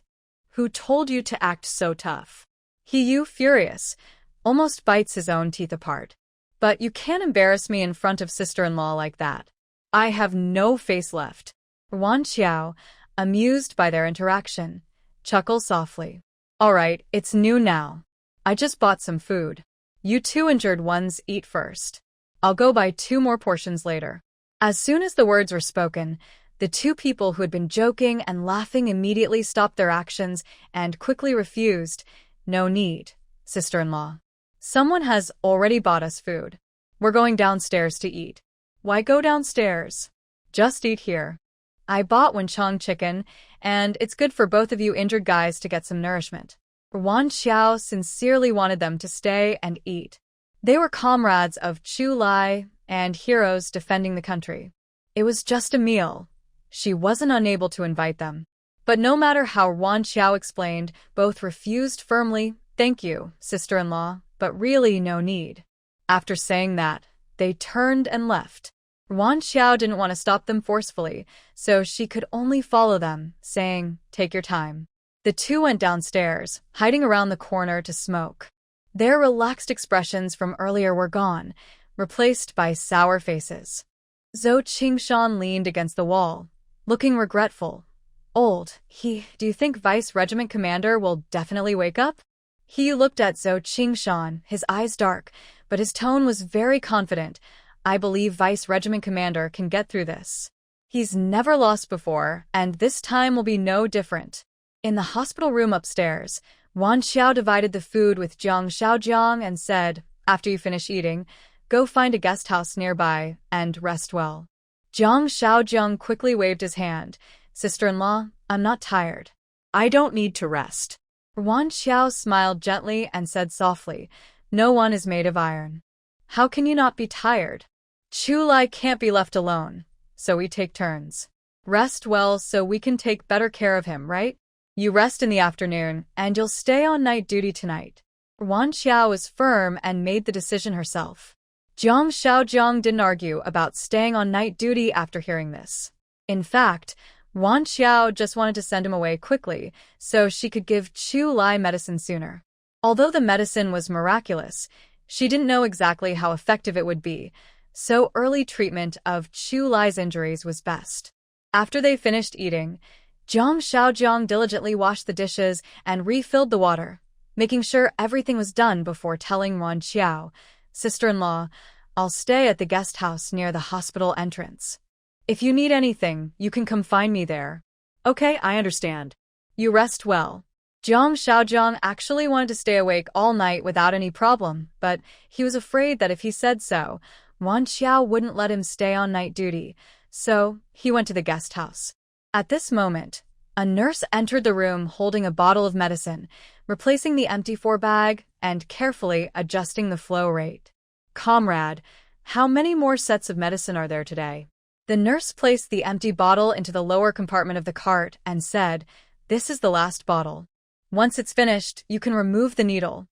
"Who told you to act so tough?" Hiyu, furious, almost bites his own teeth apart. "But you can't embarrass me in front of sister-in-law like that. I have no face left." Ruan Qiao, amused by their interaction, chuckles softly. "All right, it's noon now. I just bought some food. You two injured ones eat first. I'll go buy 2 more portions later." As soon as the words were spoken, the 2 people who had been joking and laughing immediately stopped their actions and quickly refused. "No need, sister-in-law. Someone has already bought us food. We're going downstairs to eat." "Why go downstairs? Just eat here. I bought Wenchang chicken, and it's good for both of you injured guys to get some nourishment." Ruan Qiao sincerely wanted them to stay and eat. They were comrades of Chu Lai and heroes defending the country. It was just a meal. She wasn't unable to invite them. But no matter how Ruan Qiao explained, both refused firmly. "Thank you, sister-in-law, but really no need." After saying that, they turned and left. Ruan Qiao didn't want to stop them forcefully, so she could only follow them, saying, "Take your time." The 2 went downstairs, hiding around the corner to smoke. Their relaxed expressions from earlier were gone, replaced by sour faces. Zhou Qingshan leaned against the wall, looking regretful. Do you think Vice Regiment Commander will definitely wake up?" He looked at Zhou Qingshan, his eyes dark, but his tone was very confident. "I believe Vice Regiment Commander can get through this. He's never lost before, and this time will be no different." In the hospital room upstairs, Ruan Qiao divided the food with Jiang Shaojiang and said, "After you finish eating, go find a guest house nearby and rest well." Jiang Shaojiang quickly waved his hand. "Sister-in-law, I'm not tired. I don't need to rest." Ruan Qiao smiled gently and said softly, "No one is made of iron. How can you not be tired? Chu Lai can't be left alone, so we take turns. Rest well so we can take better care of him, right? You rest in the afternoon, and you'll stay on night duty tonight." Ruan Qiao was firm and made the decision herself. Jiang Shaojiang didn't argue about staying on night duty after hearing this. In fact, Ruan Qiao just wanted to send him away quickly so she could give Chu Lai medicine sooner. Although the medicine was miraculous, she didn't know exactly how effective it would be, so early treatment of Chu Lai's injuries was best. After they finished eating, Jiang Shaojiang diligently washed the dishes and refilled the water, making sure everything was done before telling Ruan Qiao, "Sister-in-law, I'll stay at the guest house near the hospital entrance. If you need anything, you can come find me there." "Okay, I understand. You rest well." Jiang Shaojiang actually wanted to stay awake all night without any problem, but he was afraid that if he said so, Ruan Qiao wouldn't let him stay on night duty, so he went to the guest house. At this moment, a nurse entered the room holding a bottle of medicine, replacing the empty 4-bag and carefully adjusting the flow rate. "Comrade, how many more sets of medicine are there today?" The nurse placed the empty bottle into the lower compartment of the cart and said, "This is the last bottle. Once it's finished, you can remove the needle."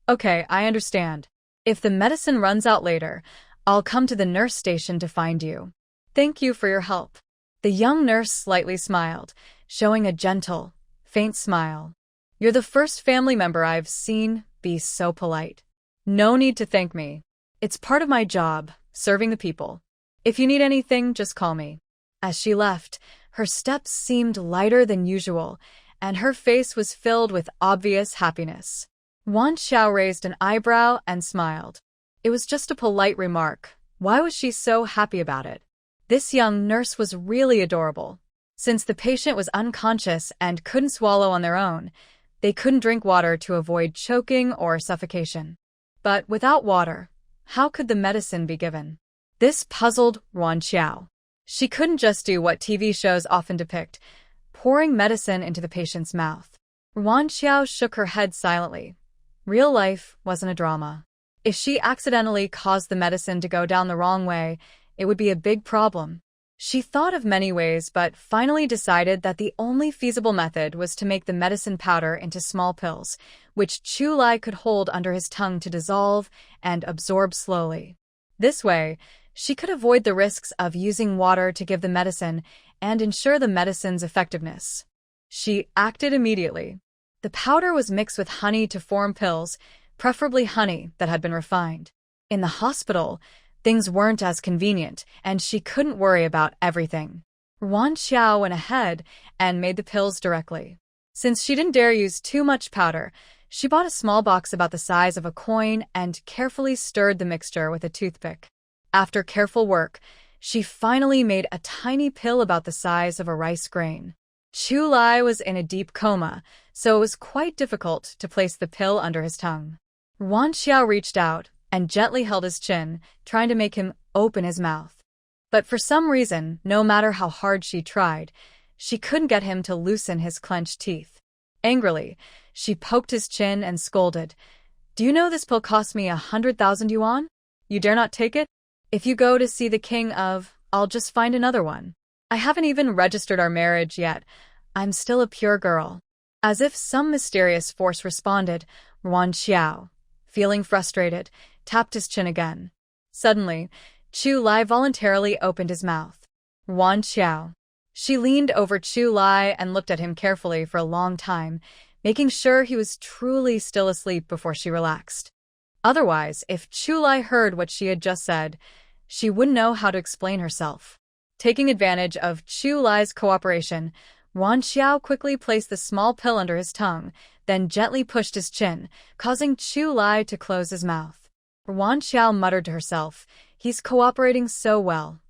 "Okay, I understand. If the medicine runs out later, I'll come to the nurse station to find you. Thank you for your help." The young nurse slightly smiled, showing a gentle, faint smile. You're the first family member I've seen be so polite. No need to thank me. It's part of my job, serving the people. If you need anything, just call me. As she left, her steps seemed lighter than usual, and her face was filled with obvious happiness. Ruan Qiao raised an eyebrow and smiled. It was just a polite remark. Why was she so happy about it? This young nurse was really adorable. Since the patient was unconscious and couldn't swallow on their own, they couldn't drink water to avoid choking or suffocation. But without water, how could the medicine be given? This puzzled Ruan Qiao. She couldn't just do what TV shows often depict, pouring medicine into the patient's mouth. Ruan Qiao shook her head silently. Real life wasn't a drama. If she accidentally caused the medicine to go down the wrong way, it would be a big problem. She thought of many ways but finally decided that the only feasible method was to make the medicine powder into small pills, which Chu Lai could hold under his tongue to dissolve and absorb slowly. This way, she could avoid the risks of using water to give the medicine and ensure the medicine's effectiveness. She acted immediately. The powder was mixed with honey to form pills, preferably honey that had been refined. In the hospital, things weren't as convenient, and she couldn't worry about everything. Ruan Qiao went ahead and made the pills directly. Since she didn't dare use too much powder, she bought a small box about the size of a coin and carefully stirred the mixture with a toothpick. After careful work, she finally made a tiny pill about the size of a rice grain. Chu Lai was in a deep coma, so it was quite difficult to place the pill under his tongue. Ruan Qiao reached out and gently held his chin, trying to make him open his mouth. But for some reason, no matter how hard she tried, she couldn't get him to loosen his clenched teeth. Angrily, she poked his chin and scolded, "Do you know this pill cost me 100,000 yuan? You dare not take it? If you go to see the king of, I'll just find another one. I haven't even registered our marriage yet. I'm still a pure girl." As if some mysterious force responded, Ruan Qiao, feeling frustrated, tapped his chin again. Suddenly, Chu Lai voluntarily opened his mouth. Ruan Qiao. She leaned over Chu Lai and looked at him carefully for a long time, making sure he was truly still asleep before she relaxed. Otherwise, if Chu Lai heard what she had just said, she wouldn't know how to explain herself. Taking advantage of Chu Lai's cooperation, Ruan Qiao quickly placed the small pill under his tongue, then gently pushed his chin, causing Chu Lai to close his mouth. Ruan Qiao muttered to herself, "He's cooperating so well.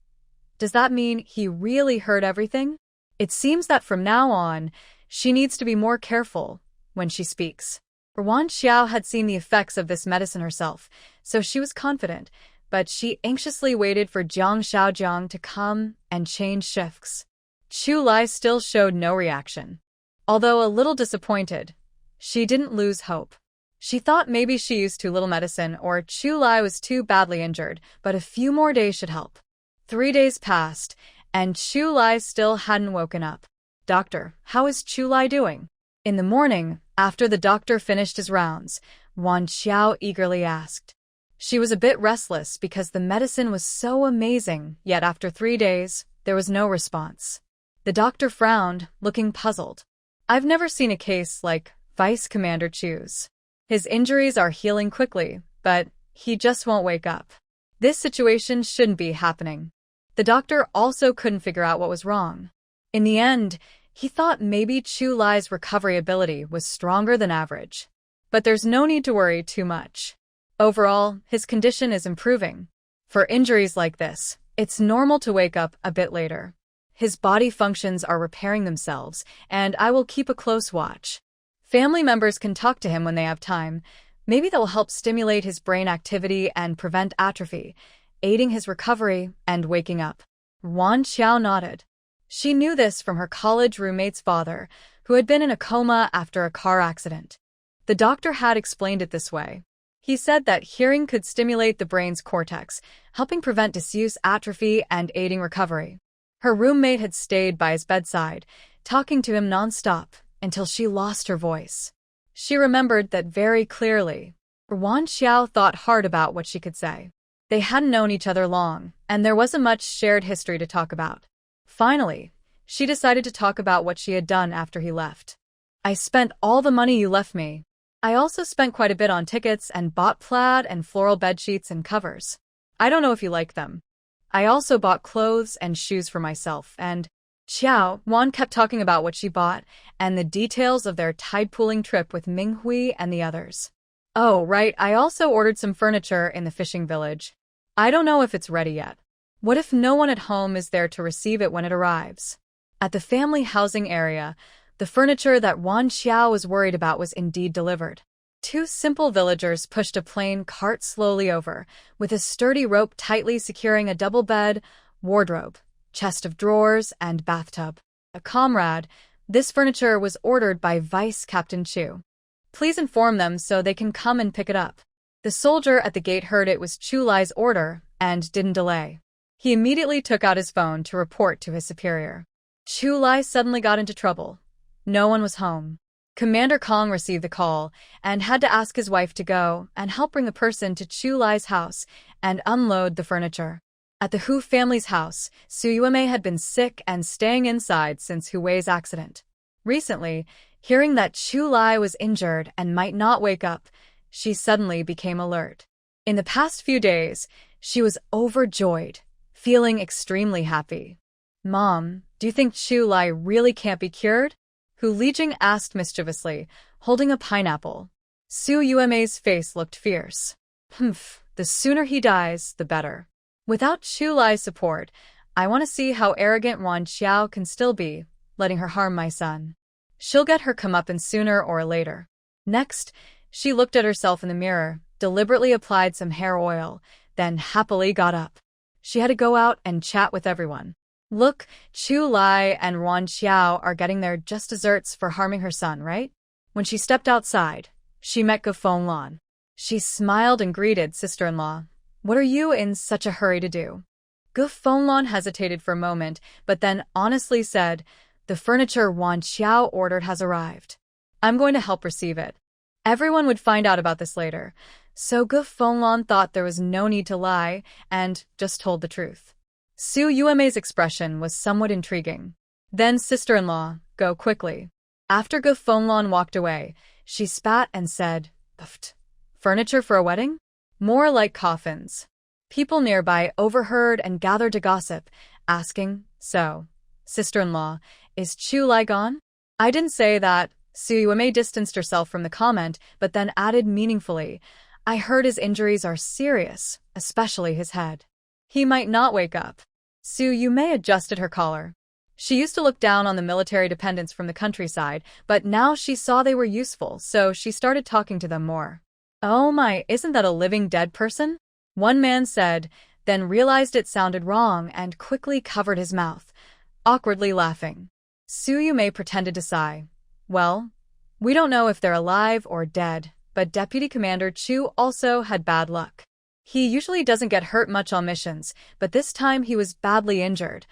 Does that mean he really heard everything? It seems that from now on, she needs to be more careful when she speaks." Ruan Qiao had seen the effects of this medicine herself, so she was confident, but she anxiously waited for Jiang Shaojiang to come and change shifts. Chu Lai still showed no reaction. Although a little disappointed, she didn't lose hope. She thought maybe she used too little medicine or Chu Lai was too badly injured, but a few more days should help. 3 days passed, and Chu Lai still hadn't woken up. "Doctor, how is Chu Lai doing?" In the morning, after the doctor finished his rounds, Ruan Qiao eagerly asked. She was a bit restless because the medicine was so amazing, yet after 3 days, there was no response. The doctor frowned, looking puzzled. "I've never seen a case like Vice Commander Chu's. His injuries are healing quickly, but he just won't wake up. This situation shouldn't be happening." The doctor also couldn't figure out what was wrong. In the end, he thought maybe Chu Lai's recovery ability was stronger than average. But there's no need to worry too much. Overall, his condition is improving. For injuries like this, it's normal to wake up a bit later. His body functions are repairing themselves, and I will keep a close watch. Family members can talk to him when they have time. Maybe they'll help stimulate his brain activity and prevent atrophy, aiding his recovery and waking up. Ruan Qiao nodded. She knew this from her college roommate's father, who had been in a coma after a car accident. The doctor had explained it this way. He said that hearing could stimulate the brain's cortex, helping prevent disuse atrophy and aiding recovery. Her roommate had stayed by his bedside, talking to him nonstop, until she lost her voice. She remembered that very clearly. Ruan Qiao thought hard about what she could say. They hadn't known each other long, and there wasn't much shared history to talk about. Finally, she decided to talk about what she had done after he left. I spent all the money you left me. I also spent quite a bit on tickets and bought plaid and floral bedsheets and covers. I don't know if you like them. I also bought clothes and shoes for myself, and Ruan kept talking about what she bought and the details of their tide-pooling trip with Minghui and the others. Oh, right, I also ordered some furniture in the fishing village. I don't know if it's ready yet. What if no one at home is there to receive it when it arrives? At the family housing area, the furniture that Ruan Qiao was worried about was indeed delivered. Two simple villagers pushed a plain cart slowly over, with a sturdy rope tightly securing a double bed, wardrobe, chest of drawers, and bathtub. A comrade, this furniture was ordered by Vice Captain Chu. Please inform them so they can come and pick it up. The soldier at the gate heard it was Chu Lai's order and didn't delay. He immediately took out his phone to report to his superior. Chu Lai suddenly got into trouble. No one was home. Commander Kong received the call and had to ask his wife to go and help bring the person to Chu Lai's house and unload the furniture. At the Hu family's house, Su Yuemei had been sick and staying inside since Hu Wei's accident. Recently, hearing that Chu Lai was injured and might not wake up, she suddenly became alert. In the past few days, she was overjoyed, feeling extremely happy. Mom, do you think Chu Lai really can't be cured? Hu Lijing asked mischievously, holding a pineapple. Su Yuemei's face looked fierce. The sooner he dies, the better. Without Chu Lai's support, I want to see how arrogant Ruan Qiao can still be, letting her harm my son. She'll get her comeuppance sooner or later. Next, she looked at herself in the mirror, deliberately applied some hair oil, then happily got up. She had to go out and chat with everyone. Look, Chu Lai and Ruan Qiao are getting their just desserts for harming her son, right? When she stepped outside, she met Gofenglan. She smiled and greeted sister-in-law. What are you in such a hurry to do? Gofenglan hesitated for a moment, but then honestly said, the furniture Ruan Qiao ordered has arrived. I'm going to help receive it. Everyone would find out about this later, so Gofenglan thought there was no need to lie and just told the truth. Su Yuemei's expression was somewhat intriguing. Then sister-in-law, go quickly. After Gofenglan walked away, she spat and said, Pft, furniture for a wedding? More like coffins. People nearby overheard and gathered to gossip, asking, so, sister-in-law, is Chu Lai gone? I didn't say that. Su Yuemei distanced herself from the comment, but then added meaningfully, I heard his injuries are serious, especially his head. He might not wake up. Su Yuemei adjusted her collar. She used to look down on the military dependents from the countryside, but now she saw they were useful, so she started talking to them more. Oh my, isn't that a living dead person? One man said, then realized it sounded wrong and quickly covered his mouth, awkwardly laughing. Su Yuemei pretended to sigh. Well, we don't know if they're alive or dead, but Deputy Commander Chu also had bad luck. He usually doesn't get hurt much on missions, but this time he was badly injured,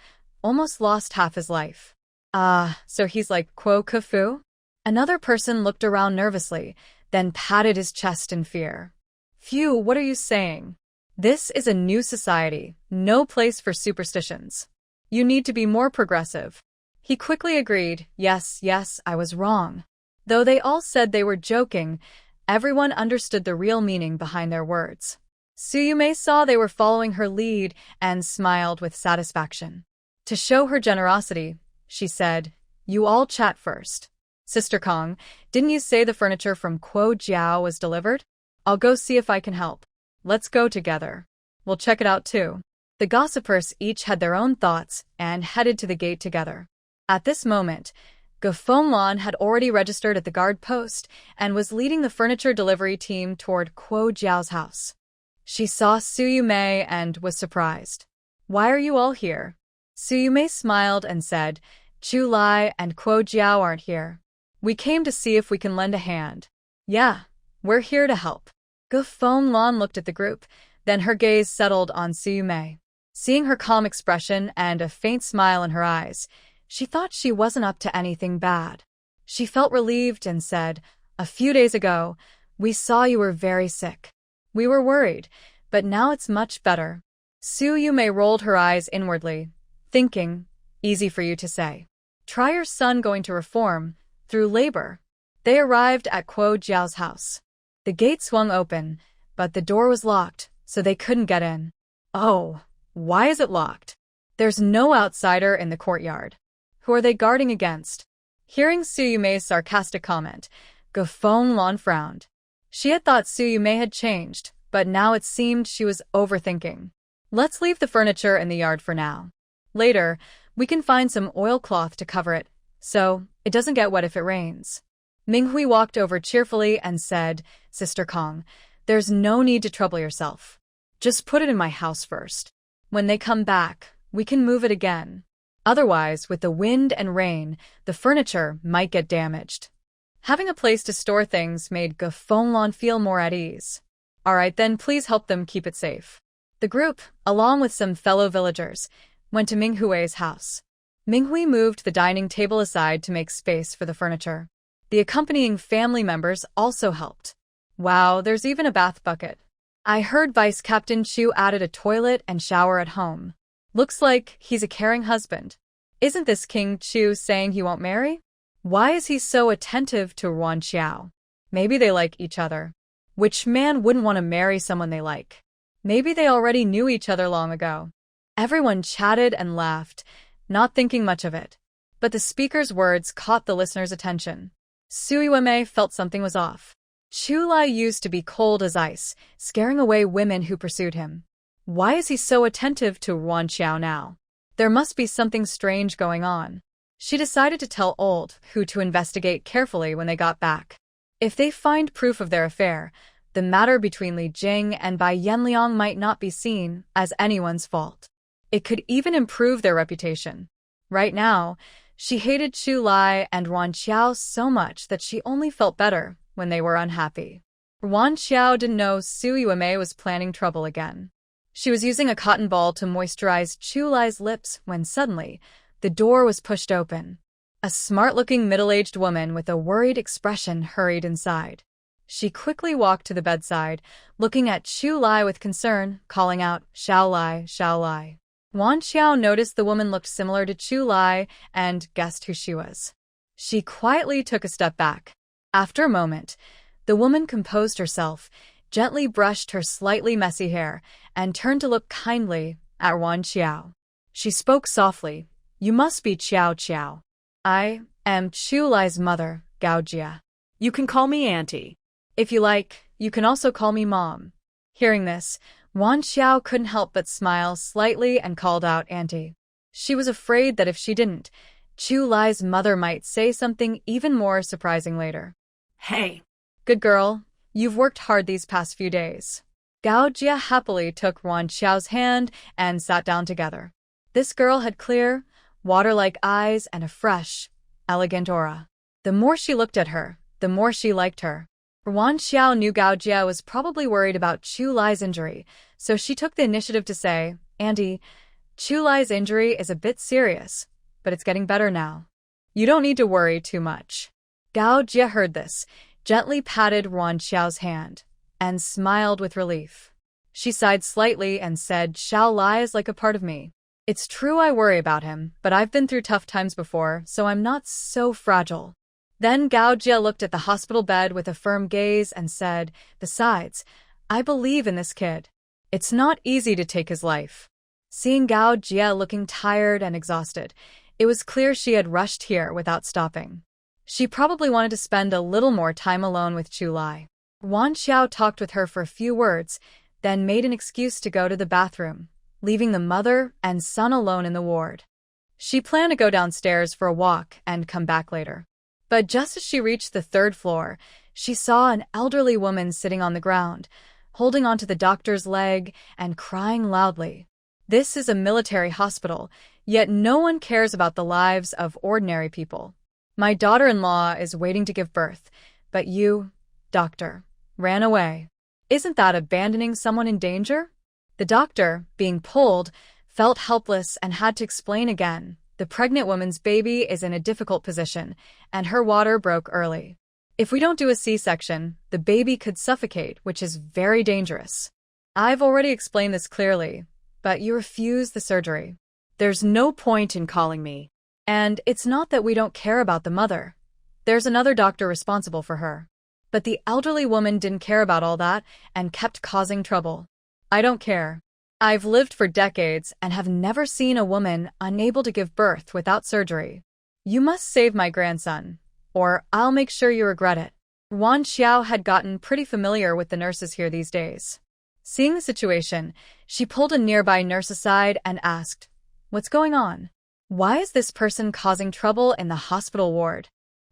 almost lost half his life. So he's like Kuo Kefu? Another person looked around nervously, then patted his chest in fear. Phew, what are you saying? This is a new society, no place for superstitions. You need to be more progressive. He quickly agreed, yes, I was wrong. Though they all said they were joking, everyone understood the real meaning behind their words. Su Yuemei saw they were following her lead and smiled with satisfaction. To show her generosity, she said, you all chat first. Sister Kong, didn't you say the furniture from Kuo Jiao was delivered? I'll go see if I can help. Let's go together. We'll check it out too. The gossipers each had their own thoughts and headed to the gate together. At this moment, Gofenglan had already registered at the guard post and was leading the furniture delivery team toward Kuo Jiao's house. She saw Su Yuemei and was surprised. Why are you all here? Su Yuemei smiled and said, Chu Lai and Kuo Jiao aren't here. We came to see if we can lend a hand. Yeah, we're here to help. Gofenglan looked at the group, then her gaze settled on Su Yuemei. Seeing her calm expression and a faint smile in her eyes, she thought she wasn't up to anything bad. She felt relieved and said, a few days ago, we saw you were very sick. We were worried, but now it's much better. Su Yuemei rolled her eyes inwardly, thinking, Easy for you to say. Try your son going to reform through labor. They arrived at Kuo Jiao's house. The gate swung open, but the door was locked, so they couldn't get in. Oh, why is it locked? There's no outsider in the courtyard. Who are they guarding against? Hearing Su Yumei's sarcastic comment, Ge Fenglan frowned. She had thought Su Yumei had changed, but now it seemed she was overthinking. Let's leave the furniture in the yard for now. Later, we can find some oilcloth to cover it, so it doesn't get wet if it rains. Minghui walked over cheerfully and said, Sister Kong, there's no need to trouble yourself. Just put it in my house first. When they come back, we can move it again. Otherwise, with the wind and rain, the furniture might get damaged. Having a place to store things made Ge Fenglan feel more at ease. All right, then please help them keep it safe. The group, along with some fellow villagers, went to Minghui's house. Minghui moved the dining table aside to make space for the furniture. The accompanying family members also helped. Wow, there's even a bath bucket. I heard Vice Captain Chu added a toilet and shower at home. Looks like he's a caring husband. Isn't this King Chu saying he won't marry? Why is he so attentive to Ruan Qiao? Maybe they like each other. Which man wouldn't want to marry someone they like? Maybe they already knew each other long ago. Everyone chatted and laughed, not thinking much of it. But the speaker's words caught the listener's attention. Su Yumei felt something was off. Chu Lai used to be cold as ice, scaring away women who pursued him. Why is he so attentive to Ruan Qiao now? There must be something strange going on. She decided to tell Old Hu to investigate carefully when they got back. If they find proof of their affair, the matter between Li Jing and Bai Yanliang might not be seen as anyone's fault. It could even improve their reputation. Right now, she hated Chu Lai and Ruan Qiao so much that she only felt better when they were unhappy. Ruan Qiao didn't know Su Yumei was planning trouble again. She was using a cotton ball to moisturize Chu Lai's lips when suddenly, the door was pushed open. A smart-looking middle-aged woman with a worried expression hurried inside. She quickly walked to the bedside, looking at Chu Lai with concern, calling out, Xiao Lai, Xiao Lai. Ruan Qiao noticed the woman looked similar to Chu Lai and guessed who she was. She quietly took a step back. After a moment, the woman composed herself, gently brushed her slightly messy hair, and turned to look kindly at Ruan Qiao. She spoke softly, You must be Qiao Qiao. I am Chu Lai's mother, Gao Jia. You can call me Auntie. If you like, you can also call me Mom. Hearing this, Ruan Qiao couldn't help but smile slightly and called out Auntie. She was afraid that if she didn't, Chu Lai's mother might say something even more surprising later. Hey. Good girl, you've worked hard these past few days. Gao Jia happily took Ruan Qiao's hand and sat down together. This girl had clear, water-like eyes and a fresh, elegant aura. The more she looked at her, the more she liked her. Ruan Qiao knew Gao Jia was probably worried about Chu Lai's injury, so she took the initiative to say, Auntie, Chu Lai's injury is a bit serious, but it's getting better now. You don't need to worry too much. Gao Jia heard this, gently patted Ruan Qiao's hand, and smiled with relief. She sighed slightly and said, Xiao Lai is like a part of me. It's true I worry about him, but I've been through tough times before, so I'm not so fragile. Then Gao Jia looked at the hospital bed with a firm gaze and said, Besides, I believe in this kid. It's not easy to take his life. Seeing Gao Jia looking tired and exhausted, it was clear she had rushed here without stopping. She probably wanted to spend a little more time alone with Chu Lai. Ruan Qiao talked with her for a few words, then made an excuse to go to the bathroom, leaving the mother and son alone in the ward. She planned to go downstairs for a walk and come back later. But just as she reached the third floor, she saw an elderly woman sitting on the ground, holding onto the doctor's leg and crying loudly. This is a military hospital, yet no one cares about the lives of ordinary people. My daughter-in-law is waiting to give birth, but you, doctor, ran away. Isn't that abandoning someone in danger? The doctor, being pulled, felt helpless and had to explain again. The pregnant woman's baby is in a difficult position, and her water broke early. If we don't do a C-section, the baby could suffocate, which is very dangerous. I've already explained this clearly, but you refuse the surgery. There's no point in calling me. And it's not that we don't care about the mother. There's another doctor responsible for her. But the elderly woman didn't care about all that and kept causing trouble. I don't care. I've lived for decades and have never seen a woman unable to give birth without surgery. You must save my grandson, or I'll make sure you regret it. Ruan Qiao had gotten pretty familiar with the nurses here these days. Seeing the situation, she pulled a nearby nurse aside and asked, "What's going on? Why is this person causing trouble in the hospital ward?"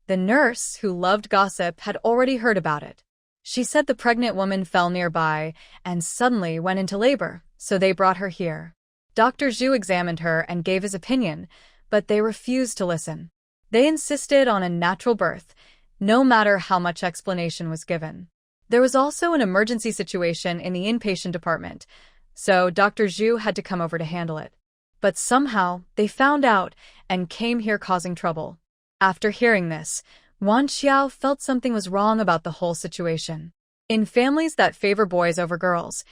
The nurse, who loved gossip, had already heard about it. She said the pregnant woman fell nearby and suddenly went into labor, so they brought her here. Dr. Zhu examined her and gave his opinion, but they refused to listen. They insisted on a natural birth, no matter how much explanation was given. There was also an emergency situation in the inpatient department, so Dr. Zhu had to come over to handle it. But somehow, they found out and came here causing trouble. After hearing this, Ruan Qiao felt something was wrong about the whole situation. In families that favor boys over girls,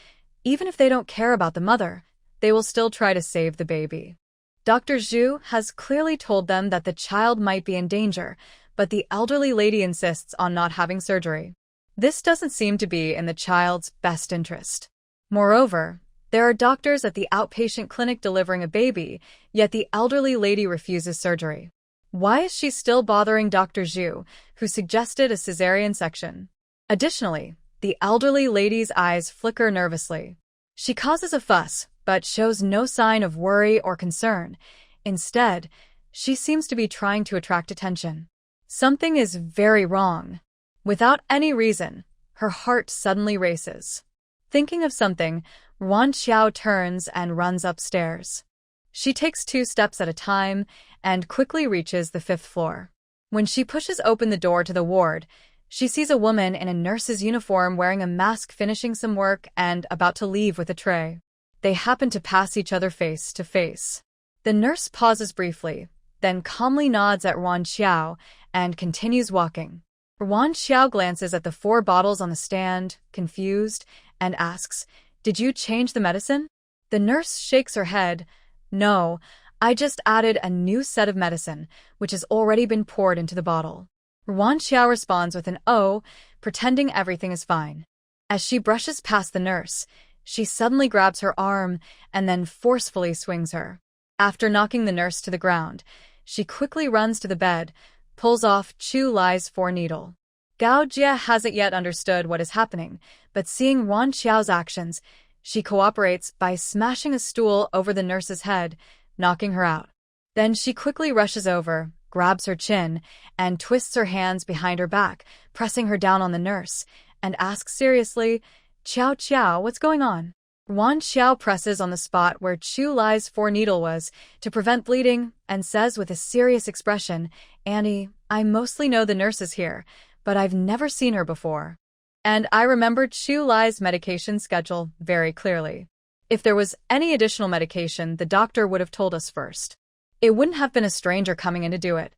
even if they don't care about the mother, they will still try to save the baby. Dr. Zhu has clearly told them that the child might be in danger, but the elderly lady insists on not having surgery. This doesn't seem to be in the child's best interest. Moreover, there are doctors at the outpatient clinic delivering a baby, yet the elderly lady refuses surgery. Why is she still bothering Dr. Zhu, who suggested a cesarean section? Additionally, the elderly lady's eyes flicker nervously. She causes a fuss, but shows no sign of worry or concern. Instead, she seems to be trying to attract attention. Something is very wrong. Without any reason, her heart suddenly races. Thinking of something, Ruan Qiao turns and runs upstairs. She takes 2 steps at a time and quickly reaches the 5th floor. When she pushes open the door to the ward, she sees a woman in a nurse's uniform wearing a mask finishing some work and about to leave with a tray. They happen to pass each other face to face. The nurse pauses briefly, then calmly nods at Ruan Qiao and continues walking. Ruan Qiao glances at the 4 bottles on the stand, confused, and asks, "Did you change the medicine?" The nurse shakes her head. "No, I just added a new set of medicine, which has already been poured into the bottle." Ruan Qiao responds with an "oh," pretending everything is fine. As she brushes past the nurse, she suddenly grabs her arm and then forcefully swings her. After knocking the nurse to the ground, she quickly runs to the bed, pulls off Chu Lai's 4 needle. Gao Jie hasn't yet understood what is happening, but seeing Ruan Qiao's actions, she cooperates by smashing a stool over the nurse's head, knocking her out. Then she quickly rushes over, grabs her chin, and twists her hands behind her back, pressing her down on the nurse, and asks seriously, "Qiao, what's going on?" Ruan Qiao presses on the spot where Chu Lai's 4 needle was to prevent bleeding and says with a serious expression, "Annie, I mostly know the nurses here, but I've never seen her before. And I remembered Chu Lai's medication schedule very clearly. If there was any additional medication, the doctor would have told us first. It wouldn't have been a stranger coming in to do it.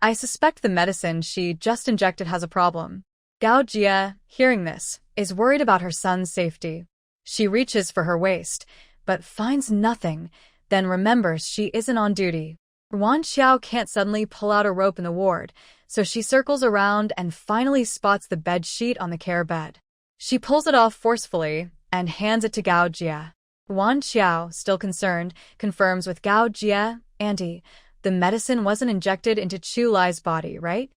I suspect the medicine she just injected has a problem." Gao Jie, hearing this, is worried about her son's safety. She reaches for her waist, but finds nothing, then remembers she isn't on duty. Ruan Qiao can't suddenly pull out a rope in the ward, so she circles around and finally spots the bed sheet on the care bed. She pulls it off forcefully and hands it to Gao Jie. Ruan Qiao, still concerned, confirms with Gao Jie, "Auntie, the medicine wasn't injected into Chu Lai's body, right?"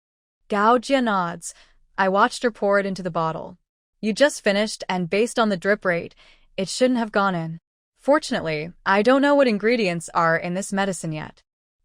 Gao Jie nods. "I watched her pour it into the bottle. You just finished, and based on the drip rate, it shouldn't have gone in. Fortunately, I don't know what ingredients are in this medicine yet.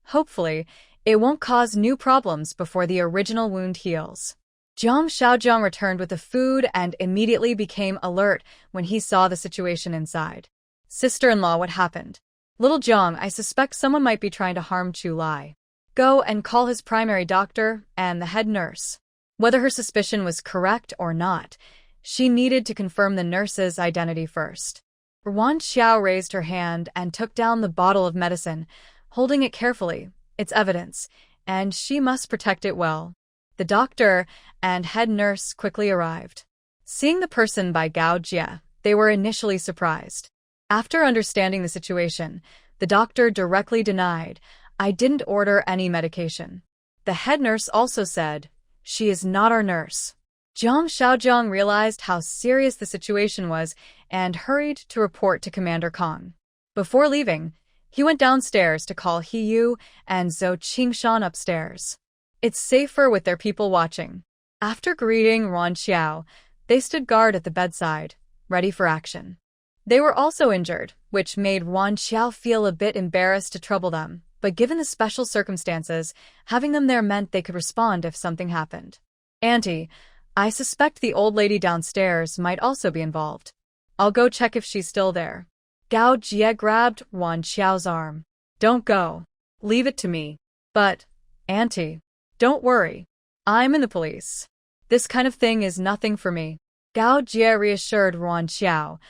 Hopefully, it won't cause new problems before the original wound heals." Jiang Shaojiang returned with the food and immediately became alert when he saw the situation inside. "Sister-in-law, what happened?" "Little Jiang, I suspect someone might be trying to harm Chu Lai. Go and call his primary doctor and the head nurse." Whether her suspicion was correct or not, she needed to confirm the nurse's identity first. Ruan Qiao raised her hand and took down the bottle of medicine, holding it carefully. It's evidence, and she must protect it well. The doctor and head nurse quickly arrived. Seeing the person by Gao Jie, they were initially surprised. After understanding the situation, The doctor directly denied, "I didn't order any medication." The head nurse also said, "She is not our nurse." Jiang Shaojiang realized how serious the situation was and hurried to report to Commander Kong. Before leaving, he went downstairs to call He Yu and Zhou Qingshan upstairs. It's safer with their people watching. After greeting Ruan Qiao, they stood guard at the bedside, ready for action. They were also injured, which made Ruan Qiao feel a bit embarrassed to trouble them, but given the special circumstances, having them there meant they could respond if something happened. "Auntie, I suspect the old lady downstairs might also be involved. I'll go check if she's still there." Gao Jie grabbed Ruan Qiao's arm. "Don't go. Leave it to me." "But, Auntie, don't worry. I'm in the police. This kind of thing is nothing for me." Gao Jie reassured Ruan Qiao,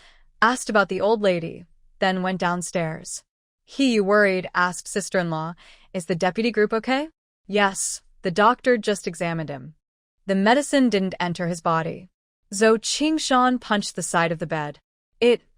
asked about the old lady, then went downstairs. He, worried, asked sister-in-law, "Is the deputy group okay?" "Yes, the doctor just examined him. The medicine didn't enter his body." Zhou Qingshan punched the side of the bed.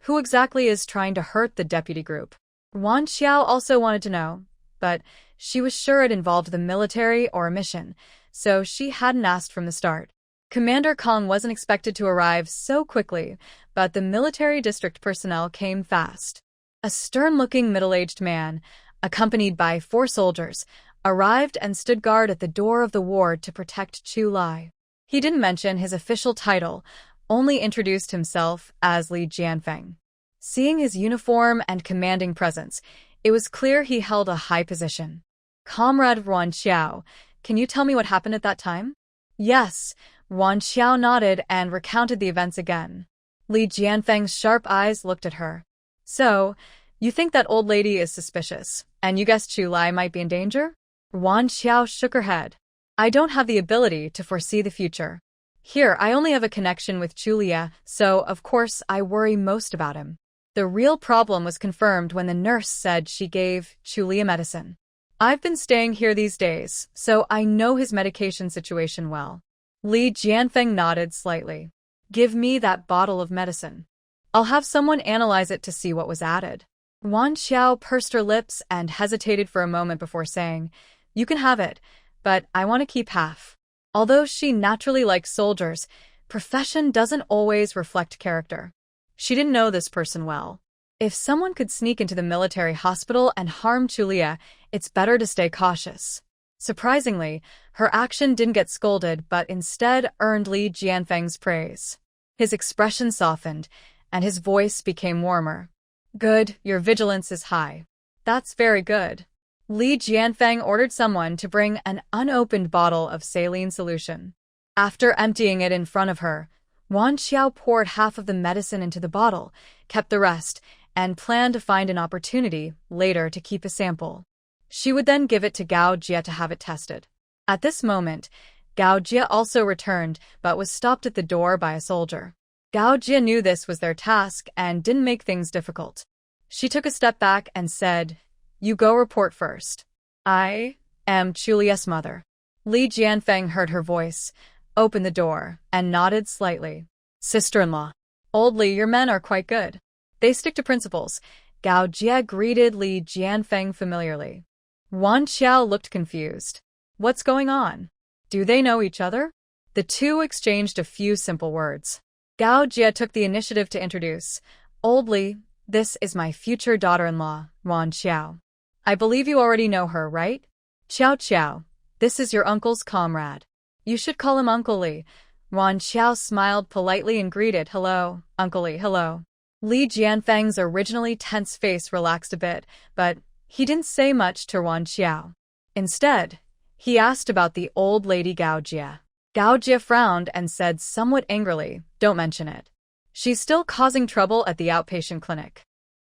Who exactly is trying to hurt the deputy group?" Ruan Qiao also wanted to know, but she was sure it involved the military or a mission, so she hadn't asked from the start. Commander Kong wasn't expected to arrive so quickly, but the military district personnel came fast. A stern-looking middle-aged man, accompanied by 4 soldiers, arrived and stood guard at the door of the ward to protect Chu Lai. He didn't mention his official title, only introduced himself as Li Jianfeng. Seeing his uniform and commanding presence, it was clear he held a high position. "Comrade Ruan Qiao, can you tell me what happened at that time?" "Yes." Ruan Qiao nodded and recounted the events again. Li Jianfeng's sharp eyes looked at her. "So, you think that old lady is suspicious, and you guess Chu Lai might be in danger?" Ruan Qiao shook her head. "I don't have the ability to foresee the future. Here, I only have a connection with Chu Lia, so, of course, I worry most about him." The real problem was confirmed when the nurse said she gave Chu Lia medicine. "I've been staying here these days, so I know his medication situation well." Li Jianfeng nodded slightly. "Give me that bottle of medicine. I'll have someone analyze it to see what was added." Ruan Qiao pursed her lips and hesitated for a moment before saying, "You can have it, but I want to keep half." Although she naturally liked soldiers, profession doesn't always reflect character. She didn't know this person well. If someone could sneak into the military hospital and harm Chulia, it's better to stay cautious. Surprisingly, her action didn't get scolded but instead earned Li Jianfeng's praise. His expression softened, and his voice became warmer. "Good, your vigilance is high." "That's very good." Li Jianfeng ordered someone to bring an unopened bottle of saline solution. After emptying it in front of her, Ruan Qiao poured half of the medicine into the bottle, kept the rest, and planned to find an opportunity later to keep a sample. She would then give it to Gao Jie to have it tested. At this moment, Gao Jie also returned but was stopped at the door by a soldier. Gao Jie knew this was their task and didn't make things difficult. She took a step back and said, "You go report first. I am Chulia's mother." Li Jianfeng heard her voice, opened the door, and nodded slightly. "Sister-in-law. Old Li, your men are quite good. They stick to principles." Gao Jie greeted Li Jianfeng familiarly. Ruan Qiao looked confused. "What's going on? Do they know each other?" The two exchanged a few simple words. Gao Jie took the initiative to introduce, "Old Li, this is my future daughter-in-law, Ruan Qiao. I believe you already know her, right? Qiao Qiao, this is your uncle's comrade. You should call him Uncle Li." Ruan Qiao smiled politely and greeted, "Hello, Uncle Li, hello." Li Jianfeng's originally tense face relaxed a bit, but he didn't say much to Ruan Qiao. Instead, he asked about the old lady Gao Jie. Gao Jie frowned and said somewhat angrily, "Don't mention it. She's still causing trouble at the outpatient clinic.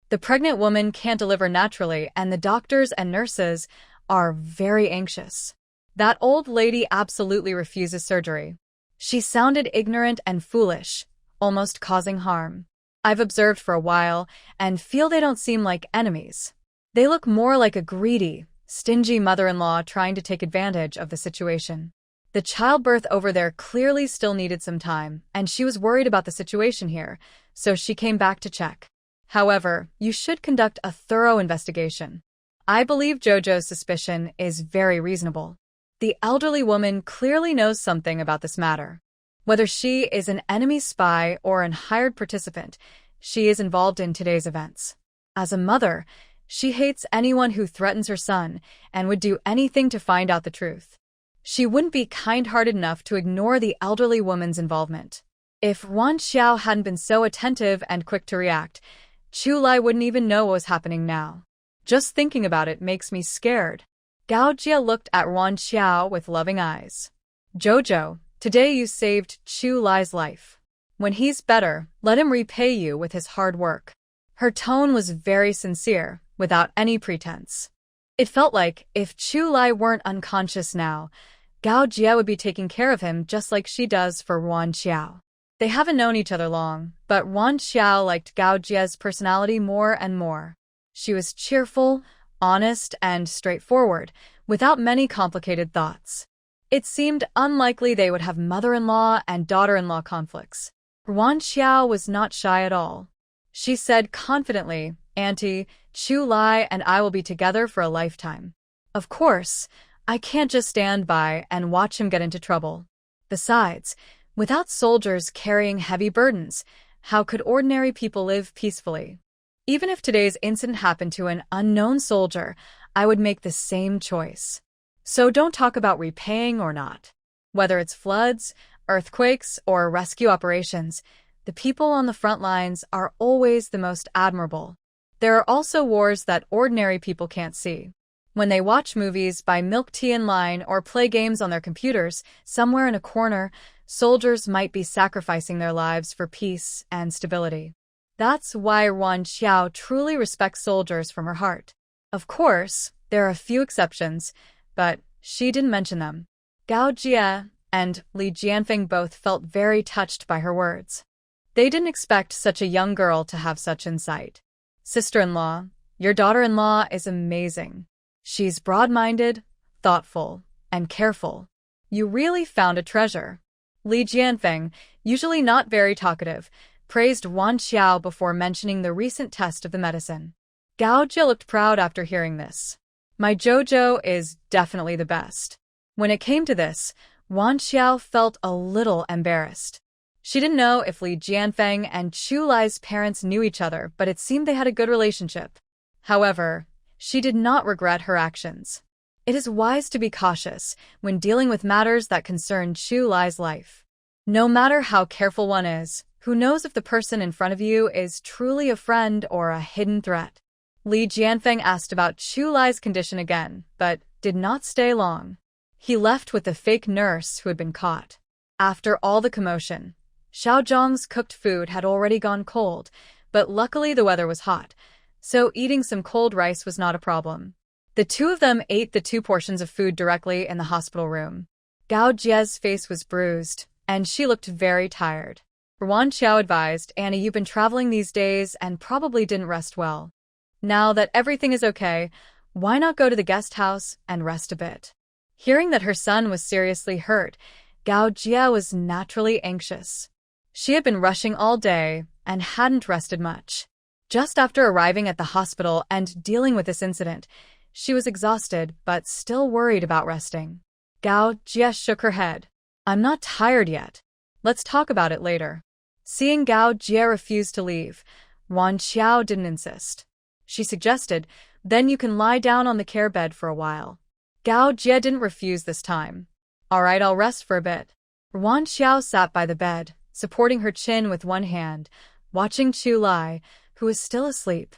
The pregnant woman can't deliver naturally and the doctors and nurses are very anxious. That old lady absolutely refuses surgery. She sounded ignorant and foolish, almost causing harm. I've observed for a while and feel they don't seem like enemies. They look more like a greedy, stingy mother-in-law trying to take advantage of the situation. The childbirth over there clearly still needed some time, and she was worried about the situation here, so she came back to check." However, you should conduct a thorough investigation. I believe Jojo's suspicion is very reasonable. The elderly woman clearly knows something about this matter. Whether she is an enemy spy or an hired participant, she is involved in today's events. As a mother, she hates anyone who threatens her son and would do anything to find out the truth. She wouldn't be kind-hearted enough to ignore the elderly woman's involvement. If Ruan Qiao hadn't been so attentive and quick to react, Chu Lai wouldn't even know what was happening now. Just thinking about it makes me scared. Gao Jia looked at Ruan Qiao with loving eyes. Jojo, today you saved Chu Lai's life. When he's better, let him repay you with his hard work. Her tone was very sincere, without any pretense. It felt like, if Chu Lai weren't unconscious now, Gao Jia would be taking care of him just like she does for Ruan Qiao. They haven't known each other long, but Ruan Qiao liked Gao Jia's personality more and more. She was cheerful, honest, and straightforward, without many complicated thoughts. It seemed unlikely they would have mother-in-law and daughter-in-law conflicts. Ruan Qiao was not shy at all. She said confidently, Auntie, Chu Lai and I will be together for a lifetime. Of course, I can't just stand by and watch him get into trouble. Besides, without soldiers carrying heavy burdens, how could ordinary people live peacefully? Even if today's incident happened to an unknown soldier, I would make the same choice. So don't talk about repaying or not. Whether it's floods, earthquakes, or rescue operations, the people on the front lines are always the most admirable. There are also wars that ordinary people can't see. When they watch movies, buy milk tea in line, or play games on their computers, somewhere in a corner, soldiers might be sacrificing their lives for peace and stability. That's why Ruan Qiao truly respects soldiers from her heart. Of course, there are a few exceptions, but she didn't mention them. Gao Jia and Li Jianfeng both felt very touched by her words. They didn't expect such a young girl to have such insight. Sister-in-law, your daughter-in-law is amazing. She's broad-minded, thoughtful, and careful. You really found a treasure. Li Jianfeng, usually not very talkative, praised Ruan Qiao before mentioning the recent test of the medicine. Gao Jia looked proud after hearing this. My Jojo is definitely the best. When it came to this, Ruan Qiao felt a little embarrassed. She didn't know if Li Jianfeng and Chu Lai's parents knew each other, but it seemed they had a good relationship. However, she did not regret her actions. It is wise to be cautious when dealing with matters that concern Chu Lai's life. No matter how careful one is, who knows if the person in front of you is truly a friend or a hidden threat? Li Jianfeng asked about Chu Lai's condition again, but did not stay long. He left with the fake nurse who had been caught. After all the commotion, Xiaozhang's cooked food had already gone cold, but luckily the weather was hot, so eating some cold rice was not a problem. The two of them ate the 2 portions of food directly in the hospital room. Gao Jia's face was bruised, and she looked very tired. Ruan Qiao advised, Annie, you've been traveling these days and probably didn't rest well. Now that everything is okay, why not go to the guest house and rest a bit? Hearing that her son was seriously hurt, Gao Jia was naturally anxious. She had been rushing all day and hadn't rested much. Just after arriving at the hospital and dealing with this incident, she was exhausted but still worried about resting. Gao Jia shook her head. I'm not tired yet. Let's talk about it later. Seeing Gao Jia refuse to leave, Ruan Qiao didn't insist. She suggested, then you can lie down on the care bed for a while. Gao Jia didn't refuse this time. All right, I'll rest for a bit. Ruan Qiao sat by the bed, supporting her chin with one hand, watching Chu Lai, who was still asleep.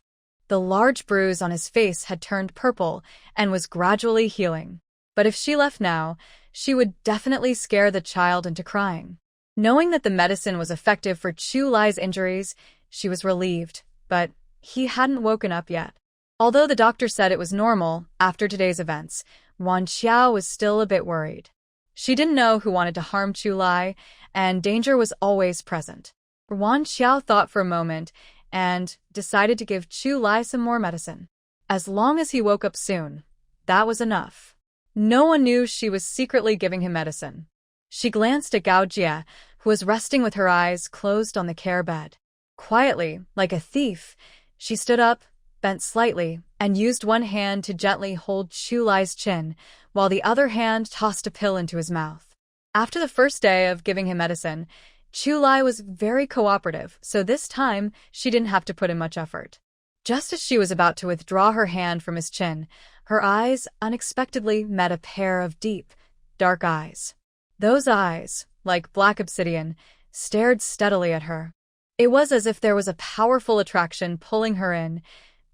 The large bruise on his face had turned purple and was gradually healing. But if she left now, she would definitely scare the child into crying. Knowing that the medicine was effective for Chu Lai's injuries, she was relieved, but he hadn't woken up yet. Although the doctor said it was normal after today's events, Ruan Qiao was still a bit worried. She didn't know who wanted to harm Chu Lai, and danger was always present. Ruan Qiao thought for a moment and decided to give Chu Lai some more medicine. As long as he woke up soon, that was enough. No one knew she was secretly giving him medicine. She glanced at Gao Jia, who was resting with her eyes closed on the care bed. Quietly, like a thief, She stood up, bent slightly, and used one hand to gently hold Chu Lai's chin, while the other hand tossed a pill into his mouth. After the first day of giving him medicine, Chu Lai was very cooperative, so this time she didn't have to put in much effort. Just as she was about to withdraw her hand from his chin, her eyes unexpectedly met a pair of deep, dark eyes. Those eyes, like black obsidian, stared steadily at her. It was as if there was a powerful attraction pulling her in,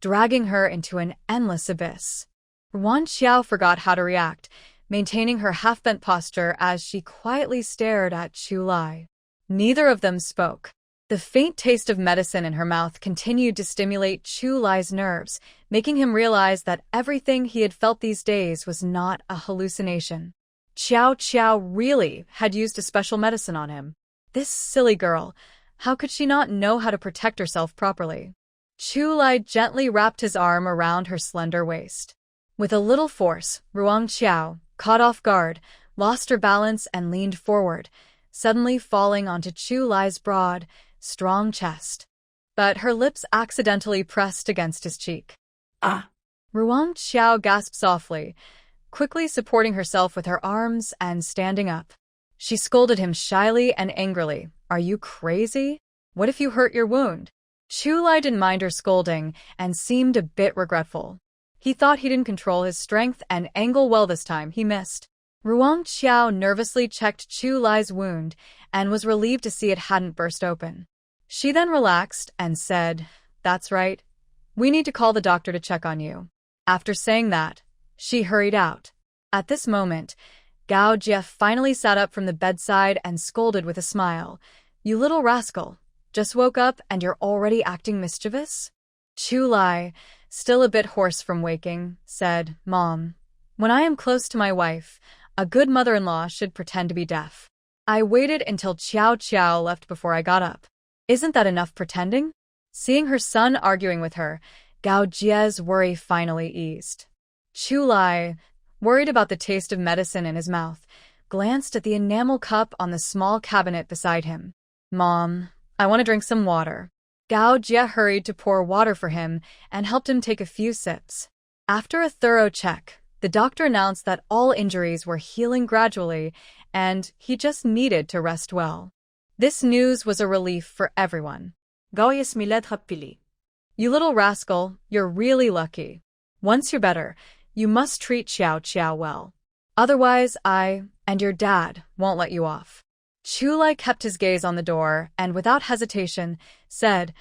dragging her into an endless abyss. Ruan Qiao forgot how to react, maintaining her half-bent posture as she quietly stared at Chu Lai. Neither of them spoke. The faint taste of medicine in her mouth continued to stimulate Chu Lai's nerves, making him realize that everything he had felt these days was not a hallucination. Qiao Qiao really had used a special medicine on him. This silly girl, how could she not know how to protect herself properly? Chu Lai gently wrapped his arm around her slender waist. With a little force, Ruan Qiao, caught off guard, lost her balance and leaned forward, suddenly falling onto Chu Lai's broad, strong chest. But her lips accidentally pressed against his cheek. Ah! Ruan Qiao gasped softly, quickly supporting herself with her arms and standing up. She scolded him shyly and angrily. Are you crazy? What if you hurt your wound? Chu Lai didn't mind her scolding and seemed a bit regretful. He thought he didn't control his strength and angle well this time. He missed. Ruan Qiao nervously checked Chu Lai's wound and was relieved to see it hadn't burst open. She then relaxed and said, "That's right. We need to call the doctor to check on you." After saying that, she hurried out. At this moment, Gao Jie finally sat up from the bedside and scolded with a smile. "You little rascal, just woke up and you're already acting mischievous?" Chu Lai, still a bit hoarse from waking, said, "Mom, when I am close to my wife, a good mother-in-law should pretend to be deaf. I waited until Qiao Qiao left before I got up. Isn't that enough pretending?" Seeing her son arguing with her, Gao Jie's worry finally eased. Chu Lai, worried about the taste of medicine in his mouth, glanced at the enamel cup on the small cabinet beside him. "Mom, I want to drink some water." Gao Jie hurried to pour water for him and helped him take a few sips. After a thorough check, the doctor announced that all injuries were healing gradually and he just needed to rest well. This news was a relief for everyone. Goyes miled happily. "You little rascal, you're really lucky. Once you're better, you must treat Qiao Qiao well. Otherwise, I and your dad won't let you off." Chu Lai kept his gaze on the door and without hesitation said,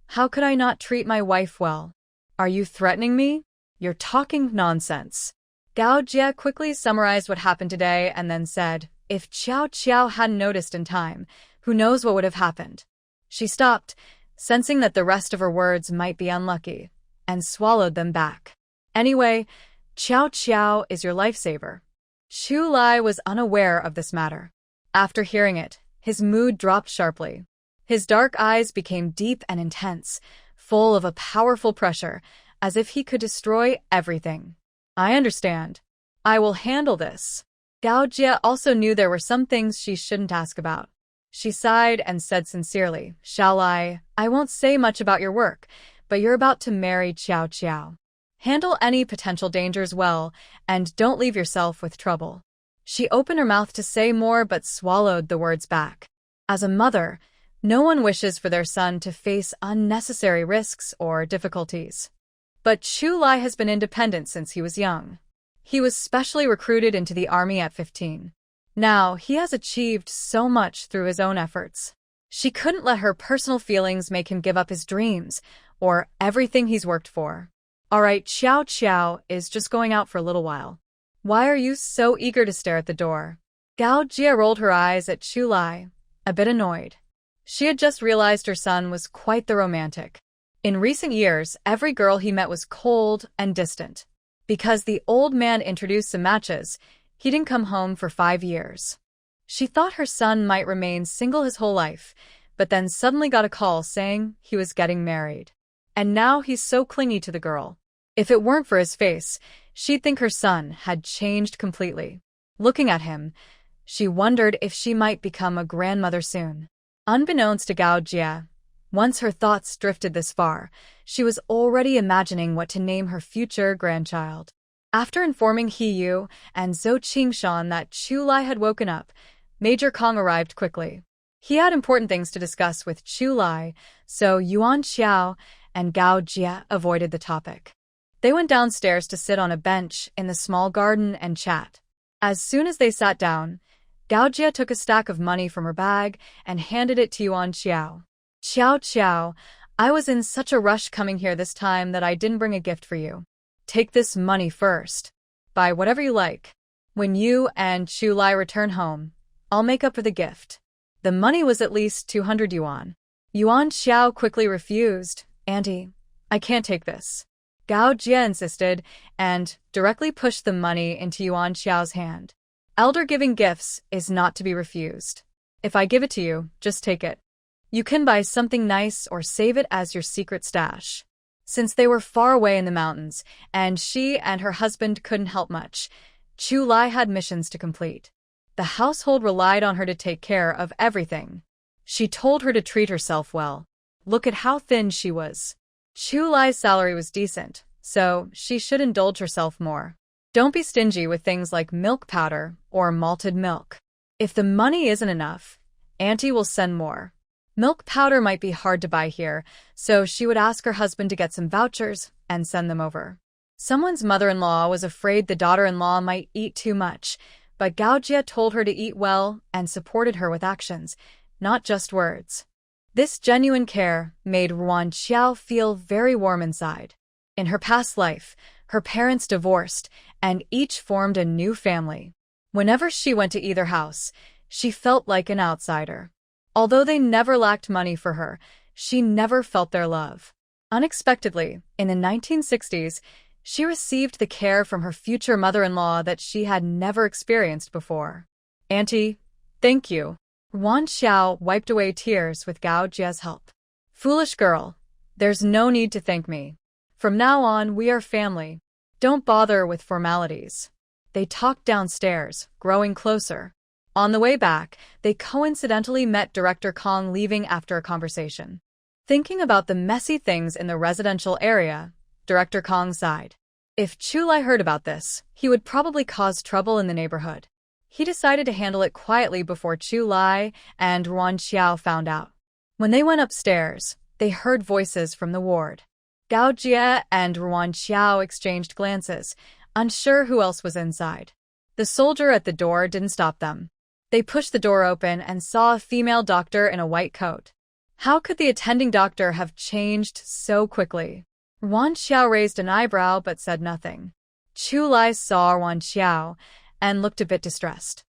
"How could I not treat my wife well? Are you threatening me? You're talking nonsense." Gao Jie quickly summarized what happened today and then said, "If Qiao Qiao hadn't noticed in time, who knows what would have happened?" She stopped, sensing that the rest of her words might be unlucky, and swallowed them back. "Anyway, Qiao Qiao is your lifesaver." Chu Lai was unaware of this matter. After hearing it, his mood dropped sharply. His dark eyes became deep and intense, full of a powerful pressure, as if he could destroy everything. "I understand. I will handle this." Gao Jie also knew there were some things she shouldn't ask about. She sighed and said sincerely, "Shall I won't say much about your work, but you're about to marry Qiao Qiao. Handle any potential dangers well, and don't leave yourself with trouble." She opened her mouth to say more but swallowed the words back. As a mother, no one wishes for their son to face unnecessary risks or difficulties. But Chu Lai has been independent since he was young. He was specially recruited into the army at 15. Now, he has achieved so much through his own efforts. She couldn't let her personal feelings make him give up his dreams or everything he's worked for. "All right, Qiao Qiao is just going out for a little while. Why are you so eager to stare at the door?" Gao Jie rolled her eyes at Chu Lai, a bit annoyed. She had just realized her son was quite the romantic. In recent years, every girl he met was cold and distant. Because the old man introduced some matches, he didn't come home for 5 years. She thought her son might remain single his whole life, but then suddenly got a call saying he was getting married. And now he's so clingy to the girl. If it weren't for his face, she'd think her son had changed completely. Looking at him, she wondered if she might become a grandmother soon. Unbeknownst to Gao Jie, Once her thoughts drifted this far, she was already imagining what to name her future grandchild. After informing He Yu and Zhou Qingshan that Chu Lai had woken up, Major Kong arrived quickly. He had important things to discuss with Chu Lai, so Ruan Qiao and Gao Jie avoided the topic. They went downstairs to sit on a bench in the small garden and chat. As soon as they sat down, Gao Jie took a stack of money from her bag and handed it to Ruan Qiao. Qiao, I was in such a rush coming here this time that I didn't bring a gift for you. Take this money first. Buy whatever you like. When you and Chu Lai return home, I'll make up for the gift. The money was at least 200 yuan. Ruan Qiao quickly refused. Auntie, I can't take this. Gao Jie insisted and directly pushed the money into Ruan Qiao's hand. Elder giving gifts is not to be refused. If I give it to you, just take it. You can buy something nice or save it as your secret stash. Since they were far away in the mountains, and she and her husband couldn't help much, Chu Lai had missions to complete. The household relied on her to take care of everything. She told her to treat herself well. Look at how thin she was. Chu Lai's salary was decent, so she should indulge herself more. Don't be stingy with things like milk powder or malted milk. If the money isn't enough, Auntie will send more. Milk powder might be hard to buy here, so she would ask her husband to get some vouchers and send them over. Someone's mother-in-law was afraid the daughter-in-law might eat too much, but Gao Jie told her to eat well and supported her with actions, not just words. This genuine care made Ruan Qiao feel very warm inside. In her past life, her parents divorced, and each formed a new family. Whenever she went to either house, she felt like an outsider. Although they never lacked money for her, she never felt their love. Unexpectedly, in the 1960s, she received the care from her future mother-in-law that she had never experienced before. Auntie, thank you. Ruan Qiao wiped away tears with Gao Jie's help. Foolish girl, there's no need to thank me. From now on, we are family. Don't bother with formalities. They talked downstairs, growing closer. On the way back, they coincidentally met Director Kong leaving after a conversation. Thinking about the messy things in the residential area, Director Kong sighed. If Chu Lai heard about this, he would probably cause trouble in the neighborhood. He decided to handle it quietly before Chu Lai and Ruan Qiao found out. When they went upstairs, they heard voices from the ward. Gao Jie and Ruan Qiao exchanged glances, unsure who else was inside. The soldier at the door didn't stop them. They pushed the door open and saw a female doctor in a white coat. How could the attending doctor have changed so quickly? Ruan Qiao raised an eyebrow but said nothing. Chu Lai saw Ruan Qiao and looked a bit distressed.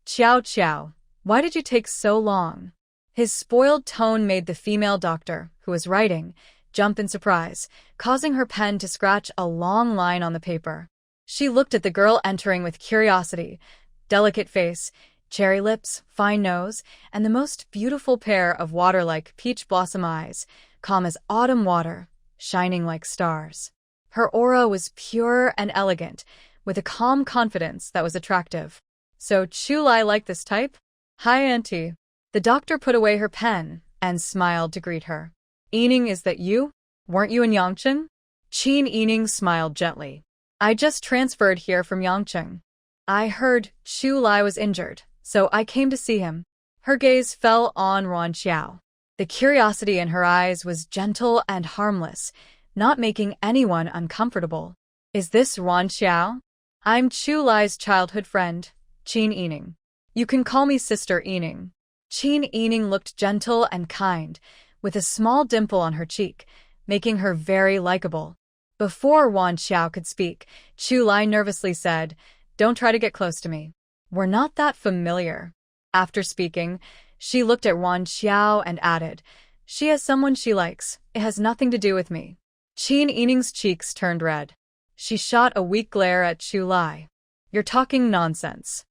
Qiao, why did you take so long? His spoiled tone made the female doctor, who was writing, jump in surprise, causing her pen to scratch a long line on the paper. She looked at the girl entering with curiosity. Delicate face, cherry lips, fine nose, and the most beautiful pair of water-like peach blossom eyes, calm as autumn water, shining like stars. Her aura was pure and elegant, with a calm confidence that was attractive. So Chu Lai liked this type? Hi, Auntie. The doctor put away her pen and smiled to greet her. Yining, is that you? Weren't you in Yangcheng? Qin Yining smiled gently. I just transferred here from Yangcheng. I heard Chu Lai was injured, so I came to see him. Her gaze fell on Ruan Qiao. The curiosity in her eyes was gentle and harmless, not making anyone uncomfortable. Is this Ruan Qiao? I'm Chu Lai's childhood friend, Qin Yining. You can call me Sister Yining. Qin Yining looked gentle and kind, with a small dimple on her cheek, making her very likable. Before Ruan Qiao could speak, Chu Lai nervously said, "Don't try to get close to me. We're not that familiar." After speaking, she looked at Ruan Qiao and added, "She has someone she likes. It has nothing to do with me." Qin Yining's cheeks turned red. She shot a weak glare at Chu Lai. "You're talking nonsense.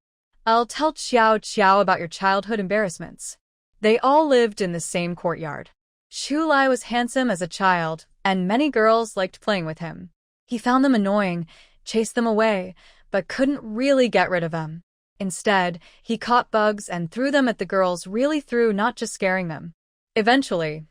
I'll tell Qiao about your childhood embarrassments." They all lived in the same courtyard. Chu Lai was handsome as a child, and many girls liked playing with him. He found them annoying, chased them away, but couldn't really get rid of them. Instead, he caught bugs and threw them at the girls, really threw, not just scaring them. Eventually,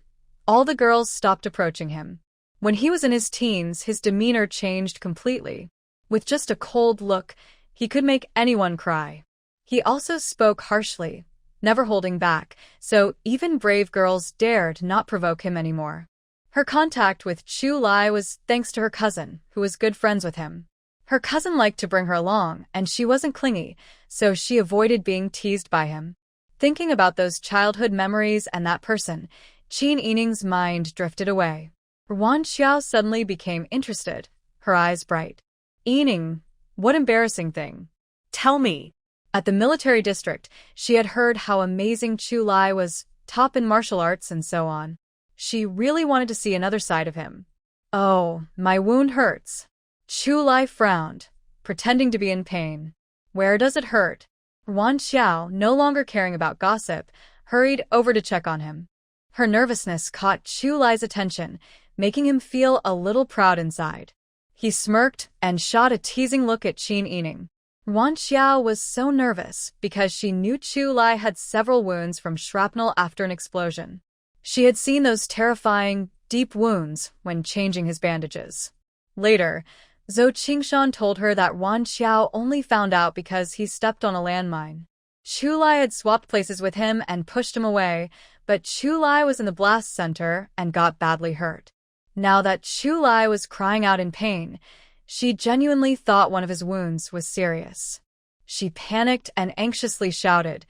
All the girls stopped approaching him. When he was in his teens, his demeanor changed completely. With just a cold look, he could make anyone cry. He also spoke harshly, never holding back, so even brave girls dared not provoke him anymore. Her contact with Chu Lai was thanks to her cousin, who was good friends with him. Her cousin liked to bring her along, and she wasn't clingy, so she avoided being teased by him. Thinking about those childhood memories and that person, Qin Yining's mind drifted away. Ruan Qiao suddenly became interested, her eyes bright. Yining, what embarrassing thing? Tell me. At the military district, she had heard how amazing Chu Lai was, top in martial arts and so on. She really wanted to see another side of him. Oh, my wound hurts. Chu Lai frowned, pretending to be in pain. Where does it hurt? Ruan Qiao, no longer caring about gossip, hurried over to check on him. Her nervousness caught Chu Lai's attention, making him feel a little proud inside. He smirked and shot a teasing look at Qin Yining. Ruan Qiao was so nervous because she knew Chu Lai had several wounds from shrapnel after an explosion. She had seen those terrifying, deep wounds when changing his bandages. Later, Zhou Qingshan told her that Ruan Qiao only found out because he stepped on a landmine. Chu Lai had swapped places with him and pushed him away, but Chu Lai was in the blast center and got badly hurt. Now that Chu Lai was crying out in pain, she genuinely thought one of his wounds was serious. She panicked and anxiously shouted,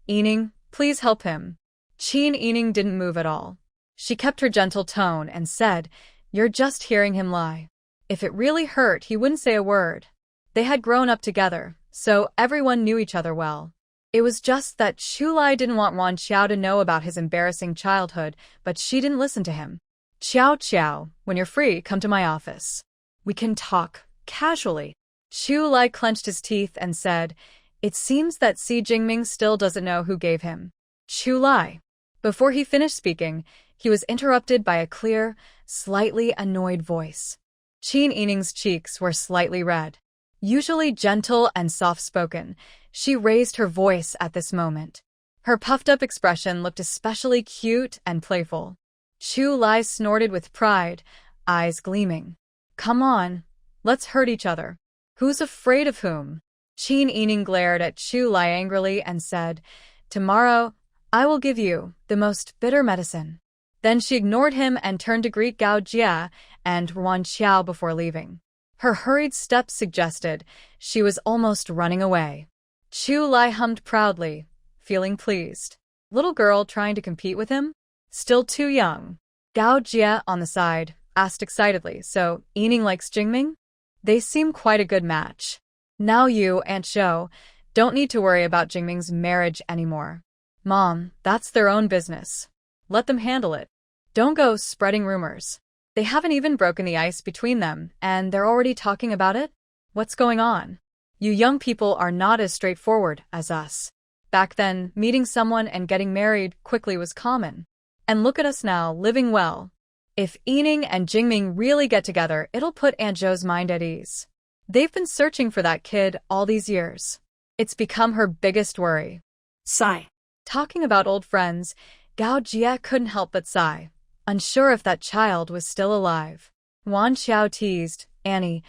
"Yining, please help him." Qin Yining didn't move at all. She kept her gentle tone and said, "You're just hearing him lie. If it really hurt, he wouldn't say a word." They had grown up together, so everyone knew each other well. It was just that Chu Lai didn't want Ruan Qiao to know about his embarrassing childhood, but she didn't listen to him. Qiao, when you're free, come to my office. We can talk, casually." Chu Lai clenched his teeth and said, "It seems that Si Jingming still doesn't know who gave him." Chu Lai. Before he finished speaking, he was interrupted by a clear, slightly annoyed voice. Qin Yining's cheeks were slightly red. Usually gentle and soft-spoken, she raised her voice at this moment. Her puffed-up expression looked especially cute and playful. Chu Lai snorted with pride, eyes gleaming. "Come on, let's hurt each other." "Who's afraid of whom?" Qin Yining glared at Chu Lai angrily and said, "Tomorrow, I will give you the most bitter medicine." Then she ignored him and turned to greet Gao Jia and Ruan Qiao before leaving. Her hurried steps suggested she was almost running away. Chu Lai hummed proudly, feeling pleased. Little girl trying to compete with him? Still too young. Gao Jia, on the side, asked excitedly, "So, Yining likes Jingming?" "They seem quite a good match. Now you, Aunt Zhou, don't need to worry about Jingming's marriage anymore." "Mom, that's their own business. Let them handle it. Don't go spreading rumors. They haven't even broken the ice between them, and they're already talking about it? What's going on? You young people are not as straightforward as us. Back then, meeting someone and getting married quickly was common. And look at us now, living well. If Yining and Jingming really get together, it'll put Aunt Zhou's mind at ease. They've been searching for that kid all these years. It's become her biggest worry." Sigh. Talking about old friends, Gao Jia couldn't help but sigh, unsure if that child was still alive. Ruan Qiao teased, "Annie,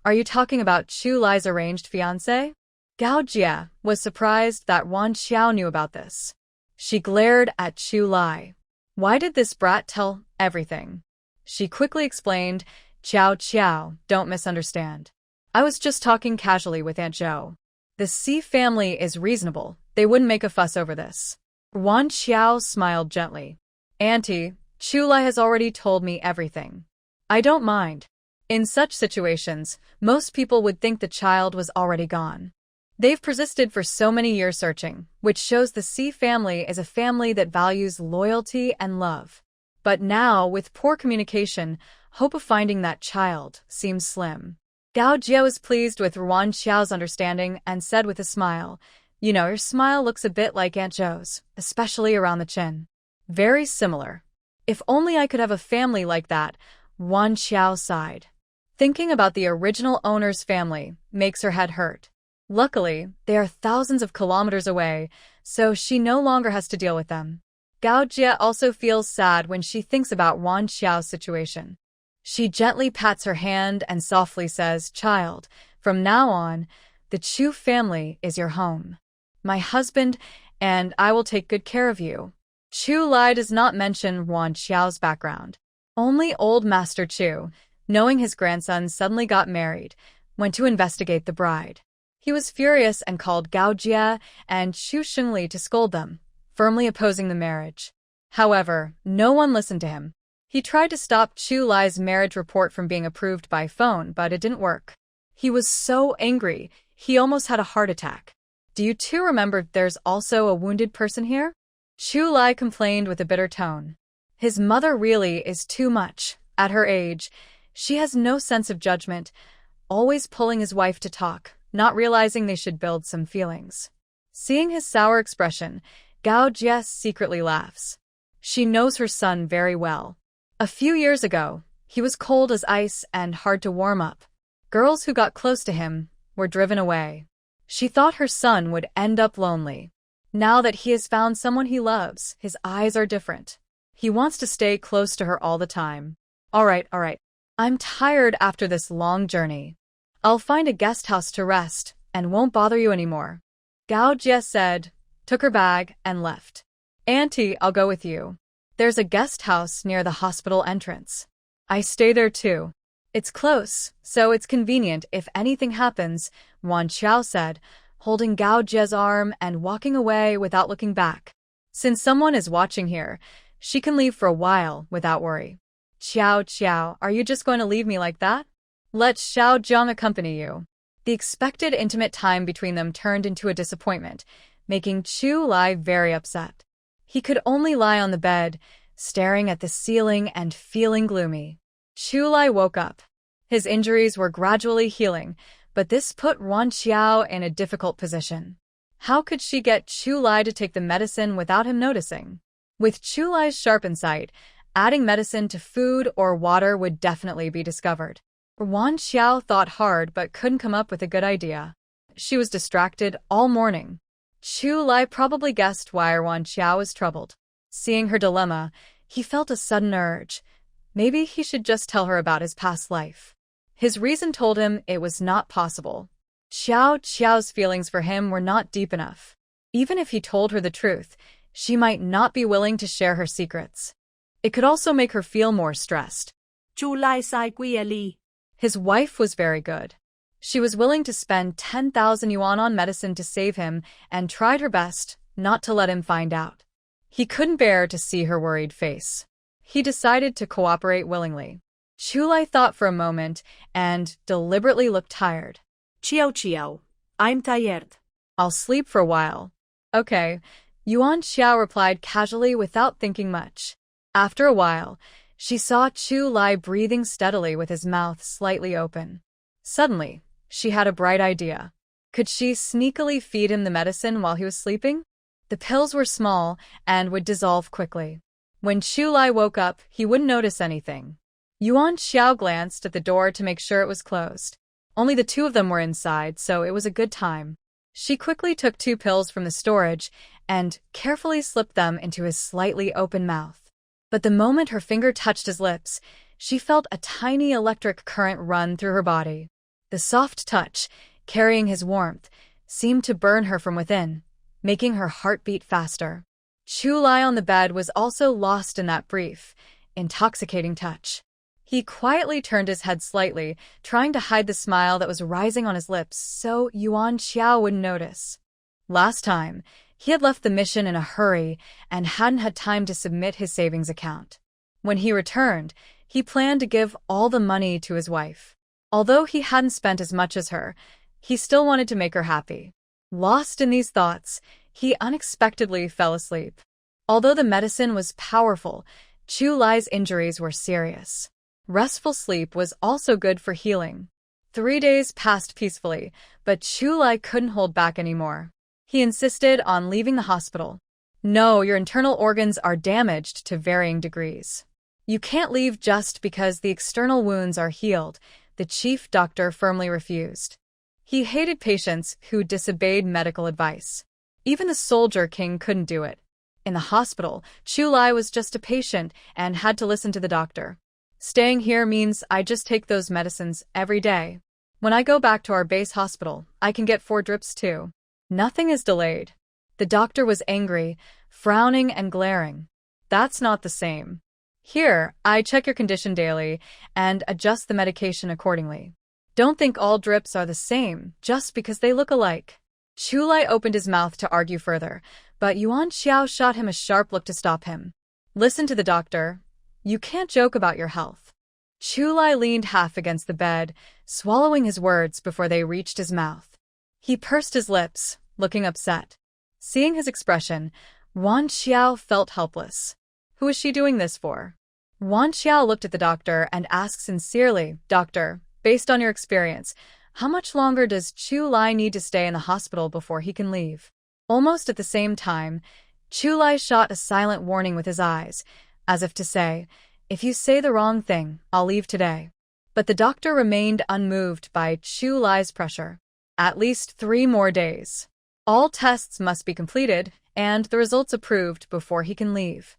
are you talking about Chu Lai's arranged fiancé?" Gao Jia was surprised that Ruan Qiao knew about this. She glared at Chu Lai. Why did this brat tell everything? She quickly explained, Qiao, don't misunderstand. I was just talking casually with Aunt Zhou. The Si family is reasonable. They wouldn't make a fuss over this." Ruan Qiao smiled gently. "Auntie, Chu Lai has already told me everything. I don't mind. In such situations, most people would think the child was already gone. They've persisted for so many years searching, which shows the Si family is a family that values loyalty and love. But now, with poor communication, hope of finding that child seems slim." Gao Jia was pleased with Ruan Qiao's understanding and said with a smile, "You know, your smile looks a bit like Aunt Zhou's, especially around the chin. Very similar. If only I could have a family like that," Ruan Qiao sighed. Thinking about the original owner's family makes her head hurt. Luckily, they are thousands of kilometers away, so she no longer has to deal with them. Gao Jie also feels sad when she thinks about Ruan Qiao's situation. She gently pats her hand and softly says, "Child, from now on, the Chu family is your home. My husband and I will take good care of you." Chu Lai does not mention Ruan Qiao's background. Only old Master Chu, knowing his grandson suddenly got married, went to investigate the bride. He was furious and called Gao Jie and Chu Xingli to scold them, firmly opposing the marriage. However, no one listened to him. He tried to stop Chu Lai's marriage report from being approved by phone, but it didn't work. He was so angry, he almost had a heart attack. "Do you two remember there's also a wounded person here?" Chu Lai complained with a bitter tone. His mother really is too much. At her age, she has no sense of judgment, always pulling his wife to talk, not realizing they should build some feelings. Seeing his sour expression, Gao Jie secretly laughs. She knows her son very well. A few years ago, he was cold as ice and hard to warm up. Girls who got close to him were driven away. She thought her son would end up lonely. Now that he has found someone he loves, his eyes are different. He wants to stay close to her all the time. All right. I'm tired after this long journey. I'll find a guest house to rest and won't bother you anymore." Gao Jie said, took her bag, and left. "Auntie, I'll go with you. There's a guest house near the hospital entrance. I stay there too. It's close, so it's convenient if anything happens," Ruan Qiao said, holding Gao Jie's arm and walking away without looking back. "Since someone is watching here, she can leave for a while without worry." Qiao, are you just going to leave me like that? Let Xiao Zhang accompany you." The expected intimate time between them turned into a disappointment, making Chu Lai very upset. He could only lie on the bed, staring at the ceiling and feeling gloomy. Chu Lai woke up. His injuries were gradually healing, but this put Ruan Qiao in a difficult position. How could she get Chu Lai to take the medicine without him noticing? With Chu Lai's sharp insight, adding medicine to food or water would definitely be discovered. Ruan Qiao thought hard but couldn't come up with a good idea. She was distracted all morning. Chu Lai probably guessed why Ruan Qiao was troubled. Seeing her dilemma, he felt a sudden urge. Maybe he should just tell her about his past life. His reason told him it was not possible. Qiao's feelings for him were not deep enough. Even if he told her the truth, she might not be willing to share her secrets. It could also make her feel more stressed. Chu Lai sai quietly. His wife was very good. She was willing to spend 10,000 yuan on medicine to save him and tried her best not to let him find out. He couldn't bear to see her worried face. He decided to cooperate willingly. Chu Lai thought for a moment and deliberately looked tired. Qiao, I'm tired. "I'll sleep for a while." "Okay," Ruan Qiao replied casually without thinking much. After a while, she saw Chu Lai breathing steadily with his mouth slightly open. Suddenly, she had a bright idea. Could she sneakily feed him the medicine while he was sleeping? The pills were small and would dissolve quickly. When Chu Lai woke up, he wouldn't notice anything. Ruan Qiao glanced at the door to make sure it was closed. Only the two of them were inside, so it was a good time. She quickly took 2 pills from the storage and carefully slipped them into his slightly open mouth. But the moment her finger touched his lips, she felt a tiny electric current run through her body. The soft touch, carrying his warmth, seemed to burn her from within, making her heart beat faster. Chu Lai on the bed was also lost in that brief, intoxicating touch. He quietly turned his head slightly, trying to hide the smile that was rising on his lips so Ruan Qiao wouldn't notice. Last time, he had left the mission in a hurry and hadn't had time to submit his savings account. When he returned, he planned to give all the money to his wife. Although he hadn't spent as much as her, he still wanted to make her happy. Lost in these thoughts, he unexpectedly fell asleep. Although the medicine was powerful, Chu Lai's injuries were serious. Restful sleep was also good for healing. 3 days passed peacefully, but Chu Lai couldn't hold back anymore. He insisted on leaving the hospital. "No, your internal organs are damaged to varying degrees. You can't leave just because the external wounds are healed," the chief doctor firmly refused. He hated patients who disobeyed medical advice. Even the soldier king couldn't do it. In the hospital, Chu Lai was just a patient and had to listen to the doctor. Staying here means I just take those medicines every day. When I go back to our base hospital, I can get 4 drips too. Nothing is delayed. The doctor was angry, frowning and glaring. That's not the same. Here, I check your condition daily and adjust the medication accordingly. Don't think all drips are the same just because they look alike. Chu Lai opened his mouth to argue further, but Ruan Qiao shot him a sharp look to stop him. Listen to the doctor. You can't joke about your health. Chu Lai leaned half against the bed, swallowing his words before they reached his mouth. He pursed his lips, looking upset. Seeing his expression, Ruan Qiao felt helpless. Who is she doing this for? Ruan Qiao looked at the doctor and asked sincerely, Doctor, based on your experience, how much longer does Chu Lai need to stay in the hospital before he can leave? Almost at the same time, Chu Lai shot a silent warning with his eyes, as if to say, if you say the wrong thing, I'll leave today. But the doctor remained unmoved by Chu Lai's pressure. At least 3 more days. All tests must be completed, and the results approved before he can leave.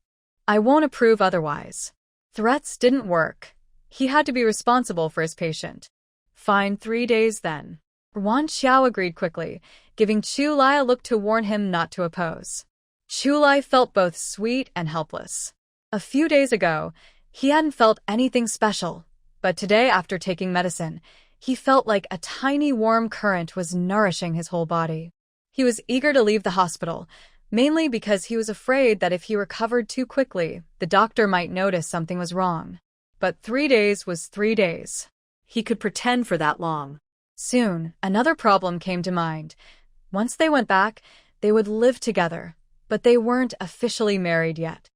I won't approve otherwise. Threats didn't work. He had to be responsible for his patient. Fine, 3 days then. Ruan Qiao agreed quickly, giving Chu Lai a look to warn him not to oppose. Chu Lai felt both sweet and helpless. A few days ago, he hadn't felt anything special, but today after taking medicine, he felt like a tiny warm current was nourishing his whole body. He was eager to leave the hospital, mainly because he was afraid that if he recovered too quickly, the doctor might notice something was wrong. But 3 days was 3 days. He could pretend for that long. Soon, another problem came to mind. Once they went back, they would live together, but they weren't officially married yet.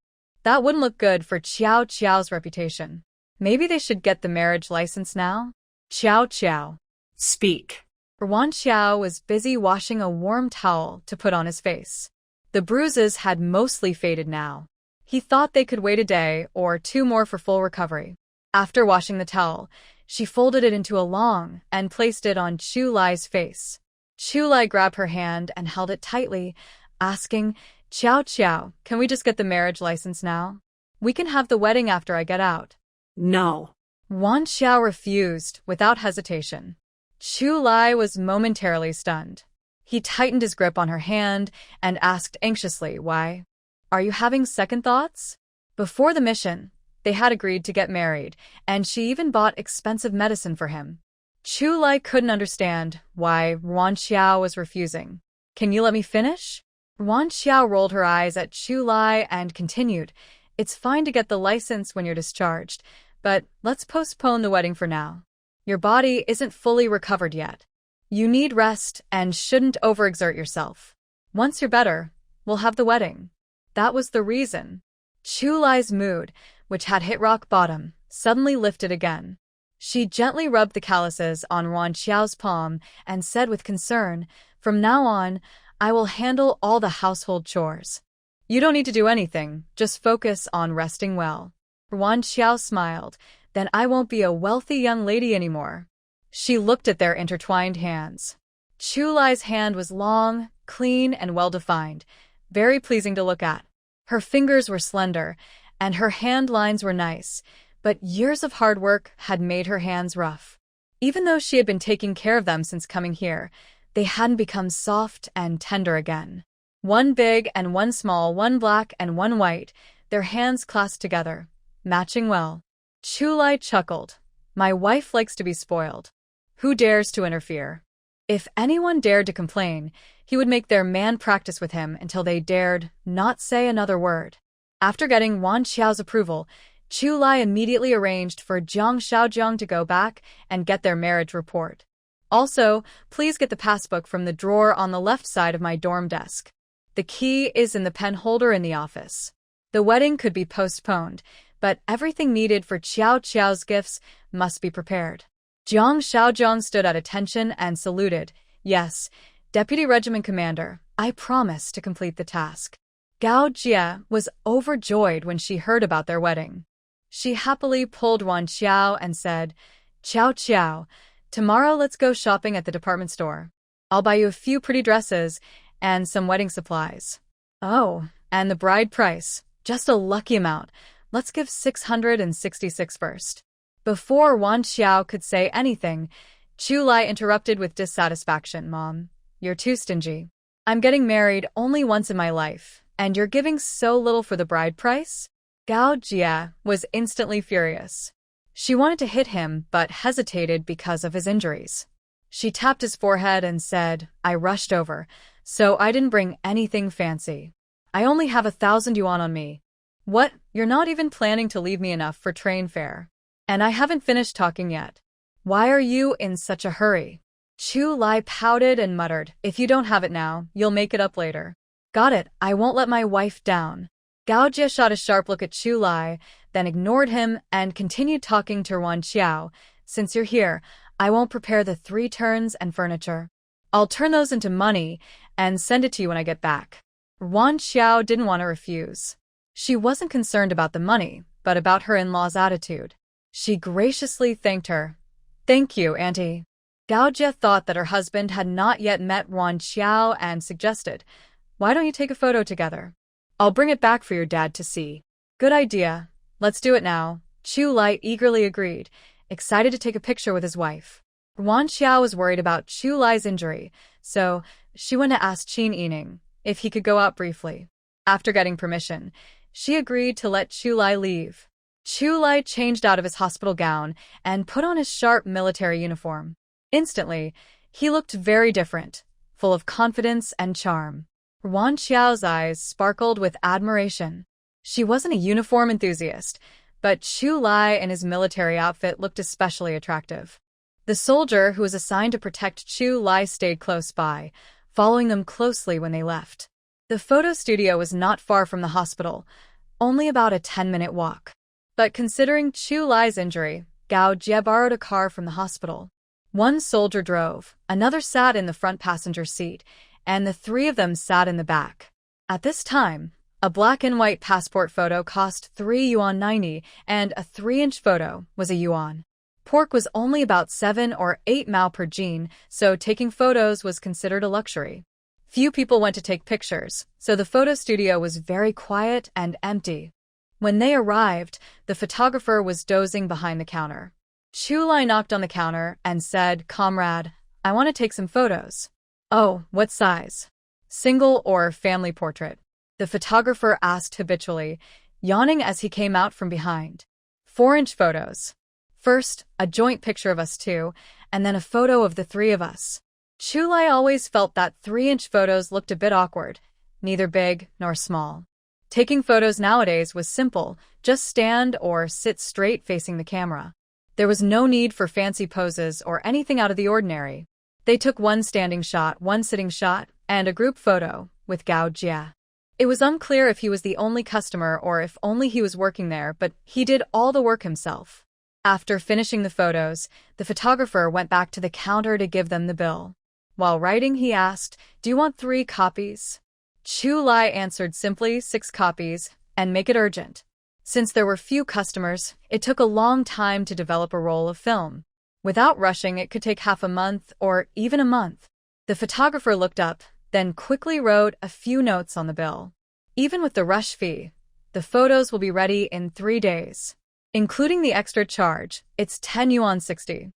That wouldn't look good for Qiao Qiao's reputation. Maybe they should get the marriage license now? Qiao. Speak. Ruan Qiao was busy washing a warm towel to put on his face. The bruises had mostly faded now. He thought they could wait a day or 2 more for full recovery. After washing the towel, she folded it into a long and placed it on Chu Lai's face. Chu Lai grabbed her hand and held it tightly, asking, Qiao, can we just get the marriage license now? We can have the wedding after I get out. No. Ruan Qiao refused without hesitation. Chu Lai was momentarily stunned. He tightened his grip on her hand and asked anxiously, why? Are you having second thoughts? Before the mission, they had agreed to get married, and she even bought expensive medicine for him. Chu Lai couldn't understand why Ruan Qiao was refusing. Can you let me finish? Ruan Qiao rolled her eyes at Chu Lai and continued, it's fine to get the license when you're discharged, but let's postpone the wedding for now. Your body isn't fully recovered yet. You need rest and shouldn't overexert yourself. Once you're better, we'll have the wedding. That was the reason. Chu Lai's mood, which had hit rock bottom, suddenly lifted again. She gently rubbed the calluses on Ruan Qiao's palm and said with concern, from now on, I will handle all the household chores. You don't need to do anything, just focus on resting well. Ruan Qiao smiled, then I won't be a wealthy young lady anymore. She looked at their intertwined hands. Chu Lai's hand was long, clean, and well-defined, very pleasing to look at. Her fingers were slender, and her hand lines were nice, but years of hard work had made her hands rough. Even though she had been taking care of them since coming here, they hadn't become soft and tender again. One big and one small, one black and one white, their hands clasped together, matching well. Chu Lai chuckled. My wife likes to be spoiled. Who dares to interfere? If anyone dared to complain, he would make their man practice with him until they dared not say another word. After getting Ruan Qiao's approval, Chu Lai immediately arranged for Jiang Shaojiang to go back and get their marriage report. Also, please get the passbook from the drawer on the left side of my dorm desk. The key is in the pen holder in the office. The wedding could be postponed, but everything needed for Qiao Qiao's gifts must be prepared. Jiang Shaojiang stood at attention and saluted. Yes, Deputy Regiment Commander, I promise to complete the task. Gao Jie was overjoyed when she heard about their wedding. She happily pulled Ruan Qiao and said, Qiao, tomorrow let's go shopping at the department store. I'll buy you a few pretty dresses and some wedding supplies. Oh, And the bride price, just a lucky amount. Let's give 666 first. Before Ruan Qiao could say anything, Chu Lai interrupted with dissatisfaction. Mom, you're too stingy. I'm getting married only once in my life, and you're giving so little for the bride price? Gao Jia was instantly furious. She wanted to hit him, but hesitated because of his injuries. She tapped his forehead and said, I rushed over, so I didn't bring anything fancy. I only have 1,000 yuan on me. What? You're not even planning to leave me enough for train fare. And I haven't finished talking yet. Why are you in such a hurry? Chu Lai pouted and muttered, if you don't have it now, you'll make it up later. Got it, I won't let my wife down. Gao Jia shot a sharp look at Chu Lai, then ignored him and continued talking to Ruan Qiao. Since you're here, I won't prepare the 3 turns and furniture. I'll turn those into money and send it to you when I get back. Ruan Qiao didn't want to refuse. She wasn't concerned about the money, but about her in-law's attitude. She graciously thanked her. Thank you, Auntie. Gao Jia thought that her husband had not yet met Ruan Qiao and suggested, why don't you take a photo together? I'll bring it back for your dad to see. Good idea. Let's do it now. Chu Lai eagerly agreed, excited to take a picture with his wife. Ruan Qiao was worried about Chu Lai's injury, so she went to ask Qin Yining if he could go out briefly. After getting permission, she agreed to let Chu Lai leave. Chu Lai changed out of his hospital gown and put on his sharp military uniform. Instantly, he looked very different, full of confidence and charm. Ruan Qiao's eyes sparkled with admiration. She wasn't a uniform enthusiast, but Chu Lai in his military outfit looked especially attractive. The soldier who was assigned to protect Chu Lai stayed close by, following them closely when they left. The photo studio was not far from the hospital, only about a 10-minute walk. But considering Chu Lai's injury, Gao Jia borrowed a car from the hospital. One soldier drove, another sat in the front passenger seat, and the 3 of them sat in the back. At this time, a black and white passport photo cost 3 yuan 90, and a 3-inch photo was a yuan. Pork was only about 7 or 8 mao per jean, so taking photos was considered a luxury. Few people went to take pictures, so the photo studio was very quiet and empty. When they arrived, the photographer was dozing behind the counter. Chu Lai knocked on the counter and said, Comrade, I want to take some photos. Oh, what size? Single or family portrait? The photographer asked habitually, yawning as he came out from behind. 4-inch photos. First, a joint picture of us 2, and then a photo of the 3 of us. Chu Lai always felt that 3-inch photos looked a bit awkward, neither big nor small. Taking photos nowadays was simple, just stand or sit straight facing the camera. There was no need for fancy poses or anything out of the ordinary. They took one standing shot, one sitting shot, and a group photo with Gao Jia. It was unclear if he was the only customer or if only he was working there, but he did all the work himself. After finishing the photos, the photographer went back to the counter to give them the bill. While writing, he asked, Do you want 3 copies? Chu Lai answered simply, 6 copies, and make it urgent. Since there were few customers, it took a long time to develop a roll of film. Without rushing, it could take half a month or even a month. The photographer looked up, then quickly wrote a few notes on the bill. Even with the rush fee, the photos will be ready in 3 days. Including the extra charge, it's 10 yuan 60.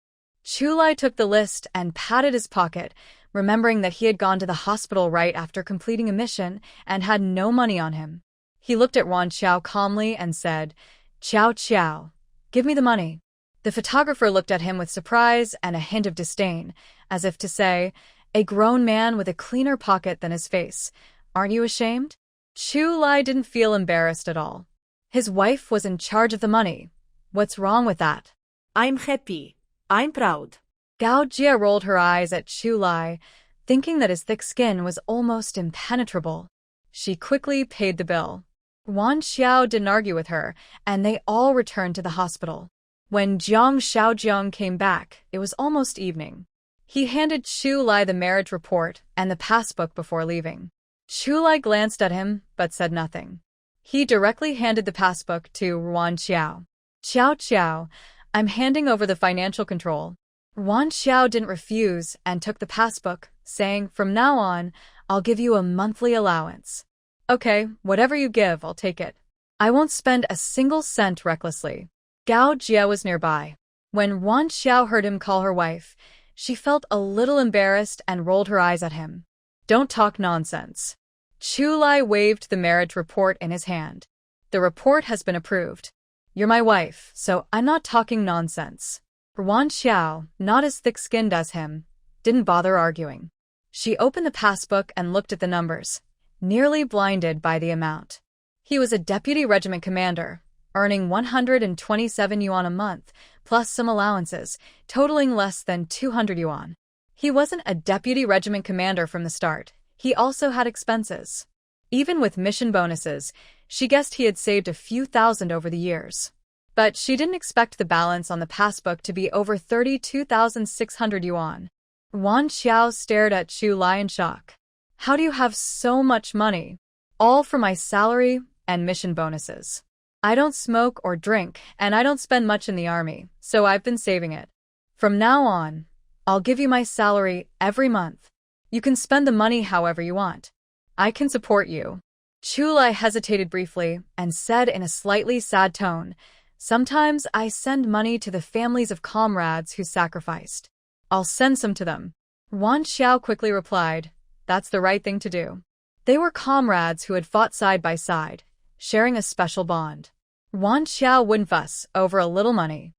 Chu Lai took the list and patted his pocket, remembering that he had gone to the hospital right after completing a mission and had no money on him. He looked at Ruan Qiao calmly and said, Qiao, give me the money. The photographer looked at him with surprise and a hint of disdain, as if to say, a grown man with a cleaner pocket than his face. Aren't you ashamed? Chu Lai didn't feel embarrassed at all. His wife was in charge of the money. What's wrong with that? I'm happy. I'm proud. Gao Jia rolled her eyes at Chu Lai, thinking that his thick skin was almost impenetrable. She quickly paid the bill. Ruan Qiao didn't argue with her, and they all returned to the hospital. When Jiang Shaojiang came back, it was almost evening. He handed Chu Lai the marriage report and the passbook before leaving. Chu Lai glanced at him, but said nothing. He directly handed the passbook to Ruan Qiao. Qiao, I'm handing over the financial control. Ruan Qiao didn't refuse and took the passbook, saying, From now on, I'll give you a monthly allowance. Okay, whatever you give, I'll take it. I won't spend a single cent recklessly. Gao Jia was nearby. When Ruan Qiao heard him call her wife, she felt a little embarrassed and rolled her eyes at him. Don't talk nonsense. Chu Lai waved the marriage report in his hand. The report has been approved. You're my wife, so I'm not talking nonsense. Ruan Qiao, not as thick-skinned as him, didn't bother arguing. She opened the passbook and looked at the numbers, nearly blinded by the amount. He was a deputy regiment commander, earning 127 yuan a month, plus some allowances, totaling less than 200 yuan. He wasn't a deputy regiment commander from the start. He also had expenses. Even with mission bonuses, she guessed he had saved a few thousand over the years. But she didn't expect the balance on the passbook to be over 32,600 yuan. Ruan Qiao stared at Chu Lai in shock. How do you have so much money? All for my salary and mission bonuses. I don't smoke or drink, and I don't spend much in the army, so I've been saving it. From now on, I'll give you my salary every month. You can spend the money however you want. I can support you. Chu Lai hesitated briefly and said in a slightly sad tone, Sometimes I send money to the families of comrades who sacrificed. I'll send some to them. Ruan Qiao quickly replied, That's the right thing to do. They were comrades who had fought side by side, sharing a special bond. Ruan Qiao wouldn't fuss over a little money.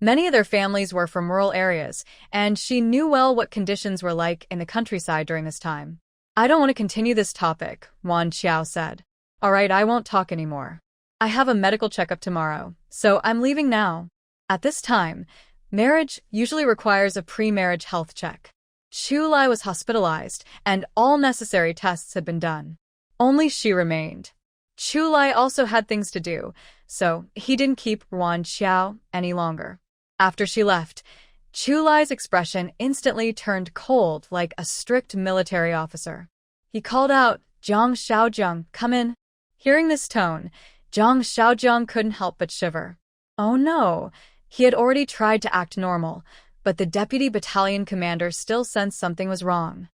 Many of their families were from rural areas, and she knew well what conditions were like in the countryside during this time. I don't want to continue this topic, Ruan Qiao said. All right, I won't talk anymore. I have a medical checkup tomorrow, so I'm leaving now. At this time, marriage usually requires a pre-marriage health check. Chu Lai was hospitalized, and all necessary tests had been done. Only she remained. Chu Lai also had things to do, so he didn't keep Ruan Qiao any longer. After she left, Chu Lai's expression instantly turned cold like a strict military officer. He called out, Zhang Xiaozheng, come in. Hearing this tone, Zhang Xiaozheng couldn't help but shiver. Oh no, he had already tried to act normal, but the deputy battalion commander still sensed something was wrong.